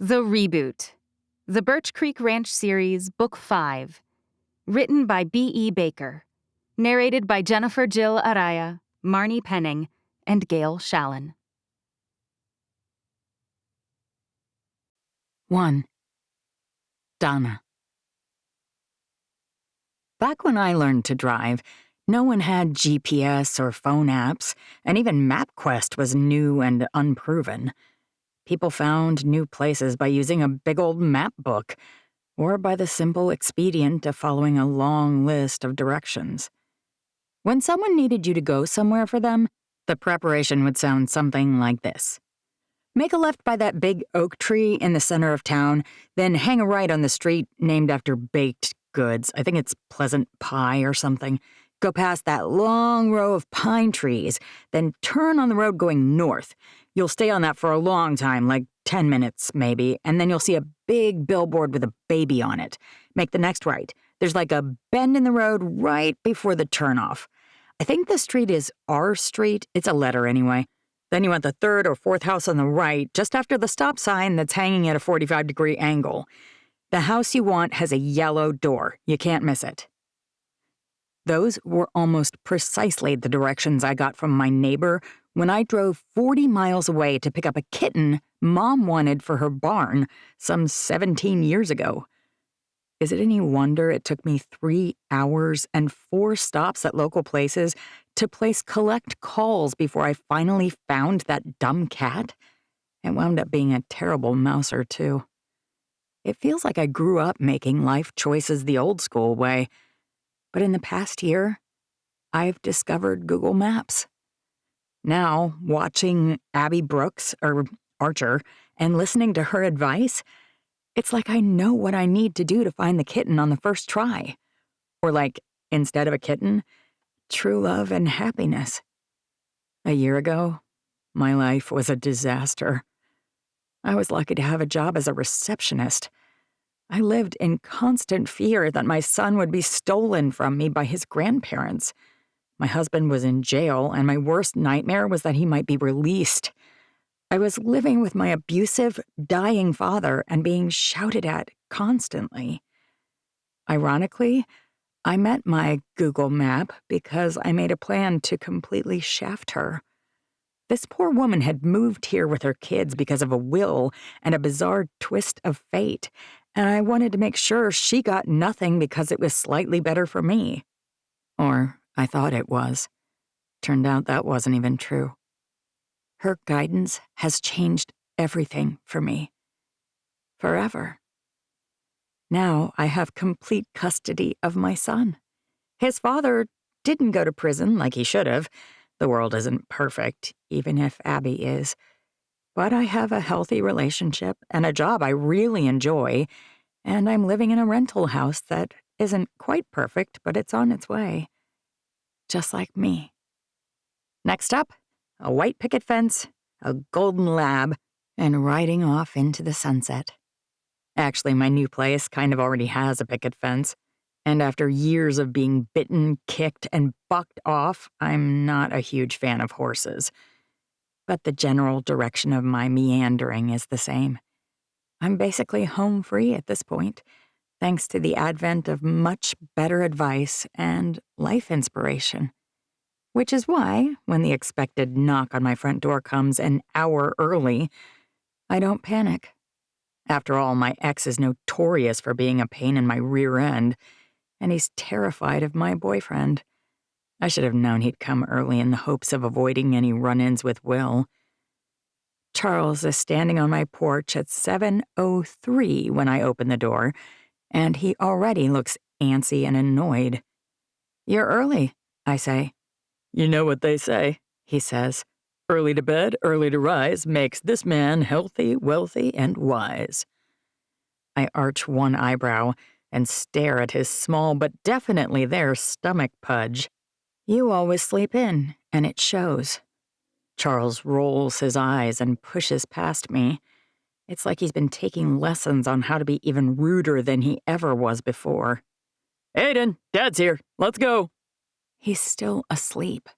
The Reboot. The Birch Creek Ranch Series, Book 5. Written by B.E. Baker. Narrated by Jennifer Jill Araya, Marnie Penning, and Gail Shallon. 1. Donna. Back when I learned to drive, no one had GPS or phone apps, and even MapQuest was new and unproven. People found new places by using a big old map book, or by the simple expedient of following a long list of directions. When someone needed you to go somewhere for them, the preparation would sound something like this. Make a left by that big oak tree in the center of town, then hang a right on the street named after baked goods. I think it's Pleasant Pie or something. Go past that long row of pine trees, then turn on the road going north. You'll stay on that for a long time, like 10 minutes maybe, and then you'll see a big billboard with a baby on it. Make the next right. There's like a bend in the road right before the turnoff. I think the street is R Street. It's a letter anyway. Then you want the third or fourth house on the right, just after the stop sign that's hanging at a 45-degree angle. The house you want has a yellow door. You can't miss it. Those were almost precisely the directions I got from my neighbor when I drove 40 miles away to pick up a kitten Mom wanted for her barn some 17 years ago. Is it any wonder it took me 3 hours and 4 stops at local places to place collect calls before I finally found that dumb cat? It wound up being a terrible mouser, too. It feels like I grew up making life choices the old school way. But in the past year, I've discovered Google Maps. Now, watching Abby Brooks, or Archer, and listening to her advice, it's like I know what I need to do to find the kitten on the first try. Or like, instead of a kitten, true love and happiness. A year ago, my life was a disaster. I was lucky to have a job as a receptionist. I lived in constant fear that my son would be stolen from me by his grandparents. My husband was in jail, and my worst nightmare was that he might be released. I was living with my abusive, dying father and being shouted at constantly. Ironically, I met my Google map because I made a plan to completely shaft her. This poor woman had moved here with her kids because of a will and a bizarre twist of fate, and I wanted to make sure she got nothing because it was slightly better for me. Or I thought it was. Turned out that wasn't even true. Her guidance has changed everything for me. Forever. Now I have complete custody of my son. His father didn't go to prison like he should have. The world isn't perfect, even if Abby is. But I have a healthy relationship and a job I really enjoy, and I'm living in a rental house that isn't quite perfect, but it's on its way. Just like me. Next up, a white picket fence, a golden lab, and riding off into the sunset. Actually, my new place kind of already has a picket fence, and after years of being bitten, kicked, and bucked off, I'm not a huge fan of horses. But the general direction of my meandering is the same. I'm basically home free at this point, thanks to the advent of much better advice and life inspiration. Which is why, when the expected knock on my front door comes an hour early, I don't panic. After all, my ex is notorious for being a pain in my rear end, and he's terrified of my boyfriend. I should have known he'd come early in the hopes of avoiding any run-ins with Will. Charles is standing on my porch at 7:03 when I open the door, and he already looks antsy and annoyed. "You're early," I say. "You know what they say," he says. "Early to bed, early to rise makes this man healthy, wealthy, and wise." I arch one eyebrow and stare at his small but definitely there stomach pudge. "You always sleep in, and it shows." Charles rolls his eyes and pushes past me. It's like he's been taking lessons on how to be even ruder than he ever was before. "Aiden, Dad's here. Let's go." He's still asleep.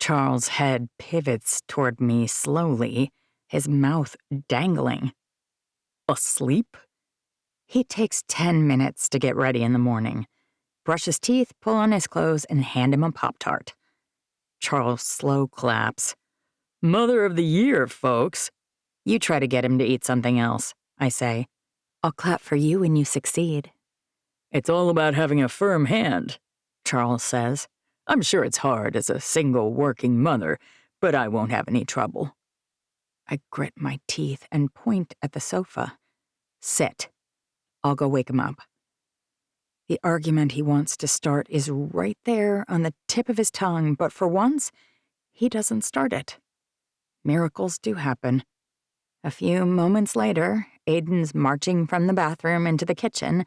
Charles' head pivots toward me slowly, his mouth dangling. Asleep? He takes 10 minutes to get ready in the morning, brush his teeth, pull on his clothes, and hand him a Pop-Tart. Charles slow claps. Mother of the Year, folks. You try to get him to eat something else, I say. I'll clap for you when you succeed. It's all about having a firm hand, Charles says. I'm sure it's hard as a single working mother, but I won't have any trouble. I grit my teeth and point at the sofa. Sit. I'll go wake him up. The argument he wants to start is right there on the tip of his tongue, but for once, he doesn't start it. Miracles do happen. A few moments later, Aiden's marching from the bathroom into the kitchen,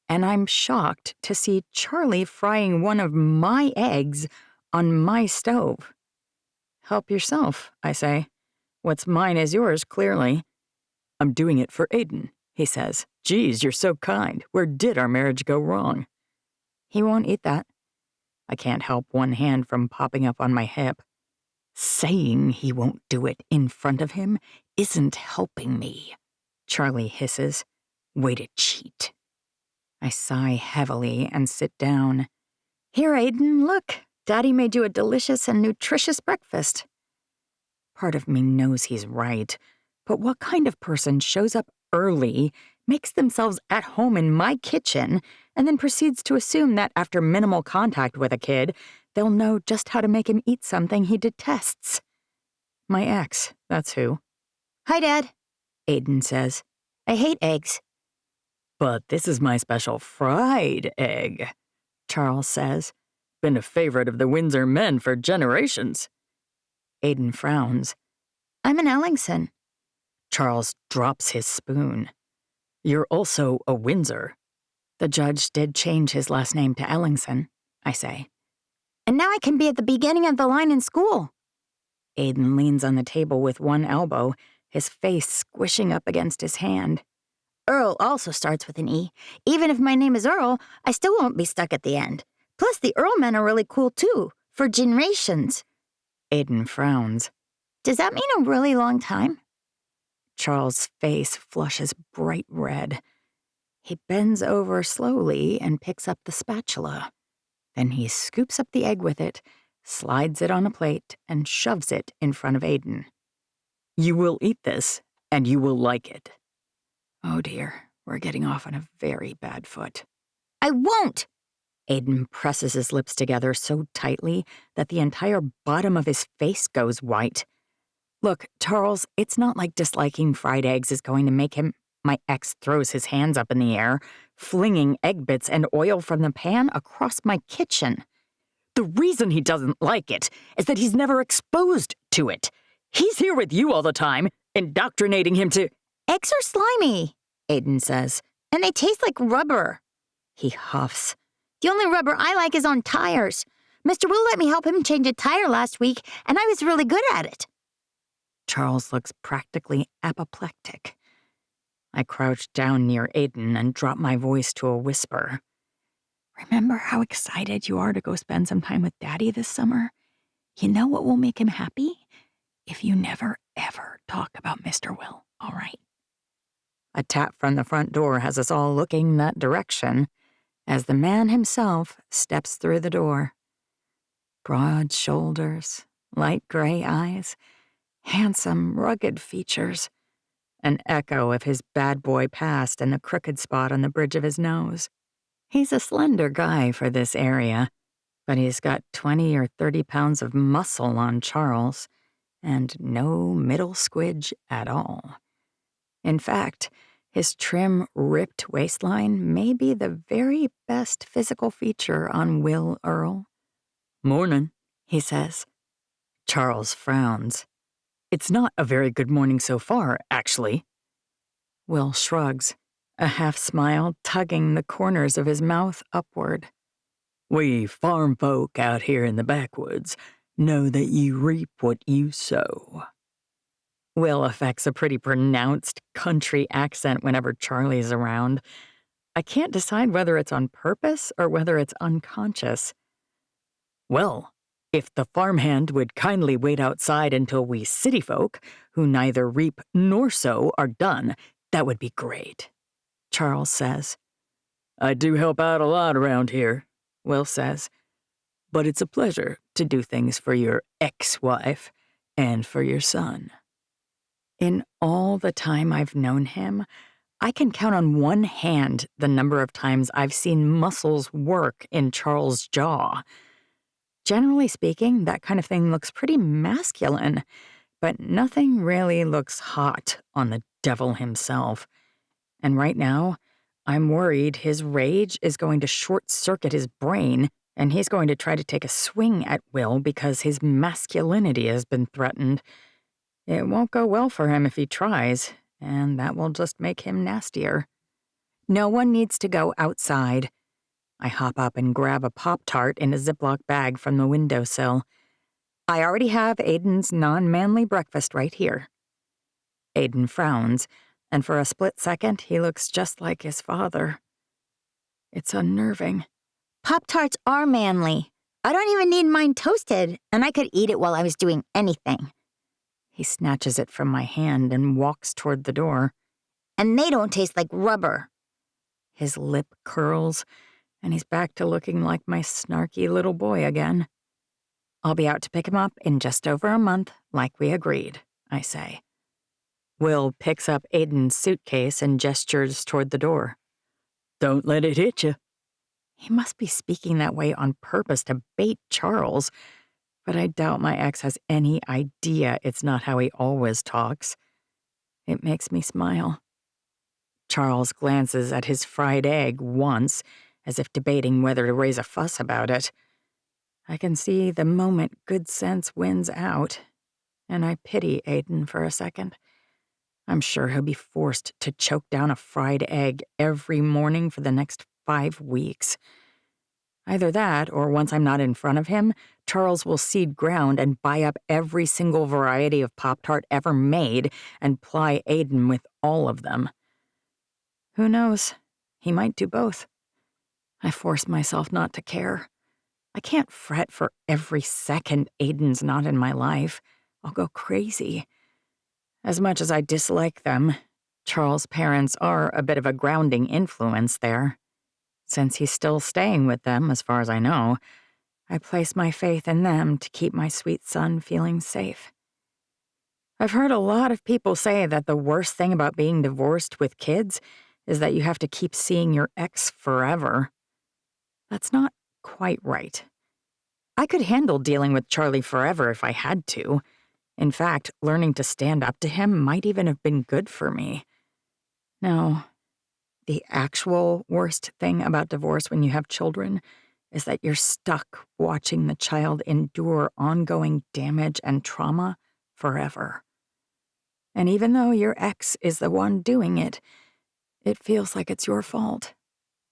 and I'm shocked to see Charlie frying one of my eggs on my stove. Help yourself, I say. What's mine is yours, clearly. I'm doing it for Aiden, he says. Geez, you're so kind. Where did our marriage go wrong? He won't eat that. I can't help one hand from popping up on my hip. Saying he won't do it in front of him isn't helping me, Charlie hisses. Way to cheat. I sigh heavily and sit down. Here, Aiden, look. Daddy made you a delicious and nutritious breakfast. Part of me knows he's right, but what kind of person shows up early, makes themselves at home in my kitchen, and then proceeds to assume that after minimal contact with a kid, they'll know just how to make him eat something he detests? My ex, that's who. Hi, Dad, Aiden says. I hate eggs. But this is my special fried egg, Charles says. Been a favorite of the Windsor men for generations. Aiden frowns. I'm an Ellingson. Charles drops his spoon. You're also a Windsor. The judge did change his last name to Ellingson, I say. And now I can be at the beginning of the line in school. Aiden leans on the table with one elbow, his face squishing up against his hand. Earl also starts with an E. Even if my name is Earl, I still won't be stuck at the end. Plus, the Earl men are really cool, too, for generations. Aiden frowns. Does that mean a really long time? Charles' face flushes bright red. He bends over slowly and picks up the spatula. Then he scoops up the egg with it, slides it on a plate, and shoves it in front of Aiden. You will eat this, and you will like it. Oh dear, we're getting off on a very bad foot. I won't! Aiden presses his lips together so tightly that the entire bottom of his face goes white. Look, Charles, it's not like disliking fried eggs is going to make him. My ex throws his hands up in the air, flinging egg bits and oil from the pan across my kitchen. The reason he doesn't like it is that he's never exposed to it. He's here with you all the time, indoctrinating him to. Eggs are slimy, Aiden says, and they taste like rubber. He huffs. The only rubber I like is on tires. Mr. Will let me help him change a tire last week, and I was really good at it. Charles looks practically apoplectic. I crouch down near Aiden and drop my voice to a whisper. Remember how excited you are to go spend some time with Daddy this summer? You know what will make him happy? If you never, ever talk about Mr. Will, all right? A tap from the front door has us all looking that direction as the man himself steps through the door. Broad shoulders, light gray eyes, handsome, rugged features, an echo of his bad boy past and the crooked spot on the bridge of his nose. He's a slender guy for this area, but he's got 20 or 30 pounds of muscle on Charles, and no middle squidge at all. In fact, his trim, ripped waistline may be the very best physical feature on Will Earl. Mornin', he says. Charles frowns. It's not a very good morning so far, actually. Will shrugs, a half smile tugging the corners of his mouth upward. We farm folk out here in the backwoods know that you reap what you sow. Will affects a pretty pronounced country accent whenever Charlie's around. I can't decide whether it's on purpose or whether it's unconscious. Well, if the farmhand would kindly wait outside until we city folk, who neither reap nor sow, are done, That would be great, Charles says. I do help out a lot around here, Will says. But it's a pleasure to do things for your ex-wife and for your son. In all the time I've known him, I can count on one hand the number of times I've seen muscles work in Charles' jaw. Generally speaking, that kind of thing looks pretty masculine, but nothing really looks hot on the devil himself. And right now, I'm worried his rage is going to short-circuit his brain, and he's going to try to take a swing at Will because his masculinity has been threatened. It won't go well for him if he tries, and that will just make him nastier. No one needs to go outside. I hop up and grab a Pop-Tart in a Ziploc bag from the windowsill. I already have Aiden's non-manly breakfast right here. Aiden frowns, and for a split second, he looks just like his father. It's unnerving. Pop-Tarts are manly. I don't even need mine toasted, and I could eat it while I was doing anything. He snatches it from my hand and walks toward the door. And they don't taste like rubber. His lip curls, and he's back to looking like my snarky little boy again. I'll be out to pick him up in just over a month, like we agreed, I say. Will picks up Aiden's suitcase and gestures toward the door. Don't let it hit you. He must be speaking that way on purpose to bait Charles, but I doubt my ex has any idea it's not how he always talks. It makes me smile. Charles glances at his fried egg once, as if debating whether to raise a fuss about it. I can see the moment good sense wins out, and I pity Aiden for a second. I'm sure he'll be forced to choke down a fried egg every morning for the next 5 weeks. Either that, or once I'm not in front of him, Charles will cede ground and buy up every single variety of Pop-Tart ever made and ply Aiden with all of them. Who knows? He might do both. I force myself not to care. I can't fret for every second Aiden's not in my life. I'll go crazy. As much as I dislike them, Charles' parents are a bit of a grounding influence there. Since he's still staying with them, as far as I know, I place my faith in them to keep my sweet son feeling safe. I've heard a lot of people say that the worst thing about being divorced with kids is that you have to keep seeing your ex forever. That's not quite right. I could handle dealing with Charlie forever if I had to. In fact, learning to stand up to him might even have been good for me. No, the actual worst thing about divorce when you have children is that you're stuck watching the child endure ongoing damage and trauma forever. And even though your ex is the one doing it, it feels like it's your fault,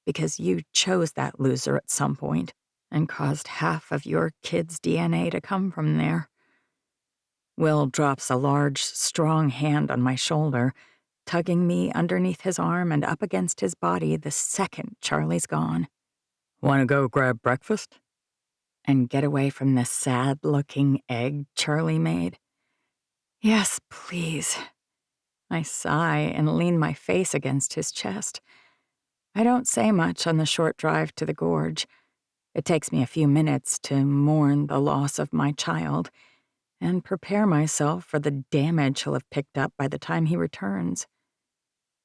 because you chose that loser at some point and caused half of your kid's DNA to come from there. Will drops a large, strong hand on my shoulder, tugging me underneath his arm and up against his body the second Charlie's gone. Want to go grab breakfast? And get away from the sad-looking egg Charlie made? Yes, please. I sigh and lean my face against his chest. I don't say much on the short drive to the gorge. It takes me a few minutes to mourn the loss of my child and prepare myself for the damage he'll have picked up by the time he returns.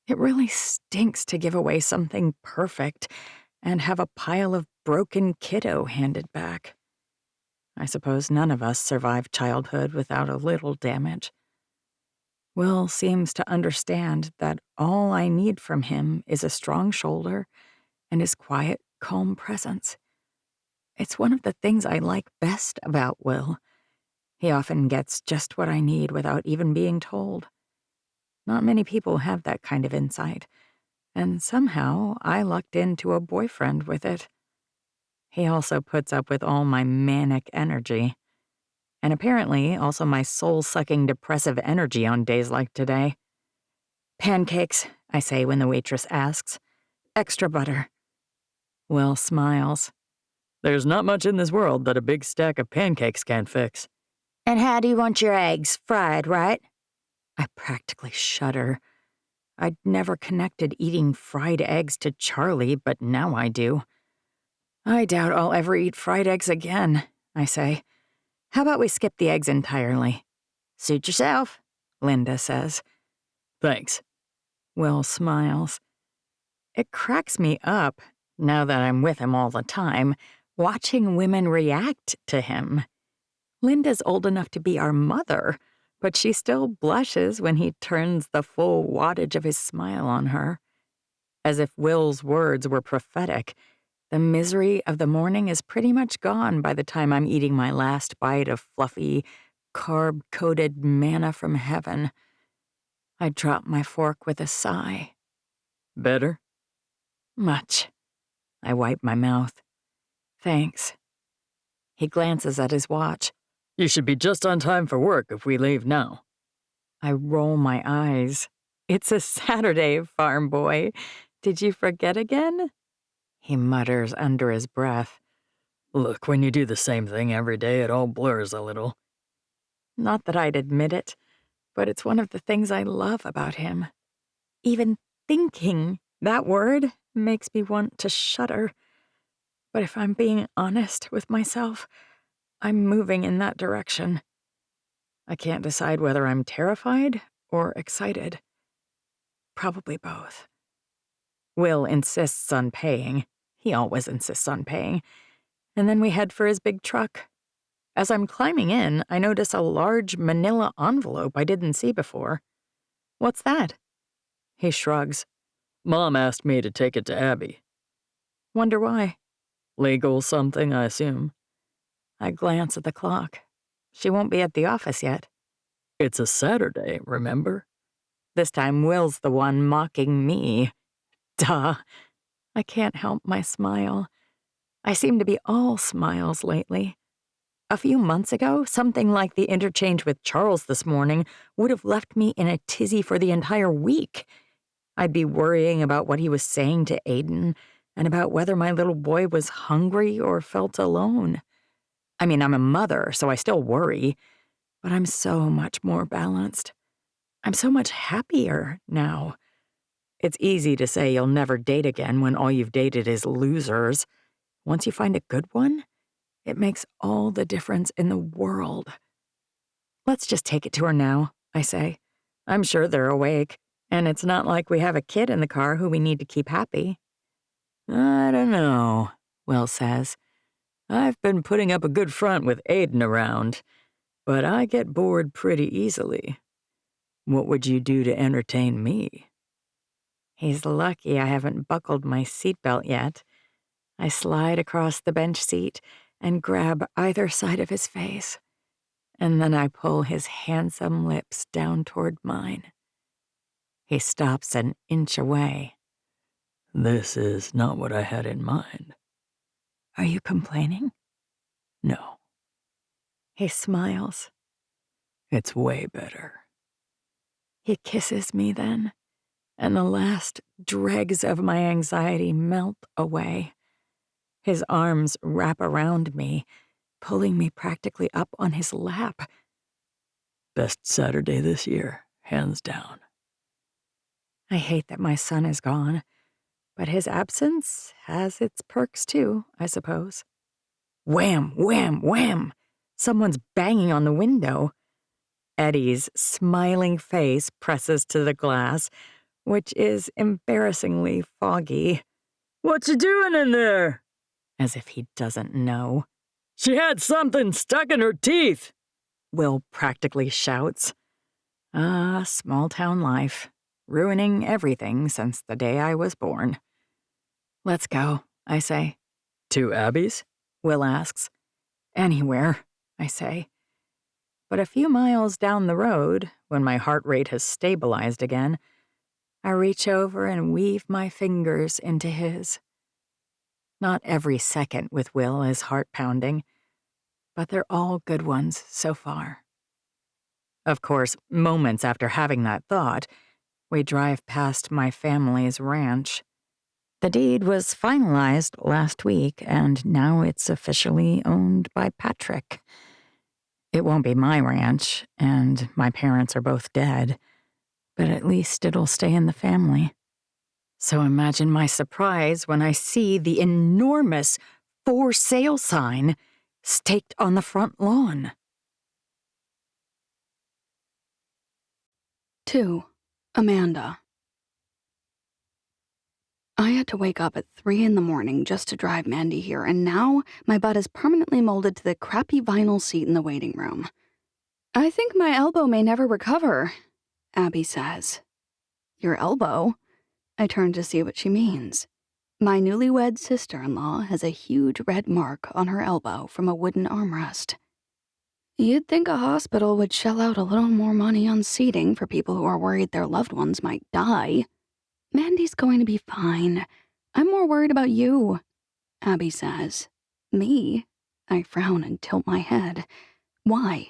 It really stinks to give away something perfect and have a pile of broken kiddo handed back. I suppose none of us survived childhood without a little damage. Will seems to understand that all I need from him is a strong shoulder and his quiet, calm presence. It's one of the things I like best about Will. He often gets just what I need without even being told. Not many people have that kind of insight, and somehow I lucked into a boyfriend with it. He also puts up with all my manic energy, and apparently also my soul-sucking depressive energy on days like today. Pancakes, I say when the waitress asks. Extra butter. Will smiles. There's not much in this world that a big stack of pancakes can't fix. And how do you want your eggs? Fried, right? I practically shudder. I'd never connected eating fried eggs to Charlie, but now I do. I doubt I'll ever eat fried eggs again, I say. How about we skip the eggs entirely? Suit yourself, Linda says. Thanks. Will smiles. It cracks me up, now that I'm with him all the time, watching women react to him. Linda's old enough to be our mother, but she still blushes when he turns the full wattage of his smile on her. As if Will's words were prophetic, the misery of the morning is pretty much gone by the time I'm eating my last bite of fluffy, carb-coated manna from heaven. I drop my fork with a sigh. Better? Much. I wipe my mouth. Thanks. He glances at his watch. You should be just on time for work if we leave now. I roll my eyes. It's a Saturday, farm boy. Did you forget again? He mutters under his breath. Look, when you do the same thing every day, it all blurs a little. Not that I'd admit it, but it's one of the things I love about him. Even thinking that word makes me want to shudder. But if I'm being honest with myself, I'm moving in that direction. I can't decide whether I'm terrified or excited. Probably both. Will insists on paying. He always insists on paying. And then we head for his big truck. As I'm climbing in, I notice a large manila envelope I didn't see before. What's that? He shrugs. Mom asked me to take it to Abby. Wonder why? Legal something, I assume. I glance at the clock. She won't be at the office yet. It's a Saturday, remember? This time Will's the one mocking me. Duh. I can't help my smile. I seem to be all smiles lately. A few months ago, something like the interchange with Charles this morning would have left me in a tizzy for the entire week. I'd be worrying about what he was saying to Aiden and about whether my little boy was hungry or felt alone. I mean, I'm a mother, so I still worry, but I'm so much more balanced. I'm so much happier now. It's easy to say you'll never date again when all you've dated is losers. Once you find a good one, it makes all the difference in the world. Let's just take it to her now, I say. I'm sure they're awake, and it's not like we have a kid in the car who we need to keep happy. I don't know, Will says. I've been putting up a good front with Aiden around, but I get bored pretty easily. What would you do to entertain me? He's lucky I haven't buckled my seatbelt yet. I slide across the bench seat and grab either side of his face, and then I pull his handsome lips down toward mine. He stops an inch away. This is not what I had in mind. Are you complaining? No. He smiles. It's way better. He kisses me then, and the last dregs of my anxiety melt away. His arms wrap around me, pulling me practically up on his lap. Best Saturday this year, hands down. I hate that my son is gone, but his absence has its perks too, I suppose. Wham, wham, wham! Someone's banging on the window. Eddy's smiling face presses to the glass, which is embarrassingly foggy. What you doing in there? As if he doesn't know. She had something stuck in her teeth, Will practically shouts. Ah, small-town life, ruining everything since the day I was born. Let's go, I say. To Abby's? Will asks. Anywhere, I say. But a few miles down the road, when my heart rate has stabilized again, I reach over and weave my fingers into his. Not every second with Will is heart-pounding, but they're all good ones so far. Of course, moments after having that thought, we drive past my family's ranch. The deed was finalized last week, and now it's officially owned by Patrick. It won't be my ranch, and my parents are both dead, but at least it'll stay in the family. So imagine my surprise when I see the enormous for sale sign staked on the front lawn. 2. Amanda. I had to wake up at 3 in the morning just to drive Mandy here, and now my butt is permanently molded to the crappy vinyl seat in the waiting room. I think my elbow may never recover, Abby says. Your elbow? I turn to see what she means. My newlywed sister-in-law has a huge red mark on her elbow from a wooden armrest. You'd think a hospital would shell out a little more money on seating for people who are worried their loved ones might die. Mandy's going to be fine. I'm more worried about you, Abby says. Me? I frown and tilt my head. Why?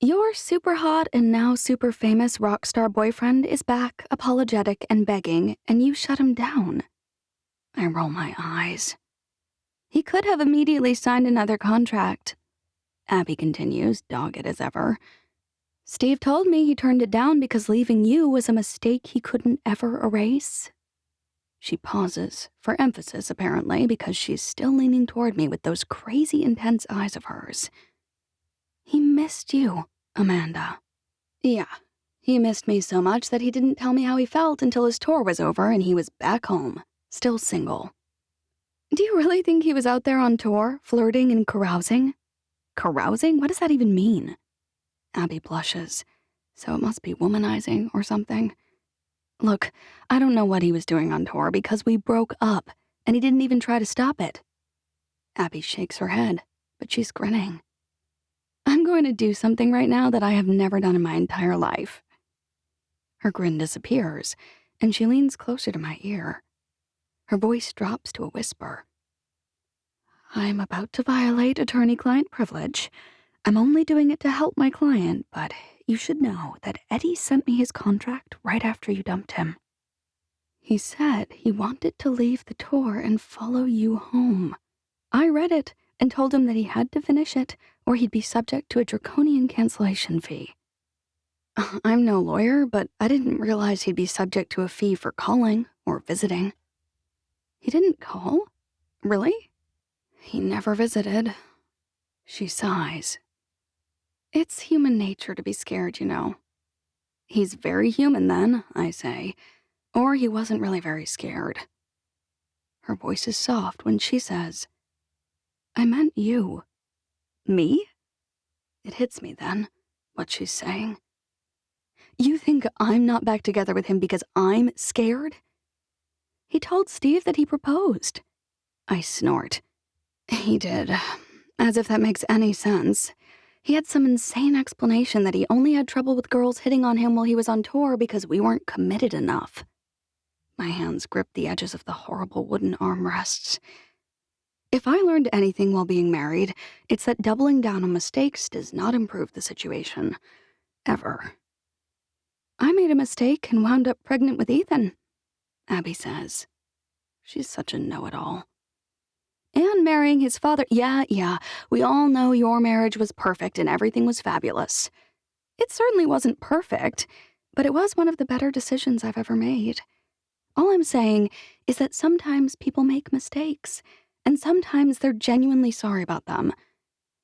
Your super hot and now super famous rock star boyfriend is back, apologetic and begging, and you shut him down. I roll my eyes. He could have immediately signed another contract, Abby continues, dogged as ever. Steve told me he turned it down because leaving you was a mistake he couldn't ever erase. She pauses, for emphasis apparently, because she's still leaning toward me with those crazy intense eyes of hers. He missed you, Amanda. Yeah, he missed me so much that he didn't tell me how he felt until his tour was over and he was back home, still single. Do you really think he was out there on tour, flirting and carousing? Carousing? What does that even mean? Abby blushes. So it must be womanizing or something. Look, I don't know what he was doing on tour because we broke up and he didn't even try to stop it. Abby shakes her head, but she's grinning. I'm going to do something right now that I have never done in my entire life. Her grin disappears, and she leans closer to my ear. Her voice drops to a whisper. I'm about to violate attorney-client privilege. I'm only doing it to help my client, but you should know that Eddy sent me his contract right after you dumped him. He said he wanted to leave the tour and follow you home. I read it and told him that he had to finish it or he'd be subject to a draconian cancellation fee. I'm no lawyer, but I didn't realize he'd be subject to a fee for calling or visiting. He didn't call? Really? He never visited. She sighs. It's human nature to be scared, you know. He's very human then, I say, or he wasn't really very scared. Her voice is soft when she says, I meant you. Me? It hits me then, what she's saying. You think I'm not back together with him because I'm scared? He told Steve that he proposed. I snort. He did. As if that makes any sense. He had some insane explanation that he only had trouble with girls hitting on him while he was on tour because we weren't committed enough. My hands grip the edges of the horrible wooden armrests. If I learned anything while being married, it's that doubling down on mistakes does not improve the situation. Ever. I made a mistake and wound up pregnant with Ethan, Abby says. She's such a know-it-all. And marrying his father. Yeah, we all know your marriage was perfect and everything was fabulous. It certainly wasn't perfect, but it was one of the better decisions I've ever made. All I'm saying is that sometimes people make mistakes, and sometimes they're genuinely sorry about them.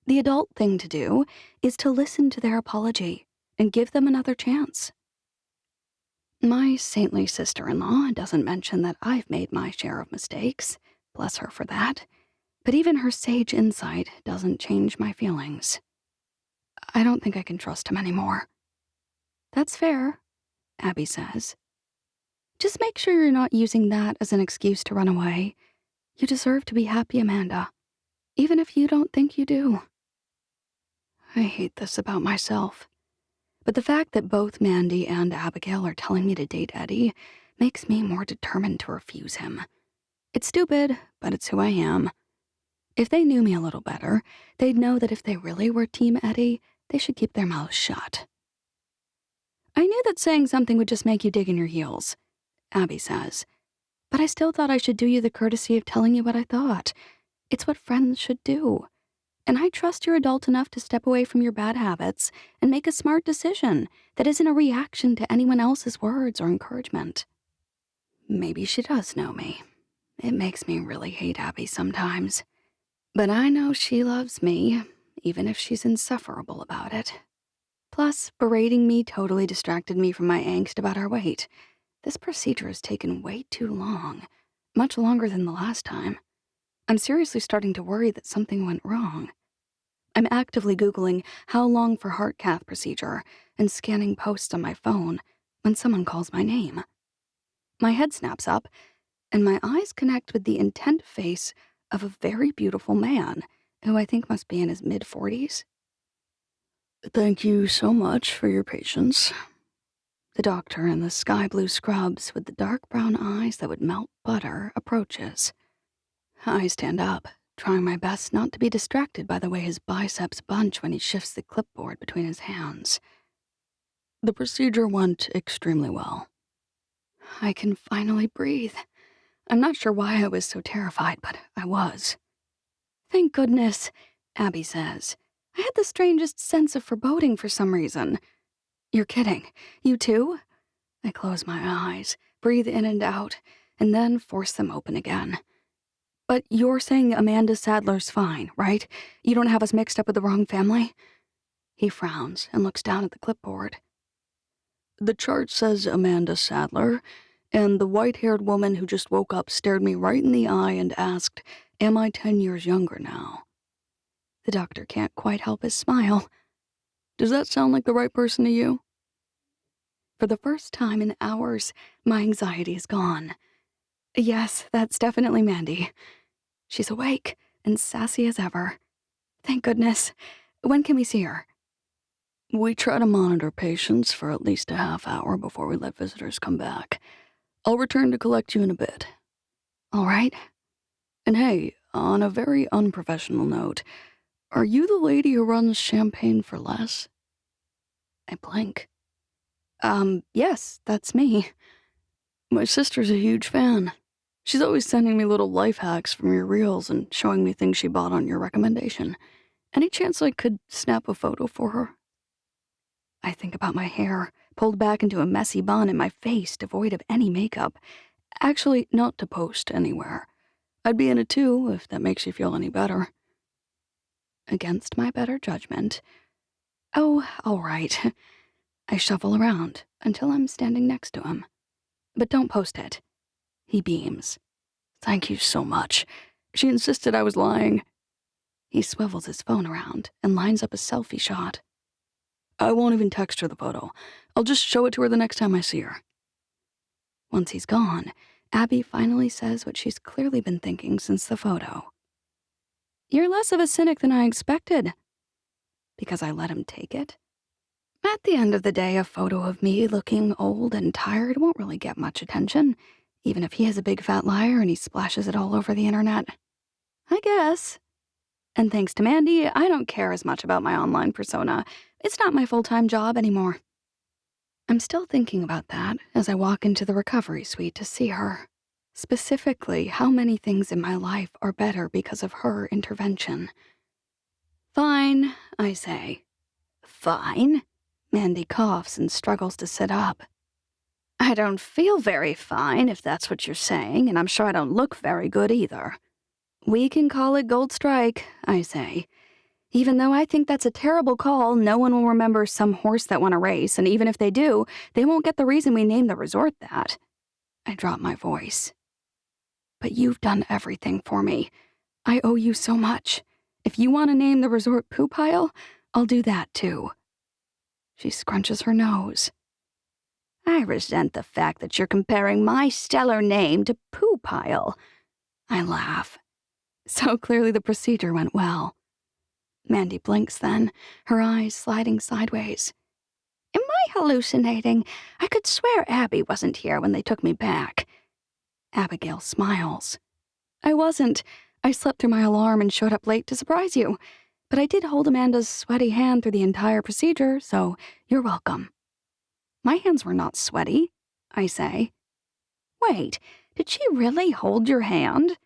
The adult thing to do is to listen to their apology and give them another chance. My saintly sister-in-law doesn't mention that I've made my share of mistakes, bless her for that. But even her sage insight doesn't change my feelings. I don't think I can trust him anymore. That's fair, Abby says. Just make sure you're not using that as an excuse to run away. You deserve to be happy, Amanda, even if you don't think you do. I hate this about myself. But the fact that both Mandy and Abigail are telling me to date Eddy makes me more determined to refuse him. It's stupid, but it's who I am. If they knew me a little better, they'd know that if they really were Team Eddy, they should keep their mouths shut. I knew that saying something would just make you dig in your heels, Abby says. But I still thought I should do you the courtesy of telling you what I thought. It's what friends should do. And I trust you're adult enough to step away from your bad habits and make a smart decision that isn't a reaction to anyone else's words or encouragement. Maybe she does know me. It makes me really hate Abby sometimes. But I know she loves me, even if she's insufferable about it. Plus, berating me totally distracted me from my angst about our wait. This procedure has taken way too long, much longer than the last time. I'm seriously starting to worry that something went wrong. I'm actively Googling how long for heart cath procedure and scanning posts on my phone when someone calls my name. My head snaps up, and my eyes connect with the intent face of a very beautiful man who I think must be in his mid-40s. "Thank you so much for your patience." The doctor in the sky blue scrubs with the dark brown eyes that would melt butter approaches. I stand up, trying my best not to be distracted by the way his biceps bunch when he shifts the clipboard between his hands. "The procedure went extremely well." I can finally breathe. I'm not sure why I was so terrified, but I was. "Thank goodness," Abby says. "I had the strangest sense of foreboding for some reason." "You're kidding. You too?" I close my eyes, breathe in and out, and then force them open again. "But you're saying Amanda Sadler's fine, right? You don't have us mixed up with the wrong family?" He frowns and looks down at the clipboard. "The chart says Amanda Sadler, and the white-haired woman who just woke up stared me right in the eye and asked, 'Am I 10 years younger now?'" The doctor can't quite help his smile. "Does that sound like the right person to you?" For the first time in hours, my anxiety is gone. "Yes, that's definitely Mandy." She's awake and sassy as ever. "Thank goodness. When can we see her?" "We try to monitor patients for at least a half hour before we let visitors come back. I'll return to collect you in a bit." "All right." "And hey, on a very unprofessional note, are you the lady who runs Champagne for Less?" I blink. Yes, that's me." "My sister's a huge fan. She's always sending me little life hacks from your reels and showing me things she bought on your recommendation. Any chance I could snap a photo for her?" I think about my hair, pulled back into a messy bun, and my face devoid of any makeup. Actually, not to post anywhere. I'd be in it too, if that makes you feel any better. Against my better judgment. "Oh, all right." I shuffle around until I'm standing next to him. "But don't post it." He beams. "Thank you so much. She insisted I was lying." He swivels his phone around and lines up a selfie shot. "I won't even text her the photo. I'll just show it to her the next time I see her." Once he's gone, Abby finally says what she's clearly been thinking since the photo. "You're less of a cynic than I expected." Because I let him take it? At the end of the day, a photo of me looking old and tired won't really get much attention, even if he is a big fat liar and he splashes it all over the internet. I guess. And thanks to Mandy, I don't care as much about my online persona. It's not my full-time job anymore. I'm still thinking about that as I walk into the recovery suite to see her. Specifically, how many things in my life are better because of her intervention. "Fine," I say. "Fine?" Mandy coughs and struggles to sit up. "I don't feel very fine, if that's what you're saying, and I'm sure I don't look very good either." "We can call it Gold Strike," I say. "Even though I think that's a terrible call, no one will remember some horse that won a race, and even if they do, they won't get the reason we named the resort that." I drop my voice. "But you've done everything for me. I owe you so much. If you want to name the resort Poo Pile, I'll do that too." She scrunches her nose. "I resent the fact that you're comparing my stellar name to Poo Pile." I laugh. So clearly the procedure went well. Mandy blinks then, her eyes sliding sideways. "Am I hallucinating? I could swear Abby wasn't here when they took me back." Abigail smiles. "I wasn't. I slept through my alarm and showed up late to surprise you. But I did hold Amanda's sweaty hand through the entire procedure, so you're welcome." "My hands were not sweaty," I say. "Wait, did she really hold your hand?"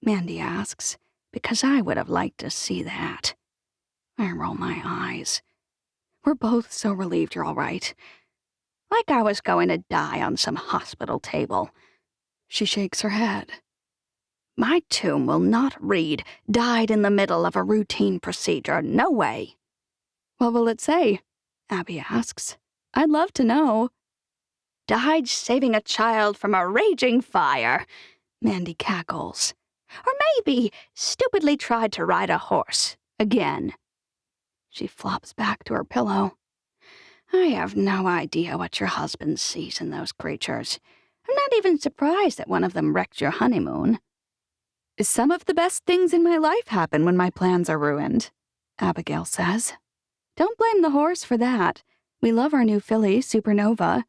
Mandy asks, because I would have liked to see that. I roll my eyes. We're both so relieved you're all right. Like I was going to die on some hospital table. She shakes her head. My tomb will not read, died in the middle of a routine procedure. No way. What will it say? Abby asks. I'd love to know. Died saving a child from a raging fire, Mandy cackles. Or maybe stupidly tried to ride a horse. Again. She flops back to her pillow. I have no idea what your husband sees in those creatures. I'm not even surprised that one of them wrecked your honeymoon. Some of the best things in my life happen when my plans are ruined, Abigail says. Don't blame the horse for that. We love our new filly, Supernova.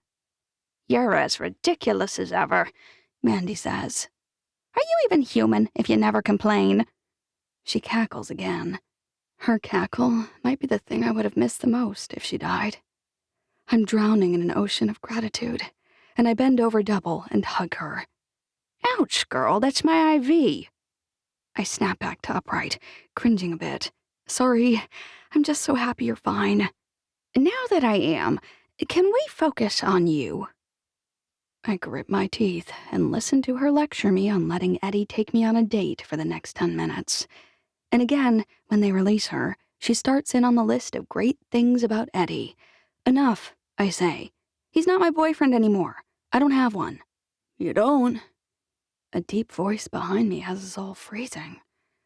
You're as ridiculous as ever, Mandy says. Are you even human if you never complain? She cackles again. Her cackle might be the thing I would have missed the most if she died. I'm drowning in an ocean of gratitude, and I bend over double and hug her. Ouch, girl, that's my IV. I snap back to upright, cringing a bit. Sorry, I'm just so happy you're fine. Now that I am, can we focus on you? I grit my teeth and listen to her lecture me on letting Eddy take me on a date for the next 10 minutes. And again, when they release her, she starts in on the list of great things about Eddy. Enough, I say. He's not my boyfriend anymore. I don't have one. You don't? A deep voice behind me has us all freezing.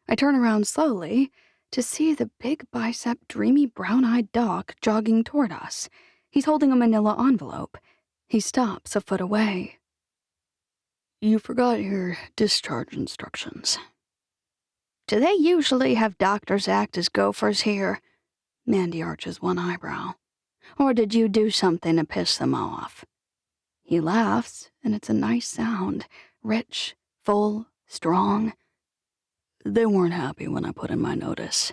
I turn around slowly to see the big bicep, dreamy brown-eyed doc jogging toward us. He's holding a manila envelope. He stops a foot away. You forgot your discharge instructions. Do they usually have doctors act as gophers here? Mandy arches one eyebrow. Or did you do something to piss them off? He laughs, and it's a nice sound. Rich, full, strong. They weren't happy when I put in my notice.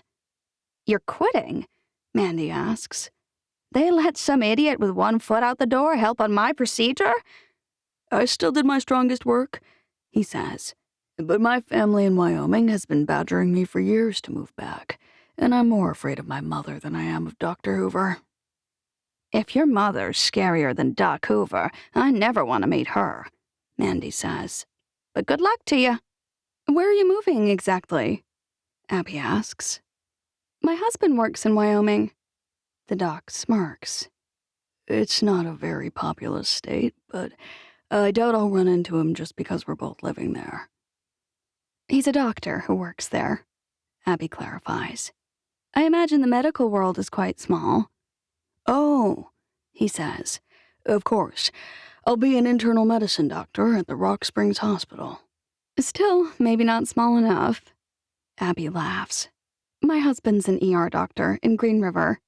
You're quitting? Mandy asks. They let some idiot with one foot out the door help on my procedure? I still did my strongest work, he says. But my family in Wyoming has been badgering me for years to move back, and I'm more afraid of my mother than I am of Dr. Hoover. If your mother's scarier than Doc Hoover, I never want to meet her, Mandy says. But good luck to you. Where are you moving exactly? Abby asks. My husband works in Wyoming. The doc smirks. It's not a very populous state, but I doubt I'll run into him just because we're both living there. He's a doctor who works there, Abby clarifies. I imagine the medical world is quite small. Oh, he says. Of course. I'll be an internal medicine doctor at the Rock Springs Hospital. Still, maybe not small enough. Abby laughs. My husband's an ER doctor in Green River.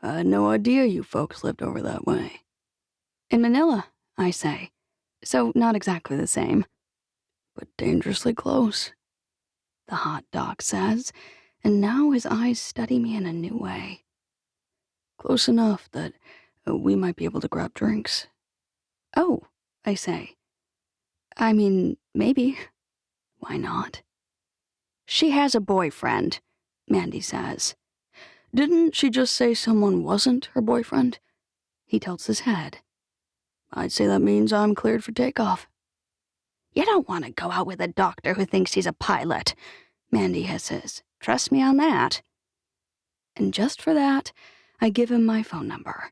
I had no idea you folks lived over that way. In Manila, I say. So not exactly the same. But dangerously close, the hot doc says, and now his eyes study me in a new way. Close enough that we might be able to grab drinks. Oh, I say. I mean, maybe. Why not? She has a boyfriend, Mandy says. Didn't she just say someone wasn't her boyfriend? He tilts his head. I'd say that means I'm cleared for takeoff. You don't want to go out with a doctor who thinks he's a pilot, Mandy hisses. Trust me on that. And just for that, I give him my phone number.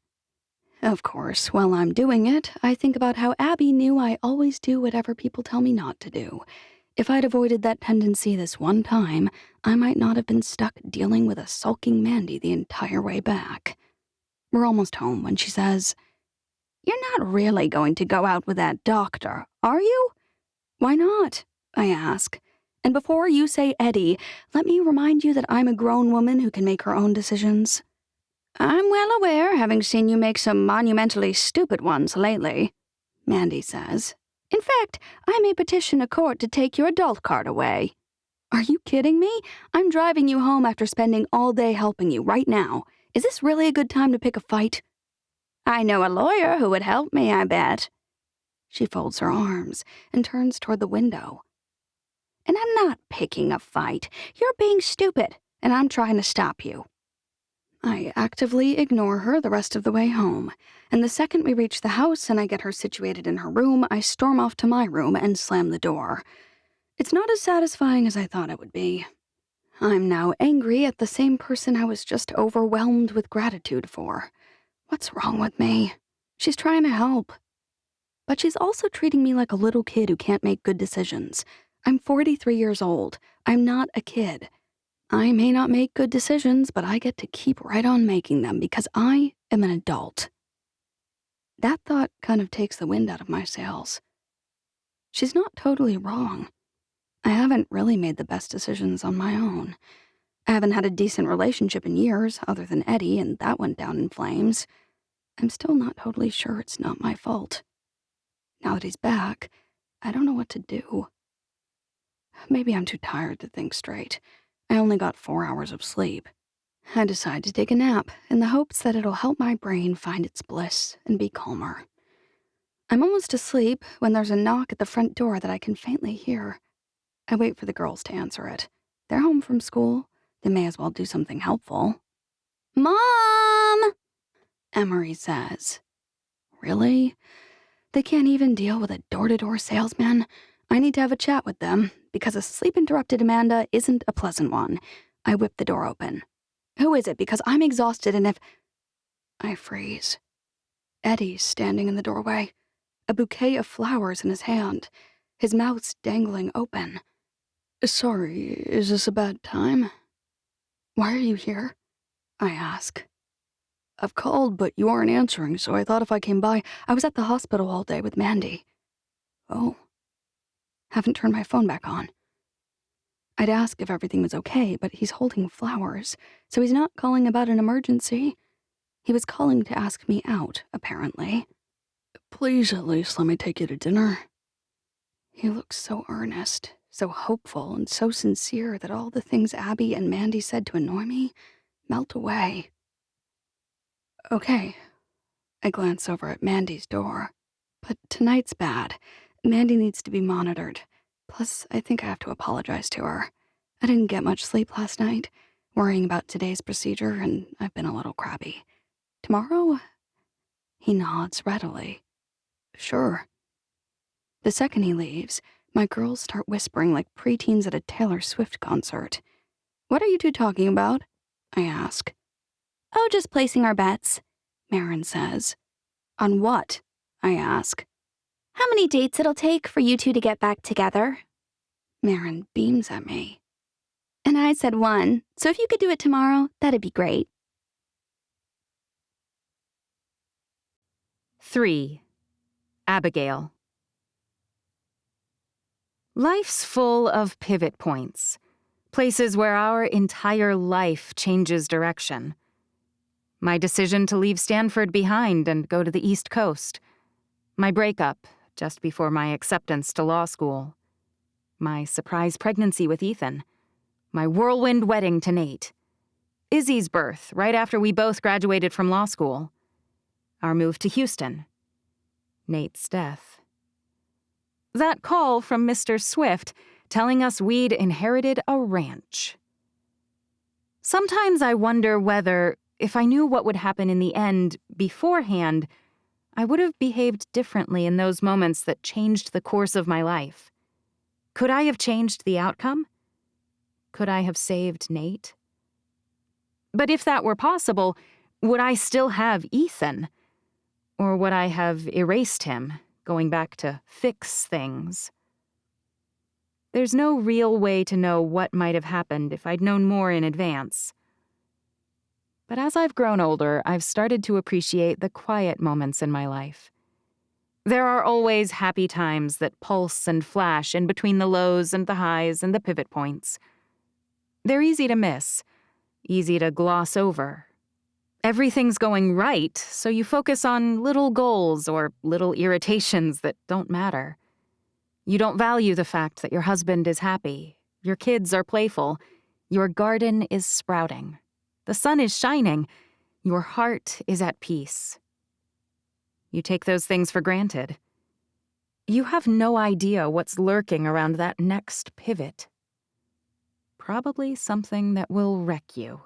Of course, while I'm doing it, I think about how Abby knew I always do whatever people tell me not to do. If I'd avoided that tendency this one time, I might not have been stuck dealing with a sulking Mandy the entire way back. We're almost home when she says, You're not really going to go out with that doctor, are you? Why not? I ask. And before you say Eddy, let me remind you that I'm a grown woman who can make her own decisions. I'm well aware, having seen you make some monumentally stupid ones lately, Mandy says. In fact, I may petition a court to take your adult card away. Are you kidding me? I'm driving you home after spending all day helping you right now. Is this really a good time to pick a fight? I know a lawyer who would help me, I bet. She folds her arms and turns toward the window. And I'm not picking a fight. You're being stupid, and I'm trying to stop you. I actively ignore her the rest of the way home, and the second we reach the house and I get her situated in her room, I storm off to my room and slam the door. It's not as satisfying as I thought it would be. I'm now angry at the same person I was just overwhelmed with gratitude for. What's wrong with me? She's trying to help. But she's also treating me like a little kid who can't make good decisions. I'm 43 years old. I'm not a kid. I may not make good decisions, but I get to keep right on making them because I am an adult. That thought kind of takes the wind out of my sails. She's not totally wrong. I haven't really made the best decisions on my own. I haven't had a decent relationship in years, other than Eddy, and that went down in flames. I'm still not totally sure it's not my fault. Now that he's back, I don't know what to do. Maybe I'm too tired to think straight. I only got 4 hours of sleep. I decide to take a nap in the hopes that it'll help my brain find its bliss and be calmer. I'm almost asleep when there's a knock at the front door that I can faintly hear. I wait for the girls to answer it. They're home from school. They may as well do something helpful. "Mom!" Emery says. Really? They can't even deal with a door-to-door salesman? I need to have a chat with them, because a sleep-interrupted Amanda isn't a pleasant one. I whip the door open. Who is it? Because I'm exhausted and if... I freeze. Eddy's standing in the doorway, a bouquet of flowers in his hand, his mouth's dangling open. "Sorry, is this a bad time?" "Why are you here?" I ask. "I've called, but you aren't answering, so I thought if I came by, I was at the hospital all day with Mandy." "Oh." Haven't turned my phone back on. I'd ask if everything was okay, but he's holding flowers, so he's not calling about an emergency. He was calling to ask me out, apparently. "Please at least let me take you to dinner." He looks so earnest, so hopeful, and so sincere that all the things Abby and Mandy said to annoy me melt away. Okay. I glance over at Mandy's door. But tonight's bad. Mandy needs to be monitored. Plus, I think I have to apologize to her. I didn't get much sleep last night, worrying about today's procedure, and I've been a little crabby. Tomorrow? He nods readily. Sure. The second he leaves, my girls start whispering like preteens at a Taylor Swift concert. "What are you two talking about?" I ask. "Oh, just placing our bets," Marin says. "On what?" I ask. "How many dates it'll take for you two to get back together?" Marin beams at me. "And I said 1, so if you could do it tomorrow, that'd be great." 3. Abigail. Life's full of pivot points, places where our entire life changes direction. My decision to leave Stanford behind and go to the East Coast. My breakup just before my acceptance to law school. My surprise pregnancy with Ethan. My whirlwind wedding to Nate. Izzy's birth right after we both graduated from law school. Our move to Houston. Nate's death. That call from Mr. Swift telling us we'd inherited a ranch. Sometimes I wonder whether, if I knew what would happen in the end beforehand, I would have behaved differently in those moments that changed the course of my life. Could I have changed the outcome? Could I have saved Nate? But if that were possible, would I still have Ethan? Or would I have erased him, going back to fix things? There's no real way to know what might have happened if I'd known more in advance. But as I've grown older, I've started to appreciate the quiet moments in my life. There are always happy times that pulse and flash in between the lows and the highs and the pivot points. They're easy to miss, easy to gloss over. Everything's going right, so you focus on little goals or little irritations that don't matter. You don't value the fact that your husband is happy, your kids are playful, your garden is sprouting, the sun is shining, your heart is at peace. You take those things for granted. You have no idea what's lurking around that next pivot. Probably something that will wreck you.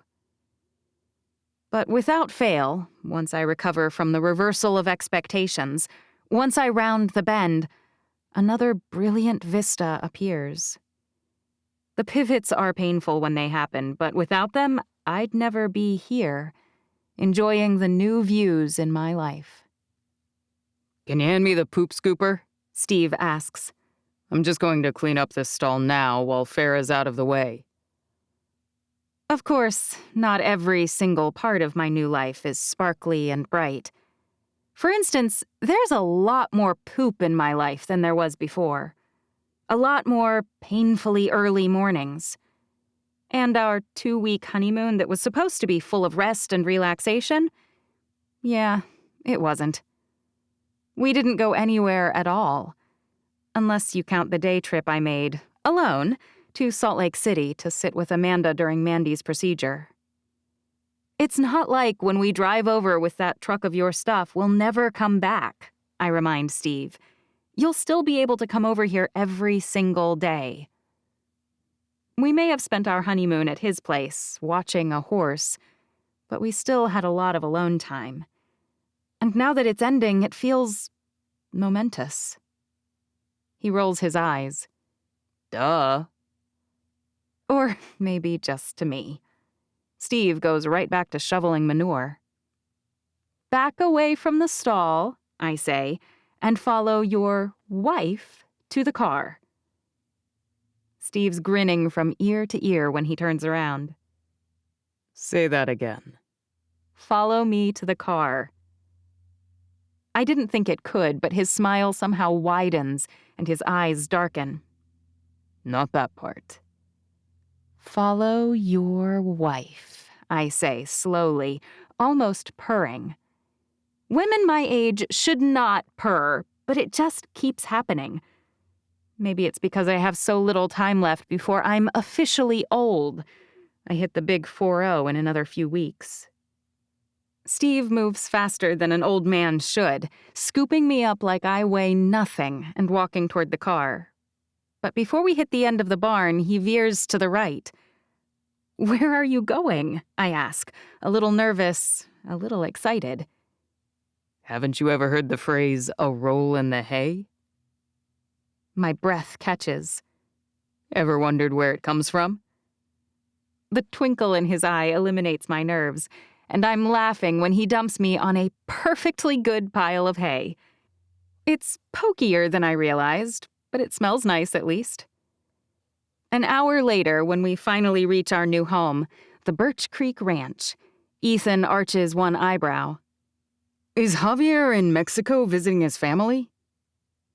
But without fail, once I recover from the reversal of expectations, once I round the bend, another brilliant vista appears. The pivots are painful when they happen, but without them, I'd never be here, enjoying the new views in my life. Can you hand me the poop scooper? Steve asks. I'm just going to clean up this stall now while Farah's out of the way. Of course, not every single part of my new life is sparkly and bright. For instance, there's a lot more poop in my life than there was before. A lot more painfully early mornings. And our 2-week honeymoon that was supposed to be full of rest and relaxation? Yeah, it wasn't. We didn't go anywhere at all. Unless you count the day trip I made, alone, to Salt Lake City to sit with Amanda during Mandy's procedure. It's not like when we drive over with that truck of your stuff, we'll never come back, I remind Steve. You'll still be able to come over here every single day. We may have spent our honeymoon at his place, watching a horse, but we still had a lot of alone time. And now that it's ending, it feels momentous. He rolls his eyes. Duh. Or maybe just to me. Steve goes right back to shoveling manure. Back away from the stall, I say, and follow your wife to the car. Steve's grinning from ear to ear when he turns around. Say that again. Follow me to the car. I didn't think it could, but his smile somehow widens and his eyes darken. Not that part. Follow your wife, I say slowly, almost purring. Women my age should not purr, but it just keeps happening. Maybe it's because I have so little time left before I'm officially old. I hit the big 4-0 in another few weeks. Steve moves faster than an old man should, scooping me up like I weigh nothing and walking toward the car. But before we hit the end of the barn, he veers to the right. Where are you going? I ask, a little nervous, a little excited. Haven't you ever heard the phrase, a roll in the hay? My breath catches. Ever wondered where it comes from? The twinkle in his eye eliminates my nerves, and I'm laughing when he dumps me on a perfectly good pile of hay. It's pokier than I realized, but it smells nice at least. An hour later, when we finally reach our new home, the Birch Creek Ranch, Ethan arches one eyebrow. Is Javier in Mexico visiting his family?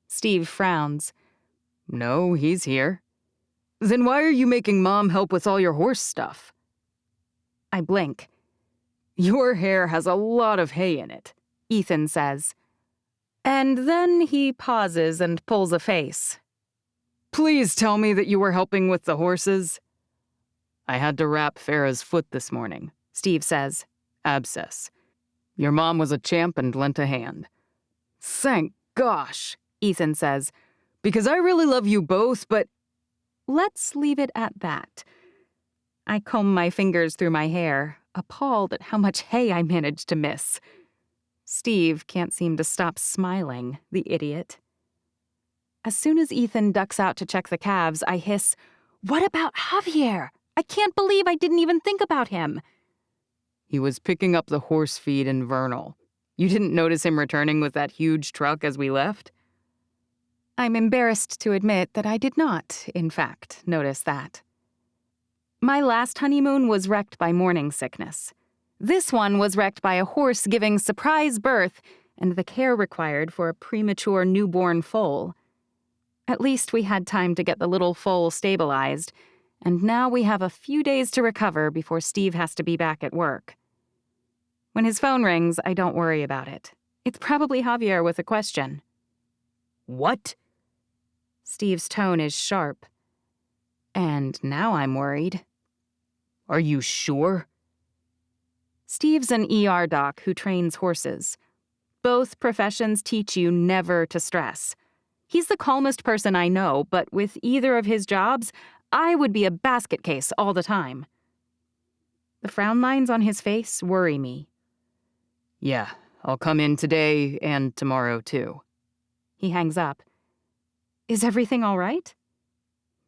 Steve frowns. No, he's here. Then why are you making Mom help with all your horse stuff? I blink. Your hair has a lot of hay in it, Ethan says. And then he pauses and pulls a face. Please tell me that you were helping with the horses. I had to wrap Farah's foot this morning, Steve says. Abscess. Your mom was a champ and lent a hand. Thank gosh, Ethan says, because I really love you both, but... Let's leave it at that. I comb my fingers through my hair, appalled at how much hay I managed to miss. Steve can't seem to stop smiling, the idiot. As soon as Ethan ducks out to check the calves, I hiss, "What about Javier? I can't believe I didn't even think about him." He was picking up the horse feed in Vernal. You didn't notice him returning with that huge truck as we left? I'm embarrassed to admit that I did not, in fact, notice that. My last honeymoon was wrecked by morning sickness. This one was wrecked by a horse giving surprise birth and the care required for a premature newborn foal. At least we had time to get the little foal stabilized, and now we have a few days to recover before Steve has to be back at work. When his phone rings, I don't worry about it. It's probably Javier with a question. What? Steve's tone is sharp. And now I'm worried. Are you sure? Steve's an ER doc who trains horses. Both professions teach you never to stress. He's the calmest person I know, but with either of his jobs, I would be a basket case all the time. The frown lines on his face worry me. Yeah, I'll come in today and tomorrow too. He hangs up. Is everything all right?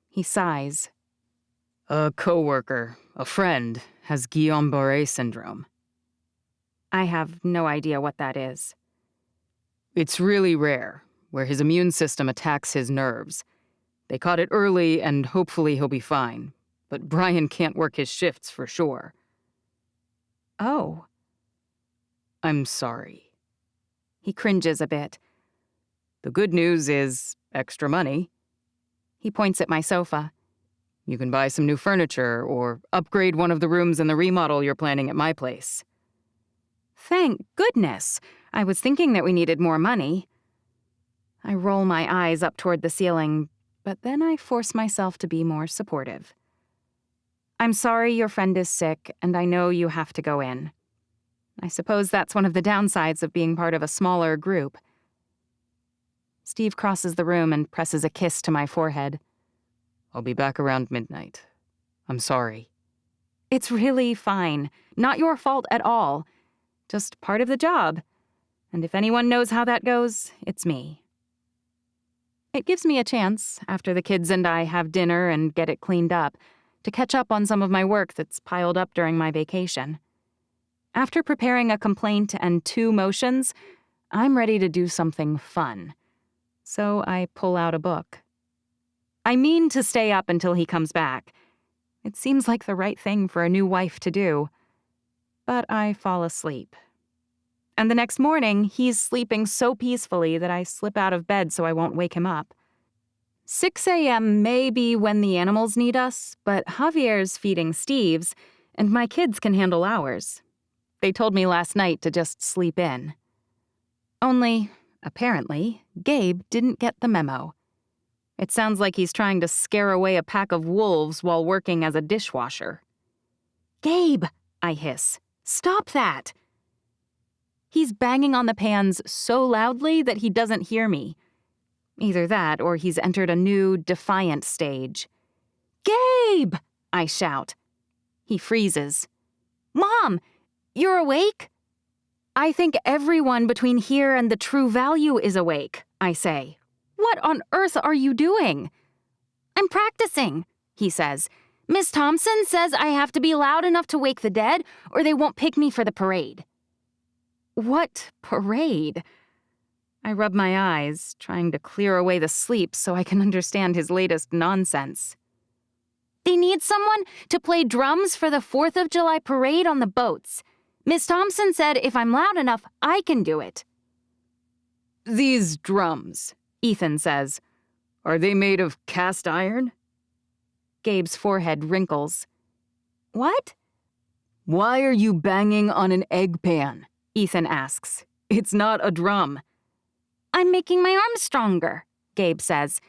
He sighs. A coworker, a friend, has Guillain-Barré syndrome. I have no idea what that is. It's really rare, where his immune system attacks his nerves. They caught it early and hopefully he'll be fine, but Brian can't work his shifts for sure. Oh. I'm sorry. He cringes a bit. The good news is extra money. He points at my sofa. You can buy some new furniture or upgrade one of the rooms in the remodel you're planning at my place. Thank goodness. I was thinking that we needed more money. I roll my eyes up toward the ceiling, but then I force myself to be more supportive. I'm sorry your friend is sick, and I know you have to go in. I suppose that's one of the downsides of being part of a smaller group. Steve crosses the room and presses a kiss to my forehead. I'll be back around midnight. I'm sorry. It's really fine. Not your fault at all. Just part of the job. And if anyone knows how that goes, it's me. It gives me a chance, after the kids and I have dinner and get it cleaned up, to catch up on some of my work that's piled up during my vacation. After preparing a complaint and 2 motions, I'm ready to do something fun. So I pull out a book. I mean to stay up until he comes back. It seems like the right thing for a new wife to do. But I fall asleep. And the next morning, he's sleeping so peacefully that I slip out of bed so I won't wake him up. 6 a.m. may be when the animals need us, but Javier's feeding Steve's, and my kids can handle ours. They told me last night to just sleep in. Only, apparently, Gabe didn't get the memo. It sounds like he's trying to scare away a pack of wolves while working as a dishwasher. "Gabe," I hiss, "stop that." He's banging on the pans so loudly that he doesn't hear me. Either that or he's entered a new, defiant stage. "Gabe!" I shout. He freezes. "Mom, you're awake?" "I think everyone between here and the True Value is awake," I say. "What on earth are you doing?" "I'm practicing," he says. "Miss Thompson says I have to be loud enough to wake the dead or they won't pick me for the parade." "What parade?" I rub my eyes, trying to clear away the sleep so I can understand his latest nonsense. "They need someone to play drums for the 4th of July parade on the boats. Miss Thompson said if I'm loud enough, I can do it." These drums, Ethan says, are they made of cast iron? Gabe's forehead wrinkles. "What?" Why are you banging on an egg pan? Ethan asks. It's not a drum. "I'm making my arms stronger," Gabe says.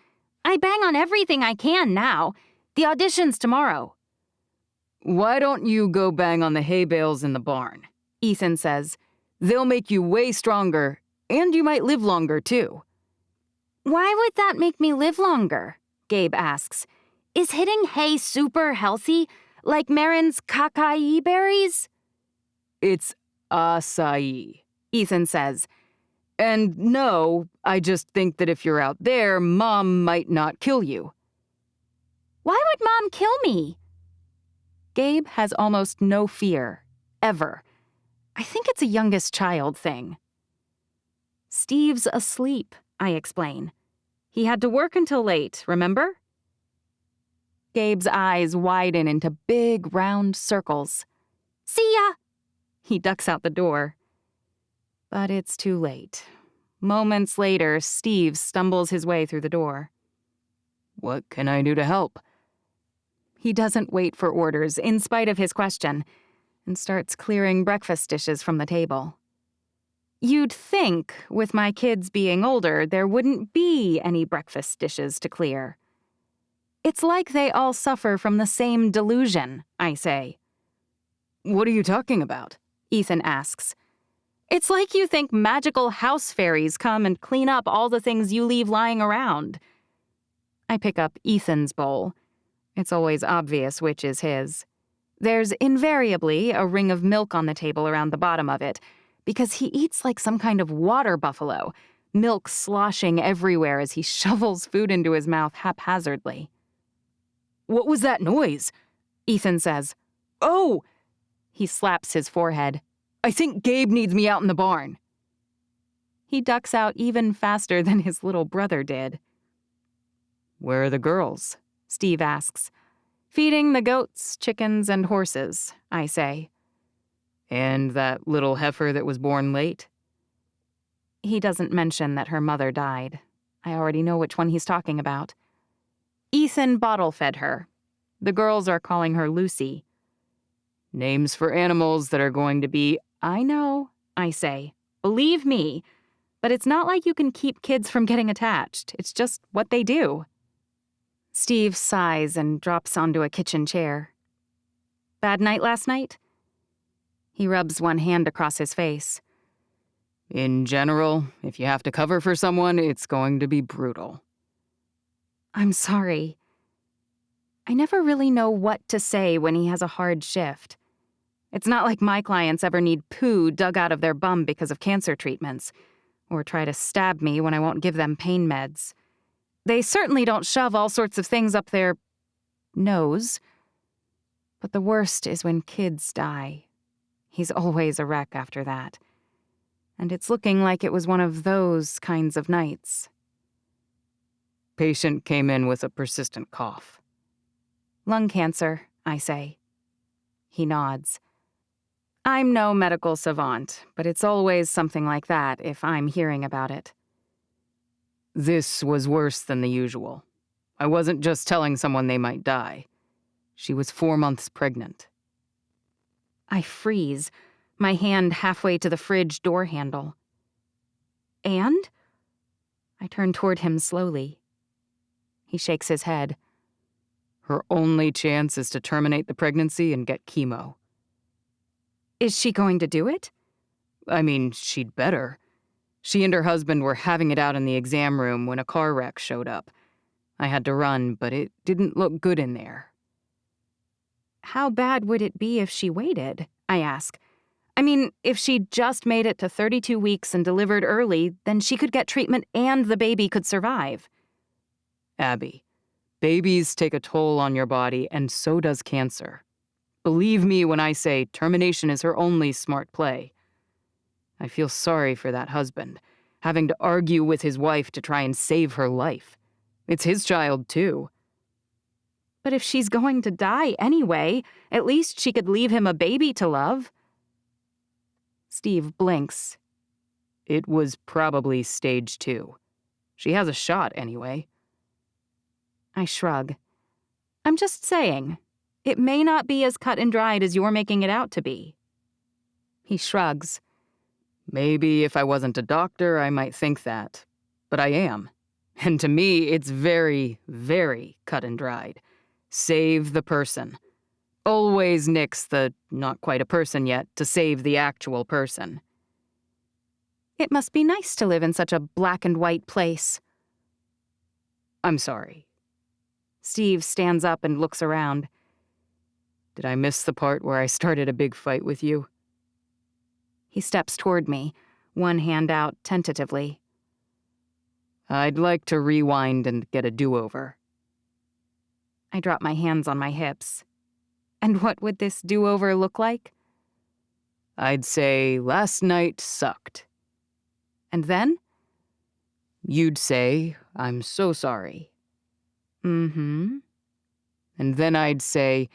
"I bang on everything I can now. The audition's tomorrow." Why don't you go bang on the hay bales in the barn? Ethan says. They'll make you way stronger, and you might live longer, too. "Why would that make me live longer?" Gabe asks. "Is hitting hay super healthy, like Marin's acai berries?" It's acai, Ethan says. And no, I just think that if you're out there, Mom might not kill you. "Why would Mom kill me?" Gabe has almost no fear, ever. I think it's a youngest child thing. "Steve's asleep," I explain. "He had to work until late, remember?" Gabe's eyes widen into big, round circles. "See ya!" He ducks out the door. But it's too late. Moments later, Steve stumbles his way through the door. What can I do to help? He doesn't wait for orders, in spite of his question, and starts clearing breakfast dishes from the table. You'd think, with my kids being older, there wouldn't be any breakfast dishes to clear. It's like they all suffer from the same delusion, I say. What are you talking about? Ethan asks. It's like you think magical house fairies come and clean up all the things you leave lying around. I pick up Ethan's bowl. It's always obvious which is his. There's invariably a ring of milk on the table around the bottom of it, because he eats like some kind of water buffalo, milk sloshing everywhere as he shovels food into his mouth haphazardly. What was that noise? Ethan says. Oh! He slaps his forehead. I think Gabe needs me out in the barn. He ducks out even faster than his little brother did. Where are the girls? Steve asks. Feeding the goats, chickens, and horses, I say. And that little heifer that was born late? He doesn't mention that her mother died. I already know which one he's talking about. Ethan bottle-fed her. The girls are calling her Lucy. Names for animals that are going to be... I know, I say. Believe me. But it's not like you can keep kids from getting attached. It's just what they do. Steve sighs and drops onto a kitchen chair. Bad night last night? He rubs one hand across his face. In general, if you have to cover for someone, it's going to be brutal. I'm sorry. I never really know what to say when he has a hard shift. It's not like my clients ever need poo dug out of their bum because of cancer treatments, or try to stab me when I won't give them pain meds. They certainly don't shove all sorts of things up their nose. But the worst is when kids die. He's always a wreck after that. And it's looking like it was one of those kinds of nights. Patient came in with a persistent cough. Lung cancer, I say. He nods. I'm no medical savant, but it's always something like that if I'm hearing about it. This was worse than the usual. I wasn't just telling someone they might die. She was 4 months pregnant. I freeze, my hand halfway to the fridge door handle. And? I turn toward him slowly. He shakes his head. Her only chance is to terminate the pregnancy and get chemo. Is she going to do it? I mean, she'd better. She and her husband were having it out in the exam room when a car wreck showed up. I had to run, but it didn't look good in there. How bad would it be if she waited? I ask. I mean, if she just made it to 32 weeks and delivered early, then she could get treatment and the baby could survive. Abby, babies take a toll on your body, and so does cancer. Believe me when I say termination is her only smart play. I feel sorry for that husband, having to argue with his wife to try and save her life. It's his child, too. But if she's going to die anyway, at least she could leave him a baby to love. Steve blinks. It was probably stage 2. She has a shot anyway. I shrug. I'm just saying, it may not be as cut and dried as you're making it out to be. He shrugs. Maybe if I wasn't a doctor, I might think that. But I am. And to me, it's very, very cut and dried. Save the person. Always nix the not quite a person yet to save the actual person. It must be nice to live in such a black and white place. I'm sorry. Steve stands up and looks around. Did I miss the part where I started a big fight with you? He steps toward me, one hand out tentatively. I'd like to rewind and get a do-over. I drop my hands on my hips. And what would this do-over look like? I'd say last night sucked. And then? You'd say, I'm so sorry. Mm-hmm. And then I'd say,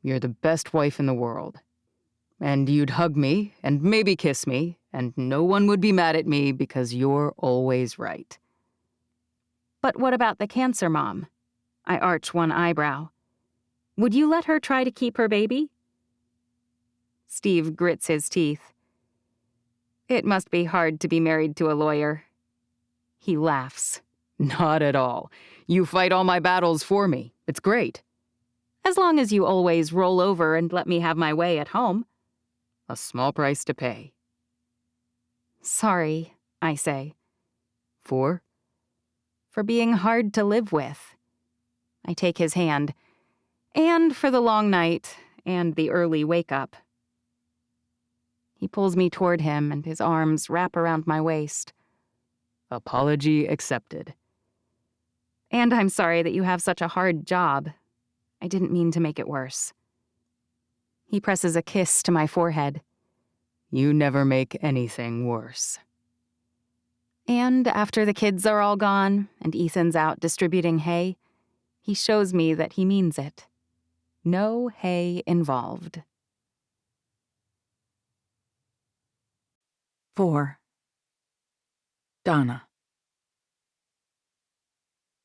you're the best wife in the world. And you'd hug me and maybe kiss me, and no one would be mad at me because you're always right. But what about the cancer mom? I arch one eyebrow. Would you let her try to keep her baby? Steve grits his teeth. It must be hard to be married to a lawyer. He laughs. Not at all. You fight all my battles for me. It's great. As long as you always roll over and let me have my way at home. A small price to pay. Sorry, I say. For? For being hard to live with. I take his hand. And for the long night, and the early wake-up. He pulls me toward him, and his arms wrap around my waist. Apology accepted. And I'm sorry that you have such a hard job. I didn't mean to make it worse. He presses a kiss to my forehead. You never make anything worse. And after the kids are all gone and Ethan's out distributing hay, he shows me that he means it. No hay involved. 4. Donna.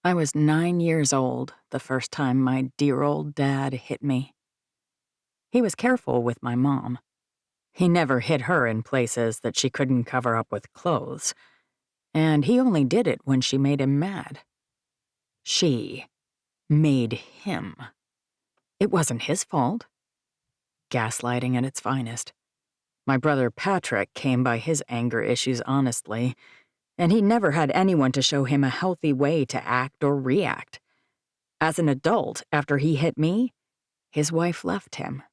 I was 9 years old the first time my dear old dad hit me. He was careful with my mom. He never hit her in places that she couldn't cover up with clothes, and he only did it when she made him mad. She made him. It wasn't his fault. Gaslighting at its finest. My brother Patrick came by his anger issues honestly, and he never had anyone to show him a healthy way to act or react. As an adult, after he hit me, his wife left him.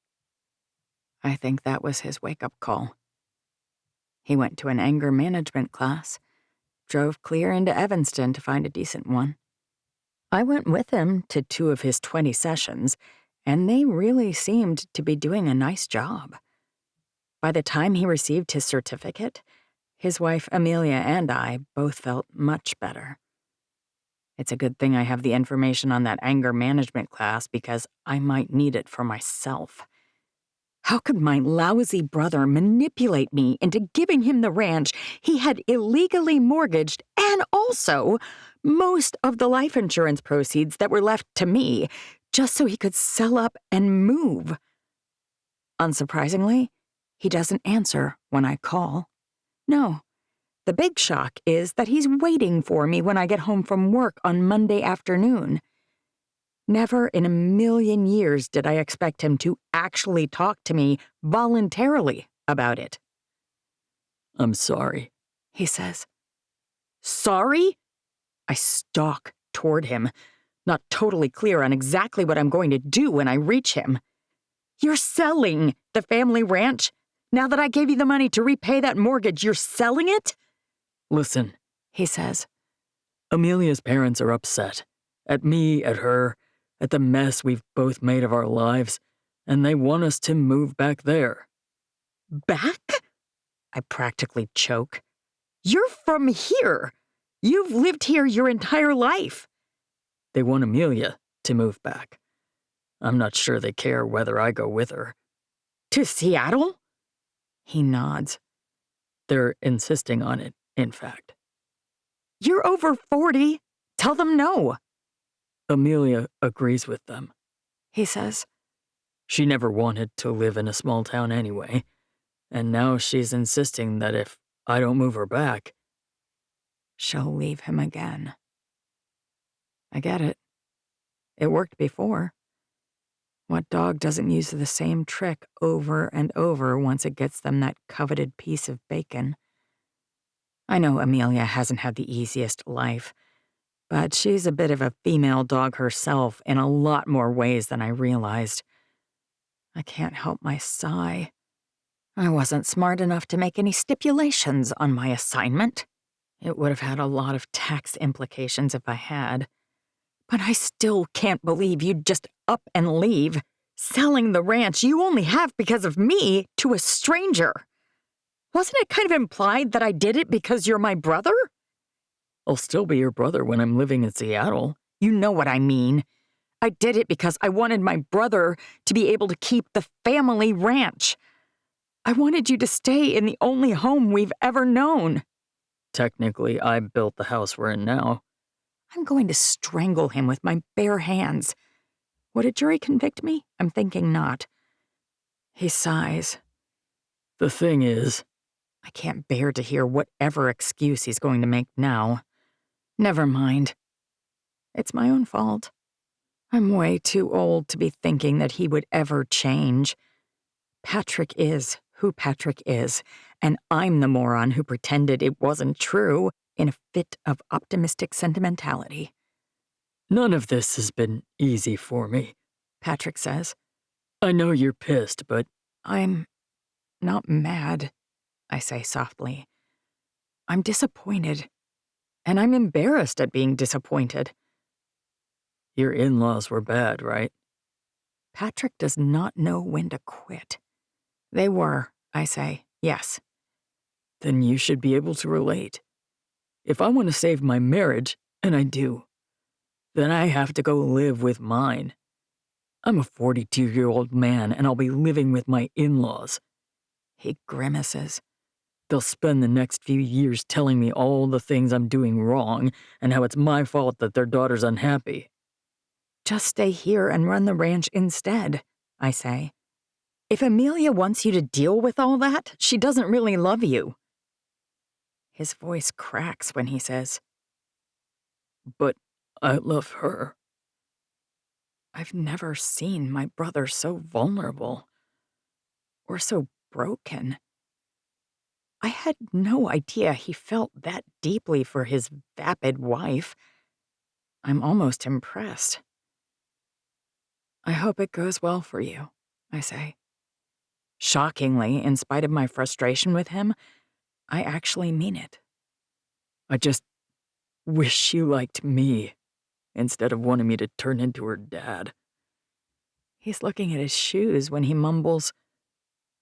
I think that was his wake-up call. He went to an anger management class, drove clear into Evanston to find a decent one. I went with him to 2 of his 20 sessions, and they really seemed to be doing a nice job. By the time he received his certificate, his wife Amelia and I both felt much better. It's a good thing I have the information on that anger management class because I might need it for myself. How could my lousy brother manipulate me into giving him the ranch he had illegally mortgaged and also most of the life insurance proceeds that were left to me just so he could sell up and move? Unsurprisingly, he doesn't answer when I call. No, the big shock is that he's waiting for me when I get home from work on Monday afternoon. Never in a million years did I expect him to actually talk to me voluntarily about it. I'm sorry, he says. Sorry? I stalk toward him, not totally clear on exactly what I'm going to do when I reach him. You're selling the family ranch? Now that I gave you the money to repay that mortgage, you're selling it? listen, He says. Amelia's parents are upset. At me, at her, at the mess we've both made of our lives, and they want us to move back there. Back? I practically choke. You're from here. You've lived here your entire life. They want Amelia to move back. I'm not sure they care whether I go with her. To Seattle? He nods. They're insisting on it, in fact. You're over 40. Tell them no, Amelia agrees with them. he says. She never wanted to live in a small town anyway, and now she's insisting that if I don't move her back, She'll leave him again. I get it. It worked before. What dog doesn't use the same trick over and over once it gets them that coveted piece of bacon? I know Amelia hasn't had the easiest life, but she's a bit of a female dog herself in a lot more ways than I realized. I can't help my sigh. I wasn't smart enough to make any stipulations on my assignment. It would have had a lot of tax implications if I had. But I still can't believe you'd just up and leave, selling the ranch you only have because of me to a stranger. Wasn't it kind of implied that I did it because you're my brother? I'll still be your brother when I'm living in Seattle. You know what I mean. I did it because I wanted my brother to be able to keep the family ranch. I wanted you to stay in the only home we've ever known. Technically, I built the house we're in now. I'm going to strangle him with my bare hands. Would a jury convict me? I'm thinking not. He sighs. The thing is, I can't bear to hear whatever excuse he's going to make now. Never mind. It's my own fault. I'm way too old to be thinking that he would ever change. Patrick is who Patrick is, and I'm the moron who pretended it wasn't true in a fit of optimistic sentimentality. none of this has been easy for me. Patrick says. I know you're pissed, but I'm not mad, I say softly. I'm disappointed. And I'm embarrassed at being disappointed. your in-laws were bad, right? Patrick does not know when to quit. They were, I say, yes. Then you should be able to relate. If I want to save my marriage, and I do, then I have to go live with mine. I'm a 42-year-old man, and I'll be living with my in-laws. He grimaces. They'll spend the next few years telling me all the things I'm doing wrong and how it's my fault that their daughter's unhappy. Just stay here and run the ranch instead, I say. If Amelia wants you to deal with all that, she doesn't really love you. His voice cracks when he says, But I love her. I've never seen my brother so vulnerable or so broken. I had no idea he felt that deeply for his vapid wife. I'm almost impressed. I hope it goes well for you, I say. Shockingly, in spite of my frustration with him, I actually mean it. I just wish she liked me instead of wanting me to turn into her dad. He's looking at his shoes when he mumbles,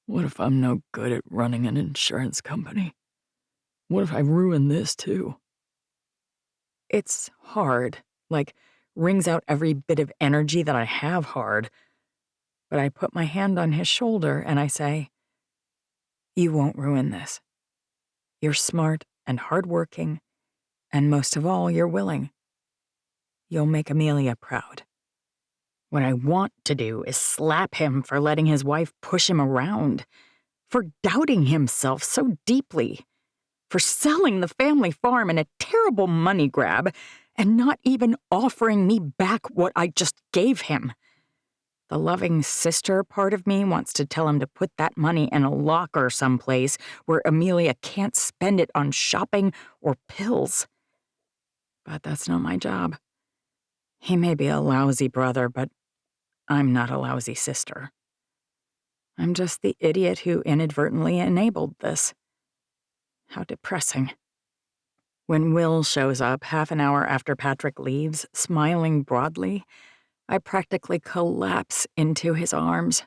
What if I'm no good at running an insurance company? What if I ruin this too? It's hard, like wrings out every bit of energy that I have hard. But I put my hand on his shoulder and I say, You won't ruin this. You're smart and hardworking, and most of all, you're willing. You'll make Amelia proud. What I want to do is slap him for letting his wife push him around, for doubting himself so deeply, for selling the family farm in a terrible money grab and not even offering me back what I just gave him. The loving sister part of me wants to tell him to put that money in a locker someplace where Amelia can't spend it on shopping or pills. But that's not my job. He may be a lousy brother, but I'm not a lousy sister. I'm just the idiot who inadvertently enabled this. How depressing. When Will shows up half an hour after Patrick leaves, smiling broadly, I practically collapse into his arms.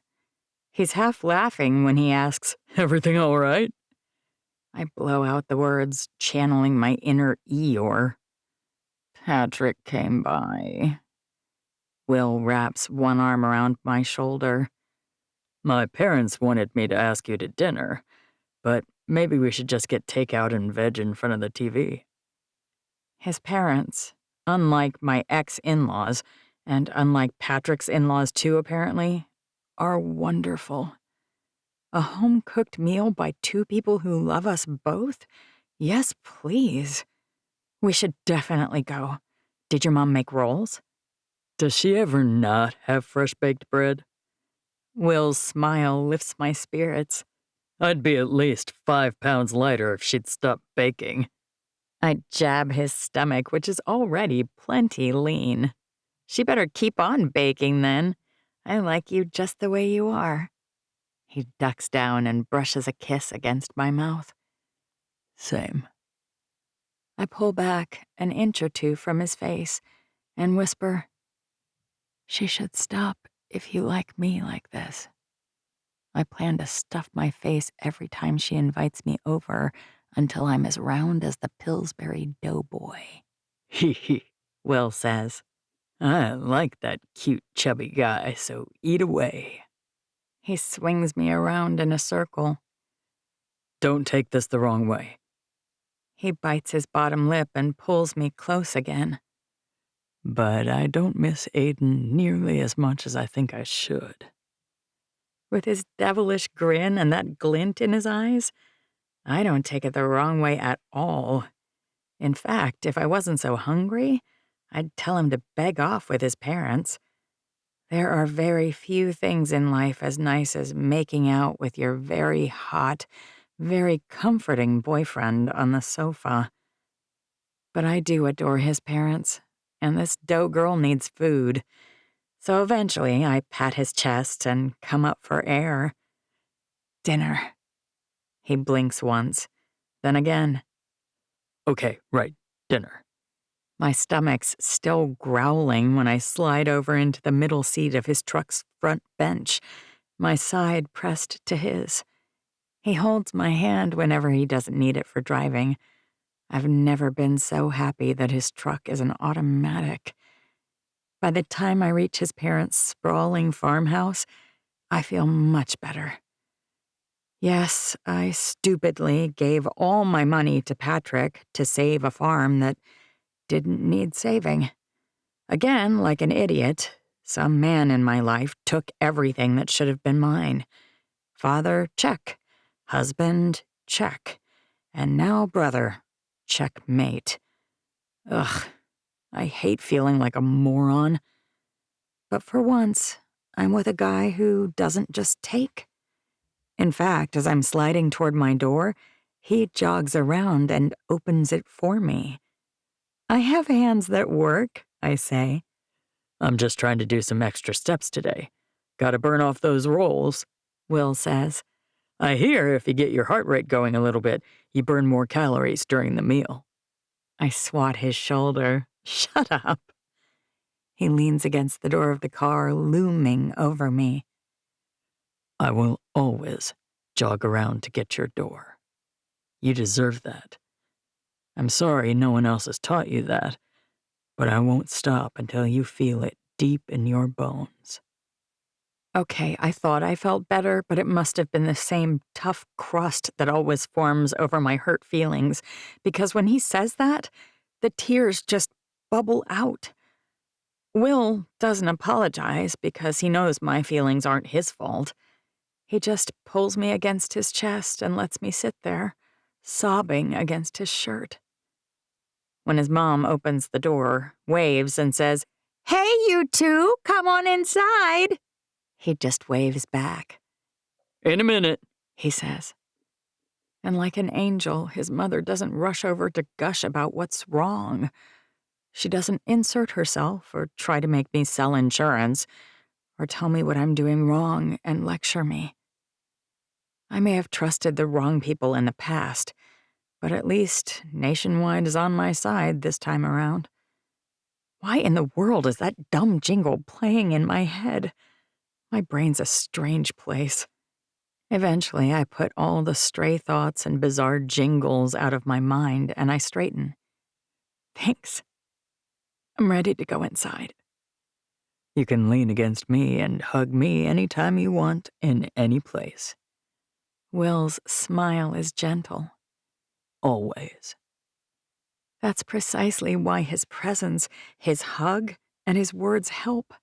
He's half laughing when he asks, Everything all right? I blow out the words, channeling my inner Eeyore. Patrick came by. Will wraps one arm around my shoulder. My parents wanted me to ask you to dinner, but maybe we should just get takeout and veg in front of the TV. His parents, unlike my ex-in-laws, and unlike Patrick's in-laws too apparently, are wonderful. A home-cooked meal by two people who love us both? Yes, please. We should definitely go. Did your mom make rolls? Does she ever not have fresh-baked bread? Will's smile lifts my spirits. I'd be at least 5 pounds lighter if she'd stop baking. I jab his stomach, which is already plenty lean. She better keep on baking then. I like you just the way you are. He ducks down and brushes a kiss against my mouth. Same. I pull back an inch or two from his face and whisper, She should stop if you like me like this. I plan to stuff my face every time she invites me over until I'm as round as the Pillsbury Doughboy. Hee hee, Will says. I like that cute chubby guy, so eat away. He swings me around in a circle. Don't take this the wrong way. He bites his bottom lip and pulls me close again. But I don't miss Aiden nearly as much as I think I should. With his devilish grin and that glint in his eyes, I don't take it the wrong way at all. In fact, if I wasn't so hungry, I'd tell him to beg off with his parents. There are very few things in life as nice as making out with your very hot, very comforting boyfriend on the sofa. But I do adore his parents, and this dough girl needs food. So eventually, I pat his chest and come up for air. Dinner. He blinks once, then again. Okay, right, dinner. My stomach's still growling when I slide over into the middle seat of his truck's front bench, my side pressed to his. He holds my hand whenever he doesn't need it for driving. I've never been so happy that his truck is an automatic. By the time I reach his parents' sprawling farmhouse, I feel much better. Yes, I stupidly gave all my money to Patrick to save a farm that didn't need saving. Again, like an idiot, some man in my life took everything that should have been mine. Father, check. Husband, check. And now brother, checkmate. Ugh, I hate feeling like a moron. But for once, I'm with a guy who doesn't just take. In fact, as I'm sliding toward my door, he jogs around and opens it for me. I have hands that work, I say. I'm just trying to do some extra steps today. Gotta burn off those rolls, Will says. I hear if you get your heart rate going a little bit, you burn more calories during the meal. I swat his shoulder. Shut up. He leans against the door of the car, looming over me. I will always jog around to get your door. You deserve that. I'm sorry no one else has taught you that, but I won't stop until you feel it deep in your bones. Okay, I thought I felt better, but it must have been the same tough crust that always forms over my hurt feelings, because when he says that, the tears just bubble out. Will doesn't apologize because he knows my feelings aren't his fault. He just pulls me against his chest and lets me sit there, sobbing against his shirt. When his mom opens the door, waves, and says, "Hey, you two, come on inside," he just waves back. In a minute. He says. And like an angel, his mother doesn't rush over to gush about what's wrong. She doesn't insert herself or try to make me sell insurance or tell me what I'm doing wrong and lecture me. I may have trusted the wrong people in the past, but at least Nationwide is on my side this time around. Why in the world is that dumb jingle playing in my head? My brain's a strange place. Eventually, I put all the stray thoughts and bizarre jingles out of my mind and I straighten. Thanks. I'm ready to go inside. You can lean against me and hug me anytime you want in any place. Will's smile is gentle. Always. That's precisely why his presence, his hug, and his words help.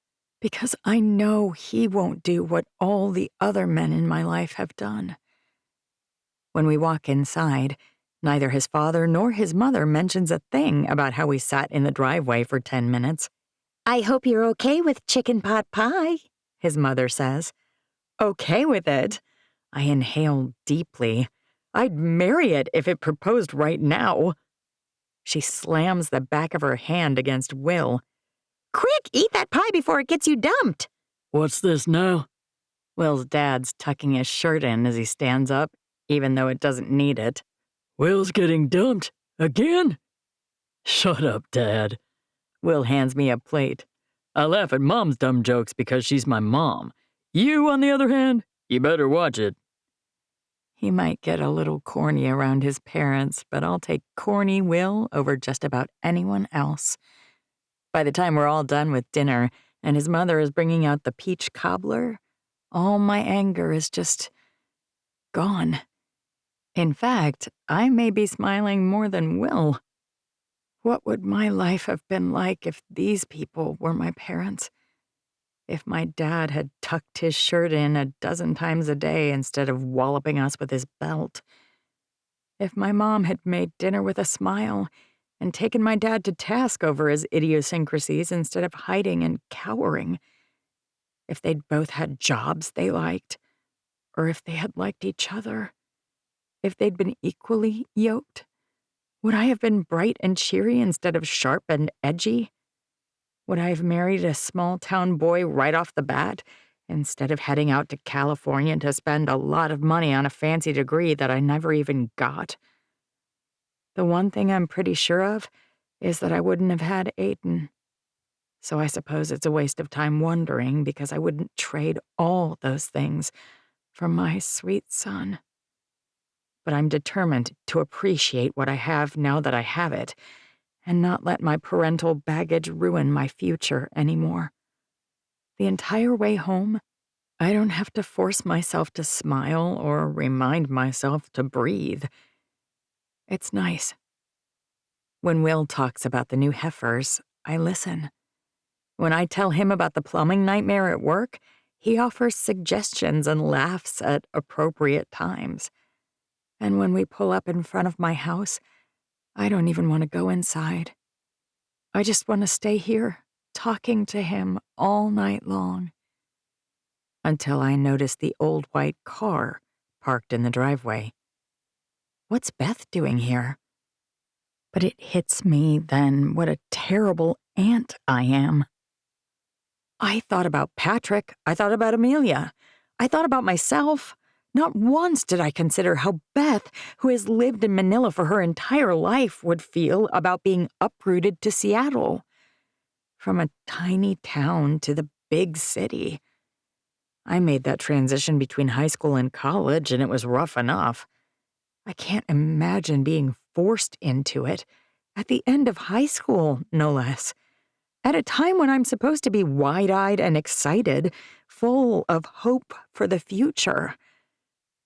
Because I know he won't do what all the other men in my life have done. When we walk inside, neither his father nor his mother mentions a thing about how we sat in the driveway for 10 minutes. I hope you're okay with chicken pot pie, His mother says. Okay with it. I inhale deeply. I'd marry it if it proposed right now. She slams the back of her hand against Will. Quick, eat that pie before it gets you dumped. What's this now? Will's dad's tucking his shirt in as he stands up, even though it doesn't need it. Will's getting dumped. Again? Shut up, Dad. Will hands me a plate. I laugh at Mom's dumb jokes because she's my mom. You, on the other hand, you better watch it. He might get a little corny around his parents, but I'll take corny Will over just about anyone else. By the time we're all done with dinner and his mother is bringing out the peach cobbler, all my anger is just gone. In fact, I may be smiling more than Will. What would my life have been like if these people were my parents? If my dad had tucked his shirt in a dozen times a day instead of walloping us with his belt? If my mom had made dinner with a smile and taken my dad to task over his idiosyncrasies instead of hiding and cowering? If they'd both had jobs they liked, or if they had liked each other? If they'd been equally yoked? Would I have been bright and cheery instead of sharp and edgy? Would I have married a small-town boy right off the bat, instead of heading out to California to spend a lot of money on a fancy degree that I never even got? The one thing I'm pretty sure of is that I wouldn't have had Aiden. So I suppose it's a waste of time wondering, because I wouldn't trade all those things for my sweet son. But I'm determined to appreciate what I have now that I have it, and not let my parental baggage ruin my future anymore. The entire way home, I don't have to force myself to smile or remind myself to breathe. It's nice. When Will talks about the new heifers, I listen. When I tell him about the plumbing nightmare at work, he offers suggestions and laughs at appropriate times. And when we pull up in front of my house, I don't even want to go inside. I just want to stay here, talking to him all night long. Until I notice the old white car parked in the driveway. What's Beth doing here? But it hits me then what a terrible aunt I am. I thought about Patrick. I thought about Amelia. I thought about myself. Not once did I consider how Beth, who has lived in Manila for her entire life, would feel about being uprooted to Seattle. From a tiny town to the big city. I made that transition between high school and college, and it was rough enough. I can't imagine being forced into it, at the end of high school, no less. At a time when I'm supposed to be wide-eyed and excited, full of hope for the future.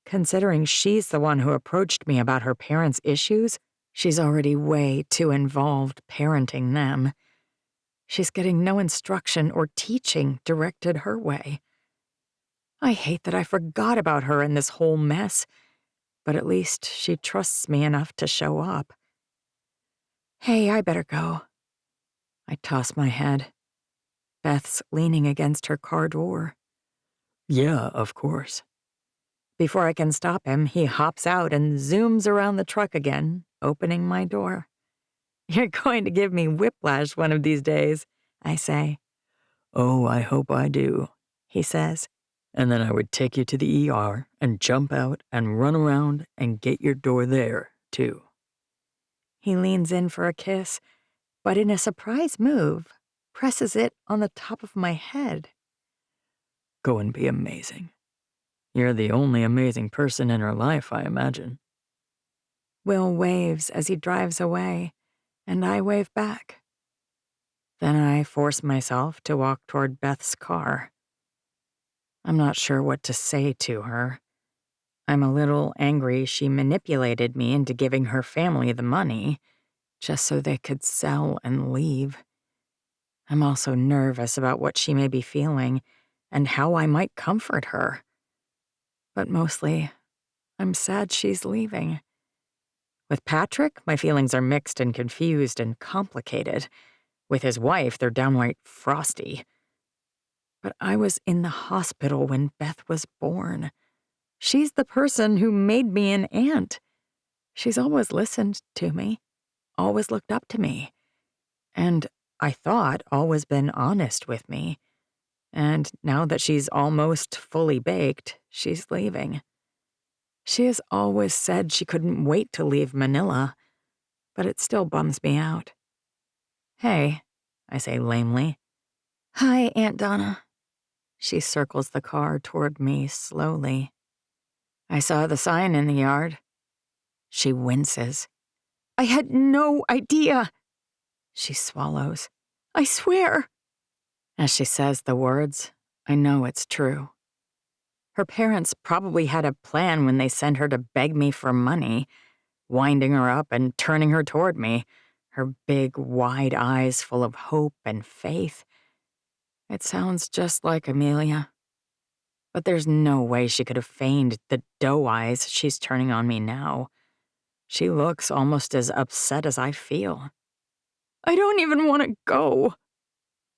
Considering she's the one who approached me about her parents' issues, she's already way too involved parenting them. She's getting no instruction or teaching directed her way. I hate that I forgot about her in this whole mess, but at least she trusts me enough to show up. Hey, I better go. I toss my head. Beth's leaning against her car door. Yeah, of course. Before I can stop him, he hops out and zooms around the truck again, opening my door. You're going to give me whiplash one of these days, I say. Oh, I hope I do, He says. And then I would take you to the ER and jump out and run around and get your door there, too. He leans in for a kiss, but in a surprise move, presses it on the top of my head. Go and be amazing. You're the only amazing person in her life, I imagine. Will waves as he drives away, and I wave back. Then I force myself to walk toward Beth's car. I'm not sure what to say to her. I'm a little angry she manipulated me into giving her family the money, just so they could sell and leave. I'm also nervous about what she may be feeling and how I might comfort her. But mostly, I'm sad she's leaving. With Patrick, my feelings are mixed and confused and complicated. With his wife, they're downright frosty. But I was in the hospital when Beth was born. She's the person who made me an aunt. She's always listened to me, always looked up to me, and I thought always been honest with me. And now that she's almost fully baked, she's leaving. She has always said she couldn't wait to leave Manila, but it still bums me out. Hey, I say lamely. Hi, Aunt Donna. She circles the car toward me slowly. I saw the sign in the yard. She winces. I had no idea. She swallows. I swear. As she says the words, I know it's true. Her parents probably had a plan when they sent her to beg me for money, winding her up and turning her toward me, her big, wide eyes full of hope and faith. It sounds just like Amelia. But there's no way she could have feigned the doe eyes she's turning on me now. She looks almost as upset as I feel. I don't even want to go.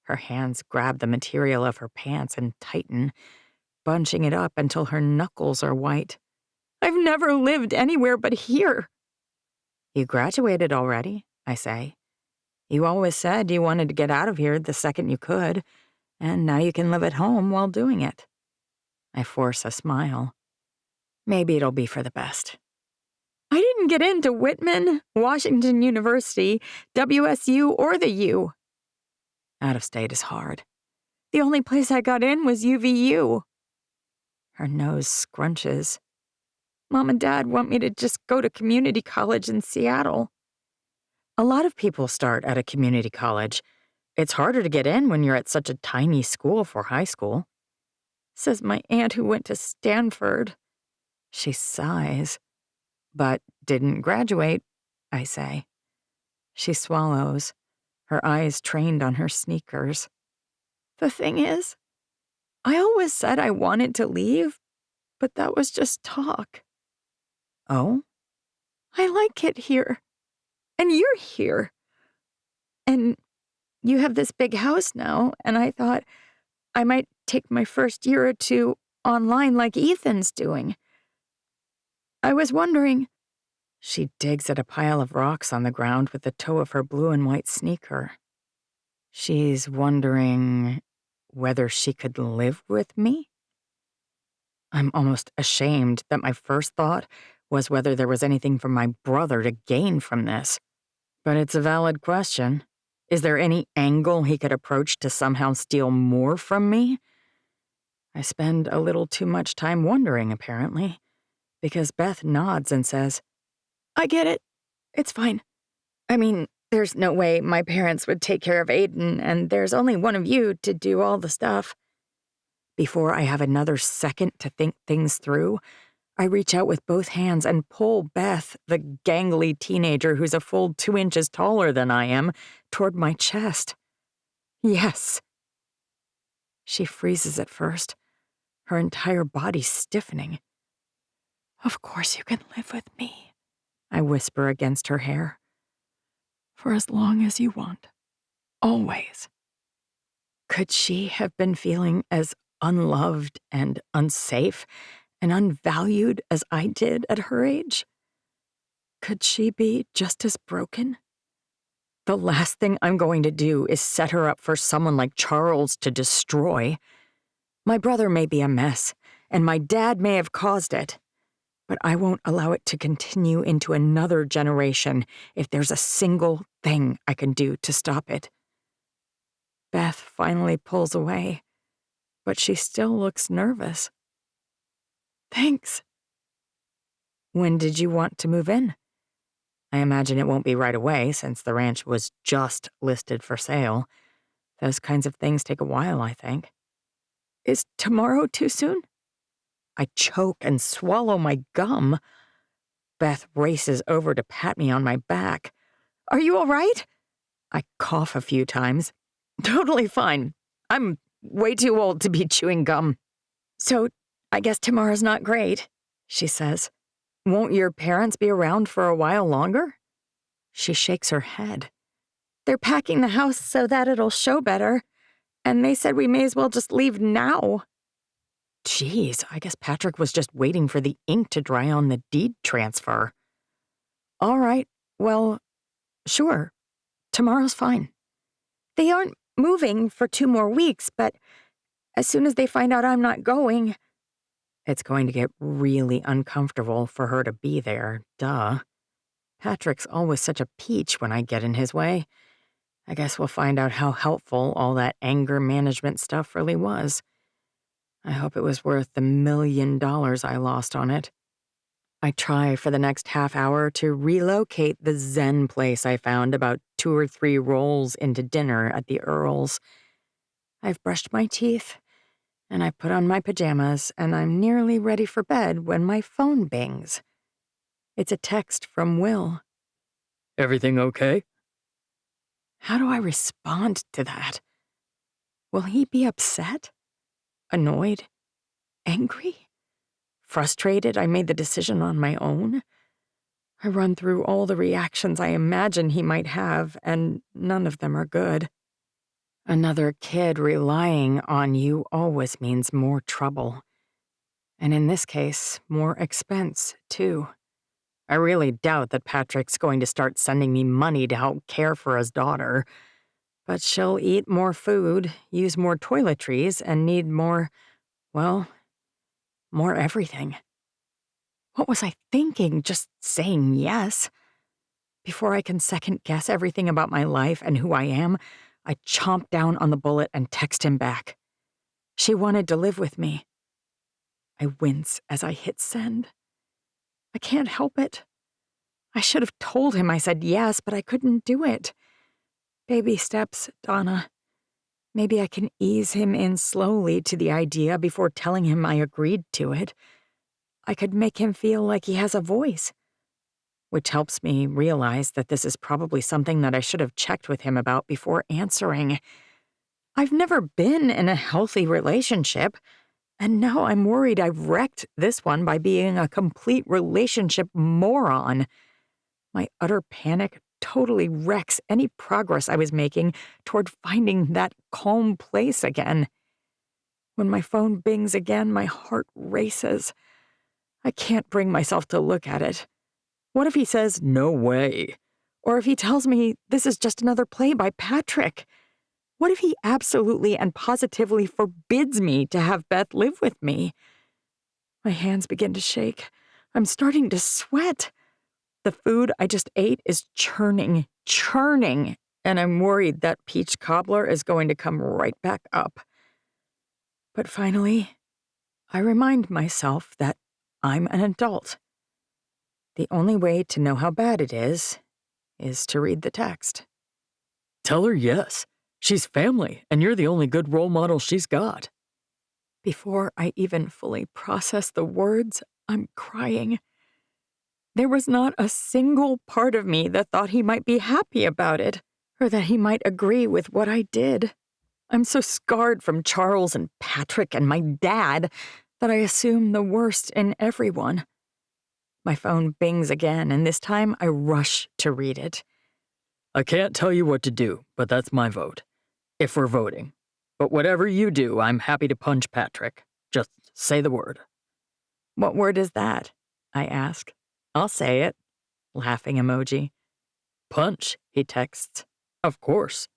Her hands grab the material of her pants and tighten, bunching it up until her knuckles are white. I've never lived anywhere but here. You graduated already, I say. You always said you wanted to get out of here the second you could, and now you can live at home while doing it. I force a smile. Maybe it'll be for the best. I didn't get into Whitman, Washington University, WSU, or the U. Out of state is hard. The only place I got in was UVU. Her nose scrunches. Mom and Dad want me to just go to community college in Seattle. A lot of people start at a community college. It's harder to get in when you're at such a tiny school for high school. Says my aunt who went to Stanford. She sighs. But didn't graduate, I say. She swallows, her eyes trained on her sneakers. The thing is, I always said I wanted to leave, but that was just talk. Oh? I like it here. And you're here. And you have this big house now, and I thought I might take my first year or two online like Ethan's doing. I was wondering. She digs at a pile of rocks on the ground with the toe of her blue and white sneaker. She's wondering whether she could live with me? I'm almost ashamed that my first thought was whether there was anything for my brother to gain from this. But it's a valid question. Is there any angle he could approach to somehow steal more from me? I spend a little too much time wondering, apparently, because Beth nods and says, I get it. It's fine. I mean, there's no way my parents would take care of Aiden, and there's only one of you to do all the stuff. Before I have another second to think things through, I reach out with both hands and pull Beth, the gangly teenager who's a full 2 inches taller than I am, toward my chest. Yes. She freezes at first, her entire body stiffening. Of course you can live with me, I whisper against her hair. For as long as you want. Always. Could she have been feeling as unloved and unsafe and unvalued as I did at her age? Could she be just as broken? The last thing I'm going to do is set her up for someone like Charles to destroy. My brother may be a mess, and my dad may have caused it, but I won't allow it to continue into another generation if there's a single thing I can do to stop it. Beth finally pulls away, but she still looks nervous. Thanks. When did you want to move in? I imagine it won't be right away since the ranch was just listed for sale. Those kinds of things take a while, I think. Is tomorrow too soon? I choke and swallow my gum. Beth races over to pat me on my back. Are you all right? I cough a few times. Totally fine. I'm way too old to be chewing gum. So, I guess tomorrow's not great, she says. Won't your parents be around for a while longer? She shakes her head. They're packing the house so that it'll show better, and they said we may as well just leave now. Geez, I guess Patrick was just waiting for the ink to dry on the deed transfer. All right, well, sure. Tomorrow's fine. They aren't moving for 2 more weeks, but as soon as they find out I'm not going, it's going to get really uncomfortable for her to be there, duh. Patrick's always such a peach when I get in his way. I guess we'll find out how helpful all that anger management stuff really was. I hope it was worth the $1 million I lost on it. I try for the next half hour to relocate the Zen place I found about 2 or 3 rolls into dinner at the Earls. I've brushed my teeth, and I put on my pajamas, and I'm nearly ready for bed when my phone bings. It's a text from Will. Everything okay? How do I respond to that? Will he be upset? Annoyed? Angry? Frustrated I made the decision on my own? I run through all the reactions I imagine he might have, and none of them are good. Another kid relying on you always means more trouble. And in this case, more expense, too. I really doubt that Patrick's going to start sending me money to help care for his daughter. But she'll eat more food, use more toiletries, and need more, well, more everything. What was I thinking, just saying yes? Before I can second-guess everything about my life and who I am, I chomp down on the bullet and text him back. She wanted to live with me. I wince as I hit send. I can't help it. I should have told him I said yes, but I couldn't do it. Baby steps, Donna. Maybe I can ease him in slowly to the idea before telling him I agreed to it. I could make him feel like he has a voice. Which helps me realize that this is probably something that I should have checked with him about before answering. I've never been in a healthy relationship, and now I'm worried I've wrecked this one by being a complete relationship moron. My utter panic totally wrecks any progress I was making toward finding that calm place again. When my phone bings again, my heart races. I can't bring myself to look at it. What if he says, "No way"? Or if he tells me this is just another play by Patrick? What if he absolutely and positively forbids me to have Beth live with me? My hands begin to shake. I'm starting to sweat. The food I just ate is churning, and I'm worried that peach cobbler is going to come right back up. But finally, I remind myself that I'm an adult. The only way to know how bad it is to read the text. Tell her yes. She's family, and you're the only good role model she's got. Before I even fully process the words, I'm crying. There was not a single part of me that thought he might be happy about it, or that he might agree with what I did. I'm so scarred from Charles and Patrick and my dad that I assume the worst in everyone. My phone bings again, and this time I rush to read it. I can't tell you what to do, but that's my vote. If we're voting. But whatever you do, I'm happy to punch Patrick. Just say the word. What word is that? I ask. I'll say it. Laughing emoji. Punch, he texts. Of course.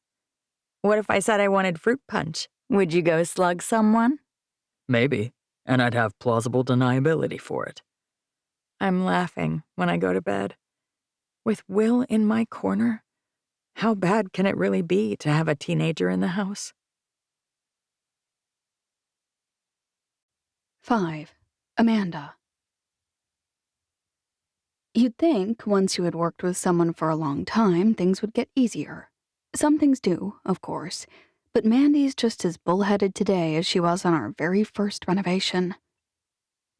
What if I said I wanted fruit punch? Would you go slug someone? Maybe, and I'd have plausible deniability for it. I'm laughing when I go to bed. With Will in my corner, how bad can it really be to have a teenager in the house? 5. Amanda. You'd think once you had worked with someone for a long time, things would get easier. Some things do, of course, but Mandy's just as bullheaded today as she was on our very first renovation.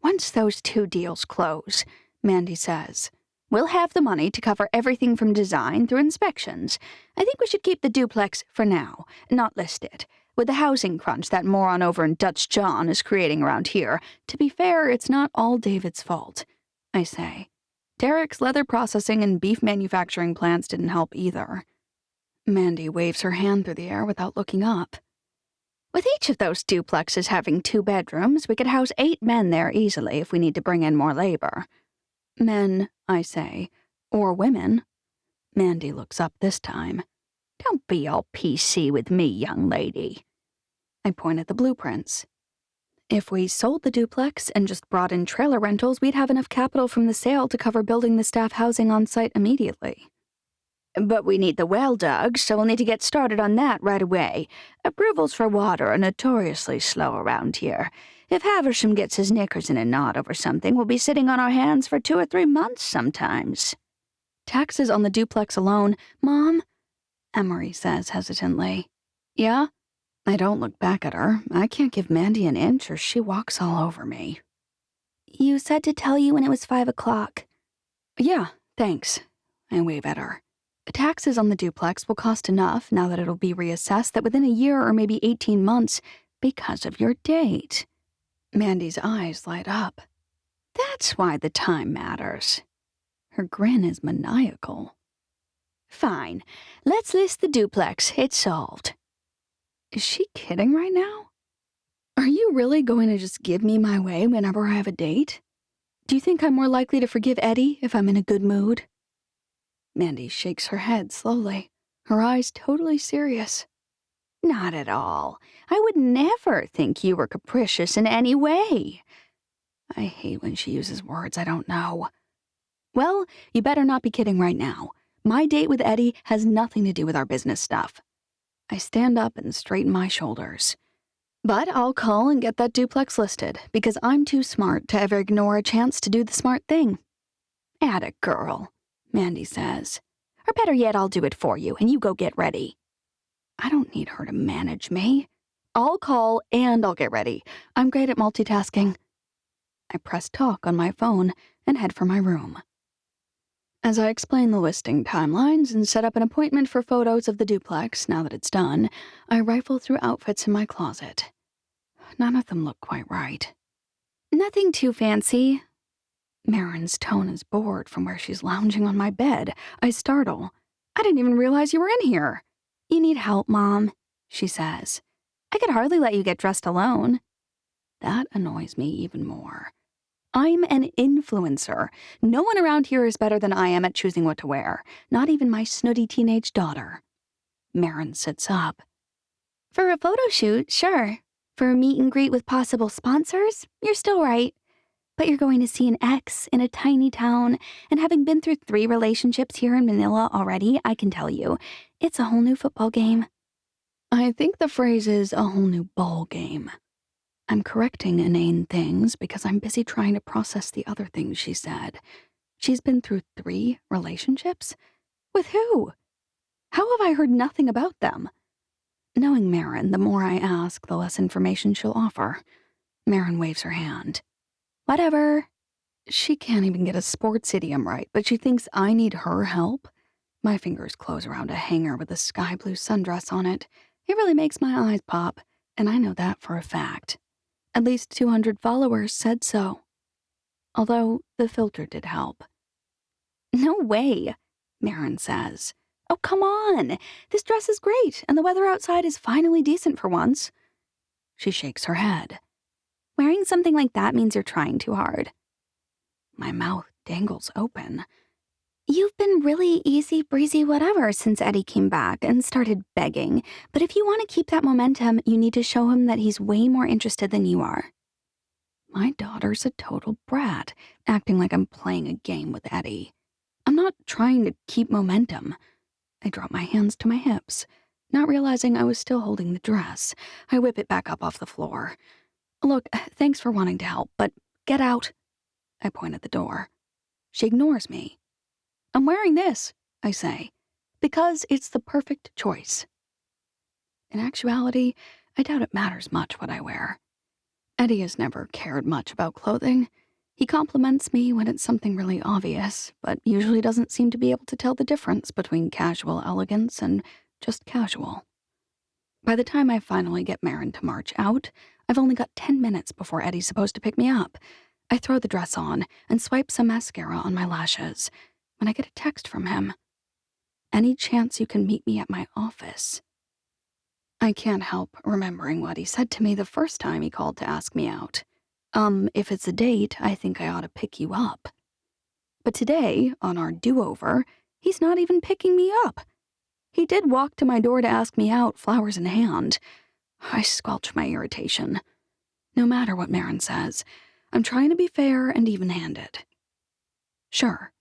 Once those 2 deals close, Mandy says, we'll have the money to cover everything from design through inspections. I think we should keep the duplex for now, not list it. With the housing crunch that moron over in Dutch John is creating around here, to be fair, it's not all David's fault, I say. Derek's leather processing and beef manufacturing plants didn't help either. Mandy waves her hand through the air without looking up. With each of those duplexes having 2 bedrooms, we could house 8 men there easily if we need to bring in more labor. Men, I say. Or women. Mandy looks up this time. Don't be all PC with me, young lady. I point at the blueprints. If we sold the duplex and just brought in trailer rentals, we'd have enough capital from the sale to cover building the staff housing on site immediately. But we need the well dug, so we'll need to get started on that right away. Approvals for water are notoriously slow around here. If Haversham gets his knickers in a knot over something, we'll be sitting on our hands for 2 or 3 months sometimes. Taxes on the duplex alone, Mom? Emery says hesitantly. Yeah? I don't look back at her. I can't give Mandy an inch or she walks all over me. You said to tell you when it was 5 o'clock. Yeah, thanks. I wave at her. Taxes on the duplex will cost enough, now that it'll be reassessed, that within a year or maybe 18 months, because of your date. Mandy's eyes light up. That's why the time matters. Her grin is maniacal. Fine. Let's list the duplex. It's solved. Is she kidding right now? Are you really going to just give me my way whenever I have a date? Do you think I'm more likely to forgive Eddy if I'm in a good mood? Mandy shakes her head slowly, her eyes totally serious. Not at all. I would never think you were capricious in any way. I hate when she uses words I don't know. Well, you better not be kidding right now. My date with Eddy has nothing to do with our business stuff. I stand up and straighten my shoulders. But I'll call and get that duplex listed, because I'm too smart to ever ignore a chance to do the smart thing. Atta girl, Mandy says. Or better yet, I'll do it for you, and you go get ready. I don't need her to manage me. I'll call and I'll get ready. I'm great at multitasking. I press talk on my phone and head for my room. As I explain the listing timelines and set up an appointment for photos of the duplex now that it's done, I rifle through outfits in my closet. None of them look quite right. Nothing too fancy. Marin's tone is bored from where she's lounging on my bed. I startle. I didn't even realize you were in here. You need help, Mom, she says. I could hardly let you get dressed alone. That annoys me even more. I'm an influencer. No one around here is better than I am at choosing what to wear, not even my snooty teenage daughter. Marin sits up. For a photo shoot, sure. For a meet and greet with possible sponsors, you're still right. But you're going to see an ex in a tiny town, and having been through 3 relationships here in Manila already, I can tell you, it's a whole new football game. I think the phrase is a whole new ball game. I'm correcting inane things because I'm busy trying to process the other things she said. She's been through 3 relationships? With who? How have I heard nothing about them? Knowing Marin, the more I ask, the less information she'll offer. Marin waves her hand. Whatever. She can't even get a sports idiom right, but she thinks I need her help. My fingers close around a hanger with a sky blue sundress on it. It really makes my eyes pop, and I know that for a fact. At least 200 followers said so. Although the filter did help. No way, Marin says. Oh, come on. This dress is great, and the weather outside is finally decent for once. She shakes her head. Wearing something like that means you're trying too hard. My mouth dangles open. You've been really easy breezy whatever since Eddy came back and started begging, but if you want to keep that momentum, you need to show him that he's way more interested than you are. My daughter's a total brat, acting like I'm playing a game with Eddy. I'm not trying to keep momentum. I drop my hands to my hips, not realizing I was still holding the dress. I whip it back up off the floor. Look, thanks for wanting to help, but get out. I point at the door. She ignores me. I'm wearing this, I say, because it's the perfect choice. In actuality, I doubt it matters much what I wear. Eddy has never cared much about clothing. He compliments me when it's something really obvious, but usually doesn't seem to be able to tell the difference between casual elegance and just casual. By the time I finally get Marin to march out, I've only got 10 minutes before Eddy's supposed to pick me up. I throw the dress on and swipe some mascara on my lashes when I get a text from him. Any chance you can meet me at my office? I can't help remembering what he said to me the first time he called to ask me out. If it's a date, I think I ought to pick you up. But today, on our do-over, he's not even picking me up. He did walk to my door to ask me out, flowers in hand. I squelch my irritation. No matter what Marin says, I'm trying to be fair and even-handed. Sure,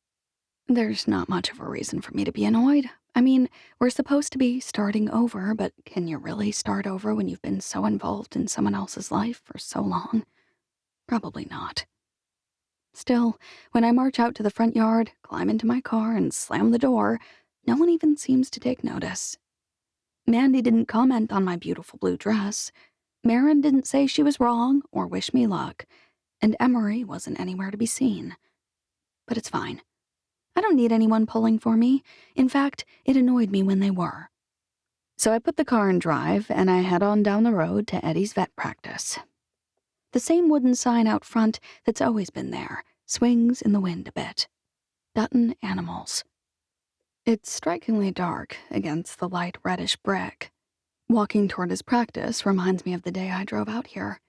there's not much of a reason for me to be annoyed. I mean, we're supposed to be starting over, but can you really start over when you've been so involved in someone else's life for so long? Probably not. Still, when I march out to the front yard, climb into my car, and slam the door, no one even seems to take notice. Mandy didn't comment on my beautiful blue dress. Marin didn't say she was wrong or wish me luck, and Emery wasn't anywhere to be seen. But it's fine. I don't need anyone pulling for me. In fact, it annoyed me when they were. So I put the car in drive, and I head on down the road to Eddy's vet practice. The same wooden sign out front that's always been there swings in the wind a bit. Dutton Animals. It's strikingly dark against the light reddish brick. Walking toward his practice reminds me of the day I drove out here,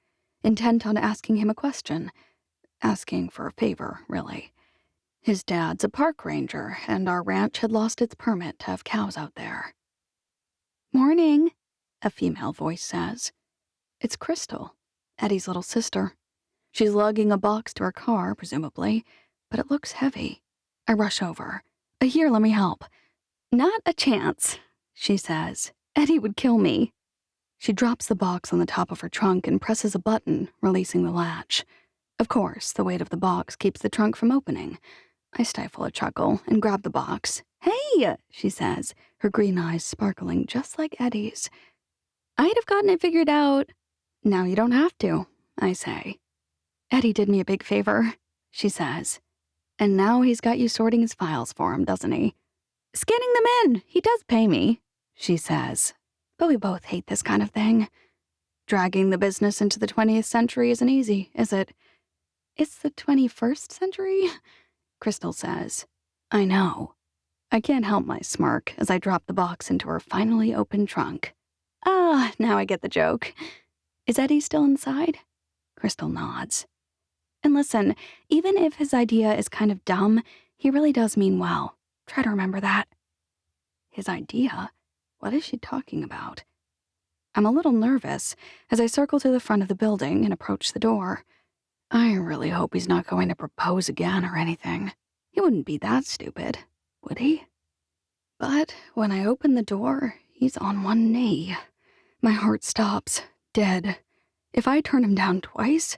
intent on asking him a question. Asking for a favor, really. His dad's a park ranger, and our ranch had lost its permit to have cows out there. "Morning," a female voice says. It's Crystal, Eddy's little sister. She's lugging a box to her car, presumably, but it looks heavy. I rush over. "Here, let me help." "Not a chance," she says. "Eddy would kill me." She drops the box on the top of her trunk and presses a button, releasing the latch. Of course, the weight of the box keeps the trunk from opening. I stifle a chuckle and grab the box. "Hey," she says, her green eyes sparkling just like Eddy's. "I'd have gotten it figured out." "Now you don't have to," I say. "Eddy did me a big favor," she says. "And now he's got you sorting his files for him, doesn't he?" "Scanning them in. He does pay me," she says. But we both hate this kind of thing. Dragging the business into the 20th century isn't easy, is it? "It's the 21st century," Crystal says. I know. I can't help my smirk as I drop the box into her finally open trunk. "Ah, now I get the joke. Is Eddy still inside?" Crystal nods. "And listen, even if his idea is kind of dumb, he really does mean well. Try to remember that." His idea? What is she talking about? I'm a little nervous as I circle to the front of the building and approach the door. I really hope he's not going to propose again or anything. He wouldn't be that stupid, would he? But when I open the door, he's on one knee. My heart stops, dead. If I turn him down twice,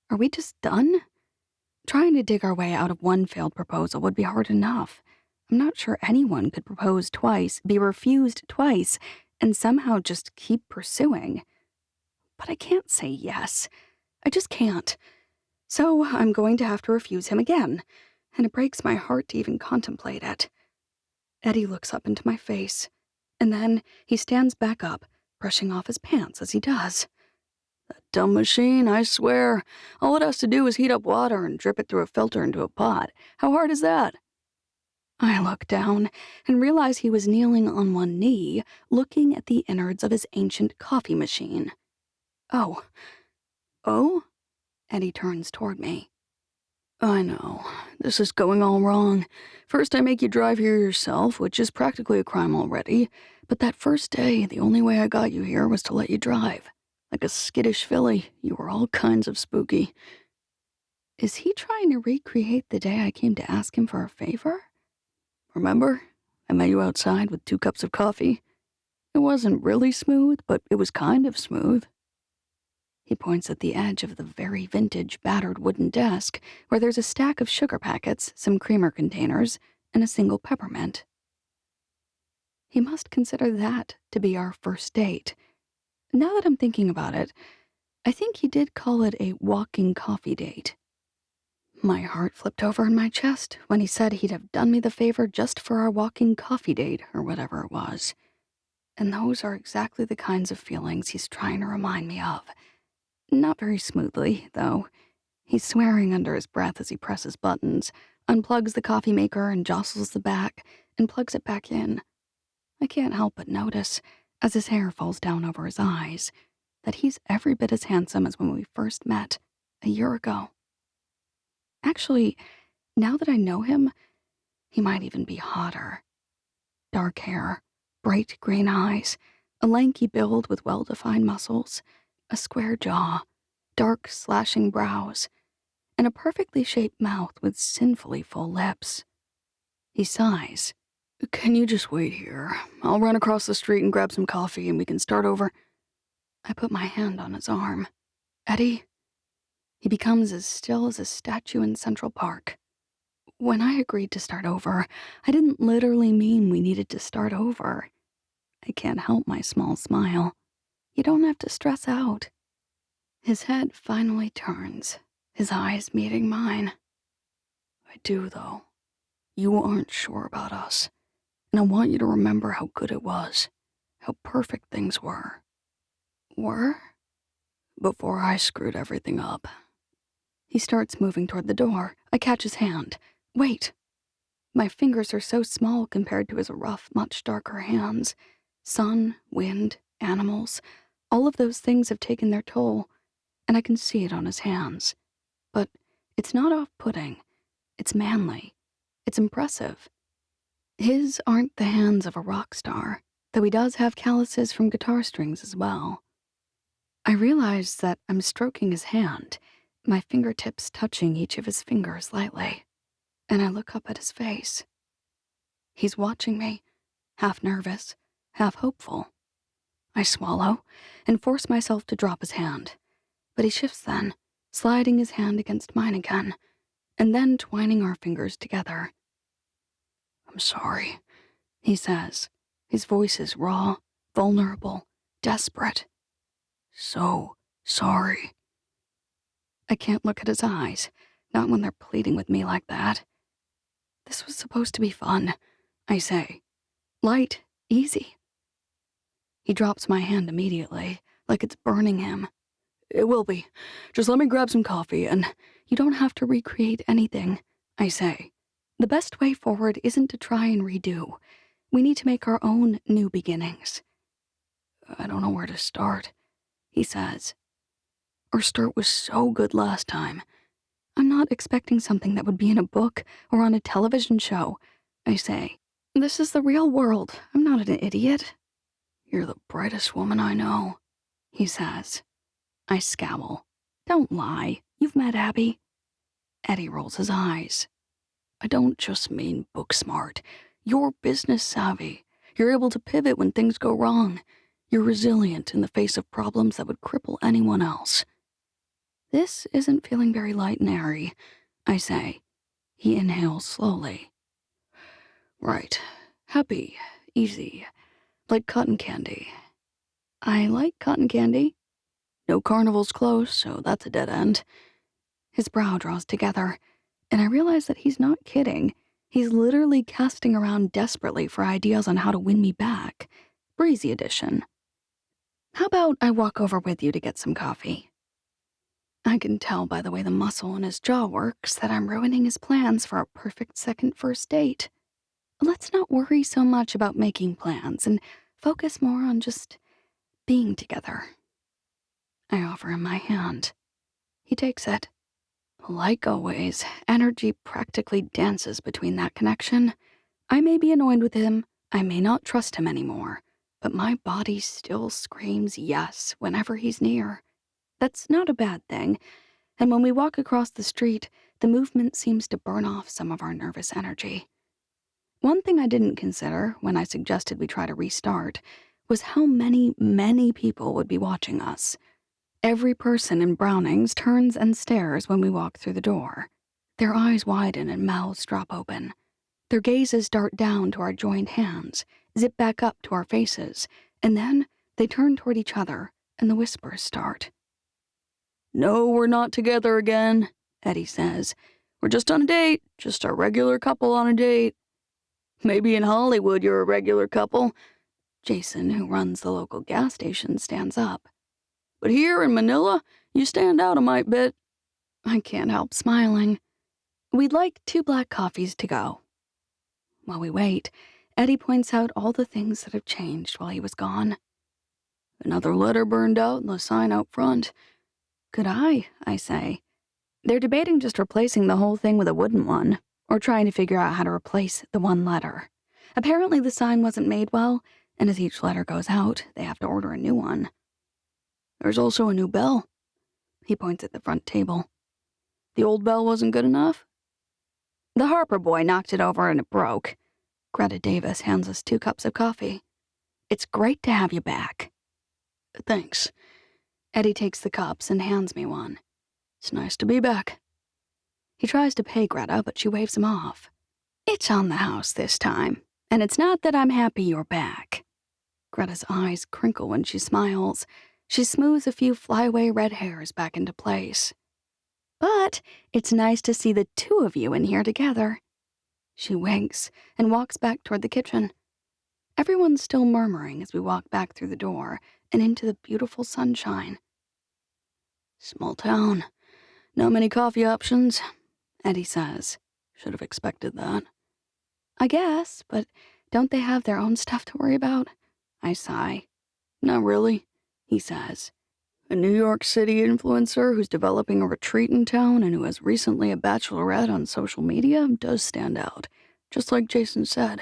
are we just done? Trying to dig our way out of one failed proposal would be hard enough. I'm not sure anyone could propose twice, be refused twice, and somehow just keep pursuing. But I can't say yes. I just can't. So I'm going to have to refuse him again, and it breaks my heart to even contemplate it. Eddy looks up into my face, and then he stands back up, brushing off his pants as he does. "That dumb machine, I swear. All it has to do is heat up water and drip it through a filter into a pot. How hard is that?" I look down and realize he was kneeling on one knee, looking at the innards of his ancient coffee machine. Oh? Eddy turns toward me. "I know. This is going all wrong. First I make you drive here yourself, which is practically a crime already. But that first day, the only way I got you here was to let you drive. Like a skittish filly, you were all kinds of spooky." Is he trying to recreate the day I came to ask him for a favor? "Remember? I met you outside with 2 cups of coffee. It wasn't really smooth, but it was kind of smooth." He points at the edge of the very vintage, battered wooden desk, where there's a stack of sugar packets, some creamer containers, and a single peppermint. He must consider that to be our first date. Now that I'm thinking about it, I think he did call it a walking coffee date. My heart flipped over in my chest when he said he'd have done me the favor just for our walking coffee date, or whatever it was. And those are exactly the kinds of feelings he's trying to remind me of. Not very smoothly, though. He's swearing under his breath as he presses buttons, unplugs the coffee maker and jostles the back, and plugs it back in. I can't help but notice, as his hair falls down over his eyes, that he's every bit as handsome as when we first met, a year ago. Actually, now that I know him, he might even be hotter. Dark hair, bright green eyes, a lanky build with well-defined muscles, a square jaw, dark slashing brows, and a perfectly shaped mouth with sinfully full lips. He sighs. "Can you just wait here? I'll run across the street and grab some coffee and we can start over." I put my hand on his arm. "Eddy?" He becomes as still as a statue in Central Park. When I agreed to start over, I didn't literally mean we needed to start over. I can't help my small smile. You don't have to stress out. His head finally turns, his eyes meeting mine. "I do, though. You aren't sure about us. And I want you to remember how good it was, how perfect things were." "Were?" "Before I screwed everything up." He starts moving toward the door. I catch his hand. "Wait." My fingers are so small compared to his rough, much darker hands. Sun, wind, animals, all of those things have taken their toll, and I can see it on his hands. But It's not off-putting. It's manly. It's impressive. His aren't the hands of a rock star, though he does have calluses from guitar strings as well. I realize that I'm stroking his hand, my fingertips touching each of his fingers lightly, and I look up at his face. He's watching me, half nervous, half hopeful. I swallow and force myself to drop his hand, but he shifts then, sliding his hand against mine again, and then twining our fingers together. "I'm sorry," he says. His voice is raw, vulnerable, desperate. "So sorry." I can't look at his eyes, not when they're pleading with me like that. "This was supposed to be fun," I say. "Light, easy." He drops my hand immediately, like it's burning him. "It will be. Just let me grab some coffee and—" "You don't have to recreate anything," I say. "The best way forward isn't to try and redo. We need to make our own new beginnings." "I don't know where to start," he says. "Our start was so good last time." "I'm not expecting something that would be in a book or on a television show," I say. "This is the real world. I'm not an idiot." "You're the brightest woman I know," he says. I scowl. "Don't lie. You've met Abby." Eddy rolls his eyes. "I don't just mean book smart. You're business savvy. You're able to pivot when things go wrong. You're resilient in the face of problems that would cripple anyone else." "This isn't feeling very light and airy," I say. He inhales slowly. "Right. Happy. Easy. Like cotton candy." "I like cotton candy." "No carnivals close, so that's a dead end." His brow draws together, and I realize that he's not kidding. He's literally casting around desperately for ideas on how to win me back. Breezy edition. "How about I walk over with you to get some coffee?" I can tell by the way the muscle in his jaw works that I'm ruining his plans for a perfect second first date. Let's not worry so much about making plans and focus more on just being together. I offer him my hand. He takes it. Like always, energy practically dances between that connection. I may be annoyed with him, I may not trust him anymore, but my body still screams yes whenever he's near. That's not a bad thing, and when we walk across the street, the movement seems to burn off some of our nervous energy. One thing I didn't consider when I suggested we try to restart was how many people would be watching us. Every person in Browning's turns and stares when we walk through the door. Their eyes widen and mouths drop open. Their gazes dart down to our joined hands, zip back up to our faces, and then they turn toward each other and the whispers start. "No, we're not together again," Eddy says. "We're just on a date, just a regular couple on a date." "Maybe in Hollywood you're a regular couple." Jason, who runs the local gas station, stands up. "But here in Manila, you stand out a mite bit." I can't help smiling. "We'd like 2 black coffees to go." While we wait, Eddy points out all the things that have changed while he was gone. "Another letter burned out and the sign out front." "Good eye," I say. They're debating just replacing the whole thing with a wooden one, or trying to figure out how to replace the one letter. Apparently the sign wasn't made well, and as each letter goes out, they have to order a new one. "There's also a new bell." He points at the front table. "The old bell wasn't good enough?" "The Harper boy knocked it over and it broke." Greta Davis hands us 2 cups of coffee. "It's great to have you back." "Thanks." Eddy takes the cups and hands me one. "It's nice to be back." He tries to pay Greta, but she waves him off. "It's on the house this time, and it's not that I'm happy you're back." Greta's eyes crinkle when she smiles. She smooths a few flyaway red hairs back into place. "But it's nice to see the 2 of you in here together." She winks and walks back toward the kitchen. Everyone's still murmuring as we walk back through the door and into the beautiful sunshine. "Small town. Not many coffee options," Eddy says. "Should have expected that." "I guess, but don't they have their own stuff to worry about?" I sigh. "Not really," he says. A New York City influencer who's developing a retreat in town and who has recently a bachelorette on social media does stand out, just like Jason said.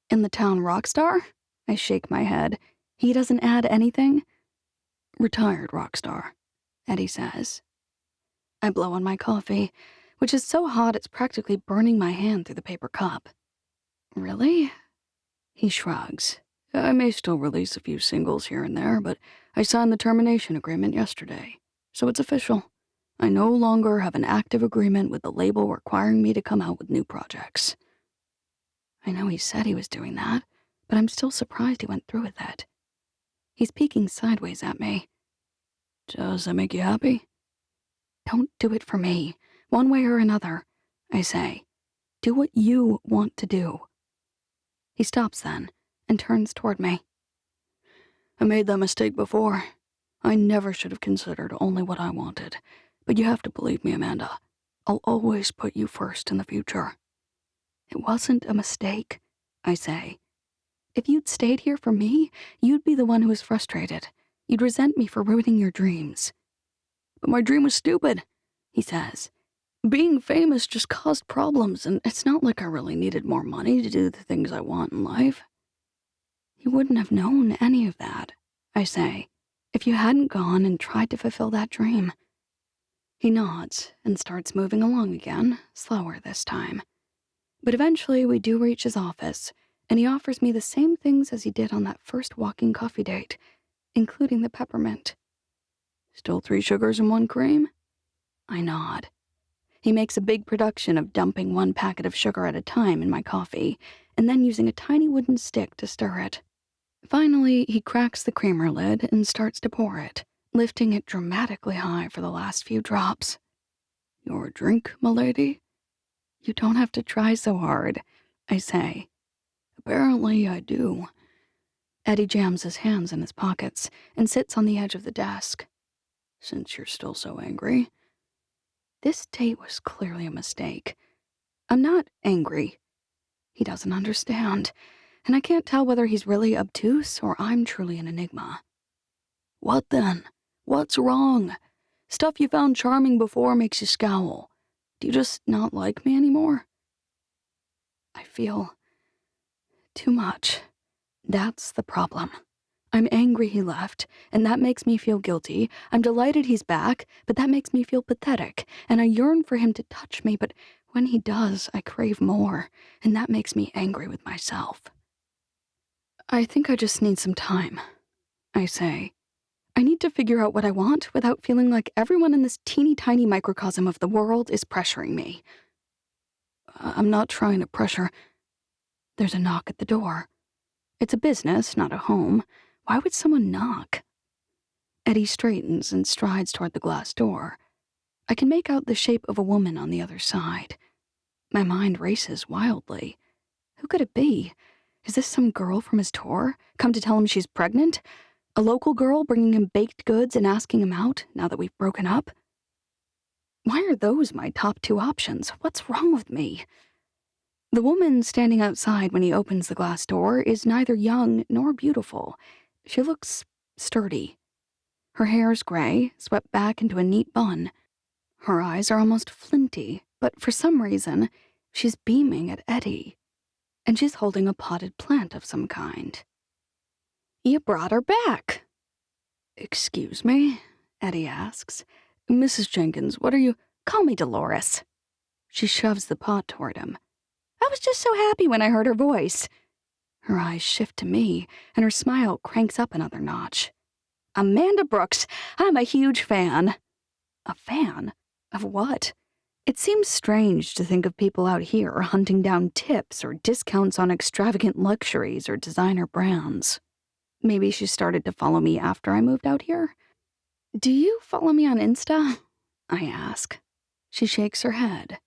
In the town rock star? I shake my head. He doesn't add anything? Retired rock star, Eddy says. I blow on my coffee, which is so hot it's practically burning my hand through the paper cup. Really? He shrugs. I may still release a few singles here and there, but I signed the termination agreement yesterday, so it's official. I no longer have an active agreement with the label requiring me to come out with new projects. I know he said he was doing that, but I'm still surprised he went through with it. He's peeking sideways at me. Does that make you happy? Don't do it for me, one way or another, I say. Do what you want to do. He stops then and turns toward me. I made that mistake before. I never should have considered only what I wanted. But you have to believe me, Amanda. I'll always put you first in the future. It wasn't a mistake, I say. If you'd stayed here for me, you'd be the one who was frustrated. You'd resent me for ruining your dreams. But my dream was stupid, he says. Being famous just caused problems, and it's not like I really needed more money to do the things I want in life. You wouldn't have known any of that, I say, if you hadn't gone and tried to fulfill that dream. He nods and starts moving along again, slower this time. But eventually we do reach his office, and he offers me the same things as he did on that first walking coffee date, including the peppermint. Still 3 sugars and 1 cream? I nod. He makes a big production of dumping 1 packet of sugar at a time in my coffee, and then using a tiny wooden stick to stir it. Finally, he cracks the creamer lid and starts to pour it, lifting it dramatically high for the last few drops. Your drink, m'lady? You don't have to try so hard, I say. Apparently I do. Eddy jams his hands in his pockets and sits on the edge of the desk. Since you're still so angry. This date was clearly a mistake. I'm not angry. He doesn't understand, and I can't tell whether he's really obtuse or I'm truly an enigma. What then? What's wrong? Stuff you found charming before makes you scowl. Do you just not like me anymore? I feel too much. That's the problem. I'm angry he left, and that makes me feel guilty. I'm delighted he's back, but that makes me feel pathetic, and I yearn for him to touch me, but when he does, I crave more, and that makes me angry with myself. I think I just need some time, I say. I need to figure out what I want without feeling like everyone in this teeny tiny microcosm of the world is pressuring me. I'm not trying to pressure. There's a knock at the door. It's a business, not a home. Why would someone knock? Eddy straightens and strides toward the glass door. I can make out the shape of a woman on the other side. My mind races wildly. Who could it be? Is this some girl from his tour, come to tell him she's pregnant? A local girl bringing him baked goods and asking him out now that we've broken up? Why are those my top 2 options? What's wrong with me? The woman standing outside when he opens the glass door is neither young nor beautiful. She looks sturdy. Her hair's gray, swept back into a neat bun. Her eyes are almost flinty, but for some reason, she's beaming at Eddy. And she's holding a potted plant of some kind. You brought her back. Excuse me? Eddy asks. Mrs. Jenkins, what are you— Call me Dolores. She shoves the pot toward him. I was just so happy when I heard her voice. Her eyes shift to me, and her smile cranks up another notch. Amanda Brooks, I'm a huge fan. A fan? Of what? It seems strange to think of people out here hunting down tips or discounts on extravagant luxuries or designer brands. Maybe she started to follow me after I moved out here? Do you follow me on Insta? I ask. She shakes her head.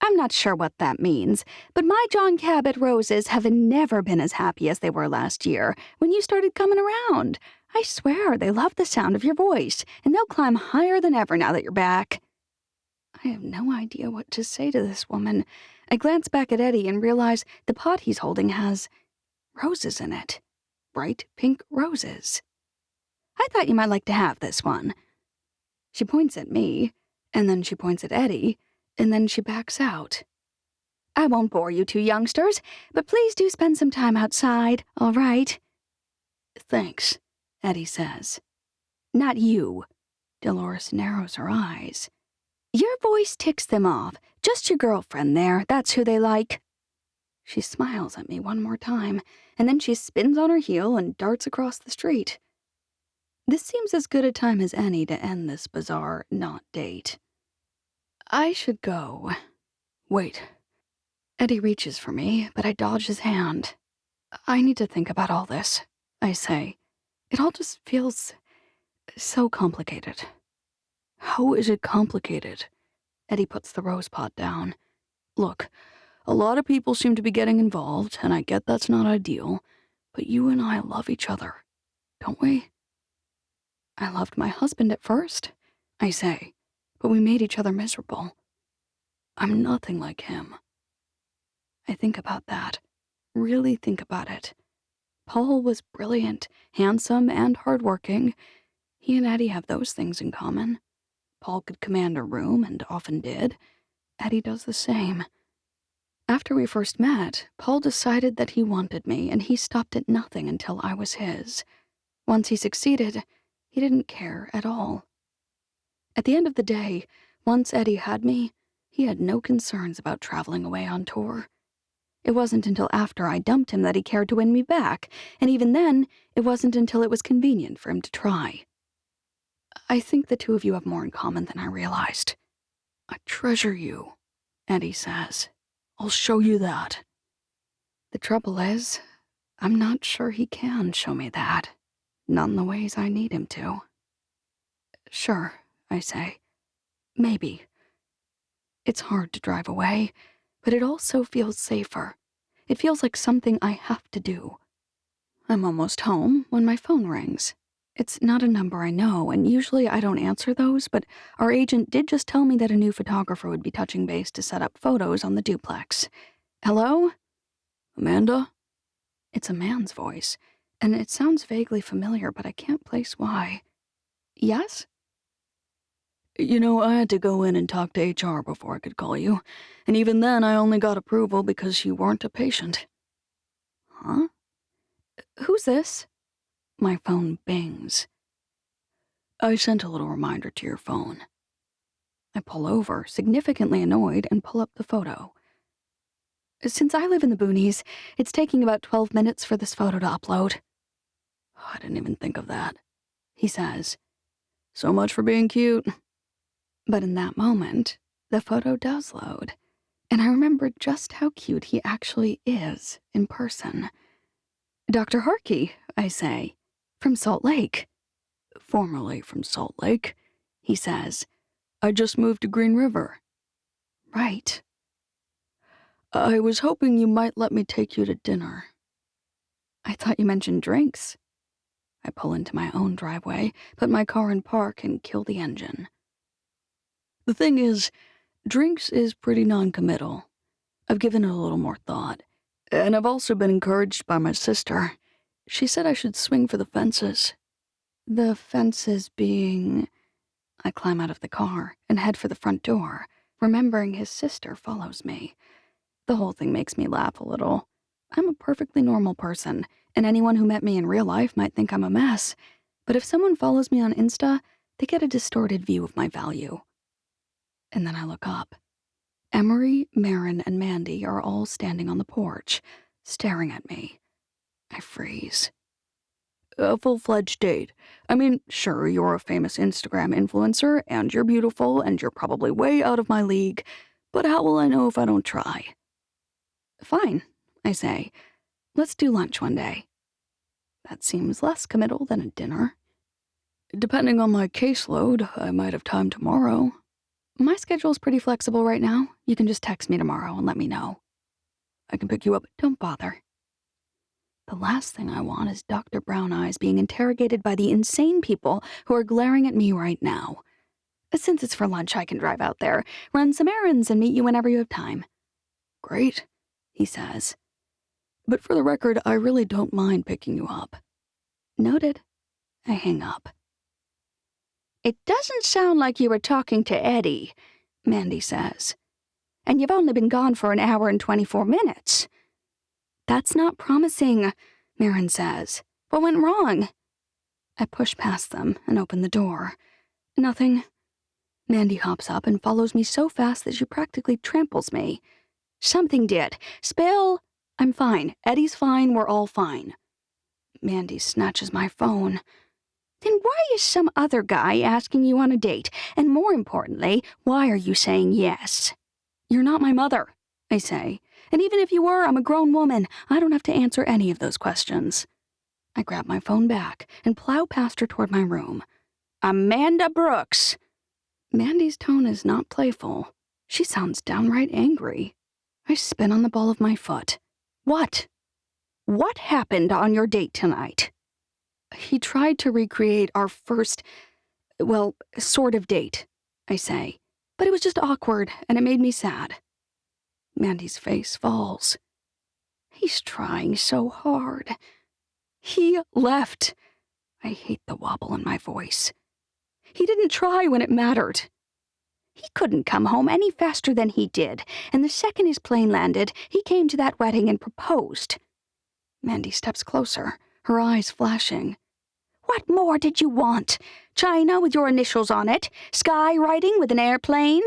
I'm not sure what that means, but my John Cabot roses have never been as happy as they were last year when you started coming around. I swear they love the sound of your voice, and they'll climb higher than ever now that you're back. I have no idea what to say to this woman. I glance back at Eddy and realize the pot he's holding has roses in it. Bright pink roses. I thought you might like to have this one." She points at me, and then she points at Eddy, and then she backs out. "I won't bore you two youngsters, but please do spend some time outside, all right?" "Thanks," Eddy says. "Not you." Dolores narrows her eyes. "Your voice ticks them off. Just your girlfriend there, that's who they like." She smiles at me one more time, and then she spins on her heel and darts across the street. This seems as good a time as any to end this bizarre not date. I should go. Wait. Eddy reaches for me, but I dodge his hand. "I need to think about all this," I say. It all just feels so complicated. "How is it complicated?" Eddy puts the rose pot down. "Look, a lot of people seem to be getting involved, and I get that's not ideal, but you and I love each other, don't we?" "I loved my husband at first," I say, "but we made each other miserable." "I'm nothing like him." I think about that. Really think about it. Paul was brilliant, handsome, and hardworking. He and Eddy have those things in common. Paul could command a room, and often did. Eddy does the same. After we first met, Paul decided that he wanted me, and he stopped at nothing until I was his. Once he succeeded, he didn't care at all. At the end of the day, once Eddy had me, he had no concerns about traveling away on tour. It wasn't until after I dumped him that he cared to win me back, and even then, it wasn't until it was convenient for him to try. I think the two of you have more in common than I realized. "I treasure you," Eddy says. "I'll show you that." The trouble is, I'm not sure he can show me that. Not in the ways I need him to. "Sure," I say. "Maybe." It's hard to drive away, but it also feels safer. It feels like something I have to do. I'm almost home when my phone rings. It's not a number I know, and usually I don't answer those, but our agent did just tell me that a new photographer would be touching base to set up photos on the duplex. "Hello? Amanda?" It's a man's voice, and it sounds vaguely familiar, but I can't place why. "Yes?" "You know, I had to go in and talk to HR before I could call you, and even then I only got approval because you weren't a patient." "Huh? Who's this?" My phone bings. "I sent a little reminder to your phone." I pull over, significantly annoyed, and pull up the photo. "Since I live in the boonies, it's taking about 12 minutes for this photo to upload." "I didn't even think of that," he says. "So much for being cute." But in that moment, the photo does load, and I remember just how cute he actually is in person. "Dr. Harkey," I say, "from Salt Lake." "Formerly from Salt Lake," he says. "I just moved to Green River." "Right." "I was hoping you might let me take you to dinner." "I thought you mentioned drinks." I pull into my own driveway, put my car in park, and kill the engine. "The thing is, drinks is pretty non-committal. I've given it a little more thought, and I've also been encouraged by my sister. She said I should swing for the fences." "The fences being—" I climb out of the car and head for the front door, remembering his sister follows me. The whole thing makes me laugh a little. I'm a perfectly normal person, and anyone who met me in real life might think I'm a mess. But if someone follows me on Insta, they get a distorted view of my value. And then I look up. Emery, Marin, and Mandy are all standing on the porch, staring at me. I freeze. "A full-fledged date. I mean, sure, you're a famous Instagram influencer, and you're beautiful, and you're probably way out of my league, but how will I know if I don't try?" "Fine," I say. "Let's do lunch one day." That seems less committal than a dinner. "Depending on my caseload, I might have time tomorrow." "My schedule's pretty flexible right now. You can just text me tomorrow and let me know." "I can pick you up." "Don't bother." The last thing I want is Dr. Brown Eyes being interrogated by the insane people who are glaring at me right now. Since it's for lunch, I can drive out there, run some errands, and meet you whenever you have time. "Great," he says. "But for the record, I really don't mind picking you up." "Noted." I hang up. It doesn't sound like you were talking to Eddy, Mandy says. And you've only been gone for an hour and 24 minutes. That's not promising, Marin says. What went wrong? I push past them and open the door. Nothing. Mandy hops up and follows me so fast that she practically tramples me. Something did. Spill. I'm fine. Eddy's fine. We're all fine. Mandy snatches my phone. Then why is some other guy asking you on a date? And more importantly, why are you saying yes? You're not my mother, I say. And even if you were, I'm a grown woman. I don't have to answer any of those questions. I grab my phone back and plow past her toward my room. Amanda Brooks. Mandy's tone is not playful. She sounds downright angry. I spin on the ball of my foot. What? What happened on your date tonight? He tried to recreate our first, sort of date, I say. But it was just awkward, and it made me sad. Mandy's face falls. He's trying so hard. He left. I hate the wobble in my voice. He didn't try when it mattered. He couldn't come home any faster than he did, and the second his plane landed, he came to that wedding and proposed. Mandy steps closer, her eyes flashing. What more did you want? China with your initials on it? Skywriting with an airplane?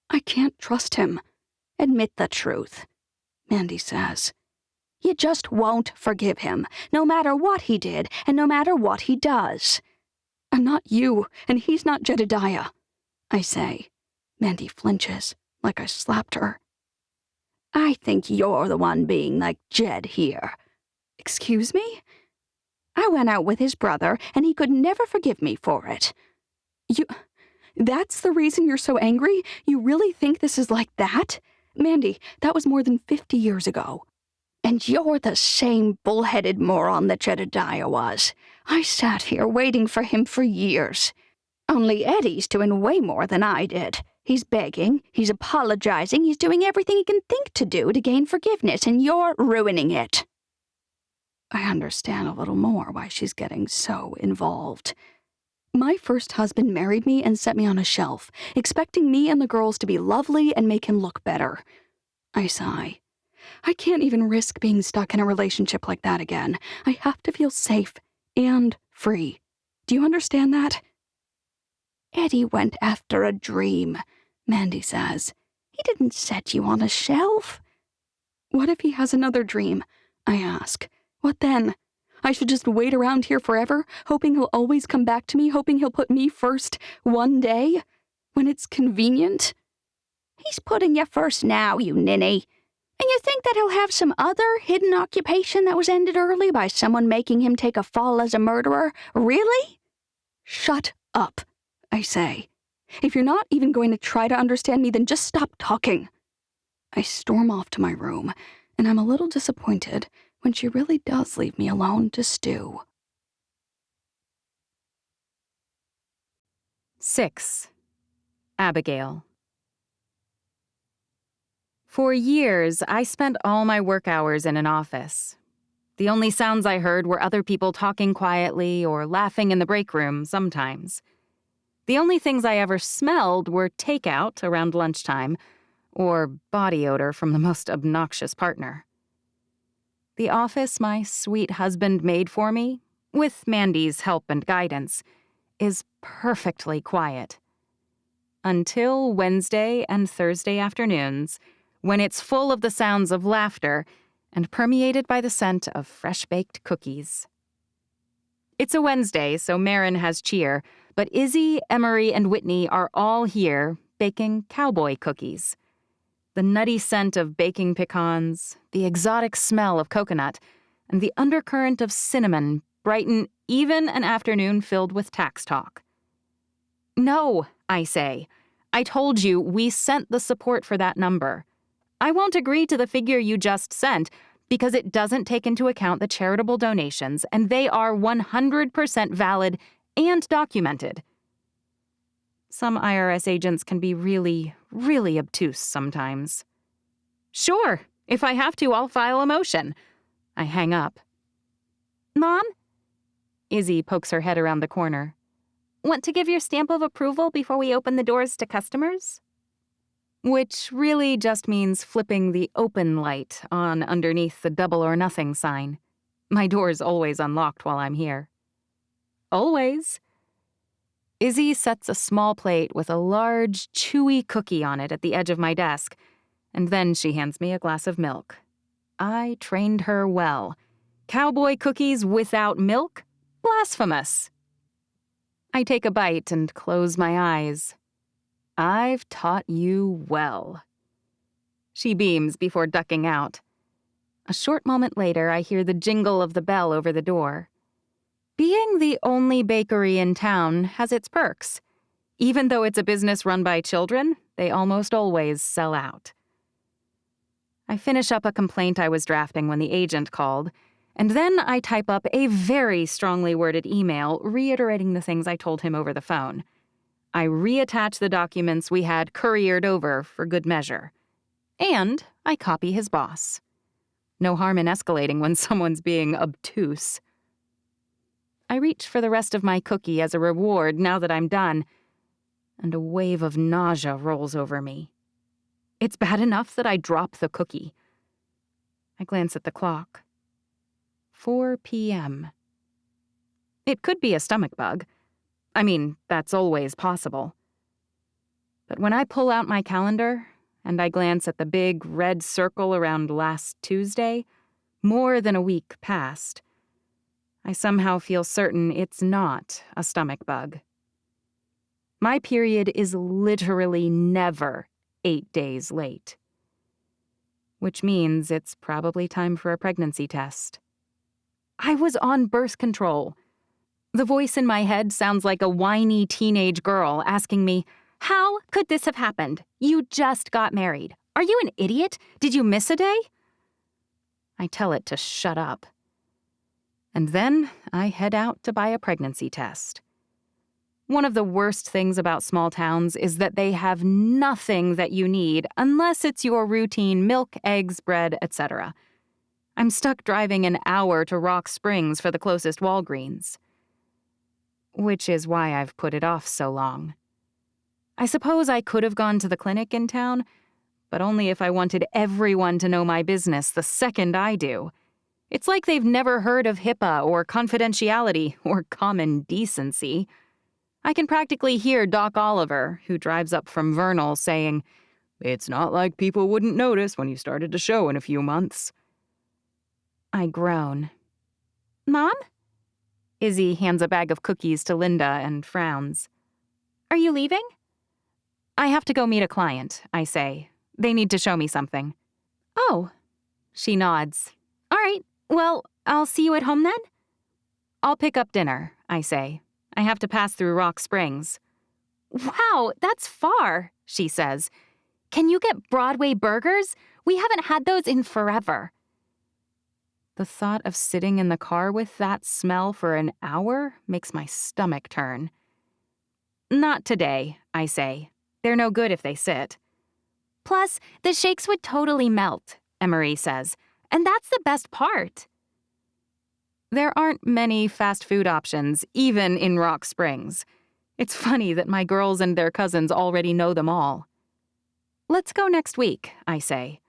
I can't trust him. Admit the truth, Mandy says. You just won't forgive him, no matter what he did and no matter what he does. I'm not you, and he's not Jedediah, I say. Mandy flinches, like I slapped her. I think you're the one being like Jed here. Excuse me? I went out with his brother, and he could never forgive me for it. That's the reason you're so angry? You really think this is like that? Mandy, that was more than 50 years ago. And you're the same bullheaded moron that Jedediah was. I sat here waiting for him for years. Only Eddy's doing way more than I did. He's begging, he's apologizing, he's doing everything he can think to do to gain forgiveness, and you're ruining it. I understand a little more why she's getting so involved. My first husband married me and set me on a shelf, expecting me and the girls to be lovely and make him look better. I sigh. I can't even risk being stuck in a relationship like that again. I have to feel safe and free. Do you understand that? Eddy went after a dream, Mandy says. He didn't set you on a shelf. What if he has another dream? I ask. What then? I should just wait around here forever, hoping he'll always come back to me, hoping he'll put me first one day, when it's convenient? He's putting you first now, you ninny. And you think that he'll have some other hidden occupation that was ended early by someone making him take a fall as a murderer? Really? Shut up, I say. If you're not even going to try to understand me, then just stop talking. I storm off to my room, and I'm a little disappointed when she really does leave me alone to stew. 6. Abigail. For years, I spent all my work hours in an office. The only sounds I heard were other people talking quietly or laughing in the break room sometimes. The only things I ever smelled were takeout around lunchtime or body odor from the most obnoxious partner. The office my sweet husband made for me, with Mandy's help and guidance, is perfectly quiet. Until Wednesday and Thursday afternoons, when it's full of the sounds of laughter and permeated by the scent of fresh-baked cookies. It's a Wednesday, so Marin has cheer, but Izzy, Emery, and Whitney are all here baking cowboy cookies. The nutty scent of baking pecans, the exotic smell of coconut, and the undercurrent of cinnamon brighten even an afternoon filled with tax talk. No, I say. I told you we sent the support for that number. I won't agree to the figure you just sent because it doesn't take into account the charitable donations, and they are 100% valid and documented. Some IRS agents can be really, really obtuse sometimes. Sure, if I have to, I'll file a motion. I hang up. Mom? Izzy pokes her head around the corner. Want to give your stamp of approval before we open the doors to customers? Which really just means flipping the open light on underneath the double or nothing sign. My door's always unlocked while I'm here. Always. Izzy sets a small plate with a large, chewy cookie on it at the edge of my desk, and then she hands me a glass of milk. I trained her well. Cowboy cookies without milk? Blasphemous. I take a bite and close my eyes. I've taught you well. She beams before ducking out. A short moment later, I hear the jingle of the bell over the door. Being the only bakery in town has its perks. Even though it's a business run by children, they almost always sell out. I finish up a complaint I was drafting when the agent called, and then I type up a very strongly worded email reiterating the things I told him over the phone. I reattach the documents we had couriered over for good measure. And I copy his boss. No harm in escalating when someone's being obtuse. I reach for the rest of my cookie as a reward now that I'm done, and a wave of nausea rolls over me. It's bad enough that I drop the cookie. I glance at the clock. 4 p.m. It could be a stomach bug. I mean, that's always possible. But when I pull out my calendar and I glance at the big red circle around last Tuesday, more than a week passed, I somehow feel certain it's not a stomach bug. My period is literally never 8 days late. Which means it's probably time for a pregnancy test. I was on birth control. The voice in my head sounds like a whiny teenage girl asking me, "How could this have happened? You just got married. Are you an idiot? Did you miss a day?" I tell it to shut up. And then I head out to buy a pregnancy test. One of the worst things about small towns is that they have nothing that you need unless it's your routine milk, eggs, bread, etc. I'm stuck driving an hour to Rock Springs for the closest Walgreens. Which is why I've put it off so long. I suppose I could have gone to the clinic in town, but only if I wanted everyone to know my business the second I do. It's like they've never heard of HIPAA or confidentiality or common decency. I can practically hear Doc Oliver, who drives up from Vernal, saying, "It's not like people wouldn't notice when you started to show in a few months." I groan. "Mom?" Izzy hands a bag of cookies to Linda and frowns. "Are you leaving?" "I have to go meet a client," I say. "They need to show me something." "Oh." She nods. "All right. Well, I'll see you at home then?" "I'll pick up dinner," I say. "I have to pass through Rock Springs." "Wow, that's far," she says. "Can you get Broadway burgers? We haven't had those in forever." The thought of sitting in the car with that smell for an hour makes my stomach turn. "Not today," I say. "They're no good if they sit." "Plus, the shakes would totally melt," Emery says. "And that's the best part." There aren't many fast food options, even in Rock Springs. It's funny that my girls and their cousins already know them all. "Let's go next week," I say.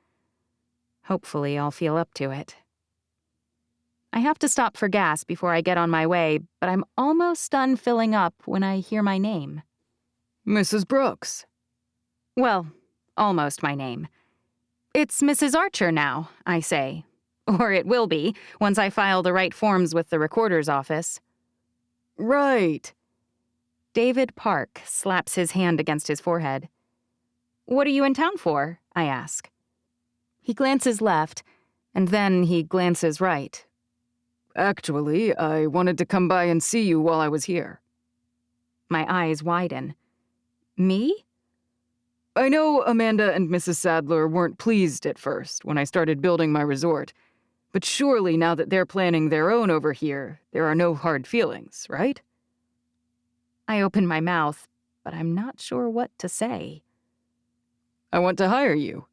Hopefully I'll feel up to it. I have to stop for gas before I get on my way, but I'm almost done filling up when I hear my name. Mrs. Brooks. Well, almost my name. "It's Mrs. Archer now," I say. Or it will be, once I file the right forms with the recorder's office. Right. David Park slaps his hand against his forehead. "What are you in town for?" I ask. He glances left, and then he glances right. "Actually, I wanted to come by and see you while I was here." My eyes widen. "Me?" "I know Amanda and Mrs. Sadler weren't pleased at first when I started building my resort, but surely now that they're planning their own over here, there are no hard feelings, right?" I open my mouth, but I'm not sure what to say. "I want to hire you."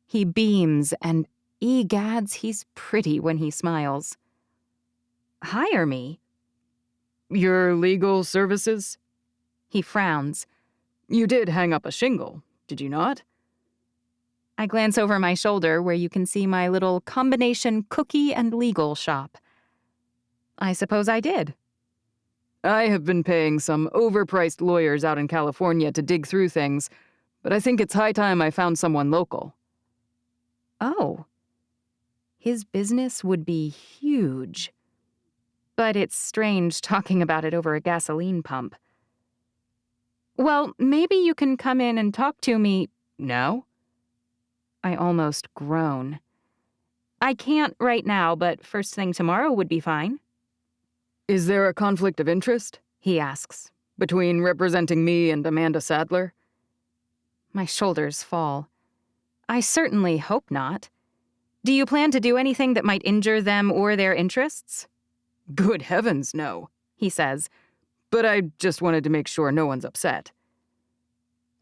He beams, and egads, he's pretty when he smiles. "Hire me? Your legal services? He frowns. You did hang up a shingle, did you not? I glance over my shoulder where you can see my little combination cookie and legal shop. I suppose I did. I have been paying some overpriced lawyers out in California to dig through things, but I think it's high time I found someone local. Oh. His business would be huge. But it's strange talking about it over a gasoline pump. Well, maybe you can come in and talk to me Now? I almost groan. I can't right now, but first thing tomorrow would be fine. Is there a conflict of interest? He asks. Between representing me and Amanda Sadler? My shoulders fall. I certainly hope not. Do you plan to do anything that might injure them or their interests? Good heavens, no, He says. but I just wanted to make sure no one's upset.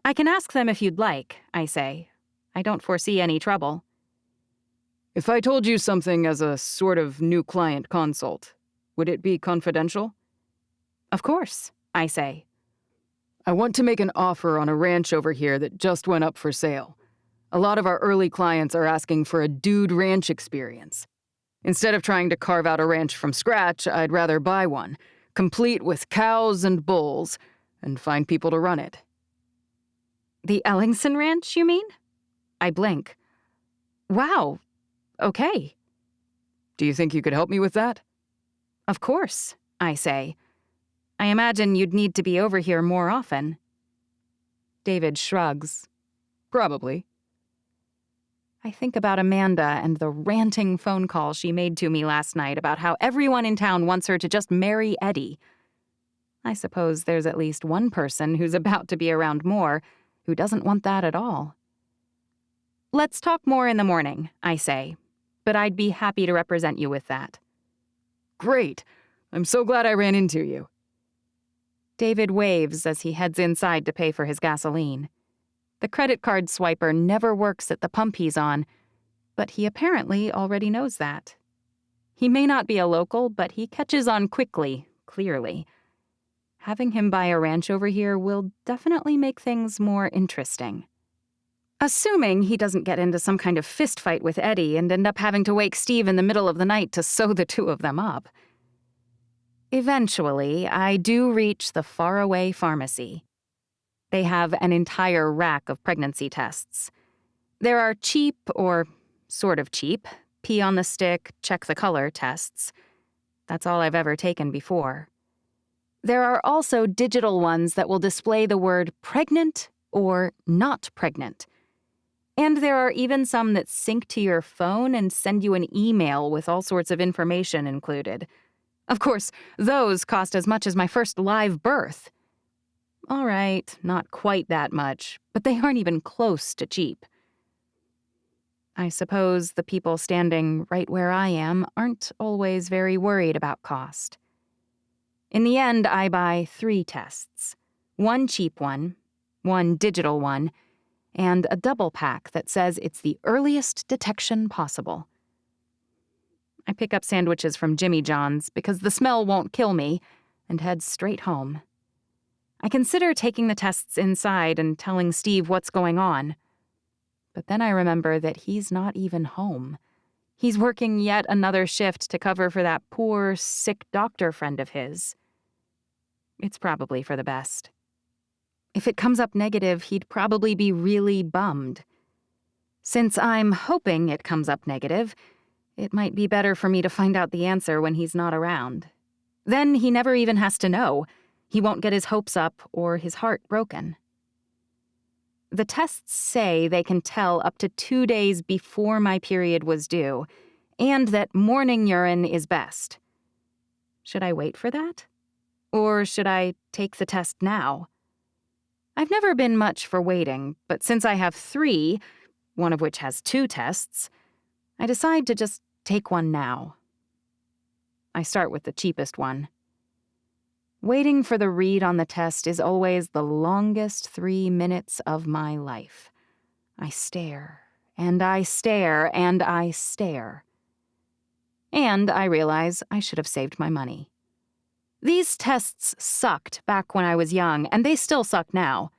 I can ask them if you'd like, I say. I don't foresee any trouble. If I told you something as a sort of new client consult, would it be confidential? Of course, I say. I want to make an offer on a ranch over here that just went up for sale. A lot of our early clients are asking for a dude ranch experience. Instead of trying to carve out a ranch from scratch, I'd rather buy one, complete with cows and bulls, and find people to run it. The Ellingson Ranch, you mean? I blink. Wow. Okay. Do you think you could help me with that? Of course, I say. I imagine you'd need to be over here more often. David shrugs. Probably. I think about Amanda and the ranting phone call she made to me last night about how everyone in town wants her to just marry Eddy. I suppose there's at least one person who's about to be around more who doesn't want that at all. Let's talk more in the morning, I say, but I'd be happy to represent you with that. Great. I'm so glad I ran into you. David waves as he heads inside to pay for his gasoline. The credit card swiper never works at the pump he's on, but he apparently already knows that. He may not be a local, but he catches on quickly, clearly. Having him buy a ranch over here will definitely make things more interesting. Assuming he doesn't get into some kind of fistfight with Eddy and end up having to wake Steve in the middle of the night to sew the two of them up. Eventually, I do reach the faraway pharmacy. They have an entire rack of pregnancy tests. There are cheap, or sort of cheap, pee on the stick, check the color tests. That's all I've ever taken before. There are also digital ones that will display the word pregnant or not pregnant. And there are even some that sync to your phone and send you an email with all sorts of information included. Of course, those cost as much as my first live birth. All right, not quite that much, but they aren't even close to cheap. I suppose the people standing right where I am aren't always very worried about cost. In the end, I buy 3 tests. One cheap one digital one, and a double pack that says it's the earliest detection possible. I pick up sandwiches from Jimmy John's because the smell won't kill me, and head straight home. I consider taking the tests inside and telling Steve what's going on. But then I remember that he's not even home. He's working yet another shift to cover for that poor, sick doctor friend of his. It's probably for the best. If it comes up negative, he'd probably be really bummed. Since I'm hoping it comes up negative, it might be better for me to find out the answer when he's not around. Then he never even has to know. He won't get his hopes up or his heart broken. The tests say they can tell up to 2 days before my period was due, and that morning urine is best. Should I wait for that? Or should I take the test now? I've never been much for waiting, but since I have 3, one of which has 2 tests, I decide to just take one now. I start with the cheapest one. Waiting for the read on the test is always the longest 3 minutes of my life. I stare, and I stare, and I stare. And I realize I should have saved my money. These tests sucked back when I was young, and they still suck now.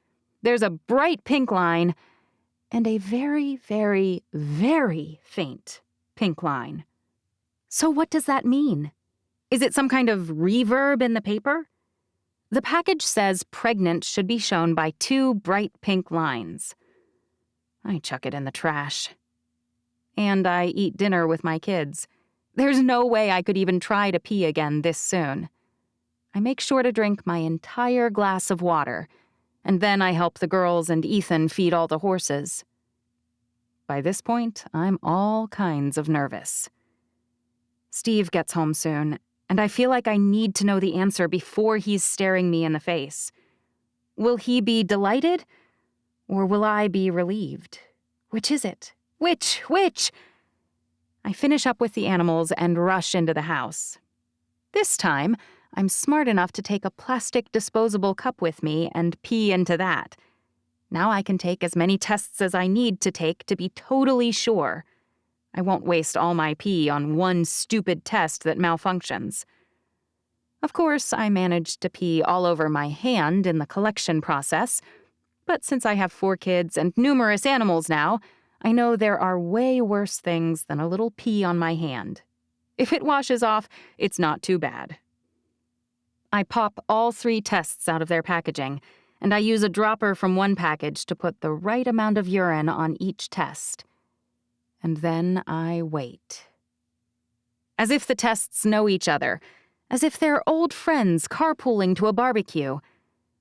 There's a bright pink line and a very, very, very faint pink line. So what does that mean? Is it some kind of reverb in the paper? The package says pregnant should be shown by 2 bright pink lines. I chuck it in the trash. And I eat dinner with my kids. There's no way I could even try to pee again this soon. I make sure to drink my entire glass of water, and then I help the girls and Ethan feed all the horses. By this point, I'm all kinds of nervous. Steve gets home soon, and I feel like I need to know the answer before he's staring me in the face. Will he be delighted, or will I be relieved? Which is it? Which? I finish up with the animals and rush into the house. This time, I'm smart enough to take a plastic disposable cup with me and pee into that. Now I can take as many tests as I need to take to be totally sure. I won't waste all my pee on one stupid test that malfunctions. Of course, I managed to pee all over my hand in the collection process, but since I have 4 kids and numerous animals now, I know there are way worse things than a little pee on my hand. If it washes off, it's not too bad. I pop all 3 tests out of their packaging, and I use a dropper from one package to put the right amount of urine on each test. And then I wait. As if the tests know each other, as if they're old friends carpooling to a barbecue,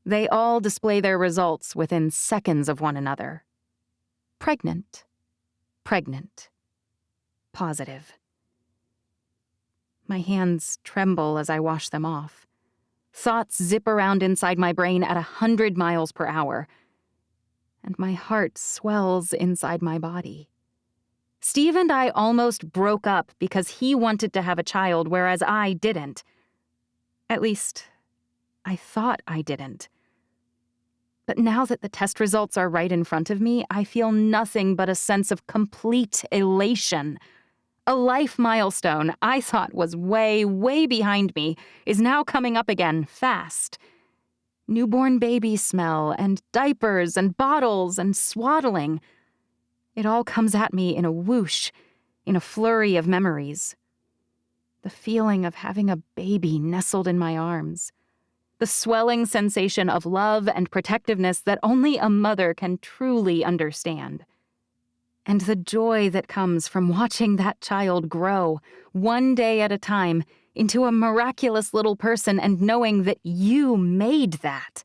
they all display their results within seconds of one another. Pregnant. Pregnant. Positive. My hands tremble as I wash them off. Thoughts zip around inside my brain at 100 miles per hour, and my heart swells inside my body. Steve and I almost broke up because he wanted to have a child, whereas I didn't. At least, I thought I didn't. But now that the test results are right in front of me, I feel nothing but a sense of complete elation. A life milestone I thought was way, way behind me is now coming up again fast. Newborn baby smell and diapers and bottles and swaddling. It all comes at me in a whoosh, in a flurry of memories. The feeling of having a baby nestled in my arms. The swelling sensation of love and protectiveness that only a mother can truly understand. And the joy that comes from watching that child grow, one day at a time, into a miraculous little person and knowing that you made that.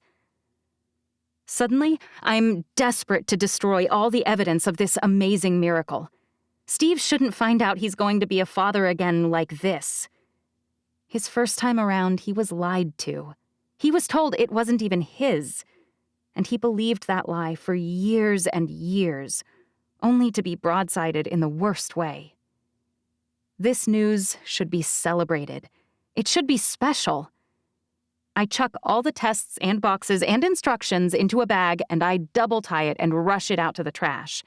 Suddenly, I'm desperate to destroy all the evidence of this amazing miracle. Steve shouldn't find out he's going to be a father again like this. His first time around, he was lied to. He was told it wasn't even his. And he believed that lie for years and years, only to be broadsided in the worst way. This news should be celebrated. It should be special. I chuck all the tests and boxes and instructions into a bag, and I double tie it and rush it out to the trash.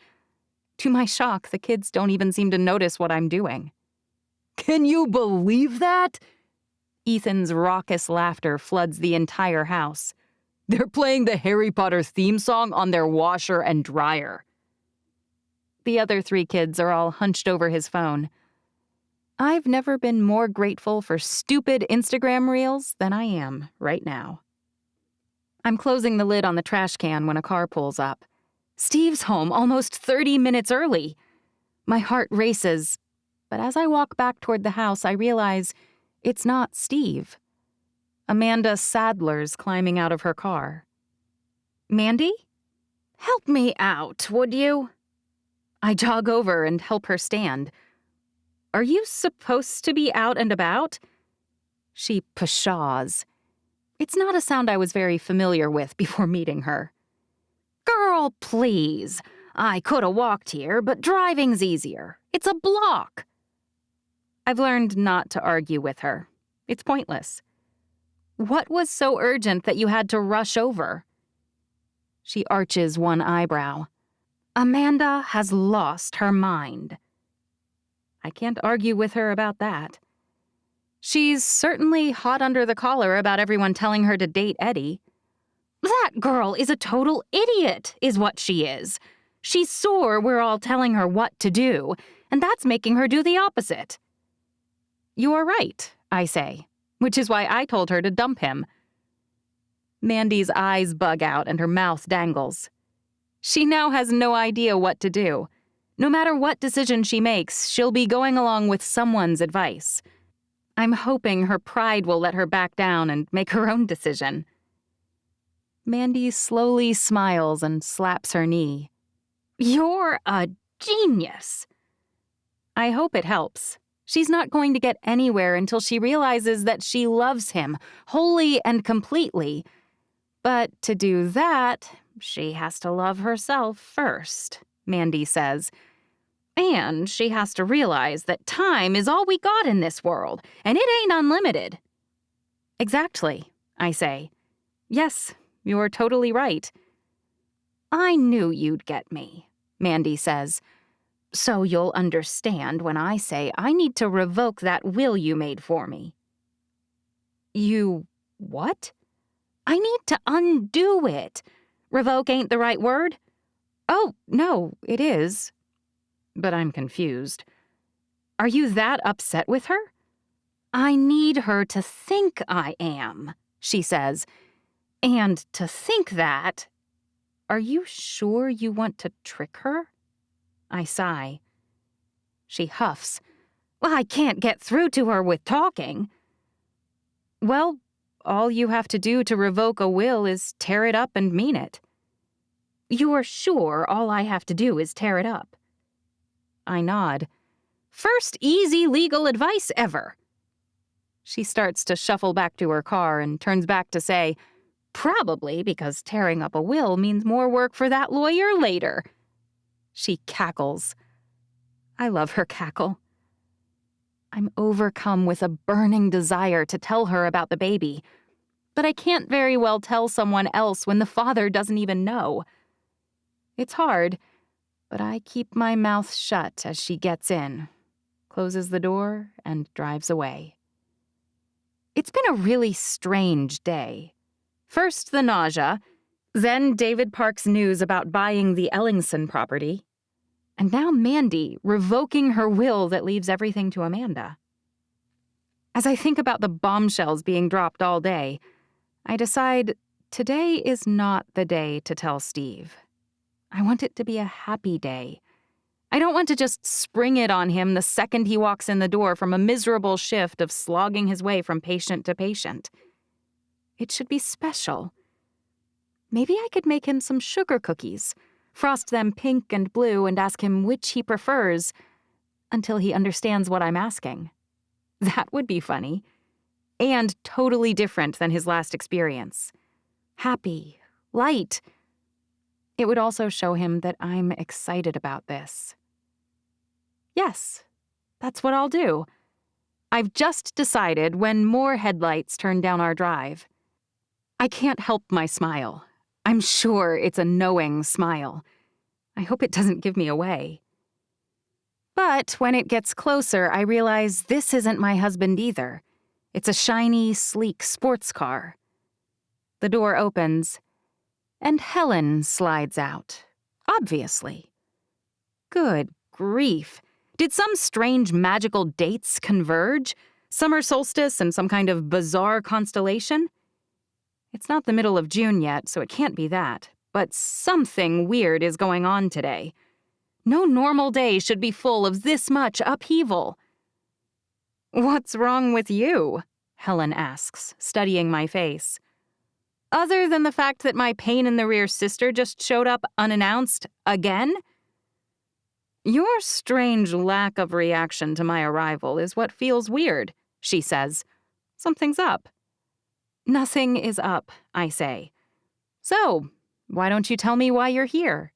To my shock, the kids don't even seem to notice what I'm doing. Can you believe that? Ethan's raucous laughter floods the entire house. They're playing the Harry Potter theme song on their washer and dryer. The other 3 kids are all hunched over his phone. I've never been more grateful for stupid Instagram reels than I am right now. I'm closing the lid on the trash can when a car pulls up. Steve's home almost 30 minutes early. My heart races, but as I walk back toward the house, I realize it's not Steve. Amanda Sadler's climbing out of her car. Mandy? Help me out, would you? I jog over and help her stand. Are you supposed to be out and about? She pshaws. It's not a sound I was very familiar with before meeting her. Girl, please. I could have walked here, but driving's easier. It's a block. I've learned not to argue with her. It's pointless. What was so urgent that you had to rush over? She arches one eyebrow. Amanda has lost her mind. I can't argue with her about that. She's certainly hot under the collar about everyone telling her to date Eddy. That girl is a total idiot, is what she is. She's sore we're all telling her what to do, and that's making her do the opposite. You are right, I say, which is why I told her to dump him. Mandy's eyes bug out and her mouth dangles. She now has no idea what to do. No matter what decision she makes, she'll be going along with someone's advice. I'm hoping her pride will let her back down and make her own decision. Mandy slowly smiles and slaps her knee. You're a genius. I hope it helps. She's not going to get anywhere until she realizes that she loves him wholly and completely. But to do that, she has to love herself first, Mandy says. And she has to realize that time is all we got in this world, and it ain't unlimited. Exactly, I say. Yes, you're totally right. I knew you'd get me, Mandy says. So you'll understand when I say I need to revoke that will you made for me. You what? I need to undo it. Revoke ain't the right word? Oh, no, it is. But I'm confused. Are you that upset with her? I need her to think I am, she says. And to think that... Are you sure you want to trick her? I sigh. She huffs. Well, I can't get through to her with talking. Well, all you have to do to revoke a will is tear it up and mean it. You're sure all I have to do is tear it up? I nod. First easy legal advice ever. She starts to shuffle back to her car and turns back to say, probably because tearing up a will means more work for that lawyer later. She cackles. I love her cackle. I'm overcome with a burning desire to tell her about the baby, but I can't very well tell someone else when the father doesn't even know. It's hard, but I keep my mouth shut as she gets in, closes the door, and drives away. It's been a really strange day. First the nausea, then David Park's news about buying the Ellingson property, and now Mandy revoking her will that leaves everything to Amanda. As I think about the bombshells being dropped all day, I decide today is not the day to tell Steve. I want it to be a happy day. I don't want to just spring it on him the second he walks in the door from a miserable shift of slogging his way from patient to patient. It should be special. Maybe I could make him some sugar cookies, frost them pink and blue, and ask him which he prefers until he understands what I'm asking. That would be funny. And totally different than his last experience. Happy, light. It would also show him that I'm excited about this. Yes, that's what I'll do. I've just decided when more headlights turn down our drive. I can't help my smile. I'm sure it's a knowing smile. I hope it doesn't give me away. But when it gets closer, I realize this isn't my husband either. It's a shiny, sleek sports car. The door opens, and Helen slides out, obviously. Good grief. Did some strange magical dates converge? Summer solstice and some kind of bizarre constellation? It's not the middle of June yet, so it can't be that. But something weird is going on today. No normal day should be full of this much upheaval. What's wrong with you? Helen asks, studying my face. Other than the fact that my pain-in-the-rear sister just showed up unannounced again? Your strange lack of reaction to my arrival is what feels weird, she says. Something's up. Nothing is up, I say. So, why don't you tell me why you're here?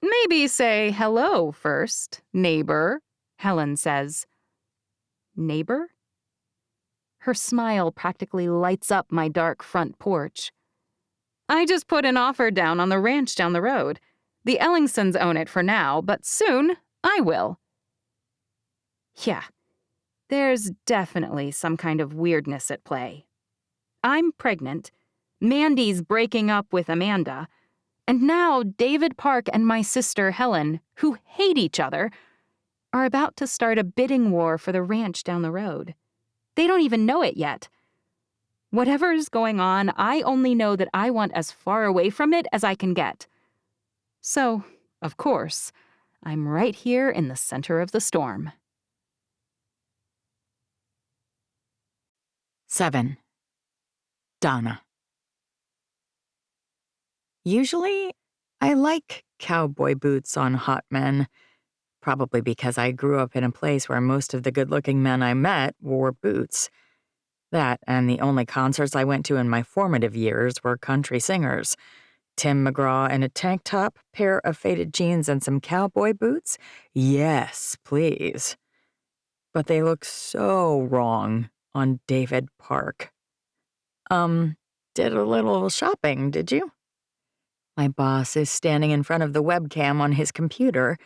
Maybe say hello first, neighbor, Helen says. Neighbor? Her smile practically lights up my dark front porch. I just put an offer down on the ranch down the road. The Ellingsons own it for now, but soon I will. Yeah, There's definitely some kind of weirdness at play. I'm pregnant, Mandy's breaking up with Amanda, and now David Park and my sister Helen, who hate each other, are about to start a bidding war for the ranch down the road. They don't even know it yet. Whatever's going on, I only know that I want as far away from it as I can get. So, of course, I'm right here in the center of the storm. 7. Donna. Usually, I like cowboy boots on hot men, probably because I grew up in a place where most of the good-looking men I met wore boots. That and the only concerts I went to in my formative years were country singers. Tim McGraw in a tank top, pair of faded jeans, and some cowboy boots? Yes, please. But they look so wrong on David Park. Did a little shopping, did you? My boss is standing in front of the webcam on his computer,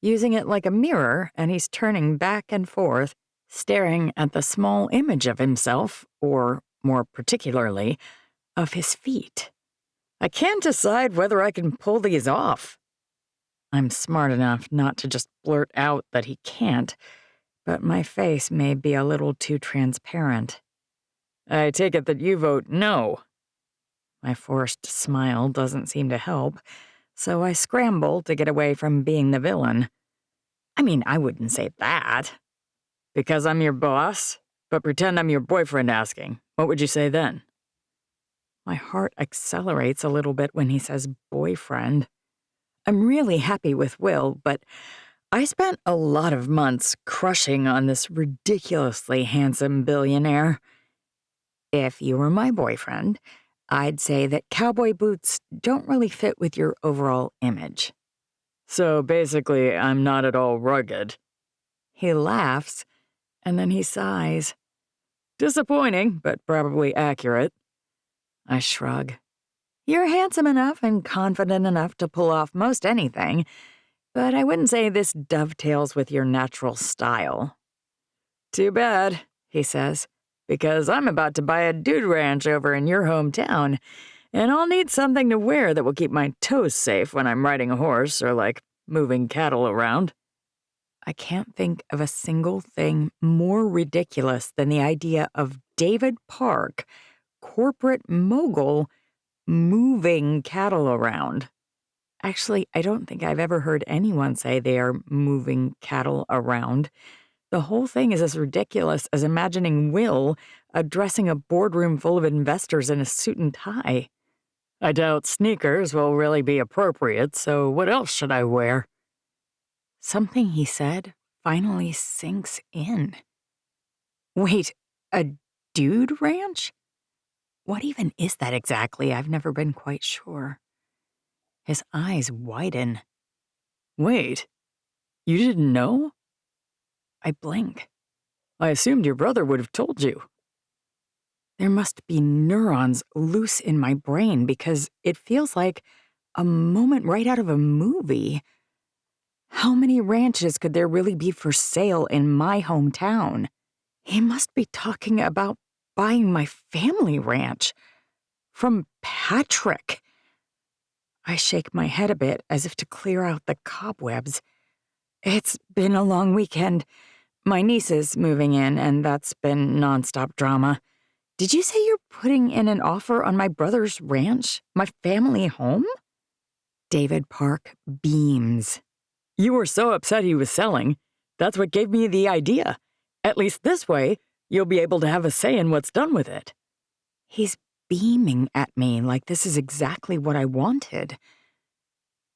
using it like a mirror, and he's turning back and forth, staring at the small image of himself, or, more particularly, of his feet. I can't decide whether I can pull these off. I'm smart enough not to just blurt out that he can't, but my face may be a little too transparent. I take it that you vote no. My forced smile doesn't seem to help, so I scramble to get away from being the villain. I mean, I wouldn't say that. Because I'm your boss, but pretend I'm your boyfriend asking. What would you say then? My heart accelerates a little bit when he says boyfriend. I'm really happy with Will, but I spent a lot of months crushing on this ridiculously handsome billionaire. If you were my boyfriend, I'd say that cowboy boots don't really fit with your overall image. So basically, I'm not at all rugged. He laughs, and then he sighs. Disappointing, but probably accurate. I shrug. You're handsome enough and confident enough to pull off most anything, but I wouldn't say this dovetails with your natural style. Too bad, he says, because I'm about to buy a dude ranch over in your hometown, and I'll need something to wear that will keep my toes safe when I'm riding a horse or, moving cattle around. I can't think of a single thing more ridiculous than the idea of David Park, corporate mogul, moving cattle around. Actually, I don't think I've ever heard anyone say they are moving cattle around. The whole thing is as ridiculous as imagining Will addressing a boardroom full of investors in a suit and tie. I doubt sneakers will really be appropriate, so what else should I wear? Something he said finally sinks in. Wait, a dude ranch? What even is that exactly? I've never been quite sure. His eyes widen. Wait, you didn't know? I blink. I assumed your brother would have told you. There must be neurons loose in my brain because it feels like a moment right out of a movie. How many ranches could there really be for sale in my hometown? He must be talking about buying my family ranch. From Patrick. I shake my head a bit as if to clear out the cobwebs. It's been a long weekend. My niece is moving in, and that's been nonstop drama. Did you say you're putting in an offer on my brother's ranch? My family home? David Park beams. You were so upset he was selling. That's what gave me the idea. At least this way, you'll be able to have a say in what's done with it. He's beaming at me like this is exactly what I wanted.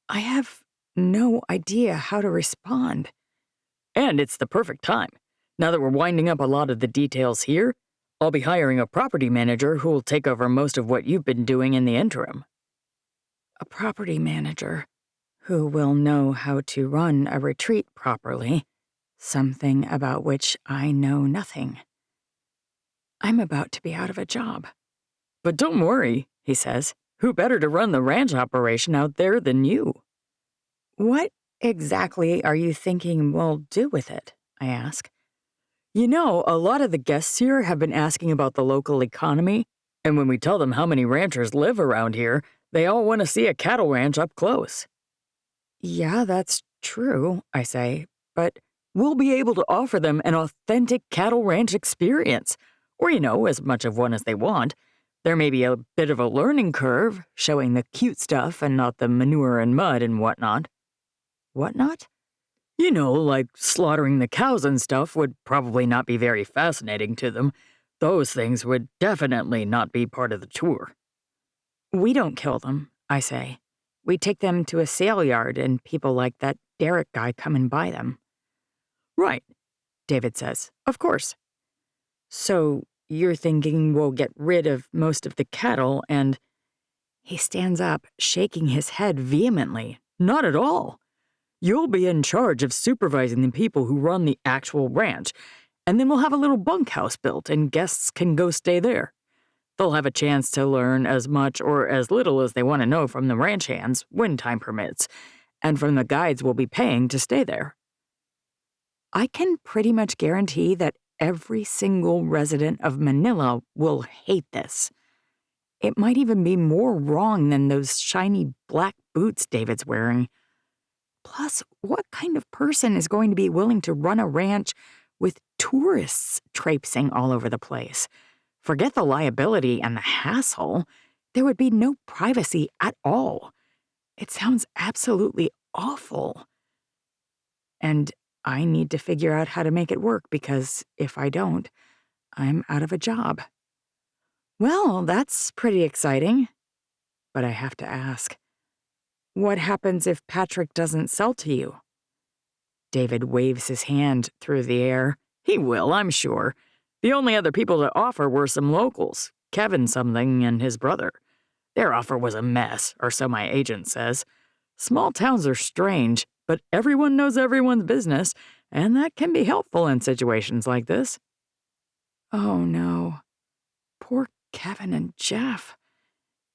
I have no idea how to respond. And it's the perfect time. Now that we're winding up a lot of the details here, I'll be hiring a property manager who will take over most of what you've been doing in the interim. A property manager who will know how to run a retreat properly, something about which I know nothing. I'm about to be out of a job. But don't worry, he says. Who better to run the ranch operation out there than you? What exactly are you thinking we'll do with it? I ask. You know, a lot of the guests here have been asking about the local economy, and when we tell them how many ranchers live around here, they all want to see a cattle ranch up close. Yeah, that's true, I say, but we'll be able to offer them an authentic cattle ranch experience, or, as much of one as they want. There may be a bit of a learning curve, showing the cute stuff and not the manure and mud and whatnot. Whatnot? Like slaughtering the cows and stuff would probably not be very fascinating to them. Those things would definitely not be part of the tour. We don't kill them, I say. We take them to a sale yard and people like that Derek guy come and buy them. Right, David says. Of course. So you're thinking we'll get rid of most of the cattle and... He stands up, shaking his head vehemently. Not at all. You'll be in charge of supervising the people who run the actual ranch, and then we'll have a little bunkhouse built and guests can go stay there. They'll have a chance to learn as much or as little as they want to know from the ranch hands when time permits, and from the guides we'll be paying to stay there. I can pretty much guarantee that every single resident of Manila will hate this. It might even be more wrong than those shiny black boots David's wearing. Plus, what kind of person is going to be willing to run a ranch with tourists traipsing all over the place? Forget the liability and the hassle. There would be no privacy at all. It sounds absolutely awful. And I need to figure out how to make it work because if I don't, I'm out of a job. Well, that's pretty exciting. But I have to ask, what happens if Patrick doesn't sell to you? David waves his hand through the air. He will, I'm sure. The only other people to offer were some locals, Kevin something and his brother. Their offer was a mess, or so my agent says. Small towns are strange, but everyone knows everyone's business, and that can be helpful in situations like this. Oh no. Poor Kevin and Jeff.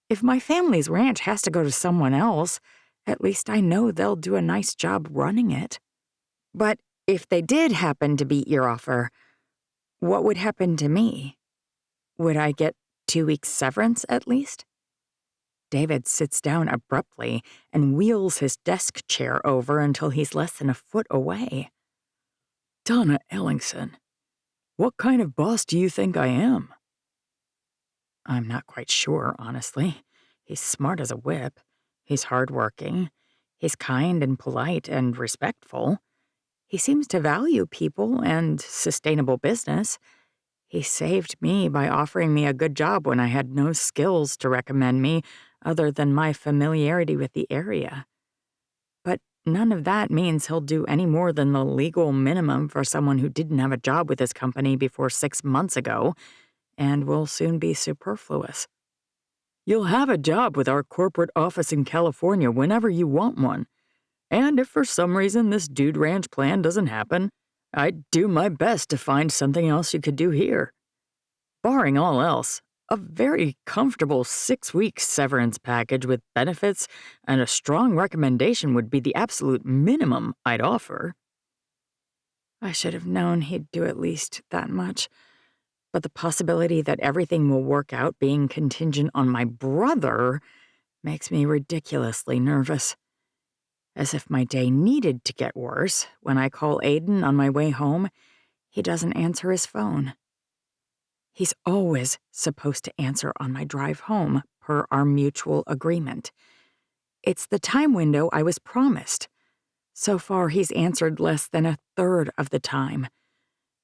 If my family's ranch has to go to someone else, at least I know they'll do a nice job running it. But if they did happen to beat your offer, what would happen to me? Would I get 2 weeks severance at least? David sits down abruptly and wheels his desk chair over until he's less than a foot away. Donna Ellingson, what kind of boss do you think I am? I'm not quite sure, honestly. He's smart as a whip. He's hardworking. He's kind and polite and respectful. He seems to value people and sustainable business. He saved me by offering me a good job when I had no skills to recommend me other than my familiarity with the area. But none of that means he'll do any more than the legal minimum for someone who didn't have a job with his company before 6 months ago, and will soon be superfluous. You'll have a job with our corporate office in California whenever you want one. And if for some reason this dude ranch plan doesn't happen, I'd do my best to find something else you could do here. Barring all else, a very comfortable 6-week severance package with benefits and a strong recommendation would be the absolute minimum I'd offer. I should have known he'd do at least that much. But the possibility that everything will work out being contingent on my brother makes me ridiculously nervous. As if my day needed to get worse, when I call Aiden on my way home, he doesn't answer his phone. He's always supposed to answer on my drive home, per our mutual agreement. It's the time window I was promised. So far, he's answered less than a third of the time.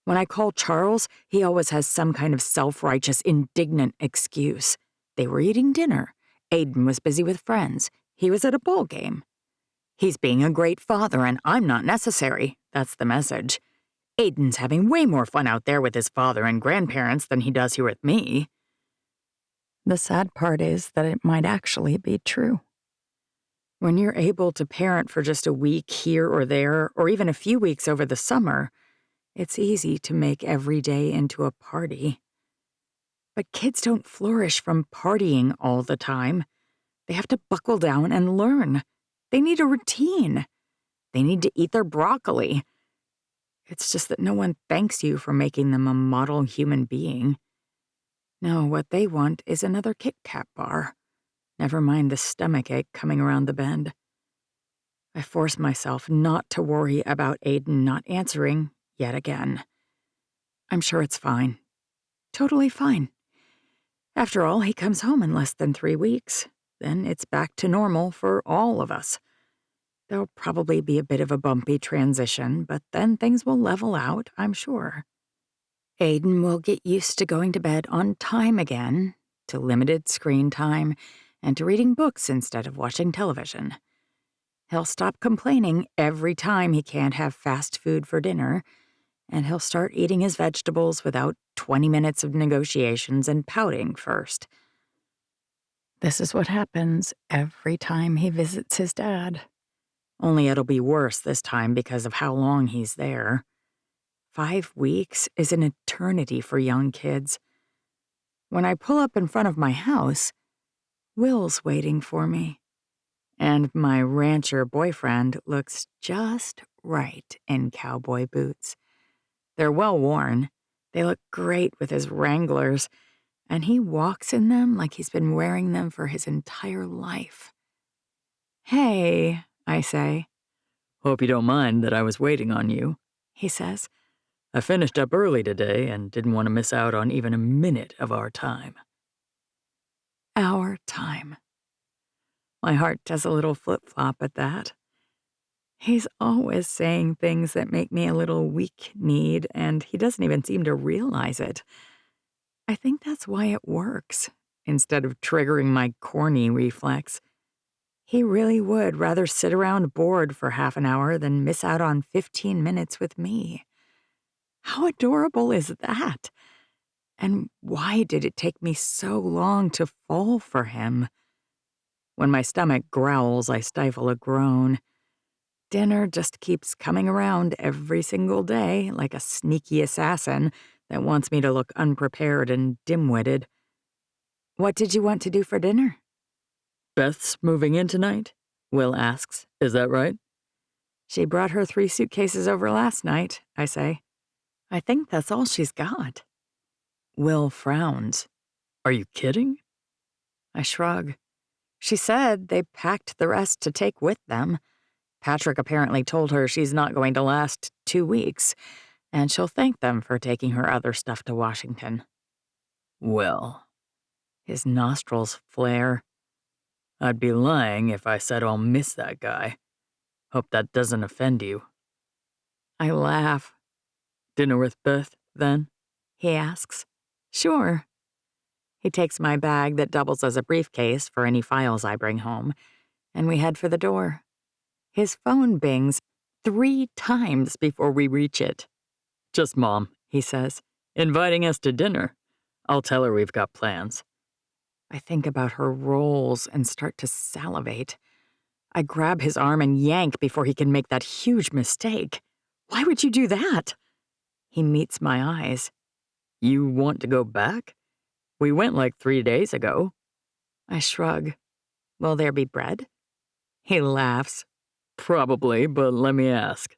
When I call Charles, he always has some kind of self-righteous, indignant excuse. They were eating dinner. Aiden was busy with friends. He was at a ball game. He's being a great father, and I'm not necessary. That's the message. Aiden's having way more fun out there with his father and grandparents than he does here with me. The sad part is that it might actually be true. When you're able to parent for just a week here or there, or even a few weeks over the summer, it's easy to make every day into a party. But kids don't flourish from partying all the time. They have to buckle down and learn. They need a routine. They need to eat their broccoli. It's just that no one thanks you for making them a model human being. No, what they want is another Kit Kat bar. Never mind the stomachache coming around the bend. I force myself not to worry about Aiden not answering yet again. I'm sure it's fine. Totally fine. After all, he comes home in less than 3 weeks. Then it's back to normal for all of us. There'll probably be a bit of a bumpy transition, but then things will level out, I'm sure. Aiden will get used to going to bed on time again, to limited screen time, and to reading books instead of watching television. He'll stop complaining every time he can't have fast food for dinner, and he'll start eating his vegetables without 20 minutes of negotiations and pouting first. This is what happens every time he visits his dad. Only it'll be worse this time because of how long he's there. 5 weeks is an eternity for young kids. When I pull up in front of my house, Will's waiting for me. And my rancher boyfriend looks just right in cowboy boots. They're well worn. They look great with his Wranglers, and he walks in them like he's been wearing them for his entire life. "Hey," I say. Hope you don't mind that I was waiting on you, He says. I finished up early today and didn't want to miss out on even a minute of our time. Our time. My heart does a little flip-flop at that. He's always saying things that make me a little weak-kneed, and he doesn't even seem to realize it. I think that's why it works, instead of triggering my corny reflex. He really would rather sit around bored for half an hour than miss out on 15 minutes with me. How adorable is that? And why did it take me so long to fall for him? When my stomach growls, I stifle a groan. Dinner just keeps coming around every single day like a sneaky assassin that wants me to look unprepared and dim-witted. What did you want to do for dinner? Beth's moving in tonight? Will asks. Is that right? She brought her 3 suitcases over last night, I say. I think that's all she's got. Will frowns. Are you kidding? I shrug. She said they packed the rest to take with them. Patrick apparently told her she's not going to last 2 weeks, and she'll thank them for taking her other stuff to Washington. Well, His nostrils flare. I'd be lying if I said I'll miss that guy. Hope that doesn't offend you. I laugh. Dinner with Beth, then? He asks. Sure. He takes my bag that doubles as a briefcase for any files I bring home, and we head for the door. His phone bings 3 times before we reach it. Just Mom, He says. inviting us to dinner. I'll tell her we've got plans. I think about her rolls and start to salivate. I grab his arm and yank before he can make that huge mistake. Why would you do that? He meets my eyes. You want to go back? We went like 3 days ago. I shrug. Will there be bread? He laughs. Probably, but let me ask.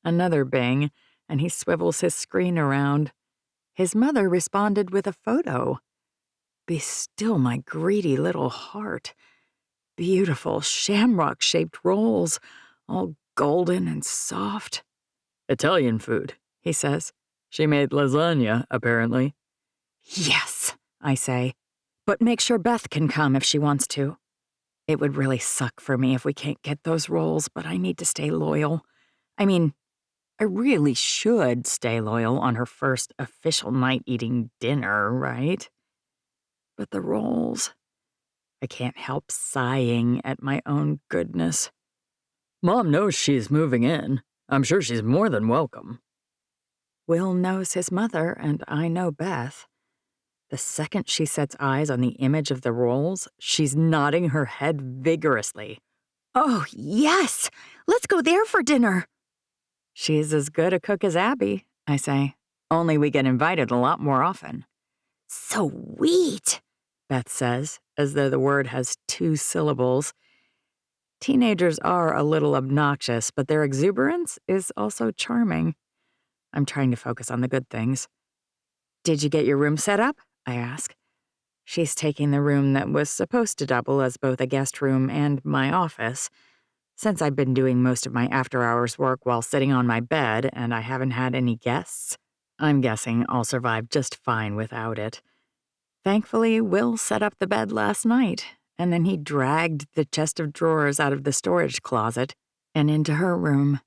Another bang, and he swivels his screen around. His mother responded with a photo. Be still, my greedy little heart. Beautiful shamrock-shaped rolls, all golden and soft. Italian food, He says. She made lasagna, apparently. Yes, I say. But make sure Beth can come if she wants to. It would really suck for me if we can't get those rolls, but I need to stay loyal. I mean, I really should stay loyal on her first official night eating dinner, right? But the rolls. I can't help sighing at my own goodness. Mom knows she's moving in. I'm sure she's more than welcome. Will knows his mother, and I know Beth. The second she sets eyes on the image of the rolls, she's nodding her head vigorously. Oh, yes! Let's go there for dinner! She's as good a cook as Abby, I say. Only we get invited a lot more often. Sweet, Beth says, as though the word has 2 syllables. Teenagers are a little obnoxious, but their exuberance is also charming. I'm trying to focus on the good things. Did you get your room set up? I ask. She's taking the room that was supposed to double as both a guest room and my office. Since I've been doing most of my after-hours work while sitting on my bed and I haven't had any guests, I'm guessing I'll survive just fine without it. Thankfully, Will set up the bed last night, and then he dragged the chest of drawers out of the storage closet and into her room.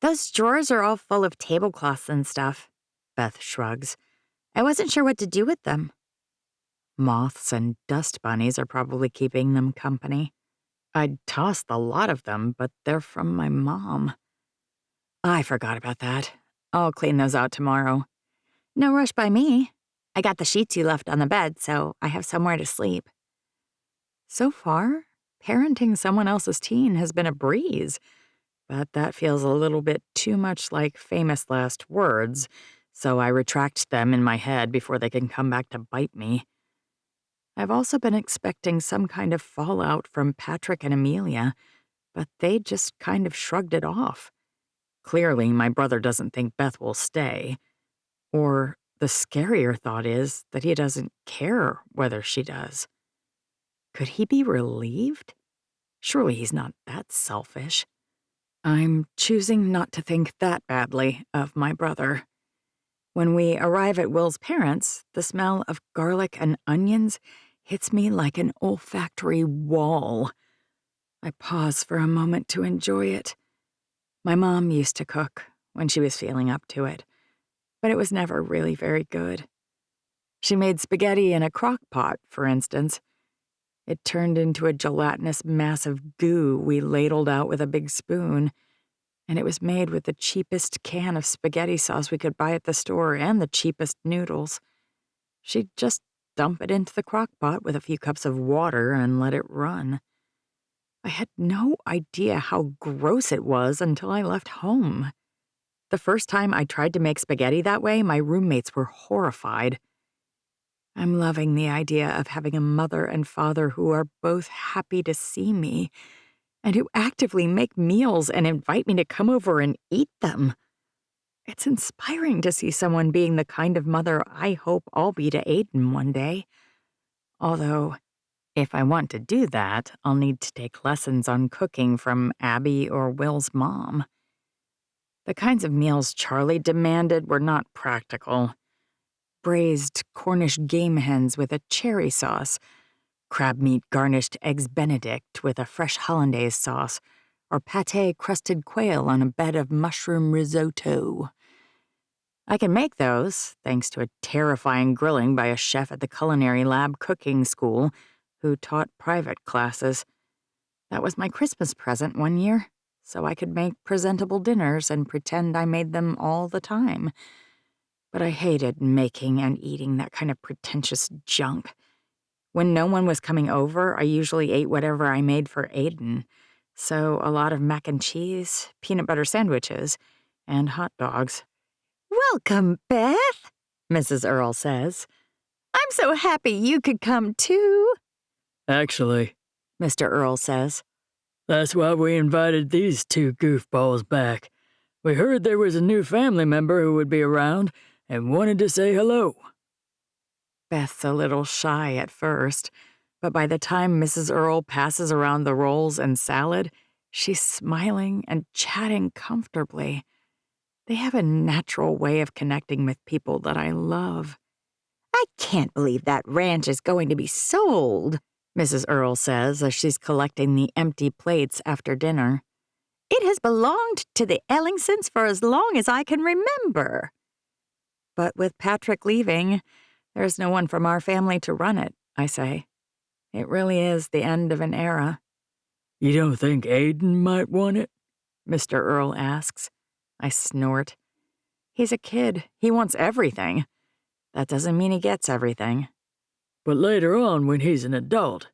Those drawers are all full of tablecloths and stuff, Beth shrugs. I wasn't sure what to do with them. Moths and dust bunnies are probably keeping them company. I'd toss the lot of them, but they're from my mom. I forgot about that. I'll clean those out tomorrow. No rush by me. I got the sheets you left on the bed, so I have somewhere to sleep. So far, parenting someone else's teen has been a breeze, but that feels a little bit too much like famous last words, so I retract them in my head before they can come back to bite me. I've also been expecting some kind of fallout from Patrick and Amelia, but they just kind of shrugged it off. Clearly, my brother doesn't think Beth will stay. Or the scarier thought is that he doesn't care whether she does. Could he be relieved? Surely he's not that selfish. I'm choosing not to think that badly of my brother. When we arrive at Will's parents', the smell of garlic and onions hits me like an olfactory wall. I pause for a moment to enjoy it. My mom used to cook when she was feeling up to it, but it was never really very good. She made spaghetti in a crock pot, for instance. It turned into a gelatinous mass of goo we ladled out with a big spoon, and it was made with the cheapest can of spaghetti sauce we could buy at the store and the cheapest noodles. She'd just dump it into the crock pot with a few cups of water and let it run. I had no idea how gross it was until I left home. The first time I tried to make spaghetti that way, my roommates were horrified. I'm loving the idea of having a mother and father who are both happy to see me and who actively make meals and invite me to come over and eat them. It's inspiring to see someone being the kind of mother I hope I'll be to Aiden one day. Although, if I want to do that, I'll need to take lessons on cooking from Abby or Will's mom. The kinds of meals Charlie demanded were not practical. Braised Cornish game hens with a cherry sauce, crab meat garnished eggs Benedict with a fresh hollandaise sauce, or pâté crusted quail on a bed of mushroom risotto. I can make those, thanks to a terrifying grilling by a chef at the Culinary Lab cooking school who taught private classes. That was my Christmas present one year, so I could make presentable dinners and pretend I made them all the time. But I hated making and eating that kind of pretentious junk. When no one was coming over, I usually ate whatever I made for Aiden. So a lot of mac and cheese, peanut butter sandwiches, and hot dogs. Welcome, Beth, Mrs. Earl says. I'm so happy you could come too. Actually, Mr. Earl says. that's why we invited these two goofballs back. We heard there was a new family member who would be around and wanted to say hello. Beth's a little shy at first, but by the time Mrs. Earl passes around the rolls and salad, she's smiling and chatting comfortably. They have a natural way of connecting with people that I love. I can't believe that ranch is going to be sold, Mrs. Earl says as she's collecting the empty plates after dinner. It has belonged to the Ellingsons for as long as I can remember. But with Patrick leaving, there's no one from our family to run it, I say. It really is the end of an era. You don't think Aiden might want it? Mr. Earl asks. I snort. He's a kid. He wants everything. That doesn't mean he gets everything. But later on, when he's an adult,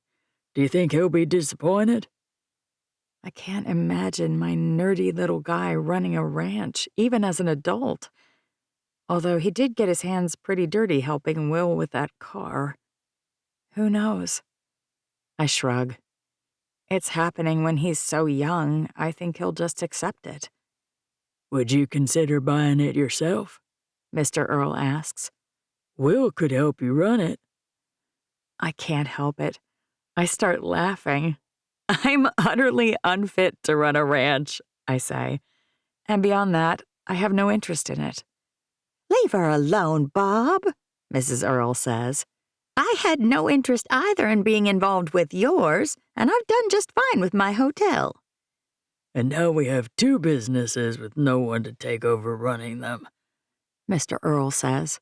do you think he'll be disappointed? I can't imagine my nerdy little guy running a ranch, even as an adult. Although he did get his hands pretty dirty helping Will with that car. Who knows? I shrug. It's happening when he's so young, I think he'll just accept it. Would you consider buying it yourself? Mr. Earl asks. Will could help you run it. I can't help it. I start laughing. I'm utterly unfit to run a ranch, I say. And beyond that, I have no interest in it. Leave her alone, Bob, Mrs. Earl says. I had no interest either in being involved with yours, and I've done just fine with my hotel. And now we have 2 businesses with no one to take over running them, Mr. Earl says.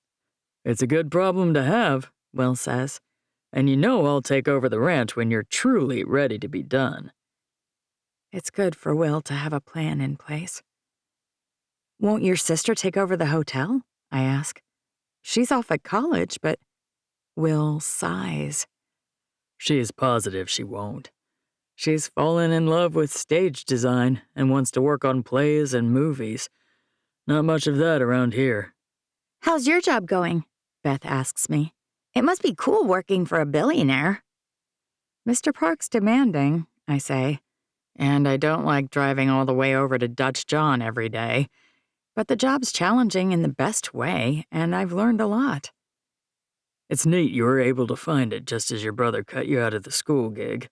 It's a good problem to have, Will says. and you know I'll take over the ranch when you're truly ready to be done. It's good for Will to have a plan in place. Won't your sister take over the hotel? I ask. She's off at college, but Will sighs. She is positive she won't. She's fallen in love with stage design and wants to work on plays and movies. Not much of that around here. How's your job going? Beth asks me. It must be cool working for a billionaire. Mr. Park's demanding, I say, and I don't like driving all the way over to Dutch John every day. But the job's challenging in the best way, and I've learned a lot. It's neat you were able to find it just as your brother cut you out of the school gig,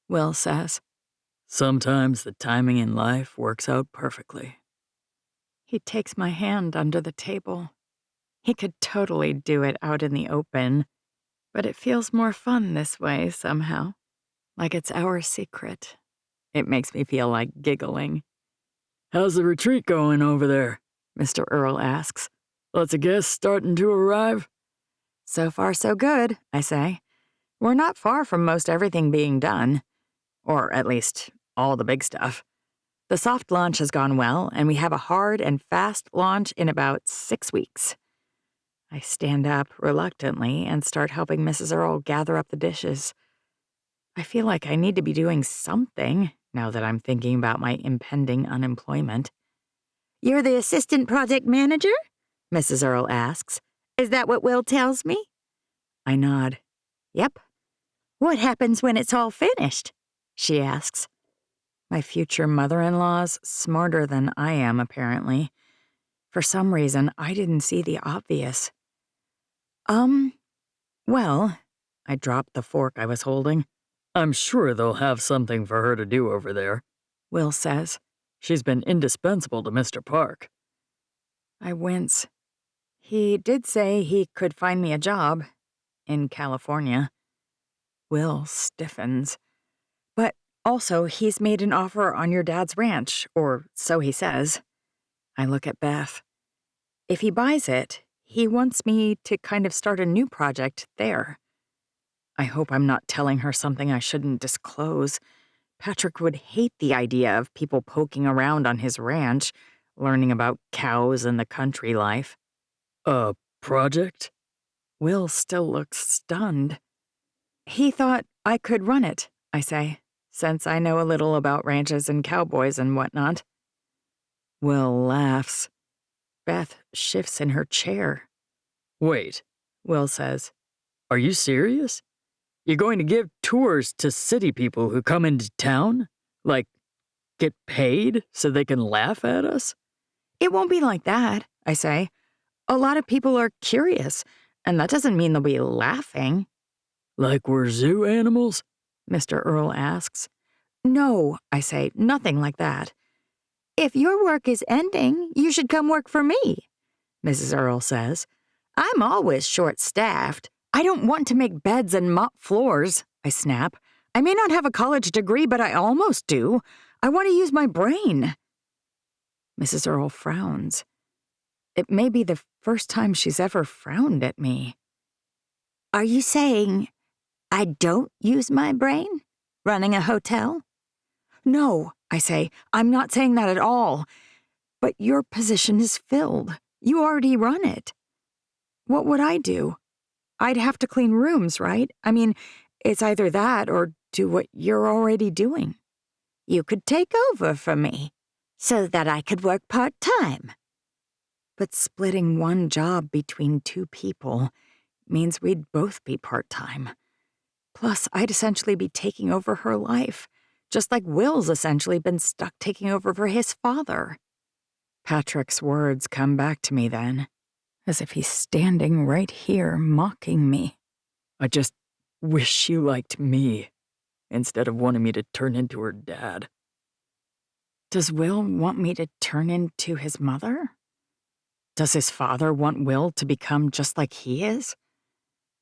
Will says. Sometimes the timing in life works out perfectly. He takes my hand under the table. He could totally do it out in the open, but it feels more fun this way somehow, like it's our secret. It makes me feel like giggling. How's the retreat going over there? Mr. Earl asks. Lots of guests starting to arrive? So far, so good, I say. We're not far from most everything being done. Or at least, all the big stuff. The soft launch has gone well, and we have a hard and fast launch in about 6 weeks. I stand up reluctantly and start helping Mrs. Earl gather up the dishes. I feel like I need to be doing something now that I'm thinking about my impending unemployment. You're the assistant project manager? Mrs. Earl asks. Is that what Will tells me? I nod. Yep. What happens when it's all finished? She asks. My future mother-in-law's smarter than I am, apparently. For some reason, I didn't see the obvious. Well, I dropped the fork I was holding. I'm sure they'll have something for her to do over there, Will says. She's been indispensable to Mr. Park. I wince. He did say he could find me a job in California. Will stiffens. But also, he's made an offer on your dad's ranch, or so he says. I look at Beth. If he buys it, he wants me to kind of start a new project there. I hope I'm not telling her something I shouldn't disclose. Patrick would hate the idea of people poking around on his ranch, learning about cows and the country life. A project? Will still looks stunned. He thought I could run it, I say, since I know a little about ranches and cowboys and whatnot. Will laughs. Beth shifts in her chair. Wait, Will says. Are you serious? You're going to give tours to city people who come into town? Like, get paid so they can laugh at us? It won't be like that, I say. A lot of people are curious, and that doesn't mean they'll be laughing. Like we're zoo animals? Mr. Earl asks. No, I say, nothing like that. If your work is ending, you should come work for me, Mrs. Earl says. I'm always short-staffed. I don't want to make beds and mop floors, I snap. I may not have a college degree, but I almost do. I want to use my brain. Mrs. Earl frowns. It may be the first time she's ever frowned at me. Are you saying I don't use my brain running a hotel? No, I say, I'm not saying that at all. But your position is filled. You already run it. What would I do? I'd have to clean rooms, right? I mean, it's either that or do what you're already doing. You could take over for me so that I could work part-time. But splitting one job between 2 people means we'd both be part-time. Plus, I'd essentially be taking over her life, just like Will's essentially been stuck taking over for his father. Patrick's words come back to me then, as if he's standing right here mocking me. I just wish she liked me instead of wanting me to turn into her dad. Does Will want me to turn into his mother? Does his father want Will to become just like he is?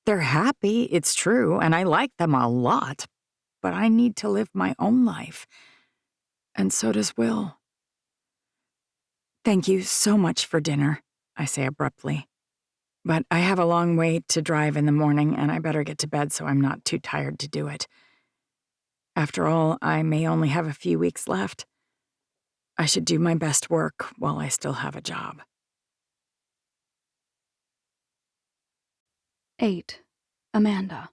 They're happy, it's true, and I like them a lot, but I need to live my own life. And so does Will. Thank you so much for dinner, I say abruptly. But I have a long way to drive in the morning, and I better get to bed so I'm not too tired to do it. After all, I may only have a few weeks left. I should do my best work while I still have a job. 8. Amanda.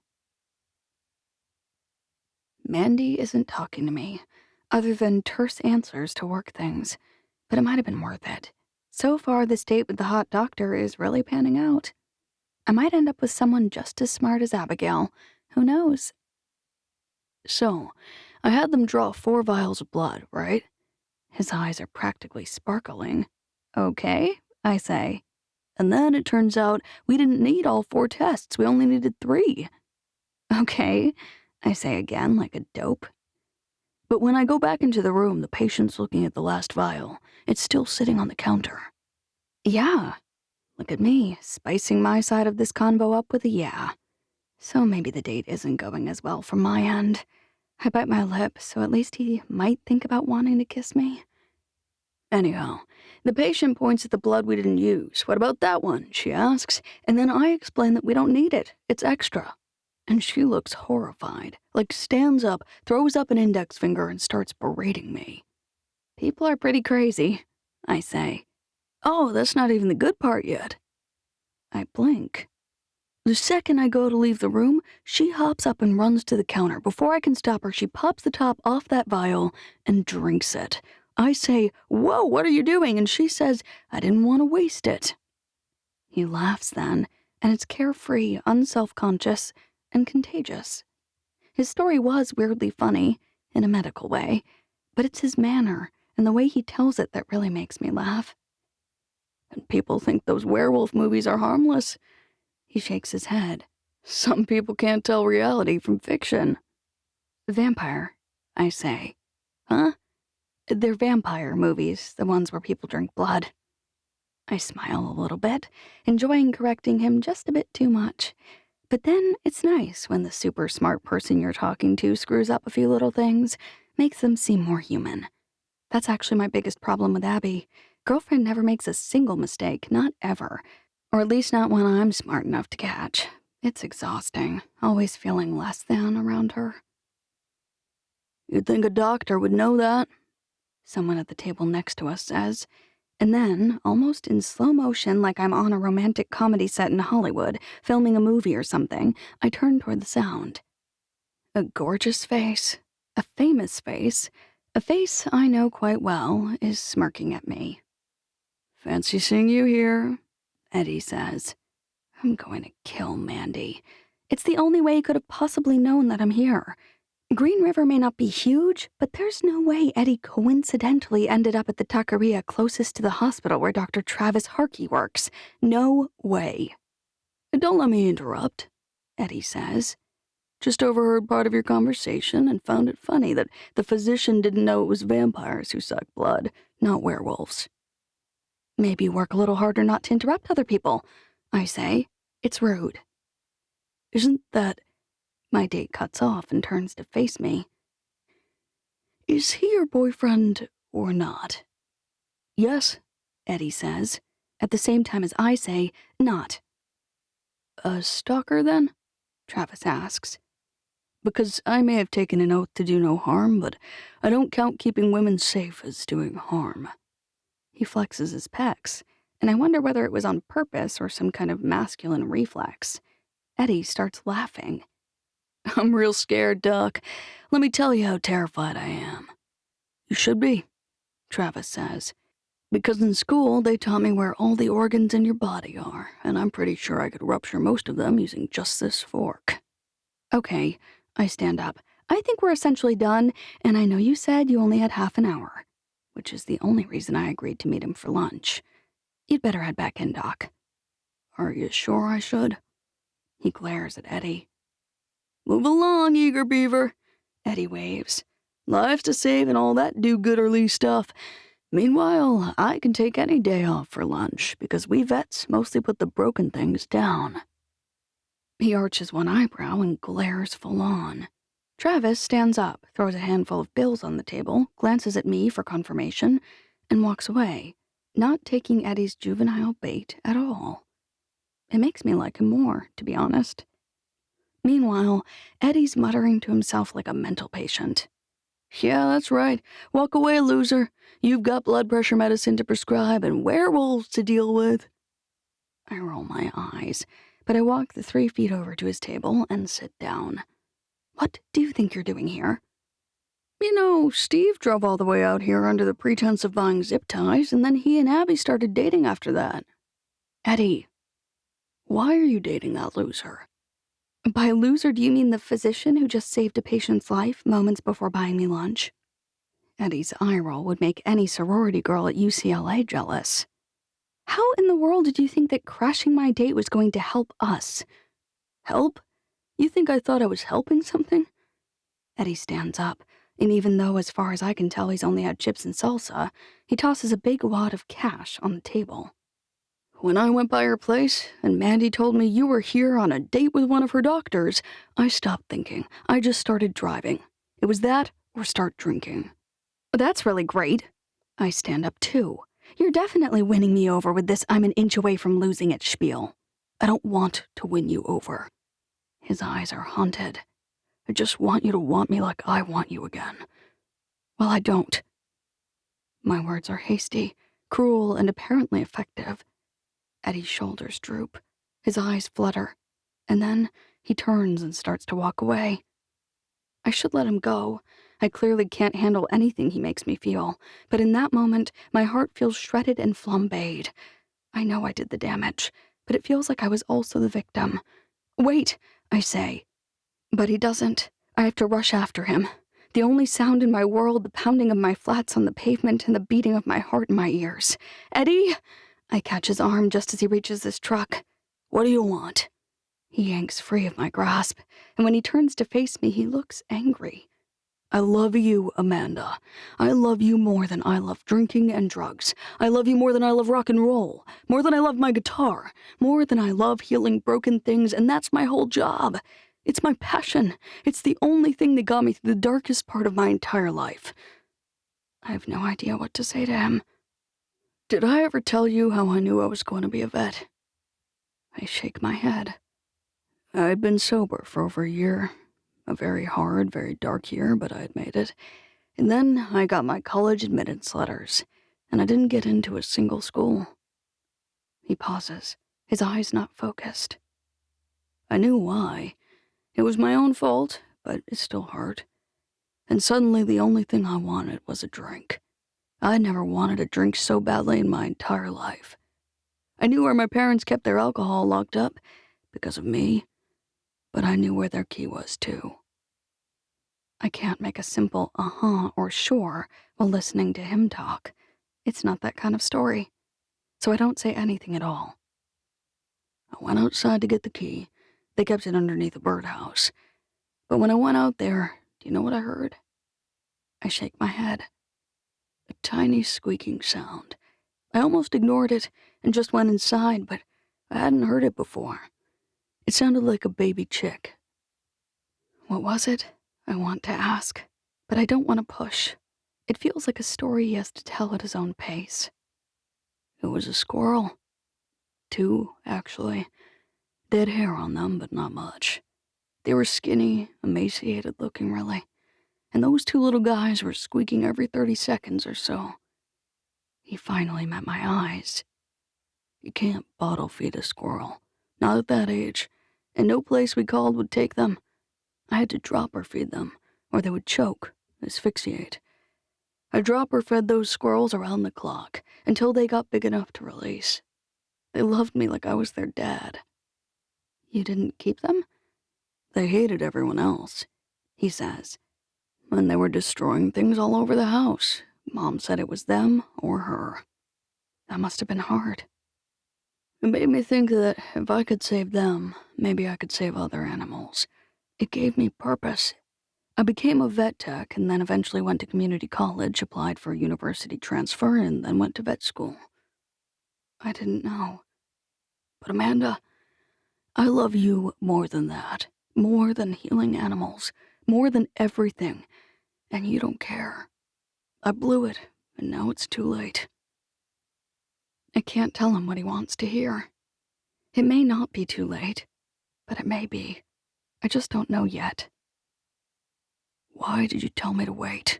Mandy isn't talking to me, other than terse answers to work things, but it might have been worth it. So far, this date with the hot doctor is really panning out. I might end up with someone just as smart as Abigail. Who knows? So, I had them draw 4 vials of blood, right? His eyes are practically sparkling. Okay, I say. And then it turns out we didn't need all 4 tests, we only needed 3. Okay, I say again like a dope. But when I go back into the room, the patient's looking at the last vial. It's still sitting on the counter. Yeah. Look at me, spicing my side of this convo up with a yeah. So maybe the date isn't going as well from my end. I bite my lip, so at least he might think about wanting to kiss me. Anyhow, the patient points at the blood we didn't use. What about that one? She asks, and then I explain that we don't need it. It's extra. And she looks horrified, like stands up, throws up an index finger, and starts berating me. People are pretty crazy, I say. Oh, that's not even the good part yet. I blink. The second I go to leave the room, she hops up and runs to the counter. Before I can stop her, she pops the top off that vial and drinks it. I say, "Whoa, what are you doing?" And she says, "I didn't want to waste it." He laughs then, and it's carefree, unself-conscious, and contagious. His story was weirdly funny, in a medical way, but it's his manner and the way he tells it that really makes me laugh. And people think those werewolf movies are harmless. He shakes his head. Some people can't tell reality from fiction. Vampire, I say. Huh? They're vampire movies, the ones where people drink blood. I smile a little bit, enjoying correcting him just a bit too much. But then it's nice when the super smart person you're talking to screws up a few little things, makes them seem more human. That's actually my biggest problem with Abby. Girlfriend never makes a single mistake, not ever. Or at least not one I'm smart enough to catch. It's exhausting, always feeling less than around her. You'd think a doctor would know that, someone at the table next to us says. And then, almost in slow motion like I'm on a romantic comedy set in Hollywood, filming a movie or something, I turn toward the sound. A gorgeous face, a famous face, a face I know quite well, is smirking at me. Fancy seeing you here, Eddy says. I'm going to kill Mandy. It's the only way he could have possibly known that I'm here. Green River may not be huge, but there's no way Eddy coincidentally ended up at the taqueria closest to the hospital where Dr. Travis Harkey works. No way. Don't let me interrupt, Eddy says. Just overheard part of your conversation and found it funny that the physician didn't know it was vampires who suck blood, not werewolves. Maybe work a little harder not to interrupt other people, I say. It's rude. Isn't that... My date cuts off and turns to face me. Is he your boyfriend or not? Yes, Eddy says, at the same time as I say, not. A stalker, then? Travis asks. Because I may have taken an oath to do no harm, but I don't count keeping women safe as doing harm. He flexes his pecs, and I wonder whether it was on purpose or some kind of masculine reflex. Eddy starts laughing. I'm real scared, Doc. Let me tell you how terrified I am. You should be, Travis says. Because in school, they taught me where all the organs in your body are, and I'm pretty sure I could rupture most of them using just this fork. Okay, I stand up. I think we're essentially done, and I know you said you only had half an hour. which is the only reason I agreed to meet him for lunch. You'd better head back in, Doc. Are you sure I should? He glares at Eddy. Move along, eager beaver, Eddy waves. Lives to save and all that do-gooderly stuff. Meanwhile, I can take any day off for lunch because we vets mostly put the broken things down. He arches one eyebrow and glares full on. Travis stands up, throws a handful of bills on the table, glances at me for confirmation, and walks away, not taking Eddy's juvenile bait at all. It makes me like him more, to be honest. Meanwhile, Eddy's muttering to himself like a mental patient. Yeah, that's right. Walk away, loser. You've got blood pressure medicine to prescribe and werewolves to deal with. I roll my eyes, but I walk the 3 feet over to his table and sit down. What do you think you're doing here? You know, Steve drove all the way out here under the pretense of buying zip ties, and then he and Abby started dating after that. Eddy, why are you dating that loser? By loser, do you mean the physician who just saved a patient's life moments before buying me lunch? Eddy's eye roll would make any sorority girl at UCLA jealous. How in the world did you think that crashing my date was going to help us? Help? You think I thought I was helping something? Eddy stands up, and even though as far as I can tell he's only had chips and salsa, he tosses a big wad of cash on the table. When I went by her place, and Mandy told me you were here on a date with one of her doctors, I stopped thinking. I just started driving. It was that or start drinking. That's really great. I stand up too. You're definitely winning me over with this I'm an inch away from losing it spiel. I don't want to win you over. His eyes are haunted. I just want you to want me like I want you again. Well, I don't. My words are hasty, cruel, and apparently effective. Eddy's shoulders droop, his eyes flutter, and then he turns and starts to walk away. I should let him go. I clearly can't handle anything he makes me feel, but in that moment, my heart feels shredded and flambéed. I know I did the damage, but it feels like I was also the victim. Wait, I say. But he doesn't. I have to rush after him. The only sound in my world, the pounding of my flats on the pavement and the beating of my heart in my ears. Eddy! I catch his arm just as he reaches his truck. What do you want? He yanks free of my grasp, and when he turns to face me, he looks angry. I love you, Amanda. I love you more than I love drinking and drugs. I love you more than I love rock and roll, more than I love my guitar, more than I love healing broken things, and that's my whole job. It's my passion. It's the only thing that got me through the darkest part of my entire life. I have no idea what to say to him. Did I ever tell you how I knew I was going to be a vet? I shake my head. I'd been sober for over a year. A very hard, very dark year, but I'd made it. And then I got my college admittance letters, and I didn't get into a single school. He pauses, his eyes not focused. I knew why. It was my own fault, but it still hurt. And suddenly the only thing I wanted was a drink. I'd never wanted a drink so badly in my entire life. I knew where my parents kept their alcohol locked up because of me, but I knew where their key was too. I can't make a simple uh-huh or sure while listening to him talk. It's not that kind of story, so I don't say anything at all. I went outside to get the key. They kept it underneath a birdhouse. But when I went out there, do you know what I heard? I shake my head. A tiny squeaking sound. I almost ignored it and just went inside, but I hadn't heard it before. It sounded like a baby chick. What was it? I want to ask, but I don't want to push. It feels like a story he has to tell at his own pace. It was a squirrel. 2, actually. Dead hair on them, but not much. They were skinny, emaciated looking, really. And those 2 little guys were squeaking every 30 seconds or so. He finally met my eyes. You can't bottle feed a squirrel. Not at that age. And no place we called would take them. I had to dropper feed them, or they would choke, asphyxiate. I dropper fed those squirrels around the clock until they got big enough to release. They loved me like I was their dad. You didn't keep them? They hated everyone else, he says. And they were destroying things all over the house. Mom said it was them or her. That must have been hard. It made me think that if I could save them, maybe I could save other animals. It gave me purpose. I became a vet tech and then eventually went to community college, applied for a university transfer, and then went to vet school. I didn't know. But Amanda, I love you more than that. More than healing animals. More than everything. And you don't care. I blew it, and now it's too late. I can't tell him what he wants to hear. It may not be too late, but it may be. I just don't know yet. Why did you tell me to wait?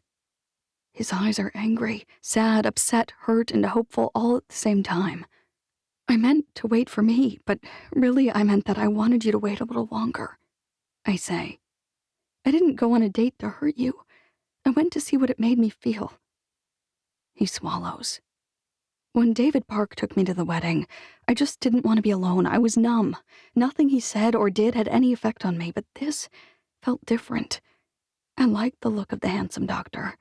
His eyes are angry, sad, upset, hurt, and hopeful all at the same time. I meant to wait for me, but really I meant that I wanted you to wait a little longer. I say. I didn't go on a date to hurt you. I went to see what it made me feel. He swallows. When David Park took me to the wedding, I just didn't want to be alone. I was numb. Nothing he said or did had any effect on me, but this felt different. I liked the look of the handsome doctor.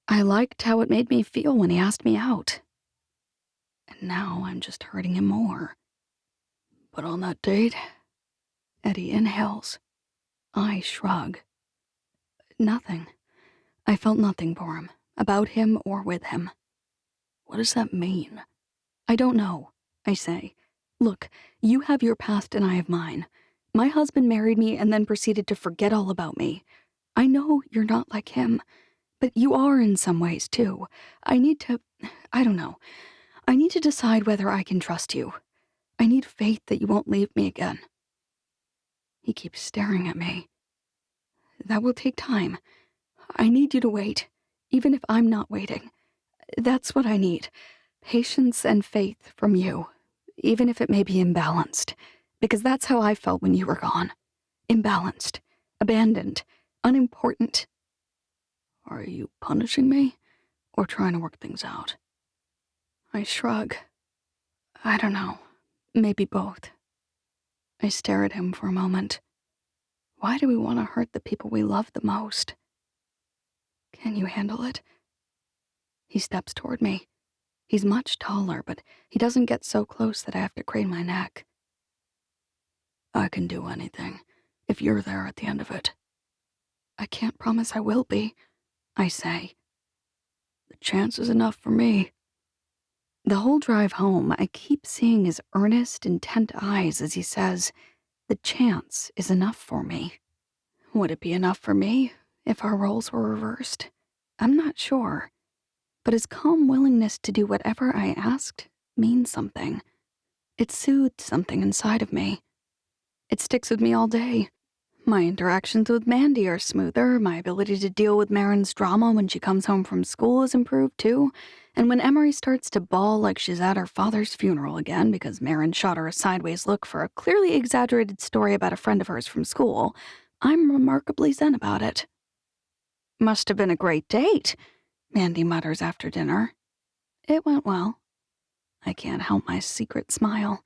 I liked how it made me feel when he asked me out. And now I'm just hurting him more. But on that date, Eddy inhales. I shrug. Nothing. I felt nothing for him, about him or with him. What does that mean? I don't know, I say. Look, you have your past and I have mine. My husband married me and then proceeded to forget all about me. I know you're not like him, but you are in some ways too. I need to decide whether I can trust you. I need faith that you won't leave me again. He keeps staring at me. That will take time. I need you to wait, even if I'm not waiting. That's what I need. Patience and faith from you, even if it may be imbalanced, because that's how I felt when you were gone. Imbalanced, abandoned, unimportant. Are you punishing me or trying to work things out? I shrug. I don't know. Maybe both. I stare at him for a moment. Why do we want to hurt the people we love the most? Can you handle it? He steps toward me. He's much taller, but he doesn't get so close that I have to crane my neck. I can do anything, if you're there at the end of it. I can't promise I will be, I say. The chance is enough for me. The whole drive home, I keep seeing his earnest, intent eyes as he says, the chance is enough for me. Would it be enough for me if our roles were reversed? I'm not sure. But his calm willingness to do whatever I asked means something. It soothed something inside of me. It sticks with me all day. My interactions with Mandy are smoother, my ability to deal with Marin's drama when she comes home from school is improved too, and when Emery starts to bawl like she's at her father's funeral again because Marin shot her a sideways look for a clearly exaggerated story about a friend of hers from school, I'm remarkably zen about it. Must have been a great date, Mandy mutters after dinner. It went well. I can't help my secret smile.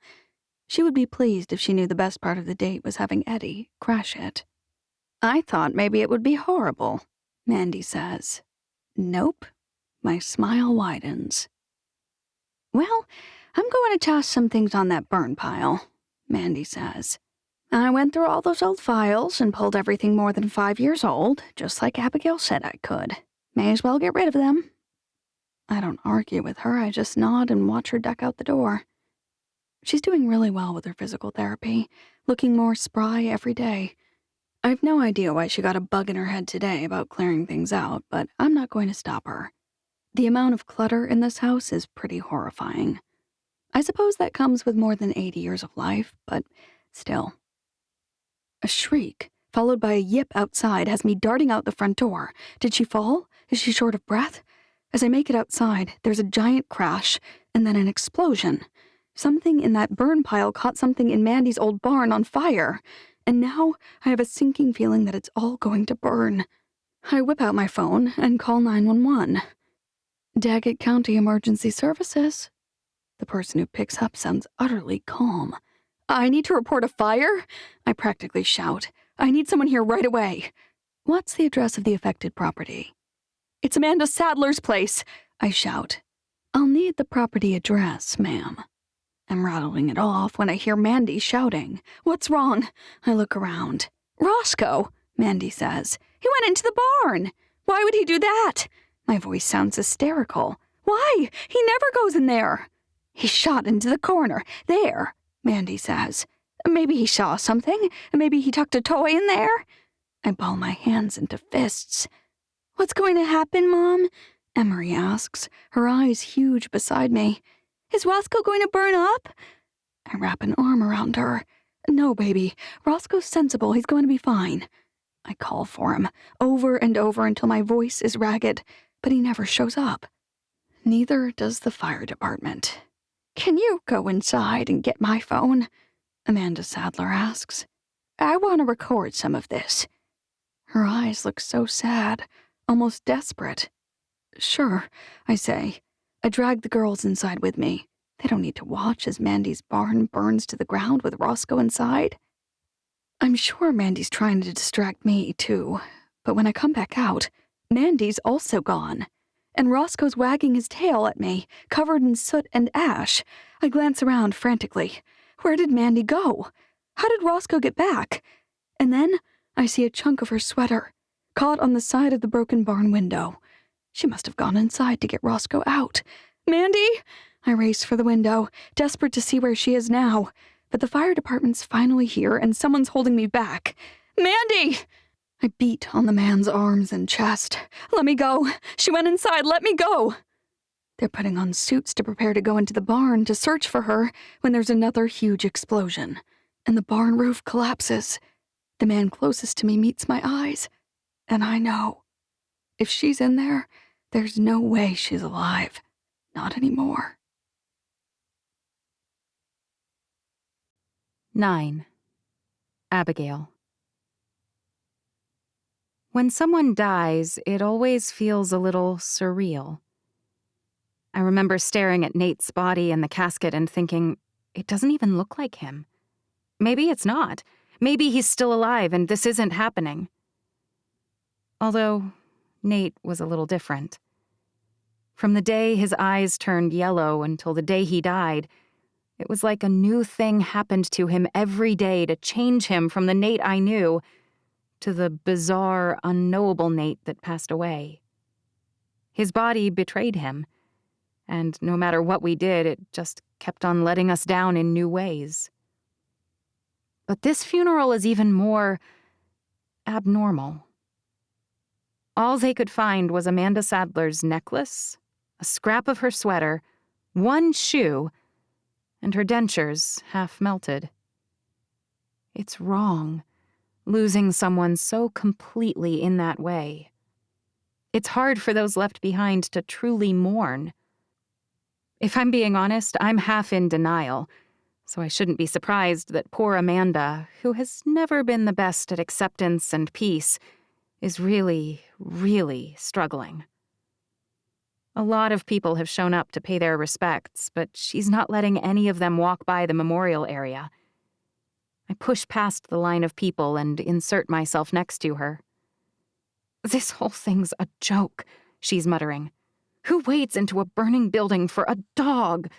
She would be pleased if she knew the best part of the date was having Eddy crash it. I thought maybe it would be horrible, Mandy says. Nope. My smile widens. Well, I'm going to toss some things on that burn pile, Mandy says. I went through all those old files and pulled everything more than 5 years old, just like Abigail said I could. May as well get rid of them. I don't argue with her, I just nod and watch her duck out the door. She's doing really well with her physical therapy, looking more spry every day. I've no idea why she got a bug in her head today about clearing things out, but I'm not going to stop her. The amount of clutter in this house is pretty horrifying. I suppose that comes with more than 80 years of life, but still. A shriek, followed by a yip outside, has me darting out the front door. Did she fall? Is she short of breath? As I make it outside, there's a giant crash, and then an explosion. Something in that burn pile caught something in Mandy's old barn on fire, and now I have a sinking feeling that it's all going to burn. I whip out my phone and call 911. Daggett County Emergency Services. The person who picks up sounds utterly calm. I need to report a fire? I practically shout. I need someone here right away. What's the address of the affected property? It's Amanda Sadler's place, I shout. I'll need the property address, ma'am. I'm rattling it off when I hear Mandy shouting. What's wrong? I look around. Roscoe, Mandy says. He went into the barn. Why would he do that? My voice sounds hysterical. Why? He never goes in there. He shot into the corner. There, Mandy says. Maybe he saw something. Maybe he tucked a toy in there. I ball my hands into fists. What's going to happen, Mom? Emery asks, her eyes huge beside me. Is Roscoe going to burn up? I wrap an arm around her. No, baby. Roscoe's sensible. He's going to be fine. I call for him, over and over until my voice is ragged, but he never shows up. Neither does the fire department. Can you go inside and get my phone? Amanda Sadler asks. I want to record some of this. Her eyes look so sad, almost desperate. Sure, I say. I drag the girls inside with me. They don't need to watch as Mandy's barn burns to the ground with Roscoe inside. I'm sure Mandy's trying to distract me, too. But when I come back out, Mandy's also gone. And Roscoe's wagging his tail at me, covered in soot and ash. I glance around frantically. Where did Mandy go? How did Roscoe get back? And then I see a chunk of her sweater, caught on the side of the broken barn window. She must have gone inside to get Roscoe out. Mandy! I race for the window, desperate to see where she is now. But the fire department's finally here, and someone's holding me back. Mandy! I beat on the man's arms and chest. Let me go. She went inside. Let me go. They're putting on suits to prepare to go into the barn to search for her when there's another huge explosion, and the barn roof collapses. The man closest to me meets my eyes, and I know. If she's in there, there's no way she's alive. Not anymore. 9. Abigail. When someone dies, it always feels a little surreal. I remember staring at Nate's body in the casket and thinking, it doesn't even look like him. Maybe it's not. Maybe he's still alive and this isn't happening. Although, Nate was a little different. From the day his eyes turned yellow until the day he died, it was like a new thing happened to him every day to change him from the Nate I knew to the bizarre, unknowable Nate that passed away. His body betrayed him, and no matter what we did, it just kept on letting us down in new ways. But this funeral is even more abnormal. All they could find was Amanda Sadler's necklace, a scrap of her sweater, one shoe, and her dentures half melted. It's wrong, losing someone so completely in that way. It's hard for those left behind to truly mourn. If I'm being honest, I'm half in denial, so I shouldn't be surprised that poor Amanda, who has never been the best at acceptance and peace, is really, really struggling. A lot of people have shown up to pay their respects, but she's not letting any of them walk by the memorial area. I push past the line of people and insert myself next to her. This whole thing's a joke, she's muttering. Who wades into a burning building for a dog?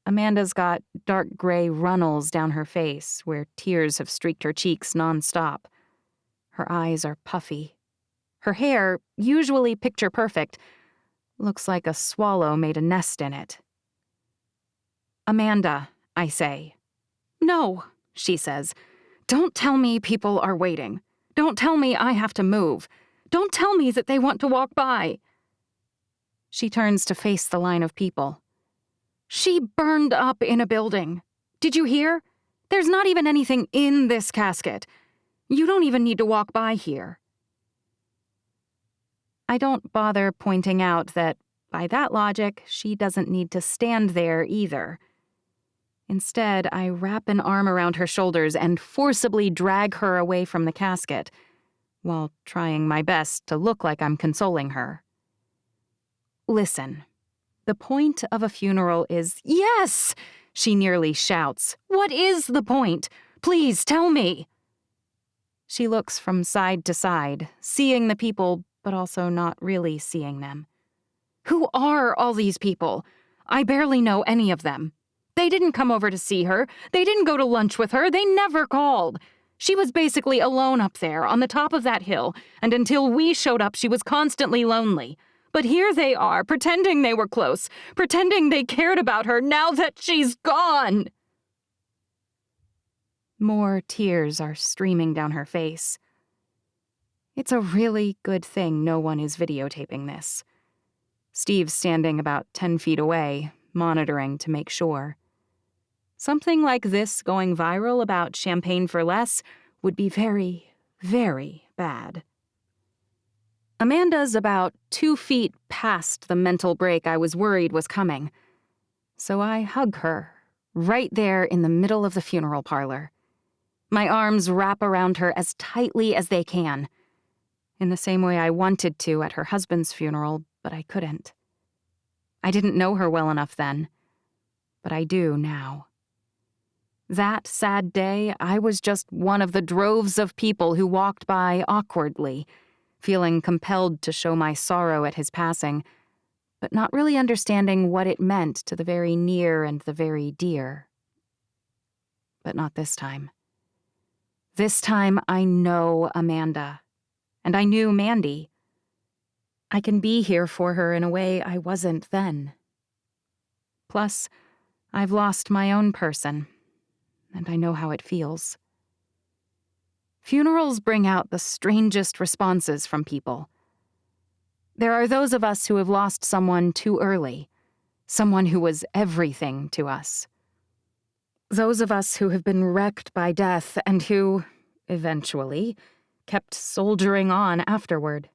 Amanda's got dark gray runnels down her face where tears have streaked her cheeks nonstop. Her eyes are puffy. Her hair, usually picture perfect, looks like a swallow made a nest in it. Amanda, I say. No, she says. Don't tell me people are waiting. Don't tell me I have to move. Don't tell me that they want to walk by. She turns to face the line of people. She burned up in a building. Did you hear? There's not even anything in this casket. You don't even need to walk by here. I don't bother pointing out that, by that logic, she doesn't need to stand there either. Instead, I wrap an arm around her shoulders and forcibly drag her away from the casket, while trying my best to look like I'm consoling her. Listen, the point of a funeral is— Yes! She nearly shouts. What is the point? Please tell me. She looks from side to side, seeing the people, but also not really seeing them. Who are all these people? I barely know any of them. They didn't come over to see her. They didn't go to lunch with her. They never called. She was basically alone up there on the top of that hill, and until we showed up, she was constantly lonely. But here they are, pretending they were close, pretending they cared about her now that she's gone. More tears are streaming down her face. It's a really good thing no one is videotaping this. Steve's standing about 10 feet away, monitoring to make sure. Something like this going viral about champagne for less would be very, very bad. Amanda's about 2 feet past the mental break I was worried was coming. So I hug her, right there in the middle of the funeral parlor. My arms wrap around her as tightly as they can, in the same way I wanted to at her husband's funeral, but I couldn't. I didn't know her well enough then, but I do now. That sad day, I was just one of the droves of people who walked by awkwardly, feeling compelled to show my sorrow at his passing, but not really understanding what it meant to the very near and the very dear. But not this time. This time I know Amanda, and I knew Mandy. I can be here for her in a way I wasn't then. Plus, I've lost my own person, and I know how it feels. Funerals bring out the strangest responses from people. There are those of us who have lost someone too early, someone who was everything to us. Those of us who have been wrecked by death and who, eventually, kept soldiering on afterward.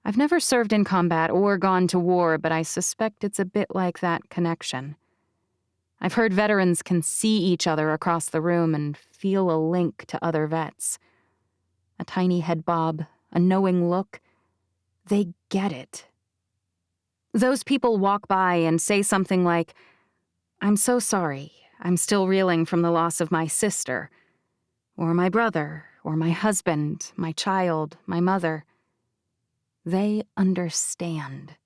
I've never served in combat or gone to war, but I suspect it's a bit like that connection. I've heard veterans can see each other across the room and feel a link to other vets. A tiny head bob, a knowing look. They get it. Those people walk by and say something like, "I'm so sorry. I'm still reeling from the loss of my sister, or my brother, or my husband, my child, my mother." They understand.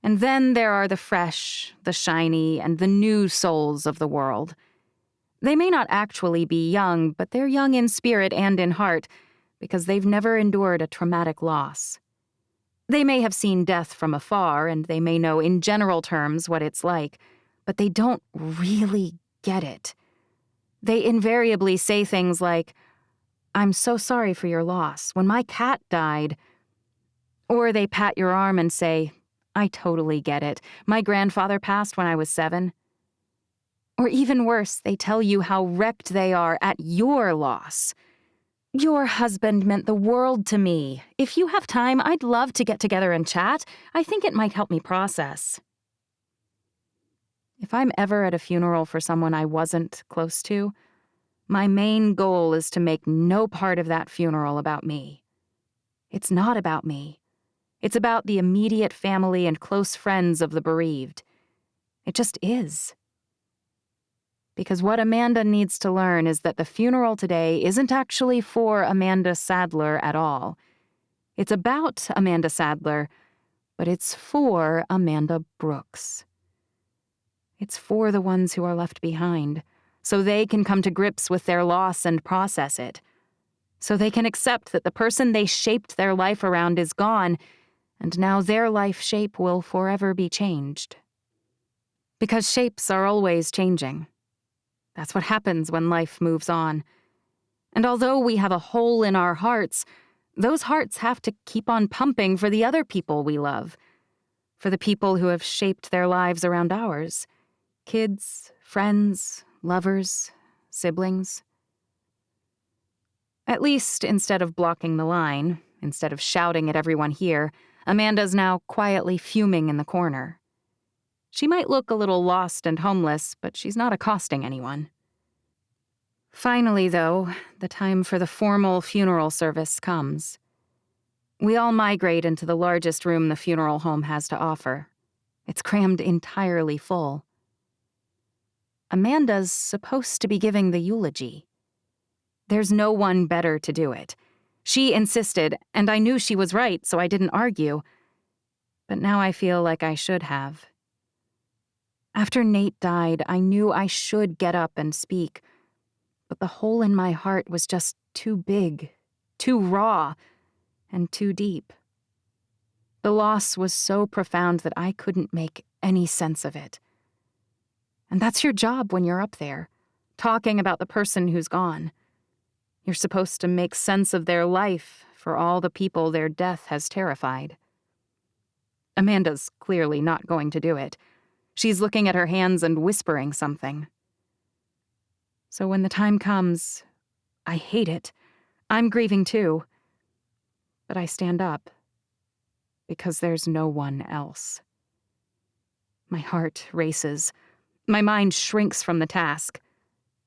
And then there are the fresh, the shiny, and the new souls of the world. They may not actually be young, but they're young in spirit and in heart because they've never endured a traumatic loss. They may have seen death from afar, and they may know in general terms what it's like, but they don't really get it. They invariably say things like, "I'm so sorry for your loss. When my cat died..." Or they pat your arm and say, "I totally get it. My grandfather passed when I was 7. Or even worse, they tell you how wrecked they are at your loss. "Your husband meant the world to me. If you have time, I'd love to get together and chat. I think it might help me process." If I'm ever at a funeral for someone I wasn't close to, my main goal is to make no part of that funeral about me. It's not about me. It's about the immediate family and close friends of the bereaved. It just is. Because what Amanda needs to learn is that the funeral today isn't actually for Amanda Sadler at all. It's about Amanda Sadler, but it's for Amanda Brooks. It's for the ones who are left behind, so they can come to grips with their loss and process it. So they can accept that the person they shaped their life around is gone, and now their life shape will forever be changed. Because shapes are always changing. That's what happens when life moves on. And although we have a hole in our hearts, those hearts have to keep on pumping for the other people we love, for the people who have shaped their lives around ours. Kids, friends, lovers, siblings. At least, instead of blocking the line, instead of shouting at everyone here, Amanda's now quietly fuming in the corner. She might look a little lost and homeless, but she's not accosting anyone. Finally, though, the time for the formal funeral service comes. We all migrate into the largest room the funeral home has to offer. It's crammed entirely full. Amanda's supposed to be giving the eulogy. There's no one better to do it. She insisted, and I knew she was right, so I didn't argue. But now I feel like I should have. After Nate died, I knew I should get up and speak, but the hole in my heart was just too big, too raw, and too deep. The loss was so profound that I couldn't make any sense of it. And that's your job when you're up there, talking about the person who's gone. You're supposed to make sense of their life for all the people their death has terrified. Amanda's clearly not going to do it. She's looking at her hands and whispering something. So when the time comes, I hate it. I'm grieving too. But I stand up. Because there's no one else. My heart races. My mind shrinks from the task.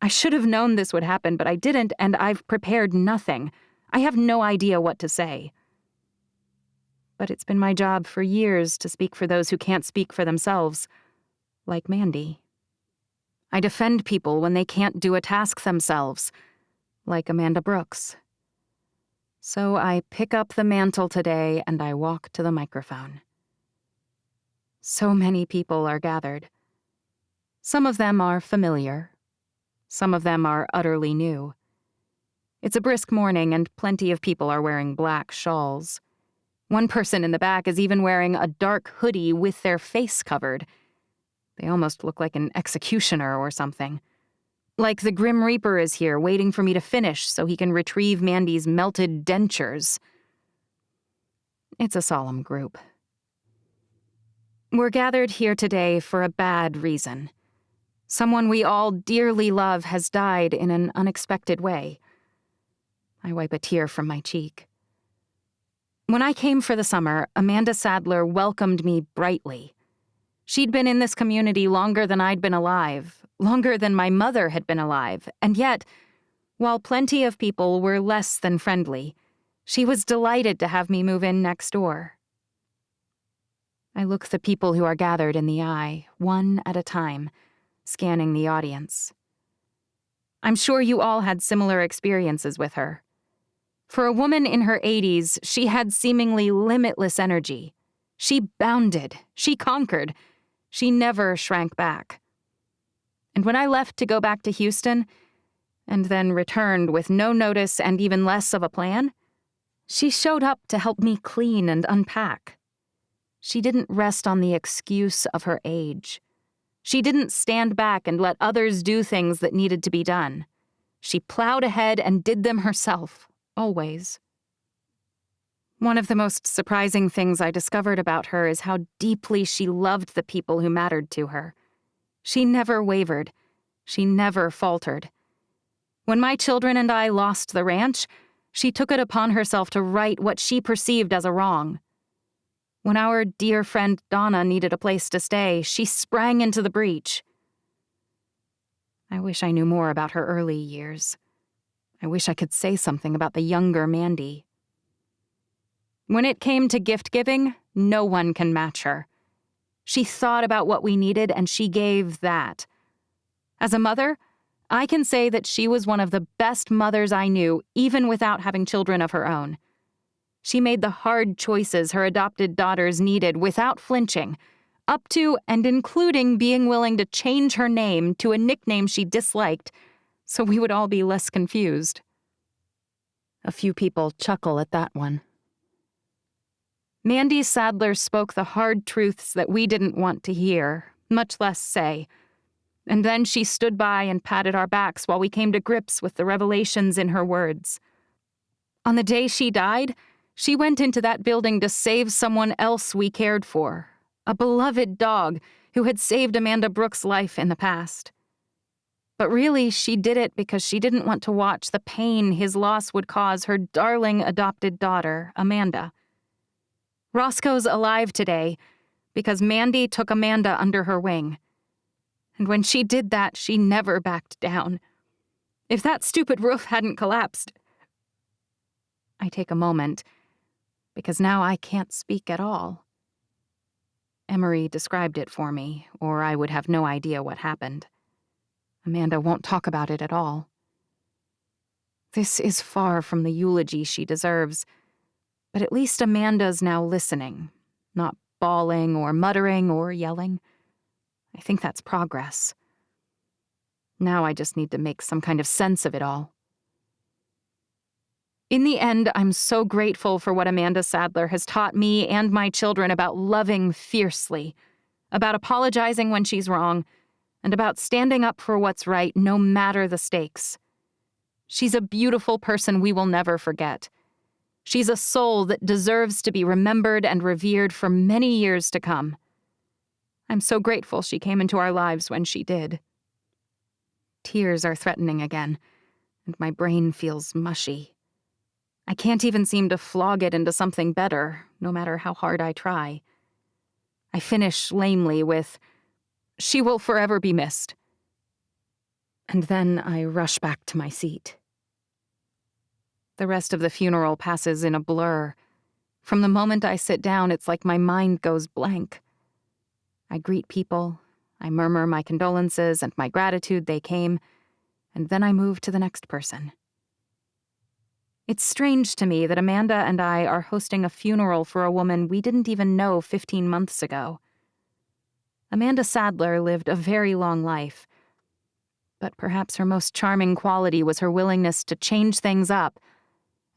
I should have known this would happen, but I didn't, and I've prepared nothing. I have no idea what to say. But it's been my job for years to speak for those who can't speak for themselves, like Mandy. I defend people when they can't do a task themselves, like Amanda Brooks. So I pick up the mantle today and I walk to the microphone. So many people are gathered. Some of them are familiar. Some of them are utterly new. It's a brisk morning and plenty of people are wearing black shawls. One person in the back is even wearing a dark hoodie with their face covered. They almost look like an executioner or something. Like the Grim Reaper is here waiting for me to finish so he can retrieve Mandy's melted dentures. It's a solemn group. We're gathered here today for a bad reason. Someone we all dearly love has died in an unexpected way. I wipe a tear from my cheek. When I came for the summer, Amanda Sadler welcomed me brightly. She'd been in this community longer than I'd been alive, longer than my mother had been alive, and yet, while plenty of people were less than friendly, she was delighted to have me move in next door. I look the people who are gathered in the eye, one at a time, scanning the audience. I'm sure you all had similar experiences with her. For a woman in her 80s, she had seemingly limitless energy. She bounded, she conquered, she never shrank back. And when I left to go back to Houston, and then returned with no notice and even less of a plan, she showed up to help me clean and unpack. She didn't rest on the excuse of her age. She didn't stand back and let others do things that needed to be done. She plowed ahead and did them herself, always. One of the most surprising things I discovered about her is how deeply she loved the people who mattered to her. She never wavered. She never faltered. When my children and I lost the ranch, she took it upon herself to right what she perceived as a wrong. When our dear friend Donna needed a place to stay, she sprang into the breach. I wish I knew more about her early years. I wish I could say something about the younger Mandy. When it came to gift-giving, no one can match her. She thought about what we needed, and she gave that. As a mother, I can say that she was one of the best mothers I knew, even without having children of her own. She made the hard choices her adopted daughters needed without flinching, up to and including being willing to change her name to a nickname she disliked, so we would all be less confused. A few people chuckle at that one. Mandy Sadler spoke the hard truths that we didn't want to hear, much less say. And then she stood by and patted our backs while we came to grips with the revelations in her words. On the day she died, she went into that building to save someone else we cared for, a beloved dog who had saved Amanda Brooks' life in the past. But really, she did it because she didn't want to watch the pain his loss would cause her darling adopted daughter, Amanda. Roscoe's alive today because Mandy took Amanda under her wing. And when she did that, she never backed down. If that stupid roof hadn't collapsed... I take a moment, because now I can't speak at all. Emery described it for me, or I would have no idea what happened. Amanda won't talk about it at all. This is far from the eulogy she deserves, but at least Amanda's now listening, not bawling or muttering or yelling. I think that's progress. Now I just need to make some kind of sense of it all. In the end, I'm so grateful for what Amanda Sadler has taught me and my children about loving fiercely, about apologizing when she's wrong, and about standing up for what's right no matter the stakes. She's a beautiful person we will never forget. She's a soul that deserves to be remembered and revered for many years to come. I'm so grateful she came into our lives when she did. Tears are threatening again, and my brain feels mushy. I can't even seem to flog it into something better, no matter how hard I try. I finish lamely with, "She will forever be missed." And then I rush back to my seat. The rest of the funeral passes in a blur. From the moment I sit down, it's like my mind goes blank. I greet people, I murmur my condolences and my gratitude they came, and then I move to the next person. It's strange to me that Amanda and I are hosting a funeral for a woman we didn't even know 15 months ago. Amanda Sadler lived a very long life, but perhaps her most charming quality was her willingness to change things up,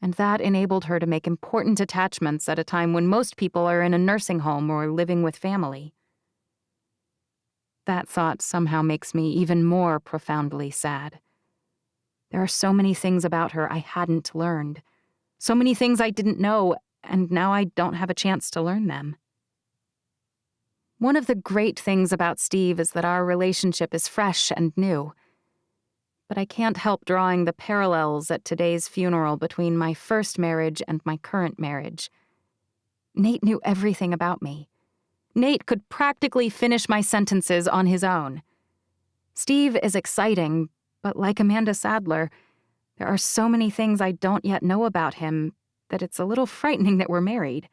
and that enabled her to make important attachments at a time when most people are in a nursing home or living with family. That thought somehow makes me even more profoundly sad. There are so many things about her I hadn't learned, so many things I didn't know, and now I don't have a chance to learn them. One of the great things about Steve is that our relationship is fresh and new. But I can't help drawing the parallels at today's funeral between my first marriage and my current marriage. Nate knew everything about me. Nate could practically finish my sentences on his own. Steve is exciting, but like Amanda Sadler, there are so many things I don't yet know about him that it's a little frightening that we're married.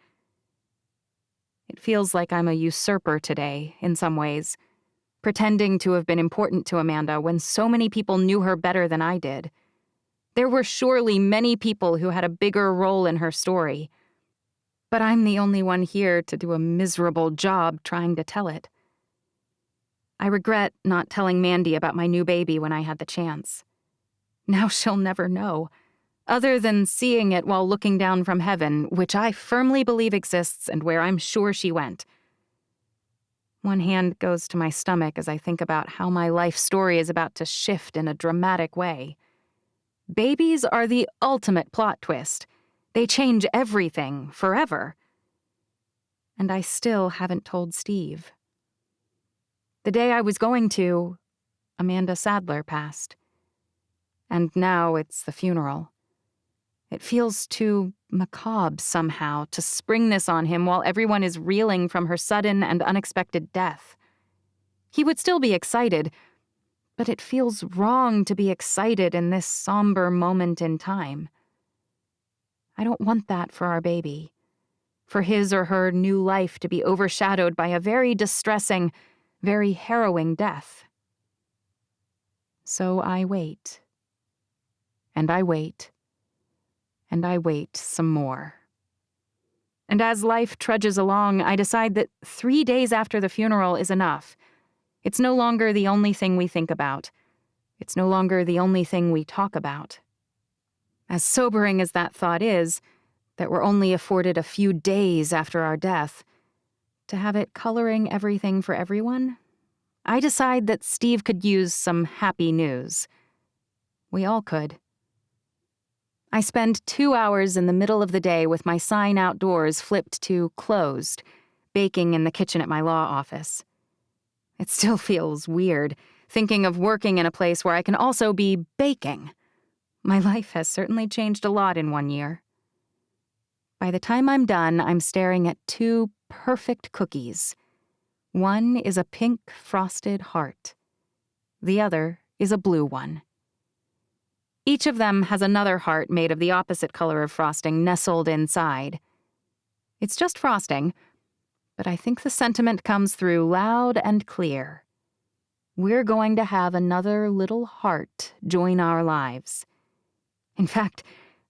It feels like I'm a usurper today, in some ways, pretending to have been important to Amanda when so many people knew her better than I did. There were surely many people who had a bigger role in her story, but I'm the only one here to do a miserable job trying to tell it. I regret not telling Mandy about my new baby when I had the chance. Now she'll never know, other than seeing it while looking down from heaven, which I firmly believe exists and where I'm sure she went. One hand goes to my stomach as I think about how my life story is about to shift in a dramatic way. Babies are the ultimate plot twist. They change everything, forever. And I still haven't told Steve. The day I was going to, Amanda Sadler passed. And now it's the funeral. It feels too macabre somehow to spring this on him while everyone is reeling from her sudden and unexpected death. He would still be excited, but it feels wrong to be excited in this somber moment in time. I don't want that for our baby, for his or her new life to be overshadowed by a very distressing, very harrowing death. So I wait. And I wait. And I wait some more. And as life trudges along, I decide that 3 days after the funeral is enough. It's no longer the only thing we think about. It's no longer the only thing we talk about. As sobering as that thought is, that we're only afforded a few days after our death, to have it coloring everything for everyone, I decide that Steve could use some happy news. We all could. I spend 2 hours in the middle of the day with my sign outdoors flipped to closed, baking in the kitchen at my law office. It still feels weird, thinking of working in a place where I can also be baking. My life has certainly changed a lot in 1 year. By the time I'm done, I'm staring at 2 perfect cookies. One is a pink frosted heart. The other is a blue one. Each of them has another heart made of the opposite color of frosting nestled inside. It's just frosting, but I think the sentiment comes through loud and clear. We're going to have another little heart join our lives. In fact,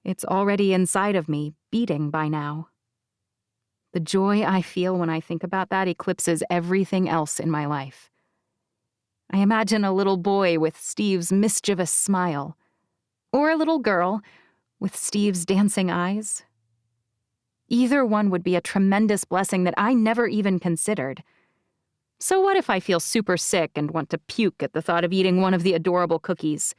it's already inside of me, beating by now. The joy I feel when I think about that eclipses everything else in my life. I imagine a little boy with Steve's mischievous smile, or a little girl with Steve's dancing eyes. Either one would be a tremendous blessing that I never even considered. So what if I feel super sick and want to puke at the thought of eating one of the adorable cookies?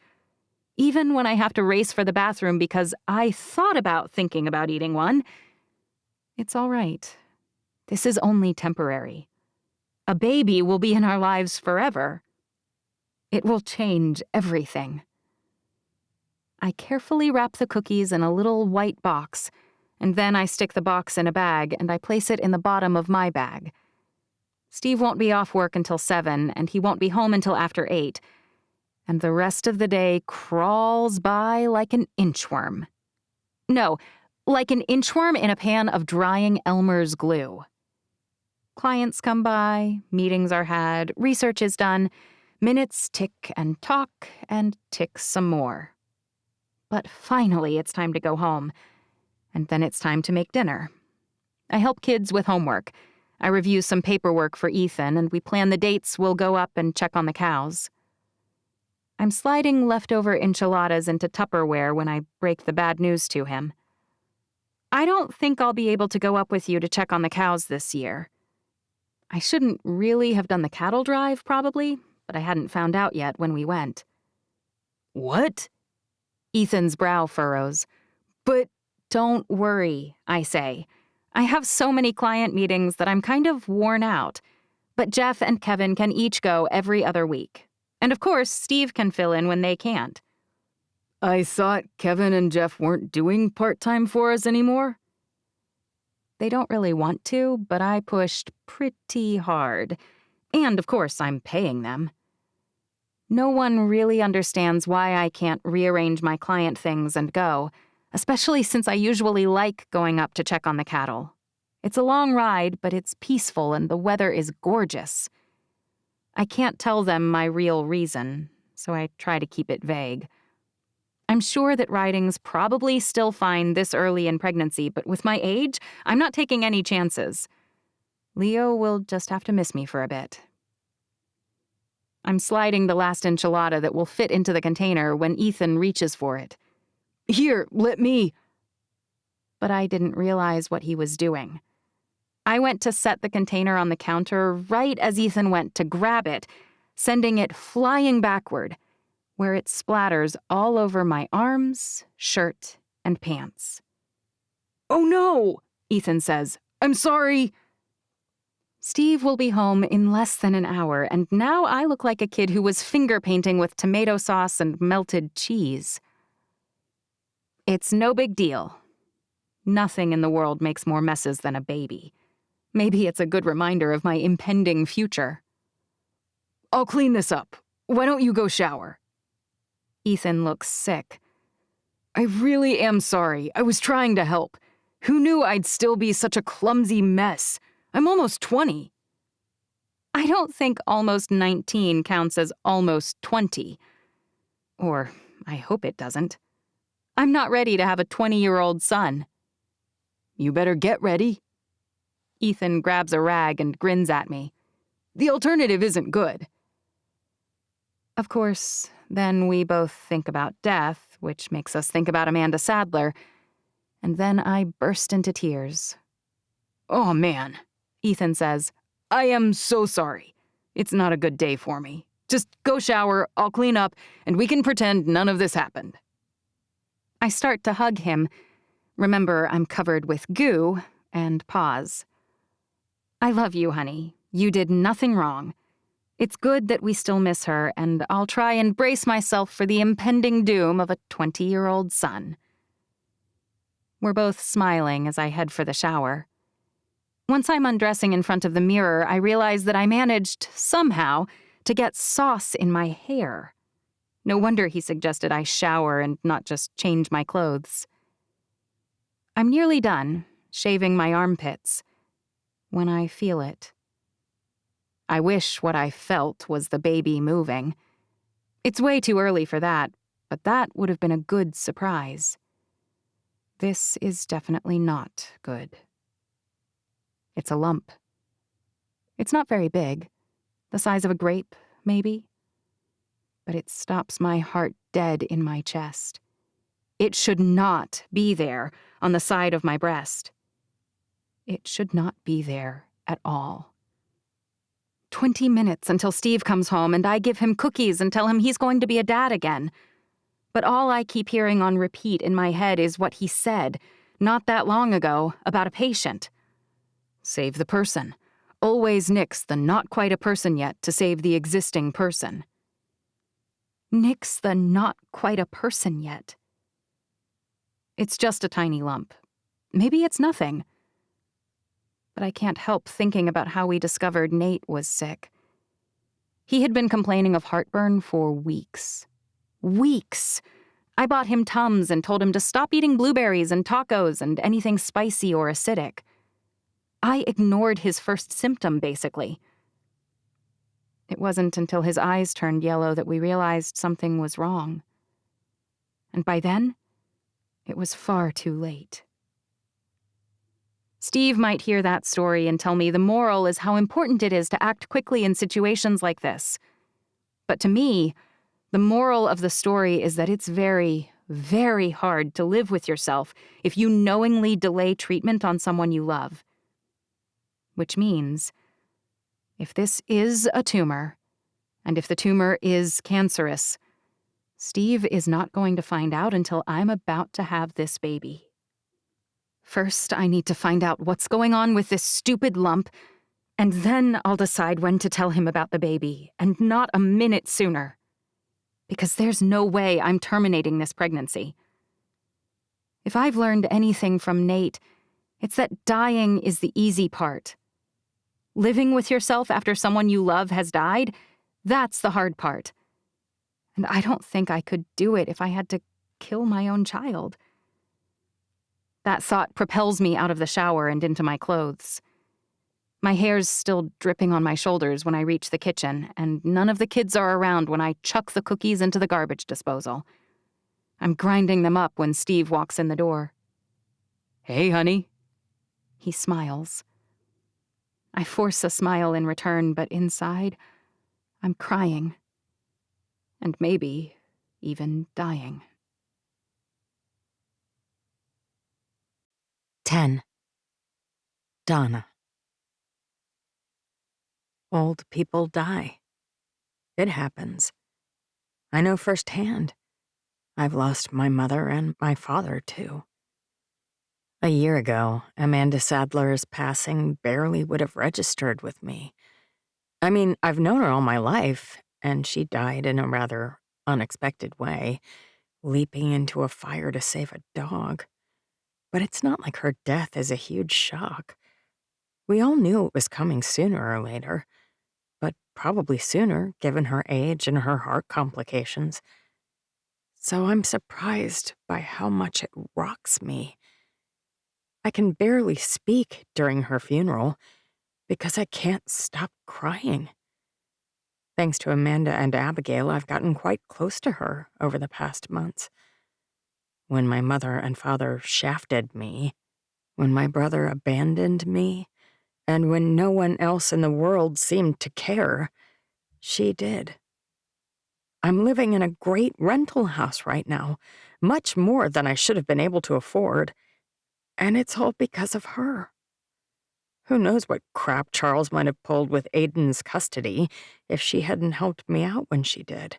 Even when I have to race for the bathroom because I thought about thinking about eating one, it's all right. This is only temporary. A baby will be in our lives forever. It will change everything. I carefully wrap the cookies in a little white box, and then I stick the box in a bag and I place it in the bottom of my bag. Steve won't be off work until 7, and he won't be home until after 8, and the rest of the day crawls by like an inchworm. No, like an inchworm in a pan of drying Elmer's glue. Clients come by, meetings are had, research is done, minutes tick and tick some more. But finally it's time to go home, and then it's time to make dinner. I help kids with homework. I review some paperwork for Ethan, and we plan the dates we'll go up and check on the cows. I'm sliding leftover enchiladas into Tupperware when I break the bad news to him. I don't think I'll be able to go up with you to check on the cows this year. I shouldn't really have done the cattle drive, probably, but I hadn't found out yet when we went. What? Ethan's brow furrows. But don't worry, I say. I have so many client meetings that I'm kind of worn out, but Jeff and Kevin can each go every other week. And of course, Steve can fill in when they can't. I thought Kevin and Jeff weren't doing part-time for us anymore. They don't really want to, but I pushed pretty hard. And of course, I'm paying them. No one really understands why I can't rearrange my client things and go, especially since I usually like going up to check on the cattle. It's a long ride, but it's peaceful and the weather is gorgeous. I can't tell them my real reason, so I try to keep it vague. I'm sure that riding's probably still fine this early in pregnancy, but with my age, I'm not taking any chances. Leo will just have to miss me for a bit. I'm sliding the last enchilada that will fit into the container when Ethan reaches for it. Here, let me. But I didn't realize what he was doing. I went to set the container on the counter right as Ethan went to grab it, sending it flying backward, where it splatters all over my arms, shirt, and pants. Oh no, Ethan says. I'm sorry. Steve will be home in less than an hour, and now I look like a kid who was finger painting with tomato sauce and melted cheese. It's no big deal. Nothing in the world makes more messes than a baby. Maybe it's a good reminder of my impending future. I'll clean this up. Why don't you go shower? Ethan looks sick. I really am sorry. I was trying to help. Who knew I'd still be such a clumsy mess? I'm almost 20. I don't think almost 19 counts as almost 20. Or I hope it doesn't. I'm not ready to have a 20-year-old son. You better get ready. Ethan grabs a rag and grins at me. The alternative isn't good. Of course, then we both think about death, which makes us think about Amanda Sadler, and then I burst into tears. Oh, man, Ethan says. I am so sorry. It's not a good day for me. Just go shower, I'll clean up, and we can pretend none of this happened. I start to hug him. Remember, I'm covered with goo, and pause. I love you, honey. You did nothing wrong. It's good that we still miss her, and I'll try and brace myself for the impending doom of a 20-year-old son. We're both smiling as I head for the shower. Once I'm undressing in front of the mirror, I realize that I managed, somehow, to get sauce in my hair. No wonder he suggested I shower and not just change my clothes. I'm nearly done, shaving my armpits, when I feel it. I wish what I felt was the baby moving. It's way too early for that, but that would have been a good surprise. This is definitely not good. It's a lump. It's not very big, the size of a grape, maybe. But it stops my heart dead in my chest. It should not be there on the side of my breast. It should not be there at all. 20 minutes until Steve comes home and I give him cookies and tell him he's going to be a dad again. But all I keep hearing on repeat in my head is what he said, not that long ago, about a patient. Save the person. Always nix the not quite a person yet to save the existing person. Nix the not quite a person yet. It's just a tiny lump. Maybe it's nothing. But I can't help thinking about how we discovered Nate was sick. He had been complaining of heartburn for weeks. Weeks! I bought him Tums and told him to stop eating blueberries and tacos and anything spicy or acidic. I ignored his first symptom, basically. It wasn't until his eyes turned yellow that we realized something was wrong. And by then, it was far too late. Steve might hear that story and tell me the moral is how important it is to act quickly in situations like this. But to me, the moral of the story is that it's very, very hard to live with yourself if you knowingly delay treatment on someone you love. Which means, if this is a tumor, and if the tumor is cancerous, Steve is not going to find out until I'm about to have this baby. First, I need to find out what's going on with this stupid lump, and then I'll decide when to tell him about the baby, and not a minute sooner. Because there's no way I'm terminating this pregnancy. If I've learned anything from Nate, it's that dying is the easy part. Living with yourself after someone you love has died, that's the hard part. And I don't think I could do it if I had to kill my own child. That thought propels me out of the shower and into my clothes. My hair's still dripping on my shoulders when I reach the kitchen, and none of the kids are around when I chuck the cookies into the garbage disposal. I'm grinding them up when Steve walks in the door. Hey, honey. He smiles. I force a smile in return, but inside, I'm crying. And maybe even dying. 10. Donna. Old people die. It happens. I know firsthand. I've lost my mother and my father, too. A year ago, Amanda Sadler's passing barely would have registered with me. I mean, I've known her all my life, and she died in a rather unexpected way, leaping into a fire to save a dog. But it's not like her death is a huge shock. We all knew it was coming sooner or later, but probably sooner given her age and her heart complications. So I'm surprised by how much it rocks me. I can barely speak during her funeral because I can't stop crying. Thanks to Amanda and Abigail, I've gotten quite close to her over the past months. When my mother and father shafted me, when my brother abandoned me, and when no one else in the world seemed to care, she did. I'm living in a great rental house right now, much more than I should have been able to afford, and it's all because of her. Who knows what crap Charles might have pulled with Aiden's custody if she hadn't helped me out when she did.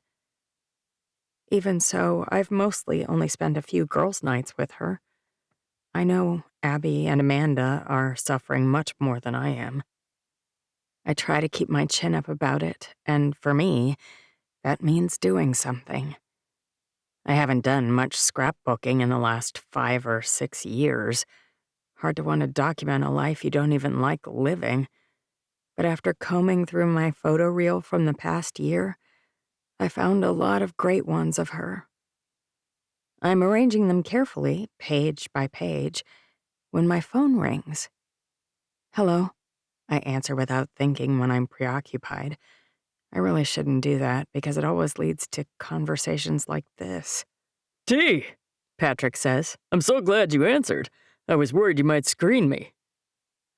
Even so, I've mostly only spent a few girls' nights with her. I know Abby and Amanda are suffering much more than I am. I try to keep my chin up about it, and for me, that means doing something. I haven't done much scrapbooking in the last 5 or 6 years. Hard to want to document a life you don't even like living. But after combing through my photo reel from the past year, I found a lot of great ones of her. I'm arranging them carefully, page by page, when my phone rings. Hello, I answer without thinking when I'm preoccupied. I really shouldn't do that because it always leads to conversations like this. T, Patrick says. I'm so glad you answered. I was worried you might screen me.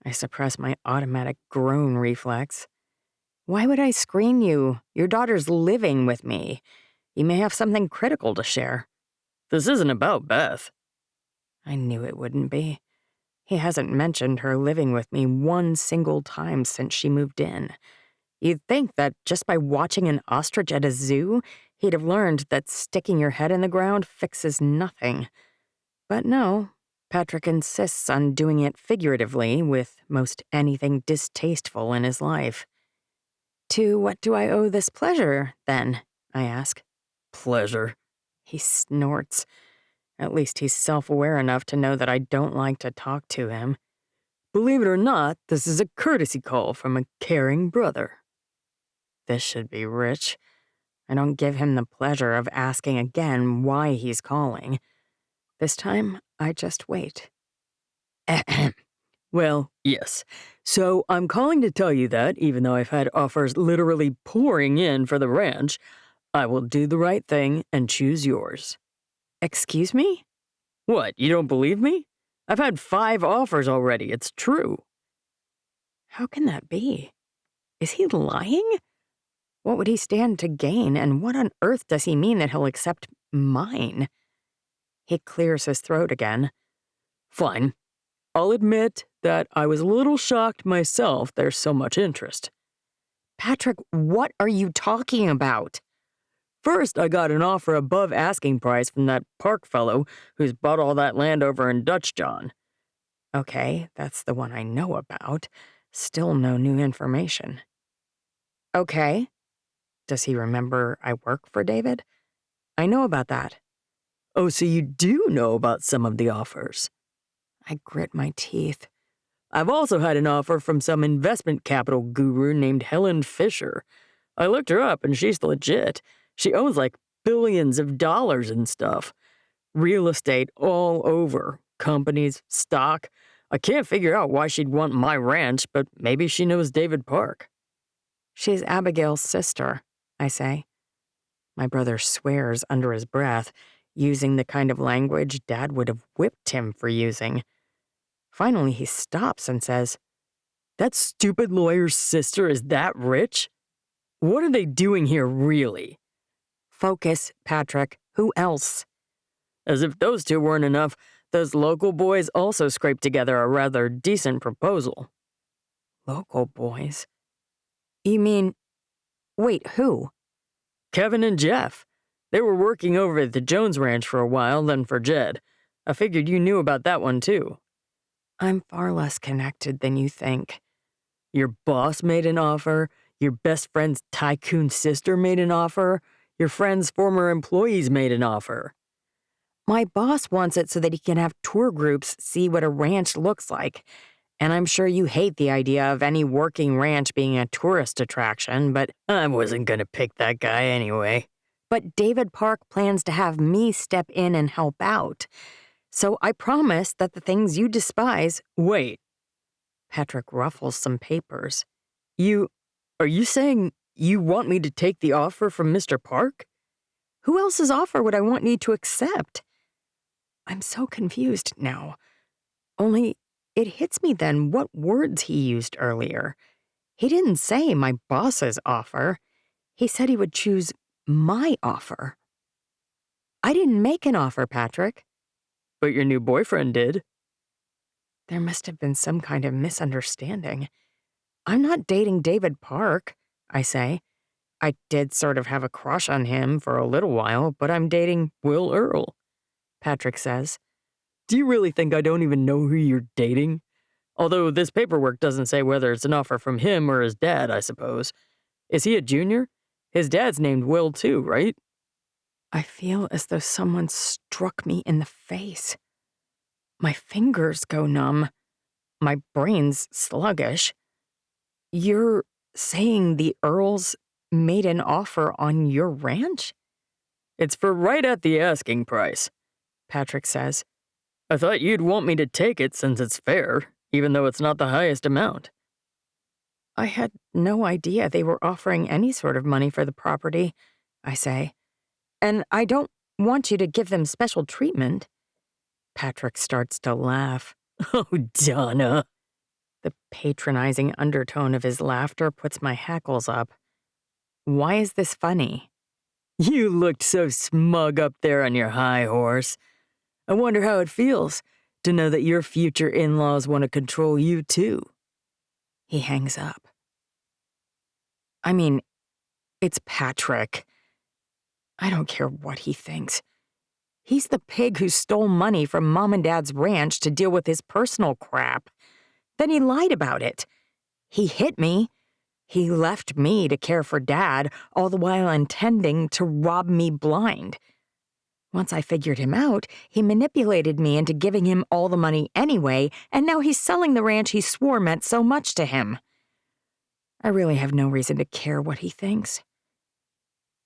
I suppress my automatic groan reflex. Why would I screen you? Your daughter's living with me. You may have something critical to share. This isn't about Beth. I knew it wouldn't be. He hasn't mentioned her living with me one single time since she moved in. You'd think that just by watching an ostrich at a zoo, he'd have learned that sticking your head in the ground fixes nothing. But no, Patrick insists on doing it figuratively with most anything distasteful in his life. To what do I owe this pleasure, then? I ask. Pleasure. He snorts. At least he's self-aware enough to know that I don't like to talk to him. Believe it or not, this is a courtesy call from a caring brother. This should be rich. I don't give him the pleasure of asking again why he's calling. This time, I just wait. Ahem. Well, yes. So I'm calling to tell you that, even though I've had offers literally pouring in for the ranch, I will do the right thing and choose yours. Excuse me? What, you don't believe me? I've had 5 offers already, it's true. How can that be? Is he lying? What would he stand to gain, and what on earth does he mean that he'll accept mine? He clears his throat again. Fine. I'll admit that I was a little shocked myself there's so much interest. Patrick, what are you talking about? First, I got an offer above asking price from that Park fellow who's bought all that land over in Dutch John. Okay, that's the one I know about. Still no new information. Okay. Does he remember I work for David? I know about that. Oh, so you do know about some of the offers? I grit my teeth. I've also had an offer from some investment capital guru named Helen Fisher. I looked her up and she's legit. She owns like billions of dollars and stuff. Real estate all over. Companies, stock. I can't figure out why she'd want my ranch, but maybe she knows David Park. She's Abigail's sister, I say. My brother swears under his breath, using the kind of language Dad would have whipped him for using. Finally, he stops and says, That stupid lawyer's sister is that rich? What are they doing here, really? Focus, Patrick. Who else? As if those two weren't enough, those local boys also scraped together a rather decent proposal. Local boys? You mean... Wait, who? Kevin and Jeff. They were working over at the Jones Ranch for a while, then for Jed. I figured you knew about that one, too. I'm far less connected than you think. Your boss made an offer. Your best friend's tycoon sister made an offer. Your friend's former employees made an offer. My boss wants it so that he can have tour groups see what a ranch looks like. And I'm sure you hate the idea of any working ranch being a tourist attraction, but I wasn't gonna pick that guy anyway. But David Park plans to have me step in and help out. So I promise that the things you despise... Wait. Patrick ruffles some papers. Are you saying you want me to take the offer from Mr. Park? Who else's offer would I want you to accept? I'm so confused now. Only it hits me then what words he used earlier. He didn't say my boss's offer. He said he would choose my offer. I didn't make an offer, Patrick. But your new boyfriend did. There must have been some kind of misunderstanding. I'm not dating David Park, I say. I did sort of have a crush on him for a little while, but I'm dating Will Earl, Patrick says. Do you really think I don't even know who you're dating? Although this paperwork doesn't say whether it's an offer from him or his dad, I suppose. Is he a junior? His dad's named Will too, right? I feel as though someone struck me in the face. My fingers go numb. My brain's sluggish. You're saying the Earls made an offer on your ranch? It's for right at the asking price, Patrick says. I thought you'd want me to take it since it's fair, even though it's not the highest amount. I had no idea they were offering any sort of money for the property, I say. And I don't want you to give them special treatment. Patrick starts to laugh. Oh, Donna. The patronizing undertone of his laughter puts my hackles up. Why is this funny? You looked so smug up there on your high horse. I wonder how it feels to know that your future in-laws want to control you too. He hangs up. I mean, it's Patrick. I don't care what he thinks. He's the pig who stole money from Mom and Dad's ranch to deal with his personal crap. Then he lied about it. He hit me. He left me to care for Dad, all the while intending to rob me blind. Once I figured him out, he manipulated me into giving him all the money anyway, and now he's selling the ranch he swore meant so much to him. I really have no reason to care what he thinks.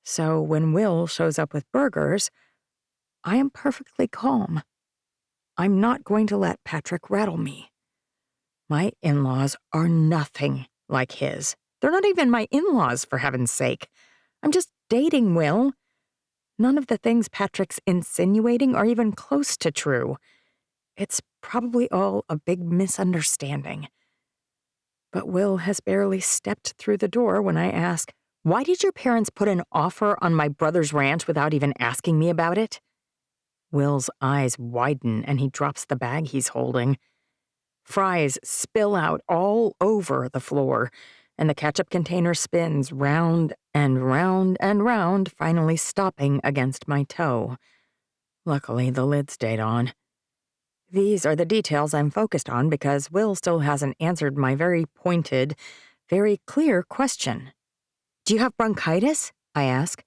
So when Will shows up with burgers, I am perfectly calm. I'm not going to let Patrick rattle me. My in-laws are nothing like his. They're not even my in-laws, for heaven's sake. I'm just dating Will. None of the things Patrick's insinuating are even close to true. It's probably all a big misunderstanding. But Will has barely stepped through the door when I ask, "Why did your parents put an offer on my brother's ranch without even asking me about it?" Will's eyes widen and he drops the bag he's holding. Fries spill out all over the floor, and the ketchup container spins round and round and round, finally stopping against my toe. Luckily, the lid stayed on. These are the details I'm focused on because Will still hasn't answered my very pointed, very clear question. "Do you have bronchitis?" I ask.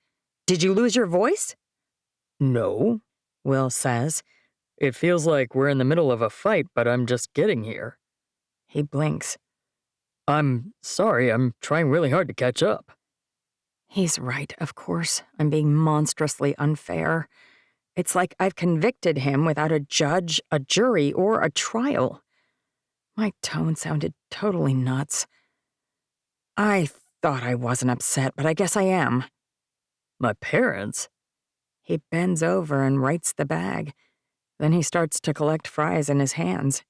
"Did you lose your voice?" No, Will says. it feels like we're in the middle of a fight, but I'm just getting here. He blinks. I'm sorry, I'm trying really hard to catch up. He's right, of course. I'm being monstrously unfair. It's like I've convicted him without a judge, a jury, or a trial. My tone sounded totally nuts. I thought I wasn't upset, but I guess I am. My parents? He bends over and rights the bag. Then he starts to collect fries in his hands.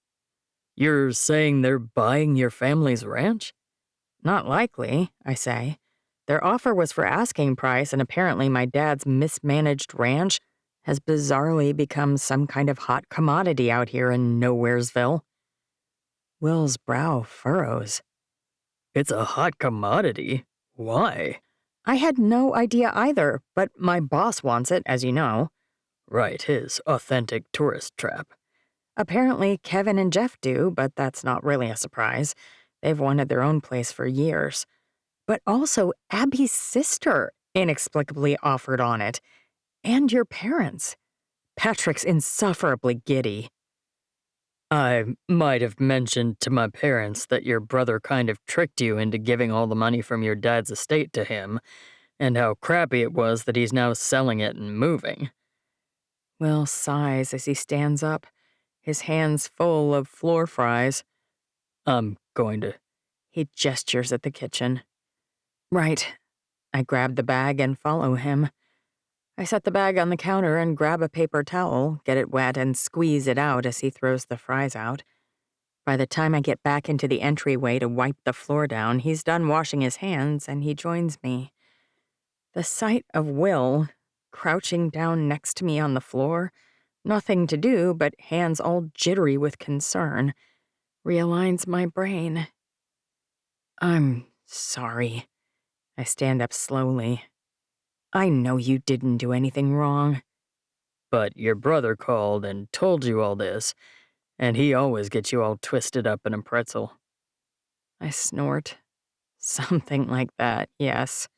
You're saying they're buying your family's ranch? Not likely, I say. Their offer was for asking price, and apparently my dad's mismanaged ranch has bizarrely become some kind of hot commodity out here in Nowheresville. Will's brow furrows. It's a hot commodity. Why? I had no idea either, but my boss wants it, as you know. Right, his authentic tourist trap. Apparently Kevin and Jeff do, but that's not really a surprise. They've wanted their own place for years. But also Abby's sister inexplicably offered on it. And your parents. Patrick's insufferably giddy. I might have mentioned to my parents that your brother kind of tricked you into giving all the money from your dad's estate to him, and how crappy it was that he's now selling it and moving. Will sighs as he stands up, his hands full of floor fries. I'm going to. He gestures at the kitchen. Right. I grab the bag and follow him. I set the bag on the counter and grab a paper towel, get it wet, and squeeze it out as he throws the fries out. By the time I get back into the entryway to wipe the floor down, he's done washing his hands and he joins me. The sight of Will, crouching down next to me on the floor, nothing to do but hands all jittery with concern, realigns my brain. I'm sorry. I stand up slowly. I know you didn't do anything wrong. But your brother called and told you all this, and he always gets you all twisted up in a pretzel. I snort. Something like that, yes.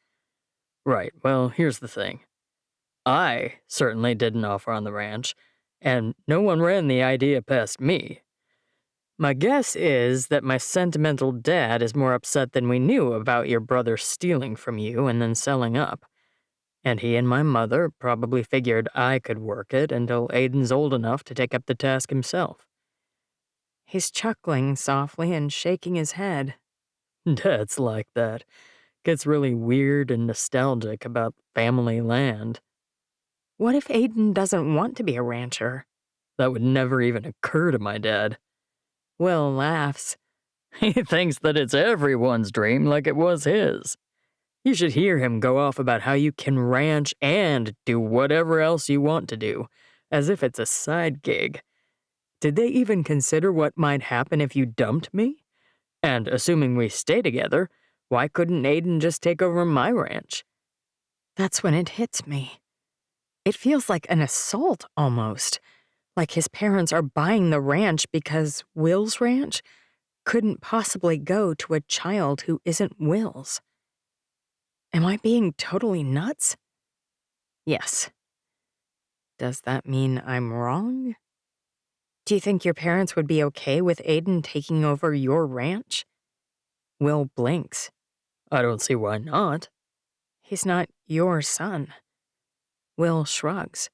Right, well, here's the thing. I certainly didn't offer on the ranch, and no one ran the idea past me. My guess is that my sentimental dad is more upset than we knew about your brother stealing from you and then selling up. And he and my mother probably figured I could work it until Aiden's old enough to take up the task himself. He's chuckling softly and shaking his head. Dad's like that. Gets really weird and nostalgic about family land. What if Aiden doesn't want to be a rancher? That would never even occur to my dad. Will laughs. He thinks that it's everyone's dream like it was his. You should hear him go off about how you can ranch and do whatever else you want to do, as if it's a side gig. Did they even consider what might happen if you dumped me? And assuming we stay together, why couldn't Aiden just take over my ranch? That's when it hits me. It feels like an assault almost. Like his parents are buying the ranch because Will's ranch couldn't possibly go to a child who isn't Will's. Am I being totally nuts? Yes. Does that mean I'm wrong? Do you think your parents would be okay with Aiden taking over your ranch? Will blinks. I don't see why not. He's not your son. Will shrugs.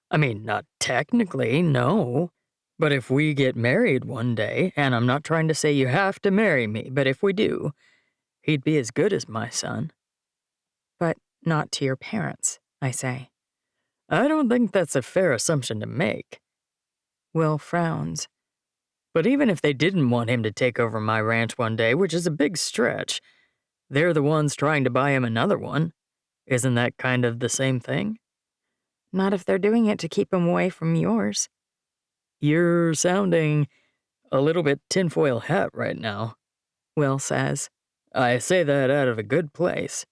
I mean, not technically, no. But if we get married one day, and I'm not trying to say you have to marry me, but if we do, he'd be as good as my son. But not to your parents, I say. I don't think that's a fair assumption to make. Will frowns. But even if they didn't want him to take over my ranch one day, which is a big stretch, they're the ones trying to buy him another one. Isn't that kind of the same thing? Not if they're doing it to keep him away from yours. You're sounding a little bit tinfoil hat right now, Will says. I say that out of a good place.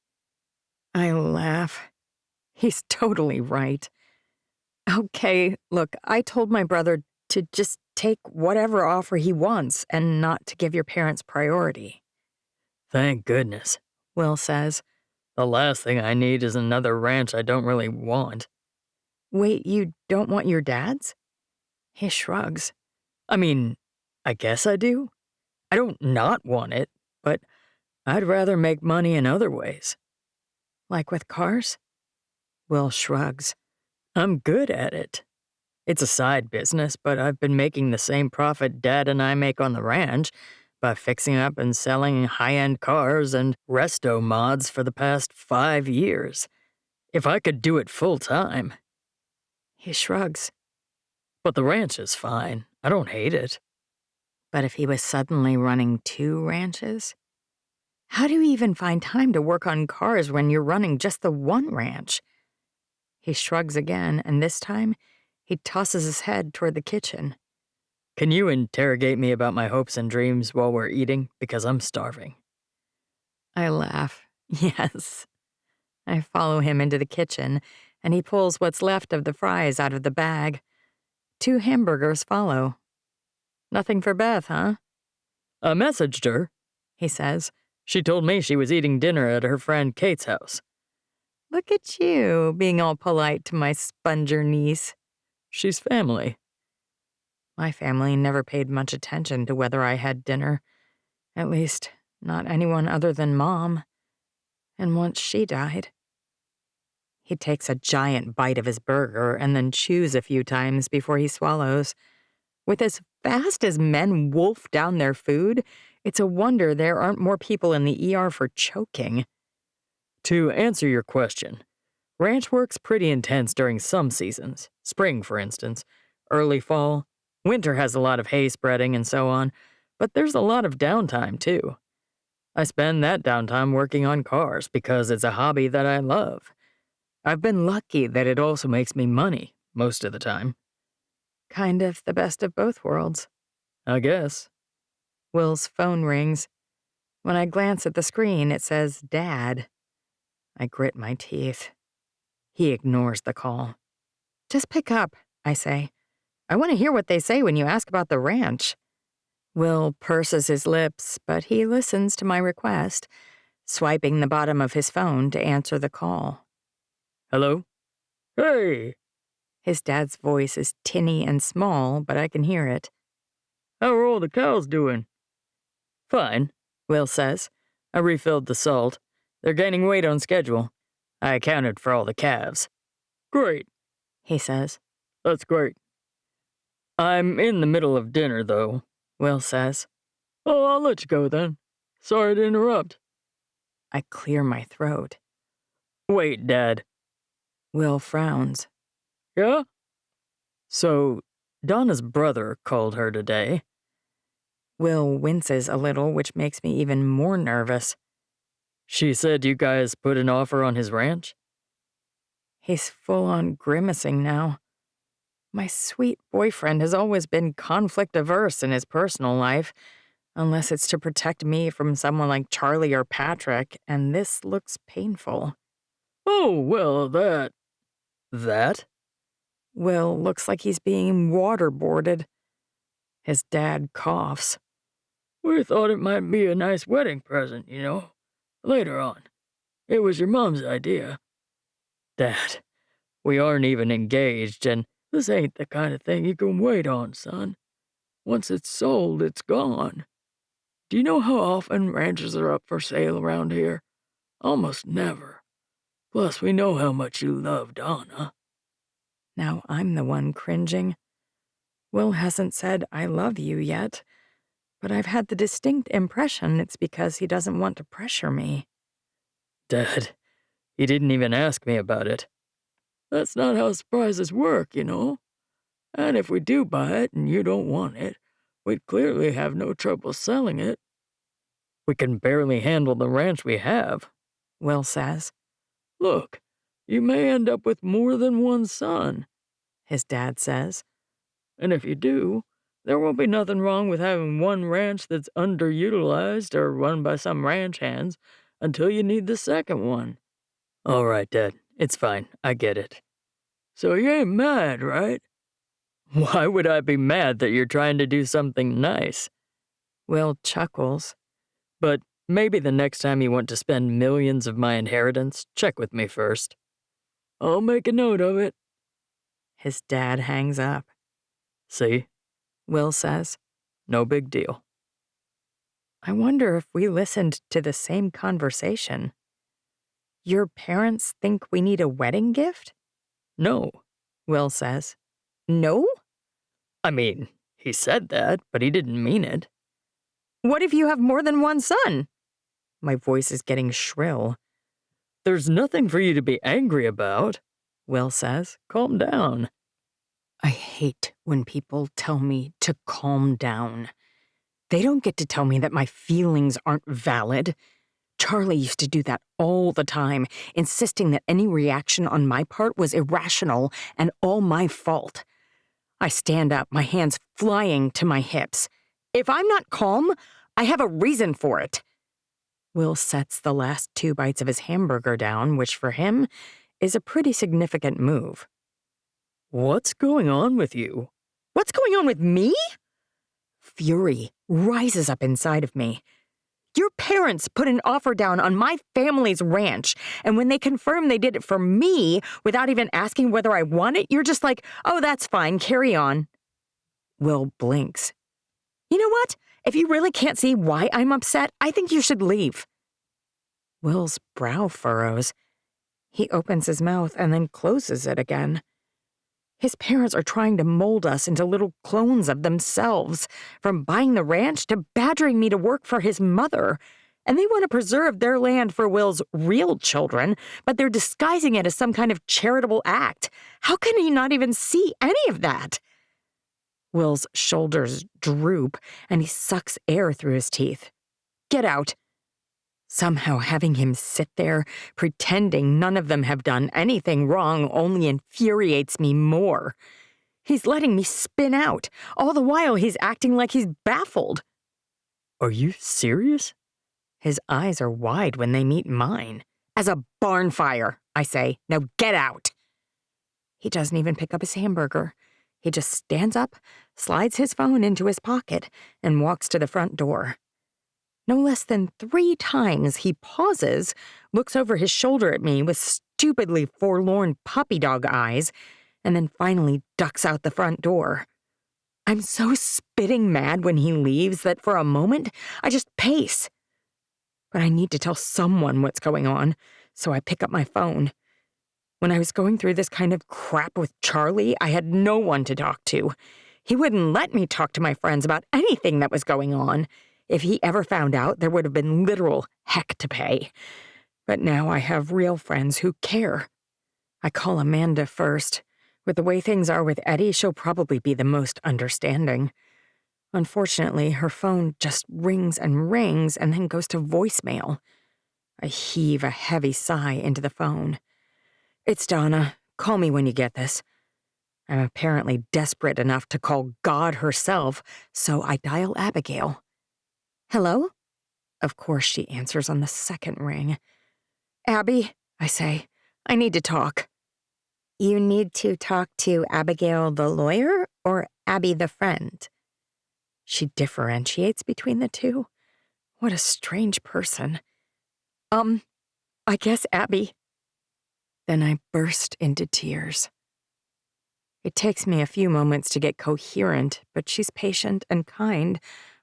I laugh. He's totally right. Okay, look, I told my brother to just take whatever offer he wants and not to give your parents priority. Thank goodness, Will says. The last thing I need is another ranch I don't really want. Wait, you don't want your dad's? He shrugs. I mean, I guess I do. I don't not want it, but I'd rather make money in other ways. Like with cars? Will shrugs. I'm good at it. It's a side business, but I've been making the same profit Dad and I make on the ranch by fixing up and selling high-end cars and resto mods for the past 5 years. If I could do it full-time. He shrugs. But the ranch is fine. I don't hate it. But if he was suddenly running 2 ranches? How do you even find time to work on cars when you're running just the one ranch? He shrugs again, and this time, he tosses his head toward the kitchen. Can you interrogate me about my hopes and dreams while we're eating? Because I'm starving. I laugh. Yes. I follow him into the kitchen, and he pulls what's left of the fries out of the bag. 2 hamburgers follow. Nothing for Beth, huh? I messaged her, He says. She told me she was eating dinner at her friend Kate's house. Look at you, being all polite to my sponger niece. She's family. My family never paid much attention to whether I had dinner. At least, not anyone other than Mom. And once she died. He takes a giant bite of his burger and then chews a few times before he swallows. With as fast as men wolf down their food, it's a wonder there aren't more people in the ER for choking. To answer your question, ranch work's pretty intense during some seasons. Spring, for instance. Early fall. Winter has a lot of hay spreading and so on, but there's a lot of downtime, too. I spend that downtime working on cars because it's a hobby that I love. I've been lucky that it also makes me money, most of the time. Kind of the best of both worlds. I guess. Will's phone rings. When I glance at the screen, it says Dad. I grit my teeth. He ignores the call. Just pick up, I say. I want to hear what they say when you ask about the ranch. Will purses his lips, but he listens to my request, swiping the bottom of his phone to answer the call. Hello? Hey! His dad's voice is tinny and small, but I can hear it. How are all the cows doing? Fine, Will says. I refilled the salt. They're gaining weight on schedule. I accounted for all the calves. Great, He says. that's great. I'm in the middle of dinner, though, Will says. Oh, I'll let you go then. Sorry to interrupt. I clear my throat. Wait, Dad. Will frowns. Yeah? So, Donna's brother called her today. Will winces a little, which makes me even more nervous. She said you guys put an offer on his ranch? He's full on grimacing now. My sweet boyfriend has always been conflict averse in his personal life, unless it's to protect me from someone like Charlie or Patrick, and this looks painful. Oh, well, That? Will looks like he's being waterboarded. His dad coughs. We thought it might be a nice wedding present, later on. It was your mom's idea. Dad, we aren't even engaged, and this ain't the kind of thing you can wait on, son. Once it's sold, it's gone. Do you know how often ranches are up for sale around here? Almost never. Plus, we know how much you love Donna. Now I'm the one cringing. Will hasn't said I love you yet, but I've had the distinct impression it's because he doesn't want to pressure me. Dad, he didn't even ask me about it. That's not how surprises work, And if we do buy it and you don't want it, we'd clearly have no trouble selling it. We can barely handle the ranch we have, Will says. Look, you may end up with more than one son, His dad says. And if you do, there won't be nothing wrong with having one ranch that's underutilized or run by some ranch hands until you need the second one. All right, Dad, it's fine. I get it. So you ain't mad, right? Why would I be mad that you're trying to do something nice? Will chuckles. But maybe the next time you want to spend millions of my inheritance, check with me first. I'll make a note of it. His dad hangs up. See? Will says. No big deal. I wonder if we listened to the same conversation. Your parents think we need a wedding gift? No. Will says. No? I mean, he said that, but he didn't mean it. What if you have more than one son? My voice is getting shrill. There's nothing for you to be angry about, Will says. Calm down. I hate when people tell me to calm down. They don't get to tell me that my feelings aren't valid. Charlie used to do that all the time, insisting that any reaction on my part was irrational and all my fault. I stand up, my hands flying to my hips. If I'm not calm, I have a reason for it. Will sets the last 2 bites of his hamburger down, which for him is a pretty significant move. What's going on with you? What's going on with me? Fury rises up inside of me. Your parents put an offer down on my family's ranch, and when they confirm they did it for me without even asking whether I want it, you're just like, oh, that's fine, carry on. Will blinks. You know what? If you really can't see why I'm upset, I think you should leave. Will's brow furrows. He opens his mouth and then closes it again. His parents are trying to mold us into little clones of themselves, from buying the ranch to badgering me to work for his mother. And they want to preserve their land for Will's real children, but they're disguising it as some kind of charitable act. How can he not even see any of that? Will's shoulders droop, and he sucks air through his teeth. Get out. Somehow having him sit there, pretending none of them have done anything wrong, only infuriates me more. He's letting me spin out. All the while he's acting like he's baffled. Are you serious? His eyes are wide when they meet mine. As a barn fire, I say. Now get out. He doesn't even pick up his hamburger. He just stands up, slides his phone into his pocket, and walks to the front door. No less than 3 times he pauses, looks over his shoulder at me with stupidly forlorn puppy dog eyes, and then finally ducks out the front door. I'm so spitting mad when he leaves that for a moment I just pace. But I need to tell someone what's going on, so I pick up my phone. When I was going through this kind of crap with Charlie, I had no one to talk to. He wouldn't let me talk to my friends about anything that was going on. If he ever found out, there would have been literal heck to pay. But now I have real friends who care. I call Amanda first. With the way things are with Eddy, she'll probably be the most understanding. Unfortunately, her phone just rings and rings and then goes to voicemail. I heave a heavy sigh into the phone. It's Donna. Call me when you get this. I'm apparently desperate enough to call God herself, so I dial Abigail. Hello? Of course she answers on the second ring. Abby, I say, I need to talk. You need to talk to Abigail the lawyer or Abby the friend? She differentiates between the two. What a strange person. I guess Abby. Then I burst into tears. It takes me a few moments to get coherent, but she's patient and kind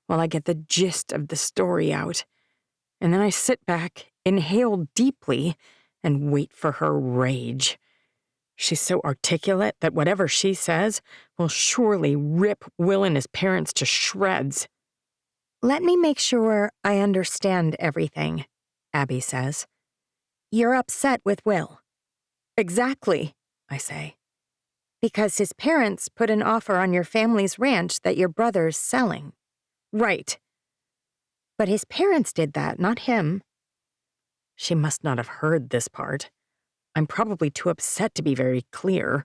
while I get the gist of the story out. And then I sit back, inhale deeply, and wait for her rage. She's so articulate that whatever she says will surely rip Will and his parents to shreds. Let me make sure I understand everything, Abby says. You're upset with Will. Exactly, I say. Because his parents put an offer on your family's ranch that your brother's selling. Right. But his parents did that, not him. She must not have heard this part. I'm probably too upset to be very clear.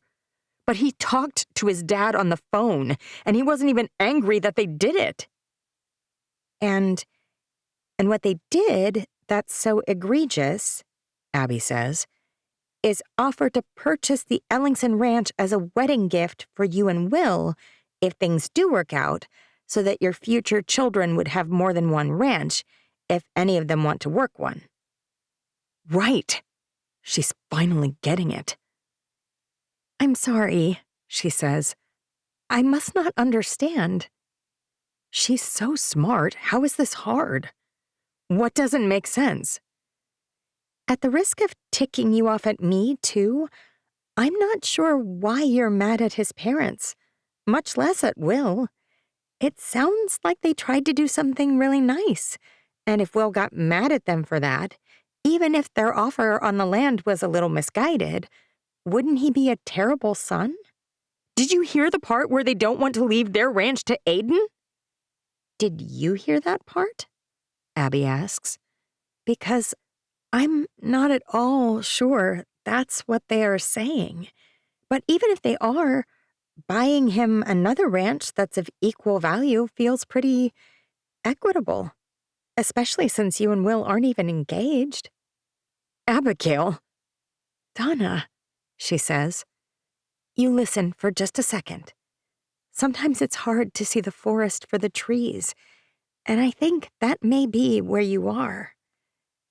But he talked to his dad on the phone, and he wasn't even angry that they did it. And what they did that's so egregious, Abby says, is offer to purchase the Ellingson Ranch as a wedding gift for you and Will if things do work out, so that your future children would have more than one ranch if any of them want to work one. Right. She's finally getting it. I'm sorry, she says. I must not understand. She's so smart. How is this hard? What doesn't make sense? At the risk of ticking you off at me, too, I'm not sure why you're mad at his parents, much less at Will. It sounds like they tried to do something really nice, and if Will got mad at them for that, even if their offer on the land was a little misguided, wouldn't he be a terrible son? Did you hear the part where they don't want to leave their ranch to Aiden? Did you hear that part? Abby asks. Because I'm not at all sure that's what they are saying. But even if they are, buying him another ranch that's of equal value feels pretty equitable, especially since you and Will aren't even engaged. Abigail. Donna, she says. You listen for just a second. Sometimes it's hard to see the forest for the trees, and I think that may be where you are.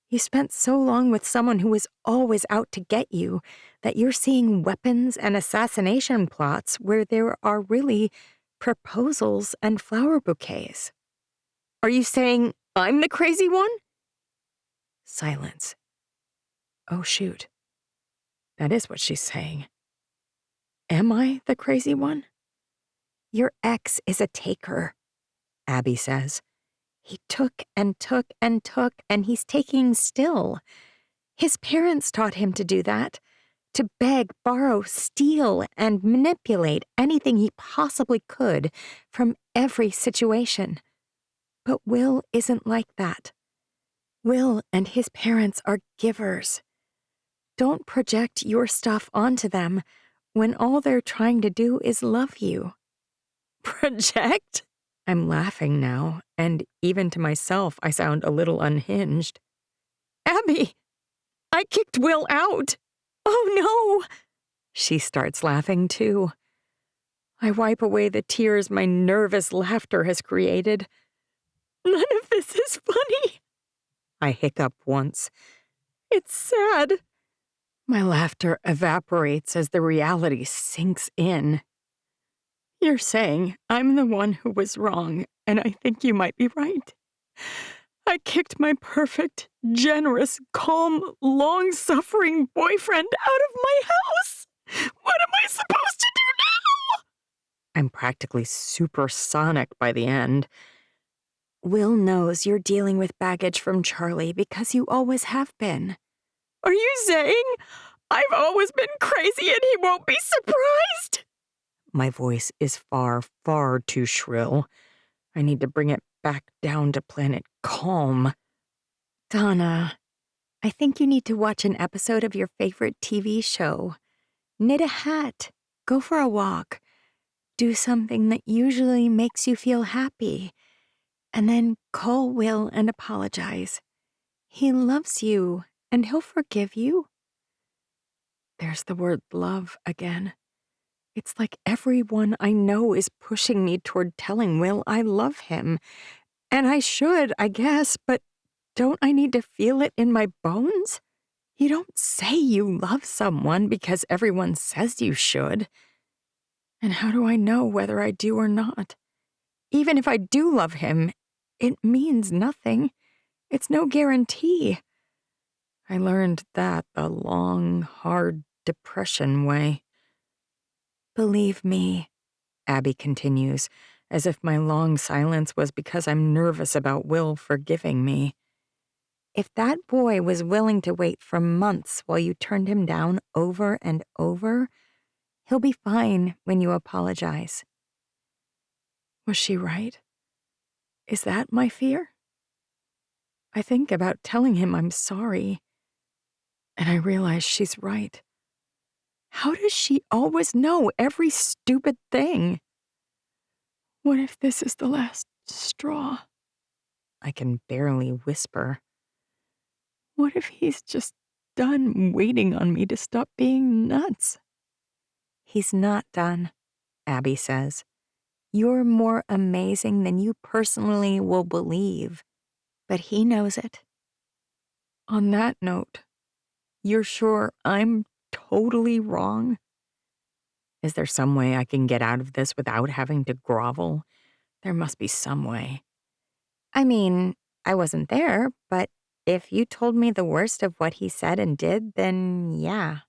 You spent so long with someone who was always out to get you that you're seeing weapons and assassination plots where there are really proposals and flower bouquets. Are you saying I'm the crazy one? Silence. Oh, shoot. That is what she's saying. Am I the crazy one? Your ex is a taker, Abby says. He took and took and took, and he's taking still. His parents taught him to do that, to beg, borrow, steal, and manipulate anything he possibly could from every situation. But Will isn't like that. Will and his parents are givers. Don't project your stuff onto them when all they're trying to do is love you. Project? I'm laughing now, and even to myself I sound a little unhinged. Abby, I kicked Will out. Oh no! She starts laughing too. I wipe away the tears my nervous laughter has created. None of this is funny. I hiccup once. It's sad. My laughter evaporates as the reality sinks in. You're saying I'm the one who was wrong, and I think you might be right. I kicked my perfect, generous, calm, long-suffering boyfriend out of my house. What am I supposed to do now? I'm practically supersonic by the end. Will knows you're dealing with baggage from Charlie because you always have been. Are you saying I've always been crazy and he won't be surprised? My voice is far, far too shrill. I need to bring it back down to planet calm. Donna, I think you need to watch an episode of your favorite TV show. Knit a hat. Go for a walk. Do something that usually makes you feel happy. And then call Will and apologize. He loves you, and he'll forgive you. There's the word love again. It's like everyone I know is pushing me toward telling Will I love him. And I should, I guess, but don't I need to feel it in my bones? You don't say you love someone because everyone says you should. And how do I know whether I do or not? Even if I do love him, it means nothing. It's no guarantee. I learned that the long, hard depression way. Believe me, Abby continues, as if my long silence was because I'm nervous about Will forgiving me. if that boy was willing to wait for months while you turned him down over and over, he'll be fine when you apologize. Was she right? Is that my fear? I think about telling him I'm sorry, and I realize she's right. How does she always know every stupid thing? What if this is the last straw? I can barely whisper. What if he's just done waiting on me to stop being nuts? He's not done, Abby says. You're more amazing than you personally will believe, but he knows it. On that note, you're sure I'm totally wrong? Is there some way I can get out of this without having to grovel? There must be some way. I mean, I wasn't there, but if you told me the worst of what he said and did, then yeah.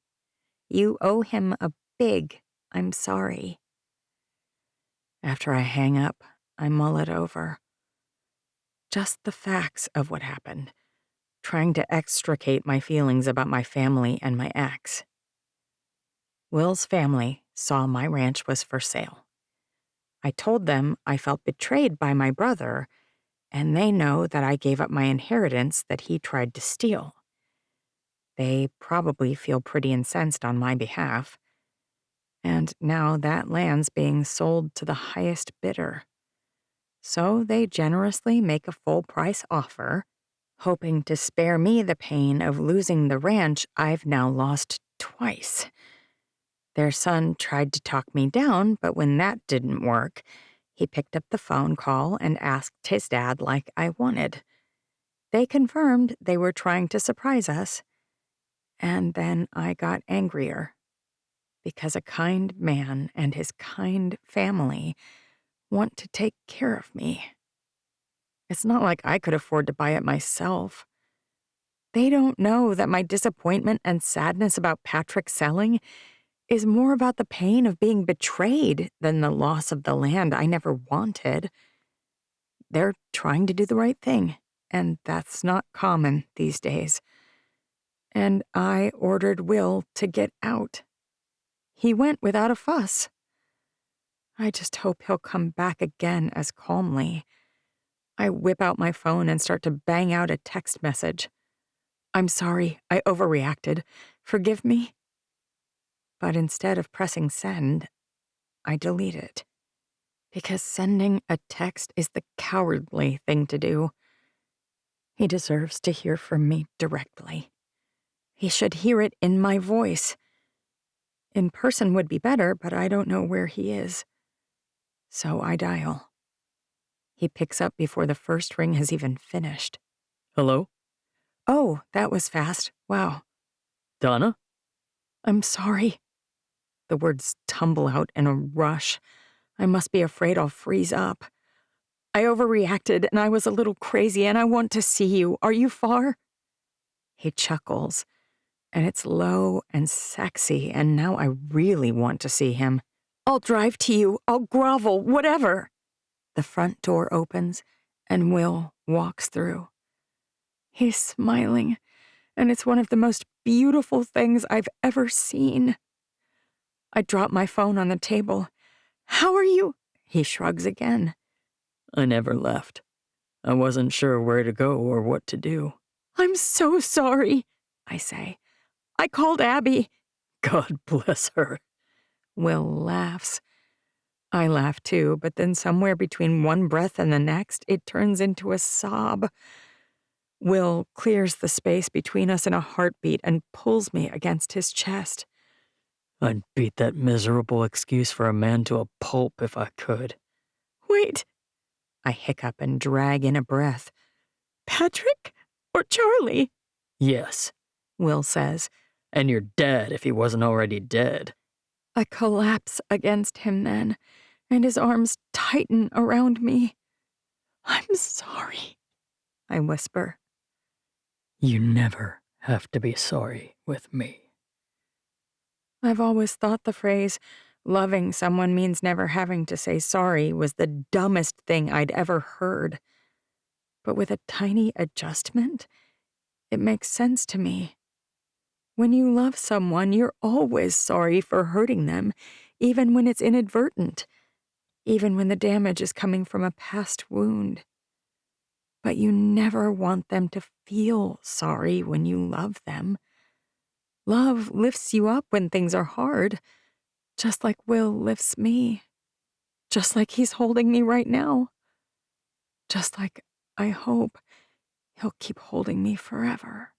You owe him a big I'm sorry. After I hang up, I mull it over. Just the facts of what happened, trying to extricate my feelings about my family and my ex. Will's family saw my ranch was for sale. I told them I felt betrayed by my brother, and they know that I gave up my inheritance that he tried to steal. They probably feel pretty incensed on my behalf. And now that land's being sold to the highest bidder. So they generously make a full price offer, hoping to spare me the pain of losing the ranch I've now lost twice. Their son tried to talk me down, but when that didn't work, he picked up the phone call and asked his dad like I wanted. They confirmed they were trying to surprise us. And then I got angrier, because a kind man and his kind family want to take care of me. It's not like I could afford to buy it myself. They don't know that my disappointment and sadness about Patrick selling is more about the pain of being betrayed than the loss of the land I never wanted. They're trying to do the right thing, and that's not common these days. And I ordered Will to get out. He went without a fuss. I just hope he'll come back again as calmly. I whip out my phone and start to bang out a text message. I'm sorry, I overreacted. Forgive me. But instead of pressing send, I delete it. Because sending a text is the cowardly thing to do. He deserves to hear from me directly. He should hear it in my voice. In person would be better, but I don't know where he is. So I dial. He picks up before the first ring has even finished. Hello? Oh, that was fast. Wow. Donna? I'm sorry. The words tumble out in a rush. I must be afraid I'll freeze up. I overreacted and I was a little crazy and I want to see you. Are you far? He chuckles, and it's low and sexy, and now I really want to see him. I'll drive to you. I'll grovel, whatever. The front door opens, and Will walks through. He's smiling, and it's one of the most beautiful things I've ever seen. I drop my phone on the table. How are you? He shrugs again. I never left. I wasn't sure where to go or what to do. I'm so sorry, I say. I called Abby. God bless her. Will laughs. I laugh too, but then somewhere between one breath and the next, it turns into a sob. Will clears the space between us in a heartbeat and pulls me against his chest. I'd beat that miserable excuse for a man to a pulp if I could. Wait. I hiccup and drag in a breath. Patrick or Charlie? Yes, Will says. and your dad if he wasn't already dead. I collapse against him then, and his arms tighten around me. I'm sorry, I whisper. You never have to be sorry with me. I've always thought the phrase, loving someone means never having to say sorry, was the dumbest thing I'd ever heard. But with a tiny adjustment, it makes sense to me. When you love someone, you're always sorry for hurting them, even when it's inadvertent, even when the damage is coming from a past wound. But you never want them to feel sorry when you love them. Love lifts you up when things are hard, just like Will lifts me, just like he's holding me right now, just like I hope he'll keep holding me forever.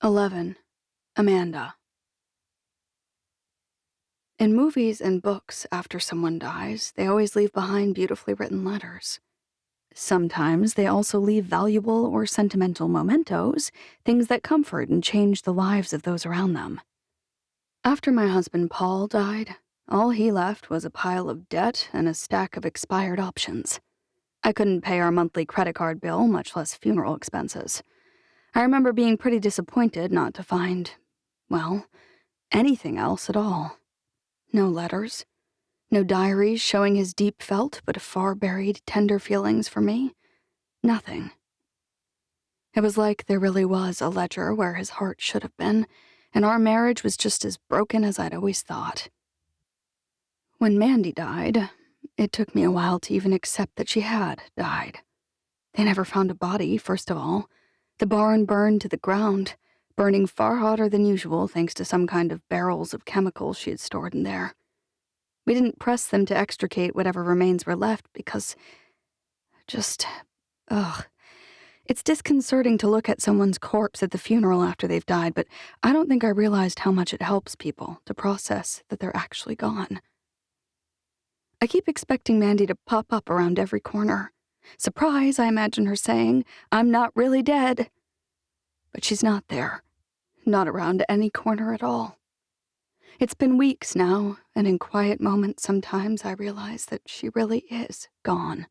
11. Amanda. In movies and books, after someone dies, they always leave behind beautifully written letters. Sometimes they also leave valuable or sentimental mementos, things that comfort and change the lives of those around them. After my husband Paul died, all he left was a pile of debt and a stack of expired options. I couldn't pay our monthly credit card bill, much less funeral expenses. I remember being pretty disappointed not to find, well, anything else at all. No letters. No diaries showing his deep-felt but far-buried tender feelings for me. Nothing. It was like there really was a ledger where his heart should have been, and our marriage was just as broken as I'd always thought. When Mandy died, it took me a while to even accept that she had died. They never found a body, first of all. The barn burned to the ground, burning far hotter than usual thanks to some kind of barrels of chemicals she had stored in there. We didn't press them to extricate whatever remains were left because it's disconcerting to look at someone's corpse at the funeral after they've died, but I don't think I realized how much it helps people to process that they're actually gone. I keep expecting Mandy to pop up around every corner. Surprise, I imagine her saying, "I'm not really dead." But she's not there. Not around any corner at all. It's been weeks now, and in quiet moments sometimes I realize that she really is gone.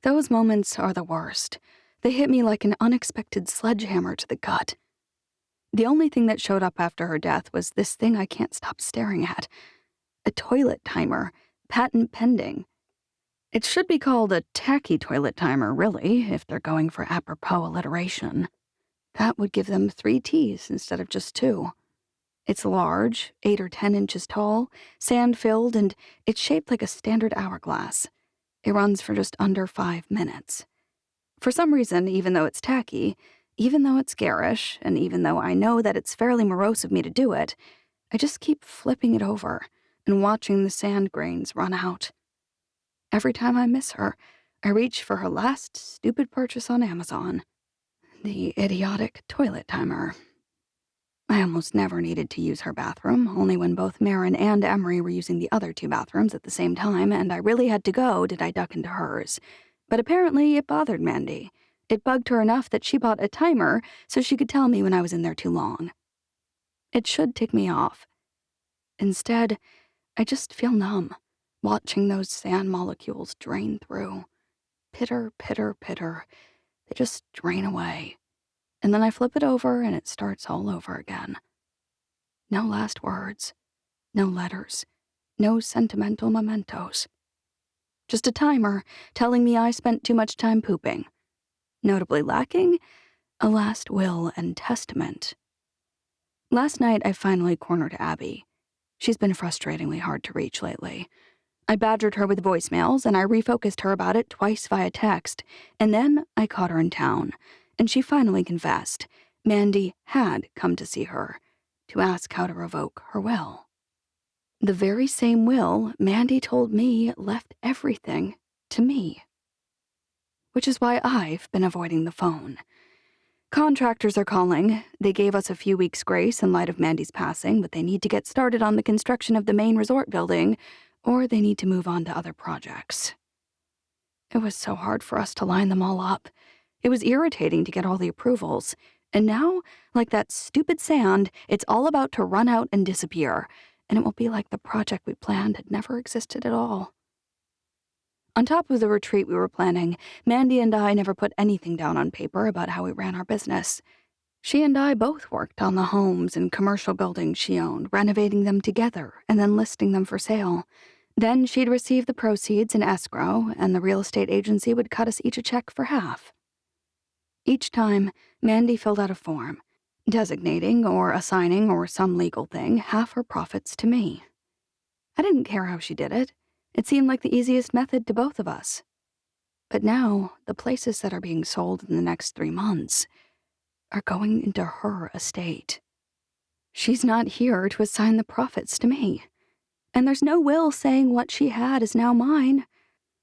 Those moments are the worst. They hit me like an unexpected sledgehammer to the gut. The only thing that showed up after her death was this thing I can't stop staring at. A toilet timer, patent pending. It should be called a tacky toilet timer, really, if they're going for apropos alliteration. That would give them 3 T's instead of just 2. It's large, 8 or 10 inches tall, sand-filled, and it's shaped like a standard hourglass. It runs for just under 5 minutes. For some reason, even though it's tacky, even though it's garish, and even though I know that it's fairly morose of me to do it, I just keep flipping it over and watching the sand grains run out. Every time I miss her, I reach for her last stupid purchase on Amazon. The idiotic toilet timer. I almost never needed to use her bathroom, only when both Marin and Emery were using the other 2 bathrooms at the same time, and I really had to go did I duck into hers. But apparently it bothered Mandy. It bugged her enough that she bought a timer so she could tell me when I was in there too long. It should tick me off. Instead, I just feel numb, watching those sand molecules drain through. Pitter, pitter, pitter. They just drain away. And then I flip it over and it starts all over again. No last words. No letters. No sentimental mementos. Just a timer telling me I spent too much time pooping. Notably lacking a last will and testament. Last night I finally cornered Abby. She's been frustratingly hard to reach lately. I badgered her with voicemails, and I refocused her about it twice via text, and then I caught her in town, and she finally confessed. Mandy had come to see her to ask how to revoke her will. The very same will Mandy told me left everything to me. Which is why I've been avoiding the phone. Contractors are calling. They gave us a few weeks' grace in light of Mandy's passing, but they need to get started on the construction of the main resort building, or they need to move on to other projects. It was so hard for us to line them all up. It was irritating to get all the approvals. And now, like that stupid sand, it's all about to run out and disappear, and it will be like the project we planned had never existed at all. On top of the retreat we were planning, Mandy and I never put anything down on paper about how we ran our business. She and I both worked on the homes and commercial buildings she owned, renovating them together and then listing them for sale. Then she'd receive the proceeds in escrow, and the real estate agency would cut us each a check for half. Each time, Mandy filled out a form, designating or assigning or some legal thing half her profits to me. I didn't care how she did it. It seemed like the easiest method to both of us. But now, the places that are being sold in the next 3 months are going into her estate. She's not here to assign the profits to me. And there's no will saying what she had is now mine,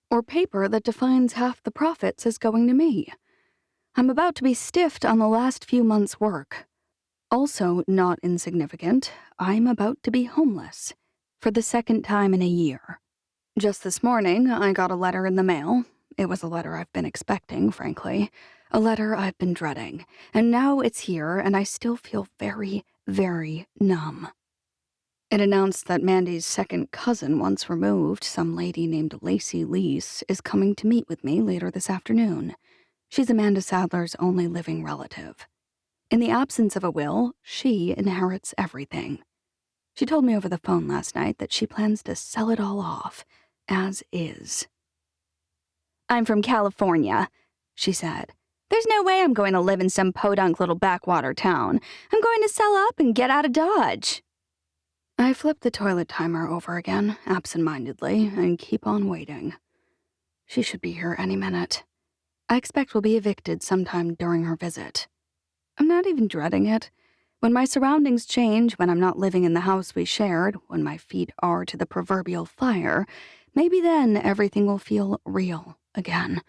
or paper that defines half the profits as going to me. I'm about to be stiffed on the last few months' work. Also, not insignificant, I'm about to be homeless for the second time in a year. Just this morning, I got a letter in the mail. It was a letter I've been expecting, frankly. A letter I've been dreading. And now it's here, and I still feel very, very numb. It announced that Mandy's second cousin once removed, some lady named Lacey Lease, is coming to meet with me later this afternoon. She's Amanda Sadler's only living relative. In the absence of a will, she inherits everything. She told me over the phone last night that she plans to sell it all off, as is. "I'm from California," she said. "There's no way I'm going to live in some podunk little backwater town. I'm going to sell up and get out of Dodge." I flip the toilet timer over again, absent-mindedly, and keep on waiting. She should be here any minute. I expect we'll be evicted sometime during her visit. I'm not even dreading it. When my surroundings change, when I'm not living in the house we shared, when my feet are to the proverbial fire, maybe then everything will feel real again.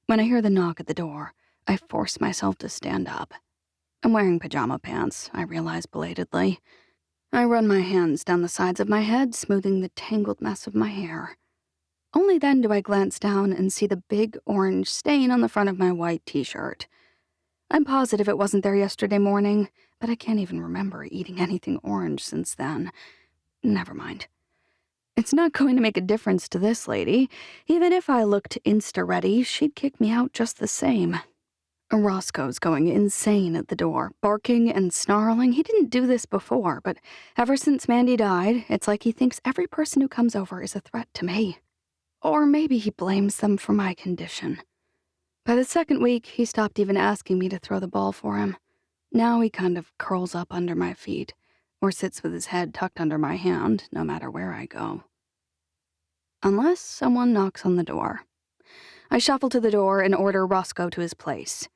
When I hear the knock at the door, I force myself to stand up. I'm wearing pajama pants, I realize belatedly. I run my hands down the sides of my head, smoothing the tangled mess of my hair. Only then do I glance down and see the big orange stain on the front of my white t-shirt. I'm positive it wasn't there yesterday morning, but I can't even remember eating anything orange since then. Never mind. It's not going to make a difference to this lady. Even if I looked insta-ready, she'd kick me out just the same. Roscoe's going insane at the door, barking and snarling. He didn't do this before, but ever since Mandy died, it's like he thinks every person who comes over is a threat to me. Or maybe he blames them for my condition. By the second week, he stopped even asking me to throw the ball for him. Now he kind of curls up under my feet, or sits with his head tucked under my hand, no matter where I go. Unless someone knocks on the door. I shuffle to the door and order Roscoe to his place.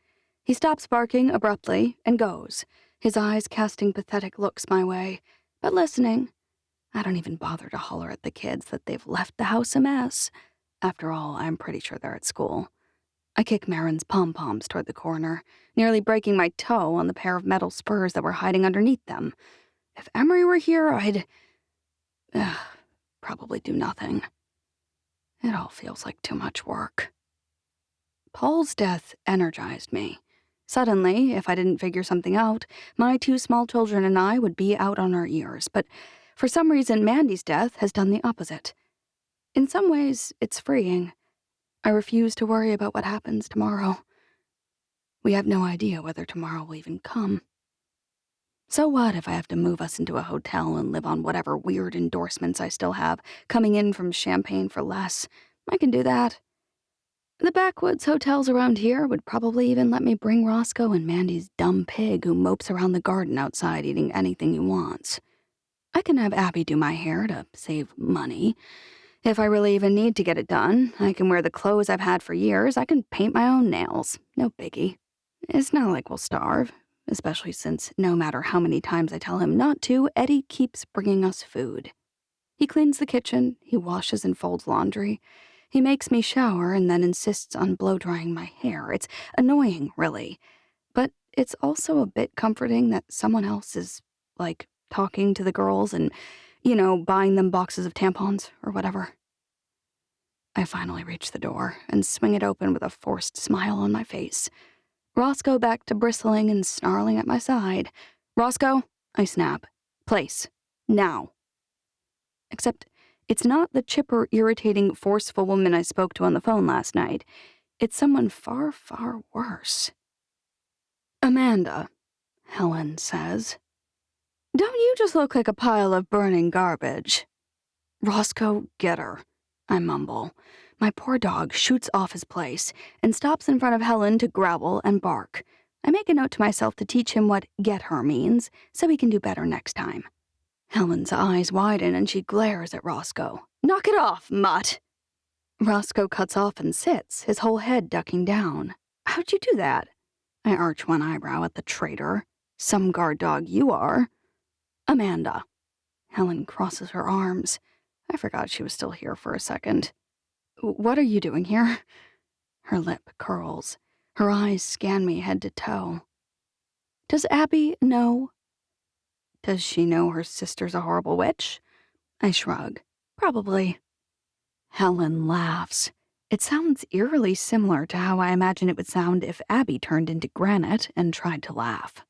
He stops barking abruptly and goes, his eyes casting pathetic looks my way, but listening. I don't even bother to holler at the kids that they've left the house a mess. After all, I'm pretty sure they're at school. I kick Marin's pom-poms toward the corner, nearly breaking my toe on the pair of metal spurs that were hiding underneath them. If Emery were here, I'd probably do nothing. It all feels like too much work. Paul's death energized me. Suddenly, if I didn't figure something out, my 2 small children and I would be out on our ears, but for some reason, Mandy's death has done the opposite. In some ways, it's freeing. I refuse to worry about what happens tomorrow. We have no idea whether tomorrow will even come. So what if I have to move us into a hotel and live on whatever weird endorsements I still have coming in from Champagne for less? I can do that. The backwoods hotels around here would probably even let me bring Roscoe and Mandy's dumb pig who mopes around the garden outside eating anything he wants. I can have Abby do my hair to save money. If I really even need to get it done, I can wear the clothes I've had for years. I can paint my own nails. No biggie. It's not like we'll starve, especially since no matter how many times I tell him not to, Eddy keeps bringing us food. He cleans the kitchen, he washes and folds laundry. He makes me shower and then insists on blow-drying my hair. It's annoying, really. But it's also a bit comforting that someone else is, like, talking to the girls and, buying them boxes of tampons or whatever. I finally reach the door and swing it open with a forced smile on my face. Roscoe back to bristling and snarling at my side. "Roscoe," I snap. "Place. Now." Except it's not the chipper, irritating, forceful woman I spoke to on the phone last night. It's someone far, far worse. "Amanda," Helen says. "Don't you just look like a pile of burning garbage?" "Roscoe, get her," I mumble. My poor dog shoots off his place and stops in front of Helen to growl and bark. I make a note to myself to teach him what "get her" means so he can do better next time. Helen's eyes widen and she glares at Roscoe. "Knock it off, mutt!" Roscoe cuts off and sits, his whole head ducking down. "How'd you do that?" I arch one eyebrow at the traitor. "Some guard dog you are." "Amanda." Helen crosses her arms. I forgot she was still here for a second. "What are you doing here?" Her lip curls. Her eyes scan me head to toe. "Does Abby know?" "Does she know her sister's a horrible witch?" I shrug. "Probably." Helen laughs. It sounds eerily similar to how I imagine it would sound if Abby turned into granite and tried to laugh.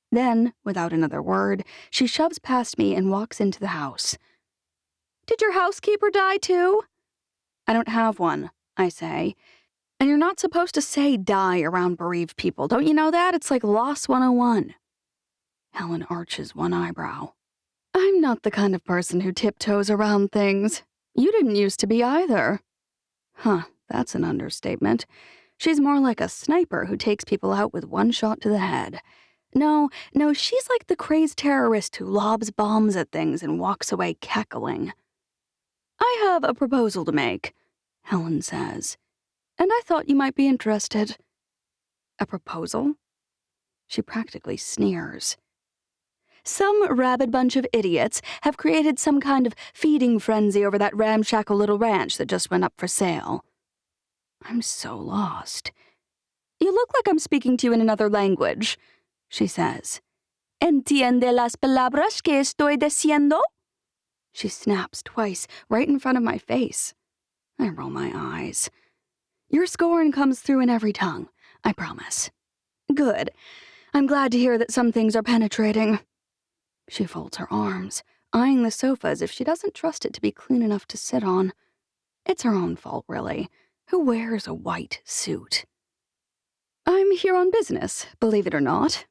Then, without another word, she shoves past me and walks into the house. "Did your housekeeper die too?" "I don't have one," I say. "And you're not supposed to say die around bereaved people. Don't you know that? It's like Loss 101. Helen arches one eyebrow. "I'm not the kind of person who tiptoes around things. You didn't used to be either." Huh, that's an understatement. She's more like a sniper who takes people out with one shot to the head. No, she's like the crazed terrorist who lobs bombs at things and walks away cackling. "I have a proposal to make," Helen says, "and I thought you might be interested." "A proposal?" She practically sneers. "Some rabid bunch of idiots have created some kind of feeding frenzy over that ramshackle little ranch that just went up for sale." I'm so lost. "You look like I'm speaking to you in another language," she says. "Entiende las palabras que estoy diciendo?" She snaps twice, right in front of my face. I roll my eyes. "Your scorn comes through in every tongue, I promise." "Good. I'm glad to hear that some things are penetrating." She folds her arms, eyeing the sofa as if she doesn't trust it to be clean enough to sit on. It's her own fault, really. Who wears a white suit? "I'm here on business, believe it or not."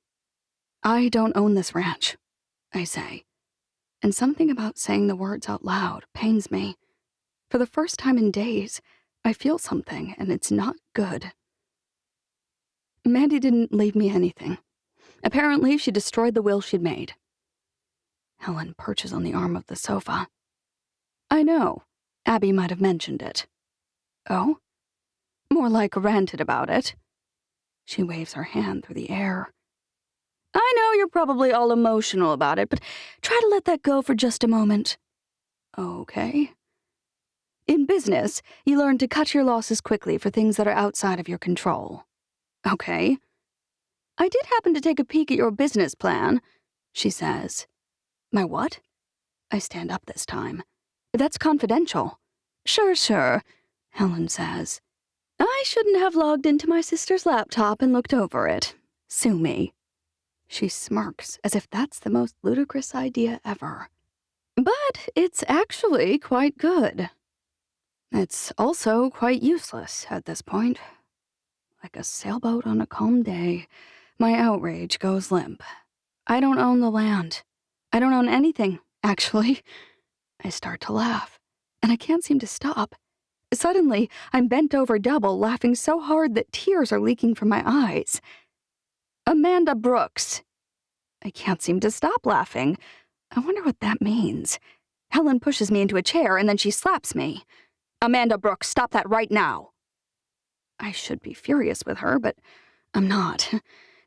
"I don't own this ranch," I say. And something about saying the words out loud pains me. For the first time in days, I feel something, and it's not good. "Mandy didn't leave me anything. Apparently, she destroyed the will she'd made." Helen perches on the arm of the sofa. "I know. Abby might have mentioned it." "Oh?" "More like ranted about it." She waves her hand through the air. "I know you're probably all emotional about it, but try to let that go for just a moment." "Okay." "In business, you learn to cut your losses quickly for things that are outside of your control." "Okay." "I did happen to take a peek at your business plan," she says. "My what?" I stand up this time. "That's confidential." Sure, Helen says. "I shouldn't have logged into my sister's laptop and looked over it. Sue me." She smirks as if that's the most ludicrous idea ever. "But it's actually quite good." It's also quite useless at this point. Like a sailboat on a calm day, my outrage goes limp. I don't own the land. I don't own anything, actually. I start to laugh, and I can't seem to stop. Suddenly, I'm bent over double, laughing so hard that tears are leaking from my eyes. "Amanda Brooks." I can't seem to stop laughing. I wonder what that means. Helen pushes me into a chair and then she slaps me. Amanda Brooks, stop that right now. I should be furious with her, but I'm not.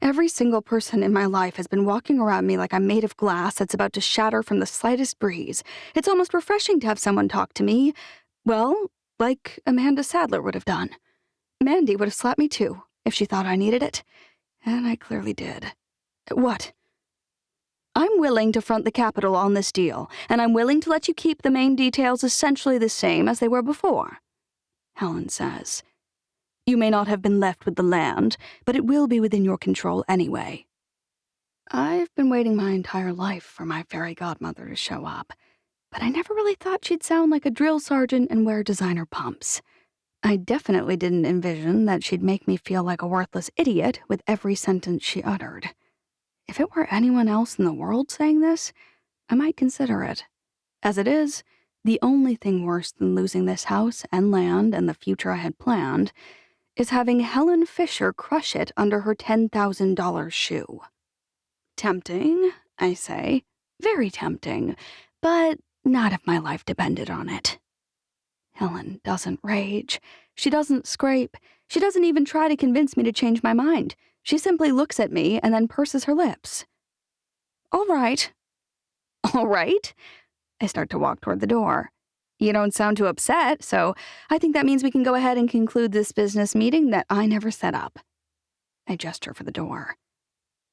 Every single person in my life has been walking around me like I'm made of glass that's about to shatter from the slightest breeze. It's almost refreshing to have someone talk to me, well, like Amanda Sadler would have done. Mandy would have slapped me too, if she thought I needed it. And I clearly did. What? I'm willing to front the capital on this deal, and I'm willing to let you keep the main details essentially the same as they were before, Helen says. You may not have been left with the land, but it will be within your control anyway. I've been waiting my entire life for my fairy godmother to show up, but I never really thought she'd sound like a drill sergeant and wear designer pumps. I definitely didn't envision that she'd make me feel like a worthless idiot with every sentence she uttered. If it were anyone else in the world saying this, I might consider it. As it is, the only thing worse than losing this house and land and the future I had planned is having Helen Fisher crush it under her $10,000 shoe. Tempting, I say. Very tempting, but not if my life depended on it. Helen doesn't rage. She doesn't scrape. She doesn't even try to convince me to change my mind. She simply looks at me and then purses her lips. All right. All right? I start to walk toward the door. You don't sound too upset, so I think that means we can go ahead and conclude this business meeting that I never set up. I gesture for the door.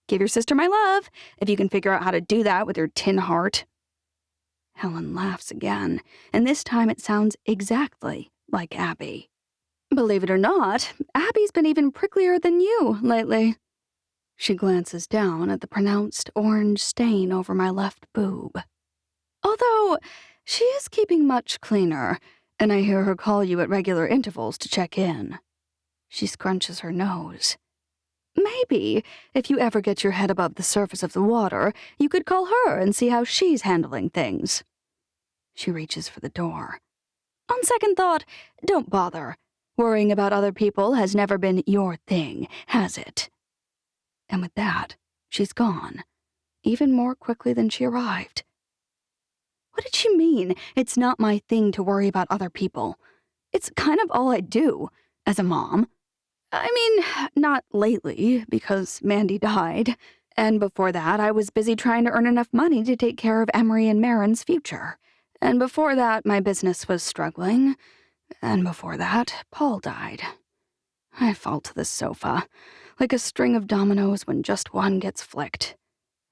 Give your sister my love, if you can figure out how to do that with your tin heart. Helen laughs again, and this time it sounds exactly like Abby. Believe it or not, Abby's been even pricklier than you lately. She glances down at the pronounced orange stain over my left boob. Although, she is keeping much cleaner, and I hear her call you at regular intervals to check in. She scrunches her nose. Maybe, if you ever get your head above the surface of the water, you could call her and see how she's handling things. She reaches for the door. On second thought, don't bother. Worrying about other people has never been your thing, has it? And with that, she's gone, even more quickly than she arrived. What did she mean, it's not my thing to worry about other people? It's kind of all I do, as a mom. I mean, not lately, because Mandy died. And before that, I was busy trying to earn enough money to take care of Emery and Marin's future. And before that, my business was struggling. And before that, Paul died. I fall to the sofa, like a string of dominoes when just one gets flicked.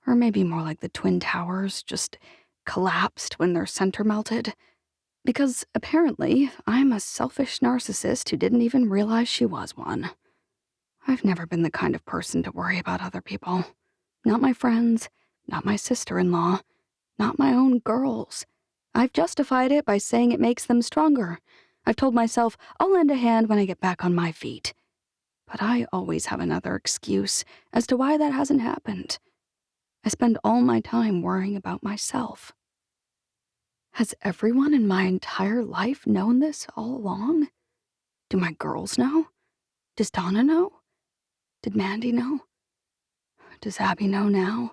Or maybe more like the Twin Towers, just collapsed when their center melted. Because apparently, I'm a selfish narcissist who didn't even realize she was one. I've never been the kind of person to worry about other people. Not my friends, not my sister-in-law, not my own girls. I've justified it by saying it makes them stronger. I've told myself I'll lend a hand when I get back on my feet. But I always have another excuse as to why that hasn't happened. I spend all my time worrying about myself. Has everyone in my entire life known this all along? Do my girls know? Does Donna know? Did Mandy know? Does Abby know now?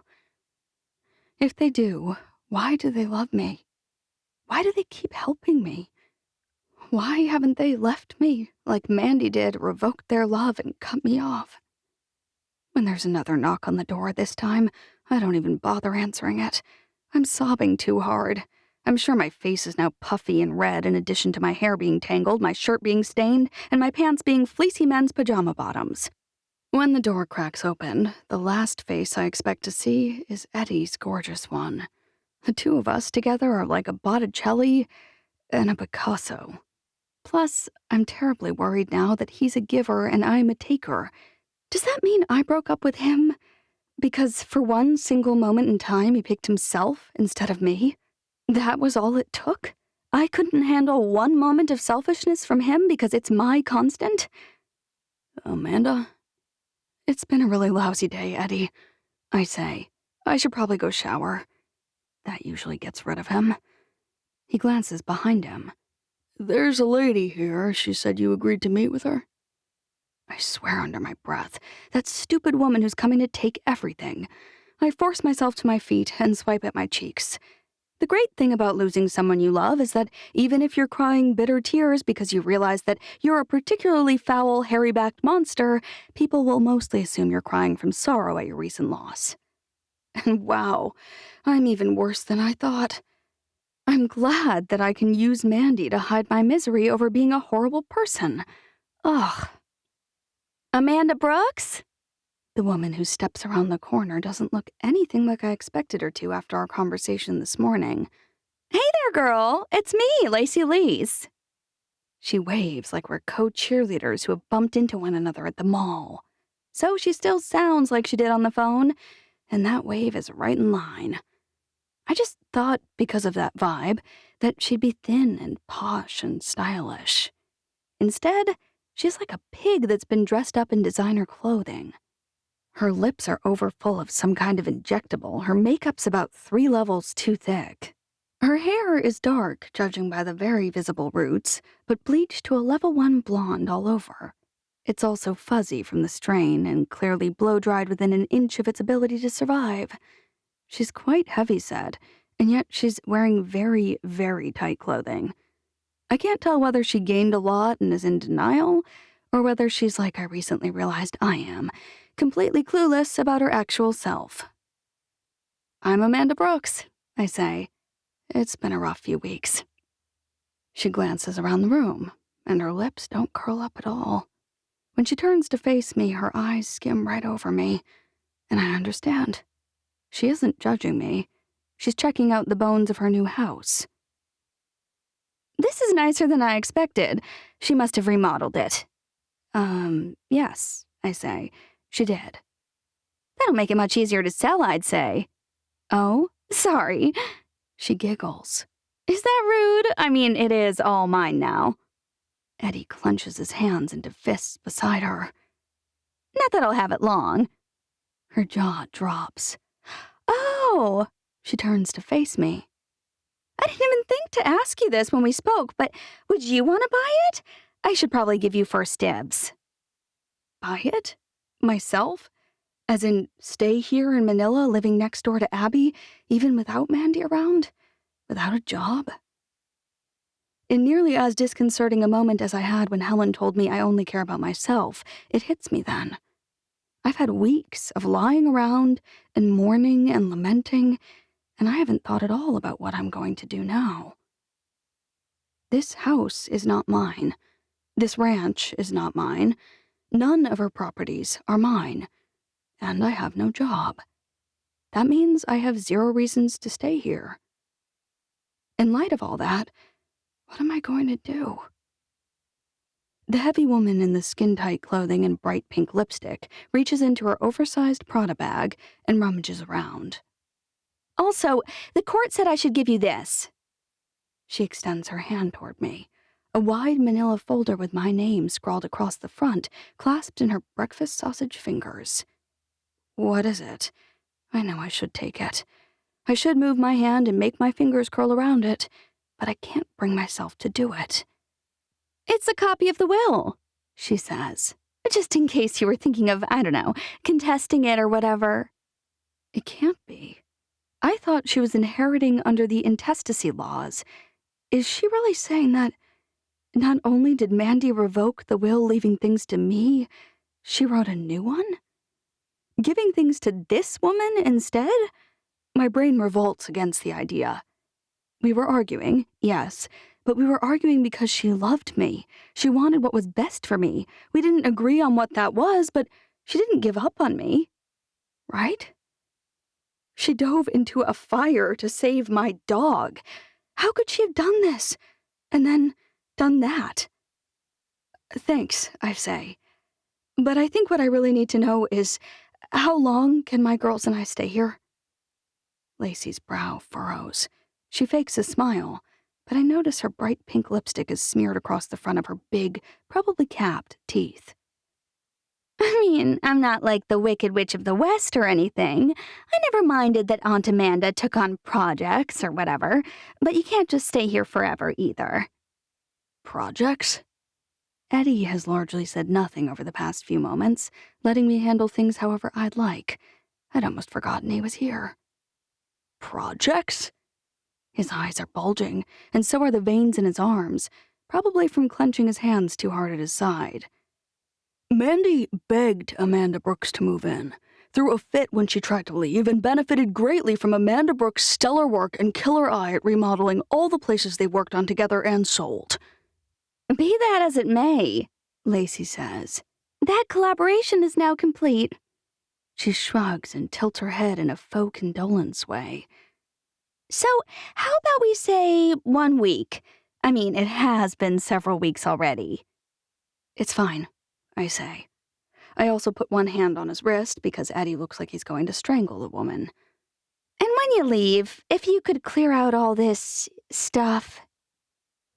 If they do, why do they love me? Why do they keep helping me? Why haven't they left me, like Mandy did, revoked their love and cut me off? When there's another knock on the door this time, I don't even bother answering it. I'm sobbing too hard. I'm sure my face is now puffy and red in addition to my hair being tangled, my shirt being stained, and my pants being fleecy men's pajama bottoms. When the door cracks open, the last face I expect to see is Eddy's gorgeous one. The two of us together are like a Botticelli and a Picasso. Plus, I'm terribly worried now that he's a giver and I'm a taker. Does that mean I broke up with him? Because for one single moment in time he picked himself instead of me? That was all it took? I couldn't handle one moment of selfishness from him because it's my constant? Amanda? It's been a really lousy day, Eddy. I say, I should probably go shower. That usually gets rid of him. He glances behind him. There's a lady here. She said you agreed to meet with her. I swear under my breath, that stupid woman who's coming to take everything. I force myself to my feet and swipe at my cheeks. The great thing about losing someone you love is that even if you're crying bitter tears because you realize that you're a particularly foul, hairy-backed monster, people will mostly assume you're crying from sorrow at your recent loss. And wow, I'm even worse than I thought. I'm glad that I can use Mandy to hide my misery over being a horrible person. Ugh. Amanda Brooks? The woman who steps around the corner doesn't look anything like I expected her to after our conversation this morning. Hey there, girl. It's me, Lacey Lees. She waves like we're co-cheerleaders who have bumped into one another at the mall. So she still sounds like she did on the phone, and that wave is right in line. I just thought, because of that vibe, that she'd be thin and posh and stylish. Instead, she's like a pig that's been dressed up in designer clothing. Her lips are overfull of some kind of injectable. Her makeup's about 3 levels too thick. Her hair is dark, judging by the very visible roots, but bleached to a level 1 blonde all over. It's also fuzzy from the strain and clearly blow-dried within an inch of its ability to survive. She's quite heavy-set, and yet she's wearing very, very tight clothing. I can't tell whether she gained a lot and is in denial, or whether she's like I recently realized I am, completely clueless about her actual self. I'm Amanda Brooks, I say. It's been a rough few weeks. She glances around the room, and her lips don't curl up at all. When she turns to face me, her eyes skim right over me, and I understand. She isn't judging me. She's checking out the bones of her new house. This is nicer than I expected. She must have remodeled it. Yes, I say. She did. That'll make it much easier to sell, I'd say. Oh, sorry. She giggles. Is that rude? I mean, it is all mine now. Eddy clenches his hands into fists beside her. Not that I'll have it long. Her jaw drops. Oh, she turns to face me. I didn't even think to ask you this when we spoke, but would you want to buy it? I should probably give you first dibs. Buy it? Myself? As in, stay here in Manila living next door to Abby, even without Mandy around? Without a job? In nearly as disconcerting a moment as I had when Helen told me I only care about myself, it hits me then. I've had weeks of lying around and mourning and lamenting, and I haven't thought at all about what I'm going to do now. This house is not mine. This ranch is not mine. None of her properties are mine. And I have no job. That means I have 0 reasons to stay here. In light of all that, what am I going to do? The heavy woman in the skin-tight clothing and bright pink lipstick reaches into her oversized Prada bag and rummages around. Also, the court said I should give you this. She extends her hand toward me, a wide manila folder with my name scrawled across the front, clasped in her breakfast sausage fingers. What is it? I know I should take it. I should move my hand and make my fingers curl around it, but I can't bring myself to do it. It's a copy of the will, she says, just in case you were thinking of, I don't know, contesting it or whatever. It can't be. I thought she was inheriting under the intestacy laws. Is she really saying that not only did Mandy revoke the will leaving things to me, she wrote a new one? Giving things to this woman instead? My brain revolts against the idea. We were arguing, yes, but we were arguing because she loved me. She wanted what was best for me. We didn't agree on what that was, but she didn't give up on me. Right? She dove into a fire to save my dog. How could she have done this? And then done that? Thanks, I say. But I think what I really need to know is, how long can my girls and I stay here? Lacey's brow furrows. She fakes a smile, but I notice her bright pink lipstick is smeared across the front of her big, probably capped, teeth. I mean, I'm not like the Wicked Witch of the West or anything. I never minded that Aunt Amanda took on projects or whatever, but you can't just stay here forever either. Projects? Eddy has largely said nothing over the past few moments, letting me handle things however I'd like. I'd almost forgotten he was here. Projects? His eyes are bulging, and so are the veins in his arms, probably from clenching his hands too hard at his side. Mandy begged Amanda Brooks to move in, threw a fit when she tried to leave, and benefited greatly from Amanda Brooks' stellar work and killer eye at remodeling all the places they worked on together and sold. Be that as it may, Lacey says, that collaboration is now complete. She shrugs and tilts her head in a faux condolence way. So, how about we say 1 week? I mean, it has been several weeks already. It's fine, I say. I also put one hand on his wrist because Eddy looks like he's going to strangle the woman. And when you leave, if you could clear out all this stuff.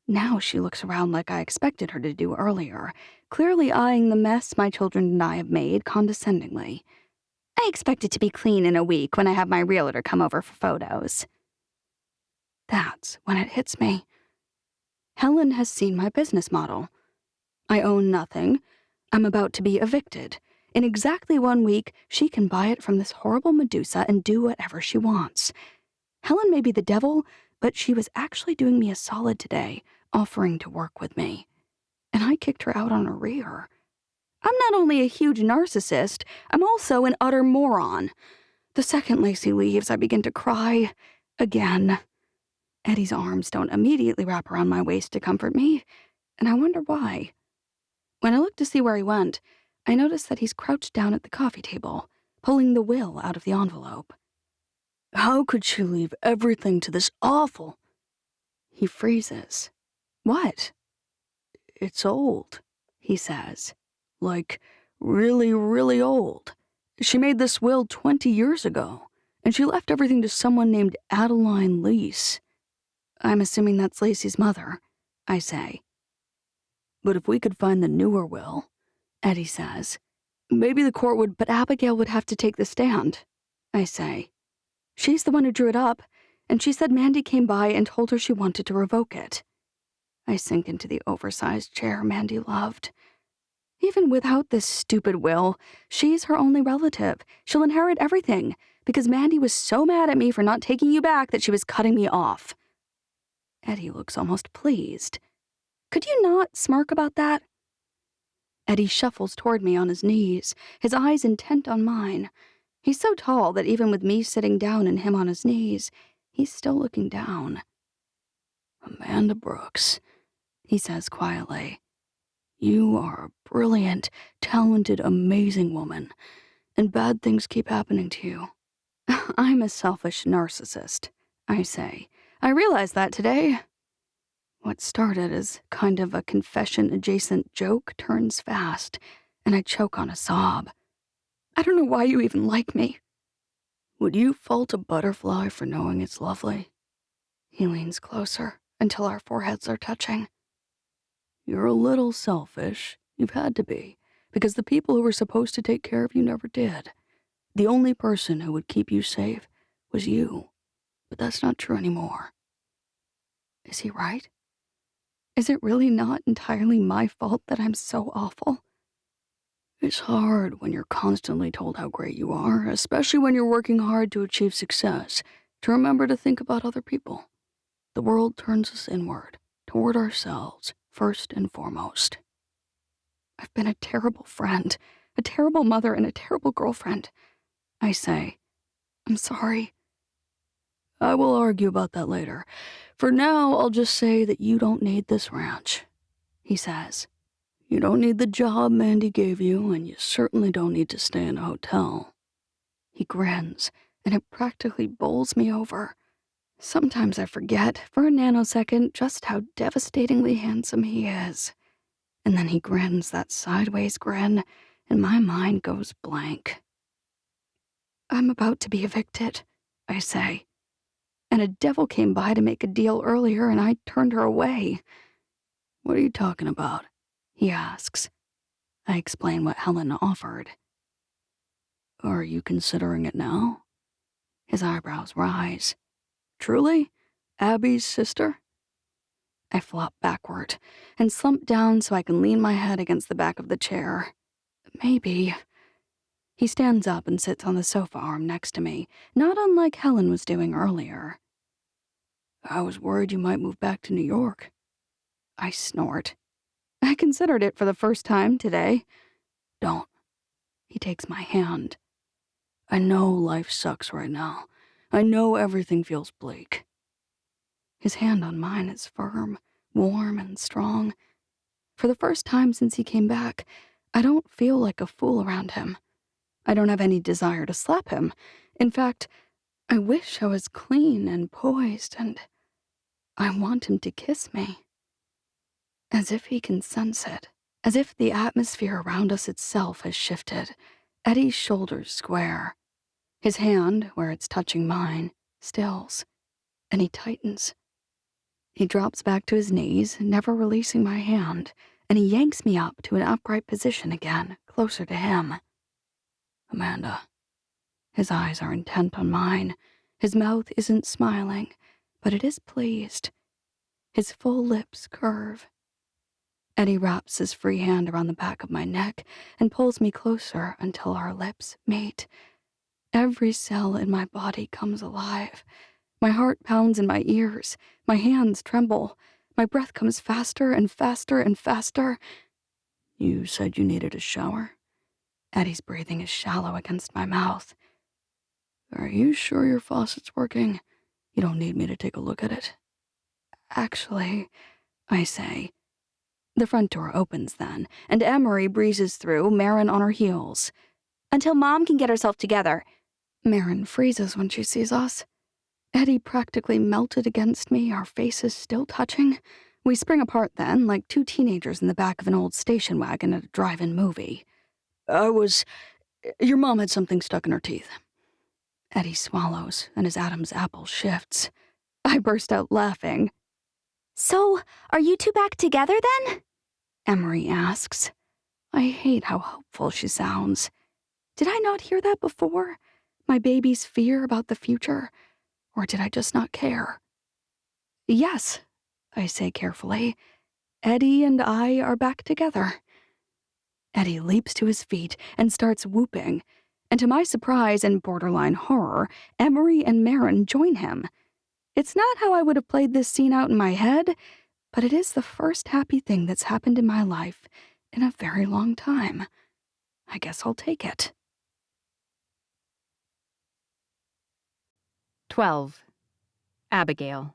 Now she looks around like I expected her to do earlier, clearly eyeing the mess my children and I have made condescendingly. I expect it to be clean in a week when I have my realtor come over for photos. That's when it hits me. Helen has seen my business model. I own nothing. I'm about to be evicted. In exactly 1 week, she can buy it from this horrible Medusa and do whatever she wants. Helen may be the devil, but she was actually doing me a solid today, offering to work with me. And I kicked her out on her rear. I'm not only a huge narcissist, I'm also an utter moron. The second Lacey leaves, I begin to cry. Again. Eddy's arms don't immediately wrap around my waist to comfort me, and I wonder why. When I look to see where he went, I notice that he's crouched down at the coffee table, pulling the will out of the envelope. How could she leave everything to this awful? He freezes. What? It's old, he says. Like, really, really old. She made this will 20 years ago, and she left everything to someone named Adeline Lease. I'm assuming that's Lacey's mother, I say. But if we could find the newer will, Eddy says, maybe the court would, but Abigail would have to take the stand, I say. She's the one who drew it up, and she said Mandy came by and told her she wanted to revoke it. I sink into the oversized chair Mandy loved. Even without this stupid will, she's her only relative. She'll inherit everything, because Mandy was so mad at me for not taking you back that she was cutting me off. Eddy looks almost pleased. Could you not smirk about that? Eddy shuffles toward me on his knees, his eyes intent on mine. He's so tall that even with me sitting down and him on his knees, he's still looking down. Amanda Brooks, he says quietly. You are a brilliant, talented, amazing woman, and bad things keep happening to you. I'm a selfish narcissist, I say. I realized that today. What started as kind of a confession-adjacent joke turns fast, and I choke on a sob. I don't know why you even like me. Would you fault a butterfly for knowing it's lovely? He leans closer until our foreheads are touching. You're a little selfish. You've had to be, because the people who were supposed to take care of you never did. The only person who would keep you safe was you, but that's not true anymore. Is he right? Is it really not entirely my fault that I'm so awful? It's hard when you're constantly told how great you are, especially when you're working hard to achieve success, to remember to think about other people. The world turns us inward, toward ourselves, first and foremost. I've been a terrible friend, a terrible mother, and a terrible girlfriend, I say. I'm sorry. I will argue about that later. For now, I'll just say that you don't need this ranch, he says. You don't need the job Mandy gave you, and you certainly don't need to stay in a hotel. He grins, and it practically bowls me over. Sometimes I forget, for a nanosecond, just how devastatingly handsome he is. And then he grins that sideways grin, and my mind goes blank. I'm about to be evicted, I say. And a devil came by to make a deal earlier, and I turned her away. What are you talking about? He asks. I explain what Helen offered. Are you considering it now? His eyebrows rise. Truly? Abby's sister? I flop backward and slump down so I can lean my head against the back of the chair. Maybe. He stands up and sits on the sofa arm next to me, not unlike Helen was doing earlier. I was worried you might move back to New York. I snort. I considered it for the first time today. Don't. He takes my hand. I know life sucks right now. I know everything feels bleak. His hand on mine is firm, warm, and strong. For the first time since he came back, I don't feel like a fool around him. I don't have any desire to slap him. In fact, I wish I was clean and poised, and I want him to kiss me. As if he can sense it, as if the atmosphere around us itself has shifted, Eddy's shoulders square. His hand, where it's touching mine, stills, and he tightens. He drops back to his knees, never releasing my hand, and he yanks me up to an upright position again, closer to him. Amanda. His eyes are intent on mine. His mouth isn't smiling, but it is pleased. His full lips curve. Eddy wraps his free hand around the back of my neck and pulls me closer until our lips meet. Every cell in my body comes alive. My heart pounds in my ears. My hands tremble. My breath comes faster and faster and faster. You said you needed a shower? Eddy's breathing is shallow against my mouth. Are you sure your faucet's working? You don't need me to take a look at it. Actually, I say. The front door opens then, and Emery breezes through, Marin on her heels. Until Mom can get herself together. Marin freezes when she sees us. Eddy practically melted against me, our faces still touching. We spring apart then, like two teenagers in the back of an old station wagon at a drive-in movie. Your mom had something stuck in her teeth. Eddy swallows, and his Adam's apple shifts. I burst out laughing. So, are you two back together then? Emery asks. I hate how hopeful she sounds. Did I not hear that before? My baby's fear about the future? Or did I just not care? Yes, I say carefully. Eddy and I are back together. Eddy leaps to his feet and starts whooping. And to my surprise and borderline horror, Emery and Marin join him. It's not how I would have played this scene out in my head, but it is the first happy thing that's happened in my life in a very long time. I guess I'll take it. 12. Abigail.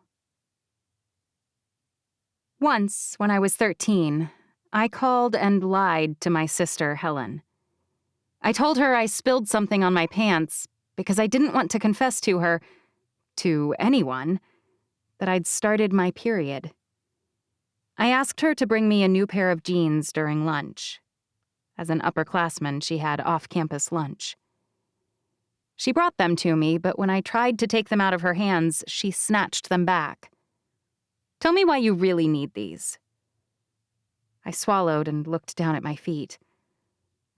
Once, when I was 13, I called and lied to my sister, Helen. I told her I spilled something on my pants because I didn't want to confess to her, to anyone, that I'd started my period. I asked her to bring me a new pair of jeans during lunch. As an upperclassman, she had off-campus lunch. She brought them to me, but when I tried to take them out of her hands, she snatched them back. Tell me why you really need these. I swallowed and looked down at my feet.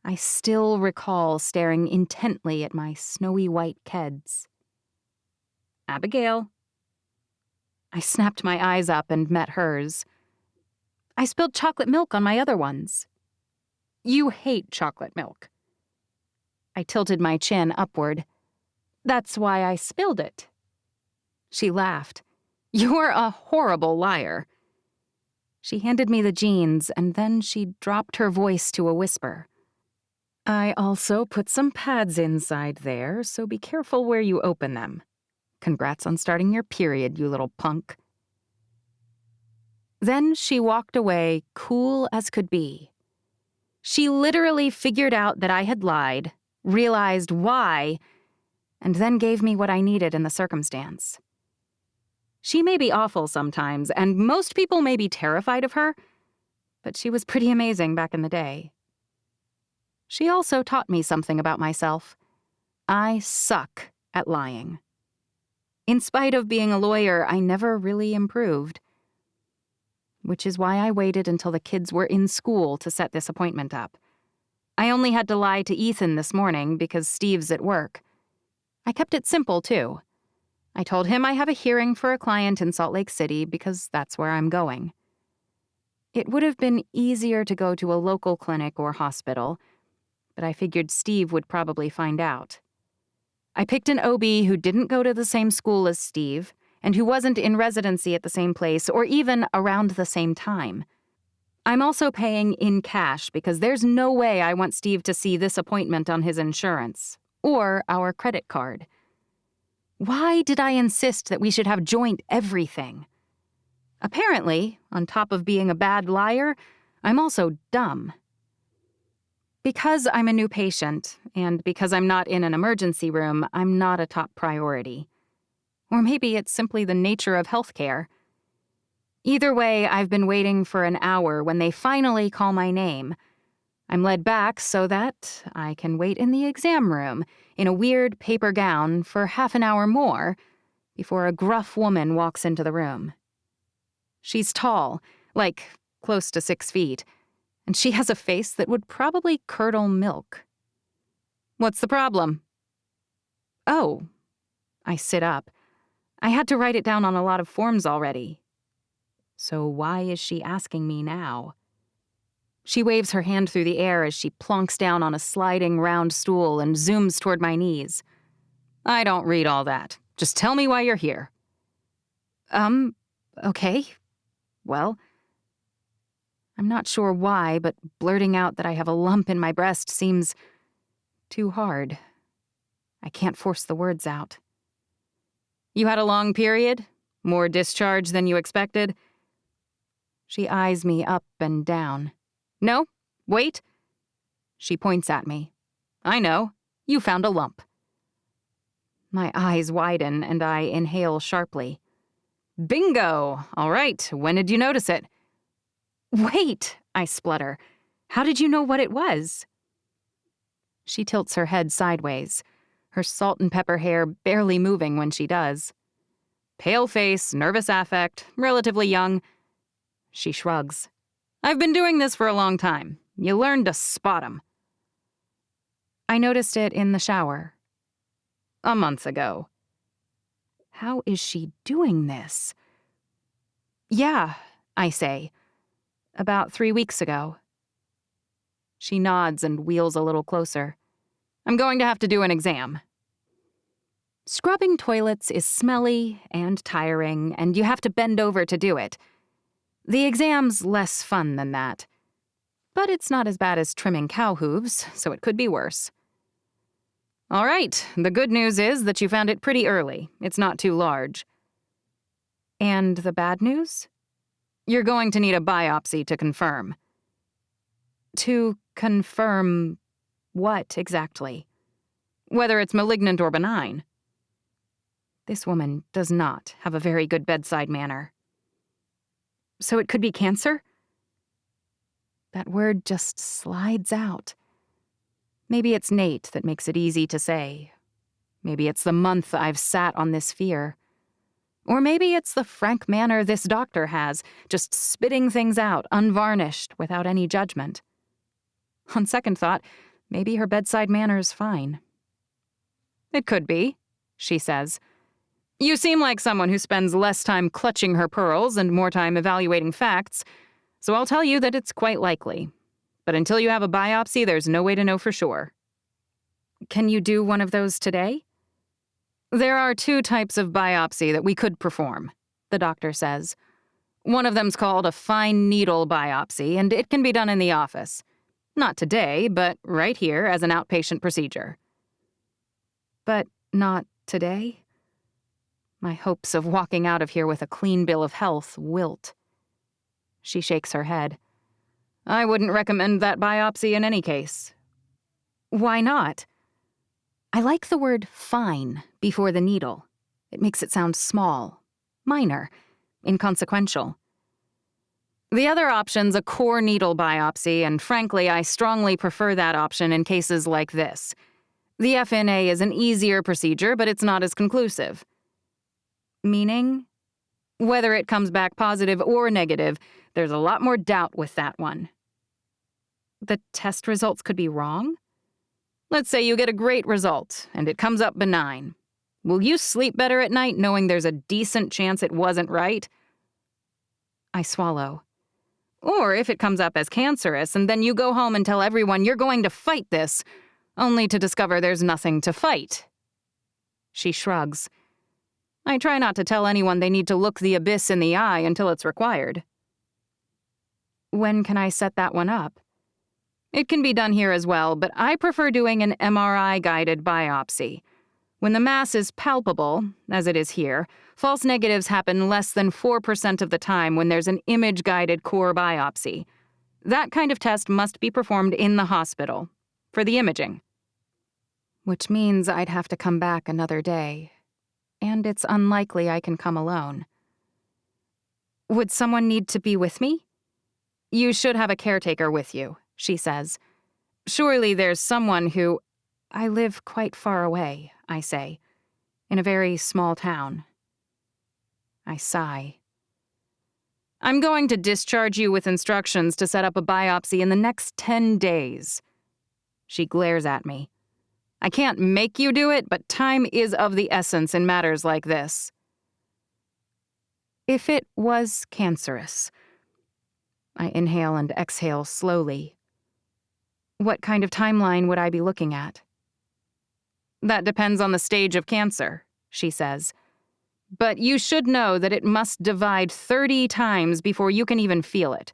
I still recall staring intently at my snowy white keds. Abigail. I snapped my eyes up and met hers. I spilled chocolate milk on my other ones. You hate chocolate milk. I tilted my chin upward. That's why I spilled it. She laughed. You're a horrible liar. She handed me the jeans, and then she dropped her voice to a whisper. I also put some pads inside there, so be careful where you open them. Congrats on starting your period, you little punk. Then she walked away, cool as could be. She literally figured out that I had lied, realized why, and then gave me what I needed in the circumstance. She may be awful sometimes, and most people may be terrified of her, but she was pretty amazing back in the day. She also taught me something about myself. I suck at lying. In spite of being a lawyer, I never really improved. Which is why I waited until the kids were in school to set this appointment up. I only had to lie to Ethan this morning because Steve's at work. I kept it simple, too. I told him I have a hearing for a client in Salt Lake City because that's where I'm going. It would have been easier to go to a local clinic or hospital, but I figured Steve would probably find out. I picked an OB who didn't go to the same school as Steve, and who wasn't in residency at the same place or even around the same time. I'm also paying in cash because there's no way I want Steve to see this appointment on his insurance or our credit card. Why did I insist that we should have joint everything? Apparently, on top of being a bad liar, I'm also dumb. Because I'm a new patient, and because I'm not in an emergency room, I'm not a top priority. Or maybe it's simply the nature of healthcare. Either way, I've been waiting for an hour when they finally call my name. I'm led back so that I can wait in the exam room in a weird paper gown for half an hour more before a gruff woman walks into the room. She's tall, like close to 6 feet, and she has a face that would probably curdle milk. What's the problem? Oh. I sit up. I had to write it down on a lot of forms already. So why is she asking me now? She waves her hand through the air as she plonks down on a sliding round stool and zooms toward my knees. I don't read all that. Just tell me why you're here. Okay. Well, I'm not sure why, but blurting out that I have a lump in my breast seems too hard. I can't force the words out. You had a long period? More discharge than you expected? She eyes me up and down. No? Wait. She points at me. I know. You found a lump. My eyes widen and I inhale sharply. Bingo! All right, when did you notice it? Wait, I splutter. How did you know what it was? She tilts her head sideways, her salt and pepper hair barely moving when she does. Pale face, nervous affect, relatively young. She shrugs. I've been doing this for a long time. You learn to spot 'em. I noticed it in the shower. A month ago. How is she doing this? Yeah, I say. About 3 weeks ago. She nods and wheels a little closer. I'm going to have to do an exam. Scrubbing toilets is smelly and tiring, and you have to bend over to do it. The exam's less fun than that. But it's not as bad as trimming cow hooves, so it could be worse. All right, the good news is that you found it pretty early. It's not too large. And the bad news? You're going to need a biopsy to confirm. To confirm what exactly? Whether it's malignant or benign. This woman does not have a very good bedside manner. So it could be cancer? That word just slides out. Maybe it's Nate that makes it easy to say. Maybe it's the month I've sat on this fear. Or maybe it's the frank manner this doctor has, just spitting things out, unvarnished, without any judgment. On second thought, maybe her bedside manner's fine. It could be, she says. You seem like someone who spends less time clutching her pearls and more time evaluating facts, so I'll tell you that it's quite likely. But until you have a biopsy, there's no way to know for sure. Can you do one of those today? There are 2 types of biopsy that we could perform, the doctor says. One of them's called a fine needle biopsy, and it can be done in the office. Not today, but right here as an outpatient procedure. But not today? My hopes of walking out of here with a clean bill of health wilt. She shakes her head. I wouldn't recommend that biopsy in any case. Why not? I like the word fine before the needle. It makes it sound small, minor, inconsequential. The other option's a core needle biopsy, and frankly, I strongly prefer that option in cases like this. The FNA is an easier procedure, but it's not as conclusive. Meaning? Whether it comes back positive or negative, there's a lot more doubt with that one. The test results could be wrong? Let's say you get a great result, and it comes up benign. Will you sleep better at night knowing there's a decent chance it wasn't right? I swallow. Or if it comes up as cancerous and then you go home and tell everyone you're going to fight this, only to discover there's nothing to fight. She shrugs. I try not to tell anyone they need to look the abyss in the eye until it's required. When can I set that one up? It can be done here as well, but I prefer doing an MRI-guided biopsy. When the mass is palpable, as it is here, false negatives happen less than 4% of the time when there's an image-guided core biopsy. That kind of test must be performed in the hospital, for the imaging. Which means I'd have to come back another day. And it's unlikely I can come alone. Would someone need to be with me? You should have a caretaker with you, she says. Surely there's someone who... I live quite far away, I say, in a very small town. I sigh. I'm going to discharge you with instructions to set up a biopsy in the next 10 days. She glares at me. I can't make you do it, but time is of the essence in matters like this. If it was cancerous, I inhale and exhale slowly. What kind of timeline would I be looking at? That depends on the stage of cancer, she says. But you should know that it must divide 30 times before you can even feel it.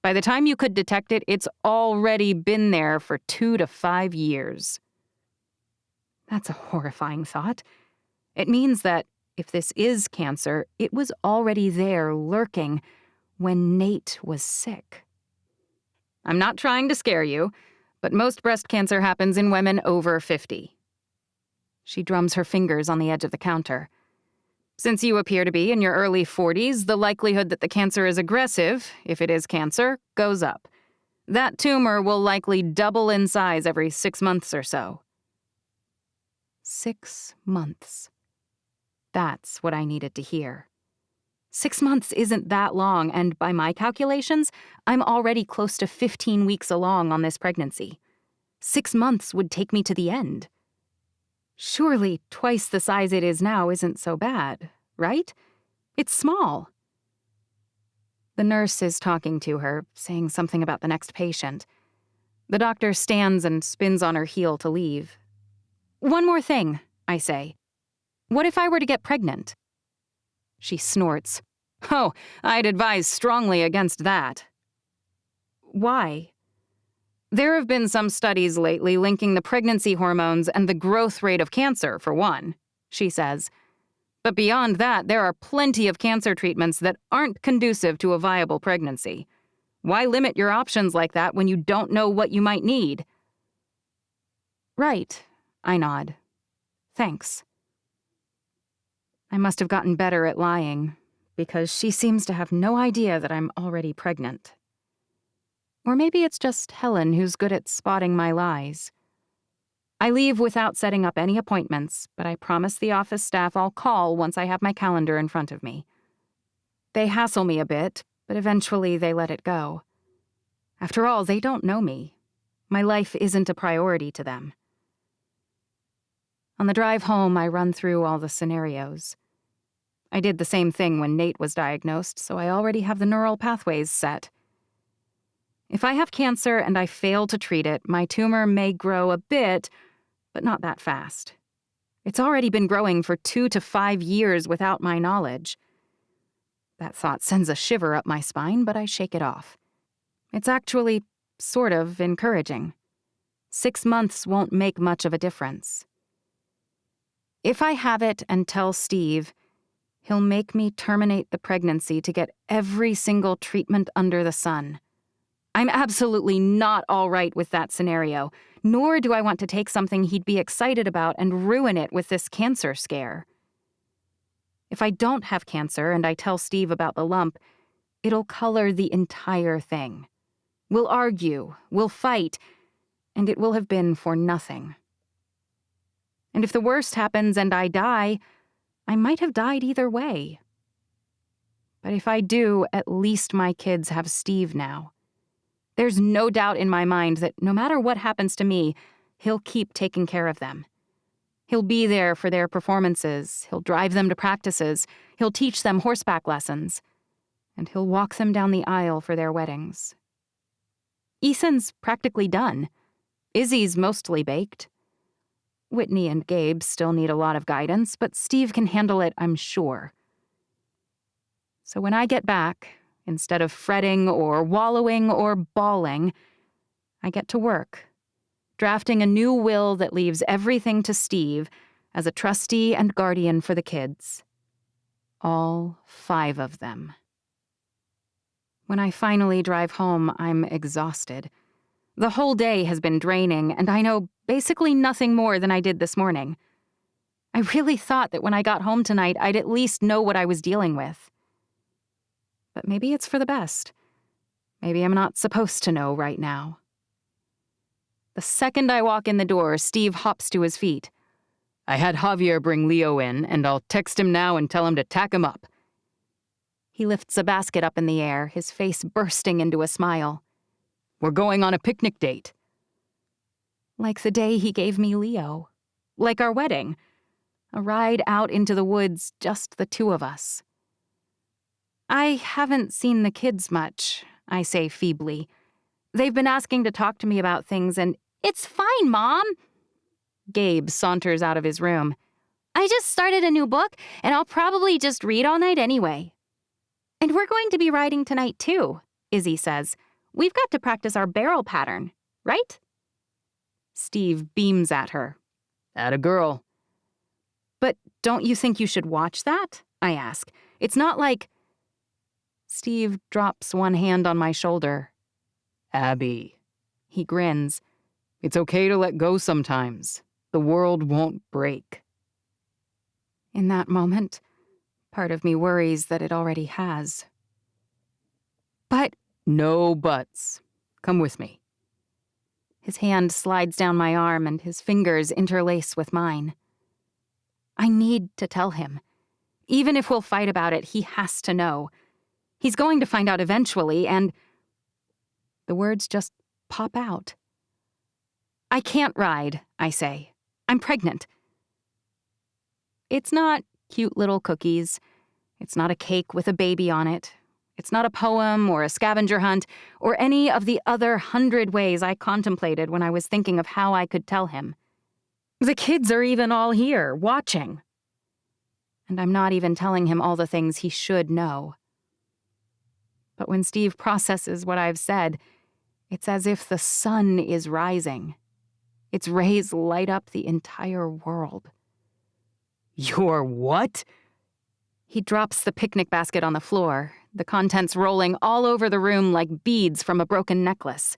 By the time you could detect it, it's already been there for 2 to 5 years. That's a horrifying thought. It means that, if this is cancer, it was already there lurking when Nate was sick. I'm not trying to scare you, but most breast cancer happens in women over 50. She drums her fingers on the edge of the counter. Since you appear to be in your early 40s, the likelihood that the cancer is aggressive, if it is cancer, goes up. That tumor will likely double in size every 6 months or so. 6 months. That's what I needed to hear. 6 months isn't that long, and by my calculations, I'm already close to 15 weeks along on this pregnancy. 6 months would take me to the end. Surely twice the size it is now isn't so bad, right? It's small. The nurse is talking to her, saying something about the next patient. The doctor stands and spins on her heel to leave. One more thing, I say. What if I were to get pregnant? She snorts. Oh, I'd advise strongly against that. Why? There have been some studies lately linking the pregnancy hormones and the growth rate of cancer, for one, she says. But beyond that, there are plenty of cancer treatments that aren't conducive to a viable pregnancy. Why limit your options like that when you don't know what you might need? Right, I nod. Thanks. I must have gotten better at lying, because she seems to have no idea that I'm already pregnant. Or maybe it's just Helen who's good at spotting my lies. I leave without setting up any appointments, but I promise the office staff I'll call once I have my calendar in front of me. They hassle me a bit, but eventually they let it go. After all, they don't know me. My life isn't a priority to them. On the drive home, I run through all the scenarios. I did the same thing when Nate was diagnosed, so I already have the neural pathways set. If I have cancer and I fail to treat it, my tumor may grow a bit, but not that fast. It's already been growing for 2 to 5 years without my knowledge. That thought sends a shiver up my spine, but I shake it off. It's actually sort of encouraging. 6 months won't make much of a difference. If I have it and tell Steve, he'll make me terminate the pregnancy to get every single treatment under the sun. I'm absolutely not all right with that scenario, nor do I want to take something he'd be excited about and ruin it with this cancer scare. If I don't have cancer and I tell Steve about the lump, it'll color the entire thing. We'll argue, we'll fight, and it will have been for nothing. And if the worst happens and I die, I might have died either way. But if I do, at least my kids have Steve now. There's no doubt in my mind that no matter what happens to me, he'll keep taking care of them. He'll be there for their performances, he'll drive them to practices, he'll teach them horseback lessons. and he'll walk them down the aisle for their weddings. Ethan's practically done. Izzy's mostly baked. Whitney and Gabe still need a lot of guidance, but Steve can handle it, I'm sure. So when I get back, instead of fretting or wallowing or bawling, I get to work, drafting a new will that leaves everything to Steve as a trustee and guardian for the kids. All 5 of them. When I finally drive home, I'm exhausted. The whole day has been draining, and I know basically nothing more than I did this morning. I really thought that when I got home tonight, I'd at least know what I was dealing with. But maybe it's for the best. Maybe I'm not supposed to know right now. The second I walk in the door, Steve hops to his feet. I had Javier bring Leo in, and I'll text him now and tell him to tack him up. He lifts a basket up in the air, his face bursting into a smile. We're going on a picnic date. Like the day he gave me Leo. Like our wedding. A ride out into the woods, just the 2 of us. I haven't seen the kids much, I say feebly. They've been asking to talk to me about things, and it's fine, Mom. Gabe saunters out of his room. I just started a new book, and I'll probably just read all night anyway. And we're going to be riding tonight, too, Izzy says. We've got to practice our barrel pattern, right? Steve beams at her. Atta girl. But don't you think you should watch that? I ask. It's not like... Steve drops one hand on my shoulder. Abby. He grins. It's okay to let go sometimes. The world won't break. In that moment, part of me worries that it already has. But... No buts. Come with me. His hand slides down my arm and his fingers interlace with mine. I need to tell him. Even if we'll fight about it, he has to know. He's going to find out eventually, and... The words just pop out. I can't ride, I say. I'm pregnant. It's not cute little cookies. It's not a cake with a baby on it. It's not a poem or a scavenger hunt or any of the other 100 ways I contemplated when I was thinking of how I could tell him. The kids are even all here, watching. And I'm not even telling him all the things he should know. But when Steve processes what I've said, it's as if the sun is rising. Its rays light up the entire world. You're what? He drops the picnic basket on the floor, the contents rolling all over the room like beads from a broken necklace.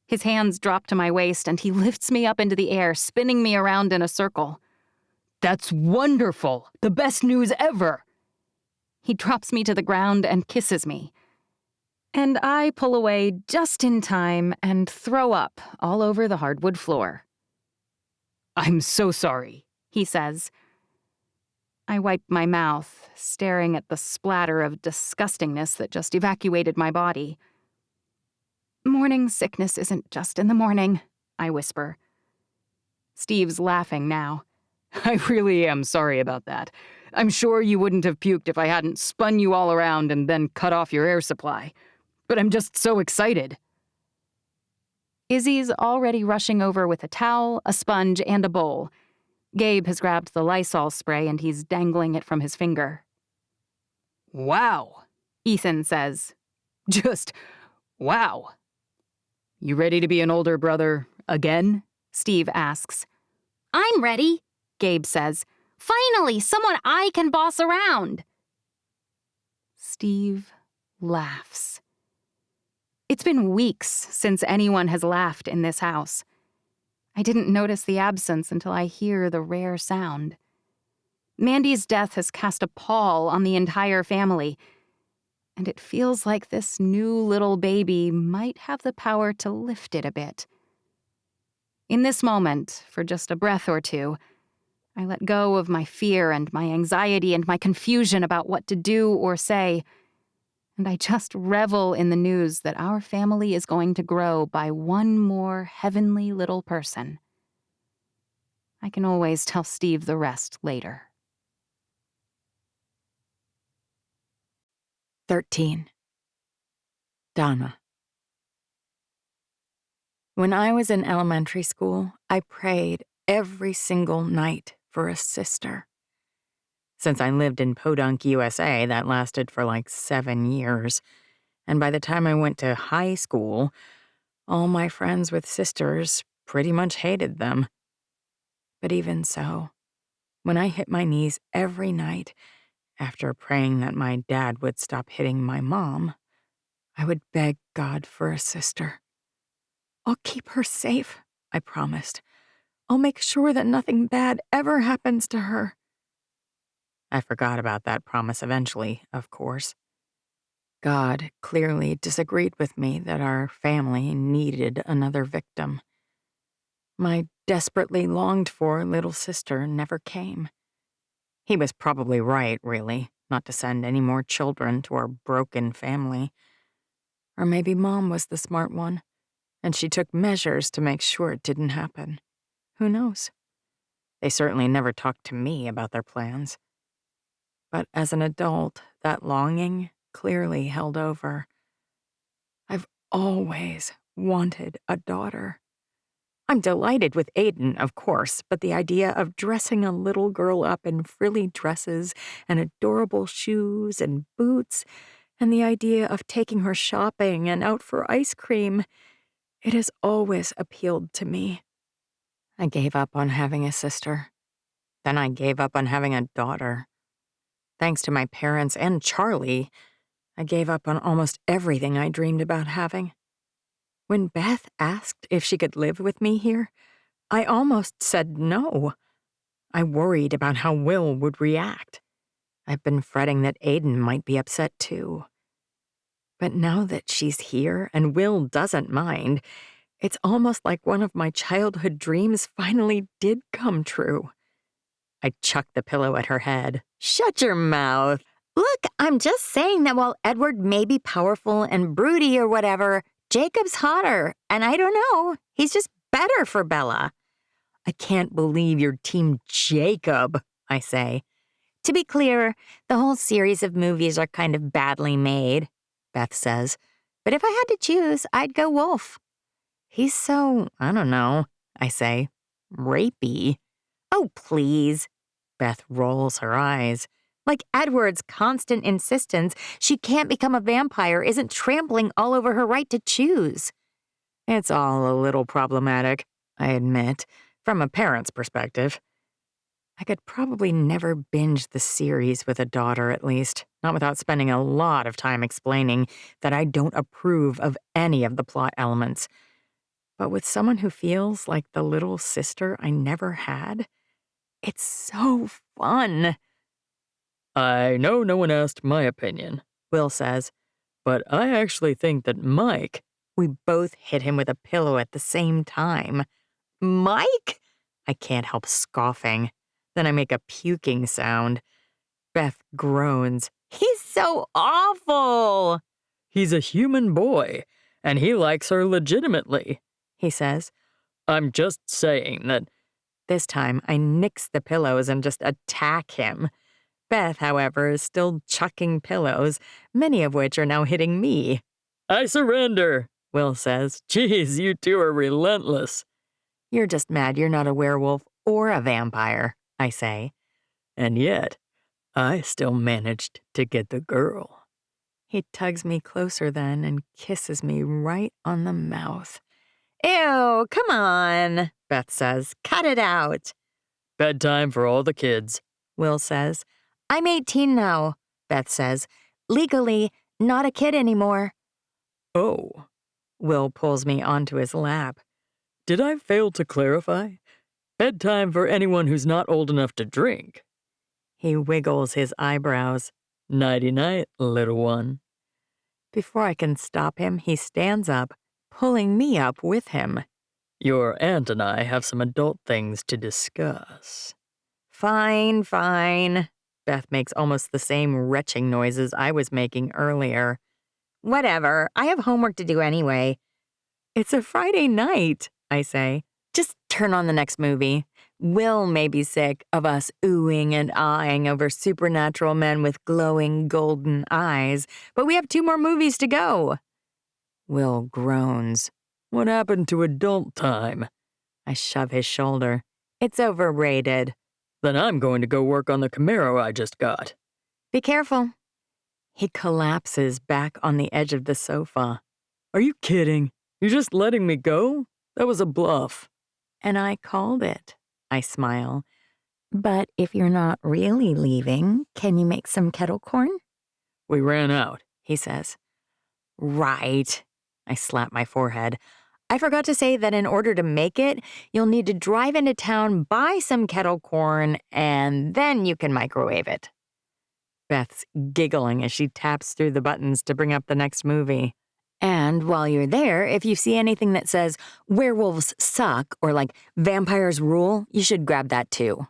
His hands drop to my waist, and he lifts me up into the air, spinning me around in a circle. That's wonderful! The best news ever! He drops me to the ground and kisses me. And I pull away just in time and throw up all over the hardwood floor. I'm so sorry, he says. I wipe my mouth, staring at the splatter of disgustingness that just evacuated my body. Morning sickness isn't just in the morning, I whisper. Steve's laughing now. I really am sorry about that. I'm sure you wouldn't have puked if I hadn't spun you all around and then cut off your air supply. But I'm just so excited. Izzy's already rushing over with a towel, a sponge, and a bowl. Gabe has grabbed the Lysol spray and he's dangling it from his finger. Wow, Ethan says. Just wow. You ready to be an older brother again? Steve asks. I'm ready, Gabe says. Finally, someone I can boss around. Steve laughs. It's been weeks since anyone has laughed in this house. I didn't notice the absence until I hear the rare sound. Mandy's death has cast a pall on the entire family, and it feels like this new little baby might have the power to lift it a bit. In this moment, for just a breath or two, I let go of my fear and my anxiety and my confusion about what to do or say, and I just revel in the news that our family is going to grow by one more heavenly little person. I can always tell Steve the rest later. 13. Donna. When I was in elementary school, I prayed every single night for a sister. Since I lived in Podunk, USA, that lasted for like 7 years. And by the time I went to high school, all my friends with sisters pretty much hated them. But even so, when I hit my knees every night after praying that my dad would stop hitting my mom, I would beg God for a sister. I'll keep her safe, I promised. I'll make sure that nothing bad ever happens to her. I forgot about that promise eventually, of course. God clearly disagreed with me that our family needed another victim. My desperately longed-for little sister never came. He was probably right, really, not to send any more children to our broken family. Or maybe Mom was the smart one, and she took measures to make sure it didn't happen. Who knows? They certainly never talked to me about their plans. But as an adult, that longing clearly held over. I've always wanted a daughter. I'm delighted with Aiden, of course, but the idea of dressing a little girl up in frilly dresses and adorable shoes and boots, and the idea of taking her shopping and out for ice cream, it has always appealed to me. I gave up on having a sister. Then I gave up on having a daughter. Thanks to my parents and Charlie, I gave up on almost everything I dreamed about having. When Beth asked if she could live with me here, I almost said no. I worried about how Will would react. I've been fretting that Aiden might be upset too. But now that she's here and Will doesn't mind, it's almost like one of my childhood dreams finally did come true. I chucked the pillow at her head. Shut your mouth. Look, I'm just saying that while Edward may be powerful and broody or whatever, Jacob's hotter, and I don't know, he's just better for Bella. I can't believe you're Team Jacob, I say. To be clear, the whole series of movies are kind of badly made, Beth says. But if I had to choose, I'd go Wolf. He's so, I don't know, I say, rapey. Oh, please. Beth rolls her eyes. Like Edward's constant insistence she can't become a vampire isn't trampling all over her right to choose. It's all a little problematic, I admit, from a parent's perspective. I could probably never binge the series with a daughter, at least, not without spending a lot of time explaining that I don't approve of any of the plot elements. But with someone who feels like the little sister I never had, it's so fun. I know no one asked my opinion, Will says. but I actually think that Mike. We both hit him with a pillow at the same time. Mike? I can't help scoffing. Then I make a puking sound. Beth groans. He's so awful, He's a human boy, and he likes her legitimately. he says. I'm just saying that. This time, I nix the pillows and just attack him. Beth, however, is still chucking pillows, many of which are now hitting me. I surrender, Will says. Geez, you two are relentless. You're just mad you're not a werewolf or a vampire, I say. And yet, I still managed to get the girl. He tugs me closer then and kisses me right on the mouth. Ew, come on, Beth says. Cut it out. Bedtime for all the kids, Will says. I'm 18 now, Beth says. Legally, not a kid anymore. Oh, Will pulls me onto his lap. did I fail to clarify? Bedtime for anyone who's not old enough to drink. He wiggles his eyebrows. Nighty-night, little one. Before I can stop him, he stands up, pulling me up with him. Your aunt and I have some adult things to discuss. Fine, fine. Beth makes almost the same retching noises I was making earlier. Whatever, I have homework to do anyway. It's a Friday night, I say. Just turn on the next movie. Will may be sick of us oohing and aahing over supernatural men with glowing golden eyes, but we have 2 more movies to go. Will groans. What happened to adult time? I shove his shoulder. It's overrated. Then I'm going to go work on the Camaro I just got. Be careful. He collapses back on the edge of the sofa. Are you kidding? You're just letting me go? That was a bluff. And I called it. I smile. But if you're not really leaving, can you make some kettle corn? We ran out, He says. Right. I slap my forehead. I forgot to say that in order to make it, you'll need to drive into town, buy some kettle corn, and then you can microwave it. Beth's giggling as she taps through the buttons to bring up the next movie. And while you're there, if you see anything that says werewolves suck or like vampires rule, you should grab that too.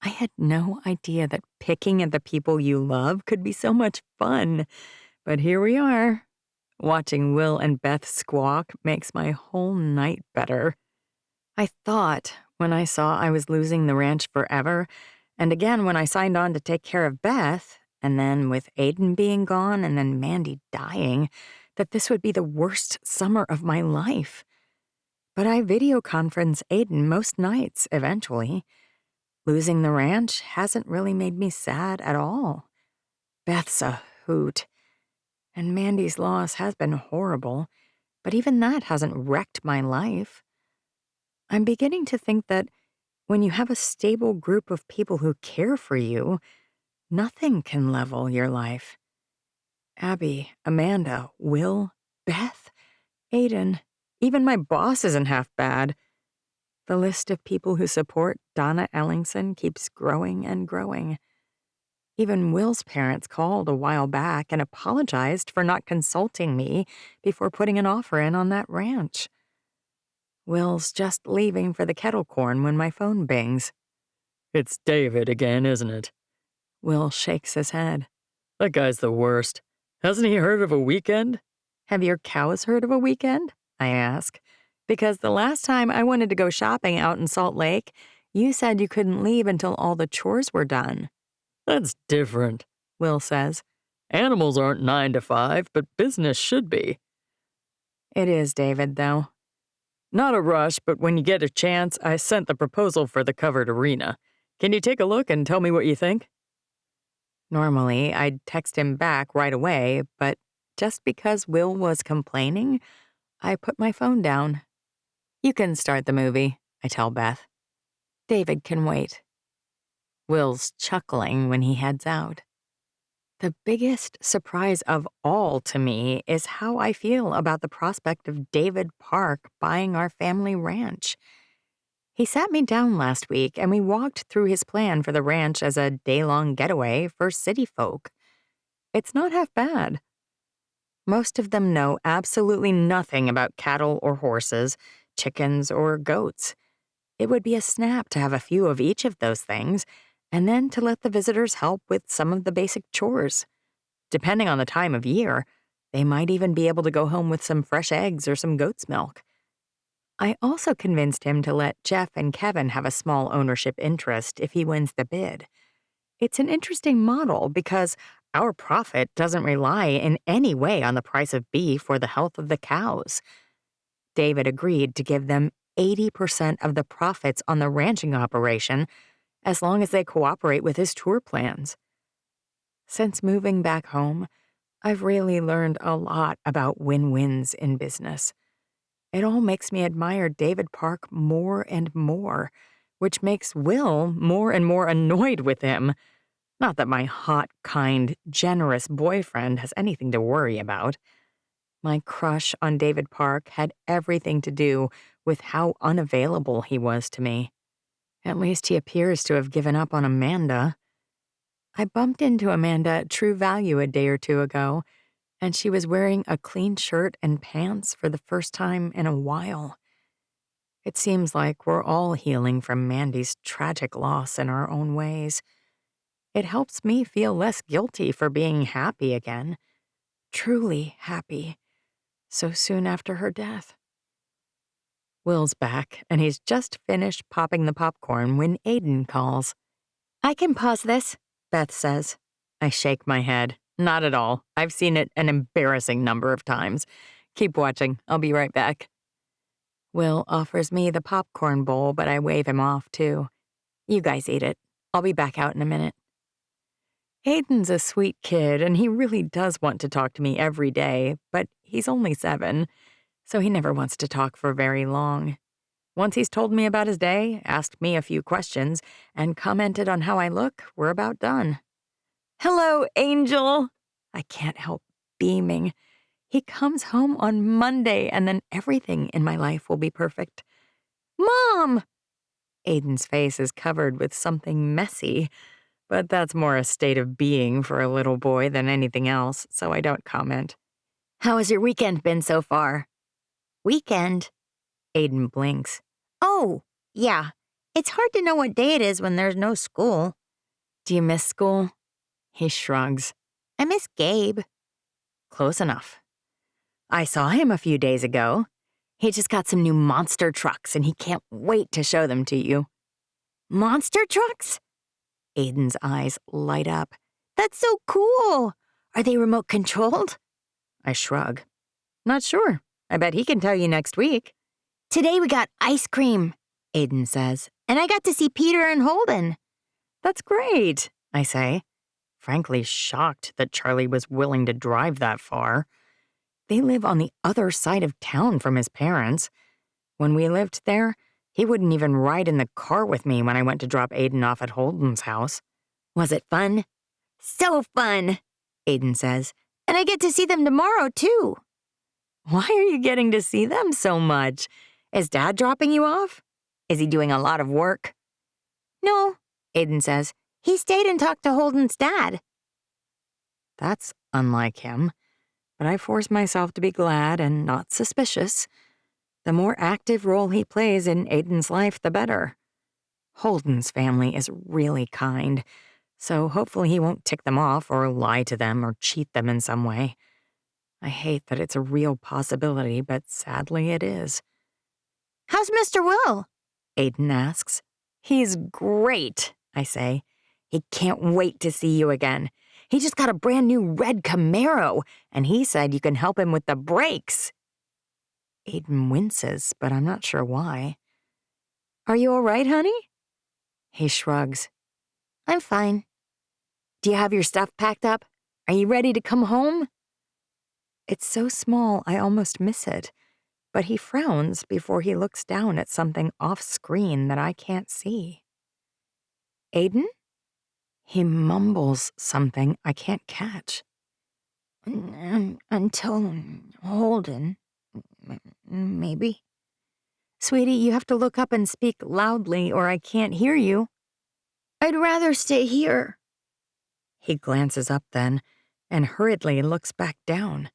I had no idea that picking at the people you love could be so much fun. But here we are. Watching Will and Beth squawk makes my whole night better. I thought when I saw I was losing the ranch forever, and again when I signed on to take care of Beth, and then with Aiden being gone and then Mandy dying, that this would be the worst summer of my life. But I video conference Aiden most nights eventually. Losing the ranch hasn't really made me sad at all. Beth's a hoot. And Mandy's loss has been horrible, but even that hasn't wrecked my life. I'm beginning to think that when you have a stable group of people who care for you, nothing can level your life. Abby, Amanda, Will, Beth, Aiden, even my boss isn't half bad. The list of people who support Donna Ellingson keeps growing and growing. Even Will's parents called a while back and apologized for not consulting me before putting an offer in on that ranch. Will's just leaving for the kettle corn when my phone bings. It's David again, isn't it? Will shakes his head. That guy's the worst. Hasn't he heard of a weekend? Have your cows heard of a weekend? I ask. Because the last time I wanted to go shopping out in Salt Lake, you said you couldn't leave until all the chores were done. That's different, Will says. Animals aren't 9 to 5, but business should be. It is David, though. Not a rush, but when you get a chance, I sent the proposal for the covered arena. Can you take a look and tell me what you think? Normally, I'd text him back right away, but just because Will was complaining, I put my phone down. You can start the movie, I tell Beth. David can wait. Will's chuckling when he heads out. The biggest surprise of all to me is how I feel about the prospect of David Park buying our family ranch. He sat me down last week and we walked through his plan for the ranch as a day-long getaway for city folk. It's not half bad. Most of them know absolutely nothing about cattle or horses, chickens or goats. It would be a snap to have a few of each of those things, and then to let the visitors help with some of the basic chores. Depending on the time of year, they might even be able to go home with some fresh eggs or some goat's milk. I also convinced him to let Jeff and Kevin have a small ownership interest if he wins the bid. It's an interesting model because our profit doesn't rely in any way on the price of beef or the health of the cows. David agreed to give them 80% of the profits on the ranching operation as long as they cooperate with his tour plans. Since moving back home, I've really learned a lot about win-wins in business. It all makes me admire David Park more and more, which makes Will more and more annoyed with him. Not that my hot, kind, generous boyfriend has anything to worry about. My crush on David Park had everything to do with how unavailable he was to me. At least he appears to have given up on Amanda. I bumped into Amanda at True Value a day or two ago, and she was wearing a clean shirt and pants for the first time in a while. It seems like we're all healing from Mandy's tragic loss in our own ways. It helps me feel less guilty for being happy again, truly happy, so soon after her death. Will's back, and he's just finished popping the popcorn when Aiden calls. I can pause this, Beth says. I shake my head. Not at all. I've seen it an embarrassing number of times. Keep watching. I'll be right back. Will offers me the popcorn bowl, but I wave him off, too. You guys eat it. I'll be back out in a minute. Aiden's a sweet kid, and he really does want to talk to me every day, but he's only 7, so he never wants to talk for very long. Once he's told me about his day, asked me a few questions, and commented on how I look, we're about done. Hello, Angel. I can't help beaming. He comes home on Monday, and then everything in my life will be perfect. Mom! Aiden's face is covered with something messy, but that's more a state of being for a little boy than anything else, so I don't comment. How has your weekend been so far? Weekend? Aiden blinks. Oh, yeah. It's hard to know what day it is when there's no school. Do you miss school? He shrugs. I miss Gabe. Close enough. I saw him a few days ago. He just got some new monster trucks, and he can't wait to show them to you. Monster trucks? Aiden's eyes light up. That's so cool. Are they remote controlled? I shrug. Not sure. I bet he can tell you next week. Today we got ice cream, Aiden says, and I got to see Peter and Holden. That's great, I say, frankly shocked that Charlie was willing to drive that far. They live on the other side of town from his parents. When we lived there, he wouldn't even ride in the car with me when I went to drop Aiden off at Holden's house. Was it fun? So fun, Aiden says, and I get to see them tomorrow, too. Why are you getting to see them so much? Is Dad dropping you off? Is he doing a lot of work? No, Aiden says. He stayed and talked to Holden's dad. That's unlike him, but I force myself to be glad and not suspicious. The more active role he plays in Aiden's life, the better. Holden's family is really kind, so hopefully he won't tick them off or lie to them or cheat them in some way. I hate that it's a real possibility, but sadly it is. How's Mr. Will? Aiden asks. He's great, I say. He can't wait to see you again. He just got a brand new red Camaro, and he said you can help him with the brakes. Aiden winces, but I'm not sure why. Are you all right, honey? He shrugs. I'm fine. Do you have your stuff packed up? Are you ready to come home? It's so small I almost miss it, but he frowns before he looks down at something off-screen that I can't see. Aiden? He mumbles something I can't catch. Until Holden, maybe. Sweetie, you have to look up and speak loudly or I can't hear you. I'd rather stay here. He glances up then and hurriedly looks back down.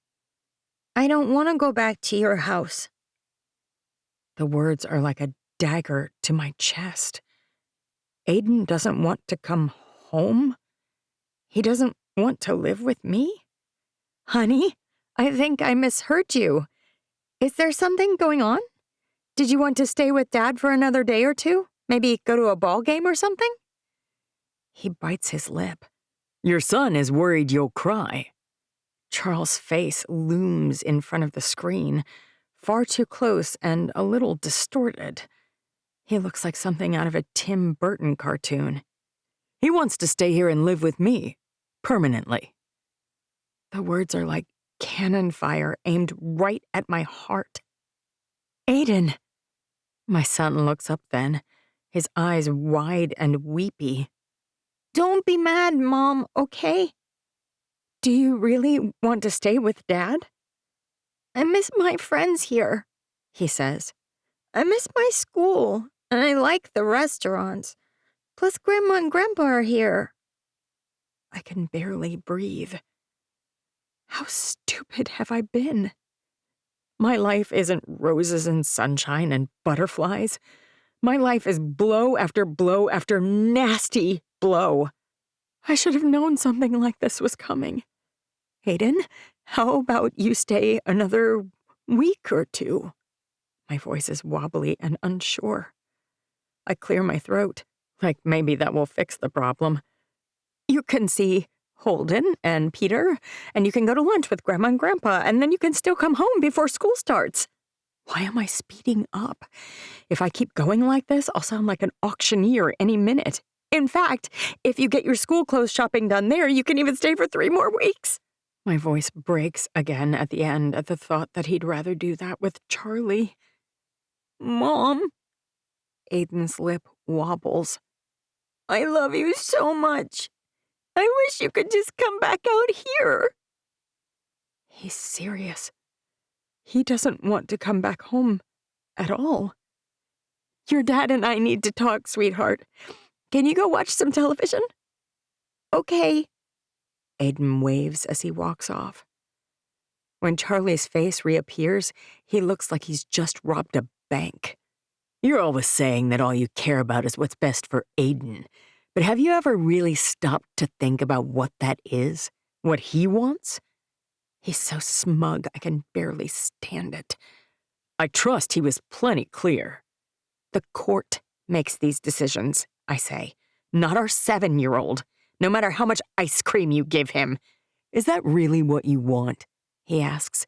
I don't want to go back to your house. The words are like a dagger to my chest. Aiden doesn't want to come home? He doesn't want to live with me? Honey, I think I misheard you. Is there something going on? Did you want to stay with Dad for another day or two? Maybe go to a ball game or something? He bites his lip. Your son is worried you'll cry. Charles' face looms in front of the screen, far too close and a little distorted. He looks like something out of a Tim Burton cartoon. He wants to stay here and live with me, permanently. The words are like cannon fire aimed right at my heart. Aiden! My son looks up then, his eyes wide and weepy. Don't be mad, Mom, okay? Do you really want to stay with Dad? I miss my friends here, he says. I miss my school, and I like the restaurants. Plus, Grandma and Grandpa are here. I can barely breathe. How stupid have I been? My life isn't roses and sunshine and butterflies. My life is blow after blow after nasty blow. I should have known something like this was coming. Aiden, how about you stay another week or two? My voice is wobbly and unsure. I clear my throat, like maybe that will fix the problem. You can see Holden and Peter, and you can go to lunch with Grandma and Grandpa, and then you can still come home before school starts. Why am I speeding up? If I keep going like this, I'll sound like an auctioneer any minute. In fact, if you get your school clothes shopping done there, you can even stay for 3 more weeks. My voice breaks again at the end at the thought that he'd rather do that with Charlie. Mom. Aiden's lip wobbles. I love you so much. I wish you could just come back out here. He's serious. He doesn't want to come back home at all. Your dad and I need to talk, sweetheart. Can you go watch some television? Okay. Aiden waves as he walks off. When Charlie's face reappears, he looks like he's just robbed a bank. You're always saying that all you care about is what's best for Aiden. But have you ever really stopped to think about what that is? What he wants? He's so smug, I can barely stand it. I trust he was plenty clear. The court makes these decisions, I say, not our 7-year-old, no matter how much ice cream you give him. Is that really what you want? He asks.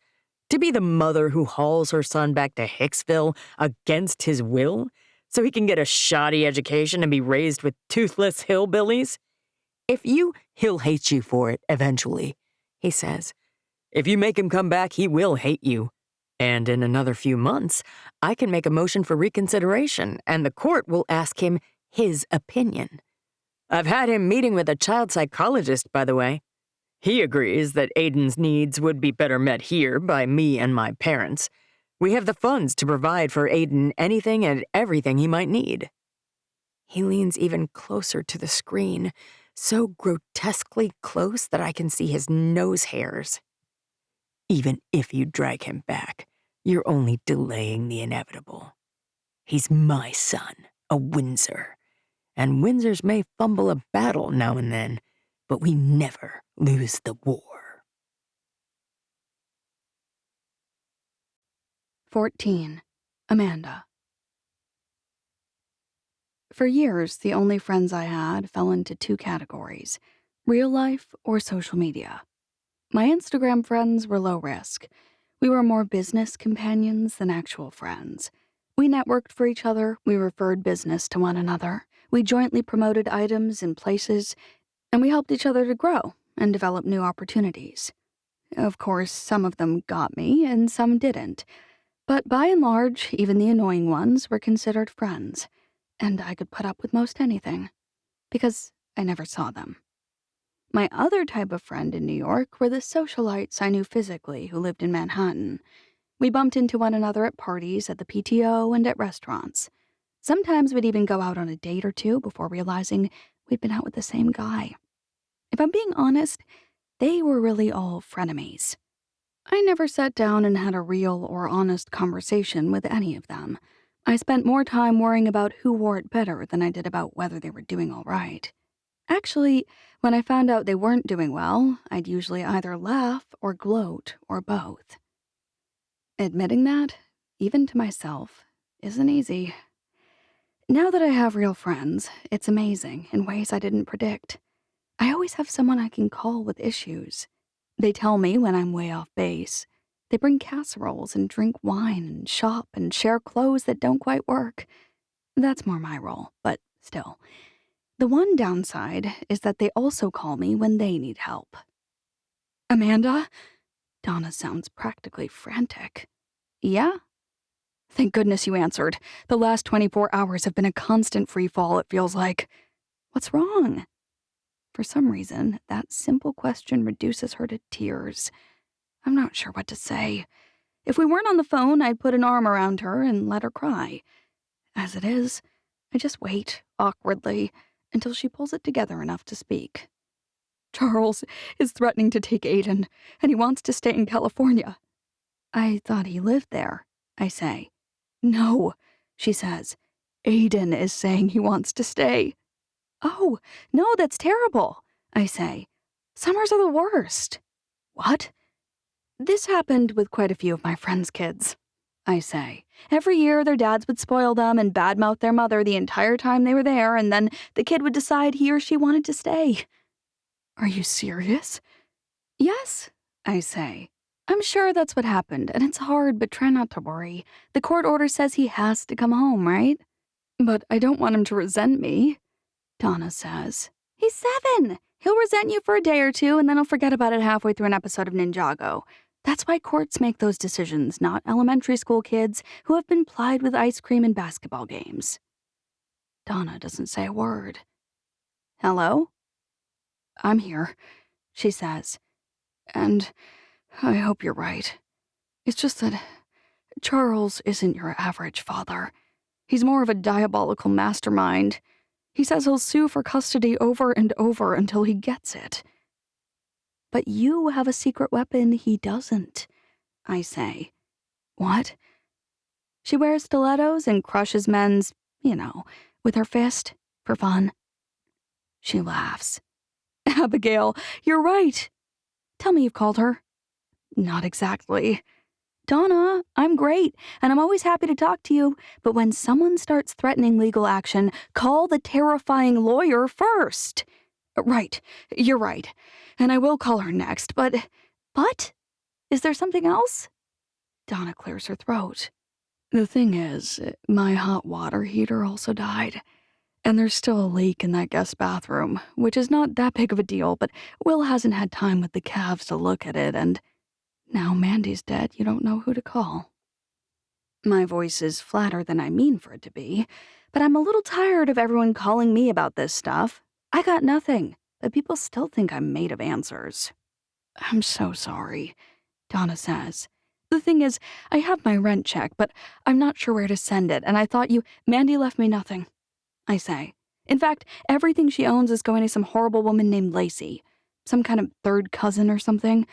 To be the mother who hauls her son back to Hicksville against his will so he can get a shoddy education and be raised with toothless hillbillies? If you, he'll hate you for it eventually, he says. If you make him come back, he will hate you. And in another few months, I can make a motion for reconsideration, and the court will ask him his opinion. I've had him meeting with a child psychologist, by the way. He agrees that Aiden's needs would be better met here by me and my parents. We have the funds to provide for Aiden anything and everything he might need. He leans even closer to the screen, so grotesquely close that I can see his nose hairs. Even if you drag him back, you're only delaying the inevitable. He's my son, a Windsor. And Windsors may fumble a battle now and then, but we never lose the war. 14. Amanda. For years, the only friends I had fell into 2 categories: real life or social media. My Instagram friends were low risk. We were more business companions than actual friends. We networked for each other, we referred business to one another, we jointly promoted items and places, and we helped each other to grow and develop new opportunities. Of course, some of them got me and some didn't, but by and large, even the annoying ones were considered friends, and I could put up with most anything, because I never saw them. My other type of friend in New York were the socialites I knew physically who lived in Manhattan. We bumped into one another at parties, at the PTO, and at restaurants. Sometimes we'd even go out on a date or 2 before realizing we'd been out with the same guy. If I'm being honest, they were really all frenemies. I never sat down and had a real or honest conversation with any of them. I spent more time worrying about who wore it better than I did about whether they were doing all right. Actually, when I found out they weren't doing well, I'd usually either laugh or gloat or both. Admitting that, even to myself, isn't easy. Now that I have real friends, it's amazing in ways I didn't predict. I always have someone I can call with issues. They tell me when I'm way off base. They bring casseroles and drink wine and shop and share clothes that don't quite work. That's more my role, but still. The one downside is that they also call me when they need help. Amanda? Donna sounds practically frantic. Yeah? Thank goodness you answered. The last 24 hours have been a constant free fall, it feels like. What's wrong? For some reason, that simple question reduces her to tears. I'm not sure what to say. If we weren't on the phone, I'd put an arm around her and let her cry. As it is, I just wait, awkwardly, until she pulls it together enough to speak. Charles is threatening to take Aiden, and he wants to stay in California. I thought he lived there, I say. No, she says. Aiden is saying he wants to stay. Oh, no, that's terrible, I say. Summers are the worst. What? This happened with quite a few of my friends' kids. I say. Every year, their dads would spoil them and badmouth their mother the entire time they were there, and then the kid would decide he or she wanted to stay. Are you serious? Yes, I say. I'm sure that's what happened, and it's hard, but try not to worry. The court order says he has to come home, right? But I don't want him to resent me, Donna says. He's 7. He'll resent you for a day or two, and then he'll forget about it halfway through an episode of Ninjago. That's why courts make those decisions, not elementary school kids who have been plied with ice cream and basketball games. Donna doesn't say a word. Hello? I'm here, she says. And I hope you're right. It's just that Charles isn't your average father. He's more of a diabolical mastermind. He says he'll sue for custody over and over until he gets it. But you have a secret weapon he doesn't, I say. What? She wears stilettos and crushes men's, with her fist, for fun. She laughs. Abigail, you're right. Tell me you've called her. Not exactly. Donna, I'm great, and I'm always happy to talk to you, but when someone starts threatening legal action, call the terrifying lawyer first. Right, you're right, and I will call her next, but... Is there something else? Donna clears her throat. The thing is, my hot water heater also died, and there's still a leak in that guest bathroom, which is not that big of a deal, but Will hasn't had time with the calves to look at it, and... Now Mandy's dead, you don't know who to call. My voice is flatter than I mean for it to be, but I'm a little tired of everyone calling me about this stuff. I got nothing, but people still think I'm made of answers. I'm so sorry, Donna says. The thing is, I have my rent check, but I'm not sure where to send it, and I thought Mandy left me nothing, I say. In fact, everything she owns is going to some horrible woman named Lacey, some kind of third cousin or something.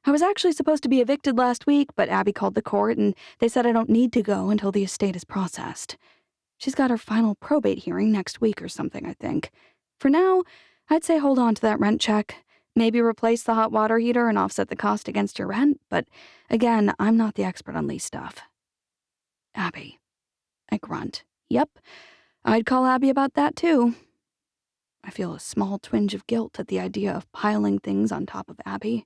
I was actually supposed to be evicted last week, but Abby called the court and they said I don't need to go until the estate is processed. She's got her final probate hearing next week or something, I think. For now, I'd say hold on to that rent check. Maybe replace the hot water heater and offset the cost against your rent, but again, I'm not the expert on lease stuff. Abby. I grunt. Yep, I'd call Abby about that too. I feel a small twinge of guilt at the idea of piling things on top of Abby.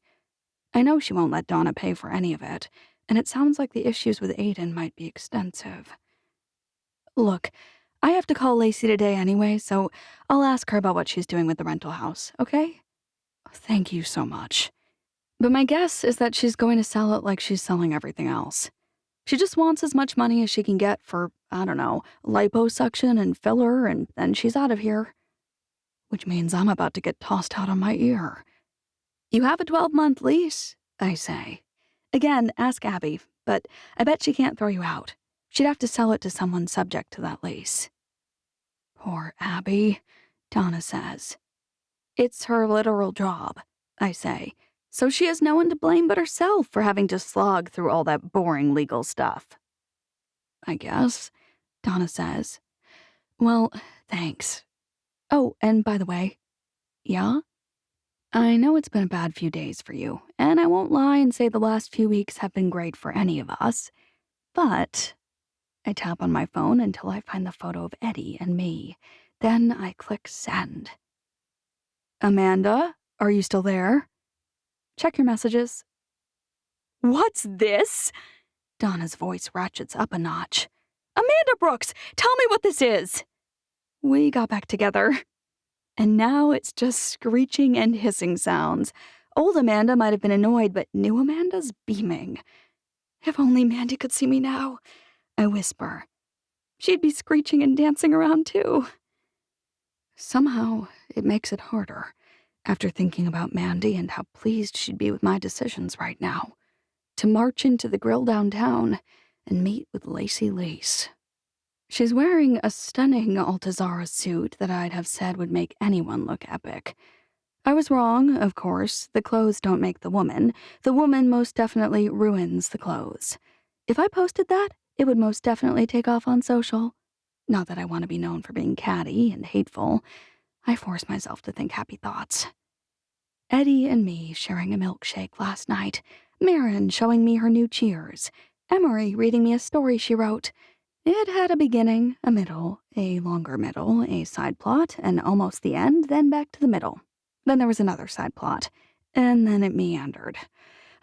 I know she won't let Donna pay for any of it, and it sounds like the issues with Aiden might be extensive. Look, I have to call Lacey today anyway, so I'll ask her about what she's doing with the rental house, okay? Thank you so much. But my guess is that she's going to sell it like she's selling everything else. She just wants as much money as she can get for, liposuction and filler, and then she's out of here. Which means I'm about to get tossed out on my ear. You have a 12-month lease, I say. Again, ask Abby, but I bet she can't throw you out. She'd have to sell it to someone subject to that lease. Poor Abby, Donna says. It's her literal job, I say, so she has no one to blame but herself for having to slog through all that boring legal stuff. I guess, Donna says. Well, thanks. Oh, and by the way, yeah? I know it's been a bad few days for you, and I won't lie and say the last few weeks have been great for any of us, but I tap on my phone until I find the photo of Eddy and me. Then I click send. Amanda, are you still there? Check your messages. What's this? Donna's voice ratchets up a notch. Amanda Brooks, tell me what this is. We got back together. And now it's just screeching and hissing sounds. Old Amanda might have been annoyed, but new Amanda's beaming. If only Mandy could see me now, I whisper. She'd be screeching and dancing around too. Somehow, it makes it harder, after thinking about Mandy and how pleased she'd be with my decisions right now, to march into the grill downtown and meet with Lacey Lace. She's wearing a stunning Altazara suit that I'd have said would make anyone look epic. I was wrong, of course. The clothes don't make the woman. The woman most definitely ruins the clothes. If I posted that, it would most definitely take off on social. Not that I want to be known for being catty and hateful. I force myself to think happy thoughts. Eddy and me sharing a milkshake last night. Marin showing me her new Cheers. Emery reading me a story she wrote. It had a beginning, a middle, a longer middle, a side plot, and almost the end, then back to the middle. Then there was another side plot, and then it meandered.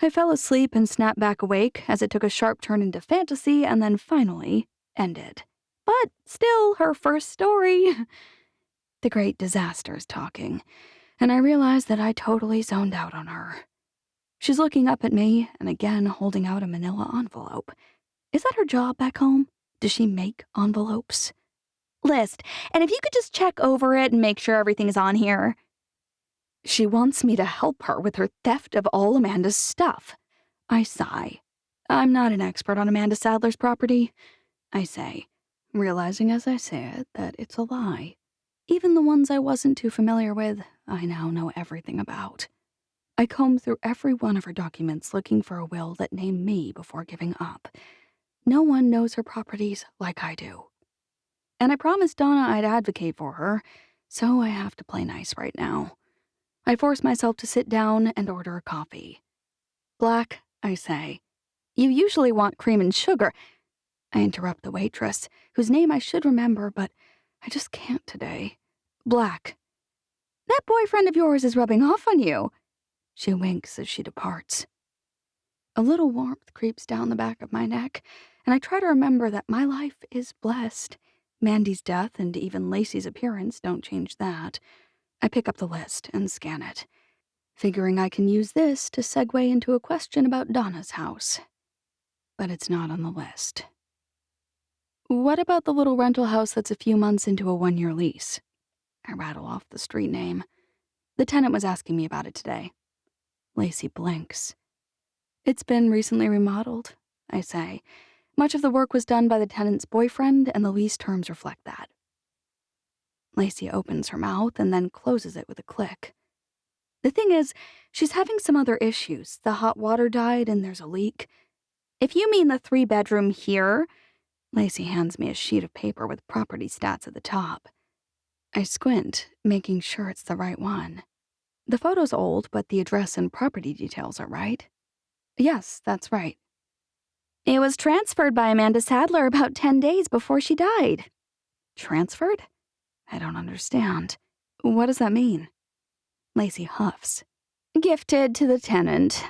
I fell asleep and snapped back awake as it took a sharp turn into fantasy and then finally ended. But still her first story. The great disaster's talking, and I realized that I totally zoned out on her. She's looking up at me and again holding out a manila envelope. Is that her job back home? Does she make envelopes? List, and if you could just check over it and make sure everything is on here. She wants me to help her with her theft of all Amanda's stuff. I sigh. I'm not an expert on Amanda Sadler's property, I say, realizing as I say it that it's a lie. Even the ones I wasn't too familiar with, I now know everything about. I combed through every one of her documents looking for a will that named me before giving up. No one knows her properties like I do. And I promised Donna I'd advocate for her, so I have to play nice right now. I force myself to sit down and order a coffee. Black, I say. You usually want cream and sugar. I interrupt the waitress, whose name I should remember, but I just can't today. Black. That boyfriend of yours is rubbing off on you. She winks as she departs. A little warmth creeps down the back of my neck, and I try to remember that my life is blessed. Mandy's death and even Lacey's appearance don't change that. I pick up the list and scan it, figuring I can use this to segue into a question about Donna's house. But it's not on the list. What about the little rental house that's a few months into a 1-year lease? I rattle off the street name. The tenant was asking me about it today. Lacey blinks. It's been recently remodeled, I say. Much of the work was done by the tenant's boyfriend, and the lease terms reflect that. Lacey opens her mouth and then closes it with a click. The thing is, she's having some other issues. The hot water died and there's a leak. If you mean the 3-bedroom here, Lacey hands me a sheet of paper with property stats at the top. I squint, making sure it's the right one. The photo's old, but the address and property details are right. Yes, that's right. It was transferred by Amanda Sadler about 10 days before she died. Transferred? I don't understand. What does that mean? Lacey huffs. Gifted to the tenant.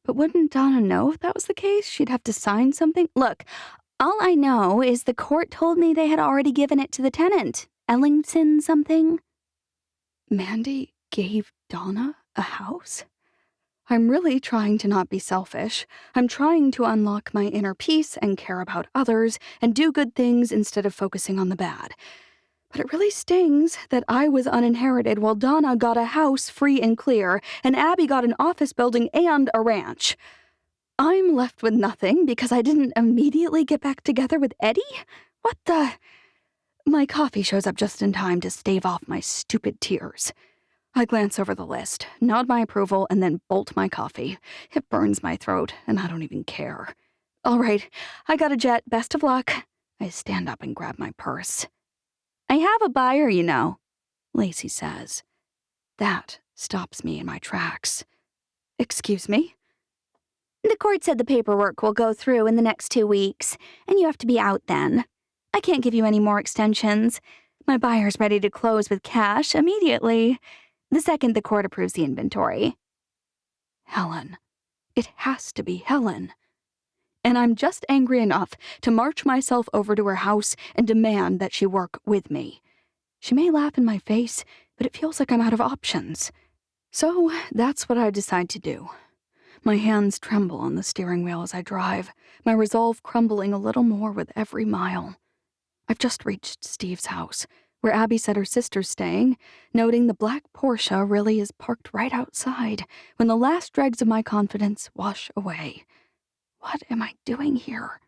But wouldn't Donna know if that was the case? She'd have to sign something? Look, all I know is the court told me they had already given it to the tenant. Ellington something? Mandy gave Donna a house? I'm really trying to not be selfish. I'm trying to unlock my inner peace and care about others and do good things instead of focusing on the bad. But it really stings that I was uninherited while Donna got a house free and clear and Abby got an office building and a ranch. I'm left with nothing because I didn't immediately get back together with Eddy? What the? My coffee shows up just in time to stave off my stupid tears. I glance over the list, nod my approval, and then bolt my coffee. It burns my throat, and I don't even care. All right, I got a jet. Best of luck. I stand up and grab my purse. I have a buyer, you know, Lacey says. That stops me in my tracks. Excuse me? The court said the paperwork will go through in the next 2 weeks, and you have to be out then. I can't give you any more extensions. My buyer's ready to close with cash immediately. The second the court approves the inventory. Helen. It has to be Helen. And I'm just angry enough to march myself over to her house and demand that she work with me. She may laugh in my face, but it feels like I'm out of options. So that's what I decide to do. My hands tremble on the steering wheel as I drive, my resolve crumbling a little more with every mile. I've just reached Steve's house, where Abby said her sister's staying, noting the black Porsche really is parked right outside when the last dregs of my confidence wash away. What am I doing here?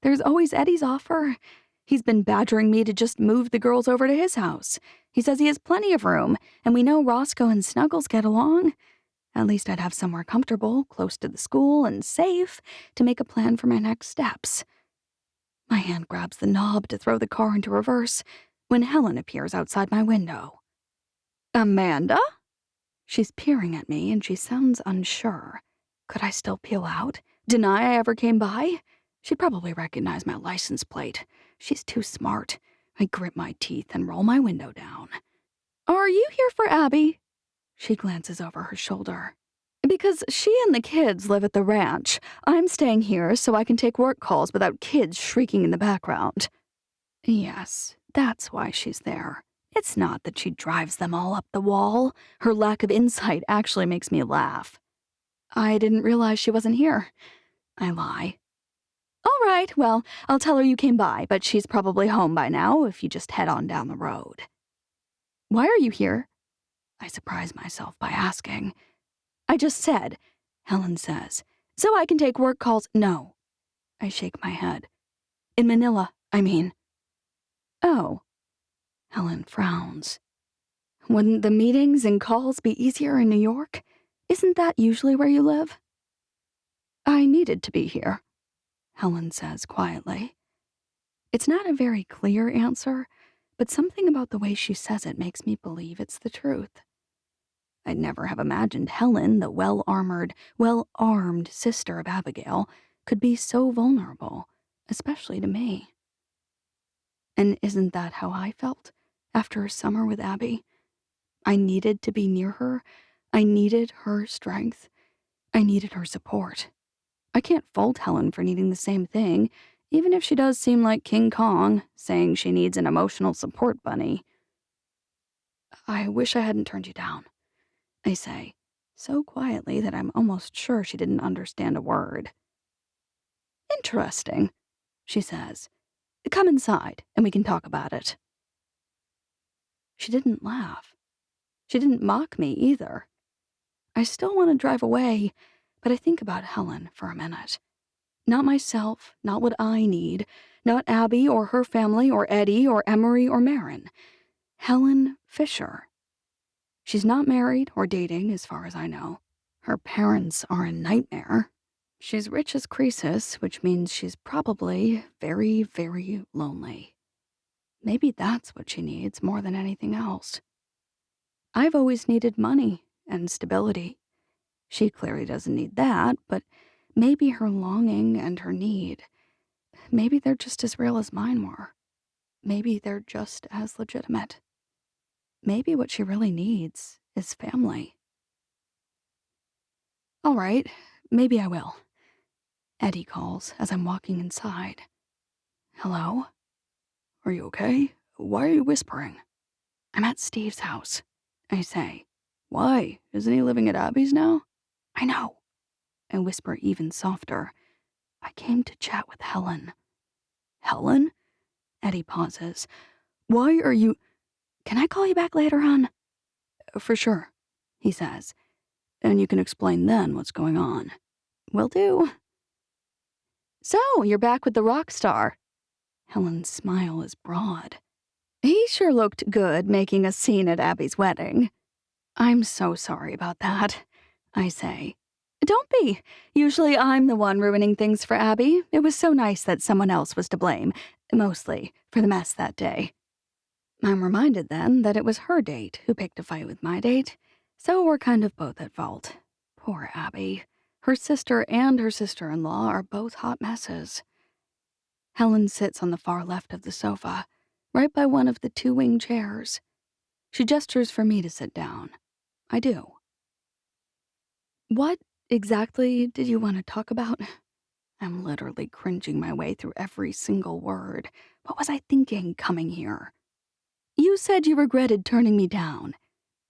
There's always Eddy's offer. He's been badgering me to just move the girls over to his house. He says he has plenty of room, and we know Roscoe and Snuggles get along. At least I'd have somewhere comfortable, close to the school, and safe to make a plan for my next steps. My hand grabs the knob to throw the car into reverse when Helen appears outside my window. Amanda? She's peering at me and she sounds unsure. Could I still peel out? Deny I ever came by? She'd probably recognize my license plate. She's too smart. I grit my teeth and roll my window down. Are you here for Abby? She glances over her shoulder. Because she and the kids live at the ranch. I'm staying here so I can take work calls without kids shrieking in the background. Yes, that's why she's there. It's not that she drives them all up the wall. Her lack of insight actually makes me laugh. I didn't realize she wasn't here. I lie. All right, well, I'll tell her you came by, but she's probably home by now if you just head on down the road. Why are you here? I surprise myself by asking. I just said, Helen says, so I can take work calls. No. I shake my head. In Manila, I mean. Oh. Helen frowns. Wouldn't the meetings and calls be easier in New York? Isn't that usually where you live? I needed to be here, Helen says quietly. It's not a very clear answer, but something about the way she says it makes me believe it's the truth. I'd never have imagined Helen, the well-armored, well-armed sister of Abigail, could be so vulnerable, especially to me. And isn't that how I felt after a summer with Abby? I needed to be near her. I needed her strength. I needed her support. I can't fault Helen for needing the same thing, even if she does seem like King Kong, saying she needs an emotional support bunny. I wish I hadn't turned you down, I say, so quietly that I'm almost sure she didn't understand a word. Interesting, she says. Come inside, and we can talk about it. She didn't laugh. She didn't mock me either. I still want to drive away, but I think about Helen for a minute. Not myself, not what I need, not Abby or her family or Eddy or Emery or Marin. Helen Fisher. She's not married or dating, as far as I know. Her parents are a nightmare. She's rich as Croesus, which means she's probably very, very lonely. Maybe that's what she needs more than anything else. I've always needed money and stability. She clearly doesn't need that, but maybe her longing and her need, maybe they're just as real as mine were. Maybe they're just as legitimate. Maybe what she really needs is family. All right, maybe I will. Eddy calls as I'm walking inside. Hello? Are you okay? Why are you whispering? I'm at Steve's house, I say. Why? Isn't he living at Abby's now? I know. I whisper even softer. I came to chat with Helen. Helen? Eddy pauses. Why are you... Can I call you back later on? For sure, he says. And you can explain then what's going on. Will do. So, you're back with the rock star. Helen's smile is broad. He sure looked good making a scene at Abby's wedding. I'm so sorry about that, I say. Don't be. Usually I'm the one ruining things for Abby. It was so nice that someone else was to blame, mostly for the mess that day. I'm reminded then that it was her date who picked a fight with my date, so we're kind of both at fault. Poor Abby. Her sister and her sister-in-law are both hot messes. Helen sits on the far left of the sofa, right by one of the two-wing chairs. She gestures for me to sit down. I do. What exactly did you want to talk about? I'm literally cringing my way through every single word. What was I thinking coming here? You said you regretted turning me down,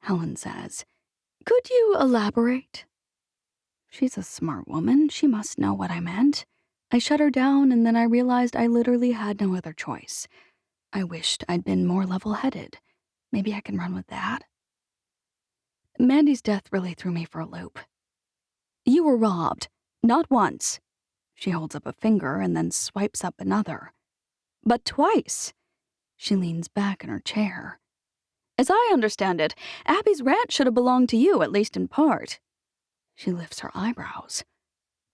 Helen says. Could you elaborate? She's a smart woman. She must know what I meant. I shut her down, and then I realized I literally had no other choice. I wished I'd been more level-headed. Maybe I can run with that. Mandy's death really threw me for a loop. You were robbed. Not once. She holds up a finger and then swipes up another. But twice. She leans back in her chair. As I understand it, Abby's ranch should have belonged to you, at least in part. She lifts her eyebrows.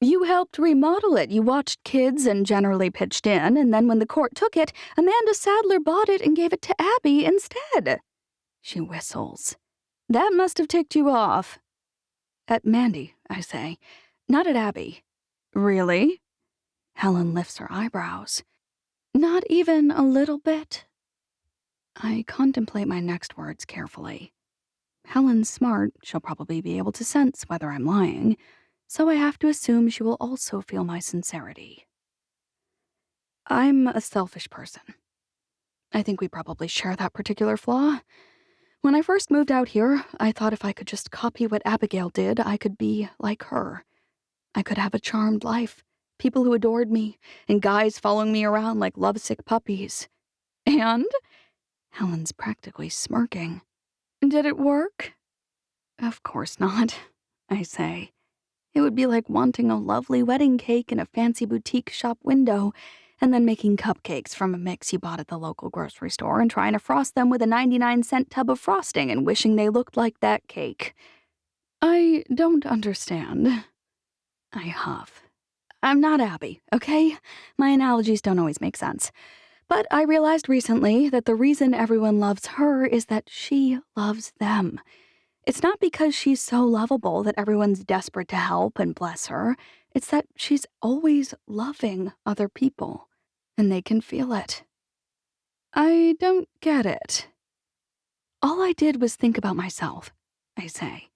You helped remodel it. You watched kids and generally pitched in, and then when the court took it, Amanda Sadler bought it and gave it to Abby instead. She whistles. That must have ticked you off. At Mandy, I say, not at Abby. Really? Helen lifts her eyebrows. Not even a little bit? I contemplate my next words carefully. Helen's smart, she'll probably be able to sense whether I'm lying, so I have to assume she will also feel my sincerity. I'm a selfish person. I think we probably share that particular flaw. When I first moved out here, I thought if I could just copy what Abigail did, I could be like her. I could have a charmed life, people who adored me, and guys following me around like lovesick puppies. And? Helen's practically smirking. Did it work? Of course not, I say. It would be like wanting a lovely wedding cake in a fancy boutique shop window and then making cupcakes from a mix you bought at the local grocery store and trying to frost them with a 99-cent tub of frosting and wishing they looked like that cake. I don't understand. I huff. I'm not Abby, okay? My analogies don't always make sense. But I realized recently that the reason everyone loves her is that she loves them. It's not because she's so lovable that everyone's desperate to help and bless her. It's that she's always loving other people, and they can feel it. I don't get it. All I did was think about myself, I say.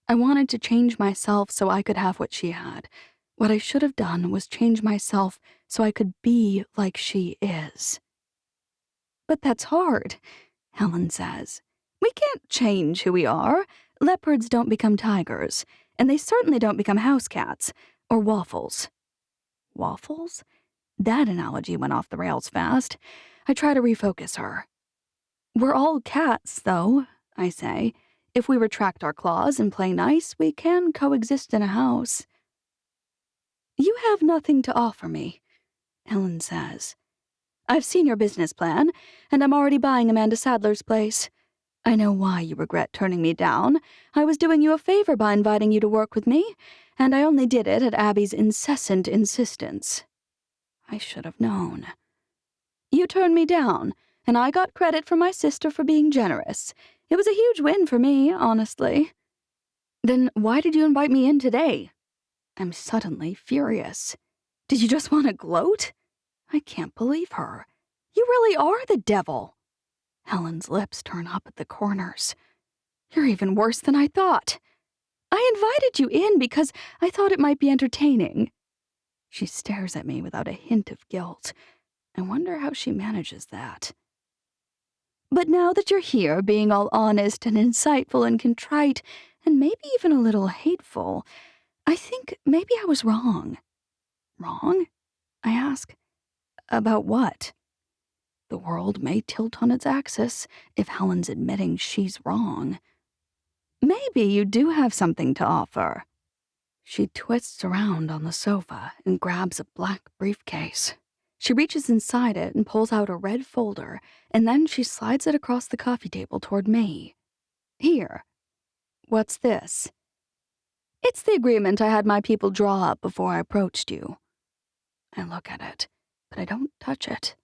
I wanted to change myself so I could have what she had. What I should have done was change myself so I could be like she is. But that's hard, Helen says. We can't change who we are. Leopards don't become tigers, and they certainly don't become house cats or waffles. Waffles? That analogy went off the rails fast. I try to refocus her. We're all cats, though, I say. If we retract our claws and play nice, we can coexist in a house. You have nothing to offer me, Helen says. I've seen your business plan, and I'm already buying Amanda Sadler's place. I know why you regret turning me down. I was doing you a favor by inviting you to work with me, and I only did it at Abby's incessant insistence. I should have known. You turned me down, and I got credit from my sister for being generous. It was a huge win for me, honestly. Then why did you invite me in today? I'm suddenly furious. Did you just want to gloat? I can't believe her. You really are the devil. Helen's lips turn up at the corners. You're even worse than I thought. I invited you in because I thought it might be entertaining. She stares at me without a hint of guilt. I wonder how she manages that. But now that you're here, being all honest and insightful and contrite, and maybe even a little hateful, I think maybe I was wrong. Wrong? I ask. About what? The world may tilt on its axis if Helen's admitting she's wrong. Maybe you do have something to offer. She twists around on the sofa and grabs a black briefcase. She reaches inside it and pulls out a red folder, and then she slides it across the coffee table toward me. Here. What's this? It's the agreement I had my people draw up before I approached you. I look at it, but I don't touch it.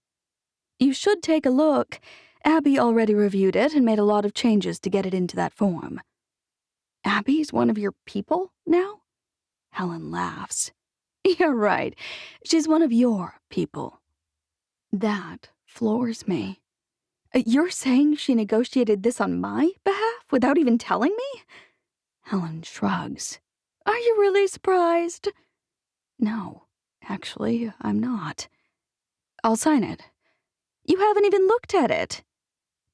You should take a look. Abby already reviewed it and made a lot of changes to get it into that form. Abby's one of your people now? Helen laughs. You're right. She's one of your people. That floors me. You're saying she negotiated this on my behalf without even telling me? Helen shrugs. Are you really surprised? No, actually, I'm not. I'll sign it. You haven't even looked at it.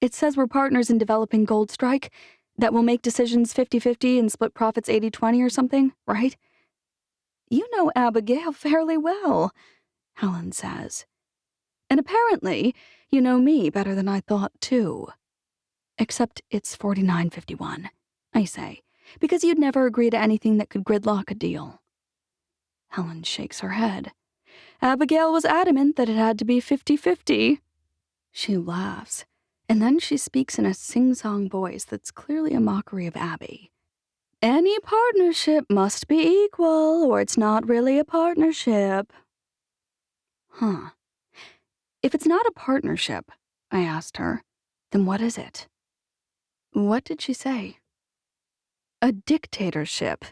It says we're partners in developing Gold Strike, that we'll make decisions 50-50 and split profits 80-20 or something, right? You know Abigail fairly well, Helen says. And apparently, you know me better than I thought, too. Except it's 49-51, I say, because you'd never agree to anything that could gridlock a deal. Helen shakes her head. Abigail was adamant that it had to be 50-50. She laughs, and then she speaks in a sing-song voice that's clearly a mockery of Abby. Any partnership must be equal, or it's not really a partnership. Huh. If it's not a partnership, I asked her, then what is it? What did she say? A dictatorship,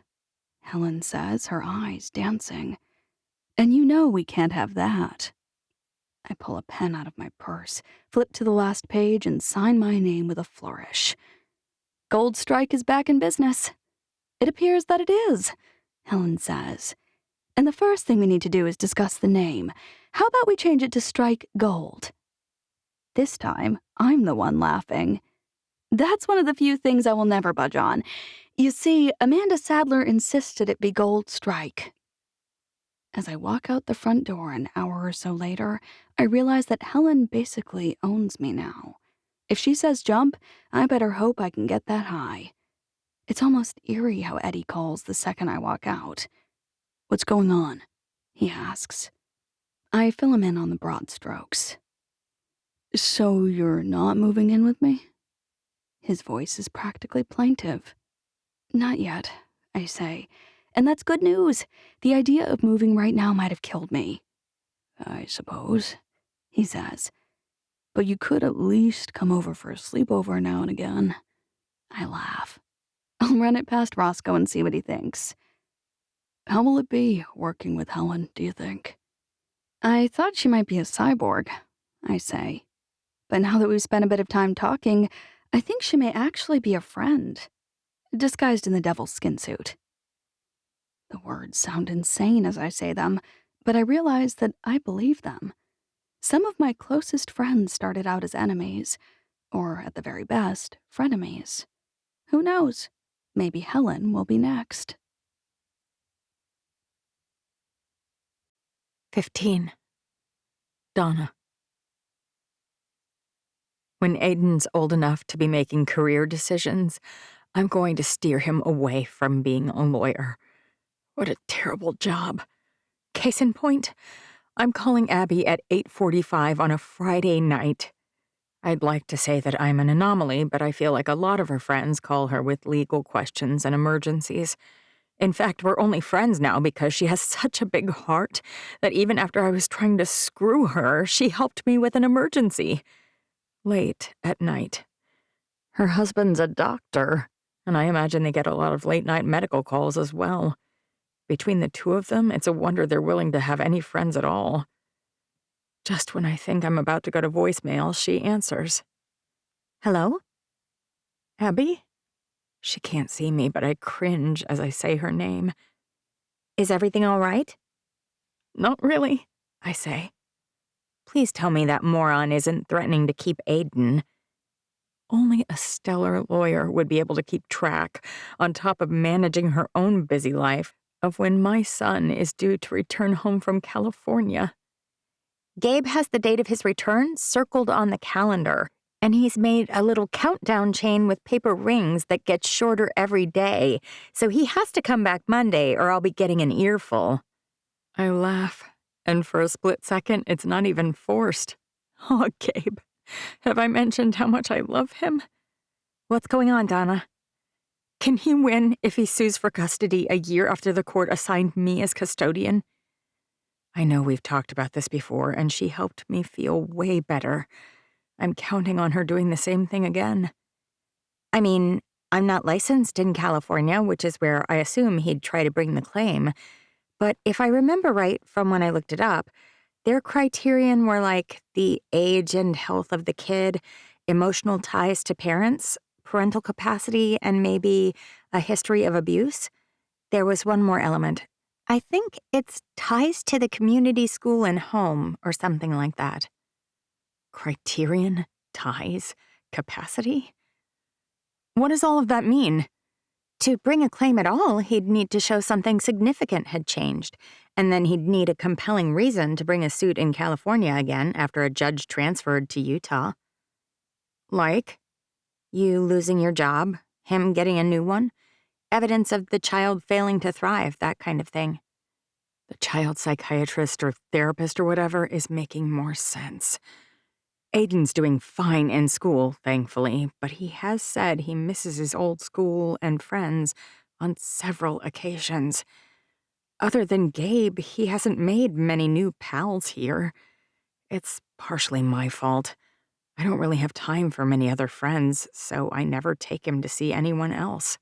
Helen says, her eyes dancing. And you know we can't have that. I pull a pen out of my purse, flip to the last page, and sign my name with a flourish. Gold Strike is back in business. It appears that it is, Helen says. And the first thing we need to do is discuss the name. How about we change it to Strike Gold? This time, I'm the one laughing. That's one of the few things I will never budge on. You see, Amanda Sadler insisted it be Gold Strike. As I walk out the front door an hour or so later, I realize that Helen basically owns me now. If she says jump, I better hope I can get that high. It's almost eerie how Eddy calls the second I walk out. "What's going on?" he asks. I fill him in on the broad strokes. "So you're not moving in with me?" His voice is practically plaintive. "Not yet," I say. "And that's good news. The idea of moving right now might have killed me." "I suppose," he says. "But you could at least come over for a sleepover now and again." I laugh. I'll run it past Roscoe and see what he thinks. "How will it be working with Helen, do you think?" "I thought she might be a cyborg," I say. "But now that we've spent a bit of time talking, I think she may actually be a friend, disguised in the devil's skin suit." The words sound insane as I say them, but I realize that I believe them. Some of my closest friends started out as enemies, or at the very best, frenemies. Who knows? Maybe Helen will be next. 15. Donna. When Aiden's old enough to be making career decisions, I'm going to steer him away from being a lawyer. What a terrible job. Case in point, I'm calling Abby at 8:45 on a Friday night. I'd like to say that I'm an anomaly, but I feel like a lot of her friends call her with legal questions and emergencies. In fact, we're only friends now because she has such a big heart that even after I was trying to screw her, she helped me with an emergency. Late at night. Her husband's a doctor, and I imagine they get a lot of late-night medical calls as well. Between the two of them, it's a wonder they're willing to have any friends at all. Just when I think I'm about to go to voicemail, she answers. "Hello? Abby?" She can't see me, but I cringe as I say her name. "Is everything all right?" "Not really," I say. "Please tell me that moron isn't threatening to keep Aiden." Only a stellar lawyer would be able to keep track, on top of managing her own busy life, of when my son is due to return home from California. Gabe has the date of his return circled on the calendar, and he's made a little countdown chain with paper rings that gets shorter every day, so he has to come back Monday or I'll be getting an earful. I laugh, and for a split second, it's not even forced. Oh, Gabe, have I mentioned how much I love him? What's going on, Donna? Can he win if he sues for custody a year after the court assigned me as custodian? I know we've talked about this before, and she helped me feel way better. I'm counting on her doing the same thing again. I mean, I'm not licensed in California, which is where I assume he'd try to bring the claim. But if I remember right from when I looked it up, their criterion were like the age and health of the kid, emotional ties to parents, parental capacity, and maybe a history of abuse. There was one more element. I think it's ties to the community, school, and home, or something like that. Criterion, ties, capacity? What does all of that mean? To bring a claim at all, he'd need to show something significant had changed, and then he'd need a compelling reason to bring a suit in California again after a judge transferred to Utah. Like, you losing your job, him getting a new one, evidence of the child failing to thrive, that kind of thing. The child psychiatrist or therapist or whatever is making more sense. Aiden's doing fine in school, thankfully, but he has said he misses his old school and friends on several occasions. Other than Gabe, he hasn't made many new pals here. It's partially my fault. I don't really have time for many other friends, so I never take him to see anyone else.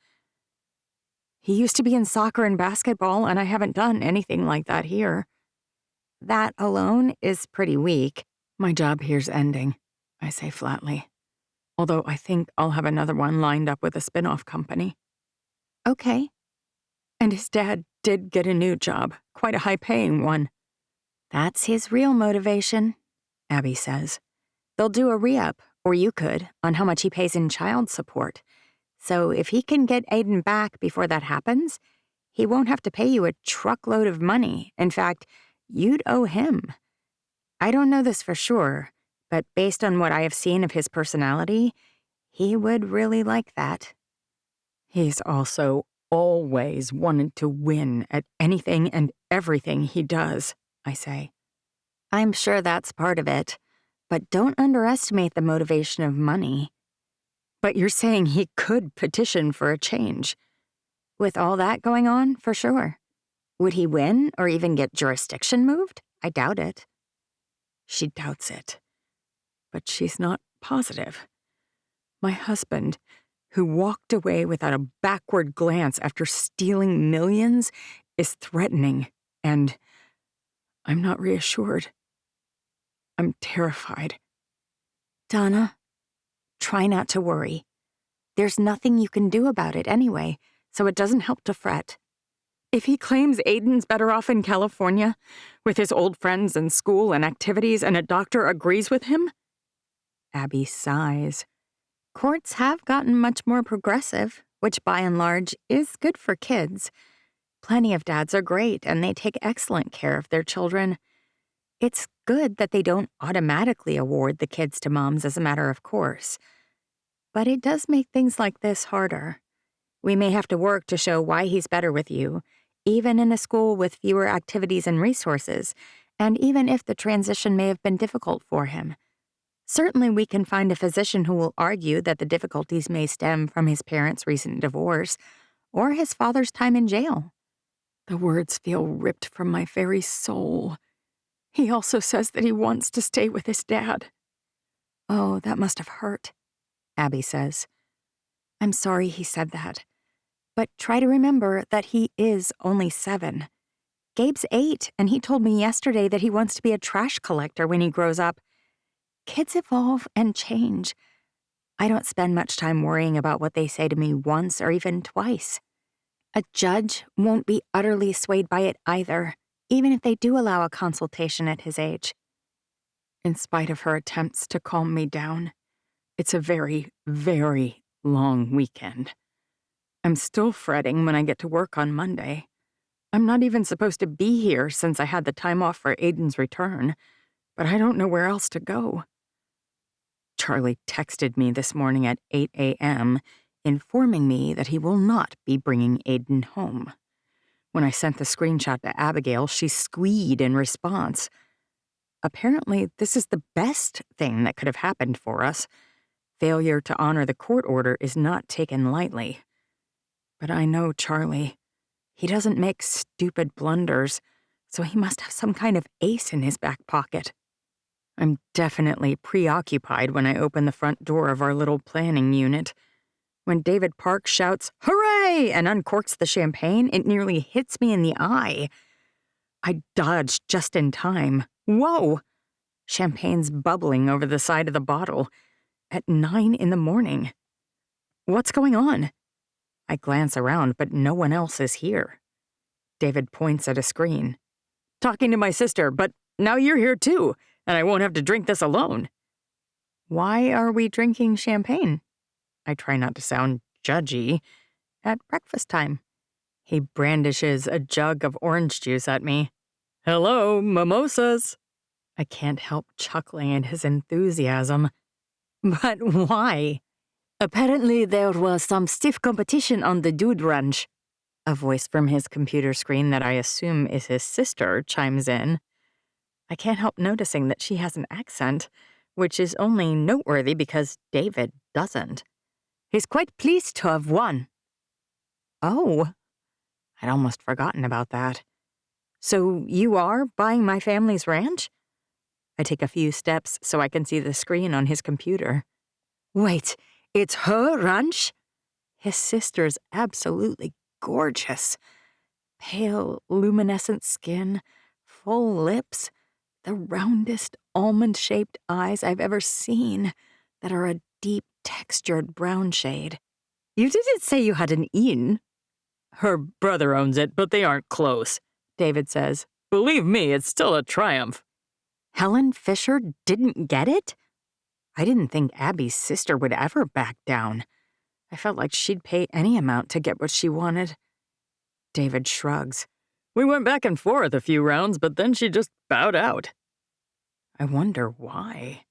He used to be in soccer and basketball, and I haven't done anything like that here. that alone is pretty weak. My job here's ending, I say flatly. Although I think I'll have another one lined up with a spin-off company. Okay. And his dad did get a new job, quite a high-paying one. That's his real motivation, Abby says. They'll do a re-up, or you could, on how much he pays in child support. So if he can get Aiden back before that happens, he won't have to pay you a truckload of money. In fact, you'd owe him. I don't know this for sure, but based on what I have seen of his personality, he would really like that. He's also always wanted to win at anything and everything he does, I say. I'm sure that's part of it, but don't underestimate the motivation of money. But you're saying he could petition for a change. With all that going on, for sure. Would he win or even get jurisdiction moved? I doubt it. She doubts it. But she's not positive. My husband, who walked away without a backward glance after stealing millions, is threatening, and I'm not reassured. I'm terrified. Donna, try not to worry. There's nothing you can do about it anyway, so it doesn't help to fret. If he claims Aiden's better off in California, with his old friends and school and activities, and a doctor agrees with him? Abby sighs. Courts have gotten much more progressive, which by and large is good for kids. Plenty of dads are great, and they take excellent care of their children. It's good that they don't automatically award the kids to moms as a matter of course. But it does make things like this harder. We may have to work to show why he's better with you, even in a school with fewer activities and resources, and even if the transition may have been difficult for him. Certainly we can find a physician who will argue that the difficulties may stem from his parents' recent divorce or his father's time in jail. The words feel ripped from my very soul. He also says that he wants to stay with his dad. Oh, that must have hurt, Abby says. I'm sorry he said that. But try to remember that he is only 7. Gabe's 8, and he told me yesterday that he wants to be a trash collector when he grows up. Kids evolve and change. I don't spend much time worrying about what they say to me once or even twice. A judge won't be utterly swayed by it either, even if they do allow a consultation at his age. In spite of her attempts to calm me down, it's a very, very long weekend. I'm still fretting when I get to work on Monday. I'm not even supposed to be here since I had the time off for Aiden's return, but I don't know where else to go. Charlie texted me this morning at 8 a.m., informing me that he will not be bringing Aiden home. When I sent the screenshot to Abigail, she squeed in response. Apparently, this is the best thing that could have happened for us. Failure to honor the court order is not taken lightly. But I know Charlie. He doesn't make stupid blunders, so he must have some kind of ace in his back pocket. I'm definitely preoccupied when I open the front door of our little planning unit. When David Park shouts, "Hooray!" and uncorks the champagne, it nearly hits me in the eye. I dodge just in time. Whoa! Champagne's bubbling over the side of the bottle at 9 in the morning. What's going on? I glance around, but no one else is here. David points at a screen. Talking to my sister, but now you're here too, and I won't have to drink this alone. Why are we drinking champagne? I try not to sound judgy. At breakfast time. He brandishes a jug of orange juice at me. Hello, mimosas. I can't help chuckling at his enthusiasm. But why? Apparently there was some stiff competition on the dude ranch. A voice from his computer screen that I assume is his sister chimes in. I can't help noticing that she has an accent, which is only noteworthy because David doesn't. He's quite pleased to have won. Oh, I'd almost forgotten about that. So you are buying my family's ranch? I take a few steps so I can see the screen on his computer. Wait, it's her ranch? His sister's absolutely gorgeous. Pale, luminescent skin, full lips, the roundest almond-shaped eyes I've ever seen that are a deep textured brown shade. You didn't say you hadn't eaten. Her brother owns it, but they aren't close, David says. Believe me, it's still a triumph. Helen Fisher didn't get it? I didn't think Abby's sister would ever back down. I felt like she'd pay any amount to get what she wanted. David shrugs. We went back and forth a few rounds, but then she just bowed out. I wonder why.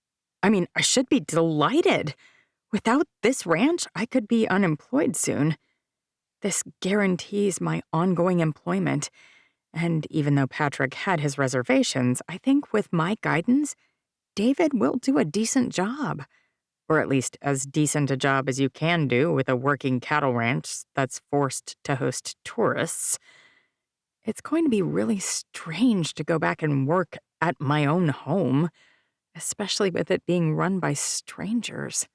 I mean, I should be delighted. Without this ranch, I could be unemployed soon. This guarantees my ongoing employment. And even though Patrick had his reservations, I think with my guidance, David will do a decent job. Or at least as decent a job as you can do with a working cattle ranch that's forced to host tourists. It's going to be really strange to go back and work at my own home, especially with it being run by strangers.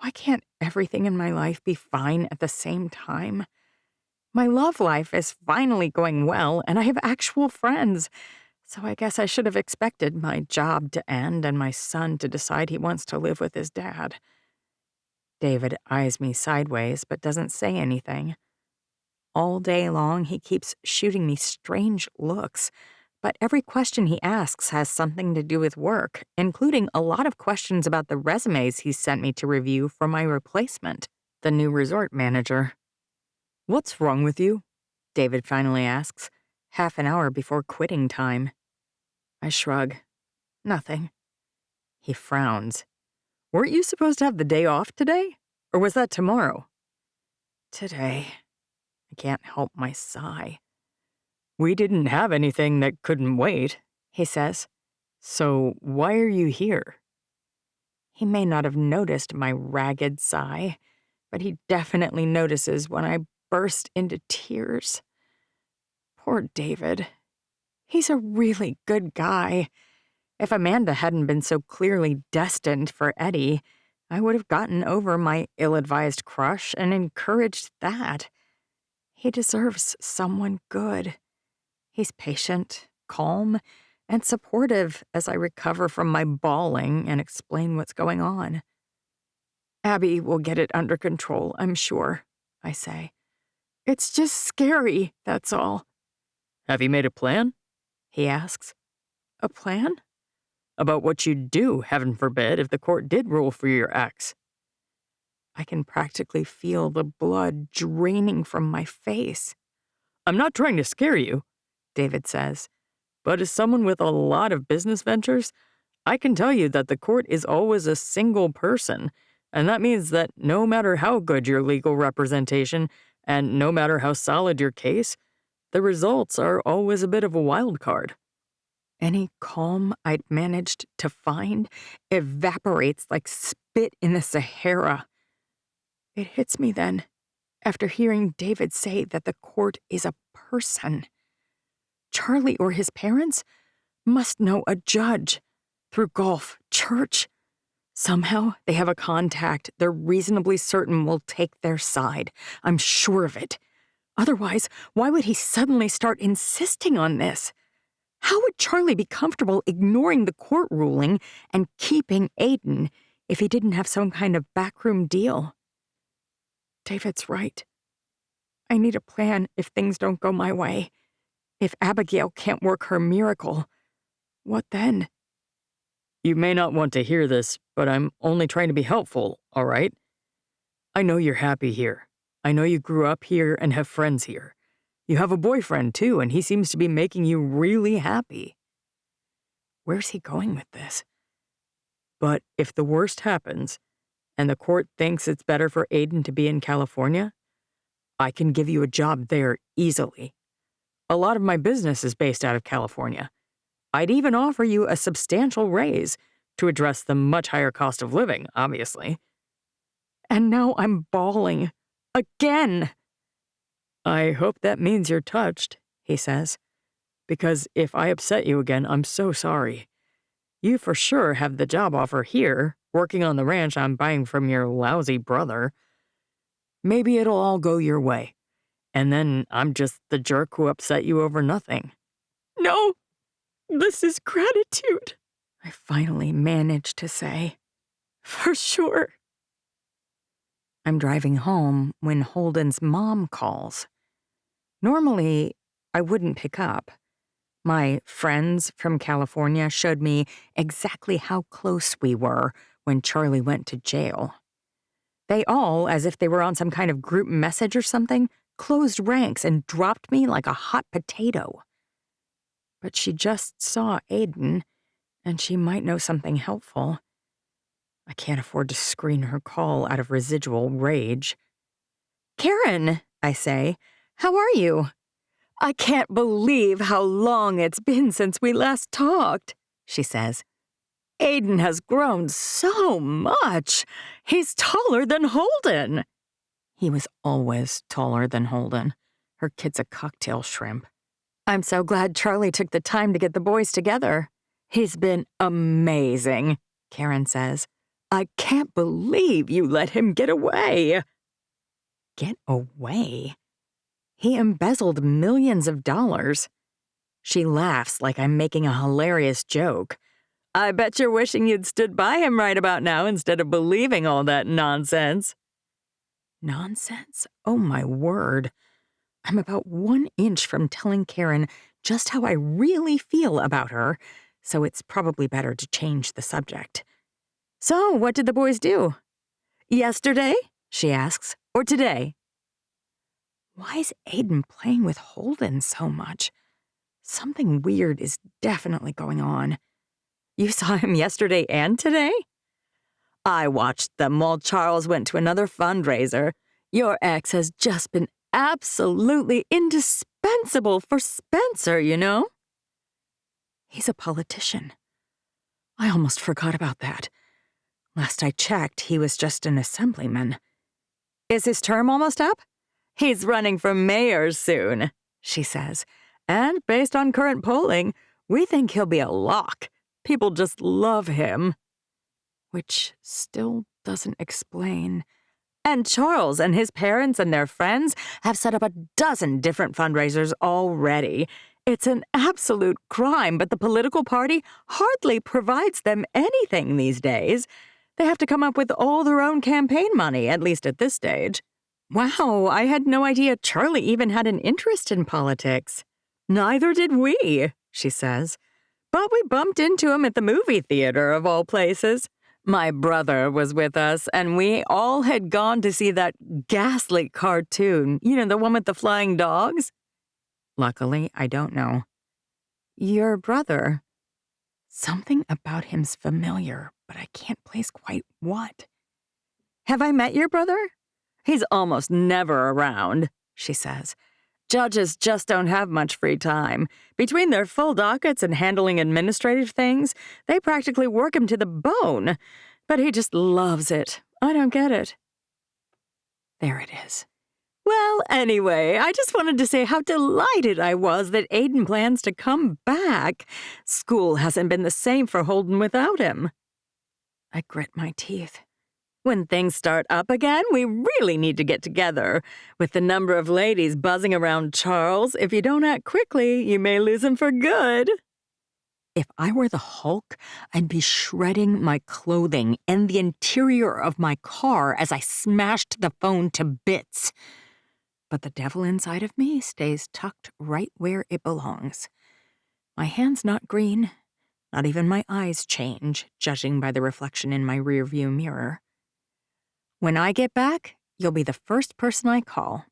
Why can't everything in my life be fine at the same time? My love life is finally going well, and I have actual friends, so I guess I should have expected my job to end and my son to decide he wants to live with his dad. David eyes me sideways but doesn't say anything. All day long, he keeps shooting me strange looks, but every question he asks has something to do with work, including a lot of questions about the resumes he sent me to review for my replacement, the new resort manager. What's wrong with you? David finally asks, half an hour before quitting time. I shrug. Nothing. He frowns. Weren't you supposed to have the day off today? Or was that tomorrow? Today. I can't help my sigh. We didn't have anything that couldn't wait, He says. So why are you here? He may not have noticed my ragged sigh, but he definitely notices when I burst into tears. Poor David. He's a really good guy. If Amanda hadn't been so clearly destined for Eddy, I would have gotten over my ill-advised crush and encouraged that. He deserves someone good. He's patient, calm, and supportive as I recover from my bawling and explain what's going on. Abby will get it under control, I'm sure, I say. It's just scary, that's all. Have you made a plan? He asks. A plan? About what you'd do, heaven forbid, if the court did rule for your ex. I can practically feel the blood draining from my face. I'm not trying to scare you, David says. But as someone with a lot of business ventures, I can tell you that the court is always a single person, and that means that no matter how good your legal representation and no matter how solid your case, the results are always a bit of a wild card. Any calm I'd managed to find evaporates like spit in the Sahara. It hits me then, after hearing David say that the court is a person. Charlie or his parents must know a judge through golf, church. Somehow they have a contact they're reasonably certain will take their side. I'm sure of it. Otherwise, why would he suddenly start insisting on this? How would Charlie be comfortable ignoring the court ruling and keeping Aiden if he didn't have some kind of backroom deal? David's right. I need a plan if things don't go my way. If Abigail can't work her miracle, what then? You may not want to hear this, but I'm only trying to be helpful, all right? I know you're happy here. I know you grew up here and have friends here. You have a boyfriend, too, and he seems to be making you really happy. Where's he going with this? But if the worst happens, and the court thinks it's better for Aiden to be in California, I can give you a job there easily. A lot of my business is based out of California. I'd even offer you a substantial raise to address the much higher cost of living, obviously. And now I'm bawling. Again! I hope that means you're touched, he says. Because if I upset you again, I'm so sorry. You for sure have the job offer here, working on the ranch I'm buying from your lousy brother. Maybe it'll all go your way. And then I'm just the jerk who upset you over nothing. No, This is gratitude, I finally managed to say. For sure. I'm driving home when Holden's mom calls. Normally, I wouldn't pick up. My friends from California showed me exactly how close we were when Charlie went to jail. They all, as if they were on some kind of group message or something, closed ranks and dropped me like a hot potato. But she just saw Aiden, and she might know something helpful. I can't afford to screen her call out of residual rage. Karen, I say, how are you? I can't believe how long it's been since we last talked, she says. Aiden has grown so much. He's taller than Holden. He was always taller than Holden. Her kid's a cocktail shrimp. I'm so glad Charlie took the time to get the boys together. He's been amazing, Karen says. I can't believe you let him get away. Get away? He embezzled millions of dollars. She laughs like I'm making a hilarious joke. I bet you're wishing you'd stood by him right about now instead of believing all that nonsense. Nonsense? Oh, my word. I'm about 1 inch from telling Karen just how I really feel about her, so it's probably better to change the subject. So, what did the boys do? Yesterday? She asks. Or today? Why is Aiden playing with Holden so much? Something weird is definitely going on. You saw him yesterday and today? I watched them while Charles went to another fundraiser. Your ex has just been absolutely indispensable for Spencer, you know? He's a politician. I almost forgot about that. Last I checked, he was just an assemblyman. Is his term almost up? He's running for mayor soon, she says. And based on current polling, we think he'll be a lock. People just love him. Which still doesn't explain. And Charles and his parents and their friends have set up a dozen different fundraisers already. It's an absolute crime, but the political party hardly provides them anything these days. They have to come up with all their own campaign money, at least at this stage. Wow, I had no idea Charlie even had an interest in politics. Neither did we, she says. But we bumped into him at the movie theater, of all places. My brother was with us, and we all had gone to see that ghastly cartoon. You know, the one with the flying dogs? Luckily, I don't know. Your brother. Something about him's familiar, but I can't place quite what. Have I met your brother? He's almost never around, she says. Judges just don't have much free time. Between their full dockets and handling administrative things, they practically work him to the bone. But he just loves it. I don't get it. There it is. Well, anyway, I just wanted to say how delighted I was that Aiden plans to come back. School hasn't been the same for Holden without him. I grit my teeth. When things start up again, we really need to get together. With the number of ladies buzzing around Charles, if you don't act quickly, you may lose him for good. If I were the Hulk, I'd be shredding my clothing and the interior of my car as I smashed the phone to bits. But the devil inside of me stays tucked right where it belongs. My hand's not green. Not even my eyes change, judging by the reflection in my rearview mirror. When I get back, you'll be the first person I call.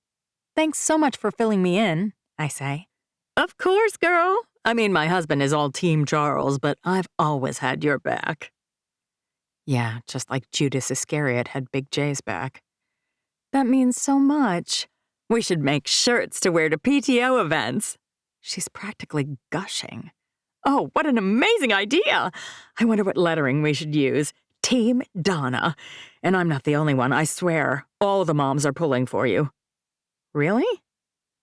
Thanks so much for filling me in, I say. Of course, girl. I mean, my husband is all Team Charles, but I've always had your back. Yeah, just like Judas Iscariot had Big J's back. That means so much. We should make shirts to wear to PTO events. She's practically gushing. Oh, what an amazing idea! I wonder what lettering we should use. Team Donna. And I'm not the only one, I swear. All the moms are pulling for you. Really?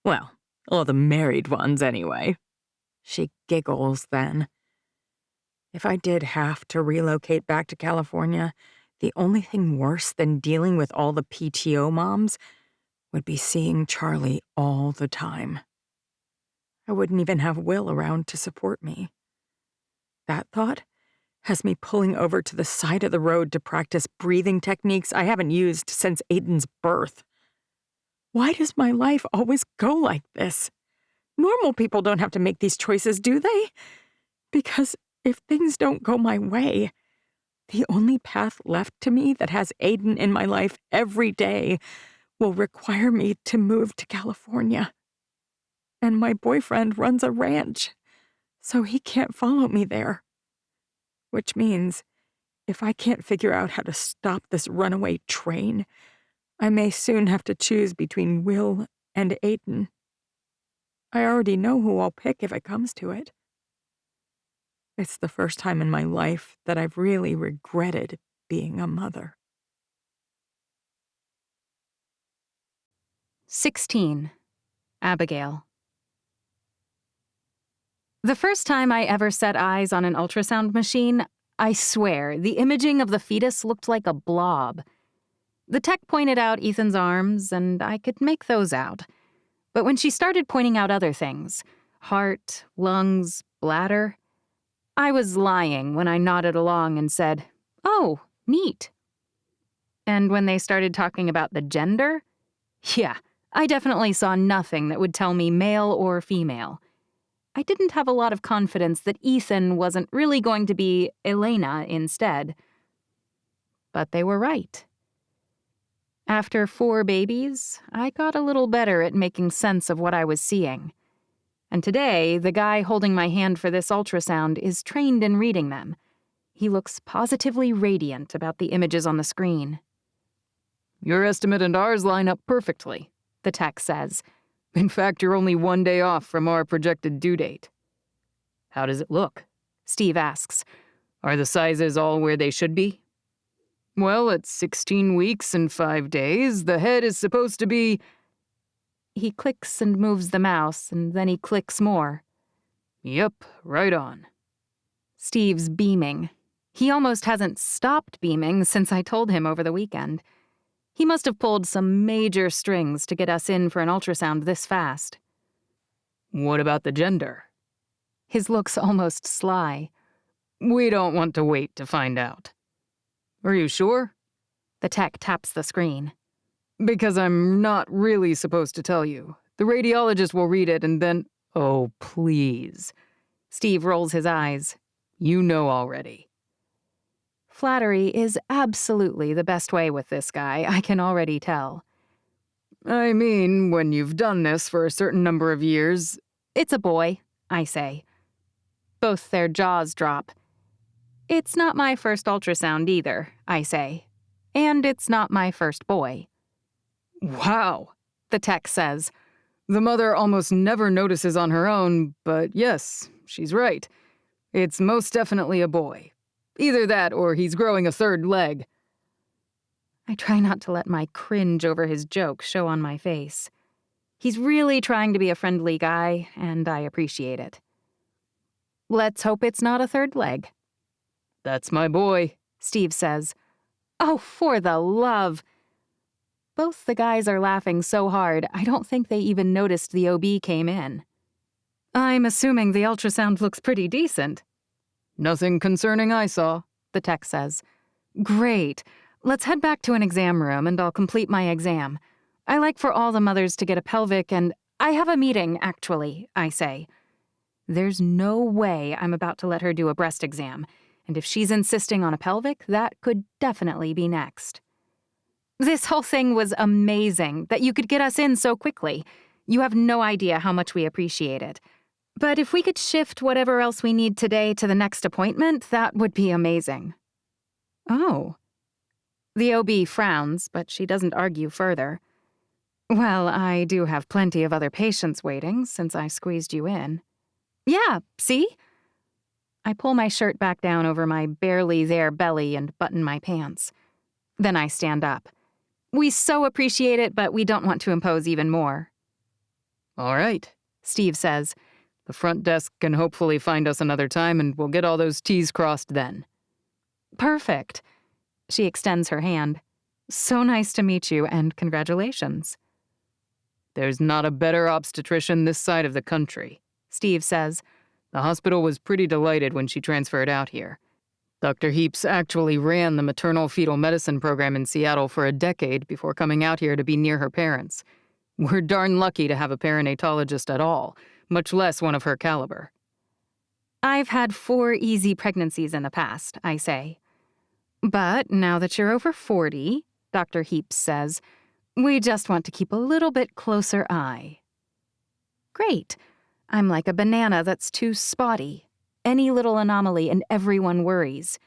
Well, all the married ones anyway. She giggles then. If I did have to relocate back to California, the only thing worse than dealing with all the PTO moms would be seeing Charlie all the time. I wouldn't even have Will around to support me. That thought has me pulling over to the side of the road to practice breathing techniques I haven't used since Aiden's birth. Why does my life always go like this? Normal people don't have to make these choices, do they? Because if things don't go my way, the only path left to me that has Aiden in my life every day will require me to move to California. And my boyfriend runs a ranch, so he can't follow me there. Which means, if I can't figure out how to stop this runaway train, I may soon have to choose between Will and Aiden. I already know who I'll pick if it comes to it. It's the first time in my life that I've really regretted being a mother. 16. Abigail. The first time I ever set eyes on an ultrasound machine, I swear, the imaging of the fetus looked like a blob. The tech pointed out Ethan's arms, and I could make those out. But when she started pointing out other things, heart, lungs, bladder, I was lying when I nodded along and said, "Oh, neat." And when they started talking about the gender, yeah, I definitely saw nothing that would tell me male or female. I didn't have a lot of confidence that Ethan wasn't really going to be Elena instead. But they were right. After 4 babies, I got a little better at making sense of what I was seeing. And today, the guy holding my hand for this ultrasound is trained in reading them. He looks positively radiant about the images on the screen. Your estimate and ours line up perfectly, The tech says. In fact, you're only 1 day off from our projected due date. How does it look? Steve asks. Are the sizes all where they should be? Well, at 16 weeks and 5 days, the head is supposed to be... He clicks and moves the mouse, and then he clicks more. Yep, right on. Steve's beaming. He almost hasn't stopped beaming since I told him over the weekend. He must have pulled some major strings to get us in for an ultrasound this fast. What about the gender? His look's almost sly. We don't want to wait to find out. Are you sure? The tech taps the screen. Because I'm not really supposed to tell you. The radiologist will read it and then... Oh, please. Steve rolls his eyes. You know already. Flattery is absolutely the best way with this guy, I can already tell. I mean, when you've done this for a certain number of years... It's a boy, I say. Both their jaws drop. It's not my first ultrasound either, I say. And it's not my first boy. Wow, The tech says. The mother almost never notices on her own, but yes, she's right. It's most definitely a boy. Either that or he's growing a 3rd leg. I try not to let my cringe over his joke show on my face. He's really trying to be a friendly guy, and I appreciate it. Let's hope it's not a 3rd leg. That's my boy, Steve says. Oh, for the love! Both the guys are laughing so hard, I don't think they even noticed the OB came in. I'm assuming the ultrasound looks pretty decent. Nothing concerning I saw, The tech says. Great. Let's head back to an exam room and I'll complete my exam. I like for all the mothers to get a pelvic and... I have a meeting, actually, I say. There's no way I'm about to let her do a breast exam, and if she's insisting on a pelvic, that could definitely be next. This whole thing was amazing, that you could get us in so quickly. You have no idea how much we appreciate it. But if we could shift whatever else we need today to the next appointment, that would be amazing. Oh. The OB frowns, but she doesn't argue further. Well, I do have plenty of other patients waiting since I squeezed you in. Yeah, see? I pull my shirt back down over my barely there belly and button my pants. Then I stand up. We so appreciate it, but we don't want to impose even more. All right, Steve says. The front desk can hopefully find us another time and we'll get all those T's crossed then. Perfect. She extends her hand. So nice to meet you, and congratulations. There's not a better obstetrician this side of the country, Steve says. The hospital was pretty delighted when she transferred out here. Dr. Heaps actually ran the maternal fetal medicine program in Seattle for a decade before coming out here to be near her parents. We're darn lucky to have a perinatologist at all, much less one of her caliber. I've had 4 easy pregnancies in the past, I say. But now that you're over 40, Dr. Heaps says, we just want to keep a little bit closer eye. Great. I'm like a banana that's too spotty. Any little anomaly and everyone worries.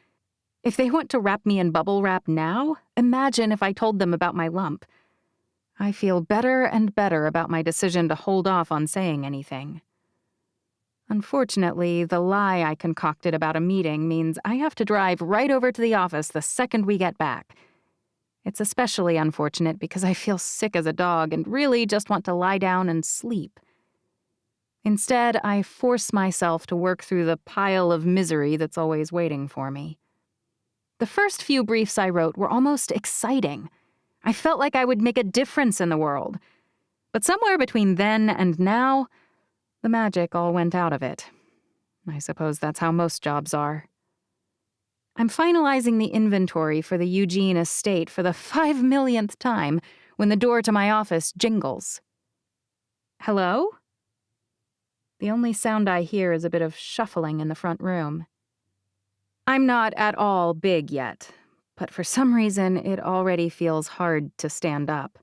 If they want to wrap me in bubble wrap now, imagine if I told them about my lump. I feel better and better about my decision to hold off on saying anything. Unfortunately, the lie I concocted about a meeting means I have to drive right over to the office the second we get back. It's especially unfortunate because I feel sick as a dog and really just want to lie down and sleep. Instead, I force myself to work through the pile of misery that's always waiting for me. The first few briefs I wrote were almost exciting. I felt like I would make a difference in the world. But somewhere between then and now, the magic all went out of it. I suppose that's how most jobs are. I'm finalizing the inventory for the Eugene estate for the 5 millionth time when the door to my office jingles. Hello? The only sound I hear is a bit of shuffling in the front room. I'm not at all big yet, but for some reason it already feels hard to stand up.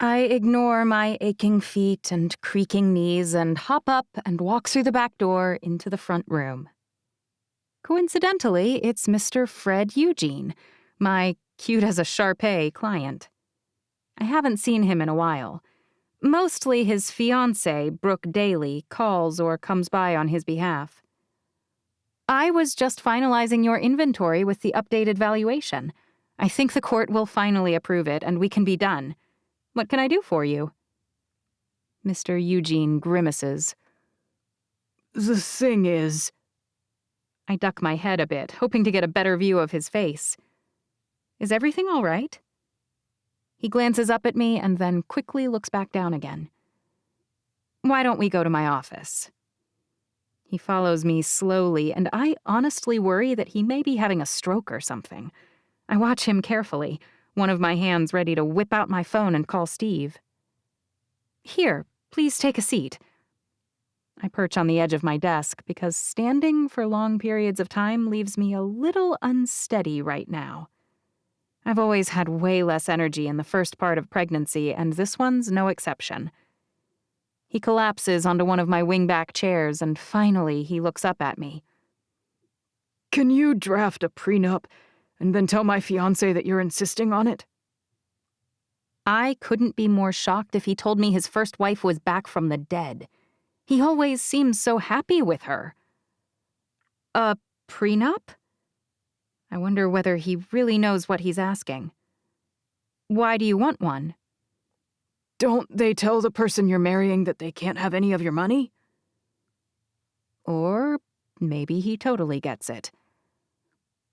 I ignore my aching feet and creaking knees and hop up and walk through the back door into the front room. Coincidentally, it's Mr. Fred Eugene, my cute-as-a-Shar-Pei client. I haven't seen him in a while. Mostly his fiancée, Brooke Daly, calls or comes by on his behalf. I was just finalizing your inventory with the updated valuation. I think the court will finally approve it and we can be done. What can I do for you? Mr. Eugene grimaces. The thing is... I duck my head a bit, hoping to get a better view of his face. Is everything all right? He glances up at me and then quickly looks back down again. Why don't we go to my office? He follows me slowly, and I honestly worry that he may be having a stroke or something. I watch him carefully, one of my hands ready to whip out my phone and call Steve. Here, please take a seat. I perch on the edge of my desk because standing for long periods of time leaves me a little unsteady right now. I've always had way less energy in the first part of pregnancy, and this one's no exception. He collapses onto one of my wingback chairs, and finally he looks up at me. Can you draft a prenup and then tell my fiancé that you're insisting on it? I couldn't be more shocked if he told me his first wife was back from the dead. He always seems so happy with her. A prenup? I wonder whether he really knows what he's asking. Why do you want one? Don't they tell the person you're marrying that they can't have any of your money? Or maybe he totally gets it.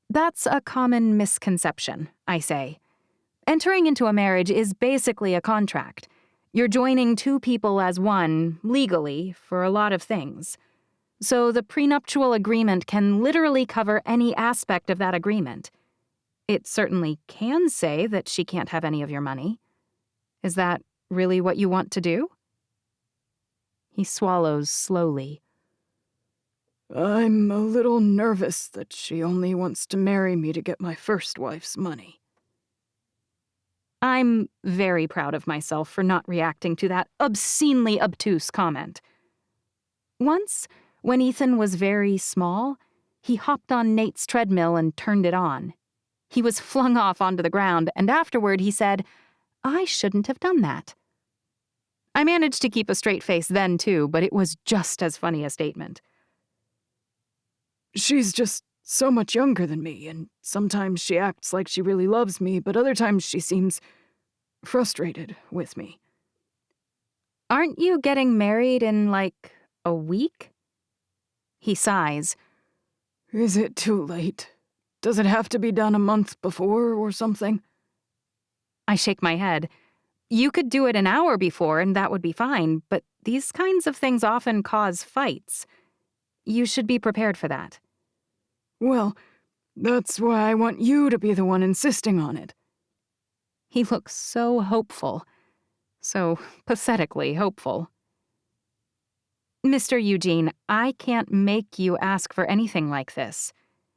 That's a common misconception, I say. Entering into a marriage is basically a contract. You're joining 2 people as one, legally, for a lot of things. So the prenuptial agreement can literally cover any aspect of that agreement. It certainly can say that she can't have any of your money. Is that really what you want to do? He swallows slowly. I'm a little nervous that she only wants to marry me to get my first wife's money. I'm very proud of myself for not reacting to that obscenely obtuse comment. Once, when Ethan was very small, he hopped on Nate's treadmill and turned it on. He was flung off onto the ground, and afterward he said, I shouldn't have done that. I managed to keep a straight face then, too, but it was just as funny a statement. She's just so much younger than me, and sometimes she acts like she really loves me, but other times she seems frustrated with me. Aren't you getting married in, like, a week? He sighs. Is it too late? Does it have to be done a month before or something? I shake my head. You could do it an hour before and that would be fine, but these kinds of things often cause fights. You should be prepared for that. Well, that's why I want you to be the one insisting on it. He looks so hopeful. So pathetically hopeful. Mr. Eugene, I can't make you ask for anything like this.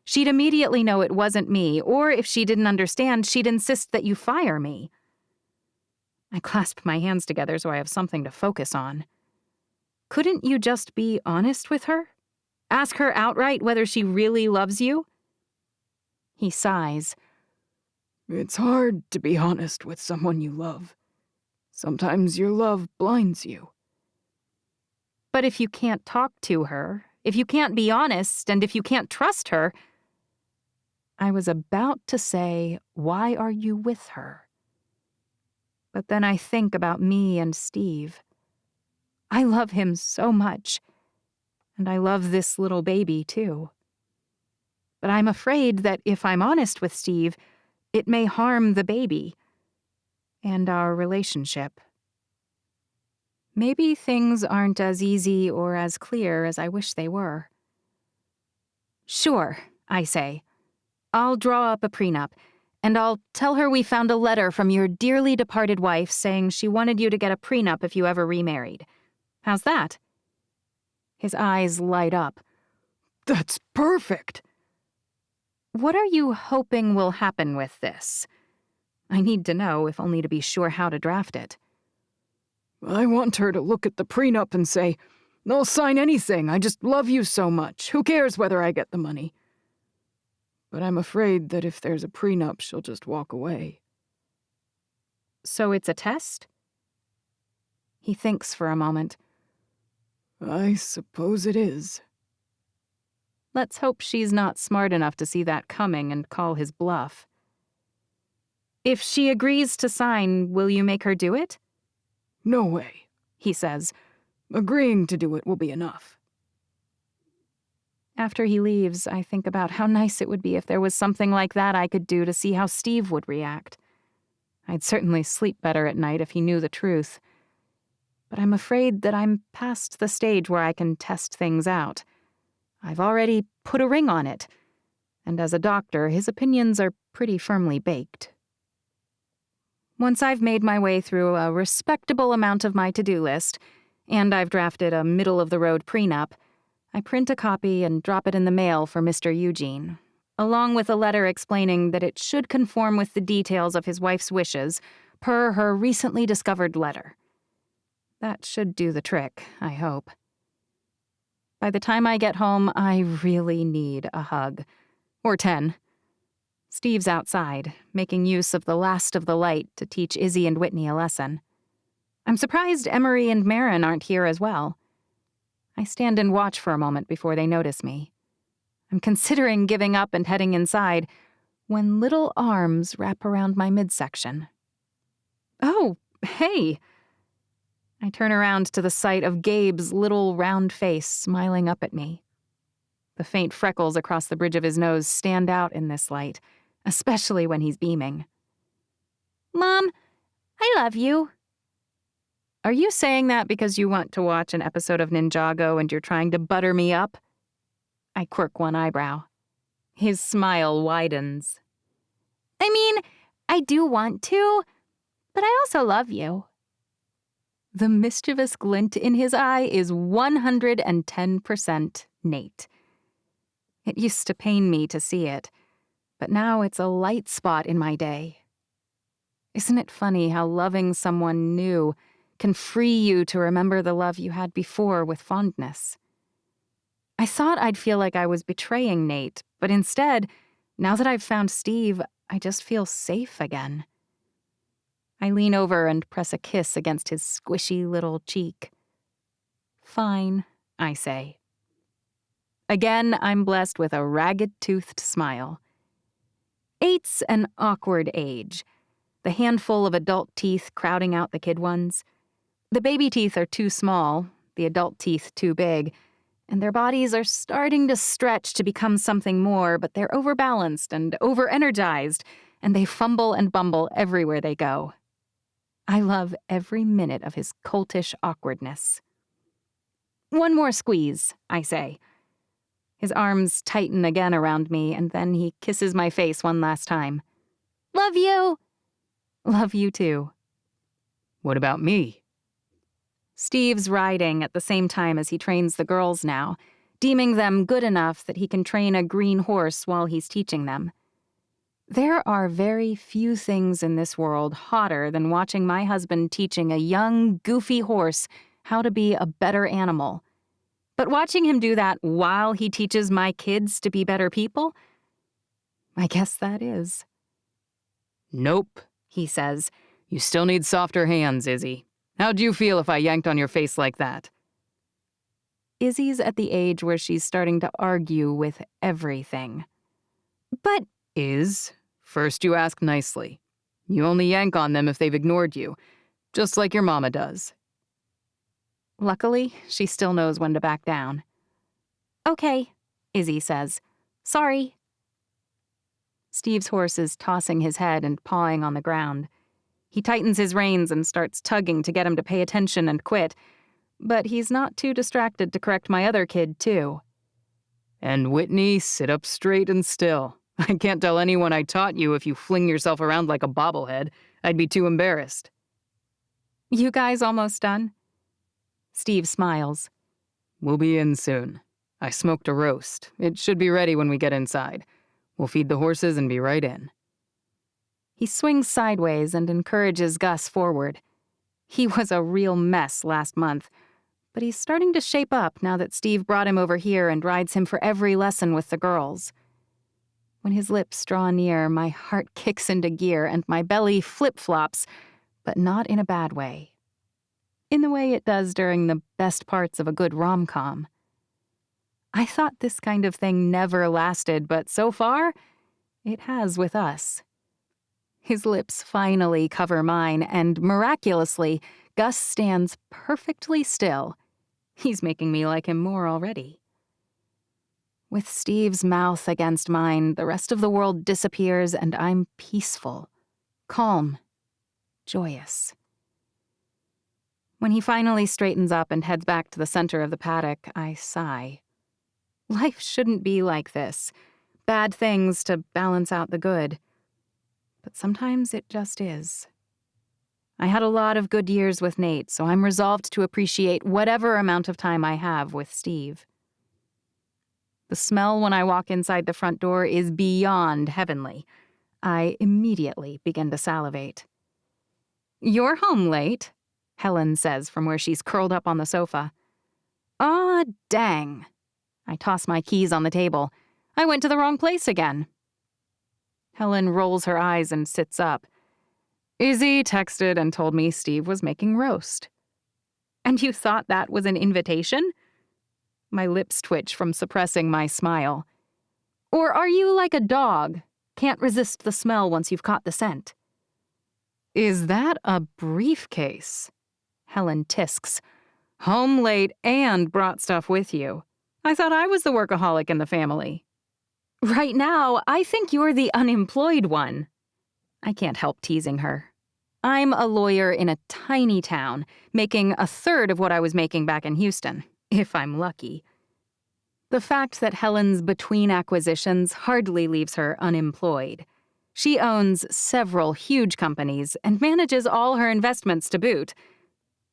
She'd immediately know it wasn't me, or if she didn't understand, she'd insist that you fire me. I clasp my hands together so I have something to focus on. Couldn't you just be honest with her? Ask her outright whether she really loves you? He sighs. It's hard to be honest with someone you love. Sometimes your love blinds you. But if you can't talk to her, if you can't be honest, and if you can't trust her... I was about to say, why are you with her? But then I think about me and Steve. I love him so much, and I love this little baby too. But I'm afraid that if I'm honest with Steve, it may harm the baby and our relationship. Maybe things aren't as easy or as clear as I wish they were. Sure, I say. I'll draw up a prenup, and I'll tell her we found a letter from your dearly departed wife saying she wanted you to get a prenup if you ever remarried. How's that? His eyes light up. That's perfect! What are you hoping will happen with this? I need to know, if only to be sure how to draft it. I want her to look at the prenup and say, I'll sign anything, I just love you so much. Who cares whether I get the money? But I'm afraid that if there's a prenup, she'll just walk away. So it's a test? He thinks for a moment. I suppose it is. Let's hope she's not smart enough to see that coming and call his bluff. If she agrees to sign, will you make her do it? No way, He says. Agreeing to do it will be enough. After he leaves, I think about how nice it would be if there was something like that I could do to see how Steve would react. I'd certainly sleep better at night if he knew the truth. But I'm afraid that I'm past the stage where I can test things out. I've already put a ring on it, and as a doctor, his opinions are pretty firmly baked. Once I've made my way through a respectable amount of my to-do list, and I've drafted a middle-of-the-road prenup, I print a copy and drop it in the mail for Mr. Eugene, along with a letter explaining that it should conform with the details of his wife's wishes, per her recently discovered letter. That should do the trick, I hope. By the time I get home, I really need a hug. Or 10. Steve's outside, making use of the last of the light to teach Izzy and Whitney a lesson. I'm surprised Emery and Marin aren't here as well. I stand and watch for a moment before they notice me. I'm considering giving up and heading inside when little arms wrap around my midsection. Oh, hey! I turn around to the sight of Gabe's little round face smiling up at me. The faint freckles across the bridge of his nose stand out in this light, especially when he's beaming. Mom, I love you. Are you saying that because you want to watch an episode of Ninjago and you're trying to butter me up? I quirk one eyebrow. His smile widens. I mean, I do want to, but I also love you. The mischievous glint in his eye is 110% Nate. It used to pain me to see it, but now it's a light spot in my day. Isn't it funny how loving someone new can free you to remember the love you had before with fondness? I thought I'd feel like I was betraying Nate, but instead, now that I've found Steve, I just feel safe again. I lean over and press a kiss against his squishy little cheek. Fine, I say. Again, I'm blessed with a ragged-toothed smile. 8's an awkward age, the handful of adult teeth crowding out the kid ones. The baby teeth are too small, the adult teeth too big, and their bodies are starting to stretch to become something more, but they're overbalanced and over-energized, and they fumble and bumble everywhere they go. I love every minute of his coltish awkwardness. One more squeeze, I say. His arms tighten again around me, and then he kisses my face one last time. Love you! Love you too. What about me? Steve's riding at the same time as he trains the girls now, deeming them good enough that he can train a green horse while he's teaching them. There are very few things in this world hotter than watching my husband teaching a young, goofy horse how to be a better animal. But watching him do that while he teaches my kids to be better people, I guess that is. Nope, he says. You still need softer hands, Izzy. How'd you feel if I yanked on your face like that? Izzy's at the age where she's starting to argue with everything. But, First you ask nicely. You only yank on them if they've ignored you, just like your mama does. Luckily, she still knows when to back down. Okay, Izzy says. Sorry. Steve's horse is tossing his head and pawing on the ground. He tightens his reins and starts tugging to get him to pay attention and quit, but he's not too distracted to correct my other kid, too. And Whitney, sit up straight and still. I can't tell anyone I taught you if you fling yourself around like a bobblehead. I'd be too embarrassed. You guys almost done? Steve smiles. We'll be in soon. I smoked a roast. It should be ready when we get inside. We'll feed the horses and be right in. He swings sideways and encourages Gus forward. He was a real mess last month, but he's starting to shape up now that Steve brought him over here and rides him for every lesson with the girls. When his lips draw near, my heart kicks into gear and my belly flip-flops, but not in a bad way. In the way it does during the best parts of a good rom-com. I thought this kind of thing never lasted, but so far, it has with us. His lips finally cover mine, and miraculously, Gus stands perfectly still. He's making me like him more already. With Steve's mouth against mine, the rest of the world disappears, and I'm peaceful, calm, joyous. When he finally straightens up and heads back to the center of the paddock, I sigh. Life shouldn't be like this. Bad things to balance out the good. But sometimes it just is. I had a lot of good years with Nate, so I'm resolved to appreciate whatever amount of time I have with Steve. The smell when I walk inside the front door is beyond heavenly. I immediately begin to salivate. You're home late, Helen says from where she's curled up on the sofa. Ah, dang. I toss my keys on the table. I went to the wrong place again. Helen rolls her eyes and sits up. Izzy texted and told me Steve was making roast. And you thought that was an invitation? My lips twitch from suppressing my smile. Or are you like a dog? Can't resist the smell once you've caught the scent. Is that a briefcase? Helen tisks. Home late and brought stuff with you. I thought I was the workaholic in the family. Right now, I think you're the unemployed one. I can't help teasing her. I'm a lawyer in a tiny town, making a third of what I was making back in Houston, if I'm lucky. The fact that Helen's between acquisitions hardly leaves her unemployed. She owns several huge companies and manages all her investments to boot.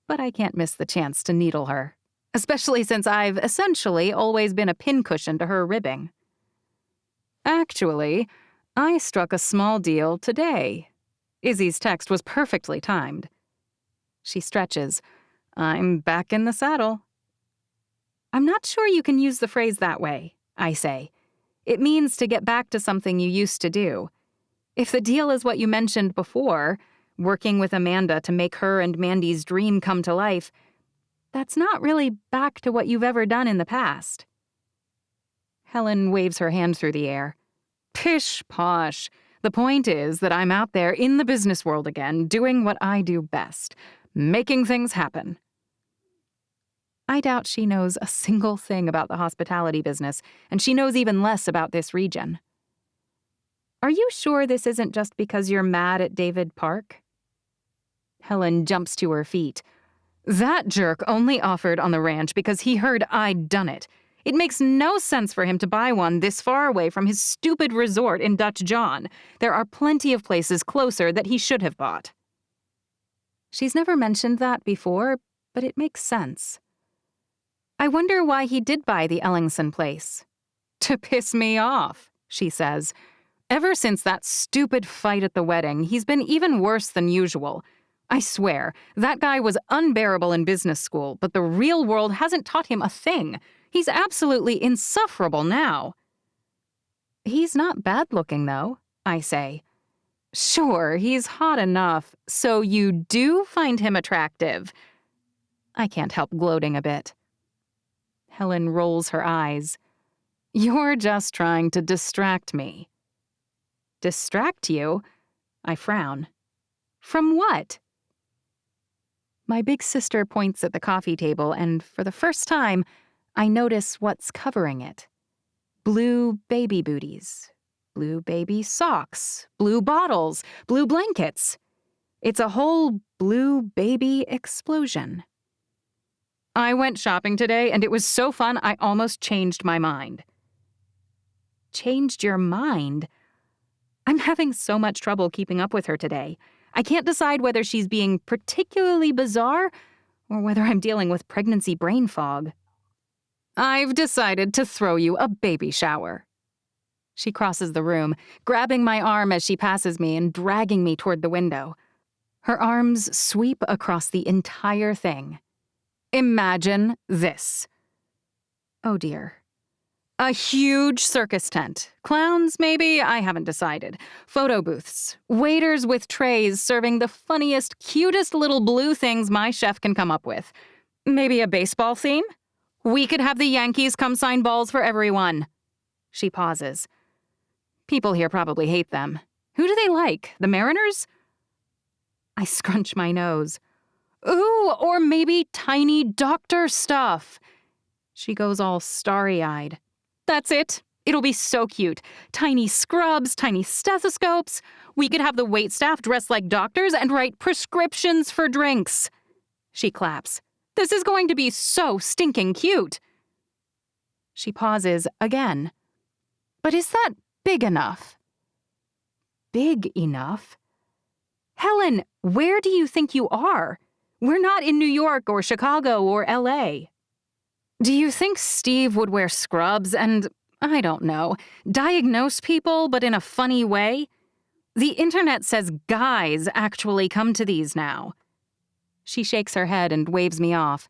But I can't miss the chance to needle her, especially since I've essentially always been a pincushion to her ribbing. Actually, I struck a small deal today. Izzy's text was perfectly timed. She stretches. I'm back in the saddle. I'm not sure you can use the phrase that way, I say. It means to get back to something you used to do. If the deal is what you mentioned before, working with Amanda to make her and Mandy's dream come to life, that's not really back to what you've ever done in the past. Helen waves her hand through the air. Pish posh. The point is that I'm out there in the business world again, doing what I do best, making things happen. I doubt she knows a single thing about the hospitality business, and she knows even less about this region. Are you sure this isn't just because you're mad at David Park? Helen jumps to her feet. That jerk only offered on the ranch because he heard I'd done it. It makes no sense for him to buy one this far away from his stupid resort in Dutch John. There are plenty of places closer that he should have bought. She's never mentioned that before, but it makes sense. I wonder why he did buy the Ellingson place. To piss me off, she says. Ever since that stupid fight at the wedding, he's been even worse than usual. I swear, that guy was unbearable in business school, but the real world hasn't taught him a thing. He's absolutely insufferable now. He's not bad-looking, though, I say. Sure, he's hot enough, so you do find him attractive. I can't help gloating a bit. Helen rolls her eyes. You're just trying to distract me. Distract you? I frown. From what? My big sister points at the coffee table, and for the first time, I notice what's covering it. Blue baby booties, blue baby socks, blue bottles, blue blankets. It's a whole blue baby explosion. I went shopping today, and it was so fun I almost changed my mind. Changed your mind? I'm having so much trouble keeping up with her today. I can't decide whether she's being particularly bizarre or whether I'm dealing with pregnancy brain fog. I've decided to throw you a baby shower. She crosses the room, grabbing my arm as she passes me and dragging me toward the window. Her arms sweep across the entire thing. Imagine this. Oh dear. A huge circus tent. Clowns, maybe? I haven't decided. Photo booths. Waiters with trays serving the funniest, cutest little blue things my chef can come up with. Maybe a baseball theme? We could have the Yankees come sign balls for everyone. She pauses. People here probably hate them. Who do they like? The Mariners? I scrunch my nose. Ooh, or maybe tiny doctor stuff. She goes all starry-eyed. That's it. It'll be so cute. Tiny scrubs, tiny stethoscopes. We could have the waitstaff dress like doctors and write prescriptions for drinks. She claps. This is going to be so stinking cute. She pauses again. But is that big enough? Big enough? Helen, where do you think you are? We're not in New York or Chicago or LA. Do you think Steve would wear scrubs and, I don't know, diagnose people but in a funny way? The internet says guys actually come to these now. She shakes her head and waves me off.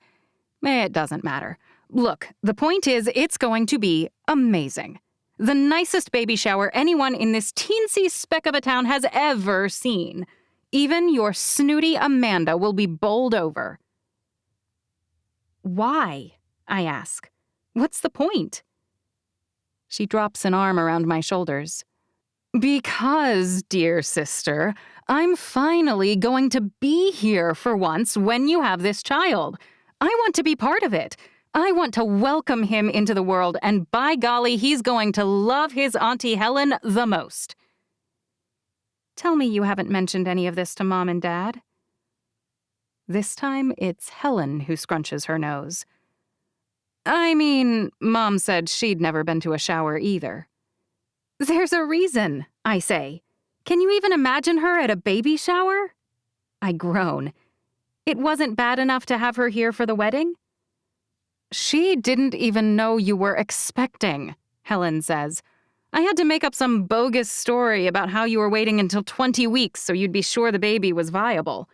It doesn't matter. Look, the point is it's going to be amazing. The nicest baby shower anyone in this teensy speck of a town has ever seen. Even your snooty Amanda will be bowled over. Why? I ask. What's the point? She drops an arm around my shoulders. Because, dear sister, I'm finally going to be here for once when you have this child. I want to be part of it. I want to welcome him into the world, and by golly, he's going to love his Auntie Helen the most. Tell me you haven't mentioned any of this to Mom and Dad. This time, it's Helen who scrunches her nose. I mean, Mom said she'd never been to a shower either. There's a reason, I say. Can you even imagine her at a baby shower? I groan. It wasn't bad enough to have her here for the wedding? She didn't even know you were expecting, Helen says. I had to make up some bogus story about how you were waiting until 20 weeks so you'd be sure the baby was viable.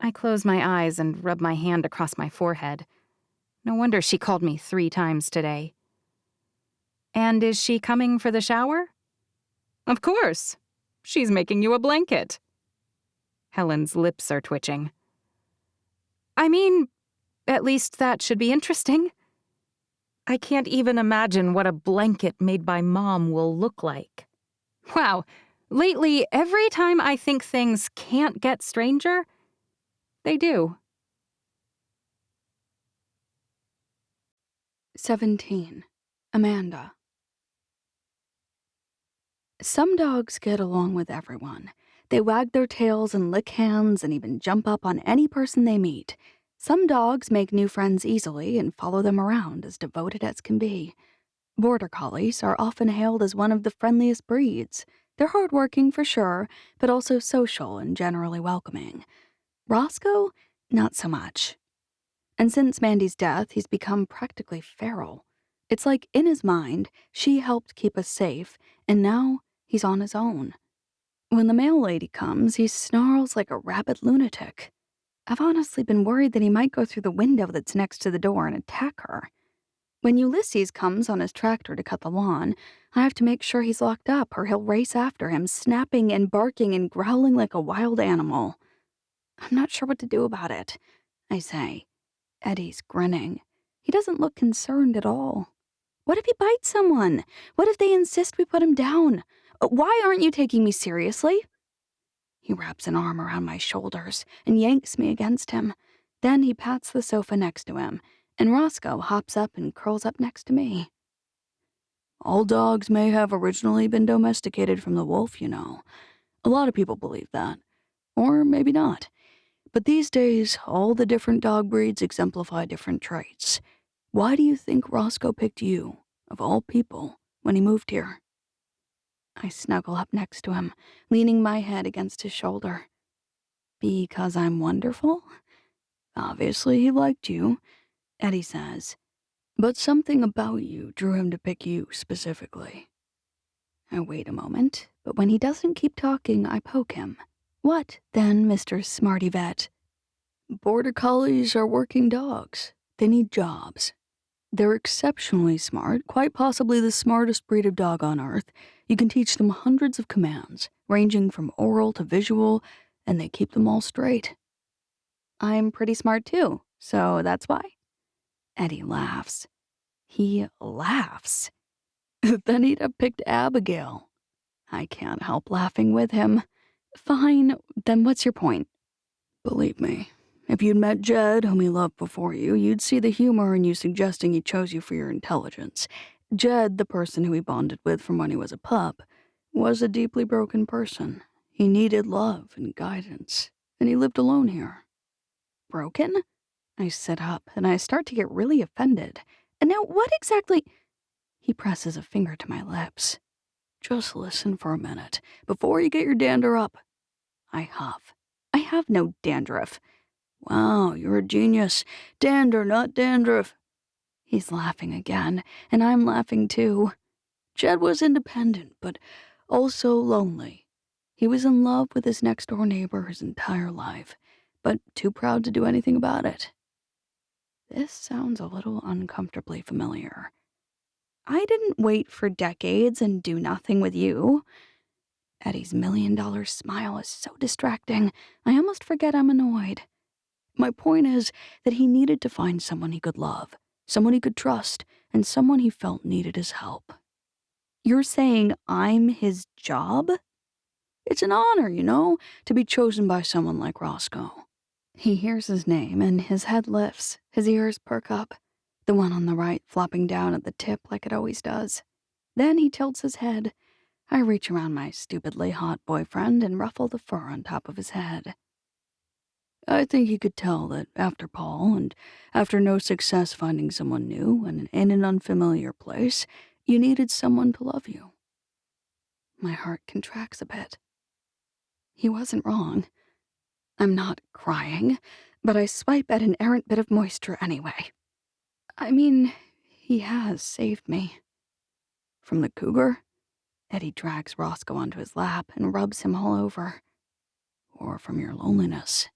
I close my eyes and rub my hand across my forehead. No wonder she called me 3 times today. And is she coming for the shower? Of course. She's making you a blanket. Helen's lips are twitching. I mean, at least that should be interesting. I can't even imagine what a blanket made by Mom will look like. Wow, lately, every time I think things can't get stranger, they do. 17. Amanda. Some dogs get along with everyone. They wag their tails and lick hands and even jump up on any person they meet. Some dogs make new friends easily and follow them around as devoted as can be. Border collies are often hailed as one of the friendliest breeds. They're hardworking for sure, but also social and generally welcoming. Roscoe, not so much. And since Mandy's death, he's become practically feral. It's like in his mind, she helped keep us safe, and now he's on his own. When the mail lady comes, he snarls like a rabid lunatic. I've honestly been worried that he might go through the window that's next to the door and attack her. When Ulysses comes on his tractor to cut the lawn, I have to make sure he's locked up or he'll race after him, snapping and barking and growling like a wild animal. I'm not sure what to do about it, I say. Eddy's grinning. He doesn't look concerned at all. What if he bites someone? What if they insist we put him down? Why aren't you taking me seriously? He wraps an arm around my shoulders and yanks me against him. Then he pats the sofa next to him, and Roscoe hops up and curls up next to me. All dogs may have originally been domesticated from the wolf, you know. A lot of people believe that. Or maybe not. But these days, all the different dog breeds exemplify different traits. Why do you think Roscoe picked you, of all people, when he moved here? I snuggle up next to him, leaning my head against his shoulder. Because I'm wonderful? Obviously he liked you, Eddy says. But something about you drew him to pick you specifically. I wait a moment, but when he doesn't keep talking, I poke him. What, then, Mr. Smarty Vet? Border collies are working dogs. They need jobs. They're exceptionally smart, quite possibly the smartest breed of dog on Earth. You can teach them hundreds of commands, ranging from oral to visual, and they keep them all straight. I'm pretty smart too, so that's why. Eddy laughs. He laughs. Then he'd have picked Abigail. I can't help laughing with him. Fine, then what's your point? Believe me, if you'd met Jed, whom he loved before you, you'd see the humor in you suggesting he chose you for your intelligence. Jed, the person who he bonded with from when he was a pup, was a deeply broken person. He needed love and guidance, and he lived alone here. Broken? I sit up, and I start to get really offended. And now what exactly... He presses a finger to my lips. Just listen for a minute, before you get your dander up. I huff. I have no dandruff. Wow, you're a genius. Dander, not dandruff. He's laughing again, and I'm laughing too. Jed was independent, but also lonely. He was in love with his next-door neighbor his entire life, but too proud to do anything about it. This sounds a little uncomfortably familiar. I didn't wait for decades and do nothing with you. Eddy's $1,000,000 smile is so distracting, I almost forget I'm annoyed. My point is that he needed to find someone he could love, someone he could trust, and someone he felt needed his help. You're saying I'm his job? It's an honor, you know, to be chosen by someone like Roscoe. He hears his name, and his head lifts, his ears perk up, the one on the right flopping down at the tip like it always does. Then he tilts his head. I reach around my stupidly hot boyfriend and ruffle the fur on top of his head. I think you could tell that after Paul, and after no success finding someone new and in an unfamiliar place, you needed someone to love you. My heart contracts a bit. He wasn't wrong. I'm not crying, but I swipe at an errant bit of moisture anyway. I mean, he has saved me. From the cougar? Eddy drags Roscoe onto his lap and rubs him all over. Or from your loneliness?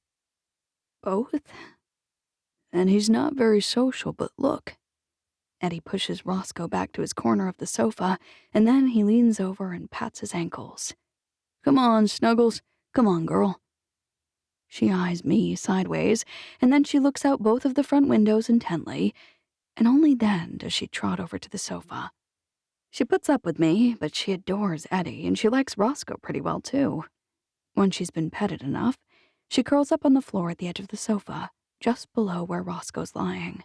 Both? And he's not very social, but look. Eddy pushes Roscoe back to his corner of the sofa, and then he leans over and pats his ankles. Come on, Snuggles. Come on, girl. She eyes me sideways, and then she looks out both of the front windows intently, and only then does she trot over to the sofa. She puts up with me, but she adores Eddy, and she likes Roscoe pretty well, too. When she's been petted enough, she curls up on the floor at the edge of the sofa, just below where Roscoe's lying.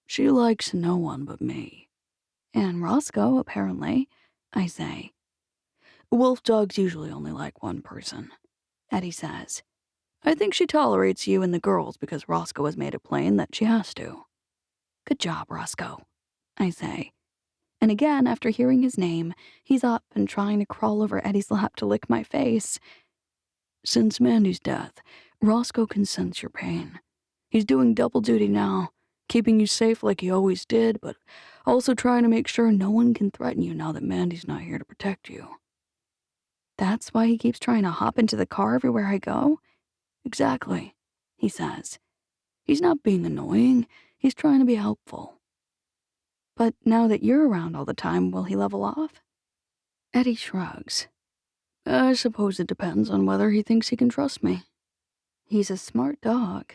She likes no one but me. And Roscoe, apparently, I say. Wolf dogs usually only like one person, Eddy says. I think she tolerates you and the girls because Roscoe has made it plain that she has to. Good job, Roscoe, I say. And again, after hearing his name, he's up and trying to crawl over Eddy's lap to lick my face. Since Mandy's death, Roscoe can sense your pain. He's doing double duty now, keeping you safe like he always did, but also trying to make sure no one can threaten you now that Mandy's not here to protect you. That's why he keeps trying to hop into the car everywhere I go? Exactly, he says. He's not being annoying, he's trying to be helpful. But now that you're around all the time, will he level off? Eddy shrugs. I suppose it depends on whether he thinks he can trust me. He's a smart dog.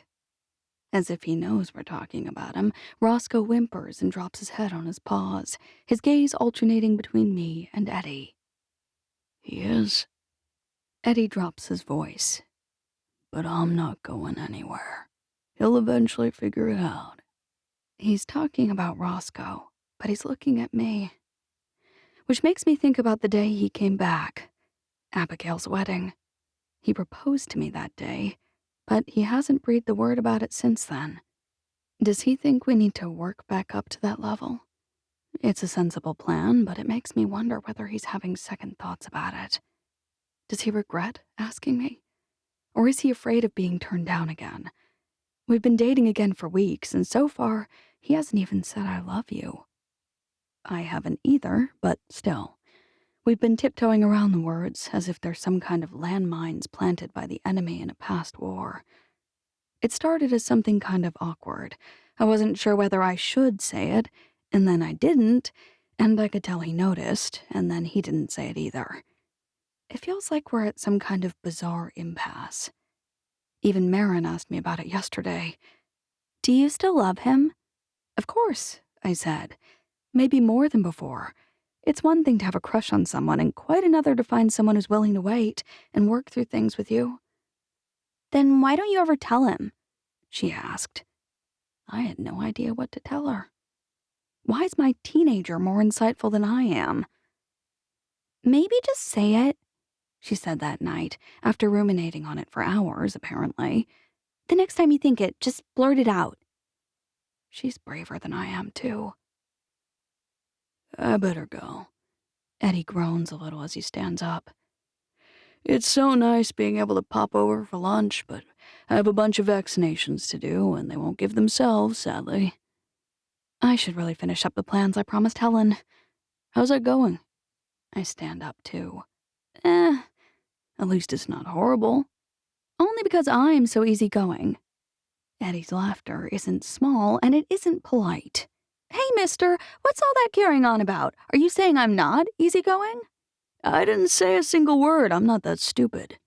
As if he knows we're talking about him, Roscoe whimpers and drops his head on his paws, his gaze alternating between me and Eddy. He is. Eddy drops his voice. But I'm not going anywhere. He'll eventually figure it out. He's talking about Roscoe, but he's looking at me. Which makes me think about the day he came back. Abigail's wedding. He proposed to me that day, but he hasn't breathed a word about it since then. Does he think we need to work back up to that level? It's a sensible plan, but it makes me wonder whether he's having second thoughts about it. Does he regret asking me? Or is he afraid of being turned down again? We've been dating again for weeks, and so far, he hasn't even said I love you. I haven't either, but still. We've been tiptoeing around the words as if they're some kind of landmines planted by the enemy in a past war. It started as something kind of awkward. I wasn't sure whether I should say it, and then I didn't, and I could tell he noticed, and then he didn't say it either. It feels like we're at some kind of bizarre impasse. Even Marin asked me about it yesterday. Do you still love him? Of course, I said. Maybe more than before. It's one thing to have a crush on someone, and quite another to find someone who's willing to wait and work through things with you. Then why don't you ever tell him? She asked. I had no idea what to tell her. Why is my teenager more insightful than I am? Maybe just say it, she said that night, after ruminating on it for hours, apparently. The next time you think it, just blurt it out. She's braver than I am, too. I better go. Eddy groans a little as he stands up. It's so nice being able to pop over for lunch, but I have a bunch of vaccinations to do, and they won't give themselves, sadly. I should really finish up the plans I promised Helen. How's that going? I stand up, too. At least it's not horrible. Only because I'm so easygoing. Eddy's laughter isn't small, and it isn't polite. Hey, mister, what's all that carrying on about? Are you saying I'm not easygoing? I didn't say a single word. I'm not that stupid.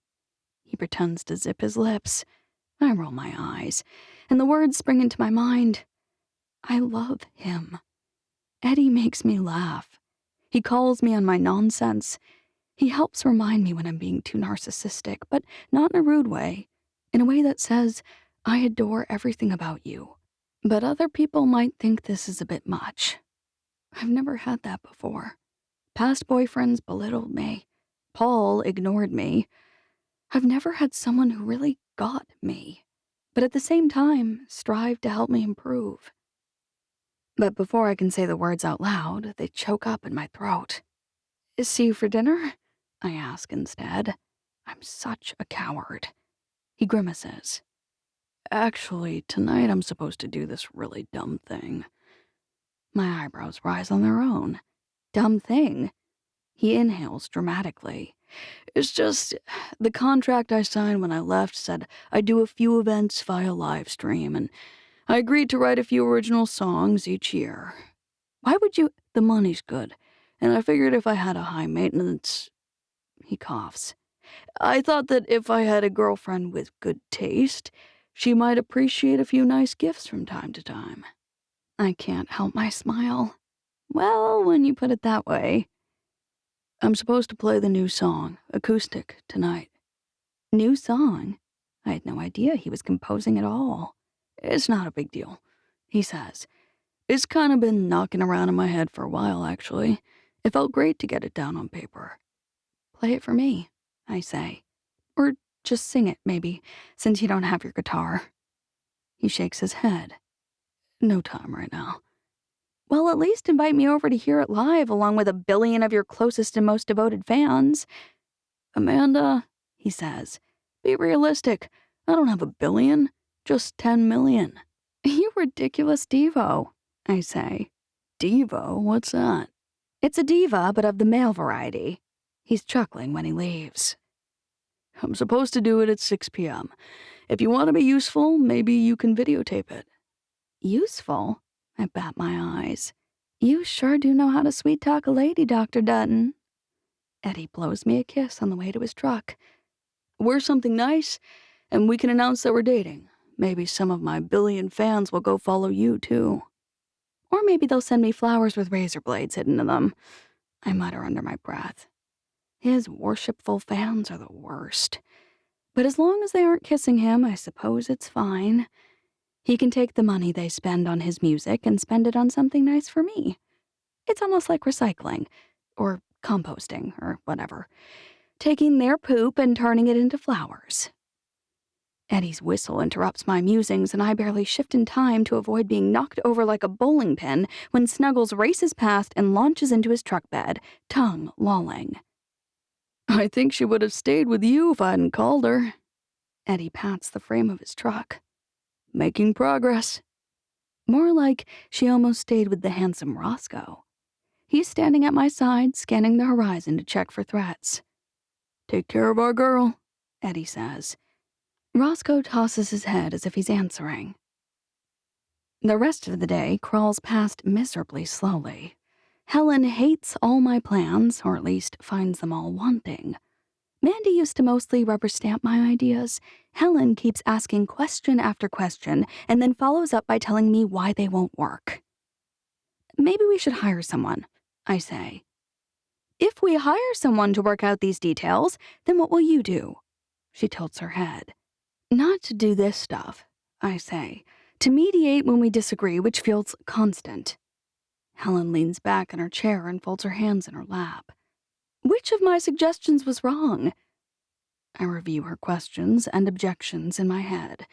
He pretends to zip his lips. I roll my eyes, and the words spring into my mind. I love him. Eddy makes me laugh. He calls me on my nonsense. He helps remind me when I'm being too narcissistic, but not in a rude way. In a way that says, I adore everything about you. But other people might think this is a bit much. I've never had that before. Past boyfriends belittled me. Paul ignored me. I've never had someone who really got me, but at the same time, strived to help me improve. But before I can say the words out loud, they choke up in my throat. See you for dinner? I ask instead. I'm such a coward. He grimaces. Actually, tonight I'm supposed to do this really dumb thing. My eyebrows rise on their own. Dumb thing? He inhales dramatically. It's just, the contract I signed when I left said I'd do a few events via live stream, and I agreed to write a few original songs each year. Why would you? The money's good, and I figured if I had a high maintenance... He coughs. I thought that if I had a girlfriend with good taste, she might appreciate a few nice gifts from time to time. I can't help my smile. Well, when you put it that way. I'm supposed to play the new song, acoustic, tonight. New song? I had no idea he was composing at all. It's not a big deal, he says. It's kind of been knocking around in my head for a while, actually. It felt great to get it down on paper. Play it for me, I say. Or Just sing it, maybe, since you don't have your guitar. He shakes his head. No time right now. Well, at least invite me over to hear it live along with 1 billion of your closest and most devoted fans. Amanda, he says, be realistic. I don't have 1 billion, just 10 million. You ridiculous divo, I say. Devo? What's that? It's a diva, but of the male variety. He's chuckling when he leaves. I'm supposed to do it at 6 p.m. If you want to be useful, maybe you can videotape it. Useful? I bat my eyes. You sure do know how to sweet-talk a lady, Dr. Dutton. Eddy blows me a kiss on the way to his truck. Wear something nice, and we can announce that we're dating. Maybe some of my 1 billion fans will go follow you, too. Or maybe they'll send me flowers with razor blades hidden in them. I mutter under my breath. His worshipful fans are the worst. But as long as they aren't kissing him, I suppose it's fine. He can take the money they spend on his music and spend it on something nice for me. It's almost like recycling, or composting, or whatever. Taking their poop and turning it into flowers. Eddy's whistle interrupts my musings, and I barely shift in time to avoid being knocked over like a bowling pin when Snuggles races past and launches into his truck bed, tongue lolling. I think she would have stayed with you if I hadn't called her. Eddy pats the frame of his truck. Making progress. More like she almost stayed with the handsome Roscoe. He's standing at my side, scanning the horizon to check for threats. Take care of our girl, Eddy says. Roscoe tosses his head as if he's answering. The rest of the day crawls past miserably slowly. Helen hates all my plans, or at least finds them all wanting. Mandy used to mostly rubber stamp my ideas. Helen keeps asking question after question and then follows up by telling me why they won't work. Maybe we should hire someone, I say. If we hire someone to work out these details, then what will you do? She tilts her head. Not to do this stuff, I say. To mediate when we disagree, which feels constant. Helen leans back in her chair and folds her hands in her lap. Which of my suggestions was wrong? I review her questions and objections in my head.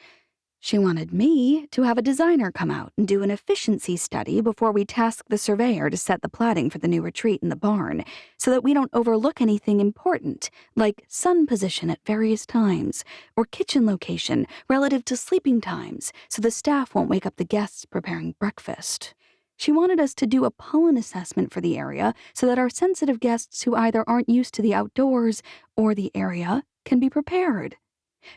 She wanted me to have a designer come out and do an efficiency study before we task the surveyor to set the platting for the new retreat in the barn, so that we don't overlook anything important, like sun position at various times, or kitchen location relative to sleeping times, so the staff won't wake up the guests preparing breakfast. She wanted us to do a pollen assessment for the area so that our sensitive guests who either aren't used to the outdoors or the area can be prepared.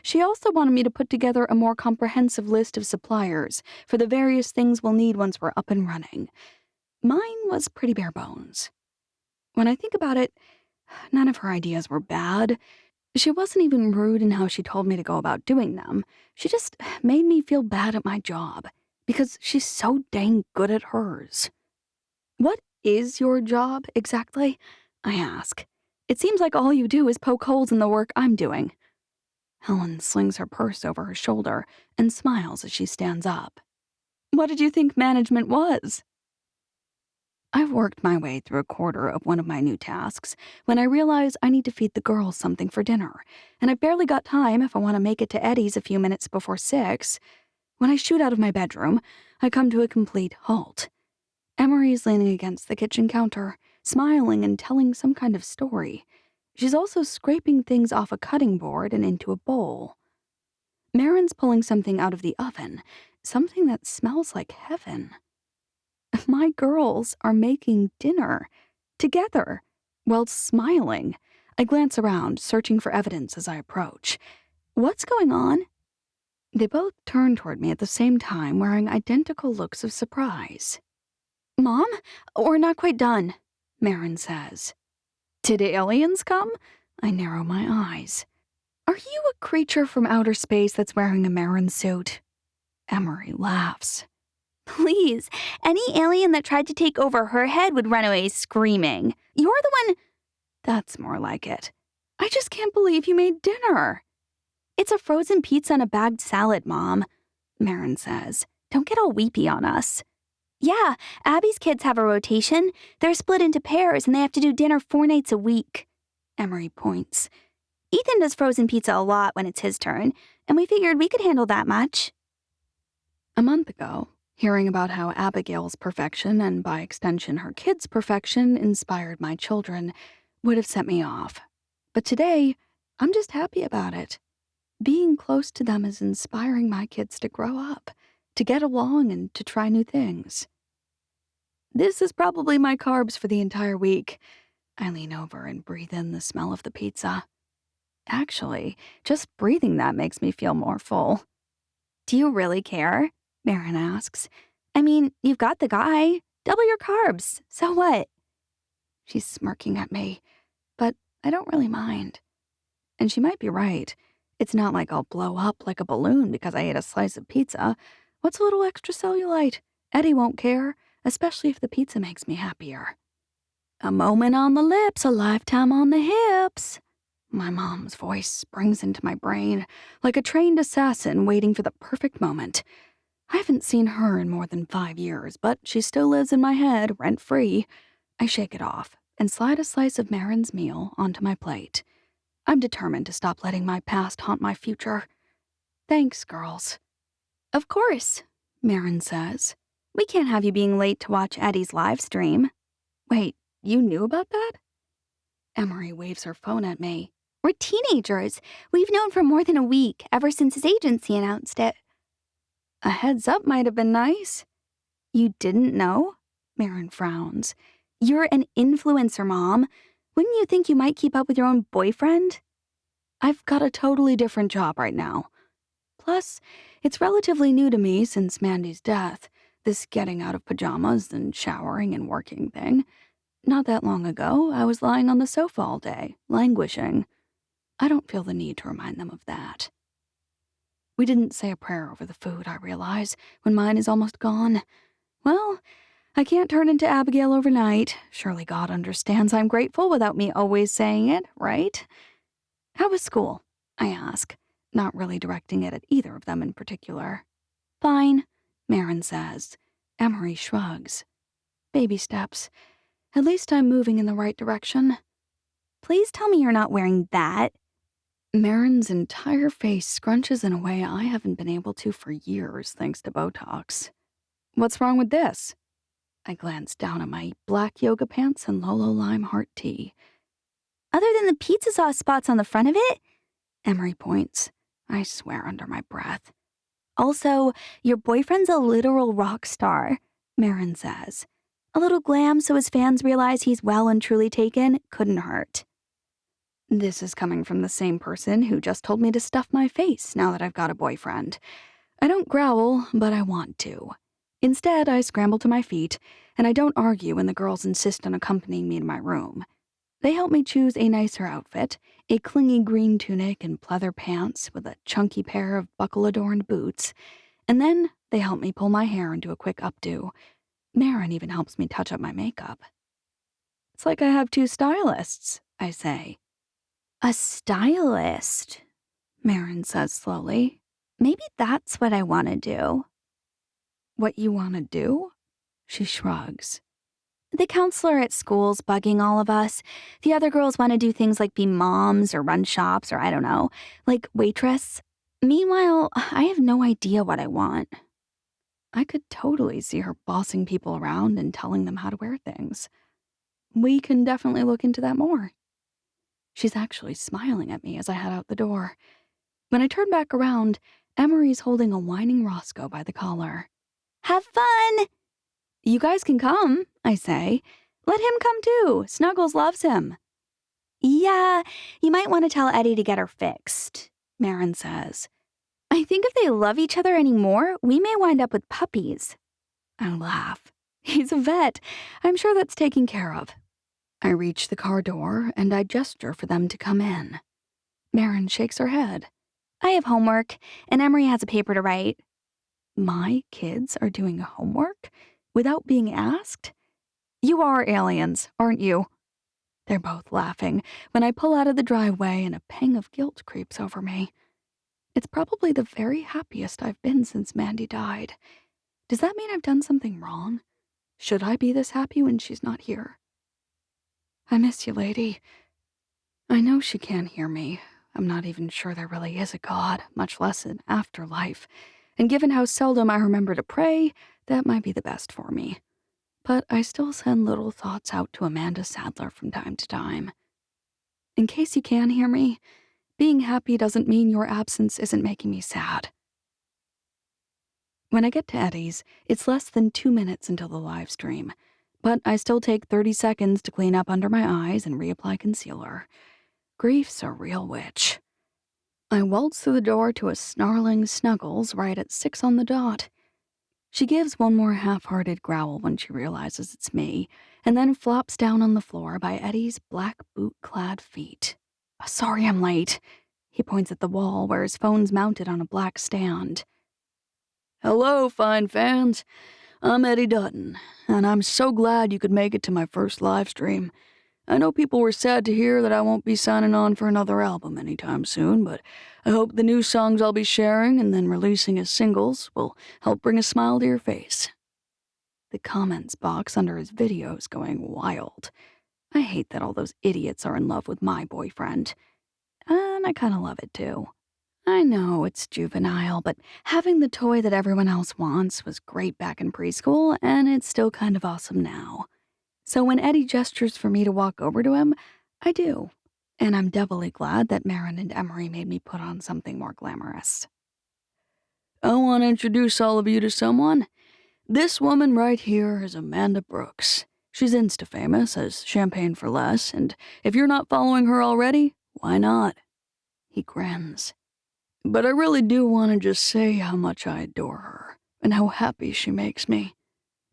She also wanted me to put together a more comprehensive list of suppliers for the various things we'll need once we're up and running. Mine was pretty bare bones. When I think about it, none of her ideas were bad. She wasn't even rude in how she told me to go about doing them. She just made me feel bad at my job, because she's so dang good at hers. What is your job, exactly? I ask. It seems like all you do is poke holes in the work I'm doing. Helen slings her purse over her shoulder and smiles as she stands up. What did you think management was? I've worked my way through a quarter of one of my new tasks when I realize I need to feed the girls something for dinner, and I've barely got time if I want to make it to Eddy's a few minutes before 6. When I shoot out of my bedroom, I come to a complete halt. Emery's leaning against the kitchen counter, smiling and telling some kind of story. She's also scraping things off a cutting board and into a bowl. Marin's pulling something out of the oven, something that smells like heaven. My girls are making dinner, together, while smiling. I glance around, searching for evidence as I approach. What's going on? They both turn toward me at the same time, wearing identical looks of surprise. Mom, we're not quite done, Marin says. Did aliens come? I narrow my eyes. Are you a creature from outer space that's wearing a Marin suit? Emery laughs. Please, any alien that tried to take over her head would run away screaming. You're the one... That's more like it. I just can't believe you made dinner. It's a frozen pizza and a bagged salad, Mom, Marin says. Don't get all weepy on us. Yeah, Abby's kids have a rotation. They're split into pairs and they have to do dinner 4 nights a week. Emery points. Ethan does frozen pizza a lot when it's his turn, and we figured we could handle that much. A month ago, hearing about how Abigail's perfection, and by extension her kids' perfection, inspired my children would have set me off. But today, I'm just happy about it. Being close to them is inspiring my kids to grow up, to get along, and to try new things. This is probably my carbs for the entire week. I lean over and breathe in the smell of the pizza. Actually, just breathing that makes me feel more full. Do you really care? Marin asks. I mean, you've got the guy. Double your carbs. So what? She's smirking at me, but I don't really mind. And she might be right. It's not like I'll blow up like a balloon because I ate a slice of pizza. What's a little extra cellulite? Eddy won't care, especially if the pizza makes me happier. A moment on the lips, a lifetime on the hips. My mom's voice springs into my brain like a trained assassin waiting for the perfect moment. I haven't seen her in more than 5 years, but she still lives in my head, rent-free. I shake it off and slide a slice of Marin's meal onto my plate. I'm determined to stop letting my past haunt my future. Thanks, girls. Of course, Marin says. We can't have you being late to watch Eddy's live stream. Wait, you knew about that? Emery waves her phone at me. We're teenagers. We've known for more than a week, ever since his agency announced it. A heads up might have been nice. You didn't know? Marin frowns. You're an influencer, Mom. Wouldn't you think you might keep up with your own boyfriend? I've got a totally different job right now. Plus, it's relatively new to me since Mandy's death, this getting out of pajamas and showering and working thing. Not that long ago, I was lying on the sofa all day, languishing. I don't feel the need to remind them of that. We didn't say a prayer over the food, I realize, when mine is almost gone. Well, I can't turn into Abigail overnight. Surely God understands I'm grateful without me always saying it, right? How was school? I ask, not really directing it at either of them in particular. Fine, Marin says. Emery shrugs. Baby steps. At least I'm moving in the right direction. Please tell me you're not wearing that. Marin's entire face scrunches in a way I haven't been able to for years thanks to Botox. What's wrong with this? I glance down at my black yoga pants and Lolo Lime heart tea. Other than the pizza sauce spots on the front of it? Emery points. I swear under my breath. Also, your boyfriend's a literal rock star, Marin says. A little glam so his fans realize he's well and truly taken couldn't hurt. This is coming from the same person who just told me to stuff my face now that I've got a boyfriend. I don't growl, but I want to. Instead, I scramble to my feet, and I don't argue when the girls insist on accompanying me to my room. They help me choose a nicer outfit, a clingy green tunic and pleather pants with a chunky pair of buckle-adorned boots, and then they help me pull my hair into a quick updo. Marin even helps me touch up my makeup. It's like I have 2 stylists, I say. A stylist, Marin says slowly. Maybe that's what I want to do. What you want to do? She shrugs. The counselor at school's bugging all of us. The other girls want to do things like be moms or run shops or I don't know, like waitress. Meanwhile, I have no idea what I want. I could totally see her bossing people around and telling them how to wear things. We can definitely look into that more. She's actually smiling at me as I head out the door. When I turn back around, Emery's holding a whining Roscoe by the collar. Have fun! You guys can come, I say. Let him come too. Snuggles loves him. Yeah, you might want to tell Eddy to get her fixed, Marin says. I think if they love each other anymore, we may wind up with puppies. I laugh. He's a vet. I'm sure that's taken care of. I reach the car door and I gesture for them to come in. Marin shakes her head. I have homework, and Emery has a paper to write. My kids are doing homework without being asked? You are aliens, aren't you? They're both laughing when I pull out of the driveway and a pang of guilt creeps over me. It's probably the very happiest I've been since Mandy died. Does that mean I've done something wrong? Should I be this happy when she's not here? I miss you, lady. I know she can't hear me. I'm not even sure there really is a God, much less an afterlife. And given how seldom I remember to pray, that might be the best for me. But I still send little thoughts out to Amanda Sadler from time to time. In case you can hear me, being happy doesn't mean your absence isn't making me sad. When I get to Eddy's, it's less than 2 minutes until the live stream, but I still take 30 seconds to clean up under my eyes and reapply concealer. Grief's a real witch. I waltz through the door to a snarling Snuggles right at 6 on the dot. She gives one more half-hearted growl when she realizes it's me, and then flops down on the floor by Eddy's black boot-clad feet. Sorry I'm late. He points at the wall where his phone's mounted on a black stand. Hello, fine fans. I'm Eddy Dutton, and I'm so glad you could make it to my first live stream. I know people were sad to hear that I won't be signing on for another album anytime soon, but I hope the new songs I'll be sharing and then releasing as singles will help bring a smile to your face. The comments box under his video's going wild. I hate that all those idiots are in love with my boyfriend. And I kinda love it too. I know it's juvenile, but having the toy that everyone else wants was great back in preschool, and it's still kind of awesome now. So when Eddy gestures for me to walk over to him, I do. And I'm doubly glad that Marin and Emery made me put on something more glamorous. I want to introduce all of you to someone. This woman right here is Amanda Brooks. She's Insta-famous as Champagne for Less, and if you're not following her already, why not? He grins. But I really do want to just say how much I adore her, and how happy she makes me.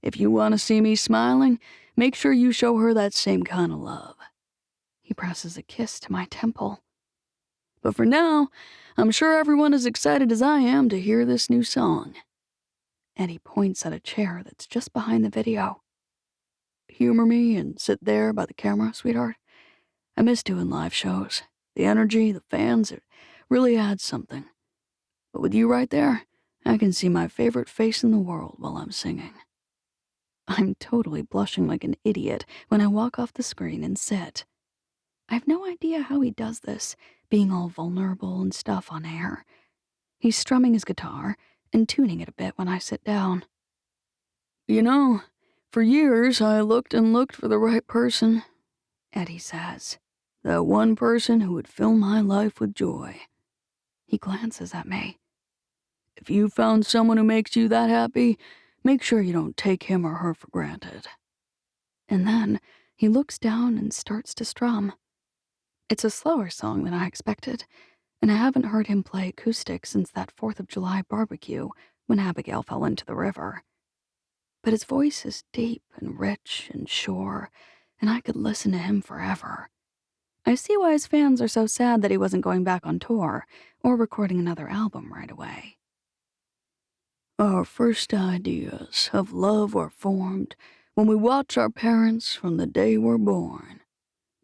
If you want to see me smiling, make sure you show her that same kind of love. He presses a kiss to my temple. But for now, I'm sure everyone is excited as I am to hear this new song. Eddy points at a chair that's just behind the video. Humor me and sit there by the camera, sweetheart. I miss doing live shows. The energy, the fans, it really adds something. But with you right there, I can see my favorite face in the world while I'm singing. I'm totally blushing like an idiot when I walk off the screen and sit. I have no idea how he does this, being all vulnerable and stuff on air. He's strumming his guitar and tuning it a bit when I sit down. You know, for years I looked and looked for the right person, Eddy says. That one person who would fill my life with joy. He glances at me. If you found someone who makes you that happy, make sure you don't take him or her for granted. And then he looks down and starts to strum. It's a slower song than I expected, and I haven't heard him play acoustic since that 4th of July barbecue when Abigail fell into the river. But his voice is deep and rich and sure, and I could listen to him forever. I see why his fans are so sad that he wasn't going back on tour or recording another album right away. Our first ideas of love are formed when we watch our parents from the day we're born.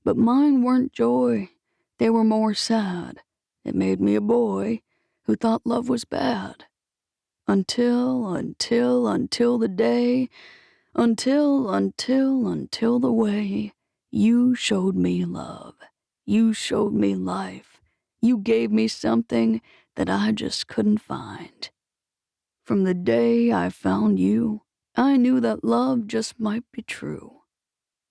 But mine weren't joy, they were more sad. It made me a boy who thought love was bad. Until the day, until the way you showed me love. You showed me life. You gave me something that I just couldn't find. From the day I found you, I knew that love just might be true.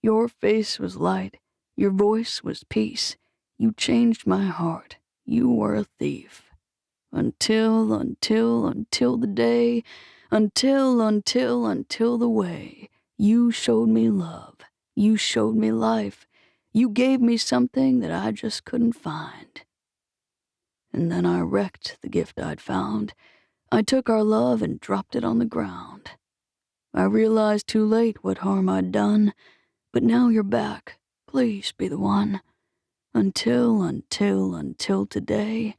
Your face was light, your voice was peace. You changed my heart, you were a thief. Until the day, until the way you showed me love, you showed me life, you gave me something that I just couldn't find. And then I wrecked the gift I'd found. I took our love and dropped it on the ground. I realized too late what harm I'd done, but now you're back, please be the one. Until today,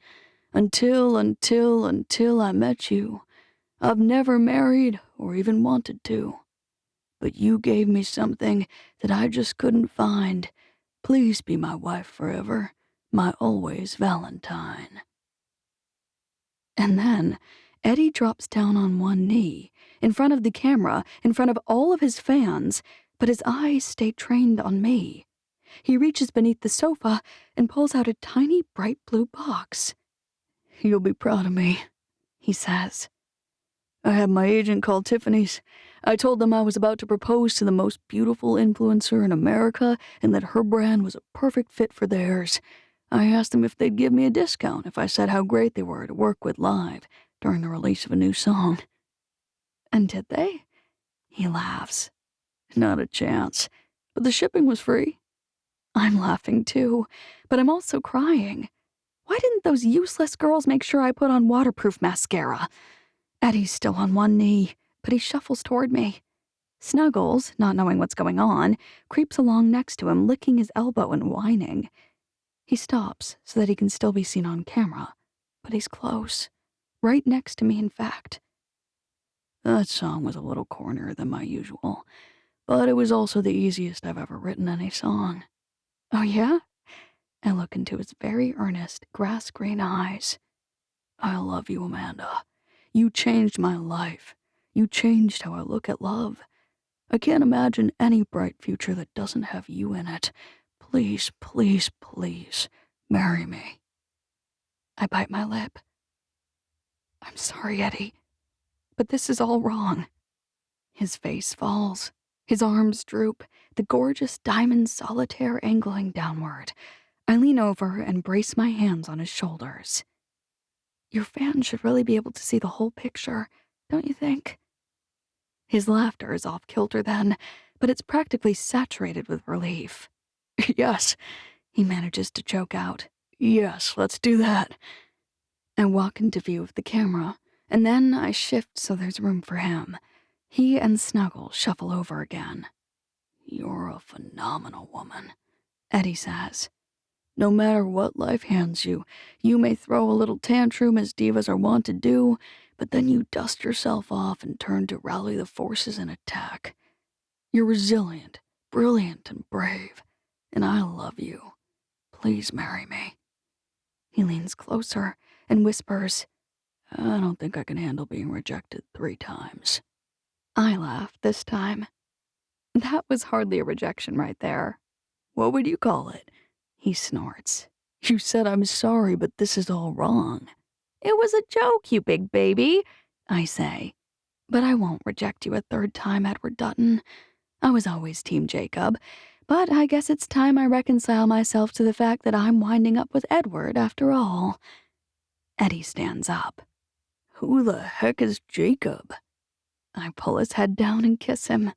until I met you. I've never married or even wanted to. But you gave me something that I just couldn't find. Please be my wife forever, my always Valentine. And then Eddy drops down on one knee, in front of the camera, in front of all of his fans, but his eyes stay trained on me. He reaches beneath the sofa and pulls out a tiny bright blue box. "You'll be proud of me," he says. "I had my agent call Tiffany's. I told them I was about to propose to the most beautiful influencer in America and that her brand was a perfect fit for theirs. I asked them if they'd give me a discount if I said how great they were to work with live during the release of a new song." "And did they?" He laughs. "Not a chance. But the shipping was free." I'm laughing too, but I'm also crying. Why didn't those useless girls make sure I put on waterproof mascara? Eddy's still on one knee, but he shuffles toward me. Snuggles, not knowing what's going on, creeps along next to him, licking his elbow and whining. He stops so that he can still be seen on camera, but he's close. Right next to me, in fact. "That song was a little cornier than my usual, but it was also the easiest I've ever written any song." "Oh, yeah?" I look into his very earnest, grass-green eyes. "I love you, Amanda. You changed my life. You changed how I look at love. I can't imagine any bright future that doesn't have you in it. Please, please, please, marry me." I bite my lip. "I'm sorry, Eddy, but this is all wrong." His face falls. His arms droop, the gorgeous diamond solitaire angling downward. I lean over and brace my hands on his shoulders. "Your fans should really be able to see the whole picture, don't you think?" His laughter is off kilter then, but it's practically saturated with relief. "Yes," he manages to choke out. "Yes, let's do that." I walk into view of the camera, and then I shift so there's room for him. He and Snuggle shuffle over again. "You're a phenomenal woman," Eddy says. "No matter what life hands you, you may throw a little tantrum as divas are wont to do, but then you dust yourself off and turn to rally the forces and attack. You're resilient, brilliant, and brave, and I love you. Please marry me." He leans closer and whispers, "I don't think I can handle being rejected 3 times. I laugh this time. That was hardly a rejection right there. "What would you call it?" He snorts. "You said I'm sorry, but this is all wrong." "It was a joke, you big baby," I say. "But I won't reject you a 3rd time, Edward Dutton. I was always Team Jacob, but I guess it's time I reconcile myself to the fact that I'm winding up with Edward after all." Eddy stands up. "Who the heck is Jacob?" I pull his head down and kiss him,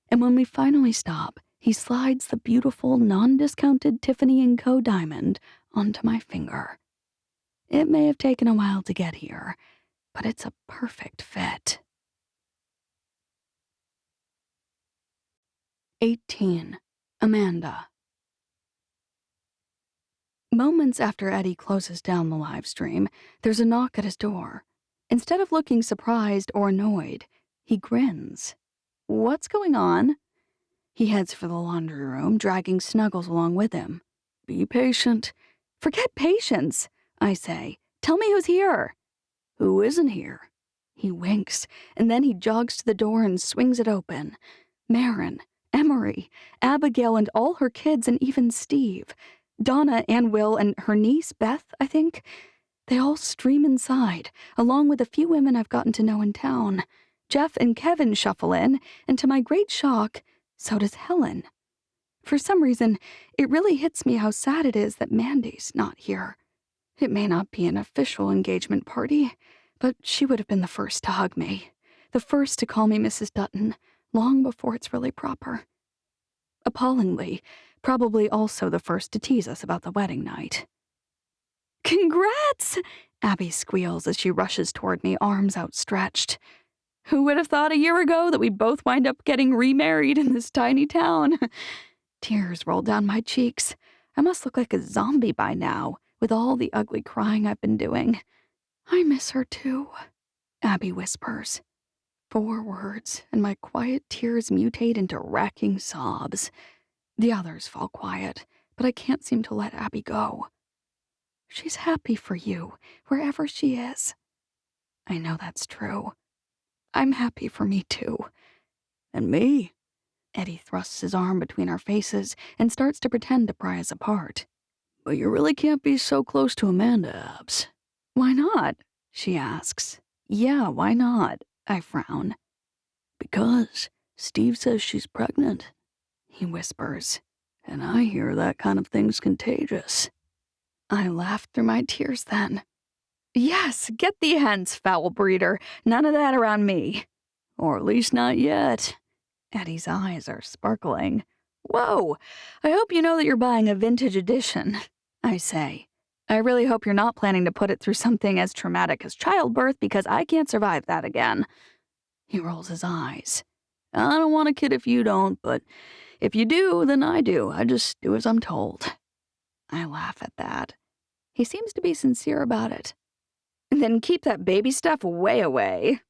and when we finally stop, he slides the beautiful, non-discounted Tiffany & Co. diamond onto my finger. It may have taken a while to get here, but it's a perfect fit. 18. Amanda. Moments after Eddy closes down the live stream, there's a knock at his door. Instead of looking surprised or annoyed, he grins. "What's going on?" He heads for the laundry room, dragging Snuggles along with him. "Be patient." "Forget patience," I say. "Tell me who's here." "Who isn't here?" He winks, and then he jogs to the door and swings it open. Marin, Emery, Abigail and all her kids, and even Steve. Donna and Will and her niece, Beth, I think. They all stream inside, along with a few women I've gotten to know in town. Jeff and Kevin shuffle in, and to my great shock, so does Helen. For some reason, it really hits me how sad it is that Mandy's not here. It may not be an official engagement party, but she would have been the first to hug me, the first to call me Mrs. Dutton, long before it's really proper. Appallingly, probably also the first to tease us about the wedding night. "Congrats!" Abby squeals as she rushes toward me, arms outstretched. "Who would have thought a year ago that we'd both wind up getting remarried in this tiny town?" Tears roll down my cheeks. I must look like a zombie by now, with all the ugly crying I've been doing. "I miss her too," Abby whispers. 4 words, and my quiet tears mutate into racking sobs. The others fall quiet, but I can't seem to let Abby go. "She's happy for you, wherever she is." I know that's true. I'm happy for me too. And me? Eddy thrusts his arm between our faces and starts to pretend to pry us apart. But you really can't be so close to Amanda, Abs. Why not? She asks. Yeah, why not? I frown. Because Steve says she's pregnant, he whispers. And I hear that kind of thing's contagious. I laughed through my tears then. Yes, get thee hence, foul breeder. None of that around me. Or at least not yet. Eddy's eyes are sparkling. Whoa, I hope you know that you're buying a vintage edition, I say. I really hope you're not planning to put it through something as traumatic as childbirth because I can't survive that again. He rolls his eyes. I don't want a kid if you don't, but if you do, then I do. I just do as I'm told. I laugh at that. He seems to be sincere about it. Then keep that baby stuff way away.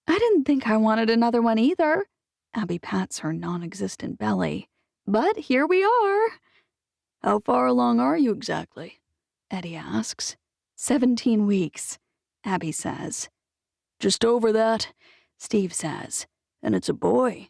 I didn't think I wanted another one either. Abby pats her non-existent belly. But here we are. How far along are you exactly? Eddy asks. 17 weeks, Abby says. Just over that, Steve says. And it's a boy.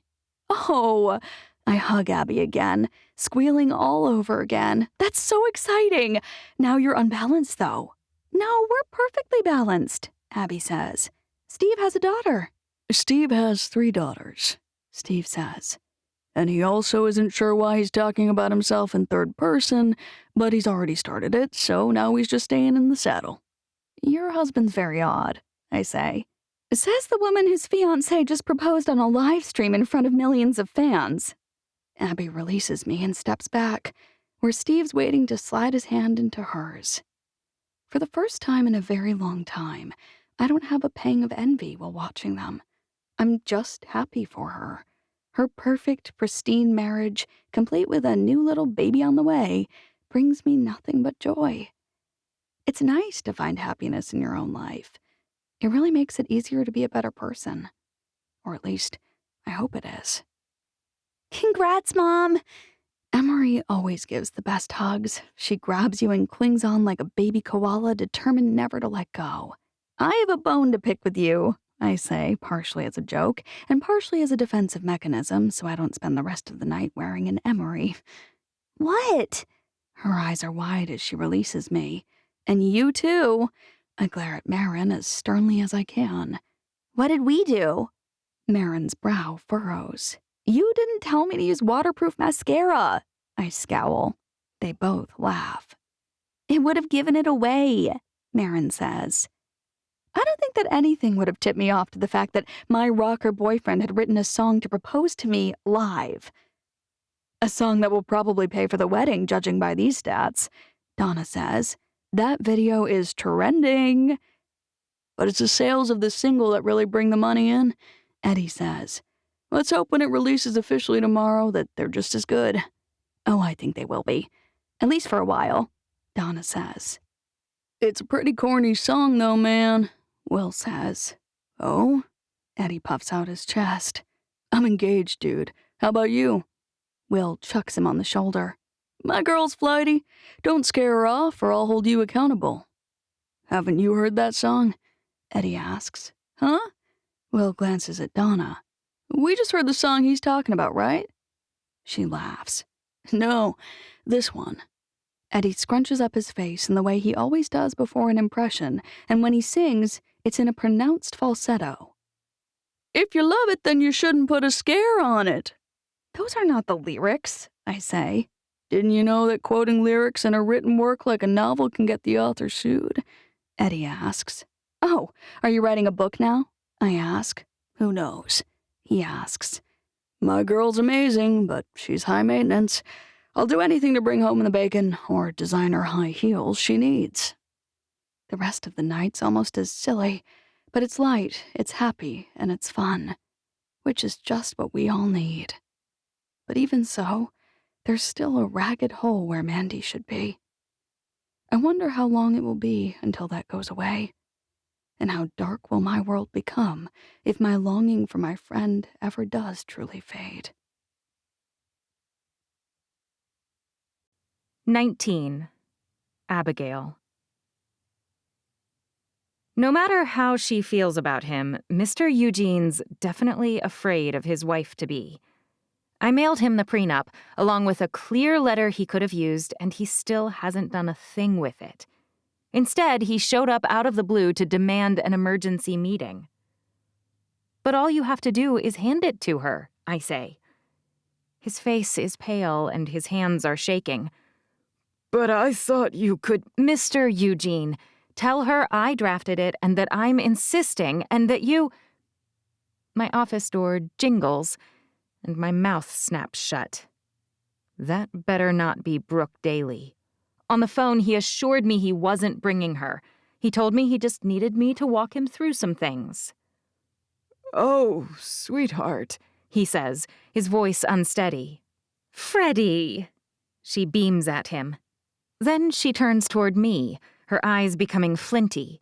Oh, I hug Abby again, squealing all over again. That's so exciting. Now you're unbalanced, though. No, we're perfectly balanced, Abby says. Steve has a daughter. Steve has 3 daughters, Steve says. And he also isn't sure why he's talking about himself in third person, but he's already started it, so now he's just staying in the saddle. Your husband's very odd, I say. Says the woman whose fiancé just proposed on a live stream in front of millions of fans. Abby releases me and steps back, where Steve's waiting to slide his hand into hers. For the first time in a very long time, I don't have a pang of envy while watching them. I'm just happy for her. Her perfect, pristine marriage, complete with a new little baby on the way, brings me nothing but joy. It's nice to find happiness in your own life. It really makes it easier to be a better person. Or at least, I hope it is. Congrats, Mom! Emery always gives the best hugs. She grabs you and clings on like a baby koala, determined never to let go. I have a bone to pick with you, I say, partially as a joke, and partially as a defensive mechanism so I don't spend the rest of the night wearing an Emery. What? Her eyes are wide as she releases me. And you too. I glare at Marin as sternly as I can. What did we do? Marin's brow furrows. You didn't tell me to use waterproof mascara. I scowl. They both laugh. It would have given it away, Marin says. I don't think that anything would have tipped me off to the fact that my rocker boyfriend had written a song to propose to me live. A song that will probably pay for the wedding, judging by these stats, Donna says. That video is trending. But it's the sales of the single that really bring the money in, Eddy says. Let's hope when it releases officially tomorrow that they're just as good. Oh, I think they will be. At least for a while, Donna says. It's a pretty corny song, though, man, Will says. Oh? Eddy puffs out his chest. I'm engaged, dude. How about you? Will chucks him on the shoulder. My girl's flighty. Don't scare her off or I'll hold you accountable. Haven't you heard that song? Eddy asks. Huh? Will glances at Donna. We just heard the song he's talking about, right? She laughs. No, this one. Eddy scrunches up his face in the way he always does before an impression, and when he sings, it's in a pronounced falsetto. If you love it, then you shouldn't put a scare on it. Those are not the lyrics, I say. Didn't you know that quoting lyrics in a written work like a novel can get the author sued? Eddy asks. Oh, are you writing a book now? I ask. Who knows? He asks. My girl's amazing, but she's high maintenance. I'll do anything to bring home the bacon or designer high heels she needs. The rest of the night's almost as silly, but it's light, it's happy, and it's fun, which is just what we all need. But even so, there's still a ragged hole where Mandy should be. I wonder how long it will be until that goes away. And how dark will my world become if my longing for my friend ever does truly fade? 19. Abigail. No matter how she feels about him, Mr. Eugene's definitely afraid of his wife-to-be. I mailed him the prenup, along with a clear letter he could have used, and he still hasn't done a thing with it. Instead, he showed up out of the blue to demand an emergency meeting. But all you have to do is hand it to her, I say. His face is pale and his hands are shaking. But I thought you could— Mr. Eugene, tell her I drafted it and that I'm insisting and that you— My office door jingles and my mouth snaps shut. That better not be Brooke Daly. On the phone, he assured me he wasn't bringing her. He told me he just needed me to walk him through some things. Oh, sweetheart, He says, his voice unsteady. Freddie! She beams at him. Then she turns toward me, her eyes becoming flinty.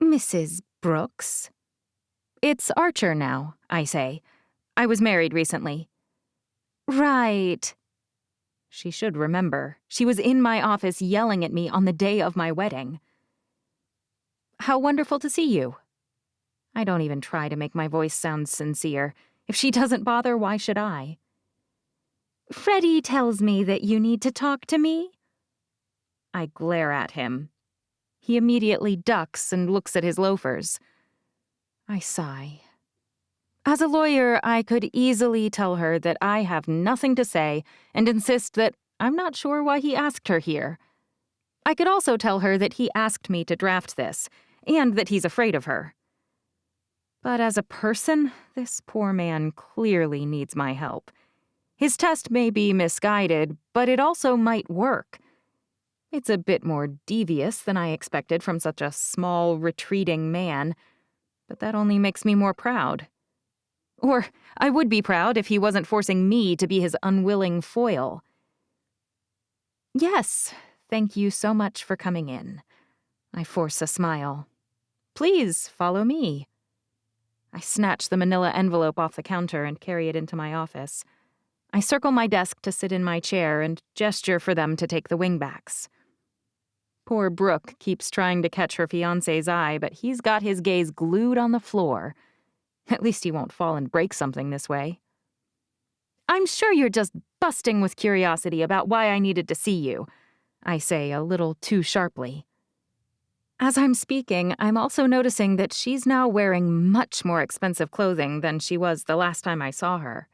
Mrs. Brooks? It's Archer now, I say. I was married recently. Right. She should remember. She was in my office yelling at me on the day of my wedding. How wonderful to see you. I don't even try to make my voice sound sincere. If she doesn't bother, why should I? Freddie tells me that you need to talk to me. I glare at him. He immediately ducks and looks at his loafers. I sigh. As a lawyer, I could easily tell her that I have nothing to say and insist that I'm not sure why he asked her here. I could also tell her that he asked me to draft this, and that he's afraid of her. But as a person, this poor man clearly needs my help. His test may be misguided, but it also might work. It's a bit more devious than I expected from such a small, retreating man, but that only makes me more proud. Or I would be proud if he wasn't forcing me to be his unwilling foil. Yes, thank you so much for coming in. I force a smile. Please follow me. I snatch the manila envelope off the counter and carry it into my office. I circle my desk to sit in my chair and gesture for them to take the wingbacks. Poor Brooke keeps trying to catch her fiancé's eye, but he's got his gaze glued on the floor. At least he won't fall and break something this way. I'm sure you're just busting with curiosity about why I needed to see you, I say a little too sharply. As I'm speaking, I'm also noticing that she's now wearing much more expensive clothing than she was the last time I saw her.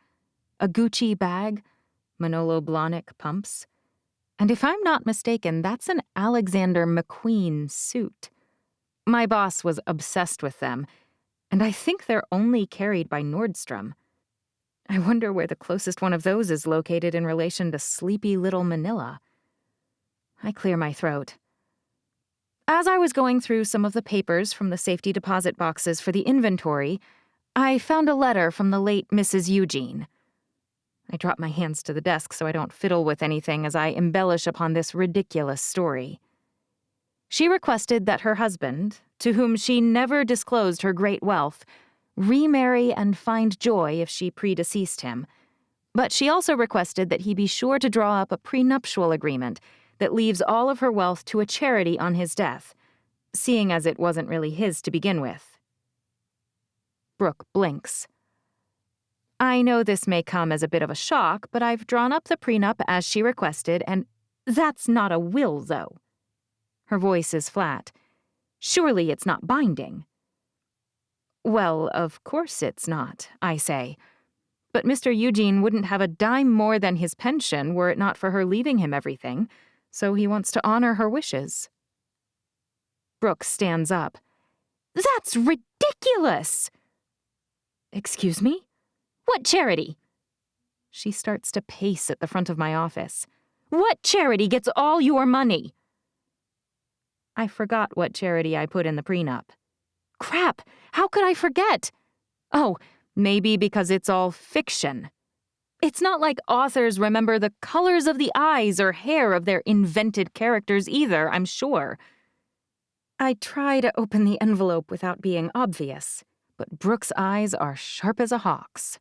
A Gucci bag, Manolo Blahnik pumps, and if I'm not mistaken, that's an Alexander McQueen suit. My boss was obsessed with them, and I think they're only carried by Nordstrom. I wonder where the closest one of those is located in relation to sleepy little Manila. I clear my throat. As I was going through some of the papers from the safety deposit boxes for the inventory, I found a letter from the late Mrs. Eugene. I drop my hands to the desk so I don't fiddle with anything as I embellish upon this ridiculous story. She requested that her husband, to whom she never disclosed her great wealth, remarry and find joy if she predeceased him. But she also requested that he be sure to draw up a prenuptial agreement that leaves all of her wealth to a charity on his death, seeing as it wasn't really his to begin with. Brooke blinks. I know this may come as a bit of a shock, but I've drawn up the prenup as she requested, and that's not a will, though. Her voice is flat. Surely it's not binding. Well, of course it's not, I say. But Mr. Eugene wouldn't have a dime more than his pension were it not for her leaving him everything, so he wants to honor her wishes. Brooke stands up. That's ridiculous! Excuse me? What charity? She starts to pace at the front of my office. What charity gets all your money? I forgot what charity I put in the prenup. Crap! How could I forget? Oh, maybe because it's all fiction. It's not like authors remember the colors of the eyes or hair of their invented characters either, I'm sure. I try to open the envelope without being obvious, but Brooke's eyes are sharp as a hawk's.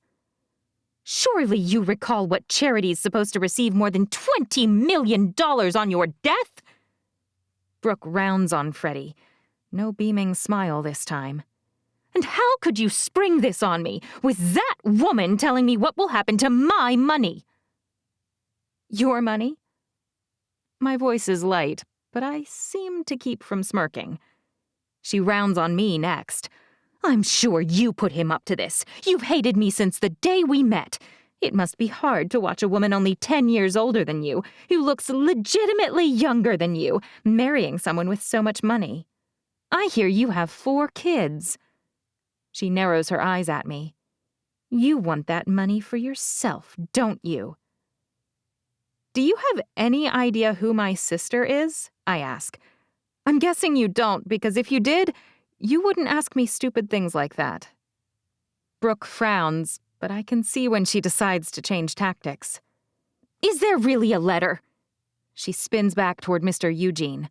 Surely you recall what charity's supposed to receive more than $20 million on your death? Brooke rounds on Freddie. No beaming smile this time. And how could you spring this on me, with that woman telling me what will happen to my money? Your money? My voice is light, but I seem to keep from smirking. She rounds on me next. I'm sure you put him up to this. You've hated me since the day we met. It must be hard to watch a woman only 10 years older than you, who looks legitimately younger than you, marrying someone with so much money. I hear you have 4 kids. She narrows her eyes at me. You want that money for yourself, don't you? Do you have any idea who my sister is? I ask. I'm guessing you don't, because if you did, you wouldn't ask me stupid things like that. Brooke frowns, but I can see when she decides to change tactics. Is there really a letter? She spins back toward Mr. Eugene.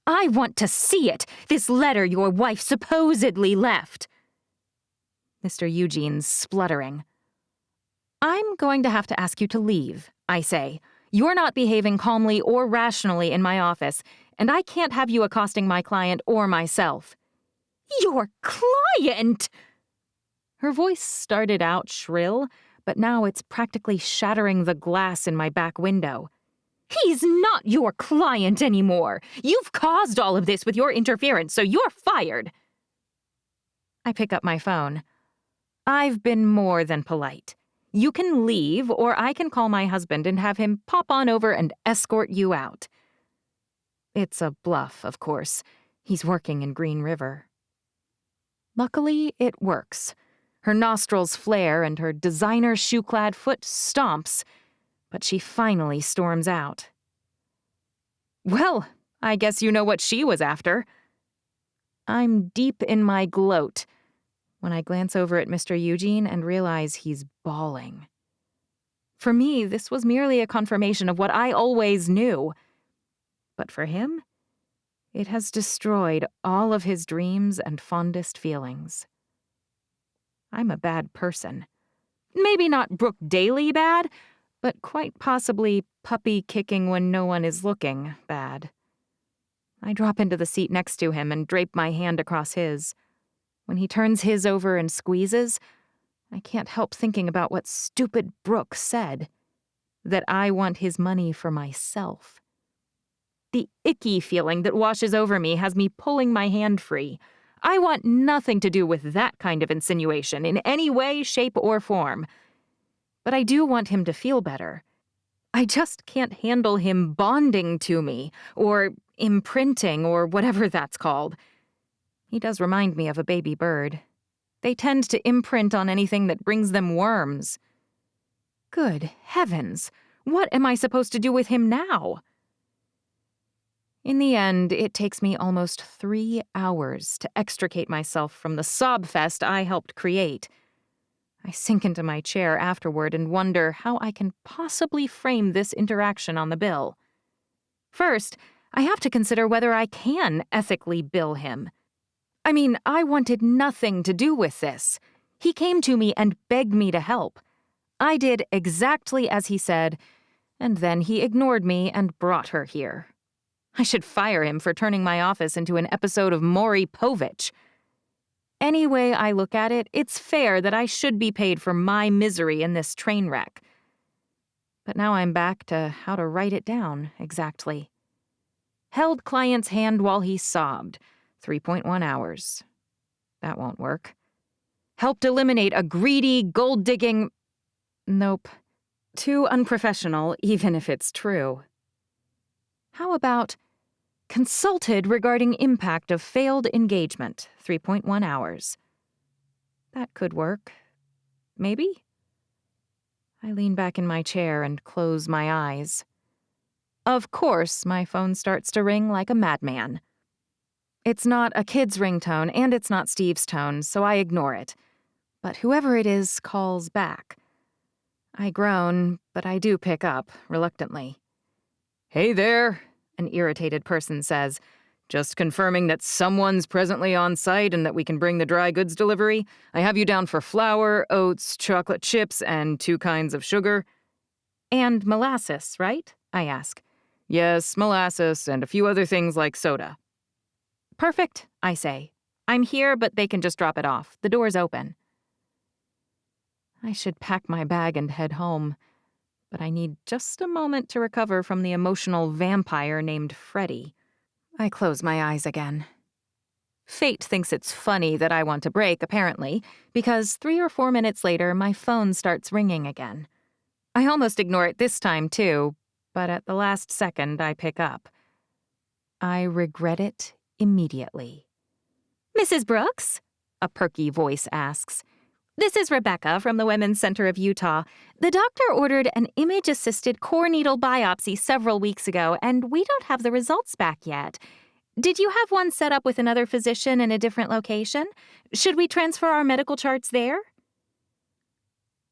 I want to see it, this letter your wife supposedly left. Mr. Eugene's spluttering. I'm going to have to ask you to leave, I say. You're not behaving calmly or rationally in my office, and I can't have you accosting my client or myself. Your client! Her voice started out shrill, but now it's practically shattering the glass in my back window. He's not your client anymore. You've caused all of this with your interference, so you're fired. I pick up my phone. I've been more than polite. You can leave, or I can call my husband and have him pop on over and escort you out. It's a bluff, of course. He's working in Green River. Luckily, it works. Her nostrils flare and her designer shoe-clad foot stomps, but she finally storms out. Well, I guess you know what she was after. I'm deep in my gloat when I glance over at Mr. Eugene and realize he's bawling. For me, this was merely a confirmation of what I always knew. But for him, it has destroyed all of his dreams and fondest feelings. I'm a bad person. Maybe not Brooke Daly bad, but quite possibly puppy kicking when no one is looking bad. I drop into the seat next to him and drape my hand across his. When he turns his over and squeezes, I can't help thinking about what stupid Brooke said. That I want his money for myself. The icky feeling that washes over me has me pulling my hand free. I want nothing to do with that kind of insinuation in any way, shape, or form. But I do want him to feel better. I just can't handle him bonding to me, or imprinting, or whatever that's called. He does remind me of a baby bird. They tend to imprint on anything that brings them worms. Good heavens, what am I supposed to do with him now? In the end, it takes me almost 3 hours to extricate myself from the sob fest I helped create. I sink into my chair afterward and wonder how I can possibly frame this interaction on the bill. First, I have to consider whether I can ethically bill him. I mean, I wanted nothing to do with this. He came to me and begged me to help. I did exactly as he said, and then he ignored me and brought her here. I should fire him for turning my office into an episode of Maury Povich. Any way I look at it, it's fair that I should be paid for my misery in this train wreck. But now I'm back to how to write it down exactly. Held client's hand while he sobbed. 3.1 hours. That won't work. Helped eliminate a greedy, gold-digging... Nope. Too unprofessional, even if it's true. How about consulted regarding impact of failed engagement, 3.1 hours. That could work. Maybe? I lean back in my chair and close my eyes. Of course, my phone starts to ring like a madman. It's not a kid's ringtone, and it's not Steve's tone, so I ignore it. But whoever it is calls back. I groan, but I do pick up, reluctantly. Hey there, an irritated person says. Just confirming that someone's presently on site and that we can bring the dry goods delivery. I have you down for flour, oats, chocolate chips, and 2 kinds of sugar. And molasses, right? I ask. Yes, molasses and a few other things like soda. Perfect, I say. I'm here, but they can just drop it off. The door's open. I should pack my bag and head home, but I need just a moment to recover from the emotional vampire named Freddie. I close my eyes again. Fate thinks it's funny that I want to break, apparently, because 3 or 4 minutes later, my phone starts ringing again. I almost ignore it this time, too, but at the last second, I pick up. I regret it immediately. Mrs. Brooks? A perky voice asks. This is Rebecca from the Women's Center of Utah. The doctor ordered an image-assisted core needle biopsy several weeks ago, and we don't have the results back yet. Did you have one set up with another physician in a different location? Should we transfer our medical charts there?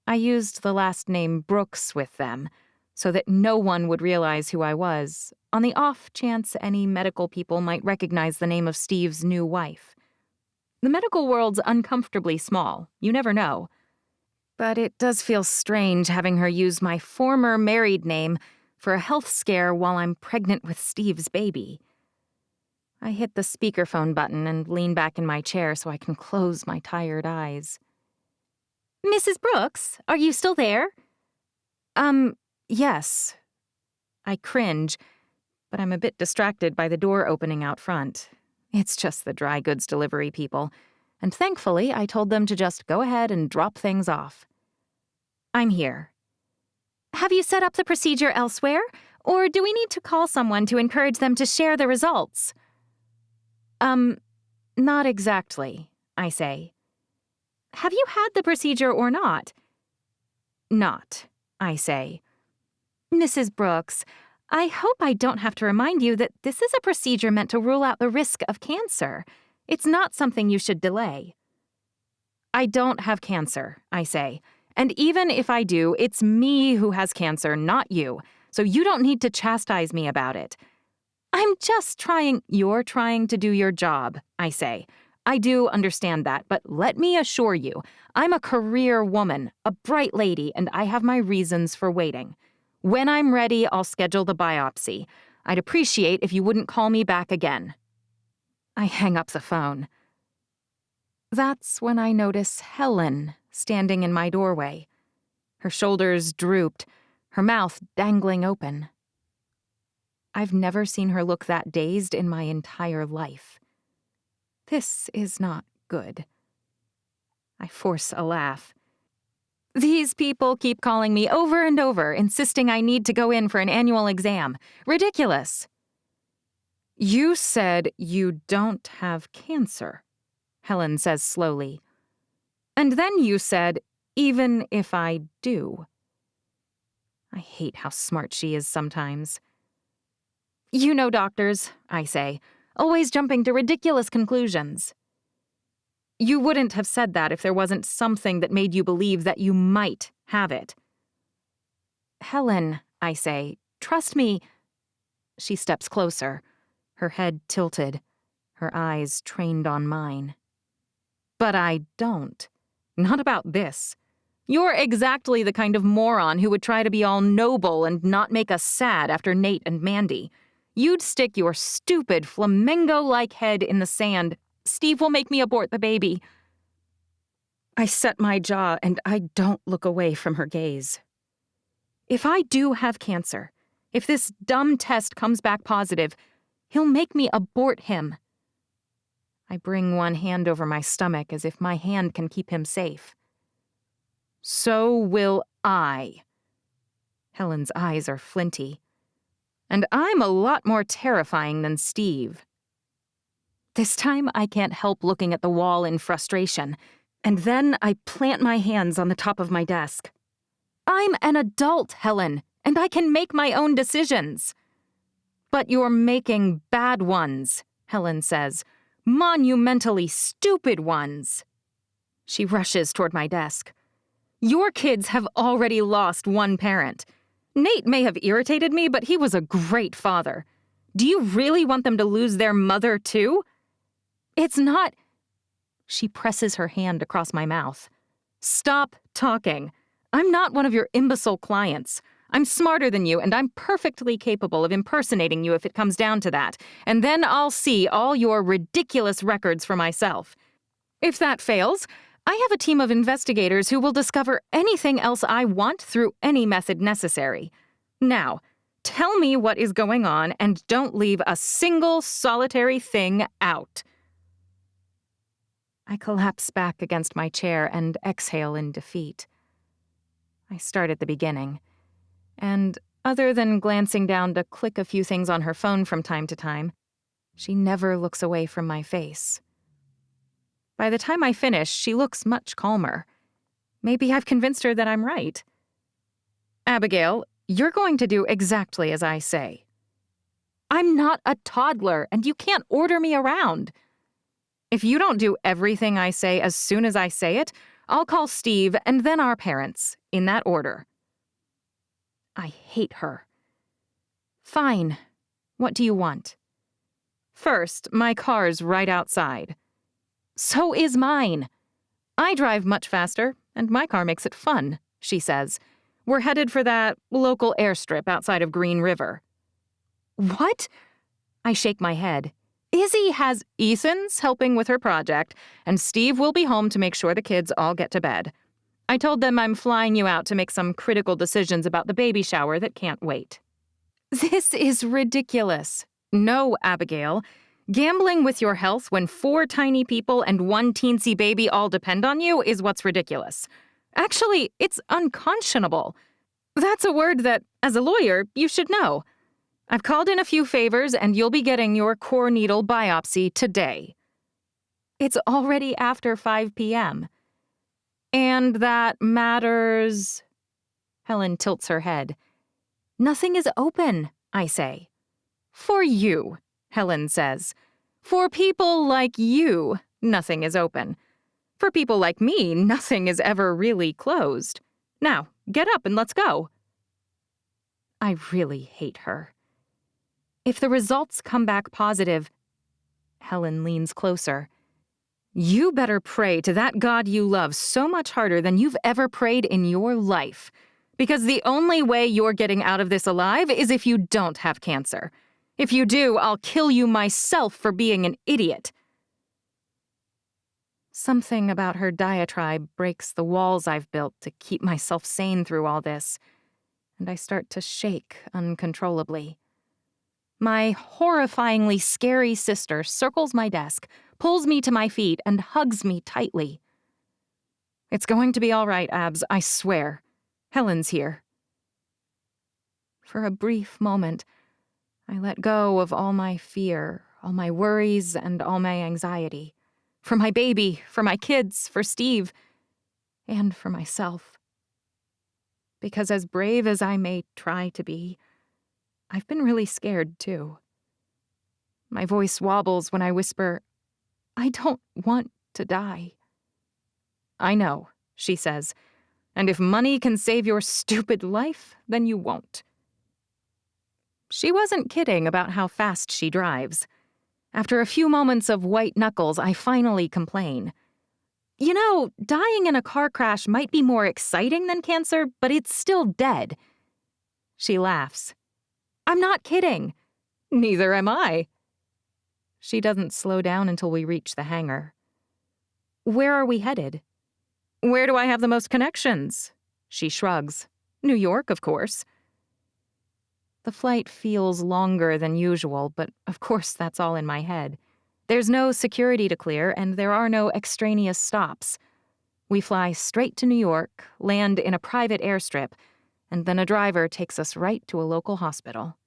I used the last name Brooks with them, so that no one would realize who I was, on the off chance any medical people might recognize the name of Steve's new wife. The medical world's uncomfortably small, you never know. But it does feel strange having her use my former married name for a health scare while I'm pregnant with Steve's baby. I hit the speakerphone button and lean back in my chair so I can close my tired eyes. Mrs. Brooks, are you still there? Yes. I cringe, but I'm a bit distracted by the door opening out front. It's just the dry goods delivery people, and thankfully I told them to just go ahead and drop things off. I'm here. Have you set up the procedure elsewhere, or do we need to call someone to encourage them to share the results? Not exactly, I say. Have you had the procedure or not? Not, I say. Mrs. Brooks, I hope I don't have to remind you that this is a procedure meant to rule out the risk of cancer. It's not something you should delay. I don't have cancer, I say. And even if I do, it's me who has cancer, not you. So you don't need to chastise me about it. I'm just trying. You're trying to do your job, I say. I do understand that, but let me assure you, I'm a career woman, a bright lady, and I have my reasons for waiting. When I'm ready, I'll schedule the biopsy. I'd appreciate if you wouldn't call me back again. I hang up the phone. That's when I notice Helen standing in my doorway. Her shoulders drooped, her mouth dangling open. I've never seen her look that dazed in my entire life. This is not good. I force a laugh. These people keep calling me over and over, insisting I need to go in for an annual exam. Ridiculous. You said you don't have cancer, Helen says slowly. And then you said, even if I do. I hate how smart she is sometimes. You know doctors, I say, always jumping to ridiculous conclusions. You wouldn't have said that if there wasn't something that made you believe that you might have it. Helen, I say, trust me. She steps closer, her head tilted, her eyes trained on mine. But I don't. Not about this. You're exactly the kind of moron who would try to be all noble and not make us sad after Nate and Mandy. You'd stick your stupid flamingo-like head in the sand. Steve will make me abort the baby. I set my jaw and I don't look away from her gaze. If I do have cancer, if this dumb test comes back positive, he'll make me abort him. I bring one hand over my stomach as if my hand can keep him safe. So will I. Helen's eyes are flinty. And I'm a lot more terrifying than Steve. This time I can't help looking at the wall in frustration, and then I plant my hands on the top of my desk. I'm an adult, Helen, and I can make my own decisions. But you're making bad ones, Helen says. Monumentally stupid ones. She rushes toward my desk. Your kids have already lost one parent. Nate may have irritated me, but he was a great father. Do you really want them to lose their mother, too? It's not... She presses her hand across my mouth. Stop talking. I'm not one of your imbecile clients. I'm smarter than you, and I'm perfectly capable of impersonating you if it comes down to that. And then I'll see all your ridiculous records for myself. If that fails, I have a team of investigators who will discover anything else I want through any method necessary. Now, tell me what is going on and don't leave a single solitary thing out. I collapse back against my chair and exhale in defeat. I start at the beginning. And other than glancing down to click a few things on her phone from time to time, she never looks away from my face. By the time I finish, she looks much calmer. Maybe I've convinced her that I'm right. Abigail, you're going to do exactly as I say. I'm not a toddler, and you can't order me around. If you don't do everything I say as soon as I say it, I'll call Steve and then our parents, in that order. I hate her. Fine. What do you want? First, my car's right outside. So is mine. I drive much faster, and my car makes it fun, she says. We're headed for that local airstrip outside of Green River. What? I shake my head. Izzy has Ethan's helping with her project, and Steve will be home to make sure the kids all get to bed. I told them I'm flying you out to make some critical decisions about the baby shower that can't wait. This is ridiculous. No, Abigail. Gambling with your health when 4 tiny people and 1 teensy baby all depend on you is what's ridiculous. Actually, it's unconscionable. That's a word that, as a lawyer, you should know. I've called in a few favors, and you'll be getting your core needle biopsy today. It's already after 5 p.m. And that matters... Helen tilts her head. Nothing is open, I say. For you, Helen says. For people like you, nothing is open. For people like me, nothing is ever really closed. Now, get up and let's go. I really hate her. If the results come back positive, Helen leans closer. You better pray to that God you love so much harder than you've ever prayed in your life. Because the only way you're getting out of this alive is if you don't have cancer. If you do, I'll kill you myself for being an idiot. Something about her diatribe breaks the walls I've built to keep myself sane through all this, and I start to shake uncontrollably. My horrifyingly scary sister circles my desk, pulls me to my feet, and hugs me tightly. It's going to be all right, Abs, I swear. Helen's here. For a brief moment, I let go of all my fear, all my worries, and all my anxiety. For my baby, for my kids, for Steve, and for myself. Because as brave as I may try to be, I've been really scared, too. My voice wobbles when I whisper, I don't want to die. I know, she says, and if money can save your stupid life, then you won't. She wasn't kidding about how fast she drives. After a few moments of white knuckles, I finally complain. You know, dying in a car crash might be more exciting than cancer, but it's still dead. She laughs. I'm not kidding. Neither am I. She doesn't slow down until we reach the hangar. Where are we headed? Where do I have the most connections? She shrugs. New York, of course. The flight feels longer than usual, but of course that's all in my head. There's no security to clear, and there are no extraneous stops. We fly straight to New York, land in a private airstrip, and then a driver takes us right to a local hospital.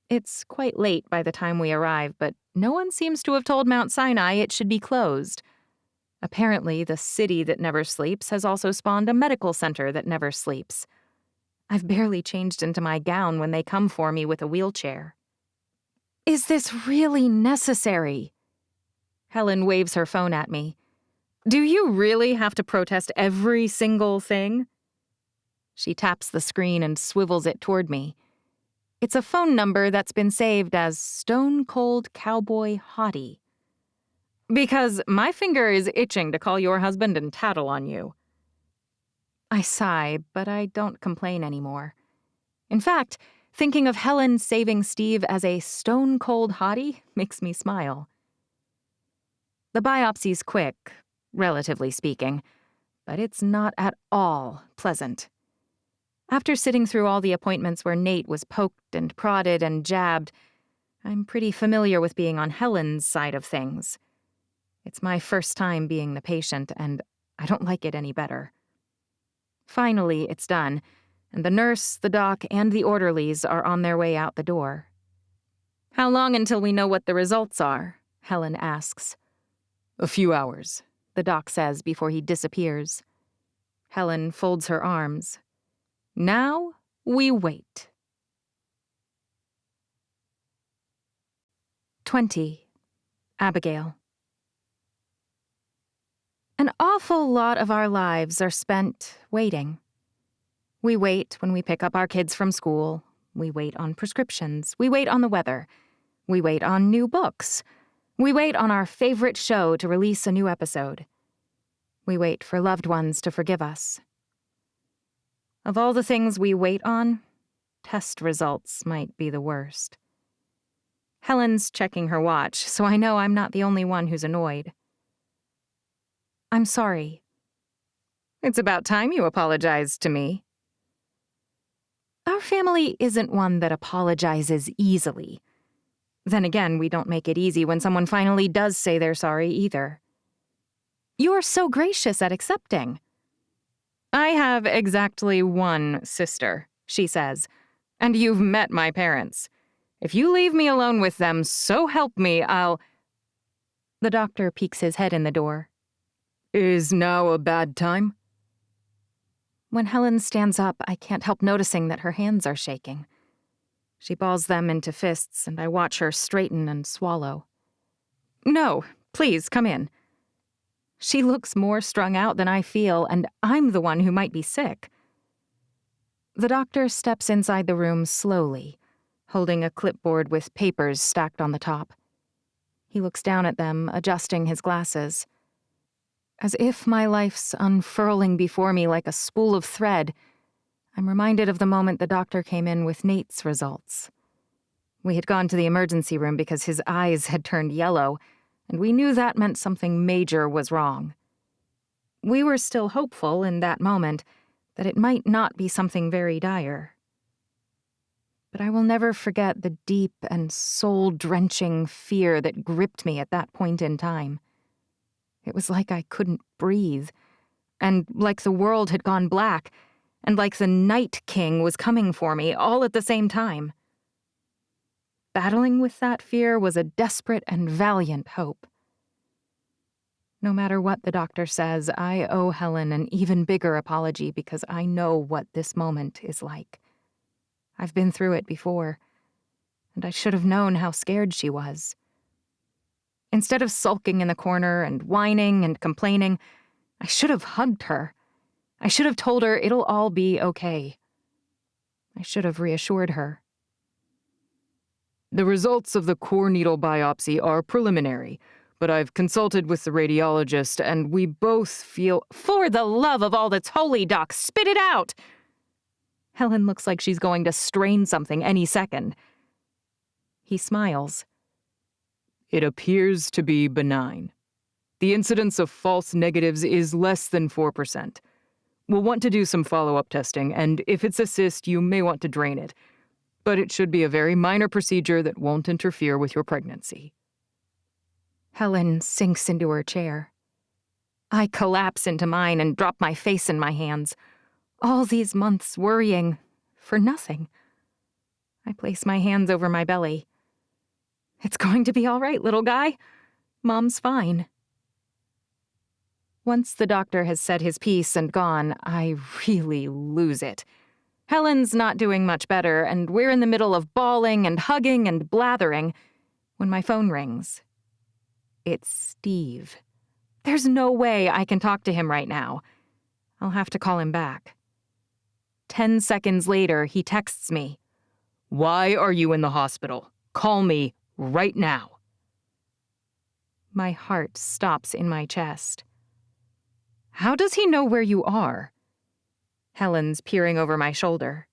It's quite late by the time we arrive, but no one seems to have told Mount Sinai it should be closed. Apparently, the city that never sleeps has also spawned a medical center that never sleeps. I've barely changed into my gown when they come for me with a wheelchair. Is this really necessary? Helen waves her phone at me. Do you really have to protest every single thing? She taps the screen and swivels it toward me. It's a phone number that's been saved as Stone Cold Cowboy Hottie. Because my finger is itching to call your husband and tattle on you. I sigh, but I don't complain anymore. In fact, thinking of Helen saving Steve as a stone-cold hottie makes me smile. The biopsy's quick, relatively speaking, but it's not at all pleasant. After sitting through all the appointments where Nate was poked and prodded and jabbed, I'm pretty familiar with being on Helen's side of things. It's my first time being the patient, and I don't like it any better. Finally, it's done, and the nurse, the doc, and the orderlies are on their way out the door. "How long until we know what the results are?" Helen asks. "A few hours," the doc says before he disappears. Helen folds her arms. Now we wait. 20. Abigail. An awful lot of our lives are spent waiting. We wait when we pick up our kids from school. We wait on prescriptions. We wait on the weather. We wait on new books. We wait on our favorite show to release a new episode. We wait for loved ones to forgive us. Of all the things we wait on, test results might be the worst. Helen's checking her watch, so I know I'm not the only one who's annoyed. "I'm sorry." "It's about time you apologized to me." Our family isn't one that apologizes easily. Then again, we don't make it easy when someone finally does say they're sorry either. "You're so gracious at accepting." "I have exactly one sister," she says, "and you've met my parents. If you leave me alone with them, so help me, I'll—" The doctor peeks his head in the door. "Is now a bad time?" When Helen stands up, I can't help noticing that her hands are shaking. She balls them into fists, and I watch her straighten and swallow. "No, please, come in." She looks more strung out than I feel, and I'm the one who might be sick. The doctor steps inside the room slowly, holding a clipboard with papers stacked on the top. He looks down at them, adjusting his glasses. As if my life's unfurling before me like a spool of thread, I'm reminded of the moment the doctor came in with Nate's results. We had gone to the emergency room because his eyes had turned yellow, and we knew that meant something major was wrong. We were still hopeful in that moment that it might not be something very dire. But I will never forget the deep and soul-drenching fear that gripped me at that point in time. It was like I couldn't breathe, and like the world had gone black, and like the Night King was coming for me all at the same time. Battling with that fear was a desperate and valiant hope. No matter what the doctor says, I owe Helen an even bigger apology because I know what this moment is like. I've been through it before, and I should have known how scared she was. Instead of sulking in the corner and whining and complaining, I should have hugged her. I should have told her it'll all be okay. I should have reassured her. "The results of the core needle biopsy are preliminary, but I've consulted with the radiologist and we both feel—" "For the love of all that's holy, Doc, spit it out!" Helen looks like she's going to strain something any second. He smiles. "It appears to be benign. The incidence of false negatives is less than 4%. We'll want to do some follow-up testing, and if it's a cyst, you may want to drain it. But it should be a very minor procedure that won't interfere with your pregnancy." Helen sinks into her chair. I collapse into mine and drop my face in my hands. All these months worrying for nothing. I place my hands over my belly. "It's going to be all right, little guy. Mom's fine." Once the doctor has said his piece and gone, I really lose it. Helen's not doing much better, and we're in the middle of bawling and hugging and blathering when my phone rings. It's Steve. There's no way I can talk to him right now. I'll have to call him back. 10 seconds later, he texts me. "Why are you in the hospital? Call me right now." My heart stops in my chest. "How does he know where you are?" Helen's peering over my shoulder.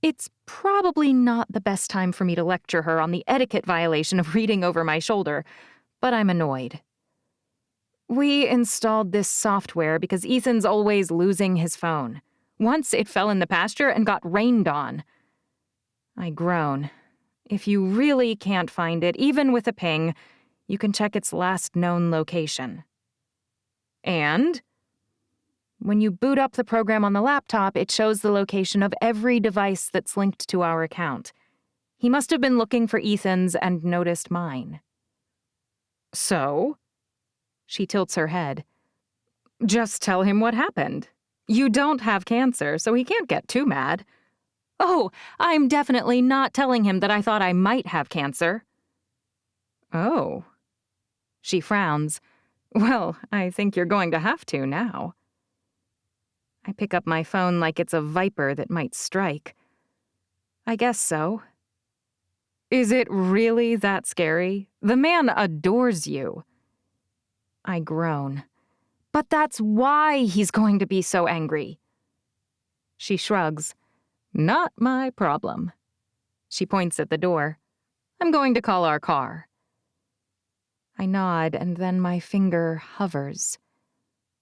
It's probably not the best time for me to lecture her on the etiquette violation of reading over my shoulder, but I'm annoyed. We installed this software because Ethan's always losing his phone. Once it fell in the pasture and got rained on. I groan. If you really can't find it, even with a ping, you can check its last known location. And when you boot up the program on the laptop, it shows the location of every device that's linked to our account. He must have been looking for Ethan's and noticed mine. So? She tilts her head. Just tell him what happened. You don't have cancer, so he can't get too mad. Oh, I'm definitely not telling him that I thought I might have cancer. Oh. She frowns. Well, I think you're going to have to now. I pick up my phone like it's a viper that might strike. I guess so. Is it really that scary? The man adores you. I groan. But that's why he's going to be so angry. She shrugs. Not my problem. She points at the door. I'm going to call our car. I nod, and then my finger hovers.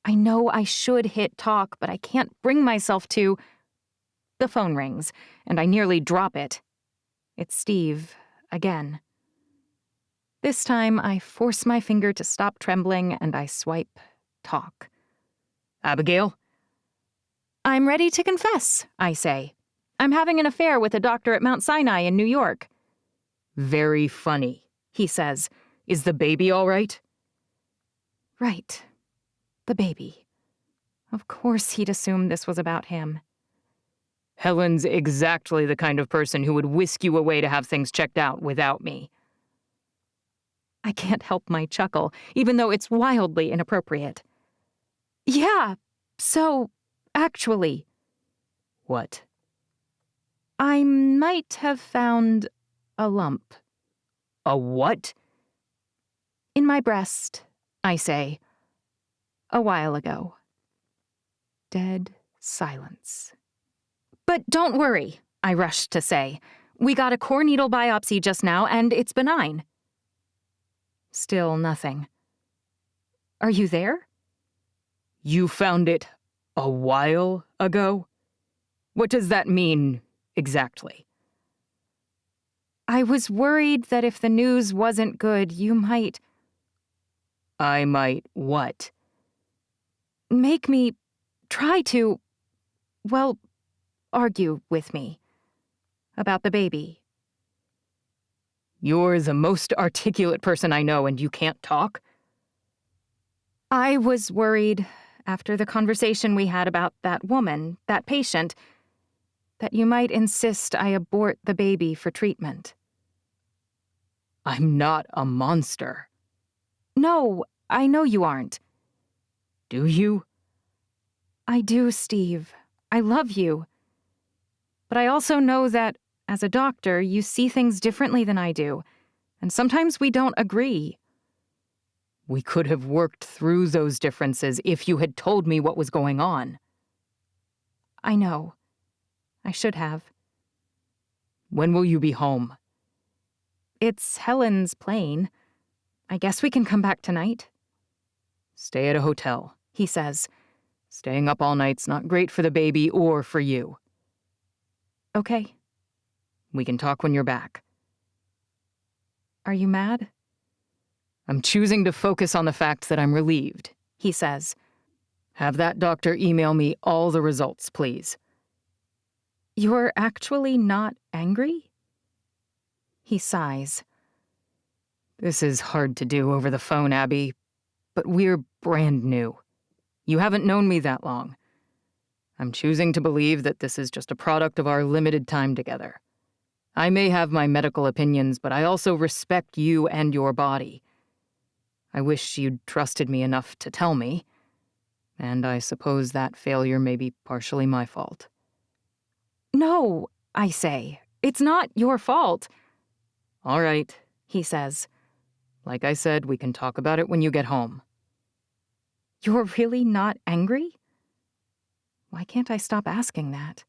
I know I should hit talk, but I can't bring myself to. The phone rings, and I nearly drop it. It's Steve, again. This time, I force my finger to stop trembling, and I swipe talk. Abigail? I'm ready to confess, I say. I'm having an affair with a doctor at Mount Sinai in New York. Very funny, he says. Is the baby all right? Right. The baby. Of course he'd assume this was about him. Helen's exactly the kind of person who would whisk you away to have things checked out without me. I can't help my chuckle, even though it's wildly inappropriate. Yeah, so, actually. What? I might have found a lump. A what? In my breast, I say. A while ago. Dead silence. But don't worry, I rushed to say. We got a core needle biopsy just now, and it's benign. Still nothing. Are you there? You found it a while ago? What does that mean, exactly? I was worried that if the news wasn't good, you might... I might what? Make me try to, well, argue with me about the baby. You're the most articulate person I know, and you can't talk? I was worried, after the conversation we had about that woman, that patient, that you might insist I abort the baby for treatment. I'm not a monster. No, I know you aren't. Do you? I do, Steve. I love you. But I also know that, as a doctor, you see things differently than I do, and sometimes we don't agree. We could have worked through those differences if you had told me what was going on. I know. I should have. When will you be home? It's Helen's plane. I guess we can come back tonight. Stay at a hotel, he says. Staying up all night's not great for the baby or for you. Okay. We can talk when you're back. Are you mad? I'm choosing to focus on the fact that I'm relieved, he says. Have that doctor email me all the results, please. You're actually not angry? He sighs. This is hard to do over the phone, Abby, but we're brand new. You haven't known me that long. I'm choosing to believe that this is just a product of our limited time together. I may have my medical opinions, but I also respect you and your body. I wish you'd trusted me enough to tell me, and I suppose that failure may be partially my fault. No, I say. It's not your fault. All right, he says. Like I said, we can talk about it when you get home. You're really not angry? Why can't I stop asking that?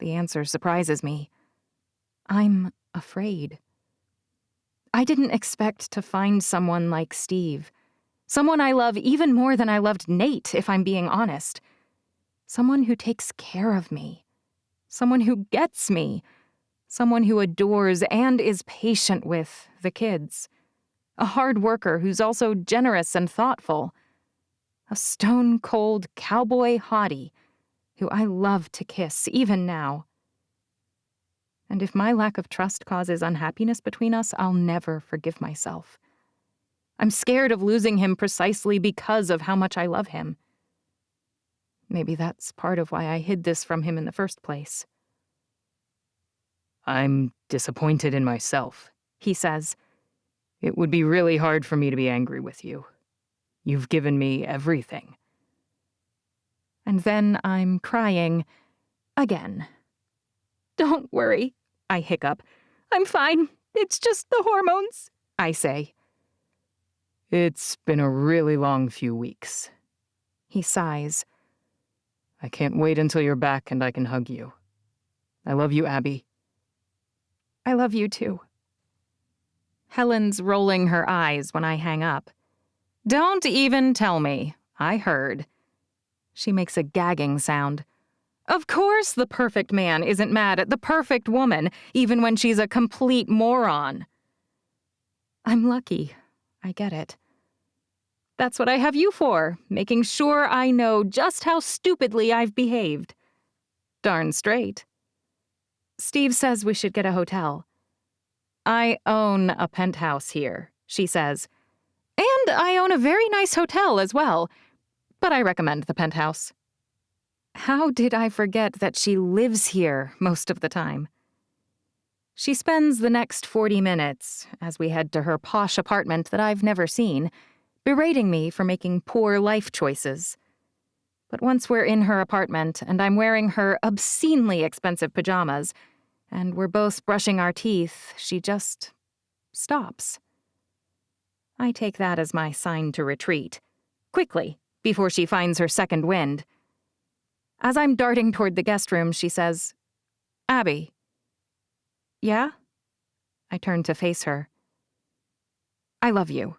The answer surprises me. I'm afraid. I didn't expect to find someone like Steve. Someone I love even more than I loved Nate, if I'm being honest. Someone who takes care of me. Someone who gets me. Someone who adores and is patient with the kids. A hard worker who's also generous and thoughtful. A stone-cold cowboy hottie who I love to kiss, even now. And if my lack of trust causes unhappiness between us, I'll never forgive myself. I'm scared of losing him precisely because of how much I love him. Maybe that's part of why I hid this from him in the first place. I'm disappointed in myself, He says. It would be really hard for me to be angry with you. You've given me everything. And then I'm crying again. Don't worry, I hiccup. I'm fine. It's just the hormones, I say. It's been a really long few weeks. He sighs. I can't wait until you're back and I can hug you. I love you, Abby. I love you too. Helen's rolling her eyes when I hang up. Don't even tell me. I heard. She makes a gagging sound. Of course the perfect man isn't mad at the perfect woman, even when she's a complete moron. I'm lucky. I get it. That's what I have you for, making sure I know just how stupidly I've behaved. Darn straight. Steve says we should get a hotel. I own a penthouse here, she says. And I own a very nice hotel as well, but I recommend the penthouse. How did I forget that she lives here most of the time? She spends the next 40 minutes, as we head to her posh apartment that I've never seen, berating me for making poor life choices. But once we're in her apartment and I'm wearing her obscenely expensive pajamas, and we're both brushing our teeth, she just stops. I take that as my sign to retreat, quickly, before she finds her second wind. As I'm darting toward the guest room, she says, Abby. Yeah? I turn to face her. I love you.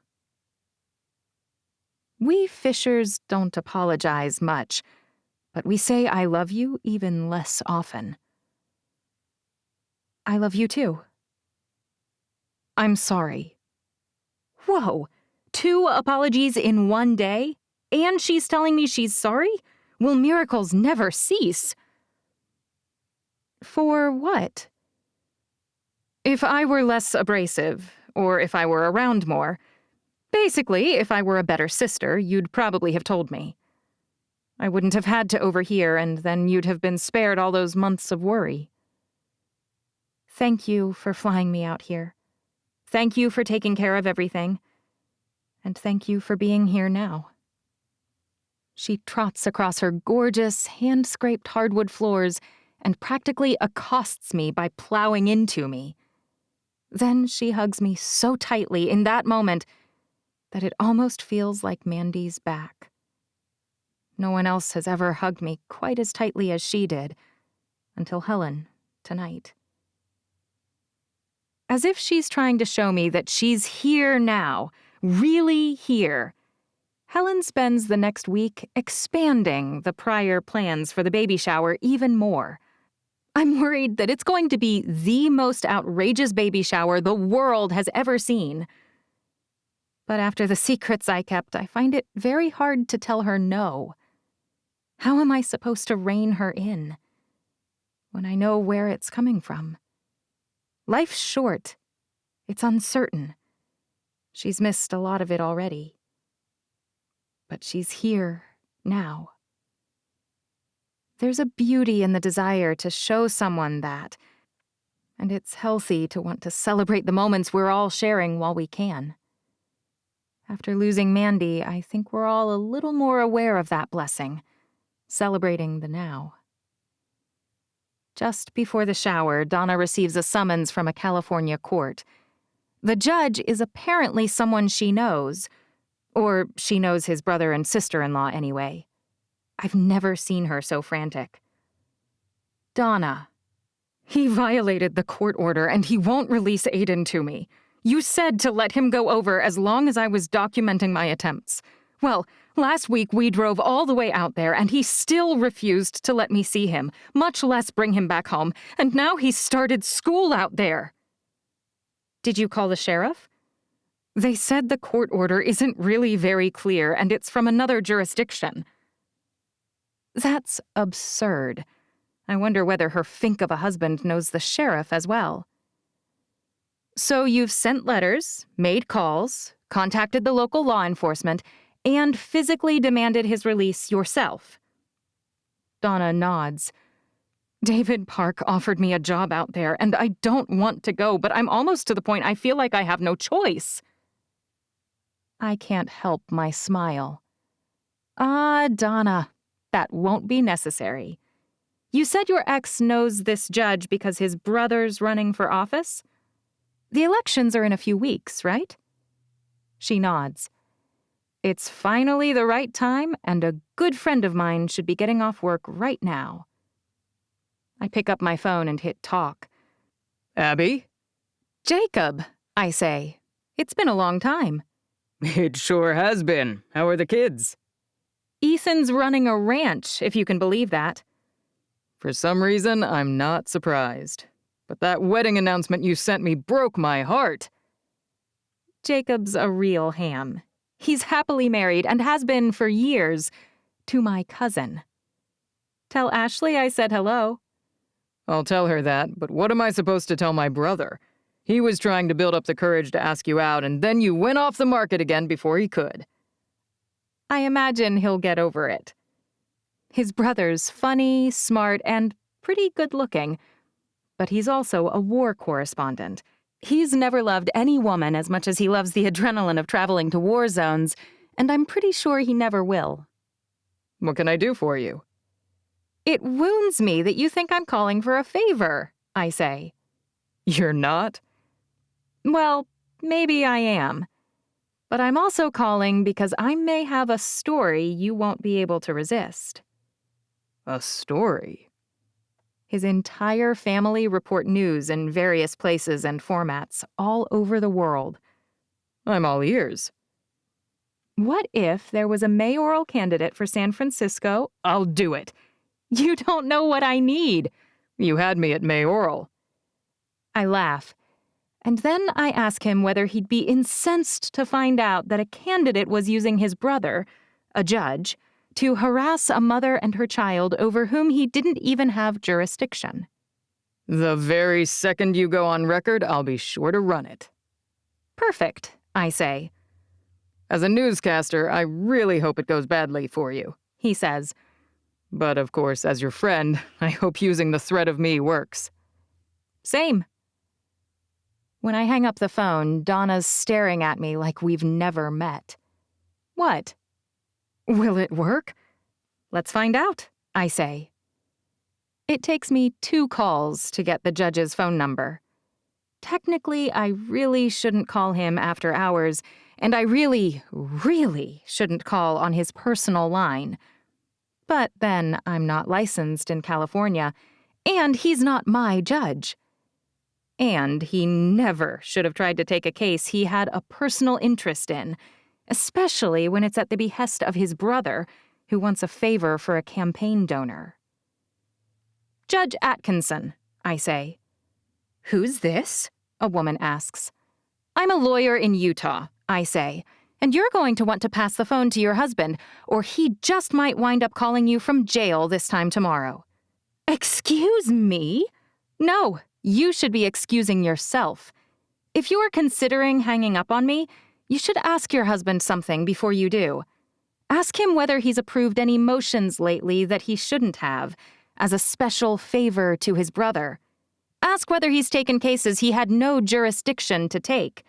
We Fishers don't apologize much, but we say I love you even less often. I love you too. I'm sorry. Whoa, 2 apologies in one day? And she's telling me she's sorry? Will miracles never cease? For what? If I were less abrasive, or if I were around more, basically, if I were a better sister, you'd probably have told me. I wouldn't have had to overhear, and then you'd have been spared all those months of worry. Thank you for flying me out here. Thank you for taking care of everything. And thank you for being here now. She trots across her gorgeous, hand-scraped hardwood floors and practically accosts me by plowing into me. Then she hugs me so tightly in that moment that it almost feels like Mandy's back. No one else has ever hugged me quite as tightly as she did, until Helen, tonight. As if she's trying to show me that she's here now, really here. Helen spends the next week expanding the prior plans for the baby shower even more. I'm worried that it's going to be the most outrageous baby shower the world has ever seen. But after the secrets I kept, I find it very hard to tell her no. How am I supposed to rein her in when I know where it's coming from? Life's short. It's uncertain. She's missed a lot of it already. But she's here now. There's a beauty in the desire to show someone that, and it's healthy to want to celebrate the moments we're all sharing while we can. After losing Mandy, I think we're all a little more aware of that blessing, celebrating the now. Just before the shower, Donna receives a summons from a California court. The judge is apparently someone she knows, or she knows his brother and sister-in-law anyway. I've never seen her so frantic. Donna, He violated the court order and he won't release Aiden to me. You said to let him go over as long as I was documenting my attempts. Well, last week we drove all the way out there and he still refused to let me see him, much less bring him back home, and now he's started school out there. Did you call the sheriff? They said the court order isn't really very clear and it's from another jurisdiction. That's absurd. I wonder whether her fink of a husband knows the sheriff as well. So you've sent letters, made calls, contacted the local law enforcement, and physically demanded his release yourself. Donna nods. David Park offered me a job out there, and I don't want to go, but I'm almost to the point I feel like I have no choice. I can't help my smile. Donna, that won't be necessary. You said your ex knows this judge because his brother's running for office? The elections are in a few weeks, right? She nods. It's finally the right time, and a good friend of mine should be getting off work right now. I pick up my phone and hit talk. Abby? Jacob, I say. It's been a long time. It sure has been. How are the kids? Ethan's running a ranch, if you can believe that. For some reason, I'm not surprised. But that wedding announcement you sent me broke my heart. Jacob's a real ham. He's happily married and has been for years to my cousin. Tell Ashley I said hello. I'll tell her that, but what am I supposed to tell my brother? He was trying to build up the courage to ask you out, and then you went off the market again before he could. I imagine he'll get over it. His brother's funny, smart, and pretty good-looking, but he's also a war correspondent. He's never loved any woman as much as he loves the adrenaline of traveling to war zones, and I'm pretty sure he never will. What can I do for you? It wounds me that you think I'm calling for a favor, I say. You're not? Well, maybe I am. But I'm also calling because I may have a story you won't be able to resist. A story? His entire family report news in various places and formats all over the world. I'm all ears. What if there was a mayoral candidate for San Francisco? I'll do it. You don't know what I need. You had me at mayoral. I laugh. And then I ask him whether he'd be incensed to find out that a candidate was using his brother, a judge, to harass a mother and her child over whom he didn't even have jurisdiction. The very second you go on record, I'll be sure to run it. Perfect, I say. As a newscaster, I really hope it goes badly for you, he says. But of course, as your friend, I hope using the threat of me works. Same. When I hang up the phone, Donna's staring at me like we've never met. What? Will it work? Let's find out, I say. It takes me 2 calls to get the judge's phone number. Technically, I really shouldn't call him after hours, and I really shouldn't call on his personal line. But then I'm not licensed in California, and he's not my judge. And he never should have tried to take a case he had a personal interest in, especially when it's at the behest of his brother, who wants a favor for a campaign donor. Judge Atkinson, I say. Who's this? A woman asks. I'm a lawyer in Utah, I say, and you're going to want to pass the phone to your husband, or he just might wind up calling you from jail this time tomorrow. Excuse me? No, you should be excusing yourself. If you're considering hanging up on me, you should ask your husband something before you do. Ask him whether he's approved any motions lately that he shouldn't have, as a special favor to his brother. Ask whether he's taken cases he had no jurisdiction to take.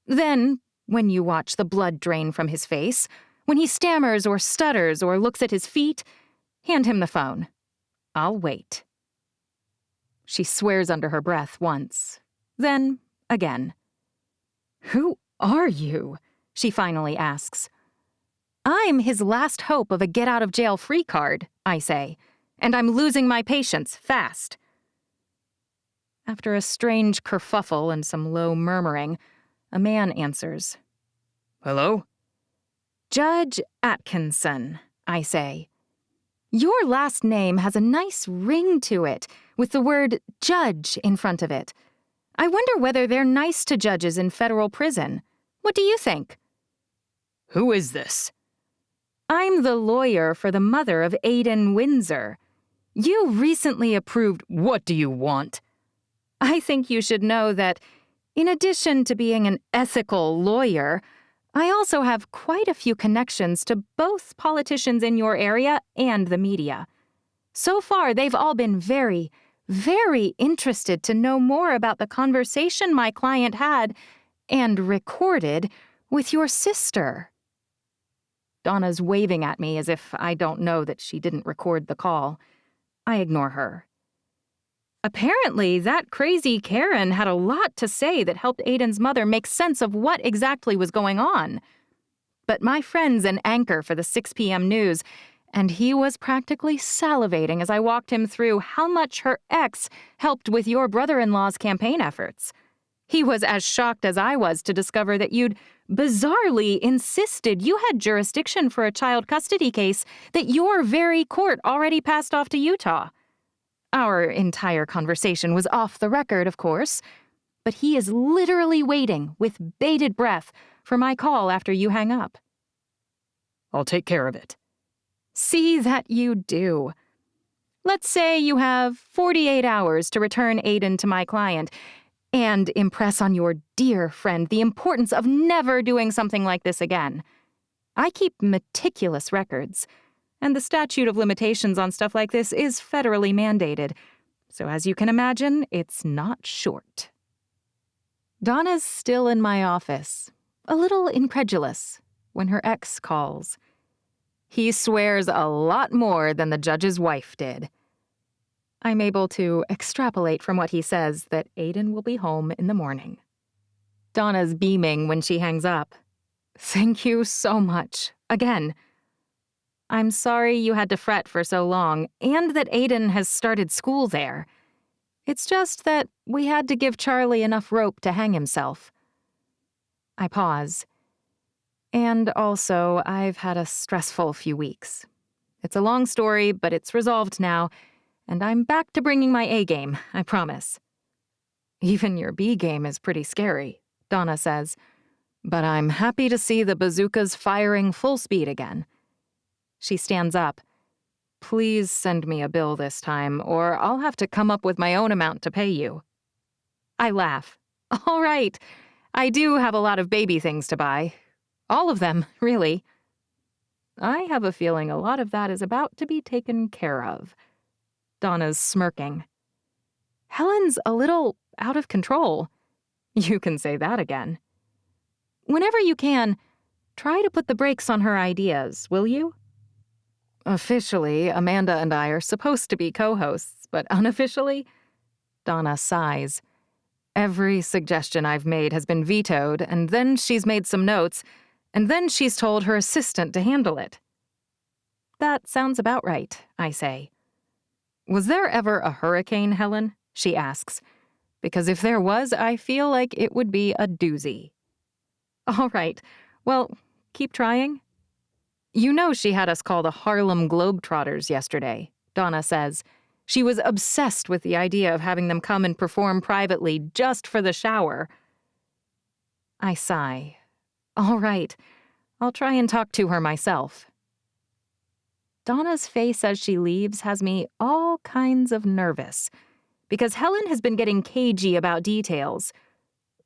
Then, when you watch the blood drain from his face, when he stammers or stutters or looks at his feet, hand him the phone. I'll wait. She swears under her breath once, then again. Who are you? She finally asks. I'm his last hope of a get-out-of-jail-free card, I say, and I'm losing my patience fast. After a strange kerfuffle and some low murmuring, a man answers. Hello? Judge Atkinson, I say. Your last name has a nice ring to it, with the word judge in front of it. I wonder whether they're nice to judges in federal prison. What do you think? Who is this? I'm the lawyer for the mother of Aiden Windsor. You recently approved. What do you want? I think you should know that, in addition to being an ethical lawyer, I also have quite a few connections to both politicians in your area and the media. So far, they've all been very, very interested to know more about the conversation my client had and recorded with your sister. Donna's waving at me as if I don't know that she didn't record the call. I ignore her. Apparently, that crazy Karen had a lot to say that helped Aiden's mother make sense of what exactly was going on. But my friend's an anchor for the 6 p.m. news, and he was practically salivating as I walked him through how much her ex helped with your brother-in-law's campaign efforts. He was as shocked as I was to discover that you'd bizarrely insisted you had jurisdiction for a child custody case that your very court already passed off to Utah. Our entire conversation was off the record, of course, but he is literally waiting with bated breath for my call after you hang up. I'll take care of it. See that you do. Let's say you have 48 hours to return Aiden to my client and impress on your dear friend the importance of never doing something like this again. I keep meticulous records, and the statute of limitations on stuff like this is federally mandated, so as you can imagine, it's not short. Donna's still in my office, a little incredulous, when her ex calls. He swears a lot more than the judge's wife did. I'm able to extrapolate from what he says that Aiden will be home in the morning. Donna's beaming when she hangs up. Thank you so much. Again. I'm sorry you had to fret for so long, and that Aiden has started school there. It's just that we had to give Charlie enough rope to hang himself. I pause. And also, I've had a stressful few weeks. It's a long story, but it's resolved now, and I'm back to bringing my A game, I promise. Even your B game is pretty scary, Donna says, but I'm happy to see the bazookas firing full speed again. She stands up. Please send me a bill this time, or I'll have to come up with my own amount to pay you. I laugh. All right. I do have a lot of baby things to buy. All of them, really. I have a feeling a lot of that is about to be taken care of. Donna's smirking. Helen's a little out of control. You can say that again. Whenever you can, try to put the brakes on her ideas, will you? Officially, Amanda and I are supposed to be co-hosts, but unofficially? Donna sighs. Every suggestion I've made has been vetoed, and then she's made some notes, and then she's told her assistant to handle it. That sounds about right, I say. Was there ever a hurricane, Helen? She asks. Because if there was, I feel like it would be a doozy. All right. Well, keep trying. You know she had us call the Harlem Globetrotters yesterday, Donna says. She was obsessed with the idea of having them come and perform privately just for the shower. I sigh. All right. I'll try and talk to her myself. Donna's face as she leaves has me all kinds of nervous, because Helen has been getting cagey about details.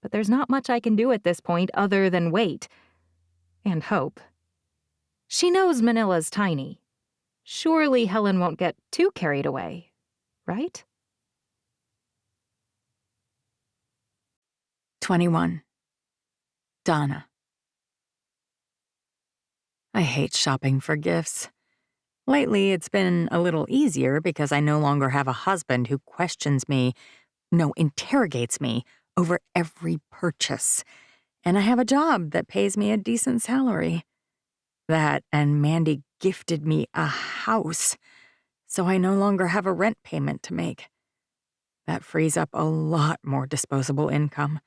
But there's not much I can do at this point other than wait. And hope. She knows Manila's tiny. Surely Helen won't get too carried away, right? 21. Donna. I hate shopping for gifts. Lately, it's been a little easier because I no longer have a husband who interrogates me over every purchase. And I have a job that pays me a decent salary. That and Mandy gifted me a house, so I no longer have a rent payment to make. That frees up a lot more disposable income.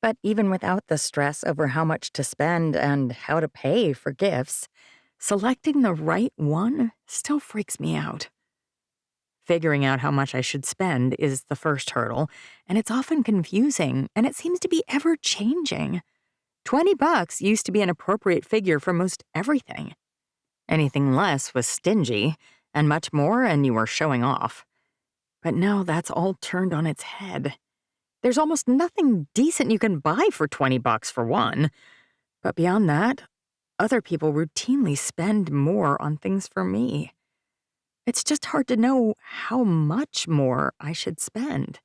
But even without the stress over how much to spend and how to pay for gifts, selecting the right one still freaks me out. Figuring out how much I should spend is the first hurdle, and it's often confusing, and it seems to be ever-changing. $20 used to be an appropriate figure for most everything. Anything less was stingy, and much more and you were showing off. But now that's all turned on its head. There's almost nothing decent you can buy for $20 for one. But beyond that, other people routinely spend more on things for me. It's just hard to know how much more I should spend.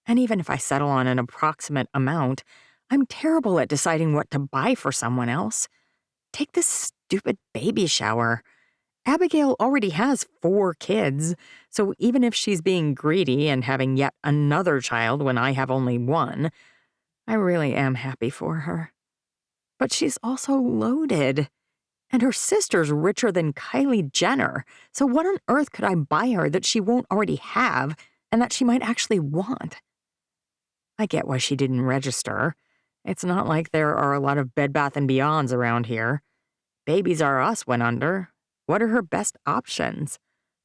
And even if I settle on an approximate amount, I'm terrible at deciding what to buy for someone else. Take this stupid baby shower. Abigail already has 4 kids, so even if she's being greedy and having yet another child when I have only one, I really am happy for her. But she's also loaded. And her sister's richer than Kylie Jenner, so what on earth could I buy her that she won't already have and that she might actually want? I get why she didn't register. It's not like there are a lot of Bed Bath & Beyonds around here. Babies R Us went under. What are her best options?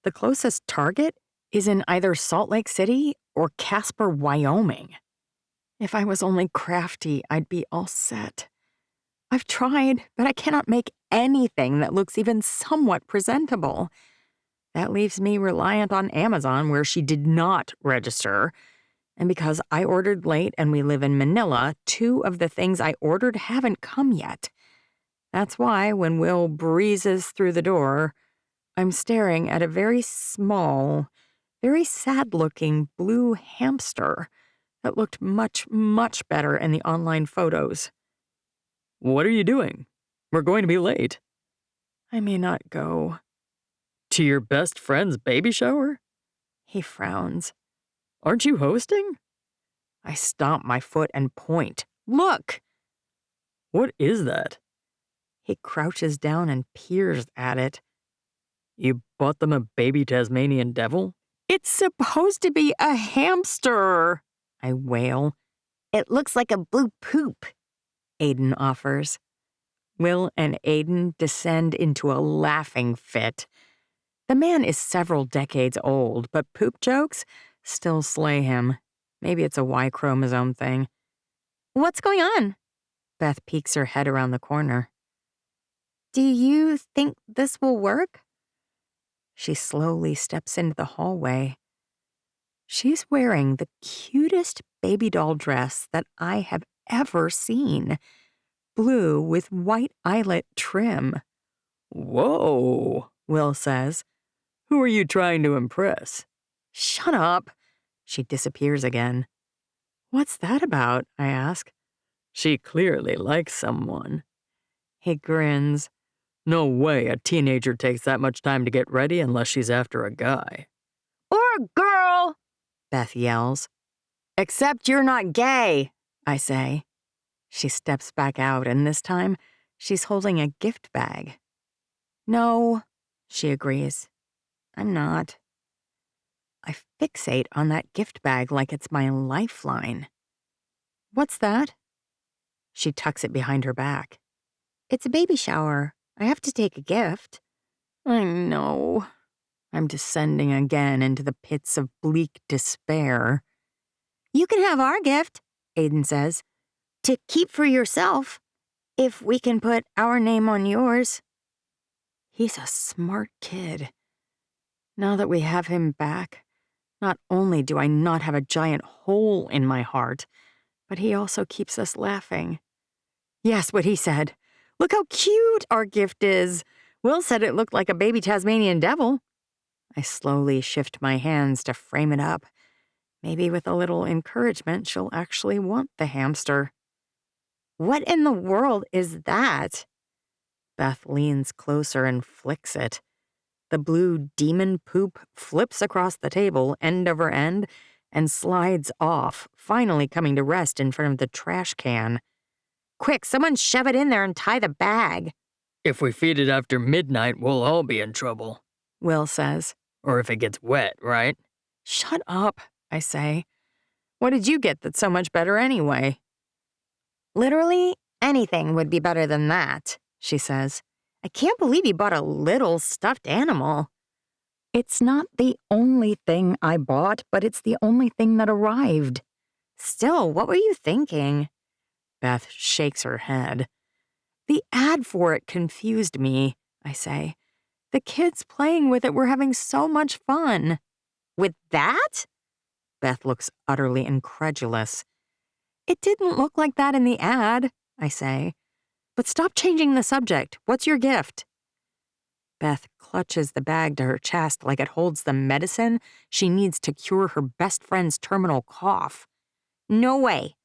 The closest Target is in either Salt Lake City or Casper, Wyoming. If I was only crafty, I'd be all set. I've tried, but I cannot make anything that looks even somewhat presentable. That leaves me reliant on Amazon, where she did not register. And because I ordered late and we live in Manila, 2 of the things I ordered haven't come yet. That's why when Will breezes through the door, I'm staring at a very small, very sad-looking blue hamster that looked much, much better in the online photos. What are you doing? We're going to be late. I may not go. To your best friend's baby shower? He frowns. Aren't you hosting? I stomp my foot and point. Look! What is that? He crouches down and peers at it. You bought them a baby Tasmanian devil? It's supposed to be a hamster, I wail. It looks like a blue poop, Aiden offers. Will and Aiden descend into a laughing fit. The man is several decades old, but poop jokes still slay him. Maybe it's a Y chromosome thing. What's going on? Beth peeks her head around the corner. Do you think this will work? She slowly steps into the hallway. She's wearing the cutest baby doll dress that I have ever seen. Blue with white eyelet trim. Whoa, Will says. Who are you trying to impress? Shut up. She disappears again. What's that about? I ask. She clearly likes someone. He grins. No way a teenager takes that much time to get ready unless she's after a guy. Or a girl, Beth yells. Except you're not gay, I say. She steps back out, and this time she's holding a gift bag. No, she agrees. I'm not. I fixate on that gift bag like it's my lifeline. What's that? She tucks it behind her back. It's a baby shower. I have to take a gift. I know. I'm descending again into the pits of bleak despair. You can have our gift, Aiden says, to keep for yourself, if we can put our name on yours. He's a smart kid. Now that we have him back, not only do I not have a giant hole in my heart, but he also keeps us laughing. Yes, what he said. Look how cute our gift is. Will said it looked like a baby Tasmanian devil. I slowly shift my hands to frame it up. Maybe with a little encouragement, she'll actually want the hamster. What in the world is that? Beth leans closer and flicks it. The blue demon poop flips across the table, end over end, and slides off, finally coming to rest in front of the trash can. Quick, someone shove it in there and tie the bag. If we feed it after midnight, we'll all be in trouble. Will says. Or if it gets wet, right? Shut up, I say. What did you get that's so much better anyway? Literally anything would be better than that, she says. I can't believe you bought a little stuffed animal. It's not the only thing I bought, but it's the only thing that arrived. Still, what were you thinking? Beth shakes her head. The ad for it confused me, I say. The kids playing with it were having so much fun. With that? Beth looks utterly incredulous. It didn't look like that in the ad, I say. But stop changing the subject. What's your gift? Beth clutches the bag to her chest like it holds the medicine she needs to cure her best friend's terminal cough. No way.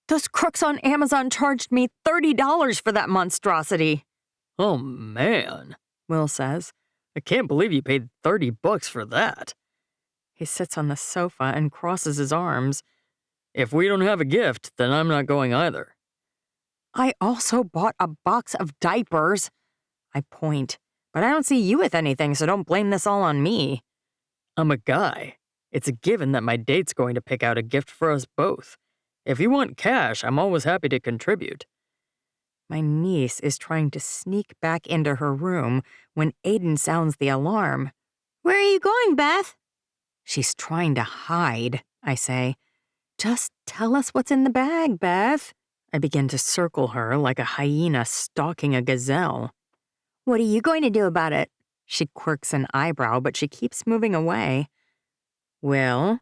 Those crooks on Amazon charged me $30 for that monstrosity. Oh, man, Will says. I can't believe you paid $30 for that. He sits on the sofa and crosses his arms. If we don't have a gift, then I'm not going either. I also bought a box of diapers. I point, but I don't see you with anything, so don't blame this all on me. I'm a guy. It's a given that my date's going to pick out a gift for us both. If you want cash, I'm always happy to contribute. My niece is trying to sneak back into her room when Aiden sounds the alarm. Where are you going, Beth? She's trying to hide, I say. Just tell us what's in the bag, Beth. I begin to circle her like a hyena stalking a gazelle. What are you going to do about it? She quirks an eyebrow, but she keeps moving away. Will?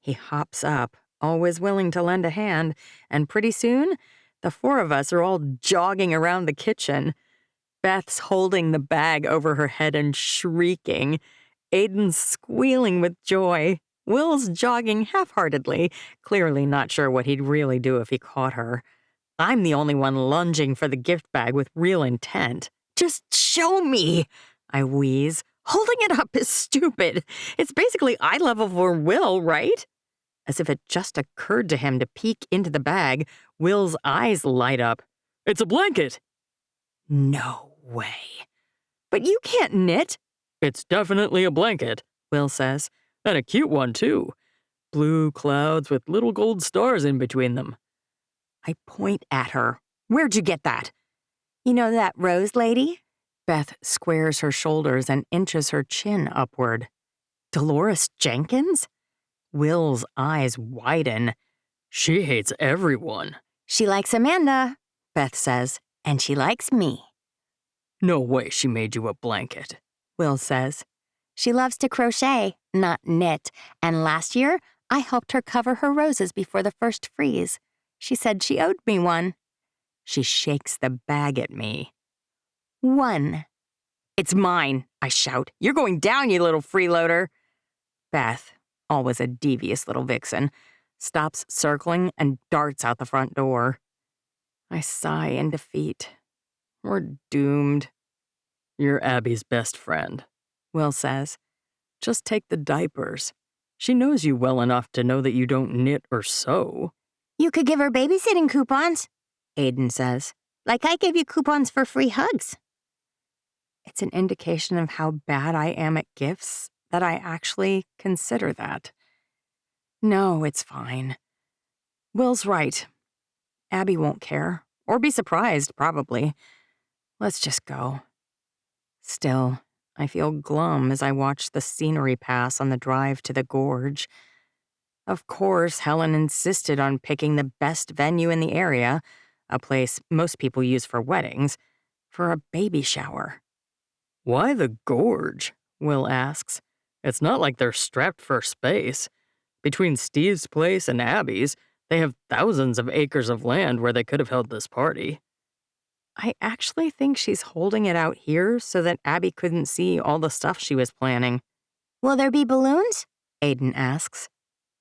He hops up, always willing to lend a hand, and pretty soon, the four of us are all jogging around the kitchen. Beth's holding the bag over her head and shrieking. Aiden's squealing with joy. Will's jogging half-heartedly, clearly not sure what he'd really do if he caught her. I'm the only one lunging for the gift bag with real intent. Just show me, I wheeze. Holding it up is stupid. It's basically eye level for Will, right? As if it just occurred to him to peek into the bag, Will's eyes light up. It's a blanket. No way. But you can't knit. It's definitely a blanket, Will says. and a cute one, too. Blue clouds with little gold stars in between them. I point at her. Where'd you get that? You know that Rose lady? Beth squares her shoulders and inches her chin upward. Dolores Jenkins? Will's eyes widen. She hates everyone. She likes Amanda, Beth says, and she likes me. No way she made you a blanket. Will says. She loves to crochet, not knit, and last year I helped her cover her roses before the first freeze. She said she owed me one. She shakes the bag at me. One. It's mine, I shout. You're going down, you little freeloader. Beth, always a devious little vixen, stops circling and darts out the front door. I sigh in defeat. We're doomed. You're Abby's best friend, Will says. Just take the diapers. She knows you well enough to know that you don't knit or sew. You could give her babysitting coupons, Aiden says. Like I gave you coupons for free hugs. It's an indication of how bad I am at gifts that I actually consider that. No, it's fine. Will's right. Abby won't care, or be surprised, probably. Let's just go. Still, I feel glum as I watch the scenery pass on the drive to the gorge. Of course, Helen insisted on picking the best venue in the area, a place most people use for weddings, for a baby shower. Why the gorge? Will asks. It's not like they're strapped for space. Between Steve's place and Abby's, they have thousands of acres of land where they could have held this party. I actually think she's holding it out here so that Abby couldn't see all the stuff she was planning. Will there be balloons? Aiden asks.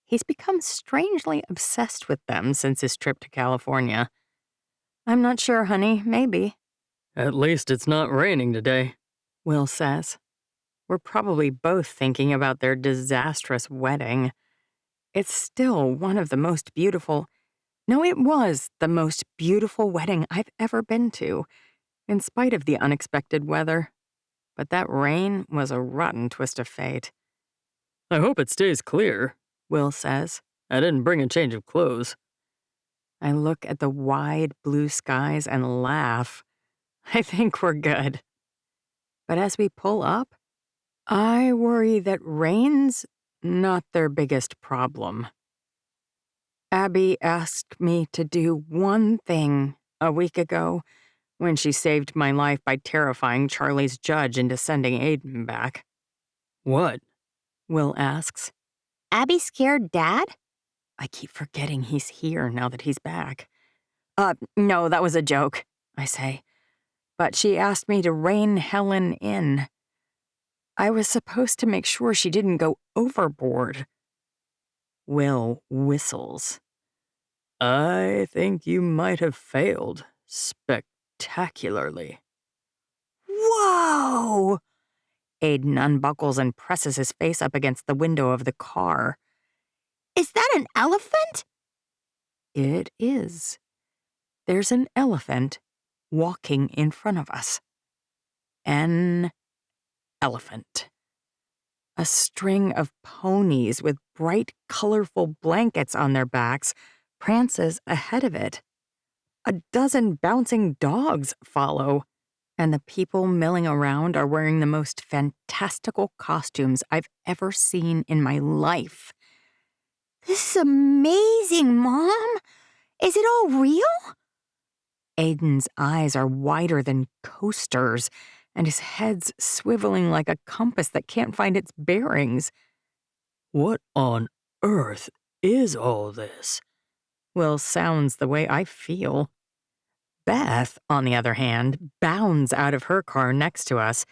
He's become strangely obsessed with them since his trip to California. I'm not sure, honey. Maybe. At least it's not raining today, Will says. We're probably both thinking about their disastrous wedding. It's still one of the most beautiful... No, it was the most beautiful wedding I've ever been to, in spite of the unexpected weather. But that rain was a rotten twist of fate. I hope it stays clear, Will says. I didn't bring a change of clothes. I look at the wide blue skies and laugh. I think we're good. But as we pull up, I worry that rain's not their biggest problem. Abby asked me to do one thing a week ago when she saved my life by terrifying Charlie's judge into sending Aiden back. What? Will asks. Abby scared Dad? I keep forgetting he's here now that he's back. No, that was a joke, I say. But she asked me to rein Helen in. I was supposed to make sure she didn't go overboard. Will whistles. I think you might have failed spectacularly. Whoa! Aiden unbuckles and presses his face up against the window of the car. Is that an elephant? It is. There's an elephant walking in front of us. An elephant. A string of ponies with bright, colorful blankets on their backs prances ahead of it. A dozen bouncing dogs follow, and the people milling around are wearing the most fantastical costumes I've ever seen in my life. This is amazing, Mom. Is it all real? Aiden's eyes are wider than coasters, and his head's swiveling like a compass that can't find its bearings. What on earth is all this? Will sounds the way I feel. Beth, on the other hand, bounds out of her car next to us,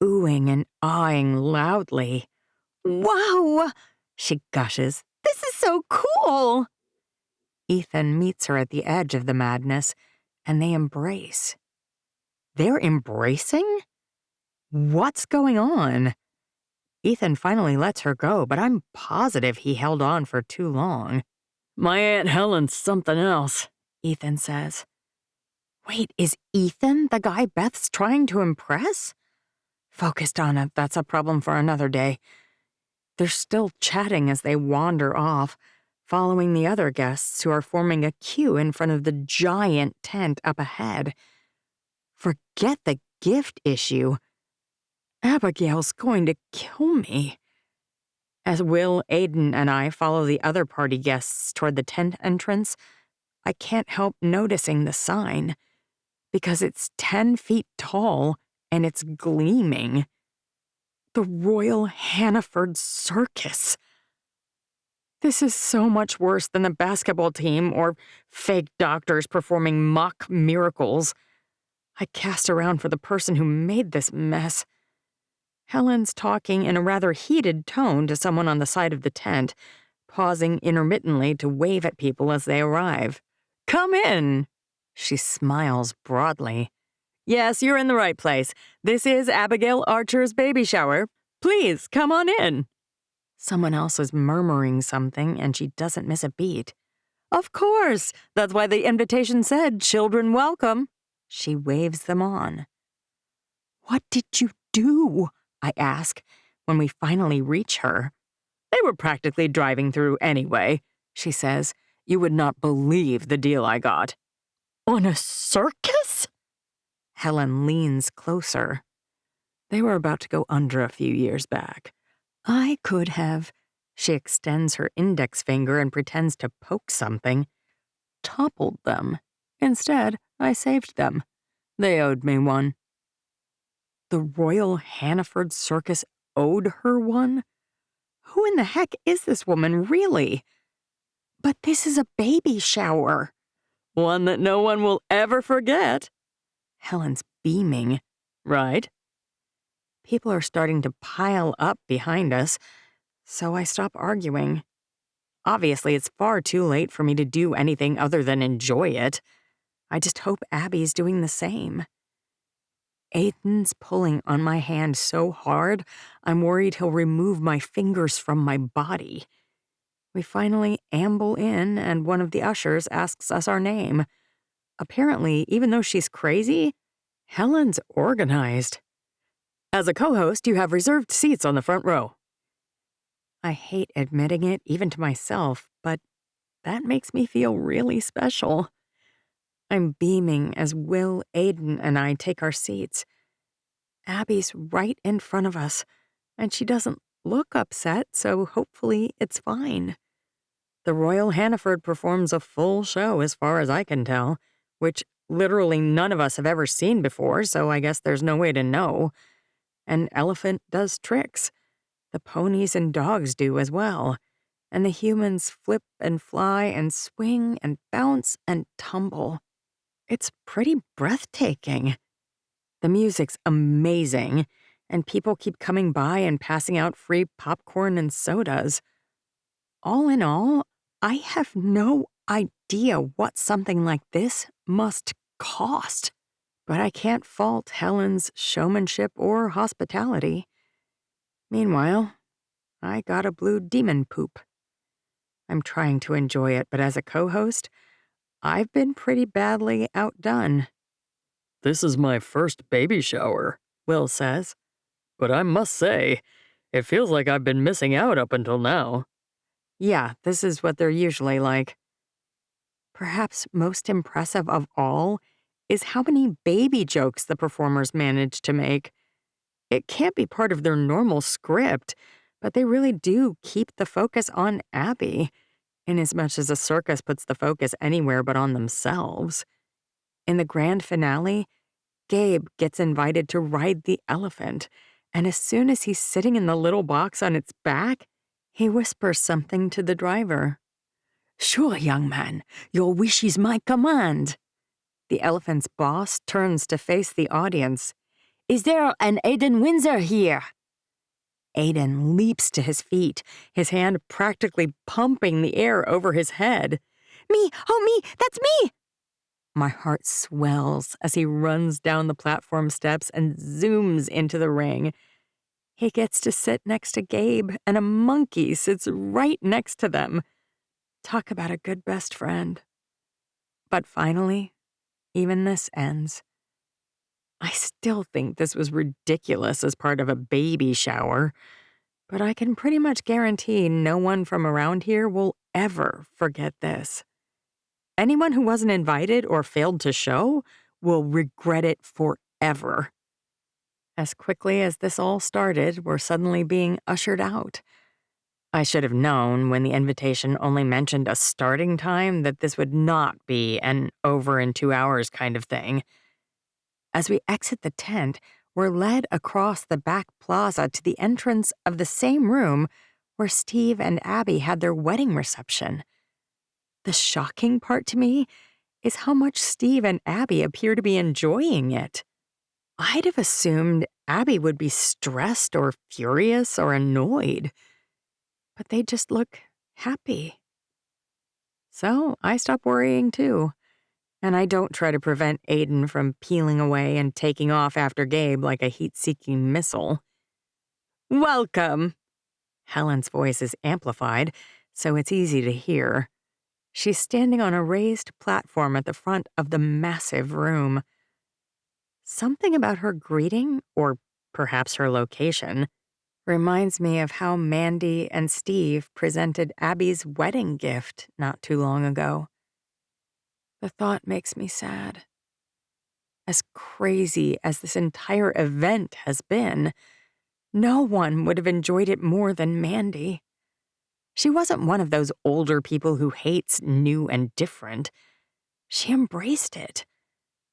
oohing and aahing loudly. Wow! She gushes. This is so cool! Ethan meets her at the edge of the madness, and they embrace. They're embracing? What's going on? Ethan finally lets her go, but I'm positive he held on for too long. My Aunt Helen's something else, Ethan says. Wait, is Ethan the guy Beth's trying to impress? Focus, Donna, that's a problem for another day. They're still chatting as they wander off, following the other guests who are forming a queue in front of the giant tent up ahead. Forget the gift issue. Abigail's going to kill me. As Will, Aiden, and I follow the other party guests toward the tent entrance, I can't help noticing the sign, because it's 10 feet tall and it's gleaming. The Royal Hannaford Circus. This is so much worse than the basketball team or fake doctors performing mock miracles. I cast around for the person who made this mess. Helen's talking in a rather heated tone to someone on the side of the tent, pausing intermittently to wave at people as they arrive. Come in! She smiles broadly. Yes, you're in the right place. This is Abigail Archer's baby shower. Please, come on in. Someone else is murmuring something, and she doesn't miss a beat. Of course. That's why the invitation said, "Children welcome." She waves them on. What did you do? I ask, when we finally reach her. They were practically driving through anyway, she says. You would not believe the deal I got. On a circus? Helen leans closer. They were about to go under a few years back. I could have. She extends her index finger and pretends to poke something. Toppled them. Instead, I saved them. They owed me one. The Royal Hannaford Circus owed her one? Who in the heck is this woman, really? But this is a baby shower. One that no one will ever forget. Helen's beaming. Right? People are starting to pile up behind us, so I stop arguing. Obviously, it's far too late for me to do anything other than enjoy it. I just hope Abby's doing the same. Aiden's pulling on my hand so hard, I'm worried he'll remove my fingers from my body. We finally amble in, and one of the ushers asks us our name. Apparently, even though she's crazy, Helen's organized. As a co-host, you have reserved seats on the front row. I hate admitting it, even to myself, but that makes me feel really special. I'm beaming as Will, Aiden, and I take our seats. Abby's right in front of us, and she doesn't look upset, so hopefully it's fine. The Royal Hannaford performs a full show as far as I can tell, which literally none of us have ever seen before, so I guess there's no way to know. An elephant does tricks. The ponies and dogs do as well. And the humans flip and fly and swing and bounce and tumble. It's pretty breathtaking. The music's amazing, and people keep coming by and passing out free popcorn and sodas. All in all, I have no idea what something like this must cost. But I can't fault Helen's showmanship or hospitality. Meanwhile, I got a blue demon poop. I'm trying to enjoy it, but as a co-host, I've been pretty badly outdone. This is my first baby shower, Will says. but I must say, it feels like I've been missing out up until now. Yeah, this is what they're usually like. Perhaps most impressive of all is how many baby jokes the performers managed to make. It can't be part of their normal script, but they really do keep the focus on Abby, inasmuch as a circus puts the focus anywhere but on themselves. In the grand finale, Gabe gets invited to ride the elephant, and as soon as he's sitting in the little box on its back, he whispers something to the driver. "Sure, young man, your wish is my command." The elephant's boss turns to face the audience. "Is there an Aiden Windsor here?" Aiden leaps to his feet, his hand practically pumping the air over his head. "Me, oh me, that's me!" My heart swells as he runs down the platform steps and zooms into the ring. He gets to sit next to Gabe, and a monkey sits right next to them. Talk about a good best friend. But finally, even this ends. I still think this was ridiculous as part of a baby shower, but I can pretty much guarantee no one from around here will ever forget this. Anyone who wasn't invited or failed to show will regret it forever. As quickly as this all started, we're suddenly being ushered out. I should have known when the invitation only mentioned a starting time that this would not be an over in 2 hours kind of thing. As we exit the tent, we're led across the back plaza to the entrance of the same room where Steve and Abby had their wedding reception. The shocking part to me is how much Steve and Abby appear to be enjoying it. I'd have assumed Abby would be stressed or furious or annoyed, but they just look happy. So I stop worrying too, and I don't try to prevent Aiden from peeling away and taking off after Gabe like a heat-seeking missile. "Welcome!" Helen's voice is amplified, so it's easy to hear. She's standing on a raised platform at the front of the massive room. Something about her greeting, or perhaps her location, reminds me of how Mandy and Steve presented Abby's wedding gift not too long ago. The thought makes me sad. As crazy as this entire event has been, no one would have enjoyed it more than Mandy. She wasn't one of those older people who hates new and different. She embraced it.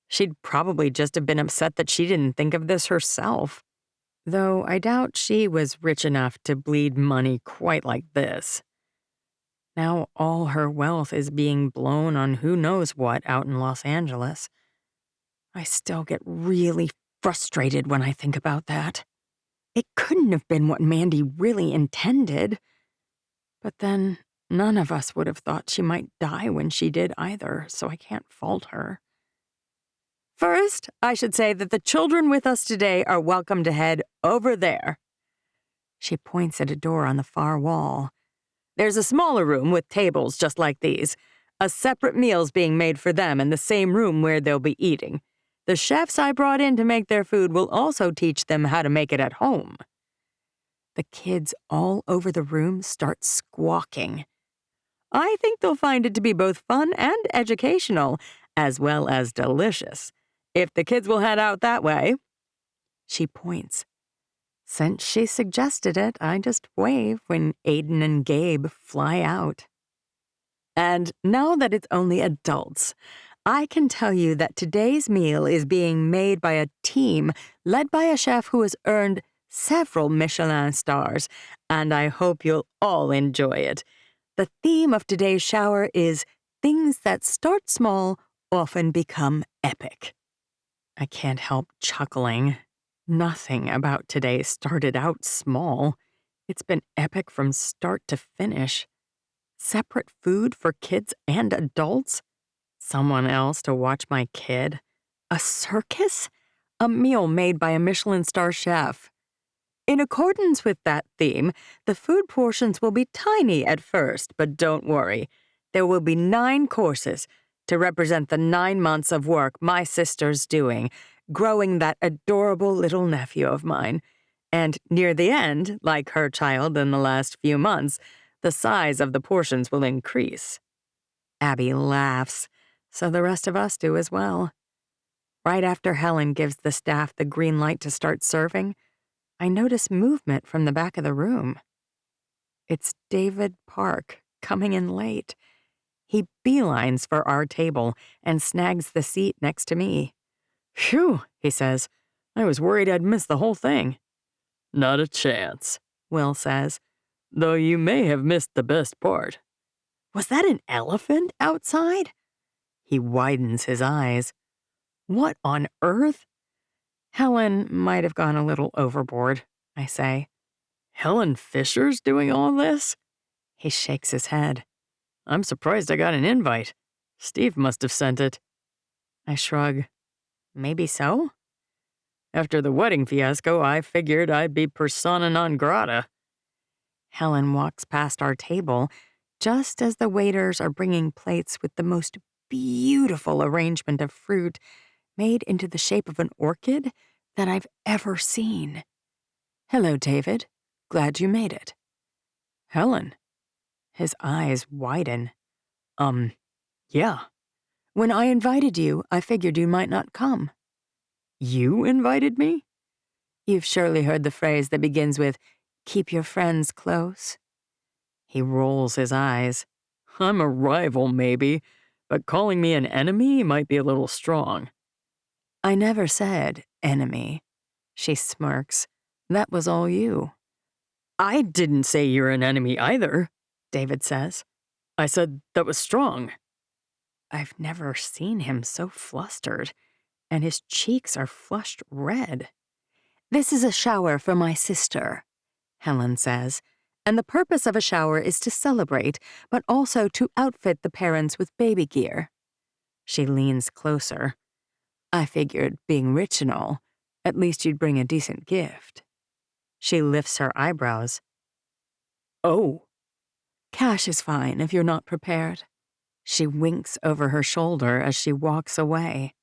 She'd probably just have been upset that she didn't think of this herself. Though I doubt she was rich enough to bleed money quite like this. Now all her wealth is being blown on who knows what out in Los Angeles. I still get really frustrated when I think about that. It couldn't have been what Mandy really intended. But then none of us would have thought she might die when she did either, so I can't fault her. First, I should say that the children with us today are welcome to head over there. She points at a door on the far wall. There's a smaller room with tables just like these. A separate meal's being made for them in the same room where they'll be eating. The chefs I brought in to make their food will also teach them how to make it at home. The kids all over the room start squawking. I think they'll find it to be both fun and educational, as well as delicious, if the kids will head out that way. She points. Since she suggested it, I just wave when Aiden and Gabe fly out. And now that it's only adults, I can tell you that today's meal is being made by a team led by a chef who has earned several Michelin stars, and I hope you'll all enjoy it. The theme of today's shower is things that start small often become epic. I can't help chuckling. Nothing about today started out small. It's been epic from start to finish. Separate food for kids and adults? Someone else to watch my kid? A circus? A meal made by a Michelin star chef. In accordance with that theme, the food portions will be tiny at first, but don't worry. There will be 9 courses to represent the 9 months of work my sister's doing, growing that adorable little nephew of mine. And near the end, like her child in the last few months, the size of the portions will increase. Abby laughs, so the rest of us do as well. Right after Helen gives the staff the green light to start serving, I notice movement from the back of the room. It's David Park, coming in late. He beelines for our table and snags the seat next to me. Phew, he says. I was worried I'd miss the whole thing. Not a chance, Will says, though you may have missed the best part. Was that an elephant outside? He widens his eyes. What on earth? Helen might have gone a little overboard, I say. Helen Fisher's doing all this? He shakes his head. I'm surprised I got an invite. Steve must have sent it. I shrug. Maybe so? After the wedding fiasco, I figured I'd be persona non grata. Helen walks past our table just as the waiters are bringing plates with the most beautiful arrangement of fruit made into the shape of an orchid that I've ever seen. Hello, David. Glad you made it. Helen. His eyes widen. Yeah. When I invited you, I figured you might not come. You invited me? You've surely heard the phrase that begins with, keep your friends close. He rolls his eyes. I'm a rival, maybe, but calling me an enemy might be a little strong. I never said enemy. She smirks. That was all you. I didn't say you're an enemy either, David says. I said that was strong. I've never seen him so flustered, and his cheeks are flushed red. This is a shower for my sister, Helen says, and the purpose of a shower is to celebrate, but also to outfit the parents with baby gear. She leans closer. I figured, being rich and all, at least you'd bring a decent gift. She lifts her eyebrows. Oh. Cash is fine if you're not prepared. She winks over her shoulder as she walks away.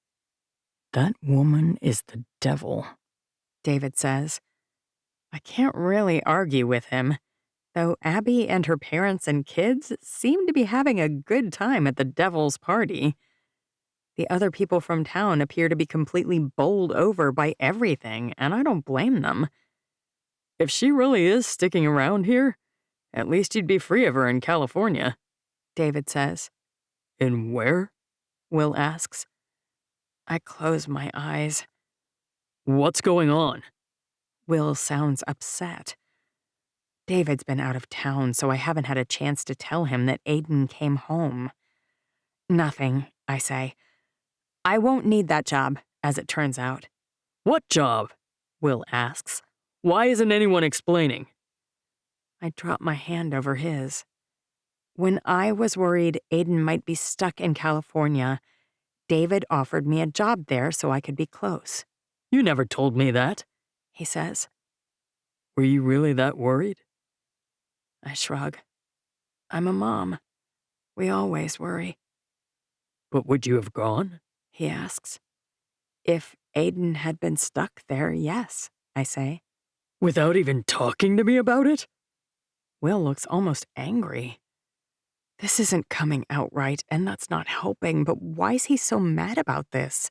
That woman is the devil, David says. I can't really argue with him, though Abby and her parents and kids seem to be having a good time at the devil's party. The other people from town appear to be completely bowled over by everything, and I don't blame them. If she really is sticking around here, at least you'd be free of her in California, David says. In where? Will asks. I close my eyes. What's going on? Will sounds upset. David's been out of town, so I haven't had a chance to tell him that Aiden came home. Nothing, I say. I won't need that job, as it turns out. What job? Will asks. Why isn't anyone explaining? I drop my hand over his. When I was worried Aiden might be stuck in California, David offered me a job there so I could be close. You never told me that, he says. Were you really that worried? I shrug. I'm a mom. We always worry. But would you have gone? He asks. If Aiden had been stuck there, yes, I say. Without even talking to me about it? Will looks almost angry. This isn't coming out right, and that's not helping, but why is he so mad about this?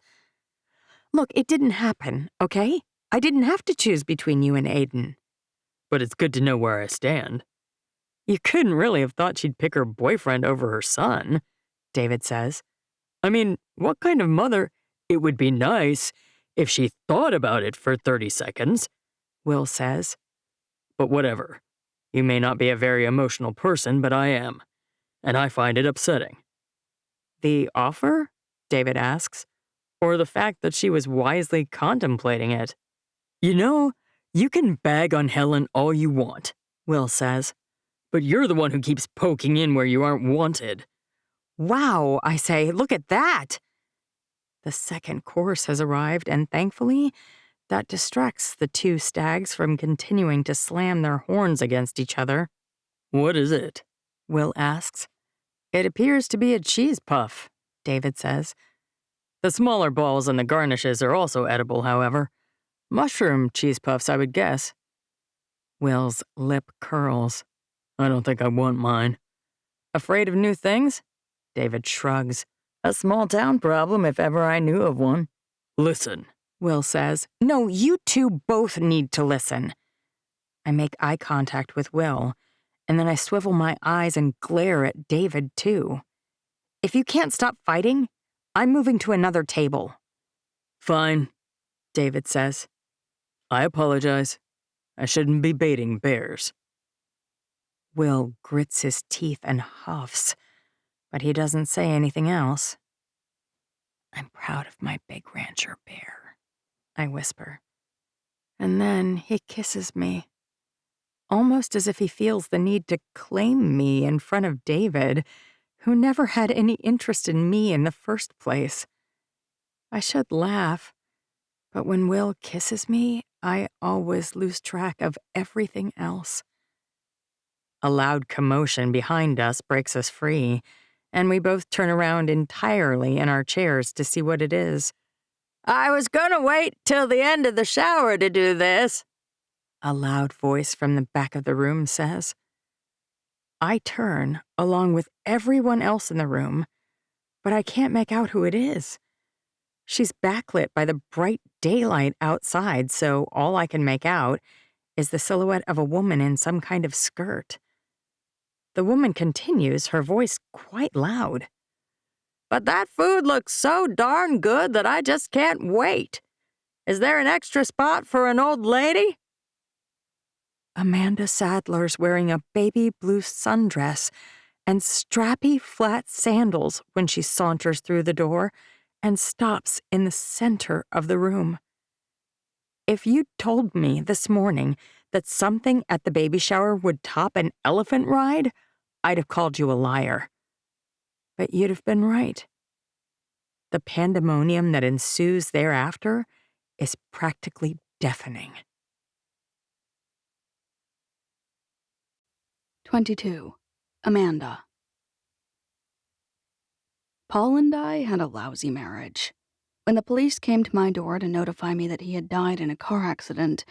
Look, it didn't happen, okay? I didn't have to choose between you and Aiden. But it's good to know where I stand. You couldn't really have thought she'd pick her boyfriend over her son, David says. I mean, what kind of mother? It would be nice if she thought about it for 30 seconds, Will says. but whatever. You may not be a very emotional person, but I am, and I find it upsetting. The offer? David asks. Or the fact that she was wisely contemplating it? You know, you can bag on Helen all you want, Will says. but you're the one who keeps poking in where you aren't wanted. Wow, I say, look at that! The second course has arrived, and thankfully, that distracts the two stags from continuing to slam their horns against each other. What is it? Will asks. It appears to be a cheese puff, David says. The smaller balls and the garnishes are also edible, however. Mushroom cheese puffs, I would guess. Will's lip curls. I don't think I want mine. Afraid of new things? David shrugs. A small town problem if ever I knew of one. Listen, Will says. No, you two both need to listen. I make eye contact with Will, and then I swivel my eyes and glare at David, too. If you can't stop fighting, I'm moving to another table. fine, David says. I apologize. I shouldn't be baiting bears. Will grits his teeth and huffs, but he doesn't say anything else. I'm proud of my big rancher bear, I whisper. And then he kisses me, almost as if he feels the need to claim me in front of David, who never had any interest in me in the first place. I should laugh, but when Will kisses me, I always lose track of everything else. A loud commotion behind us breaks us free, and we both turn around entirely in our chairs to see what it is. I was gonna wait till the end of the shower to do this, A loud voice from the back of the room says. I turn, along with everyone else in the room, but I can't make out who it is. She's backlit by the bright daylight outside, so all I can make out is the silhouette of a woman in some kind of skirt. The woman continues, her voice quite loud. but that food looks so darn good that I just can't wait. Is there an extra spot for an old lady? Amanda Sadler's wearing a baby blue sundress and strappy flat sandals when she saunters through the door and stops in the center of the room. If you'd told me this morning that something at the baby shower would top an elephant ride, I'd have called you a liar. But you'd have been right. The pandemonium that ensues thereafter is practically deafening. 22. Amanda. Paul and I had a lousy marriage. When the police came to my door to notify me that he had died in a car accident,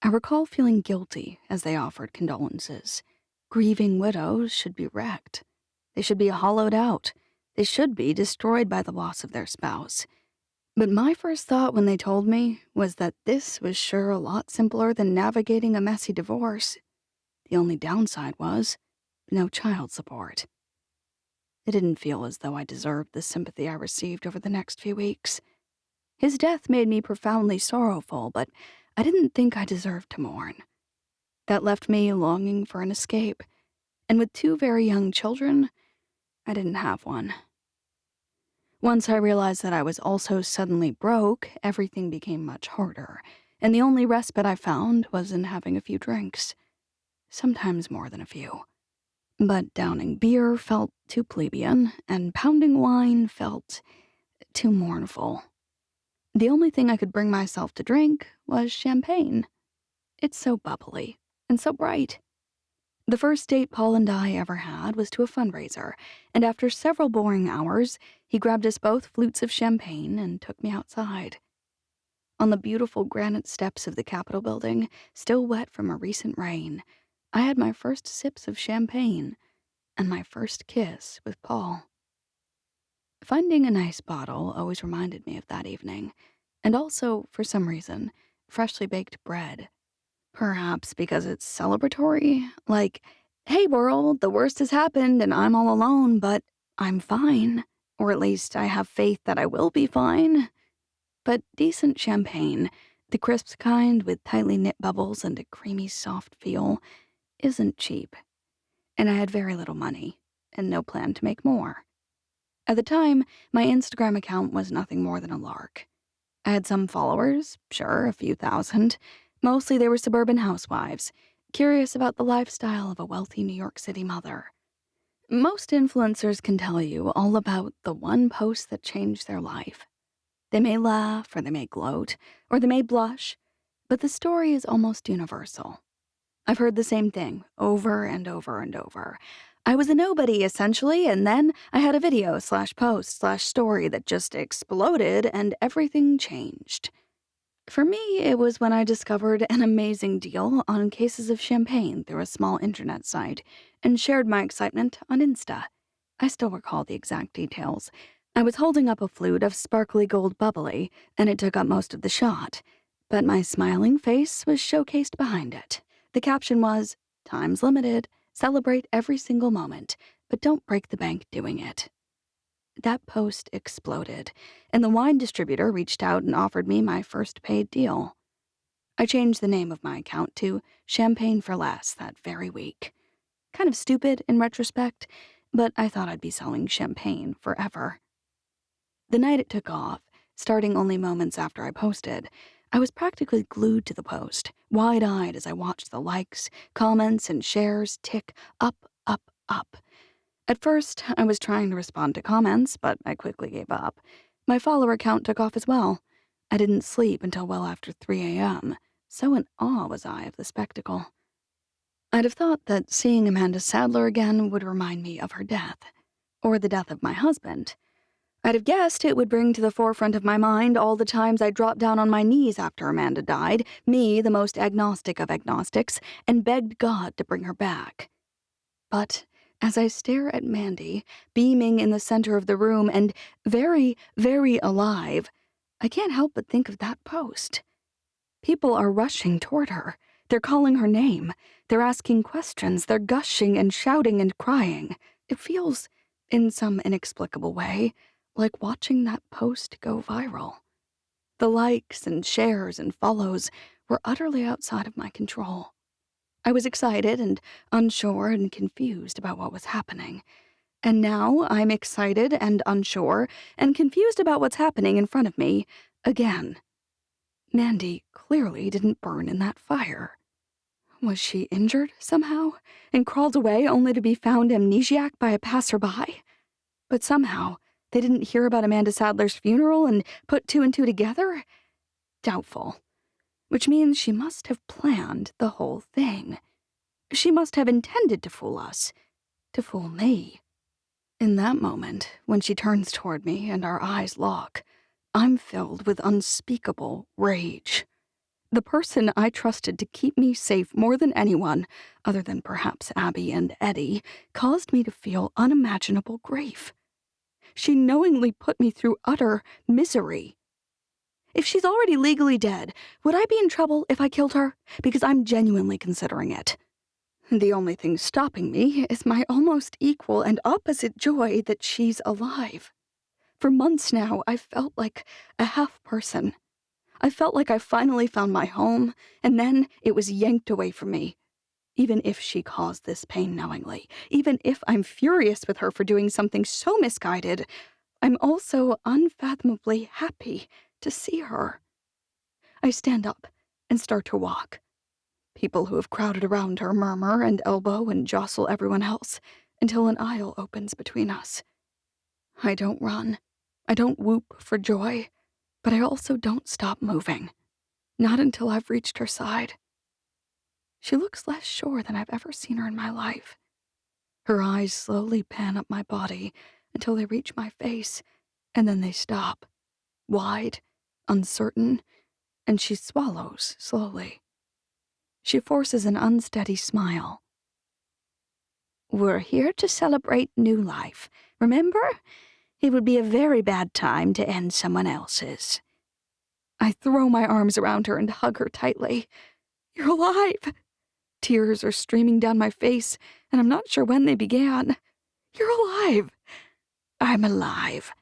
I recall feeling guilty as they offered condolences. Grieving widows should be wrecked. They should be hollowed out. They should be destroyed by the loss of their spouse. But my first thought when they told me was that this was sure a lot simpler than navigating a messy divorce. The only downside was no child support. It didn't feel as though I deserved the sympathy I received over the next few weeks. His death made me profoundly sorrowful, but I didn't think I deserved to mourn. That left me longing for an escape, and with 2 very young children, I didn't have one. Once I realized that I was also suddenly broke, everything became much harder, and the only respite I found was in having a few drinks. Sometimes more than a few. But downing beer felt too plebeian, and pounding wine felt too mournful. The only thing I could bring myself to drink was champagne. It's so bubbly and so bright. The first date Paul and I ever had was to a fundraiser, and after several boring hours, he grabbed us both flutes of champagne and took me outside. on the beautiful granite steps of the Capitol building, still wet from a recent rain, I had my first sips of champagne and my first kiss with Paul. Finding a nice bottle always reminded me of that evening, and also, for some reason, freshly baked bread. Perhaps because it's celebratory, like, hey world, the worst has happened and I'm all alone, but I'm fine. Or at least I have faith that I will be fine. But decent champagne, the crisp kind with tightly knit bubbles and a creamy soft feel, isn't cheap. And I had very little money, and no plan to make more. At the time, my Instagram account was nothing more than a lark. I had some followers, sure, a few thousand. Mostly they were suburban housewives, curious about the lifestyle of a wealthy New York City mother. Most influencers can tell you all about the one post that changed their life. They may laugh, or they may gloat, or they may blush, but the story is almost universal. I've heard the same thing over and over and over. I was a nobody, essentially, and then I had a video/post/story that just exploded and everything changed. For me, it was when I discovered an amazing deal on cases of champagne through a small internet site and shared my excitement on Insta. I still recall the exact details. I was holding up a flute of sparkly gold bubbly, and it took up most of the shot, but my smiling face was showcased behind it. The caption was, "Time's limited. Celebrate every single moment, but don't break the bank doing it." That post exploded, and the wine distributor reached out and offered me my first paid deal. I changed the name of my account to Champagne for Less that very week. Kind of stupid in retrospect, but I thought I'd be selling champagne forever. The night it took off, starting only moments after I posted, I was practically glued to the post, wide-eyed as I watched the likes, comments, and shares tick up, up, up. At first, I was trying to respond to comments, but I quickly gave up. My follower count took off as well. I didn't sleep until well after 3 a.m., so in awe was I of the spectacle. I'd have thought that seeing Amanda Sadler again would remind me of her death, or the death of my husband. I'd have guessed it would bring to the forefront of my mind all the times I dropped down on my knees after Amanda died, me, the most agnostic of agnostics, and begged God to bring her back. But as I stare at Mandy, beaming in the center of the room and very, very alive, I can't help but think of that post. People are rushing toward her. They're calling her name. They're asking questions. They're gushing and shouting and crying. It feels, in some inexplicable way, like watching that post go viral. The likes and shares and follows were utterly outside of my control. I was excited and unsure and confused about what was happening. And now I'm excited and unsure and confused about what's happening in front of me again. Mandy clearly didn't burn in that fire. Was she injured somehow and crawled away only to be found amnesiac by a passerby? But somehow they didn't hear about Amanda Sadler's funeral and put two and two together? Doubtful. Which means she must have planned the whole thing. She must have intended to fool us, to fool me. In that moment, when she turns toward me and our eyes lock, I'm filled with unspeakable rage. The person I trusted to keep me safe more than anyone, other than perhaps Abby and Eddy, caused me to feel unimaginable grief. She knowingly put me through utter misery. If she's already legally dead, would I be in trouble if I killed her? Because I'm genuinely considering it. The only thing stopping me is my almost equal and opposite joy that she's alive. For months now, I've felt like a half person. I felt like I finally found my home, and then it was yanked away from me. Even if she caused this pain knowingly, even if I'm furious with her for doing something so misguided, I'm also unfathomably happy to see her. I stand up and start to walk. People who have crowded around her murmur and elbow and jostle everyone else until an aisle opens between us. I don't run. I don't whoop for joy, but I also don't stop moving. Not until I've reached her side. She looks less sure than I've ever seen her in my life. Her eyes slowly pan up my body until they reach my face, and then they stop. Wide, uncertain, and she swallows slowly. She forces an unsteady smile. We're here to celebrate new life. Remember? It would be a very bad time to end someone else's. I throw my arms around her and hug her tightly. You're alive! Tears are streaming down my face, and I'm not sure when they began. You're alive! I'm alive.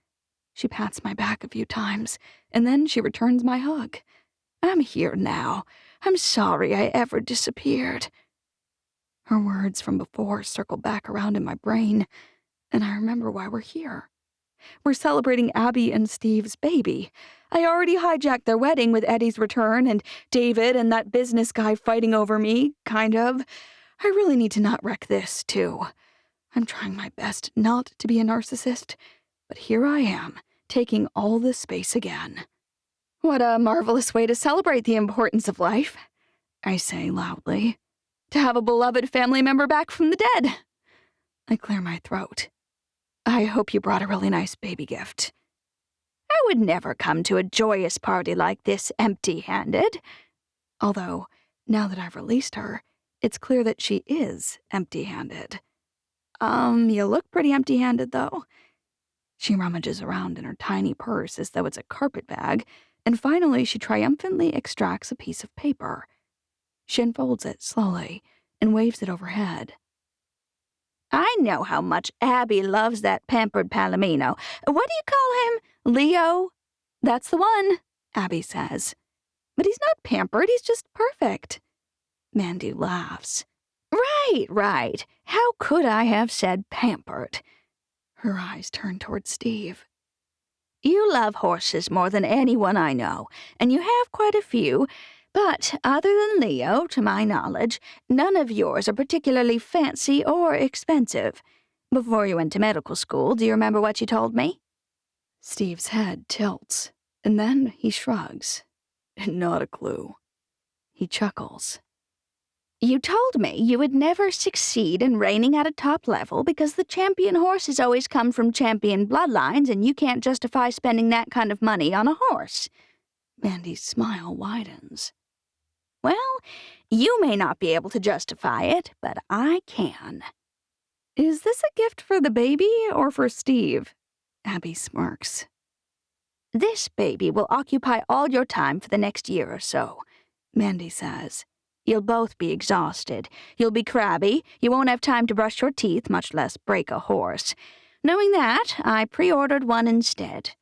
She pats my back a few times, and then she returns my hug. I'm here now. I'm sorry I ever disappeared. Her words from before circle back around in my brain, and I remember why we're here. We're celebrating Abby and Steve's baby. I already hijacked their wedding with Eddy's return and David and that business guy fighting over me, kind of. I really need to not wreck this, too. I'm trying my best not to be a narcissist, but here I am, taking all the space again. What a marvelous way to celebrate the importance of life, I say loudly. To have a beloved family member back from the dead. I clear my throat. I hope you brought a really nice baby gift. I would never come to a joyous party like this empty-handed. Although, now that I've released her, it's clear that she is empty-handed. You look pretty empty-handed, though. She rummages around in her tiny purse as though it's a carpet bag, and finally she triumphantly extracts a piece of paper. She unfolds it slowly and waves it overhead. I know how much Abby loves that pampered Palomino. What do you call him? Leo? That's the one, Abby says. But he's not pampered, he's just perfect. Mandy laughs. Right. How could I have said pampered? Her eyes turn toward Steve. You love horses more than anyone I know, and you have quite a few. But other than Leo, to my knowledge, none of yours are particularly fancy or expensive. Before you went to medical school, do you remember what you told me? Steve's head tilts, and then he shrugs. Not a clue. He chuckles. You told me you would never succeed in reigning at a top level because the champion horses always come from champion bloodlines and you can't justify spending that kind of money on a horse. Mandy's smile widens. Well, you may not be able to justify it, but I can. Is this a gift for the baby or for Steve? Abby smirks. This baby will occupy all your time for the next year or so, Mandy says. You'll both be exhausted. You'll be crabby. You won't have time to brush your teeth, much less break a horse. Knowing that, I pre-ordered one instead.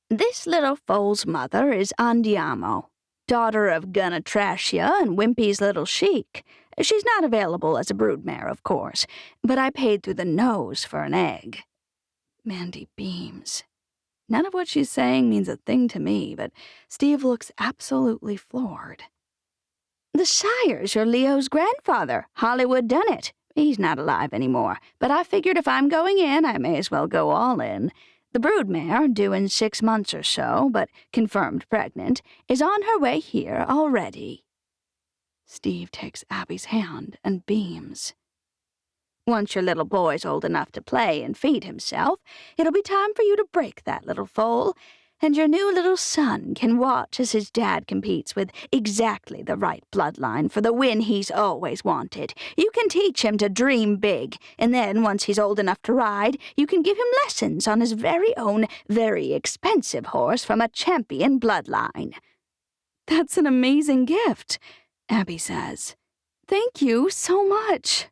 This little foal's mother is Andiamo, daughter of Gunatrashia and Wimpy's little sheik. She's not available as a broodmare, of course, but I paid through the nose for an egg. Mandy beams. None of what she's saying means a thing to me, but Steve looks absolutely floored. The sire's your Leo's grandfather, Hollywood Dunnett. He's not alive anymore, but I figured if I'm going in, I may as well go all in. The broodmare, due in 6 months or so, but confirmed pregnant, is on her way here already. Steve takes Abby's hand and beams. Once your little boy's old enough to play and feed himself, it'll be time for you to break that little foal, and your new little son can watch as his dad competes with exactly the right bloodline for the win he's always wanted. You can teach him to dream big, and then once he's old enough to ride, you can give him lessons on his very own, very expensive horse from a champion bloodline. That's an amazing gift, Abby says. Thank you so much.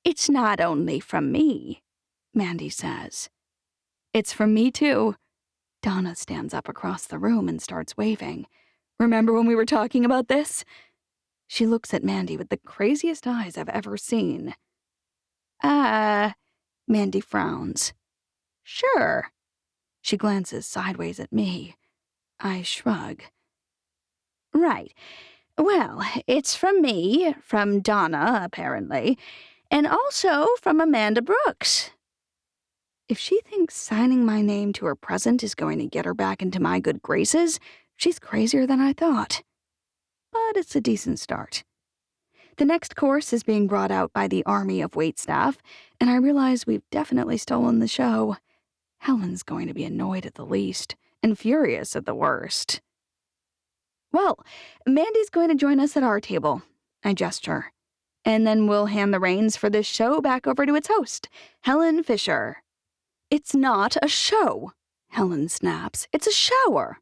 It's not only from me, Mandy says. It's from me too. Donna stands up across the room and starts waving. Remember when we were talking about this? She looks at Mandy with the craziest eyes I've ever seen. Mandy frowns. Sure. She glances sideways at me. I shrug. Right. Well, it's from me, from Donna, apparently, and also from Amanda Brooks. If she thinks signing my name to her present is going to get her back into my good graces, she's crazier than I thought. But it's a decent start. The next course is being brought out by the army of waitstaff, and I realize we've definitely stolen the show. Helen's going to be annoyed at the least, and furious at the worst. Well, Mandy's going to join us at our table. I gesture. And then we'll hand the reins for this show back over to its host, Helen Fisher. It's not a show, Helen snaps. It's a shower.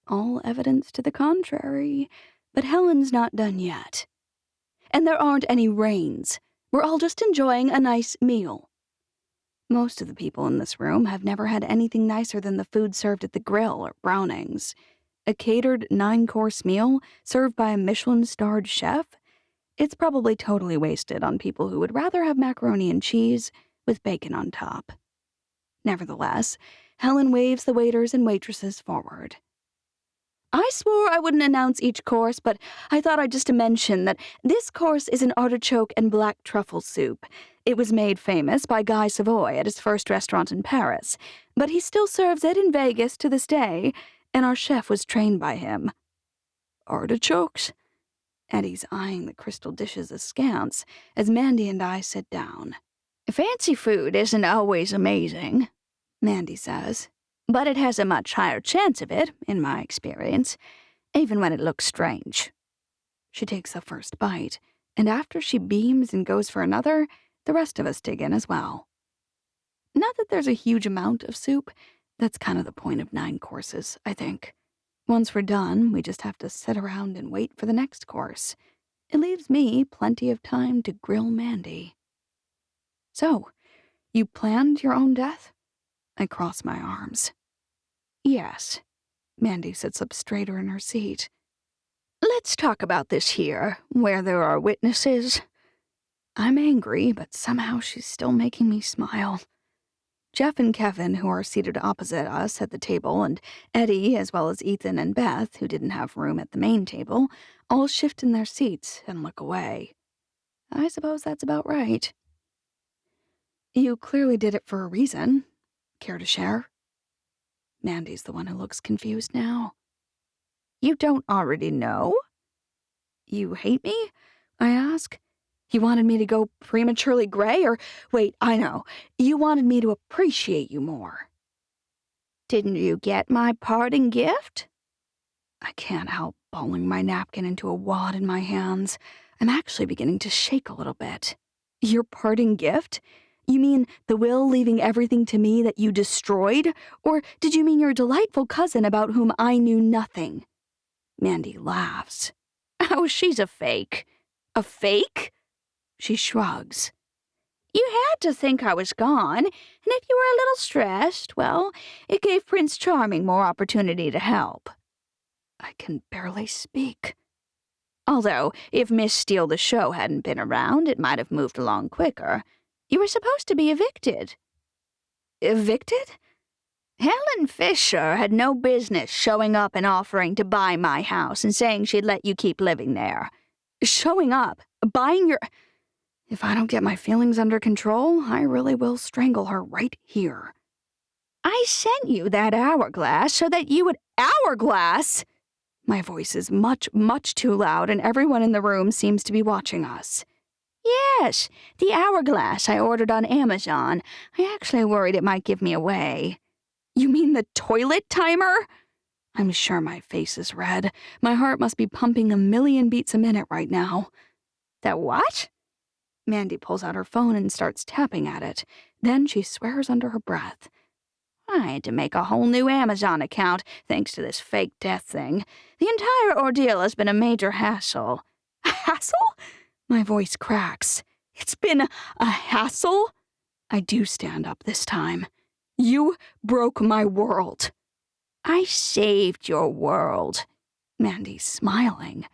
All evidence to the contrary, but Helen's not done yet. And there aren't any reins. We're all just enjoying a nice meal. Most of the people in this room have never had anything nicer than the food served at the grill or Browning's. A catered 9-course meal served by a Michelin-starred chef? It's probably totally wasted on people who would rather have macaroni and cheese with bacon on top. Nevertheless, Helen waves the waiters and waitresses forward. I swore I wouldn't announce each course, but I thought I'd just mention that this course is an artichoke and black truffle soup. It was made famous by Guy Savoy at his first restaurant in Paris, but he still serves it in Vegas to this day, and our chef was trained by him. Artichokes? Eddy's eyeing the crystal dishes askance as Mandy and I sit down. Fancy food isn't always amazing, Mandy says, but it has a much higher chance of it, in my experience, even when it looks strange. She takes the first bite, and after she beams and goes for another, the rest of us dig in as well. Not that there's a huge amount of soup. That's kind of the point of 9 courses, I think. Once we're done, we just have to sit around and wait for the next course. It leaves me plenty of time to grill Mandy. So, you planned your own death? I cross my arms. Yes. Mandy sits up straighter in her seat. Let's talk about this here, where there are witnesses. I'm angry, but somehow she's still making me smile. Jeff and Kevin, who are seated opposite us at the table, and Eddy, as well as Ethan and Beth, who didn't have room at the main table, all shift in their seats and look away. I suppose that's about right. You clearly did it for a reason. Care to share? Mandy's the one who looks confused now. You don't already know? You hate me? I ask. You wanted me to go prematurely gray, or wait, I know. You wanted me to appreciate you more. Didn't you get my parting gift? I can't help balling my napkin into a wad in my hands. I'm actually beginning to shake a little bit. Your parting gift? You mean the will leaving everything to me that you destroyed? Or did you mean your delightful cousin about whom I knew nothing? Mandy laughs. Oh, she's a fake. A fake? She shrugs. You had to think I was gone, and if you were a little stressed, well, it gave Prince Charming more opportunity to help. I can barely speak. Although, if Miss Steele the Show hadn't been around, it might have moved along quicker. You were supposed to be evicted. Evicted? Helen Fisher had no business showing up and offering to buy my house and saying she'd let you keep living there. Showing up? Buying your... If I don't get my feelings under control, I really will strangle her right here. I sent you that hourglass so that you would... Hourglass? My voice is much, much too loud, and everyone in the room seems to be watching us. Yes, the hourglass I ordered on Amazon. I actually worried it might give me away. You mean the toilet timer? I'm sure my face is red. My heart must be pumping 1,000,000 beats a minute right now. That what? Mandy pulls out her phone and starts tapping at it. Then she swears under her breath. I had to make a whole new Amazon account thanks to this fake death thing. The entire ordeal has been a major hassle. A hassle? My voice cracks. It's been a hassle? I do stand up this time. You broke my world. I saved your world. Mandy's smiling.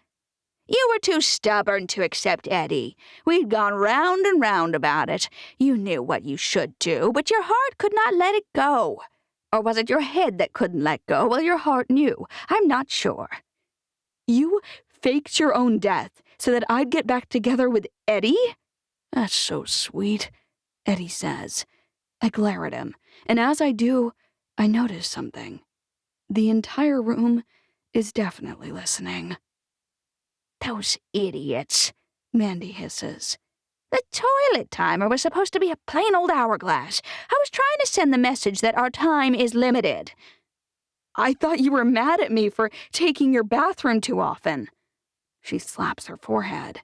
You were too stubborn to accept Eddy. We'd gone round and round about it. You knew what you should do, but your heart could not let it go. Or was it your head that couldn't let go while your heart knew? I'm not sure. You faked your own death so that I'd get back together with Eddy? That's so sweet, Eddy says. I glare at him, and as I do, I notice something. The entire room is definitely listening. Those idiots, Mandy hisses. The toilet timer was supposed to be a plain old hourglass. I was trying to send the message that our time is limited. I thought you were mad at me for taking your bathroom too often. She slaps her forehead.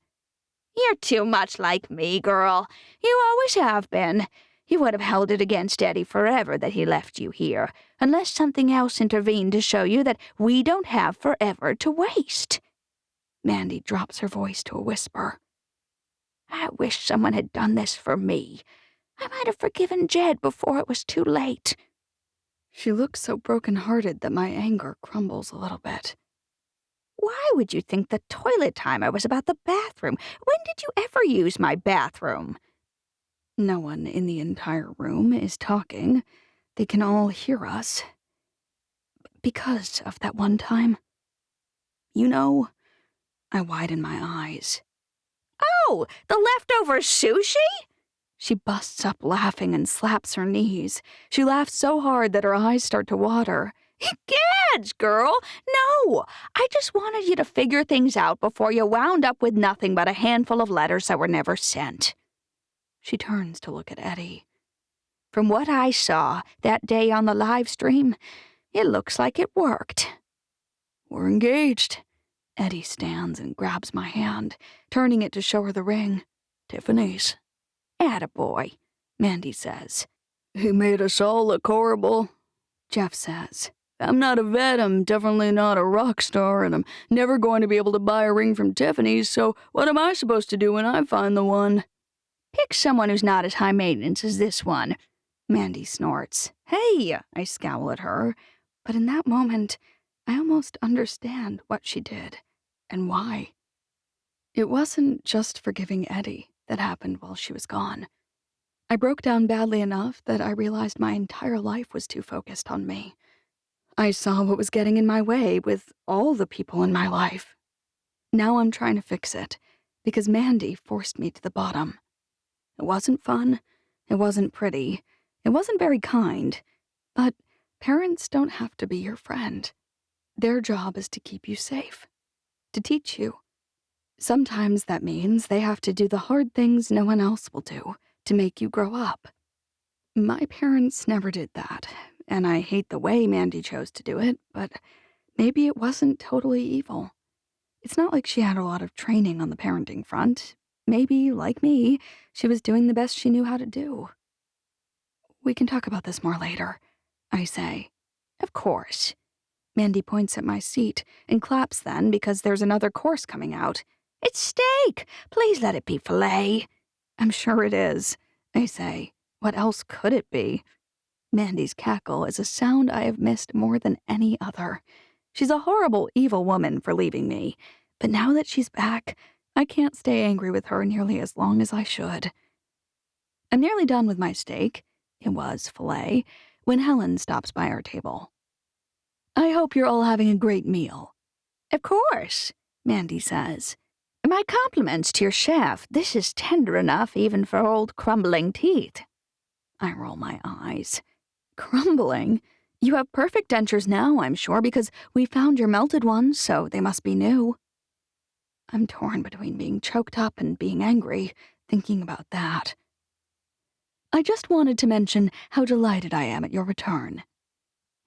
You're too much like me, girl. You always have been. You would have held it against Eddy forever that he left you here, unless something else intervened to show you that we don't have forever to waste. Mandy drops her voice to a whisper. I wish someone had done this for me. I might have forgiven Jed before it was too late. She looks so broken-hearted that my anger crumbles a little bit. Why would you think the toilet timer was about the bathroom? When did you ever use my bathroom? No one in the entire room is talking. They can all hear us. Because of that one time. You know, I widen my eyes. Oh, the leftover sushi? She busts up laughing and slaps her knees. She laughs so hard that her eyes start to water. Gads, girl! No! I just wanted you to figure things out before you wound up with nothing but a handful of letters that were never sent. She turns to look at Eddy. From what I saw that day on the live stream, it looks like it worked. We're engaged. Eddy stands and grabs my hand, turning it to show her the ring. Tiffany's. Attaboy, Mandy says. He made us all look horrible, Jeff says. I'm not a vet, I'm definitely not a rock star, and I'm never going to be able to buy a ring from Tiffany's, so what am I supposed to do when I find the one? Pick someone who's not as high maintenance as this one, Mandy snorts. Hey, I scowl at her, but in that moment, I almost understand what she did and why. It wasn't just forgiving Eddy that happened while she was gone. I broke down badly enough that I realized my entire life was too focused on me. I saw what was getting in my way with all the people in my life. Now I'm trying to fix it, because Mandy forced me to the bottom. It wasn't fun, it wasn't pretty, it wasn't very kind, but parents don't have to be your friend. Their job is to keep you safe, to teach you. Sometimes that means they have to do the hard things no one else will do to make you grow up. My parents never did that, and I hate the way Mandy chose to do it, but maybe it wasn't totally evil. It's not like she had a lot of training on the parenting front. Maybe, like me, she was doing the best she knew how to do. We can talk about this more later, I say. Of course. Mandy points at my seat and claps then because there's another course coming out. It's steak! Please let it be filet. I'm sure it is, I say. What else could it be? Mandy's cackle is a sound I have missed more than any other. She's a horrible, evil woman for leaving me, but now that she's back, I can't stay angry with her nearly as long as I should. I'm nearly done with my steak. It was filet, when Helen stops by our table. I hope you're all having a great meal. Of course, Mandy says. My compliments to your chef. This is tender enough even for old crumbling teeth. I roll my eyes. Crumbling? You have perfect dentures now, I'm sure, because we found your melted ones, so they must be new. I'm torn between being choked up and being angry, thinking about that. I just wanted to mention how delighted I am at your return.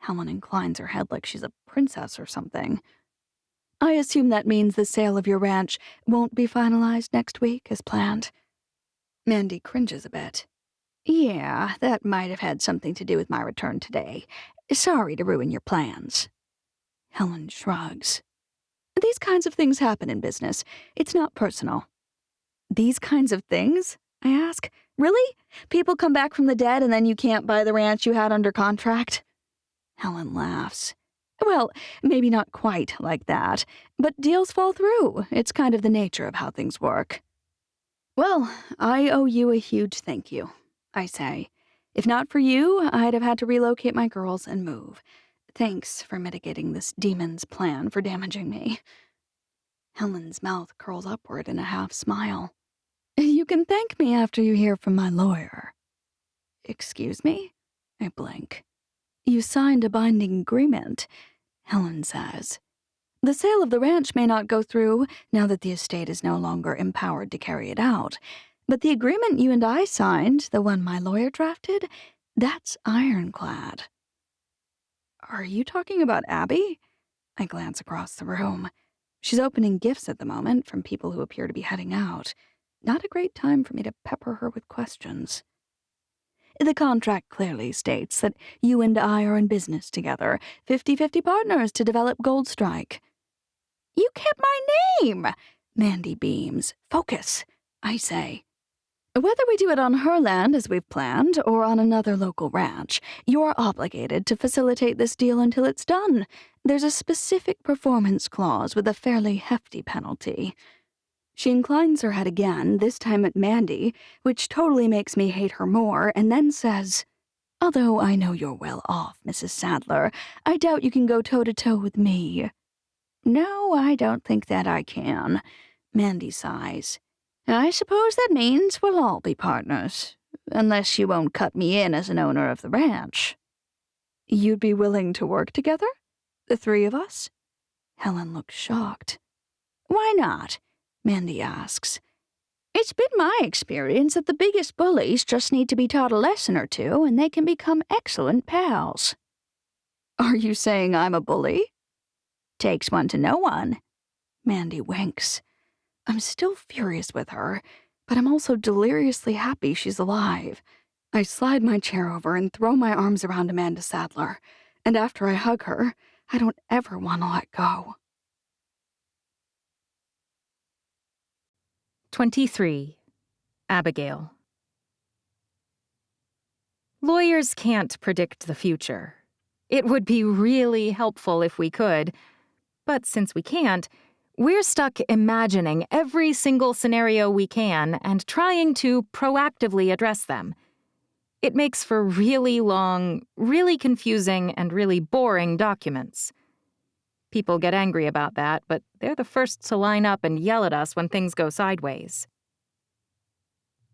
Helen inclines her head like she's a princess or something. I assume that means the sale of your ranch won't be finalized next week as planned. Mandy cringes a bit. Yeah, that might have had something to do with my return today. Sorry to ruin your plans. Helen shrugs. These kinds of things happen in business. It's not personal. These kinds of things? I ask. Really? People come back from the dead and then you can't buy the ranch you had under contract? Helen laughs. Well, maybe not quite like that, but deals fall through. It's kind of the nature of how things work. Well, I owe you a huge thank you, I say. If not for you, I'd have had to relocate my girls and move. Thanks for mitigating this demon's plan for damaging me. Helen's mouth curls upward in a half smile. You can thank me after you hear from my lawyer. Excuse me? I blink. You signed a binding agreement, Helen says. The sale of the ranch may not go through now that the estate is no longer empowered to carry it out, but the agreement you and I signed, the one my lawyer drafted, that's ironclad. Are you talking about Abby? I glance across the room. She's opening gifts at the moment from people who appear to be heading out. Not a great time for me to pepper her with questions. The contract clearly states that you and I are in business together, 50-50 partners to develop Goldstrike. You kept my name! Mandy beams. Focus, I say. Whether we do it on her land as we've planned or on another local ranch, you're obligated to facilitate this deal until it's done. There's a specific performance clause with a fairly hefty penalty. She inclines her head again, this time at Mandy, which totally makes me hate her more, and then says, "Although I know you're well off, Mrs. Sadler, I doubt you can go toe-to-toe with me." "No, I don't think that I can," Mandy sighs. "I suppose that means we'll all be partners, unless you won't cut me in as an owner of the ranch." "You'd be willing to work together? The three of us?" Helen looks shocked. "Why not?" Mandy asks. "It's been my experience that the biggest bullies just need to be taught a lesson or two and they can become excellent pals." "Are you saying I'm a bully?" "Takes one to know one." Mandy winks. I'm still furious with her, but I'm also deliriously happy she's alive. I slide my chair over and throw my arms around Amanda Sadler, and after I hug her, I don't ever want to let go. 23. Abigail. Lawyers can't predict the future. It would be really helpful if we could, but since we can't, we're stuck imagining every single scenario we can and trying to proactively address them. It makes for really long, really confusing, and really boring documents. People get angry about that, but they're the first to line up and yell at us when things go sideways.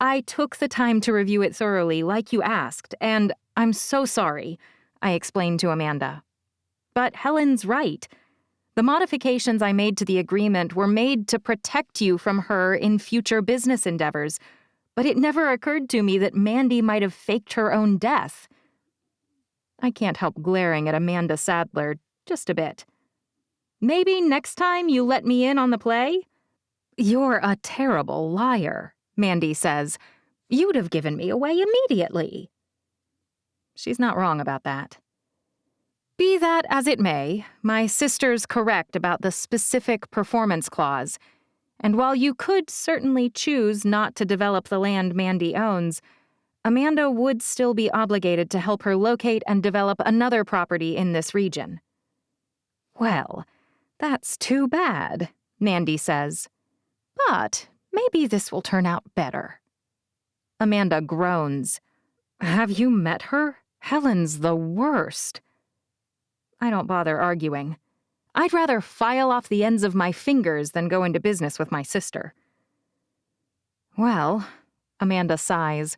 I took the time to review it thoroughly, like you asked, and I'm so sorry, I explained to Amanda. But Helen's right. The modifications I made to the agreement were made to protect you from her in future business endeavors, but it never occurred to me that Mandy might have faked her own death. I can't help glaring at Amanda Sadler just a bit. Maybe next time you let me in on the play? You're a terrible liar, Mandy says. You'd have given me away immediately. She's not wrong about that. Be that as it may, my sister's correct about the specific performance clause, and while you could certainly choose not to develop the land Mandy owns, Amanda would still be obligated to help her locate and develop another property in this region. Well, that's too bad, Mandy says. But maybe this will turn out better. Amanda groans. Have you met her? Helen's the worst. I don't bother arguing. I'd rather file off the ends of my fingers than go into business with my sister. Well, Amanda sighs.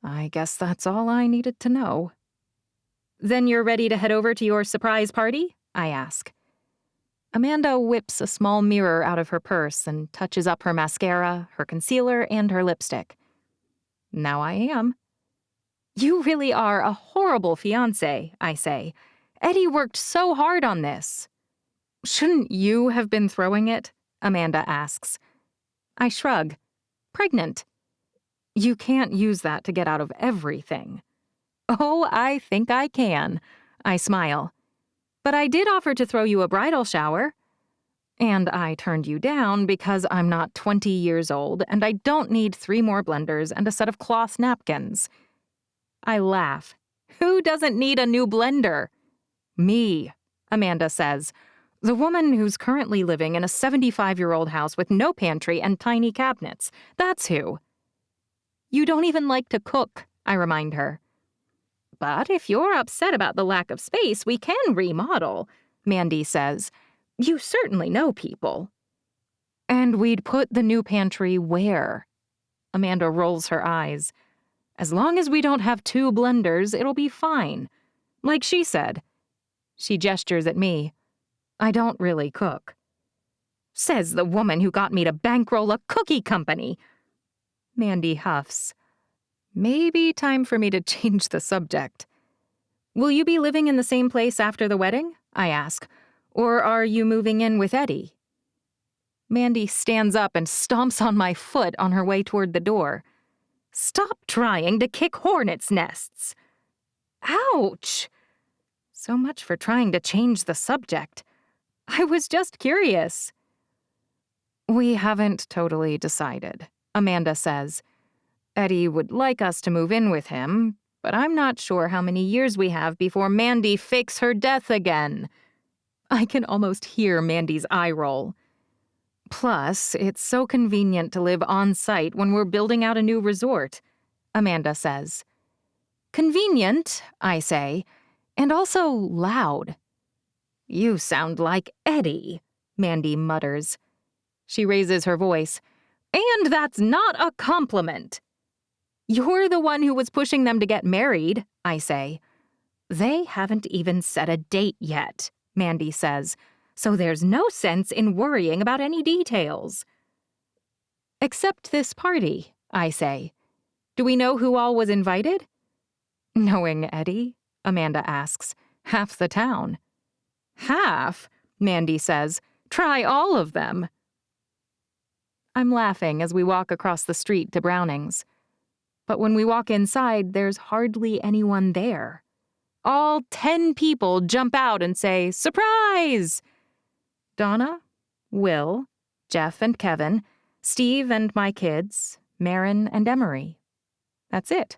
I guess that's all I needed to know. Then you're ready to head over to your surprise party? I ask. Amanda whips a small mirror out of her purse and touches up her mascara, her concealer, and her lipstick. Now I am. You really are a horrible fiancé, I say. Eddy worked so hard on this. Shouldn't you have been throwing it? Amanda asks. I shrug. Pregnant. You can't use that to get out of everything. Oh, I think I can. I smile. But I did offer to throw you a bridal shower. And I turned you down because I'm not 20 years old and I don't need 3 more blenders and a set of cloth napkins. I laugh. Who doesn't need a new blender? Me, Amanda says. The woman who's currently living in a 75-year-old house with no pantry and tiny cabinets. That's who. You don't even like to cook, I remind her. But if you're upset about the lack of space, we can remodel, Mandy says. You certainly know people. And we'd put the new pantry where? Amanda rolls her eyes. As long as we don't have 2 blenders, it'll be fine. Like she said. She gestures at me. I don't really cook. Says the woman who got me to bankroll a cookie company. Mandy huffs. Maybe time for me to change the subject. Will you be living in the same place after the wedding? I ask. Or are you moving in with Eddy? Mandy stands up and stomps on my foot on her way toward the door. Stop trying to kick hornets' nests. Ouch! So much for trying to change the subject. I was just curious. We haven't totally decided, Amanda says. Eddy would like us to move in with him, but I'm not sure how many years we have before Mandy fakes her death again. I can almost hear Mandy's eye roll. Plus, it's so convenient to live on-site when we're building out a new resort, Amanda says. Convenient, I say, and also loud. You sound like Eddy, Mandy mutters. She raises her voice. And that's not a compliment. You're the one who was pushing them to get married, I say. They haven't even set a date yet, Mandy says, so there's no sense in worrying about any details. Except this party, I say. Do we know who all was invited? Knowing Eddy, Amanda asks, half the town. Half, Mandy says. Try all of them. I'm laughing as we walk across the street to Browning's. But when we walk inside, there's hardly anyone there. All 10 people jump out and say, "Surprise!" Donna, Will, Jeff and Kevin, Steve and my kids, Marin and Emery. That's it.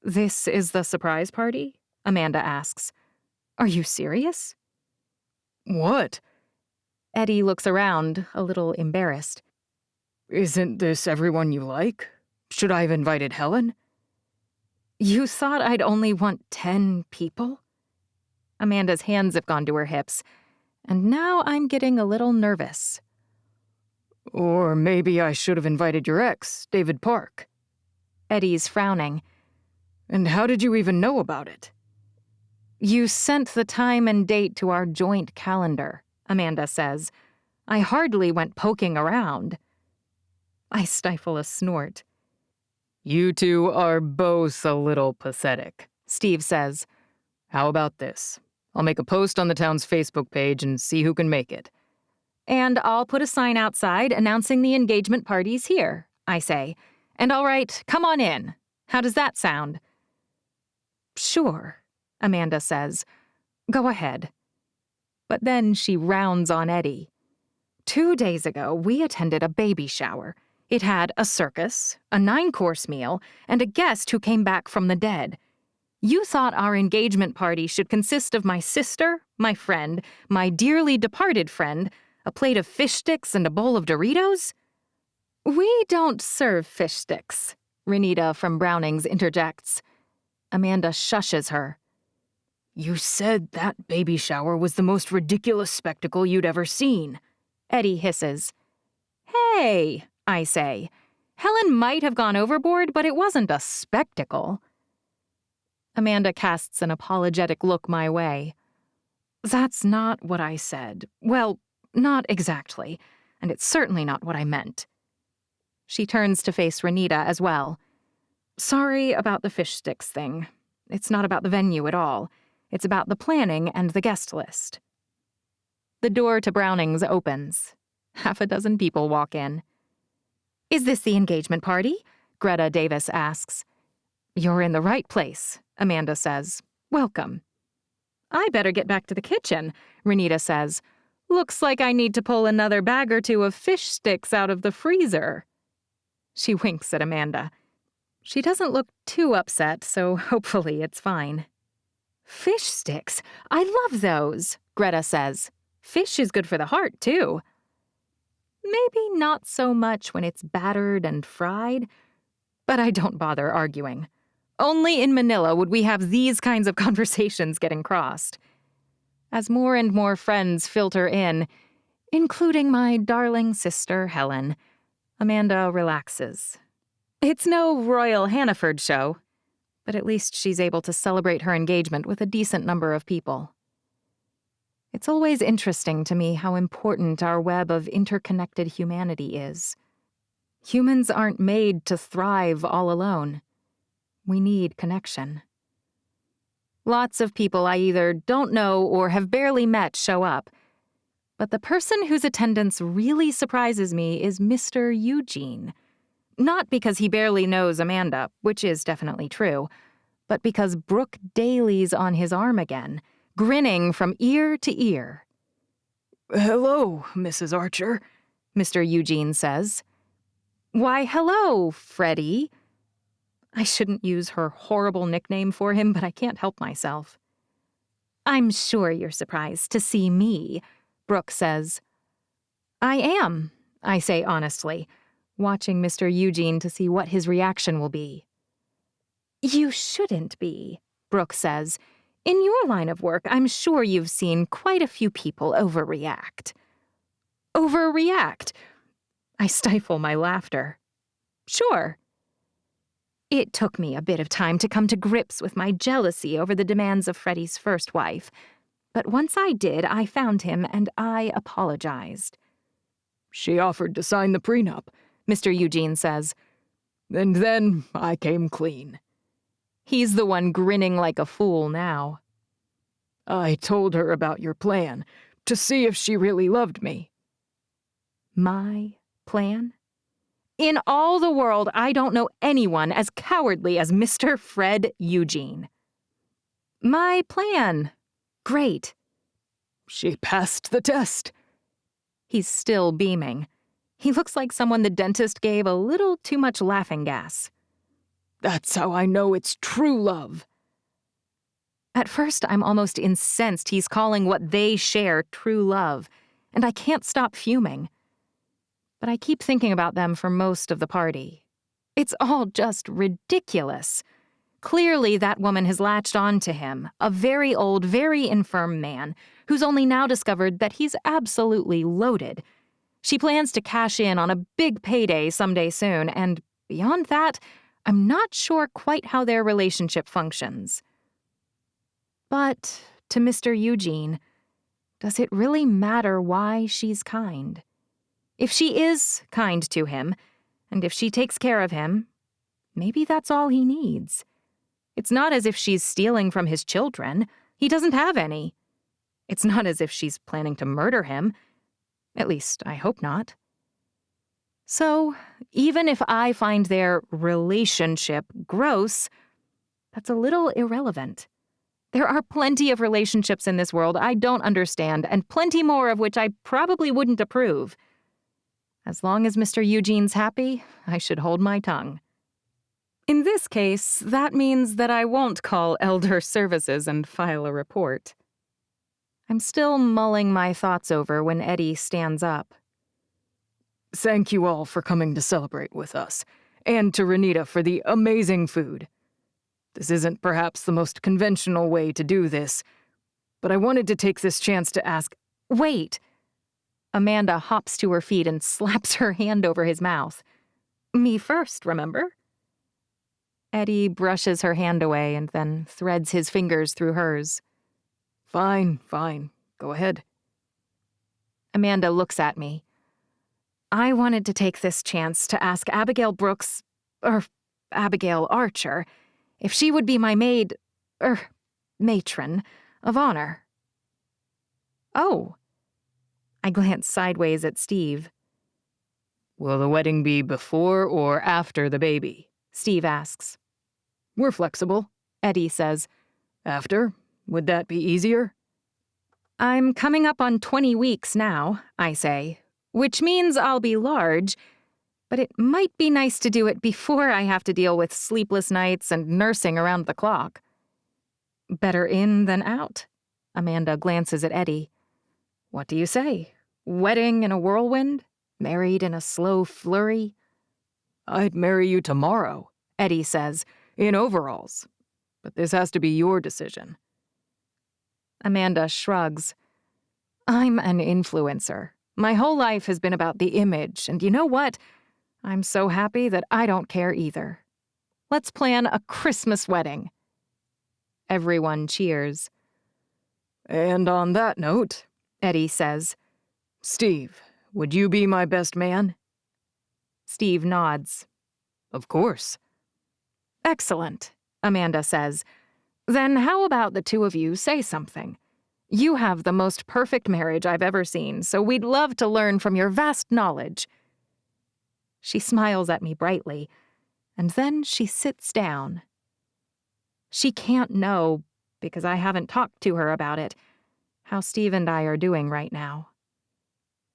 This is the surprise party? Amanda asks. Are you serious? What? Eddy looks around, a little embarrassed. Isn't this everyone you like? Should I have invited Helen? You thought I'd only want 10 people? Amanda's hands have gone to her hips, and now I'm getting a little nervous. Or maybe I should have invited your ex, David Park. Eddy's frowning. And how did you even know about it? You sent the time and date to our joint calendar, Amanda says. I hardly went poking around. I stifle a snort. You two are both a little pathetic, Steve says. How about this? I'll make a post on the town's Facebook page and see who can make it. And I'll put a sign outside announcing the engagement party's here, I say. And I'll write, "Come on in." How does that sound? Sure, Amanda says. Go ahead. But then she rounds on Eddy. 2 days ago, we attended a baby shower. It had a circus, a 9-course meal, and a guest who came back from the dead. You thought our engagement party should consist of my sister, my friend, my dearly departed friend, a plate of fish sticks and a bowl of Doritos? We don't serve fish sticks, Renita from Browning's interjects. Amanda shushes her. You said that baby shower was the most ridiculous spectacle you'd ever seen, Eddy hisses. Hey, I say. Helen might have gone overboard, but it wasn't a spectacle. Amanda casts an apologetic look my way. That's not what I said. Well, not exactly, and it's certainly not what I meant. She turns to face Renita as well. Sorry about the fish sticks thing. It's not about the venue at all. It's about the planning and the guest list. The door to Browning's opens. 6 people walk in. Is this the engagement party? Greta Davis asks. You're in the right place, Amanda says. Welcome. I better get back to the kitchen, Renita says. Looks like I need to pull another bag or 2 of fish sticks out of the freezer. She winks at Amanda. She doesn't look too upset, so hopefully it's fine. Fish sticks? I love those, Greta says. Fish is good for the heart, too. Maybe not so much when it's battered and fried, but I don't bother arguing. Only in Manila would we have these kinds of conversations getting crossed. As more and more friends filter in, including my darling sister Helen, Amanda relaxes. It's no Royal Hannaford show, but at least she's able to celebrate her engagement with a decent number of people. It's always interesting to me how important our web of interconnected humanity is. Humans aren't made to thrive all alone. We need connection. Lots of people I either don't know or have barely met show up. But the person whose attendance really surprises me is Mr. Eugene. Not because he barely knows Amanda, which is definitely true, but because Brooke Daly's on his arm again, grinning from ear to ear. "Hello, Mrs. Archer," Mr. Eugene says. "Why, hello, Freddie." I shouldn't use her horrible nickname for him, but I can't help myself. "I'm sure you're surprised to see me," Brooke says. "I am," I say honestly, watching Mr. Eugene to see what his reaction will be. "You shouldn't be," Brooke says. "In your line of work, I'm sure you've seen quite a few people overreact." Overreact? I stifle my laughter. Sure. It took me a bit of time to come to grips with my jealousy over the demands of Freddie's first wife. But once I did, I found him and I apologized. "She offered to sign the prenup," Mr. Eugene says. "And then I came clean. He's the one grinning like a fool now. I told her about your plan, to see if she really loved me." My plan? In all the world, I don't know anyone as cowardly as Mr. Fred Eugene. My plan. Great. "She passed the test." He's still beaming. He looks like someone the dentist gave a little too much laughing gas. "That's how I know it's true love." At first, I'm almost incensed he's calling what they share true love, and I can't stop fuming. But I keep thinking about them for most of the party. It's all just ridiculous. Clearly, that woman has latched on to him, a very old, very infirm man, who's only now discovered that he's absolutely loaded. She plans to cash in on a big payday someday soon, and beyond that, I'm not sure quite how their relationship functions. But to Mr. Eugene, does it really matter why she's kind? If she is kind to him, and if she takes care of him, maybe that's all he needs. It's not as if she's stealing from his children. He doesn't have any. It's not as if she's planning to murder him. At least, I hope not. So, even if I find their relationship gross, that's a little irrelevant. There are plenty of relationships in this world I don't understand, and plenty more of which I probably wouldn't approve. As long as Mr. Eugene's happy, I should hold my tongue. In this case, that means that I won't call Elder Services and file a report. I'm still mulling my thoughts over when Eddy stands up. "Thank you all for coming to celebrate with us, and to Renita for the amazing food. This isn't perhaps the most conventional way to do this, but I wanted to take this chance to ask—" Wait! Amanda hops to her feet and slaps her hand over his mouth. "Me first, remember?" Eddy brushes her hand away and then threads his fingers through hers. Fine. Go ahead." Amanda looks at me. I wanted to take this chance to ask Abigail Archer, if she would be my matron of honor. Oh. I glance sideways at Steve. "Will the wedding be before or after the baby?" Steve asks. "We're flexible," Eddy says. "After? Would that be easier?" I'm coming up on 20 weeks now, I say, which means I'll be large, but it might be nice to do it before I have to deal with sleepless nights and nursing around the clock. Better in than out? Amanda glances at Eddy. What do you say? Wedding in a whirlwind? Married in a slow flurry? "I'd marry you tomorrow," Eddy says. "in overalls. But this has to be your decision." Amanda shrugs. I'm an influencer. My whole life has been about the image, and you know what? I'm so happy that I don't care either. Let's plan a Christmas wedding. Everyone cheers. "And on that note," Eddy says, "Steve, would you be my best man?" Steve nods. "Of course." Excellent, Amanda says. Then how about the two of you say something? You have the most perfect marriage I've ever seen, so we'd love to learn from your vast knowledge. She smiles at me brightly, and then she sits down. She can't know, because I haven't talked to her about it, how Steve and I are doing right now.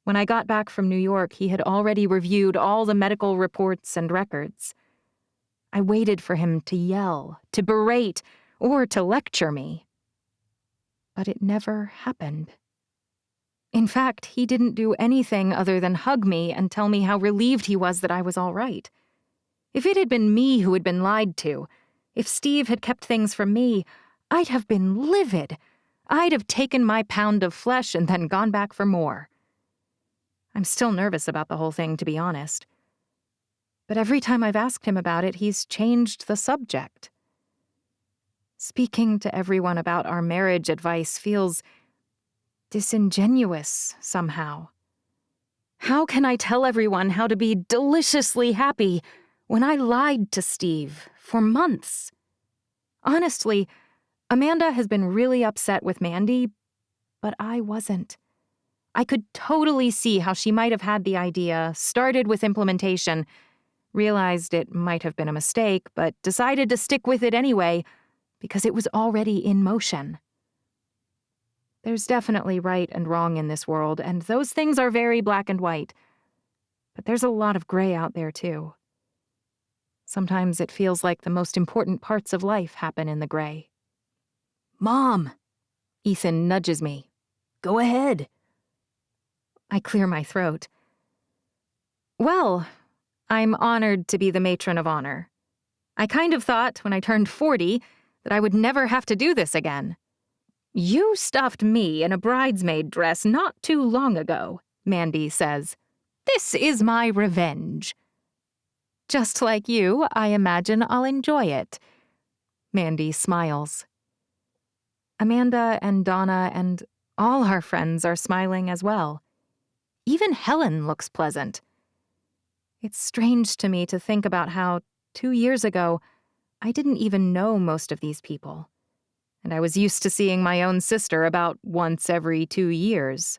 When I got back from New York, he had already reviewed all the medical reports and records. I waited for him to yell, to berate, or to lecture me. But it never happened. In fact, he didn't do anything other than hug me and tell me how relieved he was that I was all right. If it had been me who had been lied to, if Steve had kept things from me, I'd have been livid. I'd have taken my pound of flesh and then gone back for more. I'm still nervous about the whole thing, to be honest. But every time I've asked him about it, he's changed the subject. Speaking to everyone about our marriage advice feels disingenuous somehow. How can I tell everyone how to be deliciously happy when I lied to Steve for months? Honestly, Amanda has been really upset with Mandy, but I wasn't. I could totally see how she might have had the idea, started with implementation, realized it might have been a mistake, but decided to stick with it anyway because it was already in motion. There's definitely right and wrong in this world, and those things are very black and white. But there's a lot of gray out there, too. Sometimes it feels like the most important parts of life happen in the gray. "Mom!" Ethan nudges me. "Go ahead." I clear my throat. Well, I'm honored to be the matron of honor. I kind of thought, when I turned 40, that I would never have to do this again. "You stuffed me in a bridesmaid dress not too long ago," Mandy says. "This is my revenge." "Just like you, I imagine I'll enjoy it." Mandy smiles. Amanda and Donna and all our friends are smiling as well. Even Helen looks pleasant. It's strange to me to think about how, 2 years ago, I didn't even know most of these people. And I was used to seeing my own sister about once every 2 years.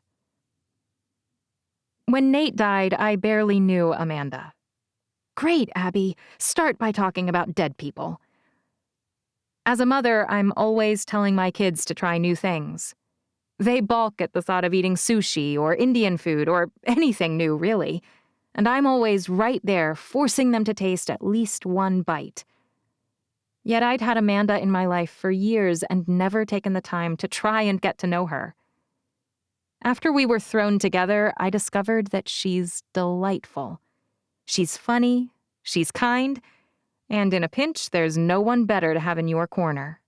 When Nate died, I barely knew Amanda. "Great, Abby. Start by talking about dead people." As a mother, I'm always telling my kids to try new things. They balk at the thought of eating sushi or Indian food or anything new, really. And I'm always right there, forcing them to taste at least one bite. Yet I'd had Amanda in my life for years and never taken the time to try and get to know her. After we were thrown together, I discovered that she's delightful. She's funny, she's kind, and in a pinch, there's no one better to have in your corner.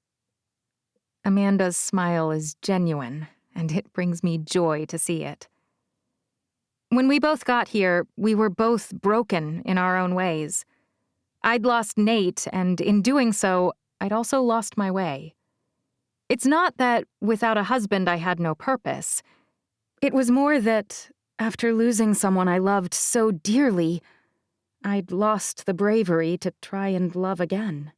Amanda's smile is genuine, and it brings me joy to see it. When we both got here, we were both broken in our own ways. I'd lost Nate, and in doing so, I'd also lost my way. It's not that without a husband I had no purpose. It was more that, after losing someone I loved so dearly, I'd lost the bravery to try and love again.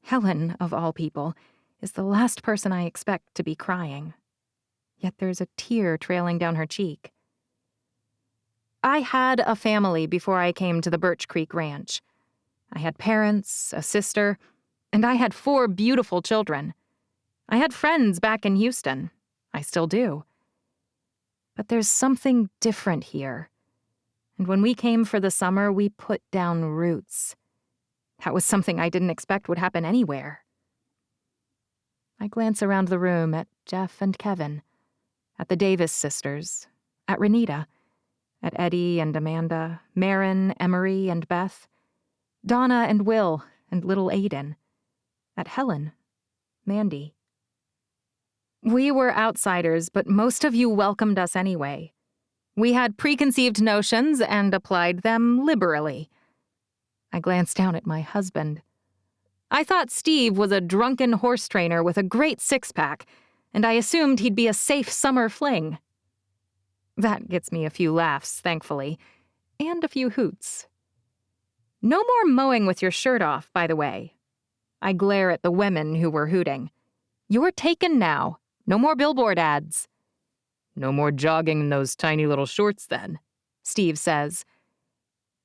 Helen, of all people, is the last person I expect to be crying. Yet there's a tear trailing down her cheek. I had a family before I came to the Birch Creek Ranch. I had parents, a sister, and I had 4 beautiful children. I had friends back in Houston. I still do. But there's something different here. And when we came for the summer, we put down roots. That was something I didn't expect would happen anywhere. I glance around the room at Jeff and Kevin, at the Davis sisters, at Renita, at Eddy and Amanda, Marin, Emery, and Beth, Donna and Will, and little Aiden, at Helen, Mandy. We were outsiders, but most of you welcomed us anyway. We had preconceived notions and applied them liberally. I glanced down at my husband. I thought Steve was a drunken horse trainer with a great six-pack, and I assumed he'd be a safe summer fling. That gets me a few laughs, thankfully, and a few hoots. No more mowing with your shirt off, by the way. I glare at the women who were hooting. You're taken now. No more billboard ads. No more jogging in those tiny little shorts then, Steve says.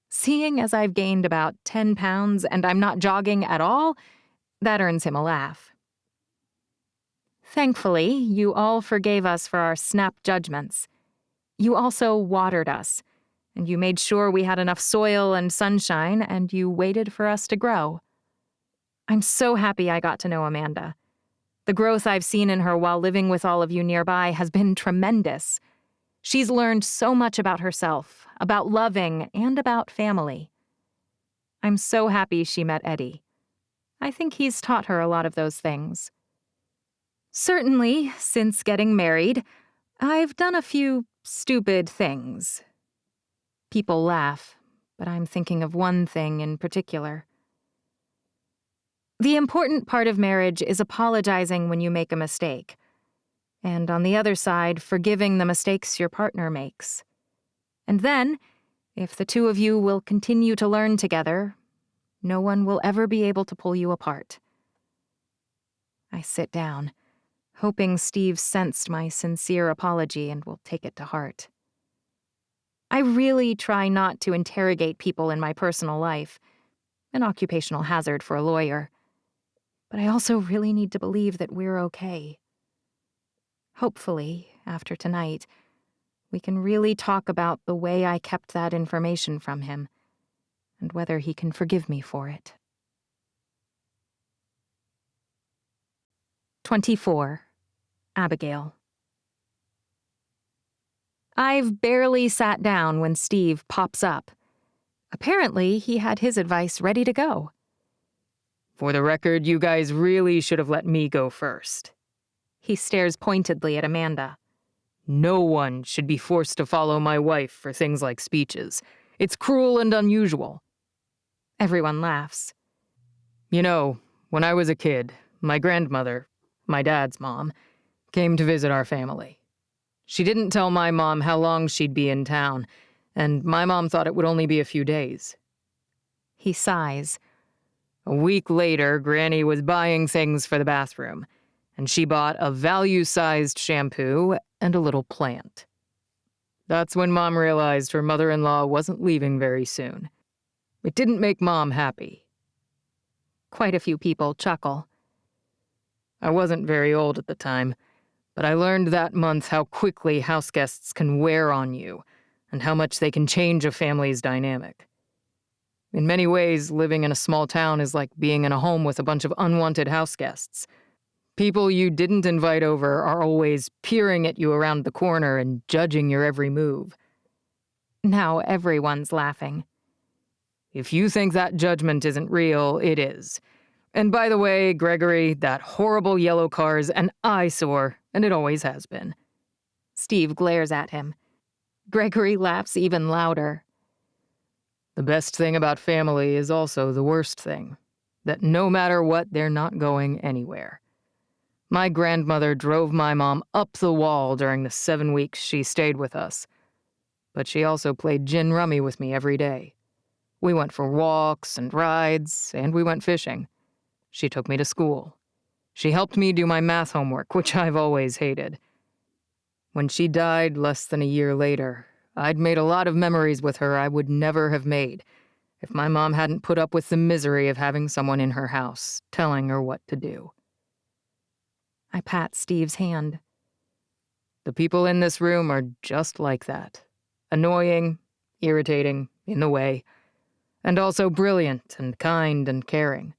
Seeing as I've gained about 10 pounds and I'm not jogging at all, that earns him a laugh. Thankfully, you all forgave us for our snap judgments. You also watered us, and you made sure we had enough soil and sunshine, and you waited for us to grow. I'm so happy I got to know Amanda. The growth I've seen in her while living with all of you nearby has been tremendous. She's learned so much about herself, about loving, and about family. I'm so happy she met Eddy. I think he's taught her a lot of those things. Certainly, since getting married, I've done a few stupid things. People laugh, but I'm thinking of one thing in particular. The important part of marriage is apologizing when you make a mistake, and on the other side, forgiving the mistakes your partner makes. And then, if the two of you will continue to learn together, no one will ever be able to pull you apart. I sit down, hoping Steve sensed my sincere apology and will take it to heart. I really try not to interrogate people in my personal life, an occupational hazard for a lawyer. But I also really need to believe that we're okay. Hopefully, after tonight, we can really talk about the way I kept that information from him, and whether he can forgive me for it. 24. Abigail. I've barely sat down when Steve pops up. Apparently, he had his advice ready to go. For the record, you guys really should have let me go first. He stares pointedly at Amanda. No one should be forced to follow my wife for things like speeches. It's cruel and unusual. Everyone laughs. You know, when I was a kid, my grandmother, my dad's mom, came to visit our family. She didn't tell my mom how long she'd be in town, and my mom thought it would only be a few days. He sighs. A week later, Granny was buying things for the bathroom, and she bought a value-sized shampoo and a little plant. That's when Mom realized her mother-in-law wasn't leaving very soon. It didn't make Mom happy. Quite a few people chuckle. I wasn't very old at the time, but I learned that month how quickly houseguests can wear on you, and how much they can change a family's dynamic. In many ways, living in a small town is like being in a home with a bunch of unwanted houseguests. People you didn't invite over are always peering at you around the corner and judging your every move. Now everyone's laughing. If you think that judgment isn't real, it is. And by the way, Gregory, that horrible yellow car's an eyesore, and it always has been. Steve glares at him. Gregory laughs even louder. The best thing about family is also the worst thing, that no matter what, they're not going anywhere. My grandmother drove my mom up the wall during the 7 weeks she stayed with us. But she also played gin rummy with me every day. We went for walks and rides, and we went fishing. She took me to school. She helped me do my math homework, which I've always hated. When she died less than a year later, I'd made a lot of memories with her I would never have made if my mom hadn't put up with the misery of having someone in her house telling her what to do. I pat Steve's hand. The people in this room are just like that. Annoying, irritating, in the way, and also brilliant and kind and caring.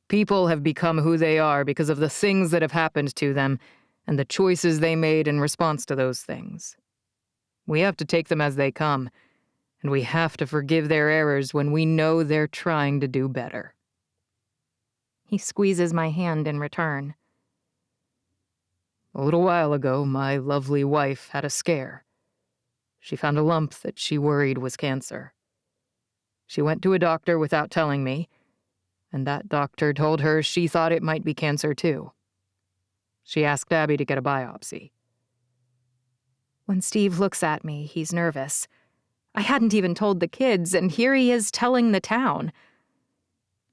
People have become who they are because of the things that have happened to them and the choices they made in response to those things. We have to take them as they come, and we have to forgive their errors when we know they're trying to do better. He squeezes my hand in return. A little while ago, my lovely wife had a scare. She found a lump that she worried was cancer. She went to a doctor without telling me, and that doctor told her she thought it might be cancer too. She asked Abby to get a biopsy. When Steve looks at me, he's nervous. I hadn't even told the kids, and here he is telling the town.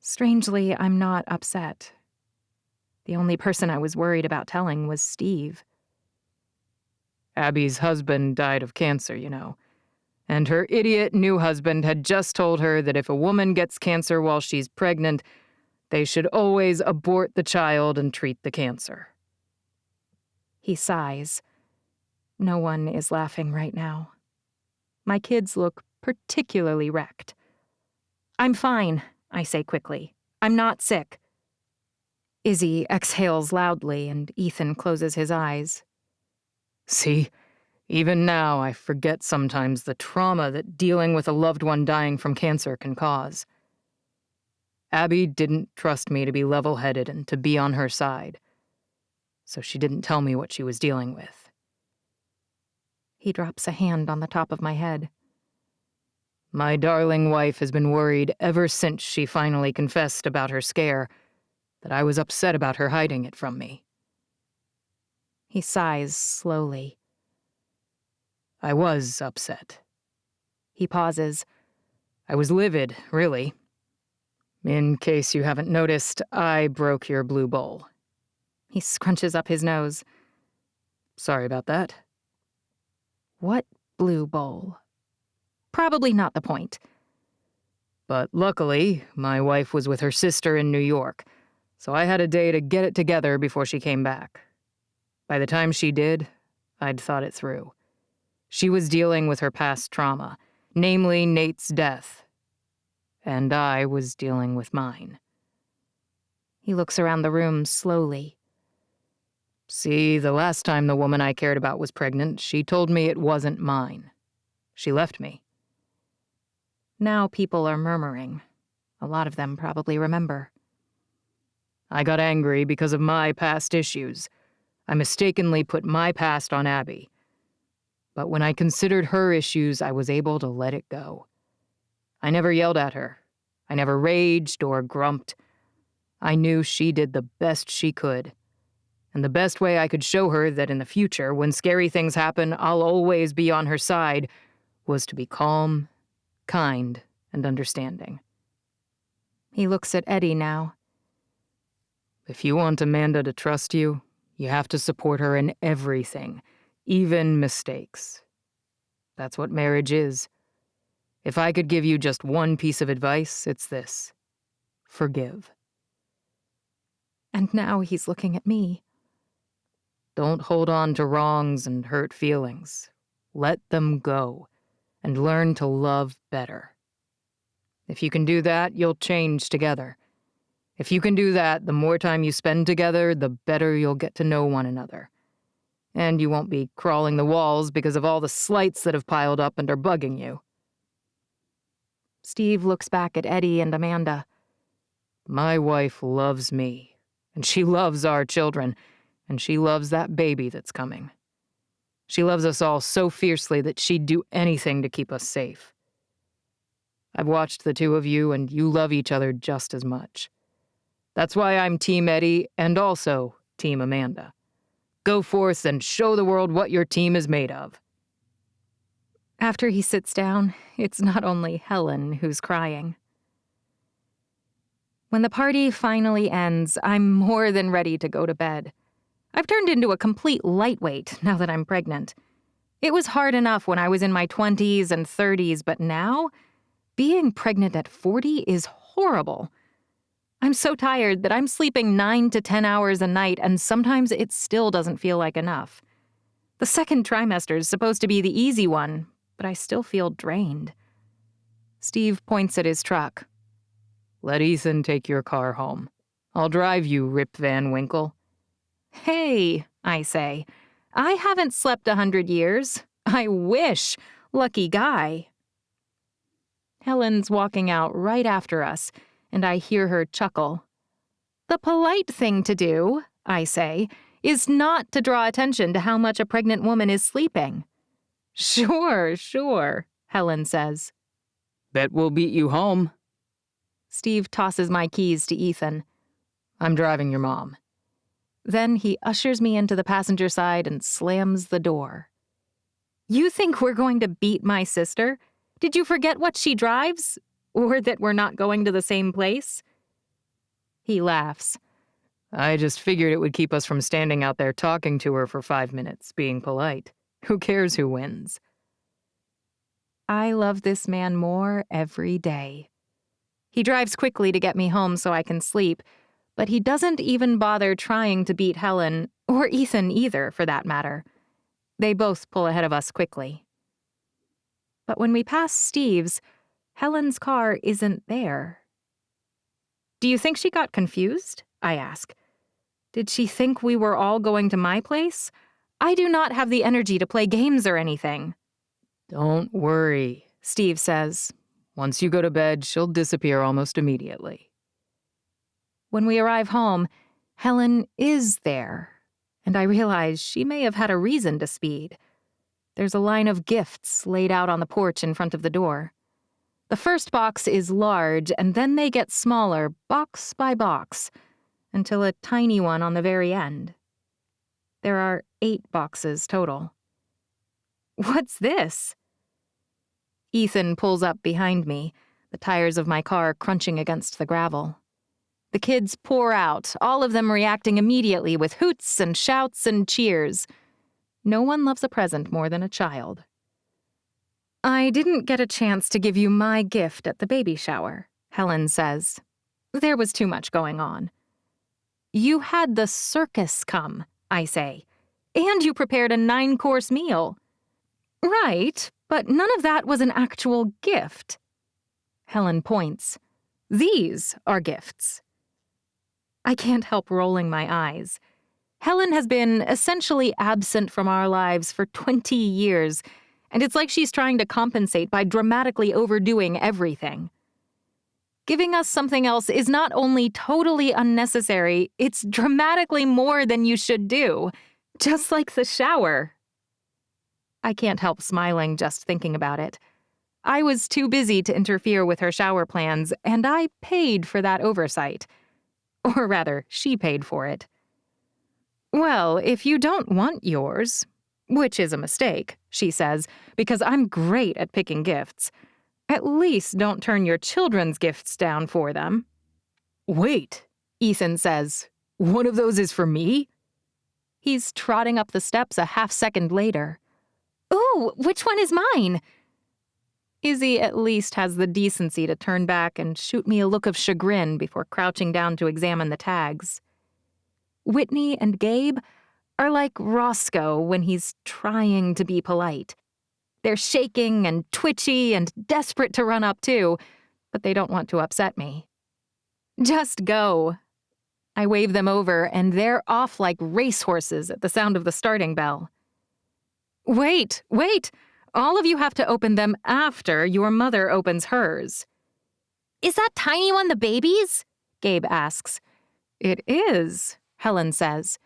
Strangely, I'm not upset. The only person I was worried about telling was Steve. Abby's husband died of cancer, you know. And her idiot new husband had just told her that if a woman gets cancer while she's pregnant, they should always abort the child and treat the cancer. He sighs. No one is laughing right now. My kids look particularly wrecked. I'm fine, I say quickly. I'm not sick. Izzy exhales loudly and Ethan closes his eyes. See, even now I forget sometimes the trauma that dealing with a loved one dying from cancer can cause. Abby didn't trust me to be level-headed and to be on her side, so she didn't tell me what she was dealing with. He drops a hand on the top of my head. My darling wife has been worried ever since she finally confessed about her scare, that I was upset about her hiding it from me. He sighs slowly. I was upset. He pauses. I was livid, really. In case you haven't noticed, I broke your blue bowl. He scrunches up his nose. Sorry about that. What blue bowl? Probably not the point. But luckily, my wife was with her sister in New York, so I had a day to get it together before she came back. By the time she did, I'd thought it through. She was dealing with her past trauma, namely Nate's death, and I was dealing with mine. He looks around the room slowly. See, the last time the woman I cared about was pregnant, she told me it wasn't mine. She left me. Now people are murmuring. A lot of them probably remember. I got angry because of my past issues. I mistakenly put my past on Abby. But when I considered her issues, I was able to let it go. I never yelled at her. I never raged or grumped. I knew she did the best she could. And the best way I could show her that in the future, when scary things happen, I'll always be on her side, was to be calm, kind, and understanding. He looks at Eddy now. If you want Amanda to trust you, you have to support her in everything, even mistakes. That's what marriage is. If I could give you just one piece of advice, it's this: forgive. And now he's looking at me. Don't hold on to wrongs and hurt feelings. Let them go, and learn to love better. If you can do that, you'll change together. If you can do that, the more time you spend together, the better you'll get to know one another. And you won't be crawling the walls because of all the slights that have piled up and are bugging you. Steve looks back at Eddy and Amanda. My wife loves me, and she loves our children, and she loves that baby that's coming. She loves us all so fiercely that she'd do anything to keep us safe. I've watched the two of you, and you love each other just as much. That's why I'm Team Eddy and also Team Amanda. Go forth and show the world what your team is made of. After he sits down, it's not only Helen who's crying. When the party finally ends, I'm more than ready to go to bed. I've turned into a complete lightweight now that I'm pregnant. It was hard enough when I was in my 20s and 30s, but now, being pregnant at 40 is horrible. I'm so tired that I'm sleeping 9 to 10 hours a night, and sometimes it still doesn't feel like enough. The second trimester is supposed to be the easy one, but I still feel drained. Steve points at his truck. Let Ethan take your car home. I'll drive you, Rip Van Winkle. Hey, I say, I haven't slept 100 years. I wish. Lucky guy. Helen's walking out right after us, and I hear her chuckle. The polite thing to do, I say, is not to draw attention to how much a pregnant woman is sleeping. Sure, Helen says. Bet we'll beat you home. Steve tosses my keys to Ethan. I'm driving your mom. Then he ushers me into the passenger side and slams the door. You think we're going to beat my sister? Did you forget what she drives? Or that we're not going to the same place? He laughs. I just figured it would keep us from standing out there talking to her for 5 minutes, being polite. Who cares who wins? I love this man more every day. He drives quickly to get me home so I can sleep, but he doesn't even bother trying to beat Helen, or Ethan either, for that matter. They both pull ahead of us quickly. But when we pass Steve's, Helen's car isn't there. Do you think she got confused? I ask. Did she think we were all going to my place? I do not have the energy to play games or anything. Don't worry, Steve says. Once you go to bed, she'll disappear almost immediately. When we arrive home, Helen is there, and I realize she may have had a reason to speed. There's a line of gifts laid out on the porch in front of the door. The first box is large, and then they get smaller, box by box, until a tiny one on the very end. There are 8 boxes total. What's this? Ethan pulls up behind me, the tires of my car crunching against the gravel. The kids pour out, all of them reacting immediately with hoots and shouts and cheers. No one loves a present more than a child. I didn't get a chance to give you my gift at the baby shower, Helen says. There was too much going on. You had the circus come, I say, and you prepared a 9-course meal. Right, but none of that was an actual gift. Helen points. These are gifts. I can't help rolling my eyes. Helen has been essentially absent from our lives for 20 years, and it's like she's trying to compensate by dramatically overdoing everything. Giving us something else is not only totally unnecessary, it's dramatically more than you should do, just like the shower. I can't help smiling just thinking about it. I was too busy to interfere with her shower plans, and I paid for that oversight. Or rather, she paid for it. Well, if you don't want yours, which is a mistake, she says, because I'm great at picking gifts, at least don't turn your children's gifts down for them. Wait, Ethan says. One of those is for me? He's trotting up the steps a half-second later. Ooh, which one is mine? Izzy at least has the decency to turn back and shoot me a look of chagrin before crouching down to examine the tags. Whitney and Gabe are like Roscoe when he's trying to be polite. They're shaking and twitchy and desperate to run up too, but they don't want to upset me. Just go. I wave them over, and they're off like racehorses at the sound of the starting bell. Wait! All of you have to open them after your mother opens hers. Is that tiny one the baby's? Gabe asks. It is, Helen says.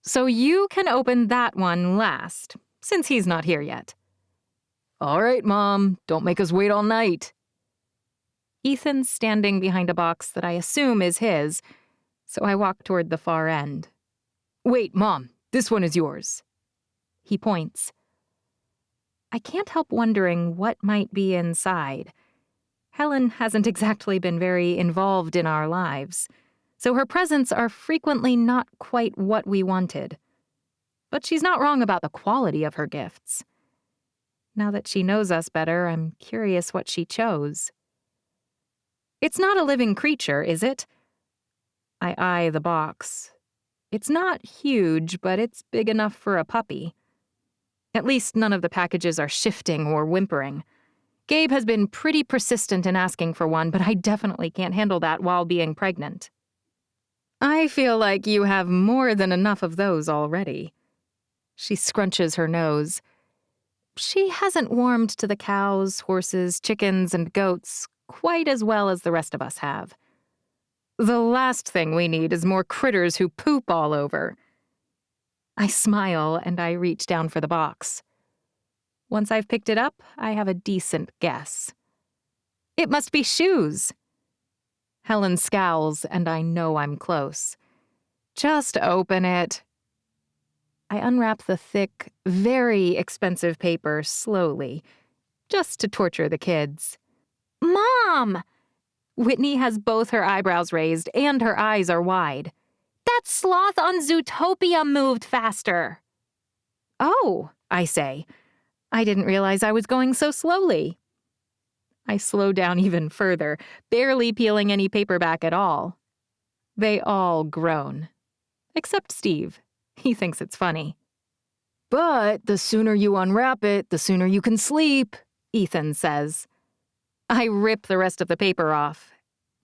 So you can open that one last, since he's not here yet. All right, Mom, don't make us wait all night. Ethan's standing behind a box that I assume is his, so I walk toward the far end. Wait, Mom, this one is yours. He points. I can't help wondering what might be inside. Helen hasn't exactly been very involved in our lives, so her presents are frequently not quite what we wanted. But she's not wrong about the quality of her gifts. Now that she knows us better, I'm curious what she chose. It's not a living creature, is it? I eye the box. It's not huge, but it's big enough for a puppy. At least none of the packages are shifting or whimpering. Gabe has been pretty persistent in asking for one, but I definitely can't handle that while being pregnant. I feel like you have more than enough of those already. She scrunches her nose. She hasn't warmed to the cows, horses, chickens, and goats quite as well as the rest of us have. The last thing we need is more critters who poop all over. I smile and I reach down for the box. Once I've picked it up, I have a decent guess. It must be shoes. Helen scowls, and I know I'm close. Just open it. I unwrap the thick, very expensive paper slowly, just to torture the kids. Mom! Whitney has both her eyebrows raised and her eyes are wide. That sloth on Zootopia moved faster. Oh, I say. I didn't realize I was going so slowly. I slow down even further, barely peeling any paper back at all. They all groan. Except Steve. He thinks it's funny. But the sooner you unwrap it, the sooner you can sleep, Ethan says. I rip the rest of the paper off.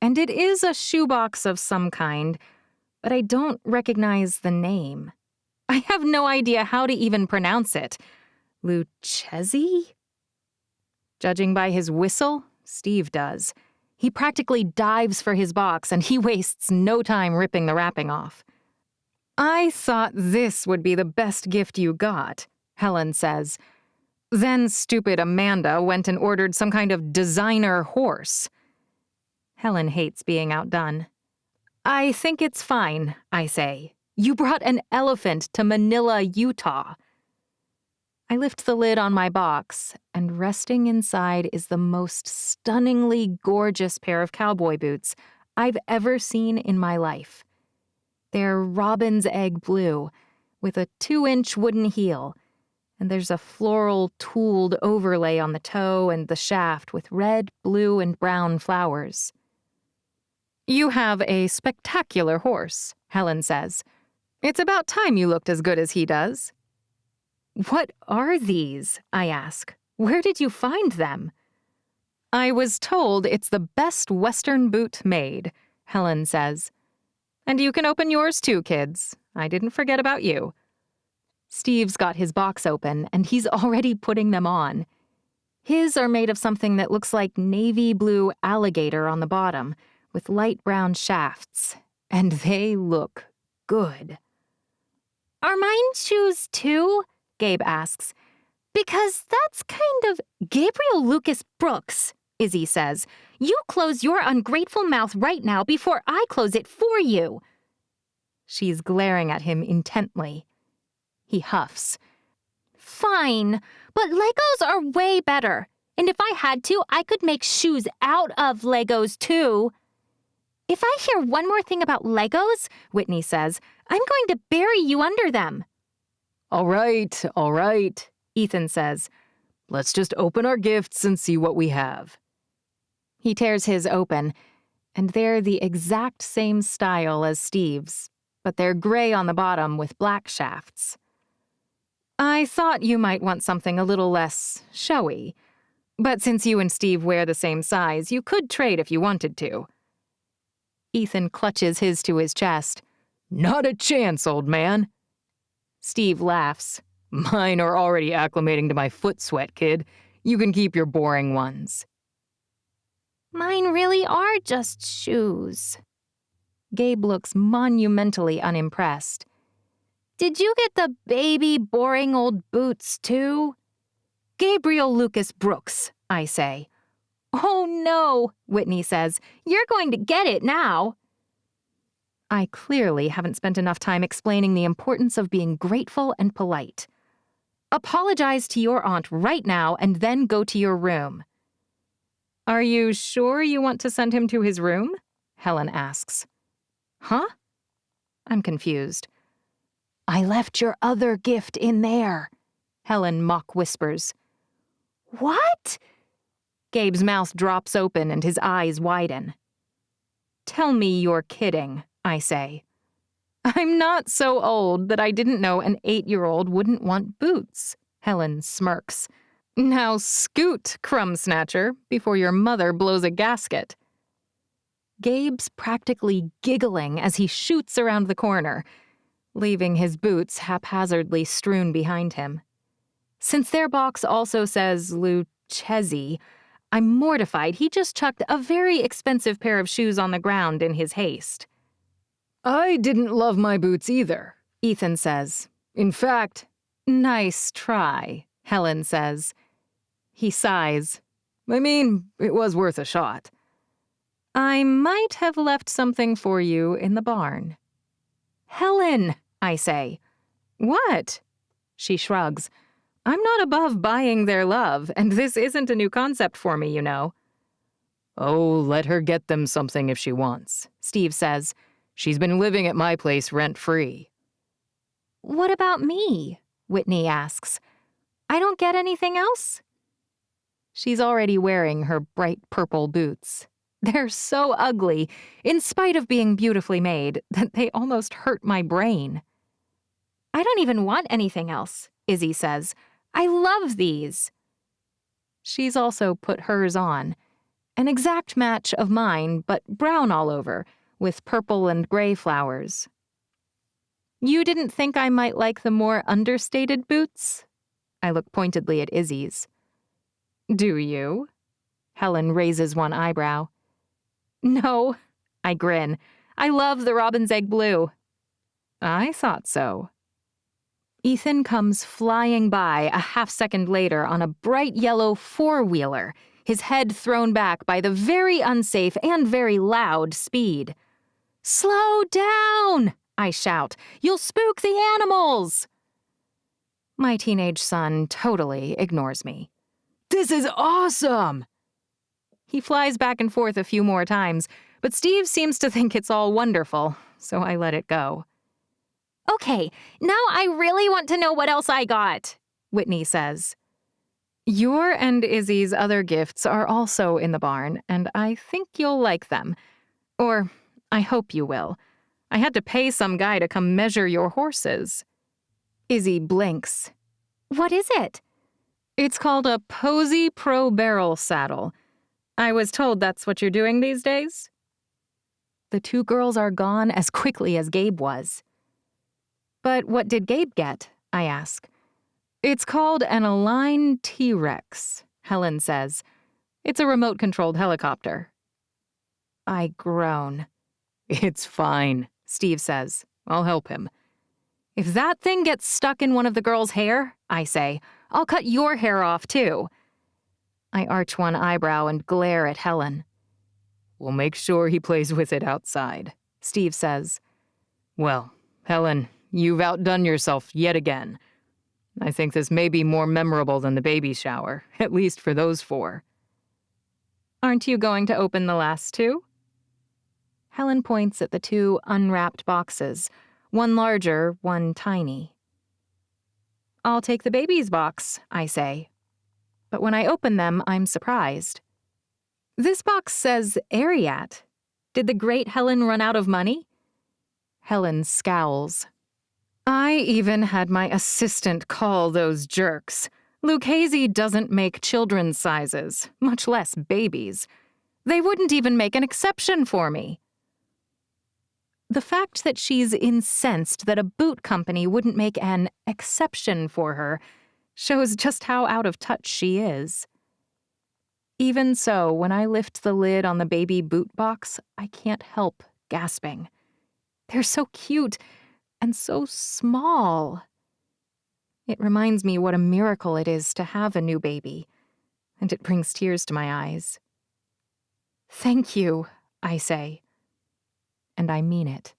And it is a shoebox of some kind, but I don't recognize the name. I have no idea how to even pronounce it. Lucchesi? Judging by his whistle, Steve does. He practically dives for his box, and he wastes no time ripping the wrapping off. I thought this would be the best gift you got, Helen says. Then stupid Amanda went and ordered some kind of designer horse. Helen hates being outdone. I think it's fine, I say. You brought an elephant to Manila, Utah. I lift the lid on my box, and resting inside is the most stunningly gorgeous pair of cowboy boots I've ever seen in my life. They're robin's egg blue, with a 2-inch wooden heel, and there's a floral tooled overlay on the toe and the shaft with red, blue, and brown flowers. You have a spectacular horse, Helen says. It's about time you looked as good as he does. What are these? I ask. Where did you find them? I was told it's the best Western boot made, Helen says. And you can open yours too, kids. I didn't forget about you. Steve's got his box open, and he's already putting them on. His are made of something that looks like navy blue alligator on the bottom, with light brown shafts, and they look good. Are mine shoes too? Gabe asks. Because that's kind of Gabriel Lucas Brooks, Izzy says. You close your ungrateful mouth right now before I close it for you. She's glaring at him intently. He huffs. Fine, but Legos are way better. And if I had to, I could make shoes out of Legos too. If I hear one more thing about Legos, Whitney says, I'm going to bury you under them. All right, Ethan says. Let's just open our gifts and see what we have. He tears his open, and they're the exact same style as Steve's, but they're gray on the bottom with black shafts. I thought you might want something a little less showy, but since you and Steve wear the same size, you could trade if you wanted to. Ethan clutches his to his chest. Not a chance, old man. Steve laughs. Mine are already acclimating to my foot sweat, kid. You can keep your boring ones. Mine really are just shoes. Gabe looks monumentally unimpressed. Did you get the baby, boring old boots, too? Gabriel Lucas Brooks, I say. Oh, no, Whitney says. You're going to get it now. I clearly haven't spent enough time explaining the importance of being grateful and polite. Apologize to your aunt right now and then go to your room. Are you sure you want to send him to his room? Helen asks. Huh? I'm confused. I left your other gift in there, Helen mock whispers. What? Gabe's mouth drops open and his eyes widen. Tell me you're kidding, I say. I'm not so old that I didn't know an 8-year-old wouldn't want boots, Helen smirks. Now scoot, crumb snatcher, before your mother blows a gasket. Gabe's practically giggling as he shoots around the corner, leaving his boots haphazardly strewn behind him. Since their box also says Lucchesi, I'm mortified he just chucked a very expensive pair of shoes on the ground in his haste. I didn't love my boots either, Ethan says. In fact, nice try, Helen says. He sighs. I mean, it was worth a shot. I might have left something for you in the barn. Helen, I say. What? She shrugs. I'm not above buying their love, and this isn't a new concept for me, you know. Oh, let her get them something if she wants, Steve says. She's been living at my place rent-free. What about me? Whitney asks. I don't get anything else? She's already wearing her bright purple boots. They're so ugly, in spite of being beautifully made, that they almost hurt my brain. I don't even want anything else, Izzy says. I love these. She's also put hers on. An exact match of mine, but brown all over, with purple and gray flowers. You didn't think I might like the more understated boots? I look pointedly at Izzy's. Do you? Helen raises one eyebrow. No, I grin. I love the robin's egg blue. I thought so. Ethan comes flying by a half-second later on a bright yellow four-wheeler, his head thrown back by the very unsafe and very loud speed. Slow down, I shout. You'll spook the animals. My teenage son totally ignores me. This is awesome! He flies back and forth a few more times, but Steve seems to think it's all wonderful, so I let it go. Okay, now I really want to know what else I got, Whitney says. Your and Izzy's other gifts are also in the barn, and I think you'll like them. Or, I hope you will. I had to pay some guy to come measure your horses. Izzy blinks. What is it? It's called a Posey Pro Barrel saddle. I was told that's what you're doing these days. The two girls are gone as quickly as Gabe was. But what did Gabe get? I ask. It's called an Align T-Rex, Helen says. It's a remote-controlled helicopter. I groan. It's fine, Steve says. I'll help him. If that thing gets stuck in one of the girls' hair, I say, I'll cut your hair off, too. I arch one eyebrow and glare at Helen. We'll make sure he plays with it outside, Steve says. Well, Helen, you've outdone yourself yet again. I think this may be more memorable than the baby shower, at least for those four. Aren't you going to open the last two? Helen points at the two unwrapped boxes, one larger, one tiny. I'll take the baby's box, I say. But when I open them, I'm surprised. This box says Ariat. Did the great Helen run out of money? Helen scowls. I even had my assistant call those jerks. Lucchese doesn't make children's sizes, much less babies. They wouldn't even make an exception for me. The fact that she's incensed that a boot company wouldn't make an exception for her shows just how out of touch she is. Even so, when I lift the lid on the baby boot box, I can't help gasping. They're so cute and so small. It reminds me what a miracle it is to have a new baby, and it brings tears to my eyes. Thank you, I say. And I mean it.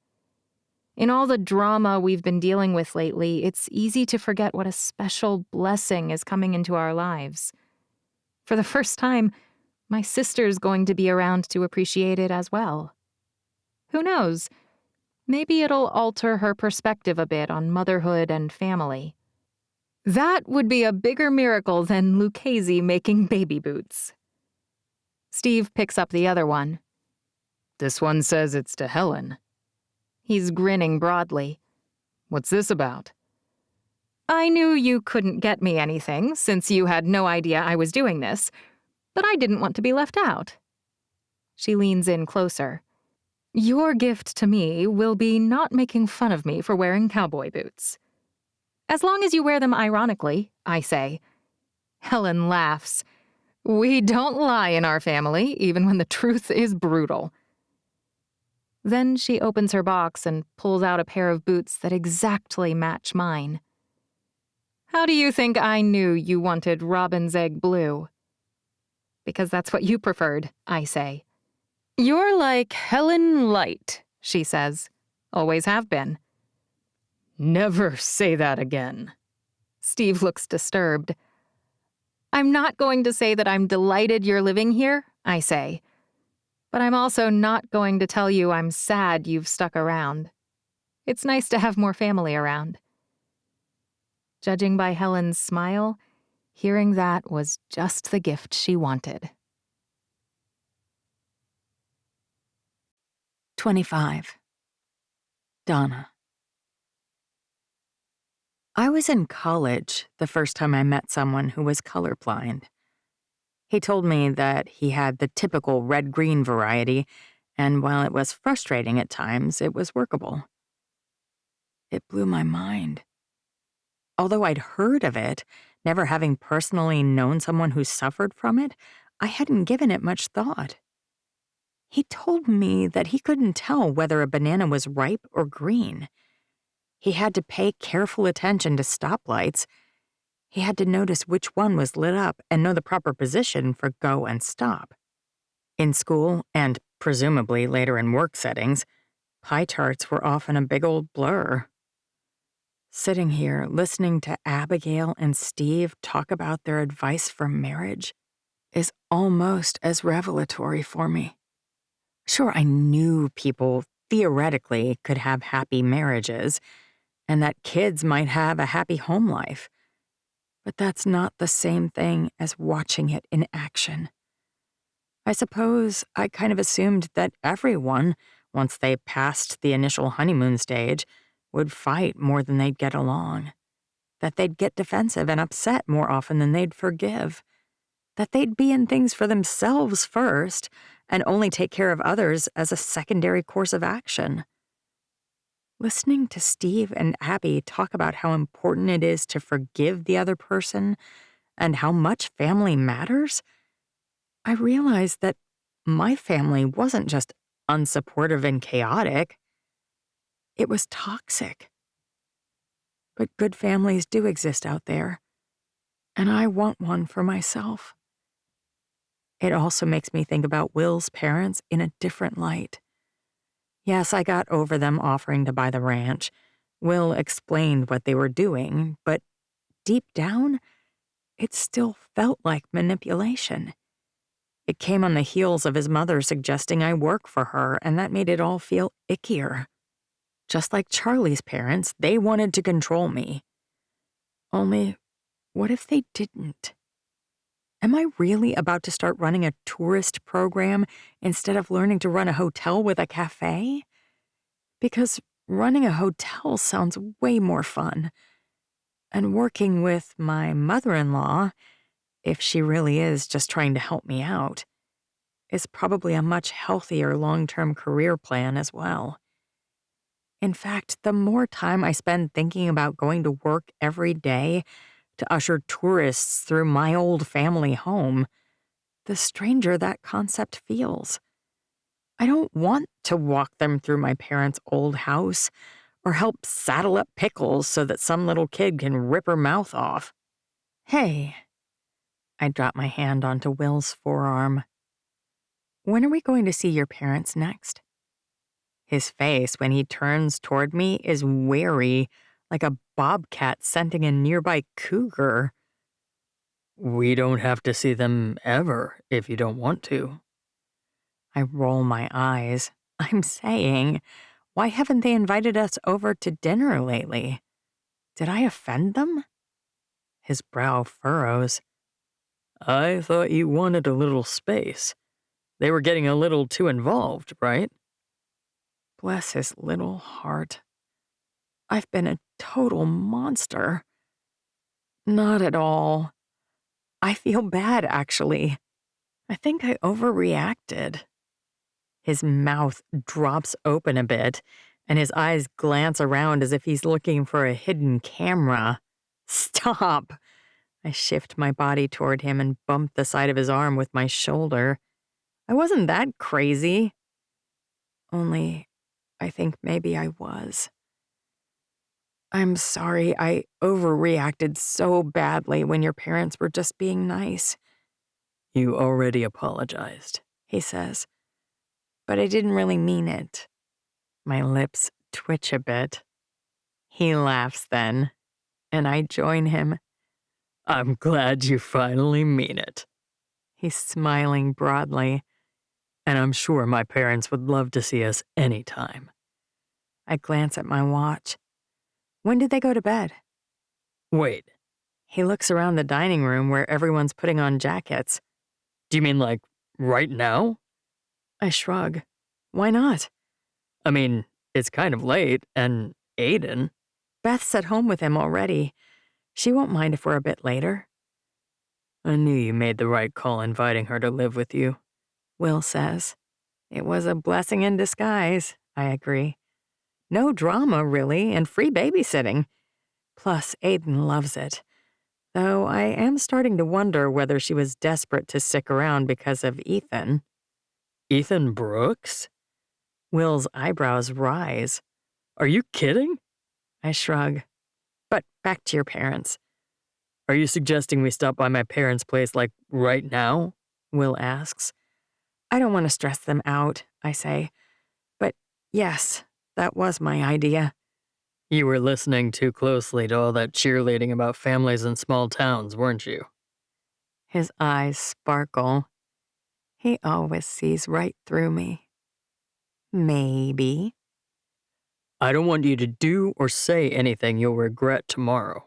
In all the drama we've been dealing with lately, it's easy to forget what a special blessing is coming into our lives. For the first time, my sister's going to be around to appreciate it as well. Who knows? Maybe it'll alter her perspective a bit on motherhood and family. That would be a bigger miracle than Lucchese making baby boots. Steve picks up the other one. This one says it's to Helen. He's grinning broadly. What's this about? I knew you couldn't get me anything since you had no idea I was doing this, but I didn't want to be left out. She leans in closer. Your gift to me will be not making fun of me for wearing cowboy boots. As long as you wear them ironically, I say. Helen laughs. We don't lie in our family, even when the truth is brutal. Then she opens her box and pulls out a pair of boots that exactly match mine. How do you think I knew you wanted robin's egg blue? Because that's what you preferred, I say. You're like Helen Light, she says. Always have been. Never say that again. Steve looks disturbed. I'm not going to say that I'm delighted you're living here, I say. But I'm also not going to tell you I'm sad you've stuck around. It's nice to have more family around. Judging by Helen's smile, hearing that was just the gift she wanted. 25. Donna. I was in college the first time I met someone who was colorblind. He told me that he had the typical red-green variety, and while it was frustrating at times, it was workable. It blew my mind. Although I'd heard of it, never having personally known someone who suffered from it, I hadn't given it much thought. He told me that he couldn't tell whether a banana was ripe or green. He had to pay careful attention to stoplights. He had to notice which one was lit up and know the proper position for go and stop. In school, and presumably later in work settings, pie charts were often a big old blur. Sitting here, listening to Abigail and Steve talk about their advice for marriage is almost as revelatory for me. Sure, I knew people theoretically could have happy marriages and that kids might have a happy home life, but that's not the same thing as watching it in action. I suppose I kind of assumed that everyone, once they passed the initial honeymoon stage, would fight more than they'd get along, that they'd get defensive and upset more often than they'd forgive, that they'd be in things for themselves first and only take care of others as a secondary course of action. Listening to Steve and Abby talk about how important it is to forgive the other person and how much family matters, I realized that my family wasn't just unsupportive and chaotic. It was toxic. But good families do exist out there, and I want one for myself. It also makes me think about Will's parents in a different light. Yes, I got over them offering to buy the ranch. Will explained what they were doing, but deep down, it still felt like manipulation. It came on the heels of his mother suggesting I work for her, and that made it all feel ickier. Just like Charlie's parents, they wanted to control me. Only, what if they didn't? Am I really about to start running a tourist program instead of learning to run a hotel with a cafe? Because running a hotel sounds way more fun. And working with my mother-in-law, if she really is just trying to help me out, is probably a much healthier long-term career plan as well. In fact, the more time I spend thinking about going to work every day to usher tourists through my old family home, the stranger that concept feels. I don't want to walk them through my parents' old house or help saddle up pickles so that some little kid can rip her mouth off. Hey, I dropped my hand onto Will's forearm. When are we going to see your parents next? His face, when he turns toward me, is wary, like a bobcat scenting a nearby cougar. We don't have to see them ever if you don't want to. I roll my eyes. I'm saying, why haven't they invited us over to dinner lately? Did I offend them? His brow furrows. I thought you wanted a little space. They were getting a little too involved, right? Bless his little heart. I've been a total monster. Not at all. I feel bad, actually. I think I overreacted. His mouth drops open a bit, and his eyes glance around as if he's looking for a hidden camera. Stop! I shift my body toward him and bump the side of his arm with my shoulder. I wasn't that crazy. Only, I think maybe I was. I'm sorry I overreacted so badly when your parents were just being nice. You already apologized, He says. But I didn't really mean it. My lips twitch a bit. He laughs then, and I join him. I'm glad you finally mean it. He's smiling broadly. And I'm sure my parents would love to see us anytime. I glance at my watch. When did they go to bed? Wait, He looks around the dining room where everyone's putting on jackets. do you mean like right now? I shrug. Why not? I mean, it's kind of late, and Aiden. Beth's at home with him already. She won't mind if we're a bit later. I knew you made the right call inviting her to live with you. Will says. It was a blessing in disguise, I agree. No drama, really, and free babysitting. Plus, Aiden loves it. Though I am starting to wonder whether she was desperate to stick around because of Ethan. Ethan Brooks? Will's eyebrows rise. Are you kidding? I shrug. But back to your parents. Are you suggesting we stop by my parents' place like right now? Will asks. I don't want to stress them out, I say. But yes, that was my idea. You were listening too closely to all that cheerleading about families in small towns, weren't you? His eyes sparkle. He always sees right through me. Maybe. I don't want you to do or say anything you'll regret tomorrow.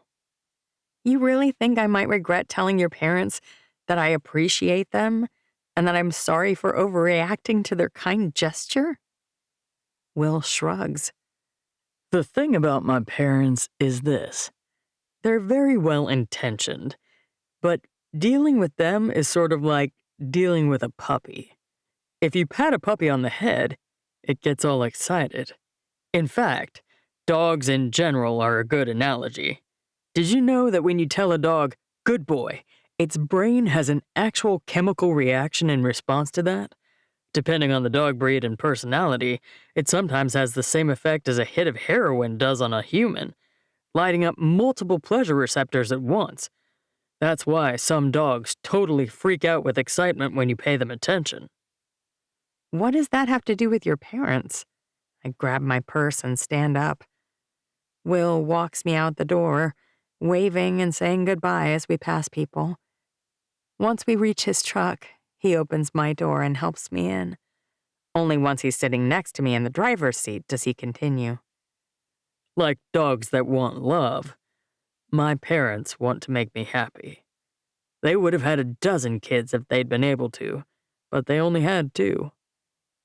You really think I might regret telling your parents that I appreciate them and that I'm sorry for overreacting to their kind gesture? Will shrugs. The thing about my parents is this. They're very well intentioned, but dealing with them is sort of like dealing with a puppy. If you pat a puppy on the head, it gets all excited. In fact, dogs in general are a good analogy. Did you know that when you tell a dog, good boy, its brain has an actual chemical reaction in response to that? Depending on the dog breed and personality, it sometimes has the same effect as a hit of heroin does on a human, lighting up multiple pleasure receptors at once. That's why some dogs totally freak out with excitement when you pay them attention. What does that have to do with your parents? I grab my purse and stand up. Will walks me out the door, waving and saying goodbye as we pass people. Once we reach his truck, he opens my door and helps me in. Only once he's sitting next to me in the driver's seat does he continue. Like dogs that want love, my parents want to make me happy. They would have had a dozen kids if they'd been able to, but they only had 2.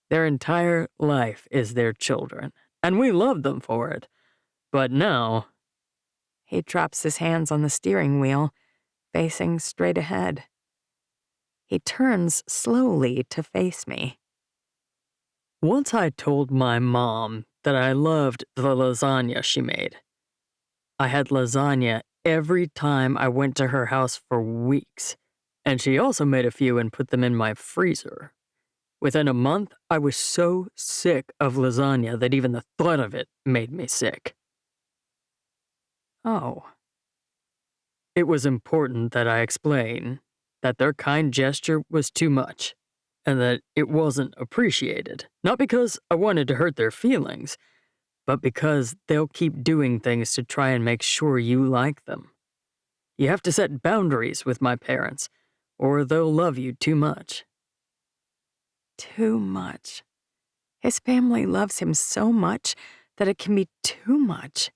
Their entire life is their children, and we love them for it. But now... He drops his hands on the steering wheel, facing straight ahead. He turns slowly to face me. Once I told my mom that I loved the lasagna she made. I had lasagna every time I went to her house for weeks, and she also made a few and put them in my freezer. Within a month, I was so sick of lasagna that even the thought of it made me sick. Oh. It was important that I explain that their kind gesture was too much, and that it wasn't appreciated. Not because I wanted to hurt their feelings, but because they'll keep doing things to try and make sure you like them. You have to set boundaries with my parents, or they'll love you too much. Too much. His family loves him so much that it can be too much.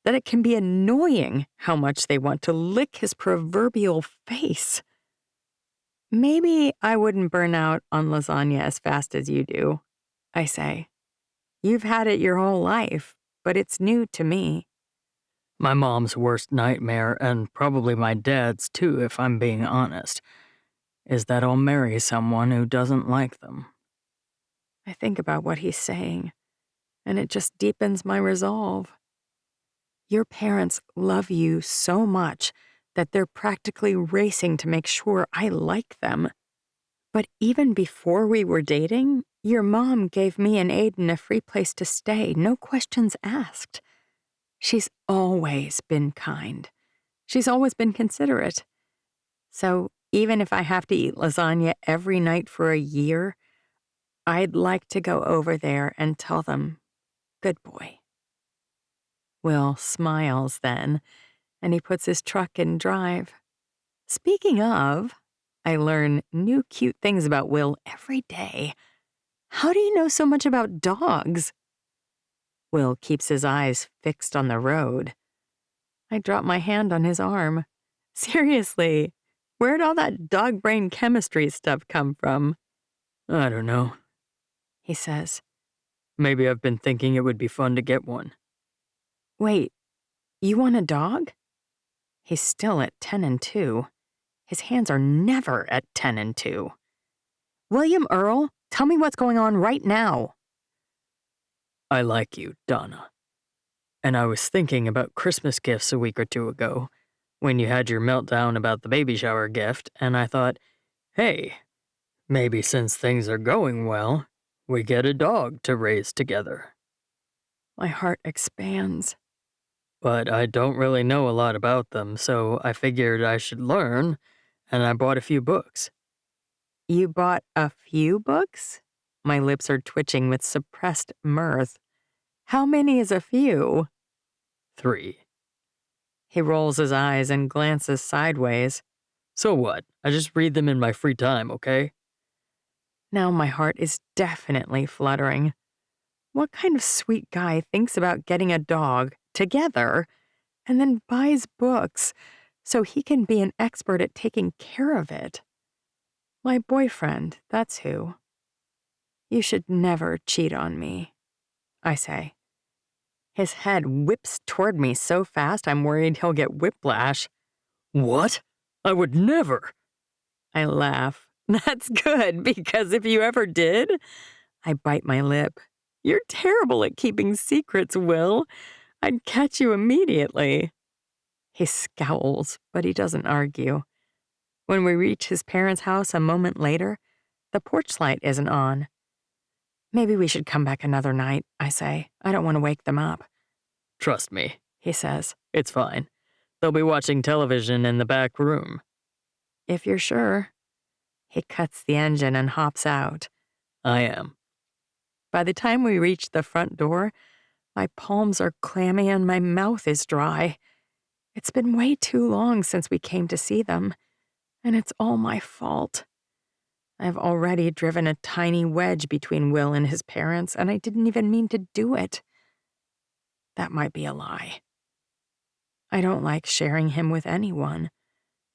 That it can be annoying how much they want to lick his proverbial face. Maybe I wouldn't burn out on lasagna as fast as you do, I say. You've had it your whole life, but it's new to me. My mom's worst nightmare, and probably my dad's too, if I'm being honest, is that I'll marry someone who doesn't like them. I think about what he's saying, and it just deepens my resolve. Your parents love you so much that they're practically racing to make sure I like them. But even before we were dating, your mom gave me and Aiden a free place to stay, no questions asked. She's always been kind. She's always been considerate. So even if I have to eat lasagna every night for a year, I'd like to go over there and tell them, good boy. Will smiles then, and he puts his truck in drive. Speaking of, I learn new cute things about Will every day. How do you know so much about dogs? Will keeps his eyes fixed on the road. I drop my hand on his arm. Seriously, where'd all that dog brain chemistry stuff come from? I don't know, He says. maybe I've been thinking it would be fun to get one. Wait, you want a dog? He's still at 10 and 2. His hands are never at 10 and 2. William Earl, tell me what's going on right now. I like you, Donna. And I was thinking about Christmas gifts a week or two ago, when you had your meltdown about the baby shower gift, and I thought, hey, maybe since things are going well, we get a dog to raise together. My heart expands. But I don't really know a lot about them, so I figured I should learn, and I bought a few books. You bought a few books? My lips are twitching with suppressed mirth. How many is a few? 3. He rolls his eyes and glances sideways. So what? I just read them in my free time, okay? Now my heart is definitely fluttering. What kind of sweet guy thinks about getting a dog together and then buys books so he can be an expert at taking care of it? My boyfriend, that's who. You should never cheat on me, I say. His head whips toward me so fast I'm worried he'll get whiplash. What? I would never. I laugh. That's good, because if you ever did, I bite my lip. You're terrible at keeping secrets, Will. I'd catch you immediately. He scowls, but he doesn't argue. When we reach his parents' house a moment later, the porch light isn't on. Maybe we should come back another night, I say. I don't want to wake them up. Trust me, He says. it's fine. They'll be watching television in the back room. If you're sure. He cuts the engine and hops out. I am. By the time we reach the front door, my palms are clammy and my mouth is dry. It's been way too long since we came to see them, and it's all my fault. I've already driven a tiny wedge between Will and his parents, and I didn't even mean to do it. That might be a lie. I don't like sharing him with anyone,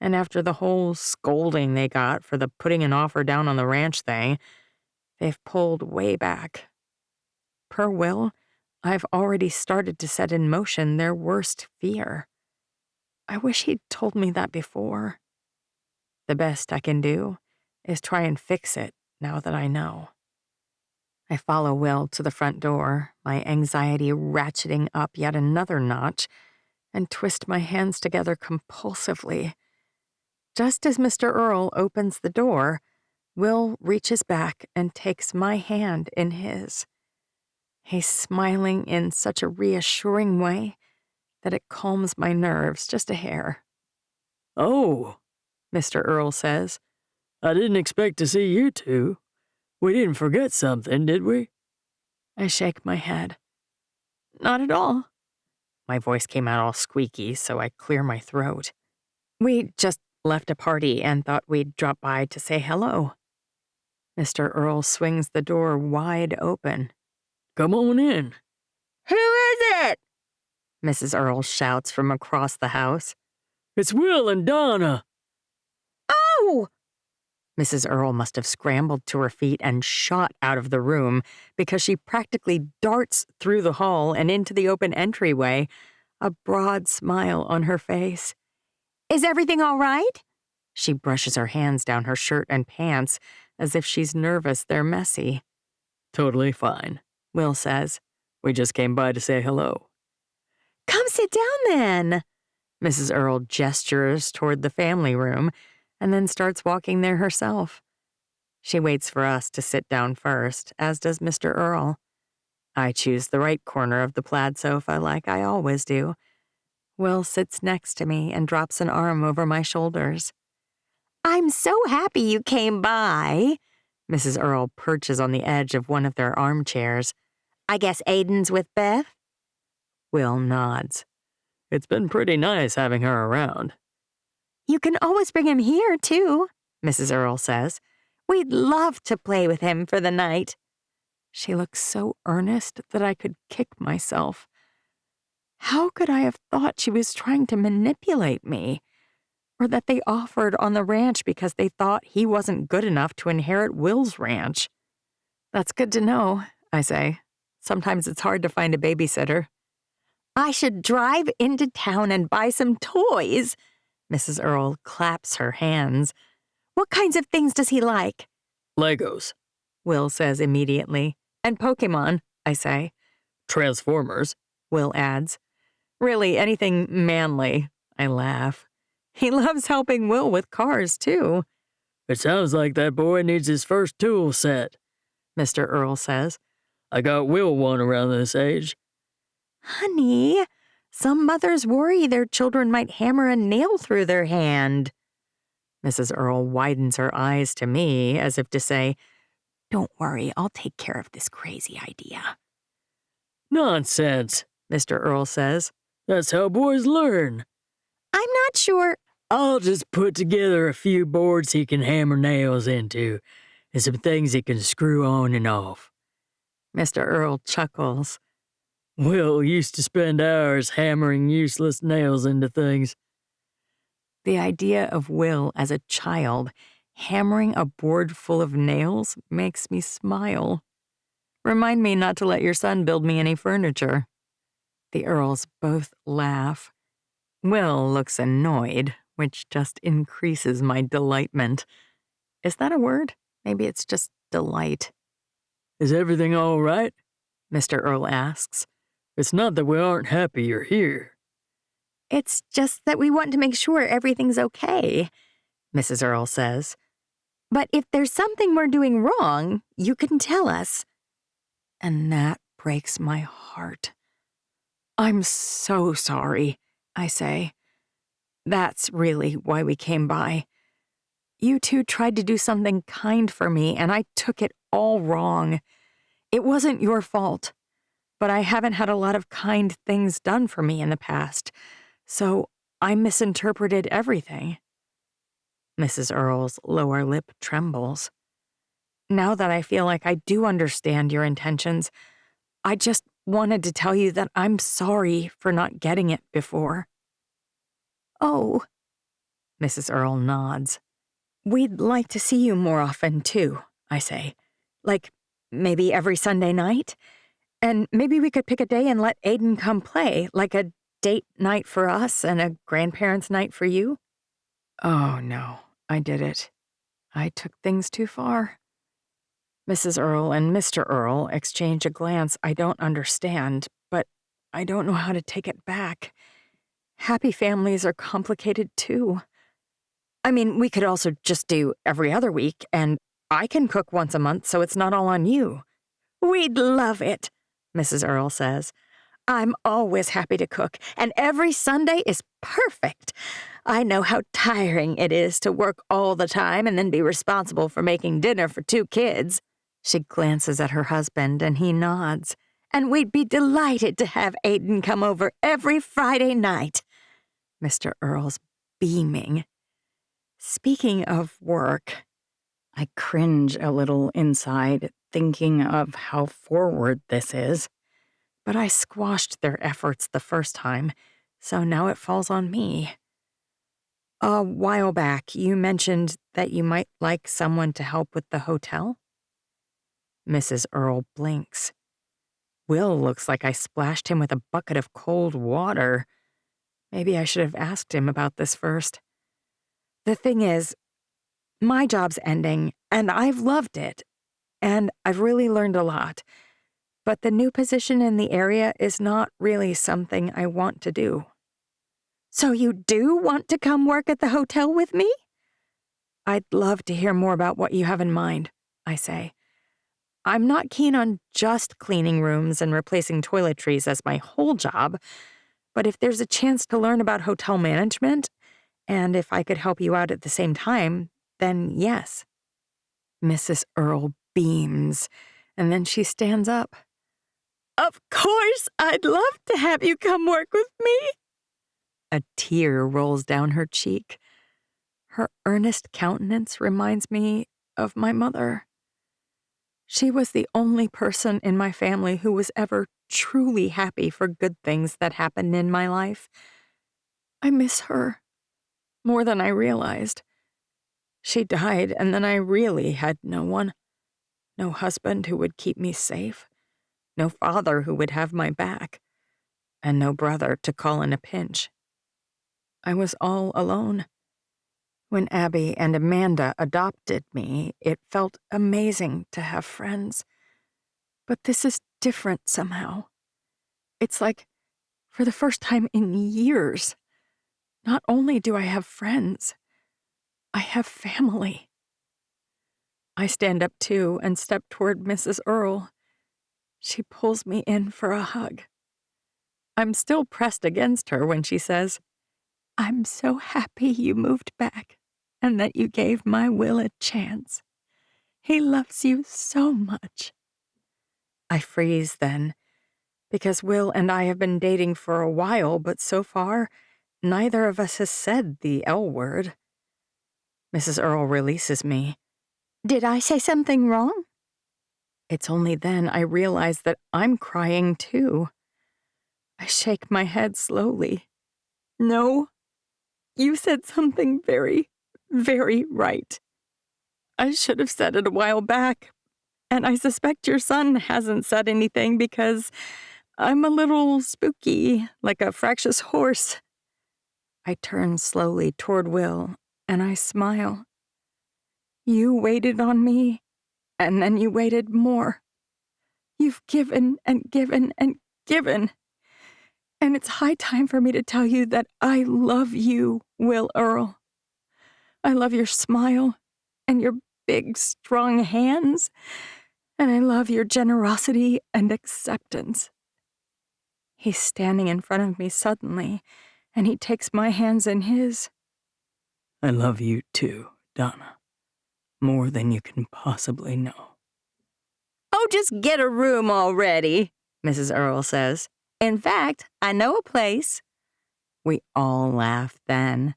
and after the whole scolding they got for the putting an offer down on the ranch thing, they've pulled way back. Per Will, I've already started to set in motion their worst fear. I wish he'd told me that before. The best I can do is try and fix it now that I know. I follow Will to the front door, my anxiety ratcheting up yet another notch, and twist my hands together compulsively. Just as Mr. Earl opens the door, Will reaches back and takes my hand in his. He's smiling in such a reassuring way that it calms my nerves just a hair. Oh, Mr. Earl says. I didn't expect to see you two. We didn't forget something, did we? I shake my head. Not at all. My voice came out all squeaky, so I clear my throat. We just left a party and thought we'd drop by to say hello. Mr. Earl swings the door wide open. Come on in. Who is it? Mrs. Earl shouts from across the house. It's Will and Donna. Oh! Mrs. Earl must have scrambled to her feet and shot out of the room because she practically darts through the hall and into the open entryway, a broad smile on her face. Is everything all right? She brushes her hands down her shirt and pants as if she's nervous they're messy. Totally fine, Will says. We just came by to say hello. Come sit down then. Mrs. Earl gestures toward the family room and then starts walking there herself. She waits for us to sit down first, as does Mr. Earl. I choose the right corner of the plaid sofa like I always do. Will sits next to me and drops an arm over my shoulders. I'm so happy you came by. Mrs. Earl perches on the edge of one of their armchairs. I guess Aiden's with Beth? Will nods. It's been pretty nice having her around. You can always bring him here, too, Mrs. Earl says. We'd love to play with him for the night. She looks so earnest that I could kick myself. How could I have thought she was trying to manipulate me? Or that they offered on the ranch because they thought he wasn't good enough to inherit Will's ranch? That's good to know, I say. Sometimes it's hard to find a babysitter. I should drive into town and buy some toys. Mrs. Earl claps her hands. What kinds of things does he like? Legos. Will says immediately. And Pokemon, I say. Transformers. Will adds. Really, anything manly, I laugh. He loves helping Will with cars, too. It sounds like that boy needs his first tool set, Mr. Earl says. I got Will one around this age. Honey, some mothers worry their children might hammer a nail through their hand. Mrs. Earl widens her eyes to me as if to say, Don't worry, I'll take care of this crazy idea. Nonsense, Mr. Earl says. That's how boys learn. I'm not sure. I'll just put together a few boards he can hammer nails into and some things he can screw on and off. Mr. Earl chuckles. Will used to spend hours hammering useless nails into things. The idea of Will as a child hammering a board full of nails makes me smile. Remind me not to let your son build me any furniture. The Earls both laugh. Will looks annoyed, which just increases my delightment. Is that a word? Maybe it's just delight. Is everything all right? Mr. Earl asks. It's not that we aren't happy you're here. It's just that we want to make sure everything's okay, Mrs. Earl says. But if there's something we're doing wrong, you can tell us. And that breaks my heart. I'm so sorry, I say. That's really why we came by. You two tried to do something kind for me, and I took it all wrong. It wasn't your fault, but I haven't had a lot of kind things done for me in the past, so I misinterpreted everything. Mrs. Earl's lower lip trembles. Now that I feel like I do understand your intentions, I just wanted to tell you that I'm sorry for not getting it before. Oh, Mrs. Earl nods. We'd like to see you more often, too, I say. Like, maybe every Sunday night? And maybe we could pick a day and let Aiden come play, like a date night for us and a grandparents' night for you? Oh, no, I did it. I took things too far. Mrs. Earl and Mr. Earl exchange a glance I don't understand, but I don't know how to take it back. Happy families are complicated, too. I mean, we could also just do every other week, and I can cook once a month so it's not all on you. We'd love it, Mrs. Earl says. I'm always happy to cook, and every Sunday is perfect. I know how tiring it is to work all the time and then be responsible for making dinner for 2 kids. She glances at her husband, and he nods. And we'd be delighted to have Aiden come over every Friday night. Mr. Earl's beaming. Speaking of work, I cringe a little inside, thinking of how forward this is. But I squashed their efforts the first time, so now it falls on me. A while back, you mentioned that you might like someone to help with the hotel? Mrs. Earl blinks. Will looks like I splashed him with a bucket of cold water. Maybe I should have asked him about this first. The thing is, my job's ending, and I've loved it, and I've really learned a lot. But the new position in the area is not really something I want to do. So you do want to come work at the hotel with me? I'd love to hear more about what you have in mind, I say. I'm not keen on just cleaning rooms and replacing toiletries as my whole job, but if there's a chance to learn about hotel management, and if I could help you out at the same time, then yes. Mrs. Earl beams, and then she stands up. Of course, I'd love to have you come work with me. A tear rolls down her cheek. Her earnest countenance reminds me of my mother. She was the only person in my family who was ever truly happy for good things that happened in my life. I miss her more than I realized. She died, and then I really had no one. No husband who would keep me safe. No father who would have my back. And no brother to call in a pinch. I was all alone. When Abby and Amanda adopted me, it felt amazing to have friends. But this is different somehow. It's like, for the first time in years, not only do I have friends, I have family. I stand up too and step toward Mrs. Earle. She pulls me in for a hug. I'm still pressed against her when she says, "I'm so happy you moved back and that you gave my Will a chance. He loves you so much." I freeze then, because Will and I have been dating for a while, but so far, neither of us has said the L word. Mrs. Earle releases me. "Did I say something wrong?" It's only then I realize that I'm crying too. I shake my head slowly. "No, you said something very, very right. I should have said it a while back, and I suspect your son hasn't said anything because I'm a little spooky, like a fractious horse." I turn slowly toward Will, and I smile. "You waited on me, and then you waited more. You've given and given and given. And it's high time for me to tell you that I love you, Will Earle. I love your smile and your big, strong hands, and I love your generosity and acceptance." He's standing in front of me suddenly, and he takes my hands in his. I love you too, Donna. More than you can possibly know. "Oh, just get a room already," Mrs. Earle says. "In fact, I know a place." We all laugh then,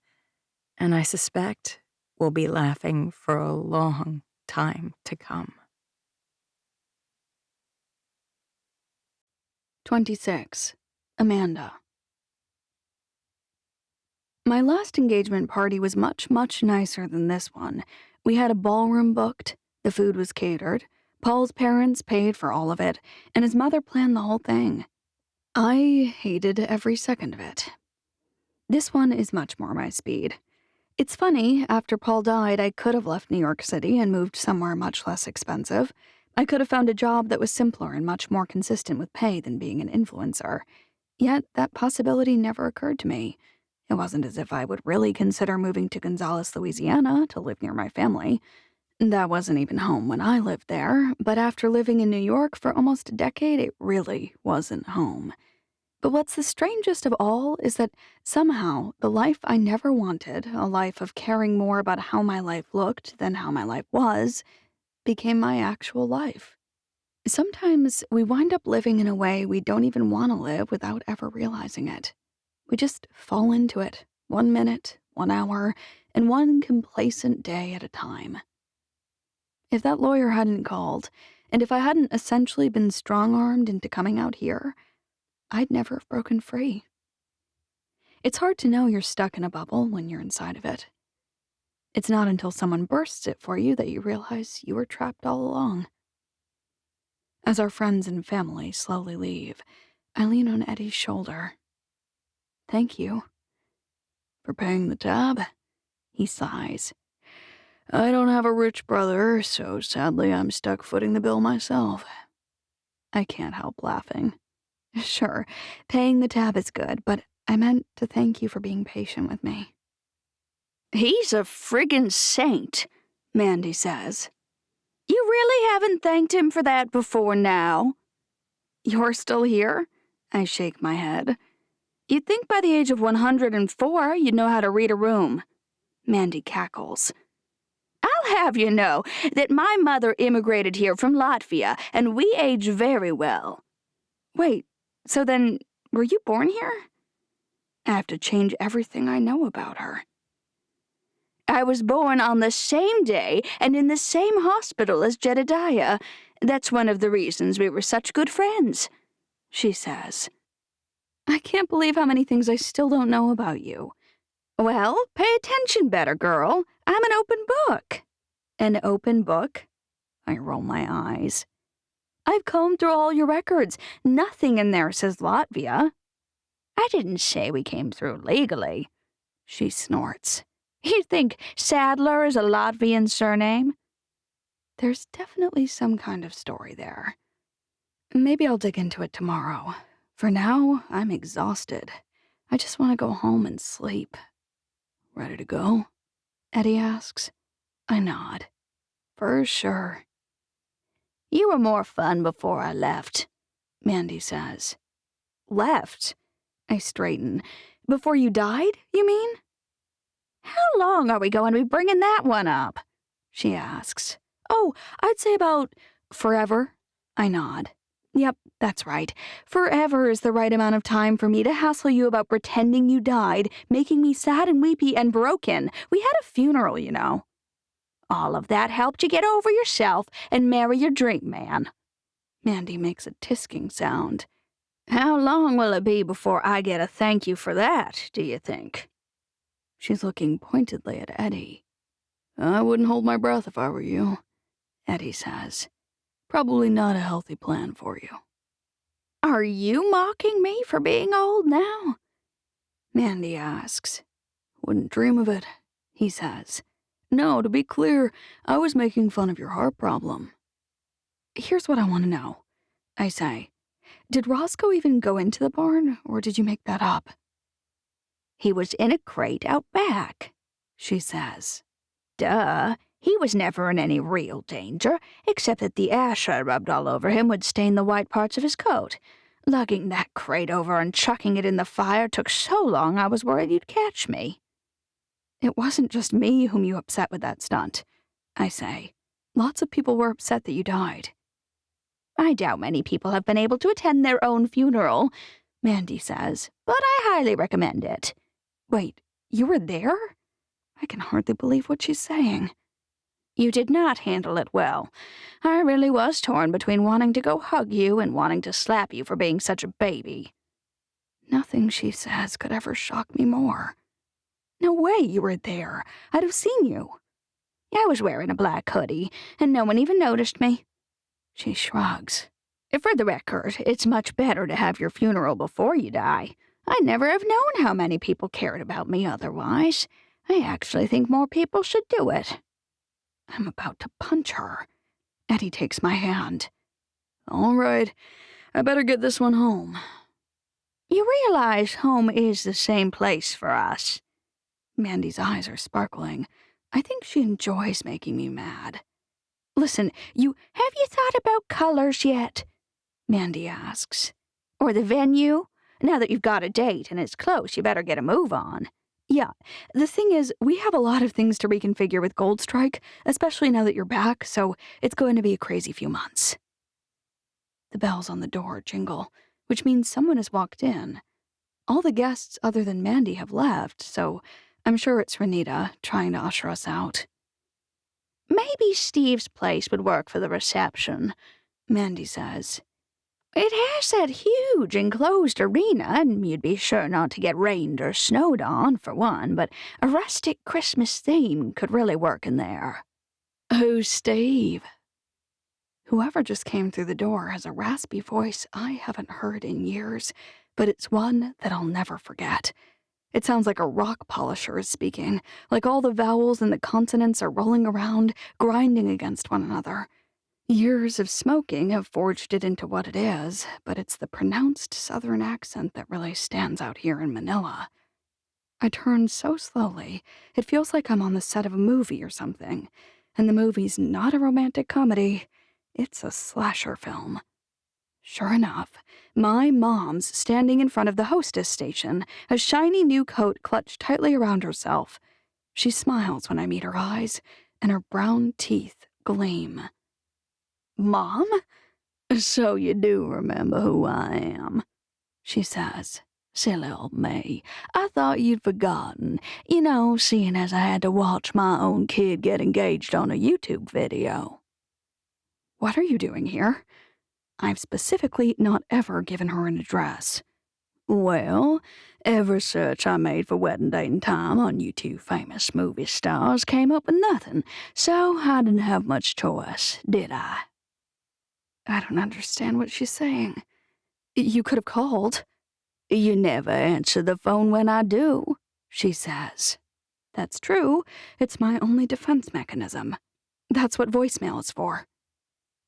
and I suspect we'll be laughing for a long time to come. 26. Amanda. My last engagement party was much, much nicer than this one. We had a ballroom booked, the food was catered, Paul's parents paid for all of it, and his mother planned the whole thing. I hated every second of it. This one is much more my speed. It's funny, after Paul died, I could have left New York City and moved somewhere much less expensive. I could have found a job that was simpler and much more consistent with pay than being an influencer. Yet that possibility never occurred to me. It wasn't as if I would really consider moving to Gonzales, Louisiana, to live near my family. That wasn't even home when I lived there, but after living in New York for almost a decade, it really wasn't home. But what's the strangest of all is that somehow the life I never wanted, a life of caring more about how my life looked than how my life was, became my actual life. Sometimes we wind up living in a way we don't even want to live without ever realizing it. We just fall into it, 1 minute, 1 hour, and one complacent day at a time. If that lawyer hadn't called, and if I hadn't essentially been strong-armed into coming out here, I'd never have broken free. It's hard to know you're stuck in a bubble when you're inside of it. It's not until someone bursts it for you that you realize you were trapped all along. As our friends and family slowly leave, I lean on Eddy's shoulder. "Thank you for paying the tab," he sighs. "I don't have a rich brother, so sadly I'm stuck footing the bill myself." I can't help laughing. Sure, paying the tab is good, but I meant to thank you for being patient with me. "He's a friggin' saint," Mandy says. "You really haven't thanked him for that before now?" "You're still here?" I shake my head. "You'd think by the age of 104 you'd know how to read a room." Mandy cackles. "I'll have you know that my mother immigrated here from Latvia, and we age very well." "Wait, so then, were you born here?" I have to change everything I know about her. I was born on the same day and in the same hospital as Jedediah. That's one of the reasons we were such good friends, she says. I can't believe how many things I still don't know about you. Well, pay attention better, girl. I'm an open book. An open book? I roll my eyes. I've combed through all your records. Nothing in there says Latvia. I didn't say we came through legally, she snorts. You think Sadler is a Latvian surname? There's definitely some kind of story there. Maybe I'll dig into it tomorrow. For now, I'm exhausted. I just want to go home and sleep. Ready to go? Eddy asks. I nod. For sure. You were more fun before I left, Mandy says. Left? I straighten. Before you died, you mean? How long are we going to be bringing that one up? She asks. Oh, I'd say about forever. I nod. Yep, that's right. Forever is the right amount of time for me to hassle you about pretending you died, making me sad and weepy and broken. We had a funeral, you know. All of that helped you get over yourself and marry your dream man. Mandy makes a tisking sound. How long will it be before I get a thank you for that, do you think? She's looking pointedly at Eddy. I wouldn't hold my breath if I were you, Eddy says. Probably not a healthy plan for you. Are you mocking me for being old now? Mandy asks. Wouldn't dream of it, he says. No, to be clear, I was making fun of your heart problem. Here's what I want to know, I say. Did Roscoe even go into the barn, or did you make that up? He was in a crate out back, she says. Duh, he was never in any real danger, except that the ash I rubbed all over him would stain the white parts of his coat. Lugging that crate over and chucking it in the fire took so long I was worried you'd catch me. It wasn't just me whom you upset with that stunt, I say. Lots of people were upset that you died. I doubt many people have been able to attend their own funeral, Mandy says, but I highly recommend it. Wait, you were there? I can hardly believe what she's saying. You did not handle it well. I really was torn between wanting to go hug you and wanting to slap you for being such a baby. Nothing she says could ever shock me more. No way you were there. I'd have seen you. I was wearing a black hoodie, and no one even noticed me. She shrugs. For the record, it's much better to have your funeral before you die. I never have known how many people cared about me otherwise. I actually think more people should do it. I'm about to punch her. Eddy takes my hand. All right, I better get this one home. You realize home is the same place for us. Mandy's eyes are sparkling. I think she enjoys making me mad. Listen, have you thought about colors yet? Mandy asks. Or the venue? Now that you've got a date and it's close, you better get a move on. Yeah, the thing is, we have a lot of things to reconfigure with Goldstrike, especially now that you're back, so it's going to be a crazy few months. The bells on the door jingle, which means someone has walked in. All the guests other than Mandy have left, so I'm sure it's Renita trying to usher us out. Maybe Steve's place would work for the reception, Mandy says. It has that huge enclosed arena, and you'd be sure not to get rained or snowed on, for one, but a rustic Christmas theme could really work in there. Who's Steve? Whoever just came through the door has a raspy voice I haven't heard in years, but it's one that I'll never forget. It sounds like a rock polisher is speaking, like all the vowels and the consonants are rolling around, grinding against one another. Years of smoking have forged it into what it is, but it's the pronounced southern accent that really stands out here in Manila. I turn so slowly, it feels like I'm on the set of a movie or something, and the movie's not a romantic comedy, it's a slasher film. Sure enough, my mom's standing in front of the hostess station, a shiny new coat clutched tightly around herself. She smiles when I meet her eyes, and her brown teeth gleam. Mom? So you do remember who I am, she says, Silly old me. I thought you'd forgotten. You know, seeing as I had to watch my own kid get engaged on a YouTube video. What are you doing here? I've specifically not ever given her an address. Well, every search I made for wedding date and time on you two famous movie stars came up with nothing, so I didn't have much choice, did I? I don't understand what she's saying. You could have called. You never answer the phone when I do, she says. That's true. It's my only defense mechanism. That's what voicemail is for.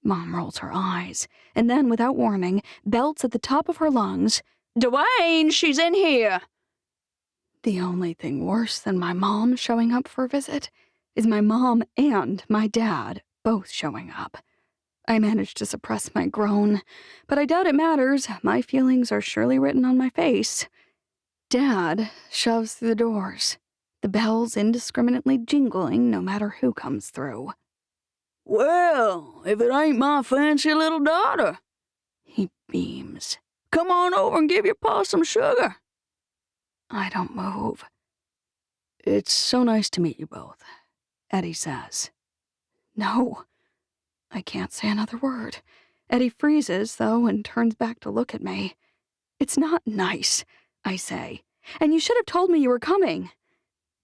Mom rolls her eyes, and then, without warning, belts at the top of her lungs, "Dwayne, she's in here!" The only thing worse than my mom showing up for a visit is my mom and my dad both showing up. I managed to suppress my groan, but I doubt it matters. My feelings are surely written on my face. Dad shoves through the doors, the bells indiscriminately jingling no matter who comes through. "Well, if it ain't my fancy little daughter," he beams. "Come on over and give your pa some sugar." I don't move. "It's so nice to meet you both," Eddy says. No. I can't say another word. Eddy freezes, though, and turns back to look at me. "It's not nice," I say, "and you should have told me you were coming."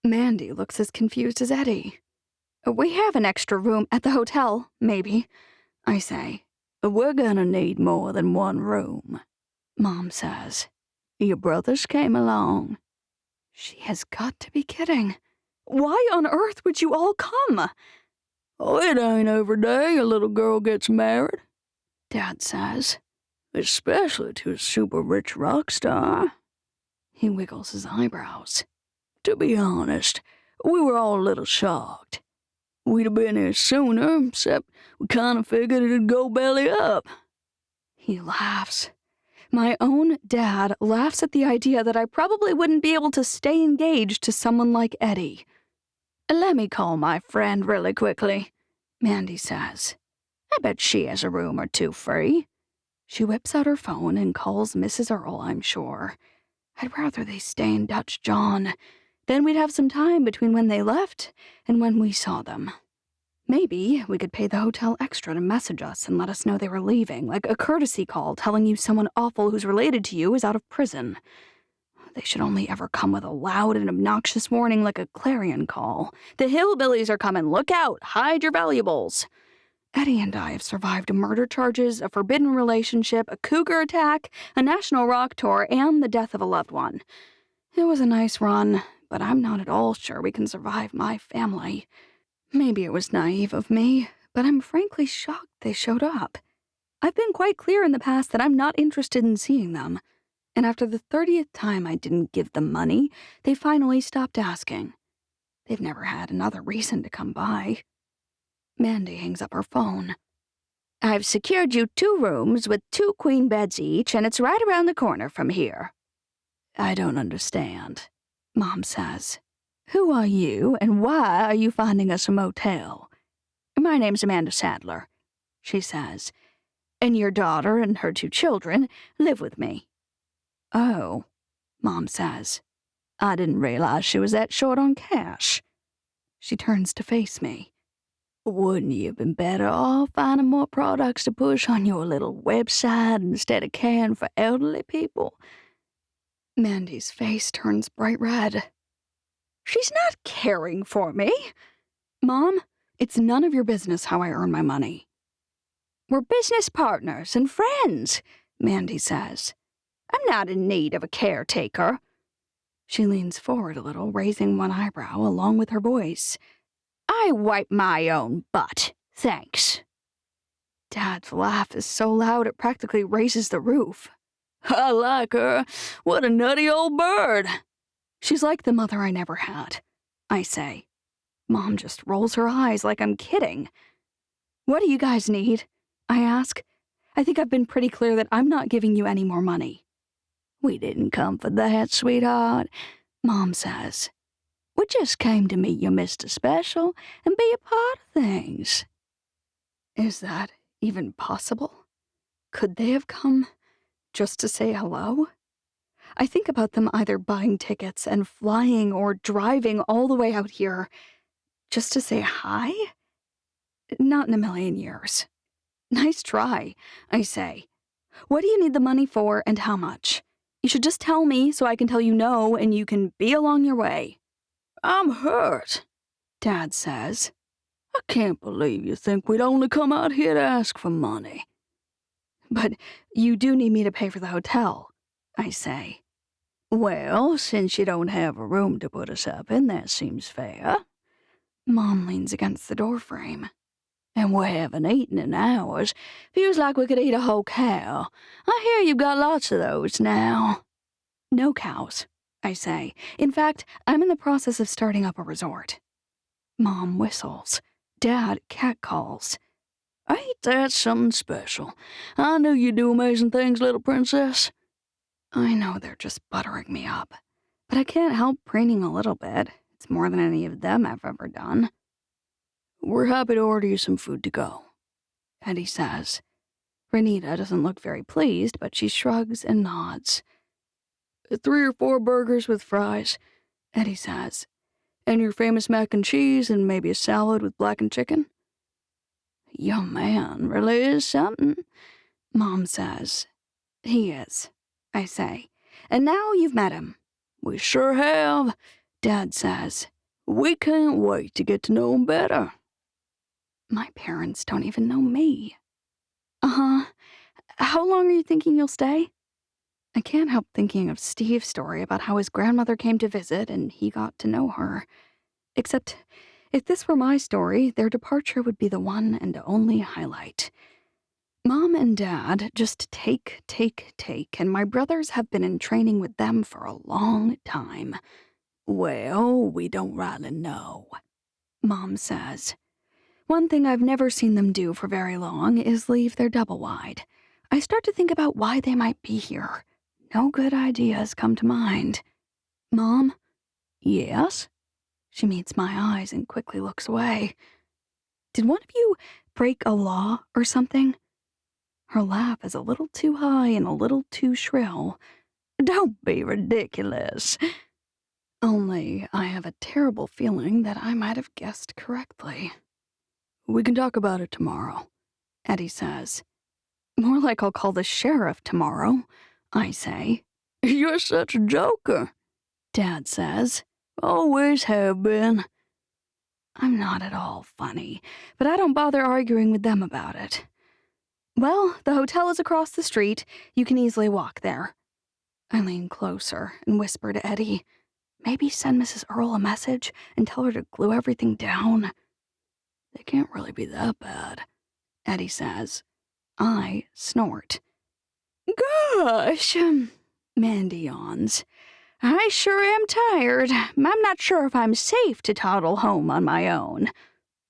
Mandy looks as confused as Eddy. "We have an extra room at the hotel, maybe," I say. "We're gonna need more than one room," Mom says. "Your brothers came along." She has got to be kidding. Why on earth would you all come? "Oh, it ain't every day a little girl gets married," Dad says. "Especially to a super rich rock star." He wiggles his eyebrows. "To be honest, we were all a little shocked. We'd have been here sooner, except we kind of figured it'd go belly up." He laughs. My own dad laughs at the idea that I probably wouldn't be able to stay engaged to someone like Eddy. "Let me call my friend really quickly," Mandy says. "I bet she has a room or two free." She whips out her phone and calls Mrs. Earl, I'm sure. I'd rather they stay in Dutch John. Then we'd have some time between when they left and when we saw them. Maybe we could pay the hotel extra to message us and let us know they were leaving, like a courtesy call telling you someone awful who's related to you is out of prison. They should only ever come with a loud and obnoxious warning like a clarion call. "The hillbillies are coming, look out, hide your valuables." Eddy and I have survived murder charges, a forbidden relationship, a cougar attack, a national rock tour, and the death of a loved one. It was a nice run, but I'm not at all sure we can survive my family. Maybe it was naive of me, but I'm frankly shocked they showed up. I've been quite clear in the past that I'm not interested in seeing them. And after the 30th time I didn't give them money, they finally stopped asking. They've never had another reason to come by. Mandy hangs up her phone. "I've secured you 2 rooms with 2 queen beds each, and it's right around the corner from here." "I don't understand," Mom says. "Who are you, and why are you finding us a motel?" "My name's Amanda Sadler," she says, "and your daughter and her 2 children live with me." "Oh," Mom says. "I didn't realize she was that short on cash." She turns to face me. "Wouldn't you have been better off finding more products to push on your little website instead of caring for elderly people?" Mandy's face turns bright red. "She's not caring for me." "Mom, it's none of your business how I earn my money." "We're business partners and friends," Mandy says. "I'm not in need of a caretaker." She leans forward a little, raising one eyebrow along with her voice. "I wipe my own butt, thanks." Dad's laugh is so loud it practically raises the roof. "I like her. What a nutty old bird." "She's like the mother I never had," I say. Mom just rolls her eyes like I'm kidding. "What do you guys need?" I ask. I think I've been pretty clear that I'm not giving you any more money. "We didn't come for that, sweetheart," Mom says. "We just came to meet your Mr. Special and be a part of things." Is that even possible? Could they have come just to say hello? I think about them either buying tickets and flying or driving all the way out here just to say hi. Not in a million years. Nice try, I say. What do you need the money for and how much? You should just tell me so I can tell you no and you can be along your way. I'm hurt, Dad says. I can't believe you think we'd only come out here to ask for money. But you do need me to pay for the hotel, I say. Well, since you don't have a room to put us up in, that seems fair. Mom leans against the doorframe. And we haven't eaten in hours. Feels like we could eat a whole cow. I hear you've got lots of those now. No cows, I say. In fact, I'm in the process of starting up a resort. Mom whistles. Dad catcalls. Ain't that something special? I knew you'd do amazing things, little princess. I know they're just buttering me up, but I can't help preening a little bit. It's more than any of them have ever done. We're happy to order you some food to go, Eddy says. Renita doesn't look very pleased, but she shrugs and nods. 3 or 4 burgers with fries, Eddy says. And your famous mac and cheese and maybe a salad with blackened chicken? Young man really is something, Mom says. He is, I say. And now you've met him. We sure have, Dad says. We can't wait to get to know him better. My parents don't even know me. Uh-huh. How long are you thinking you'll stay? I can't help thinking of Steve's story about how his grandmother came to visit and he got to know her. Except, if this were my story, their departure would be the one and only highlight. Mom and Dad just take, and my brothers have been in training with them for a long time. Well, we don't rightly know, Mom says. One thing I've never seen them do for very long is leave their double-wide. I start to think about why they might be here. No good ideas come to mind. Mom? Yes? She meets my eyes and quickly looks away. Did one of you break a law or something? Her laugh is a little too high and a little too shrill. Don't be ridiculous. Only I have a terrible feeling that I might have guessed correctly. We can talk about it tomorrow, Eddy says. More like I'll call the sheriff tomorrow, I say. You're such a joker, Dad says. Always have been. I'm not at all funny, but I don't bother arguing with them about it. Well, the hotel is across the street. You can easily walk there. I lean closer and whisper to Eddy, maybe send Mrs. Earle a message and tell her to glue everything down. They can't really be that bad, Eddy says. I snort. Gosh, Mandy yawns. I sure am tired. I'm not sure if I'm safe to toddle home on my own.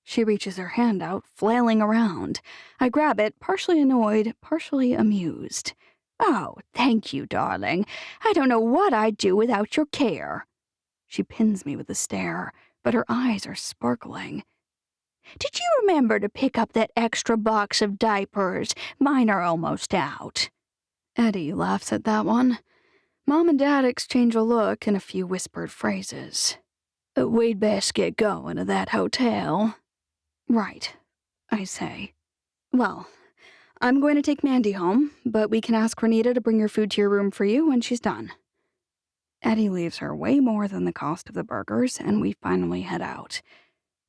She reaches her hand out, flailing around. I grab it, partially annoyed, partially amused. Oh, thank you, darling. I don't know what I'd do without your care. She pins me with a stare, but her eyes are sparkling. Did you remember to pick up that extra box of diapers? Mine are almost out. Eddy laughs at that one. Mom and Dad exchange a look and a few whispered phrases. We'd best get going to that hotel. Right, I say. Well, I'm going to take Mandy home, but we can ask Renita to bring your food to your room for you when she's done. Eddy leaves her way more than the cost of the burgers, and we finally head out.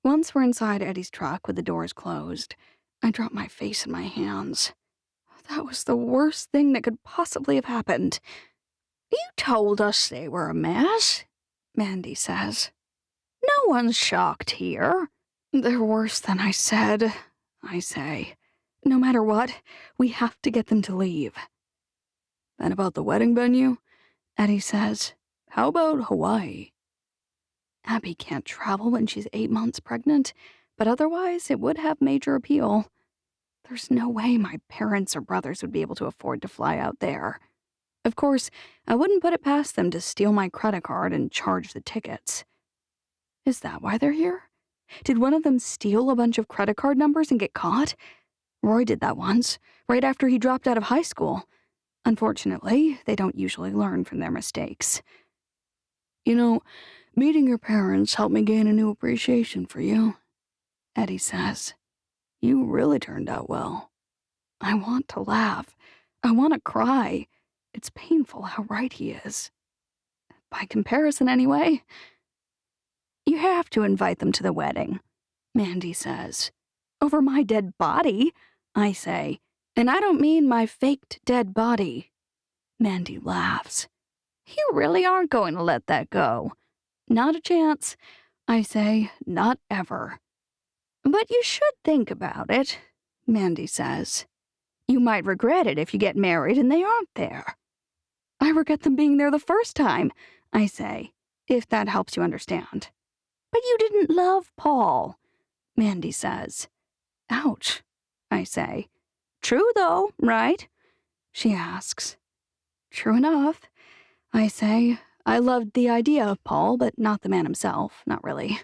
Once we're inside Eddy's truck with the doors closed, I drop my face in my hands. That was the worst thing that could possibly have happened. You told us they were a mess, Mandy says. No one's shocked here. They're worse than I said, I say. No matter what, we have to get them to leave. And about the wedding venue? Eddy says. How about Hawaii? Abby can't travel when she's 8 months pregnant, but otherwise it would have major appeal. There's no way my parents or brothers would be able to afford to fly out there. Of course, I wouldn't put it past them to steal my credit card and charge the tickets. Is that why they're here? Did one of them steal a bunch of credit card numbers and get caught? Roy did that once, right after he dropped out of high school. Unfortunately, they don't usually learn from their mistakes. You know, meeting your parents helped me gain a new appreciation for you, Eddy says. You really turned out well. I want to laugh. I want to cry. It's painful how right he is. By comparison, anyway. You have to invite them to the wedding, Mandy says. Over my dead body, I say. And I don't mean my faked dead body. Mandy laughs. You really aren't going to let that go. Not a chance, I say, not ever. But you should think about it, Mandy says. You might regret it if you get married and they aren't there. I regret them being there the first time, I say, if that helps you understand. But you didn't love Paul, Mandy says. Ouch, I say. True, though, right? She asks. True enough, I say. I loved the idea of Paul, but not the man himself, not really.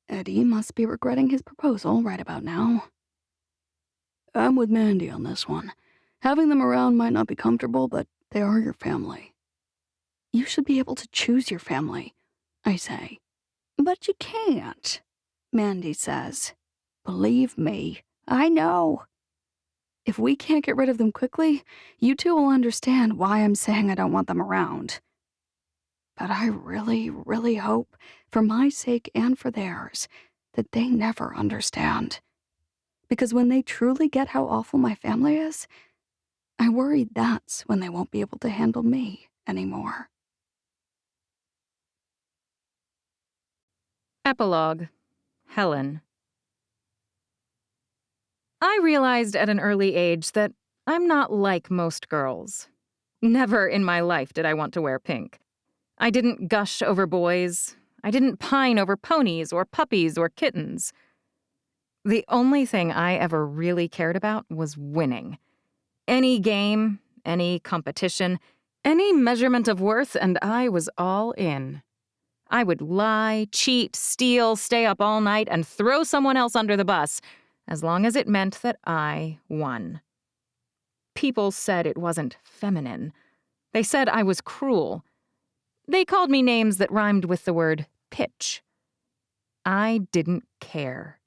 Eddy must be regretting his proposal right about now. I'm with Mandy on this one. Having them around might not be comfortable, but they are your family. You should be able to choose your family, I say. But you can't, Mandy says. Believe me, I know. If we can't get rid of them quickly, you two will understand why I'm saying I don't want them around. But I really, really hope, for my sake and for theirs, that they never understand. Because when they truly get how awful my family is, I worry that's when they won't be able to handle me anymore. Epilogue. Helen. I realized at an early age that I'm not like most girls. Never in my life did I want to wear pink. I didn't gush over boys. I didn't pine over ponies or puppies or kittens. The only thing I ever really cared about was winning. Any game, any competition, any measurement of worth, and I was all in. I would lie, cheat, steal, stay up all night, and throw someone else under the bus, as long as it meant that I won. People said it wasn't feminine. They said I was cruel. They called me names that rhymed with the word pitch. I didn't care.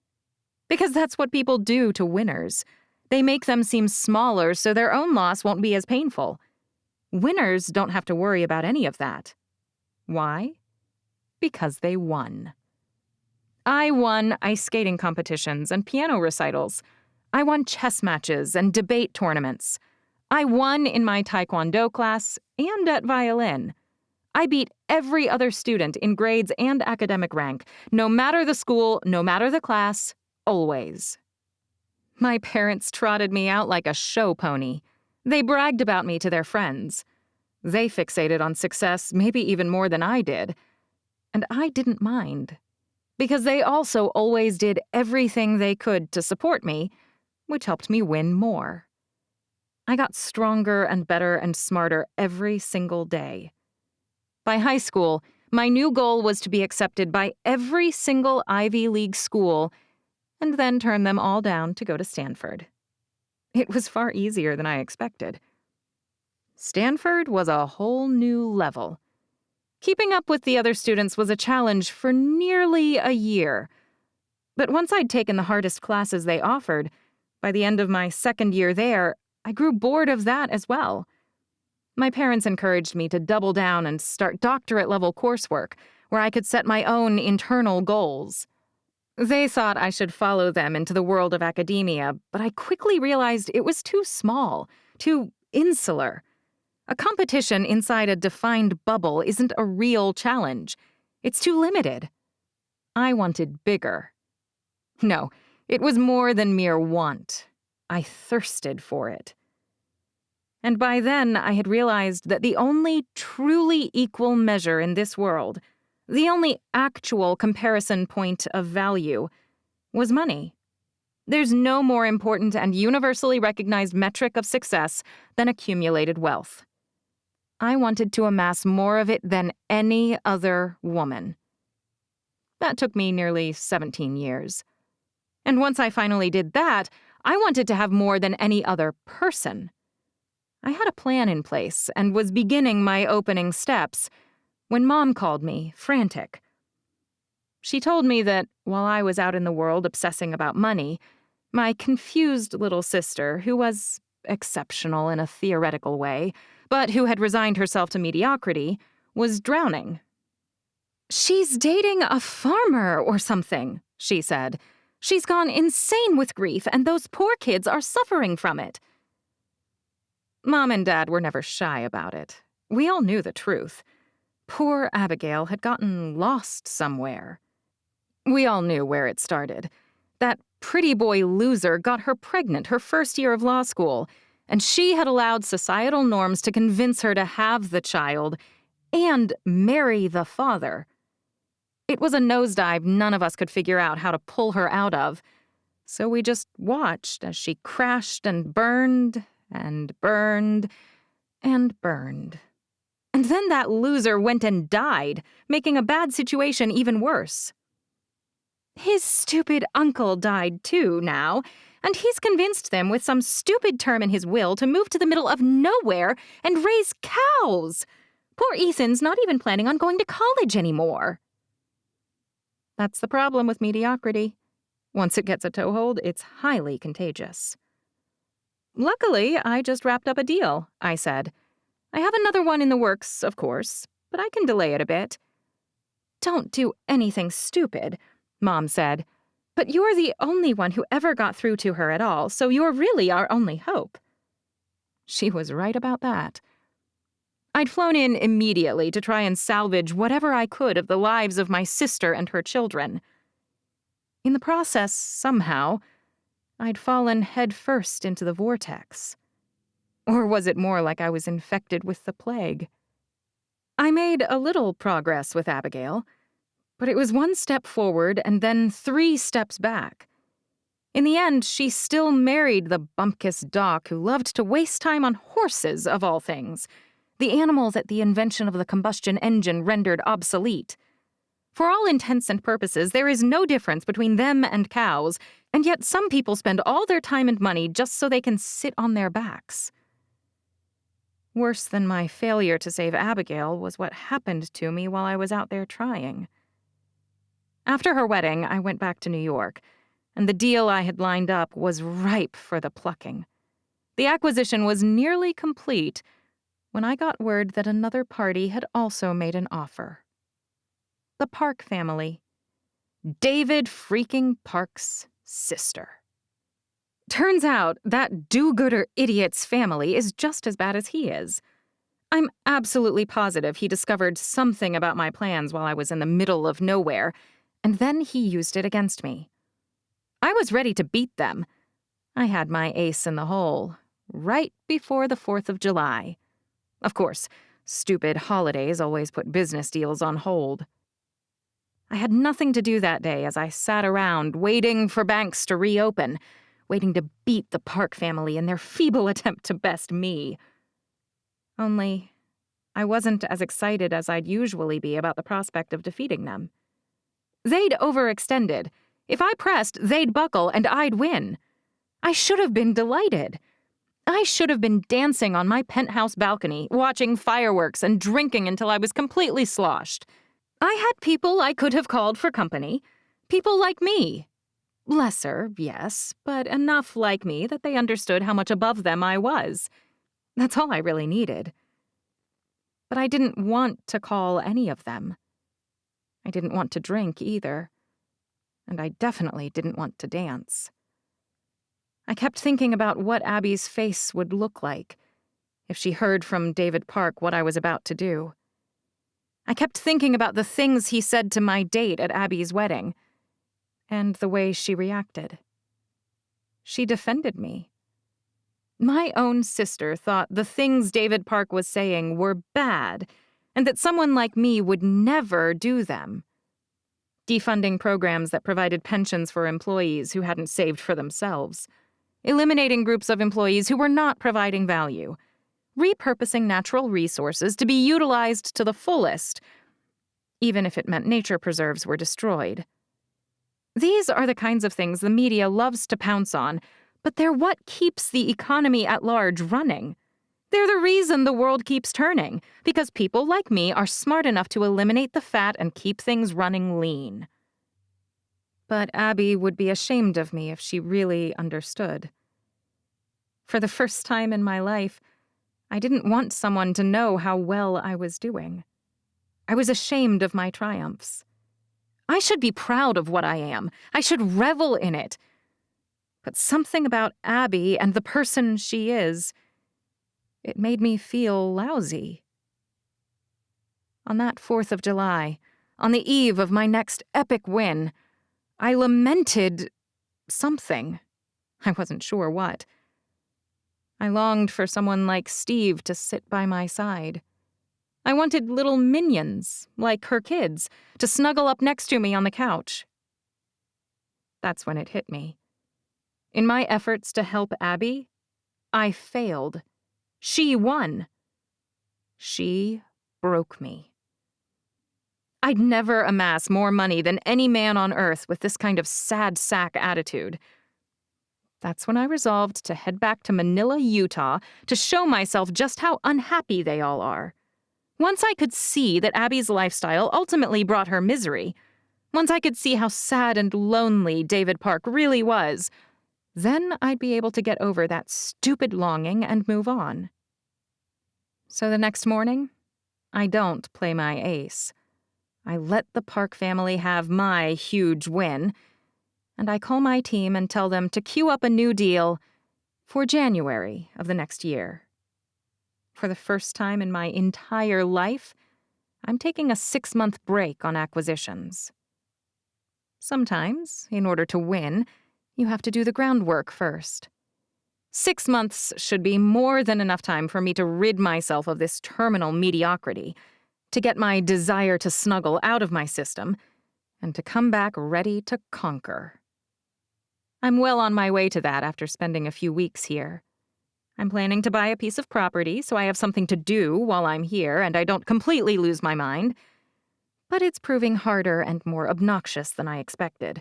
Because that's what people do to winners. They make them seem smaller so their own loss won't be as painful. Winners don't have to worry about any of that. Why? Because they won. I won ice skating competitions and piano recitals. I won chess matches and debate tournaments. I won in my taekwondo class and at violin. I beat every other student in grades and academic rank, no matter the school, no matter the class, always. My parents trotted me out like a show pony. They bragged about me to their friends. They fixated on success maybe even more than I did. And I didn't mind. Because they also always did everything they could to support me, which helped me win more. I got stronger and better and smarter every single day. By high school, my new goal was to be accepted by every single Ivy League school and then turn them all down to go to Stanford. It was far easier than I expected. Stanford was a whole new level. Keeping up with the other students was a challenge for nearly a year. But once I'd taken the hardest classes they offered, by the end of my second year there, I grew bored of that as well. My parents encouraged me to double down and start doctorate-level coursework, where I could set my own internal goals. They thought I should follow them into the world of academia, but I quickly realized it was too small, too insular. A competition inside a defined bubble isn't a real challenge. It's too limited. I wanted bigger. No, it was more than mere want. I thirsted for it. And by then, I had realized that the only truly equal measure in this world, the only actual comparison point of value, was money. There's no more important and universally recognized metric of success than accumulated wealth. I wanted to amass more of it than any other woman. That took me nearly 17 years. And once I finally did that, I wanted to have more than any other person. I had a plan in place and was beginning my opening steps when Mom called me, frantic. She told me that while I was out in the world obsessing about money, my confused little sister, who was exceptional in a theoretical way, but who had resigned herself to mediocrity, was drowning. "She's dating a farmer or something," she said. "She's gone insane with grief, and those poor kids are suffering from it." Mom and Dad were never shy about it. We all knew the truth. Poor Abigail had gotten lost somewhere. We all knew where it started. That pretty boy loser got her pregnant her first year of law school, and she had allowed societal norms to convince her to have the child and marry the father. It was a nosedive none of us could figure out how to pull her out of, so we just watched as she crashed and burned and burned and burned. And then that loser went and died, making a bad situation even worse. His stupid uncle died too now, and he's convinced them with some stupid term in his will to move to the middle of nowhere and raise cows. Poor Ethan's not even planning on going to college anymore. That's the problem with mediocrity. Once it gets a toehold, it's highly contagious. "Luckily, I just wrapped up a deal," I said. "I have another one in the works, of course, but I can delay it a bit." "Don't do anything stupid," Mom said. "But you're the only one who ever got through to her at all, so you're really our only hope." She was right about that. I'd flown in immediately to try and salvage whatever I could of the lives of my sister and her children. In the process, somehow, I'd fallen headfirst into the vortex. Or was it more like I was infected with the plague? I made a little progress with Abigail, but it was one step forward and then 3 steps back. In the end, she still married the bumpkiss doc who loved to waste time on horses, of all things, the animal that the invention of the combustion engine rendered obsolete. For all intents and purposes, there is no difference between them and cows, and yet some people spend all their time and money just so they can sit on their backs. Worse than my failure to save Abigail was what happened to me while I was out there trying. After her wedding, I went back to New York, and the deal I had lined up was ripe for the plucking. The acquisition was nearly complete when I got word that another party had also made an offer. The Park family. David freaking Park's sister. Turns out that do-gooder idiot's family is just as bad as he is. I'm absolutely positive he discovered something about my plans while I was in the middle of nowhere, and then he used it against me. I was ready to beat them. I had my ace in the hole, right before the 4th of July. Of course, stupid holidays always put business deals on hold. I had nothing to do that day as I sat around waiting for banks to reopen, waiting to beat the Park family in their feeble attempt to best me. Only, I wasn't as excited as I'd usually be about the prospect of defeating them. They'd overextended. If I pressed, they'd buckle and I'd win. I should have been delighted. I should have been dancing on my penthouse balcony, watching fireworks and drinking until I was completely sloshed. I had people I could have called for company. People like me. Lesser, yes, but enough like me that they understood how much above them I was. That's all I really needed. But I didn't want to call any of them. I didn't want to drink either. And I definitely didn't want to dance. I kept thinking about what Abby's face would look like if she heard from David Park what I was about to do. I kept thinking about the things he said to my date at Abby's wedding, and the way she reacted. She defended me. My own sister thought the things David Park was saying were bad, and that someone like me would never do them. Defunding programs that provided pensions for employees who hadn't saved for themselves. Eliminating groups of employees who were not providing value. Repurposing natural resources to be utilized to the fullest, even if it meant nature preserves were destroyed. These are the kinds of things the media loves to pounce on, but they're what keeps the economy at large running. They're the reason the world keeps turning, because people like me are smart enough to eliminate the fat and keep things running lean. But Abby would be ashamed of me if she really understood. For the first time in my life, I didn't want someone to know how well I was doing. I was ashamed of my triumphs. I should be proud of what I am. I should revel in it. But something about Abby and the person she is, it made me feel lousy. On that 4th of July, on the eve of my next epic win, I lamented something. I wasn't sure what. I longed for someone like Steve to sit by my side. I wanted little minions, like her kids, to snuggle up next to me on the couch. That's when it hit me. In my efforts to help Abby, I failed. She won. She broke me. I'd never amass more money than any man on earth with this kind of sad sack attitude. That's when I resolved to head back to Manila, Utah, to show myself just how unhappy they all are. Once I could see that Abby's lifestyle ultimately brought her misery, once I could see how sad and lonely David Park really was, then I'd be able to get over that stupid longing and move on. So the next morning, I don't play my ace. I let the Park family have my huge win, and I call my team and tell them to queue up a new deal for January of the next year. For the first time in my entire life, I'm taking a 6-month break on acquisitions. Sometimes, in order to win, you have to do the groundwork first. 6 months should be more than enough time for me to rid myself of this terminal mediocrity, to get my desire to snuggle out of my system, and to come back ready to conquer. I'm well on my way to that after spending a few weeks here. I'm planning to buy a piece of property so I have something to do while I'm here and I don't completely lose my mind. But it's proving harder and more obnoxious than I expected.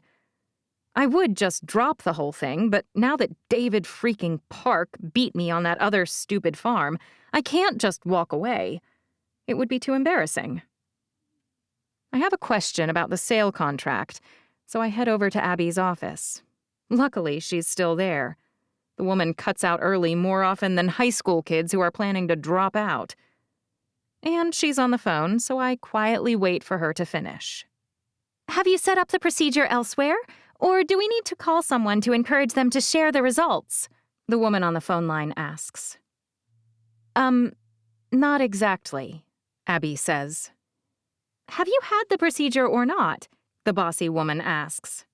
I would just drop the whole thing, but now that David freaking Park beat me on that other stupid farm, I can't just walk away. It would be too embarrassing. I have a question about the sale contract, so I head over to Abby's office. Luckily, she's still there. The woman cuts out early more often than high school kids who are planning to drop out. And she's on the phone, so I quietly wait for her to finish. Have you set up the procedure elsewhere? Or do we need to call someone to encourage them to share the results? The woman on the phone line asks. Not exactly, Abby says. Have you had the procedure or not? The bossy woman asks.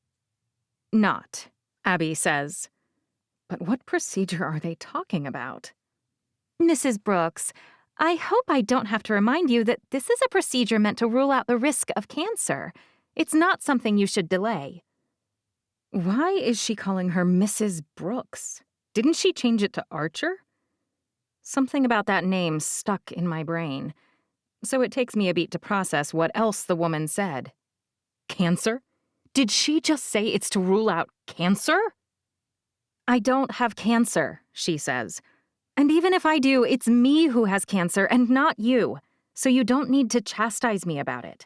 Not, Abby says. But what procedure are they talking about? Mrs. Brooks, I hope I don't have to remind you that this is a procedure meant to rule out the risk of cancer. It's not something you should delay. Why is she calling her Mrs. Brooks? Didn't she change it to Archer? Something about that name stuck in my brain, so it takes me a beat to process what else the woman said. Cancer? Did she just say it's to rule out cancer? I don't have cancer, she says. And even if I do, it's me who has cancer and not you, so you don't need to chastise me about it.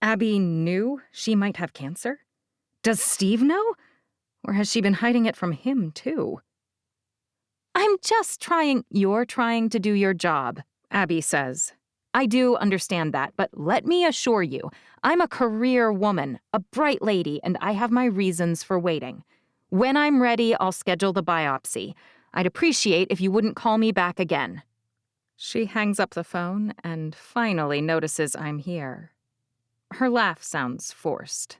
Abby knew she might have cancer? Does Steve know? Or has she been hiding it from him, too? I'm just trying. You're trying to do your job, Abby says. I do understand that, but let me assure you, I'm a career woman, a bright lady, and I have my reasons for waiting. When I'm ready, I'll schedule the biopsy. I'd appreciate if you wouldn't call me back again. She hangs up the phone and finally notices I'm here. Her laugh sounds forced.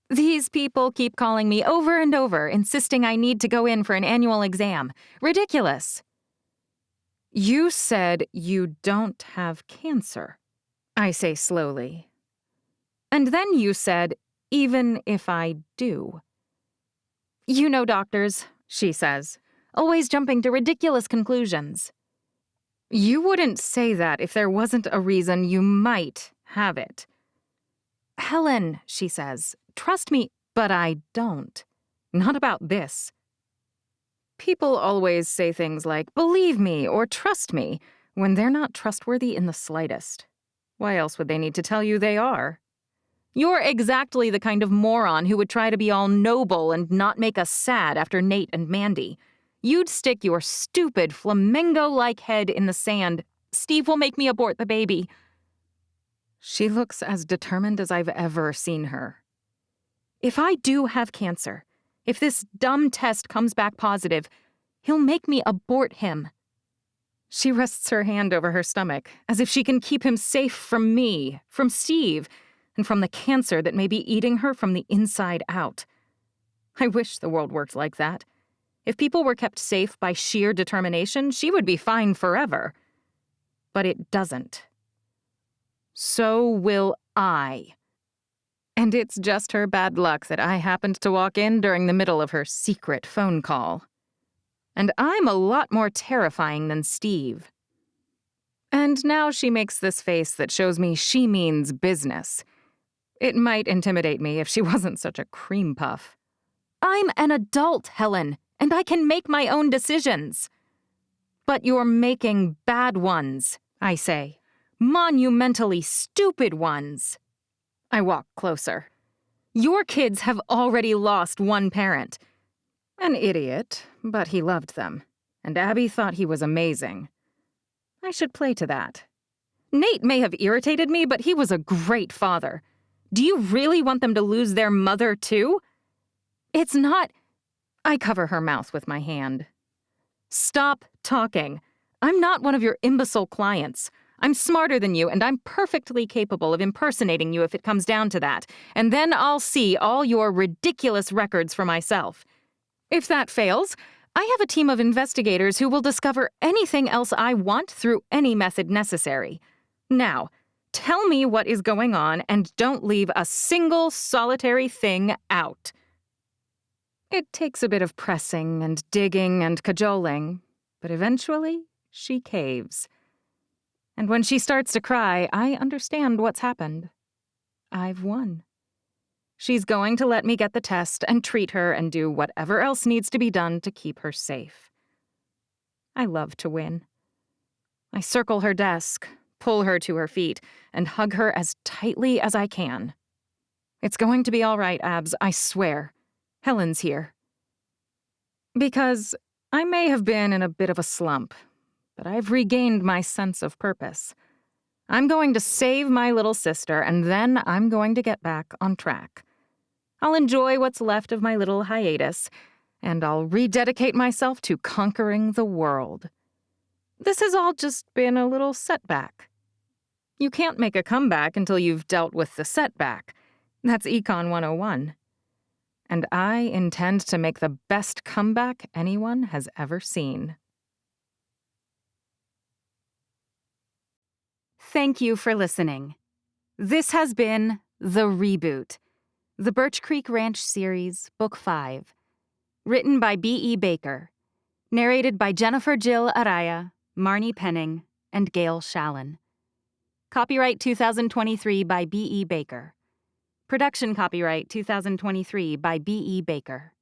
These people keep calling me over and over, insisting I need to go in for an annual exam. Ridiculous. You said you don't have cancer, I say slowly. And then you said, even if I do. You know doctors, she says, always jumping to ridiculous conclusions. You wouldn't say that if there wasn't a reason you might have it. Helen, she says, trust me, but I don't. Not about this. People always say things like, believe me or trust me, when they're not trustworthy in the slightest. Why else would they need to tell you they are? You're exactly the kind of moron who would try to be all noble and not make us sad after Nate and Mandy. You'd stick your stupid flamingo-like head in the sand. Steve will make me abort the baby. She looks as determined as I've ever seen her. If I do have cancer, if this dumb test comes back positive, he'll make me abort him. She rests her hand over her stomach, as if she can keep him safe from me, from Steve, and from the cancer that may be eating her from the inside out. I wish the world worked like that. If people were kept safe by sheer determination, she would be fine forever. But it doesn't. So will I. And it's just her bad luck that I happened to walk in during the middle of her secret phone call. And I'm a lot more terrifying than Steve. And now she makes this face that shows me she means business. It might intimidate me if she wasn't such a cream puff. I'm an adult, Helen, and I can make my own decisions. But you're making bad ones, I say. Monumentally stupid ones. I walk closer. Your kids have already lost one parent. An idiot, but he loved them. And Abby thought he was amazing. I should play to that. Nate may have irritated me, but he was a great father. Do you really want them to lose their mother, too? It's not... I cover her mouth with my hand. Stop talking. I'm not one of your imbecile clients. I'm smarter than you, and I'm perfectly capable of impersonating you if it comes down to that. And then I'll see all your ridiculous records for myself. If that fails, I have a team of investigators who will discover anything else I want through any method necessary. Now, tell me what is going on and don't leave a single solitary thing out. It takes a bit of pressing and digging and cajoling, but eventually she caves. And when she starts to cry, I understand what's happened. I've won. She's going to let me get the test and treat her and do whatever else needs to be done to keep her safe. I love to win. I circle her desk, pull her to her feet, and hug her as tightly as I can. It's going to be all right, Abs, I swear. Helen's here. Because I may have been in a bit of a slump, but I've regained my sense of purpose. I'm going to save my little sister, and then I'm going to get back on track. I'll enjoy what's left of my little hiatus, and I'll rededicate myself to conquering the world. This has all just been a little setback. You can't make a comeback until you've dealt with the setback. That's Econ 101. And I intend to make the best comeback anyone has ever seen. Thank you for listening. This has been The Reboot, the Birch Creek Ranch Series, Book 5. Written by B.E. Baker. Narrated by Jennifer Jill Araya, Marnie Penning, and Gail Shallon. Copyright 2023 by B.E. Baker. Production copyright 2023 by B.E. Baker.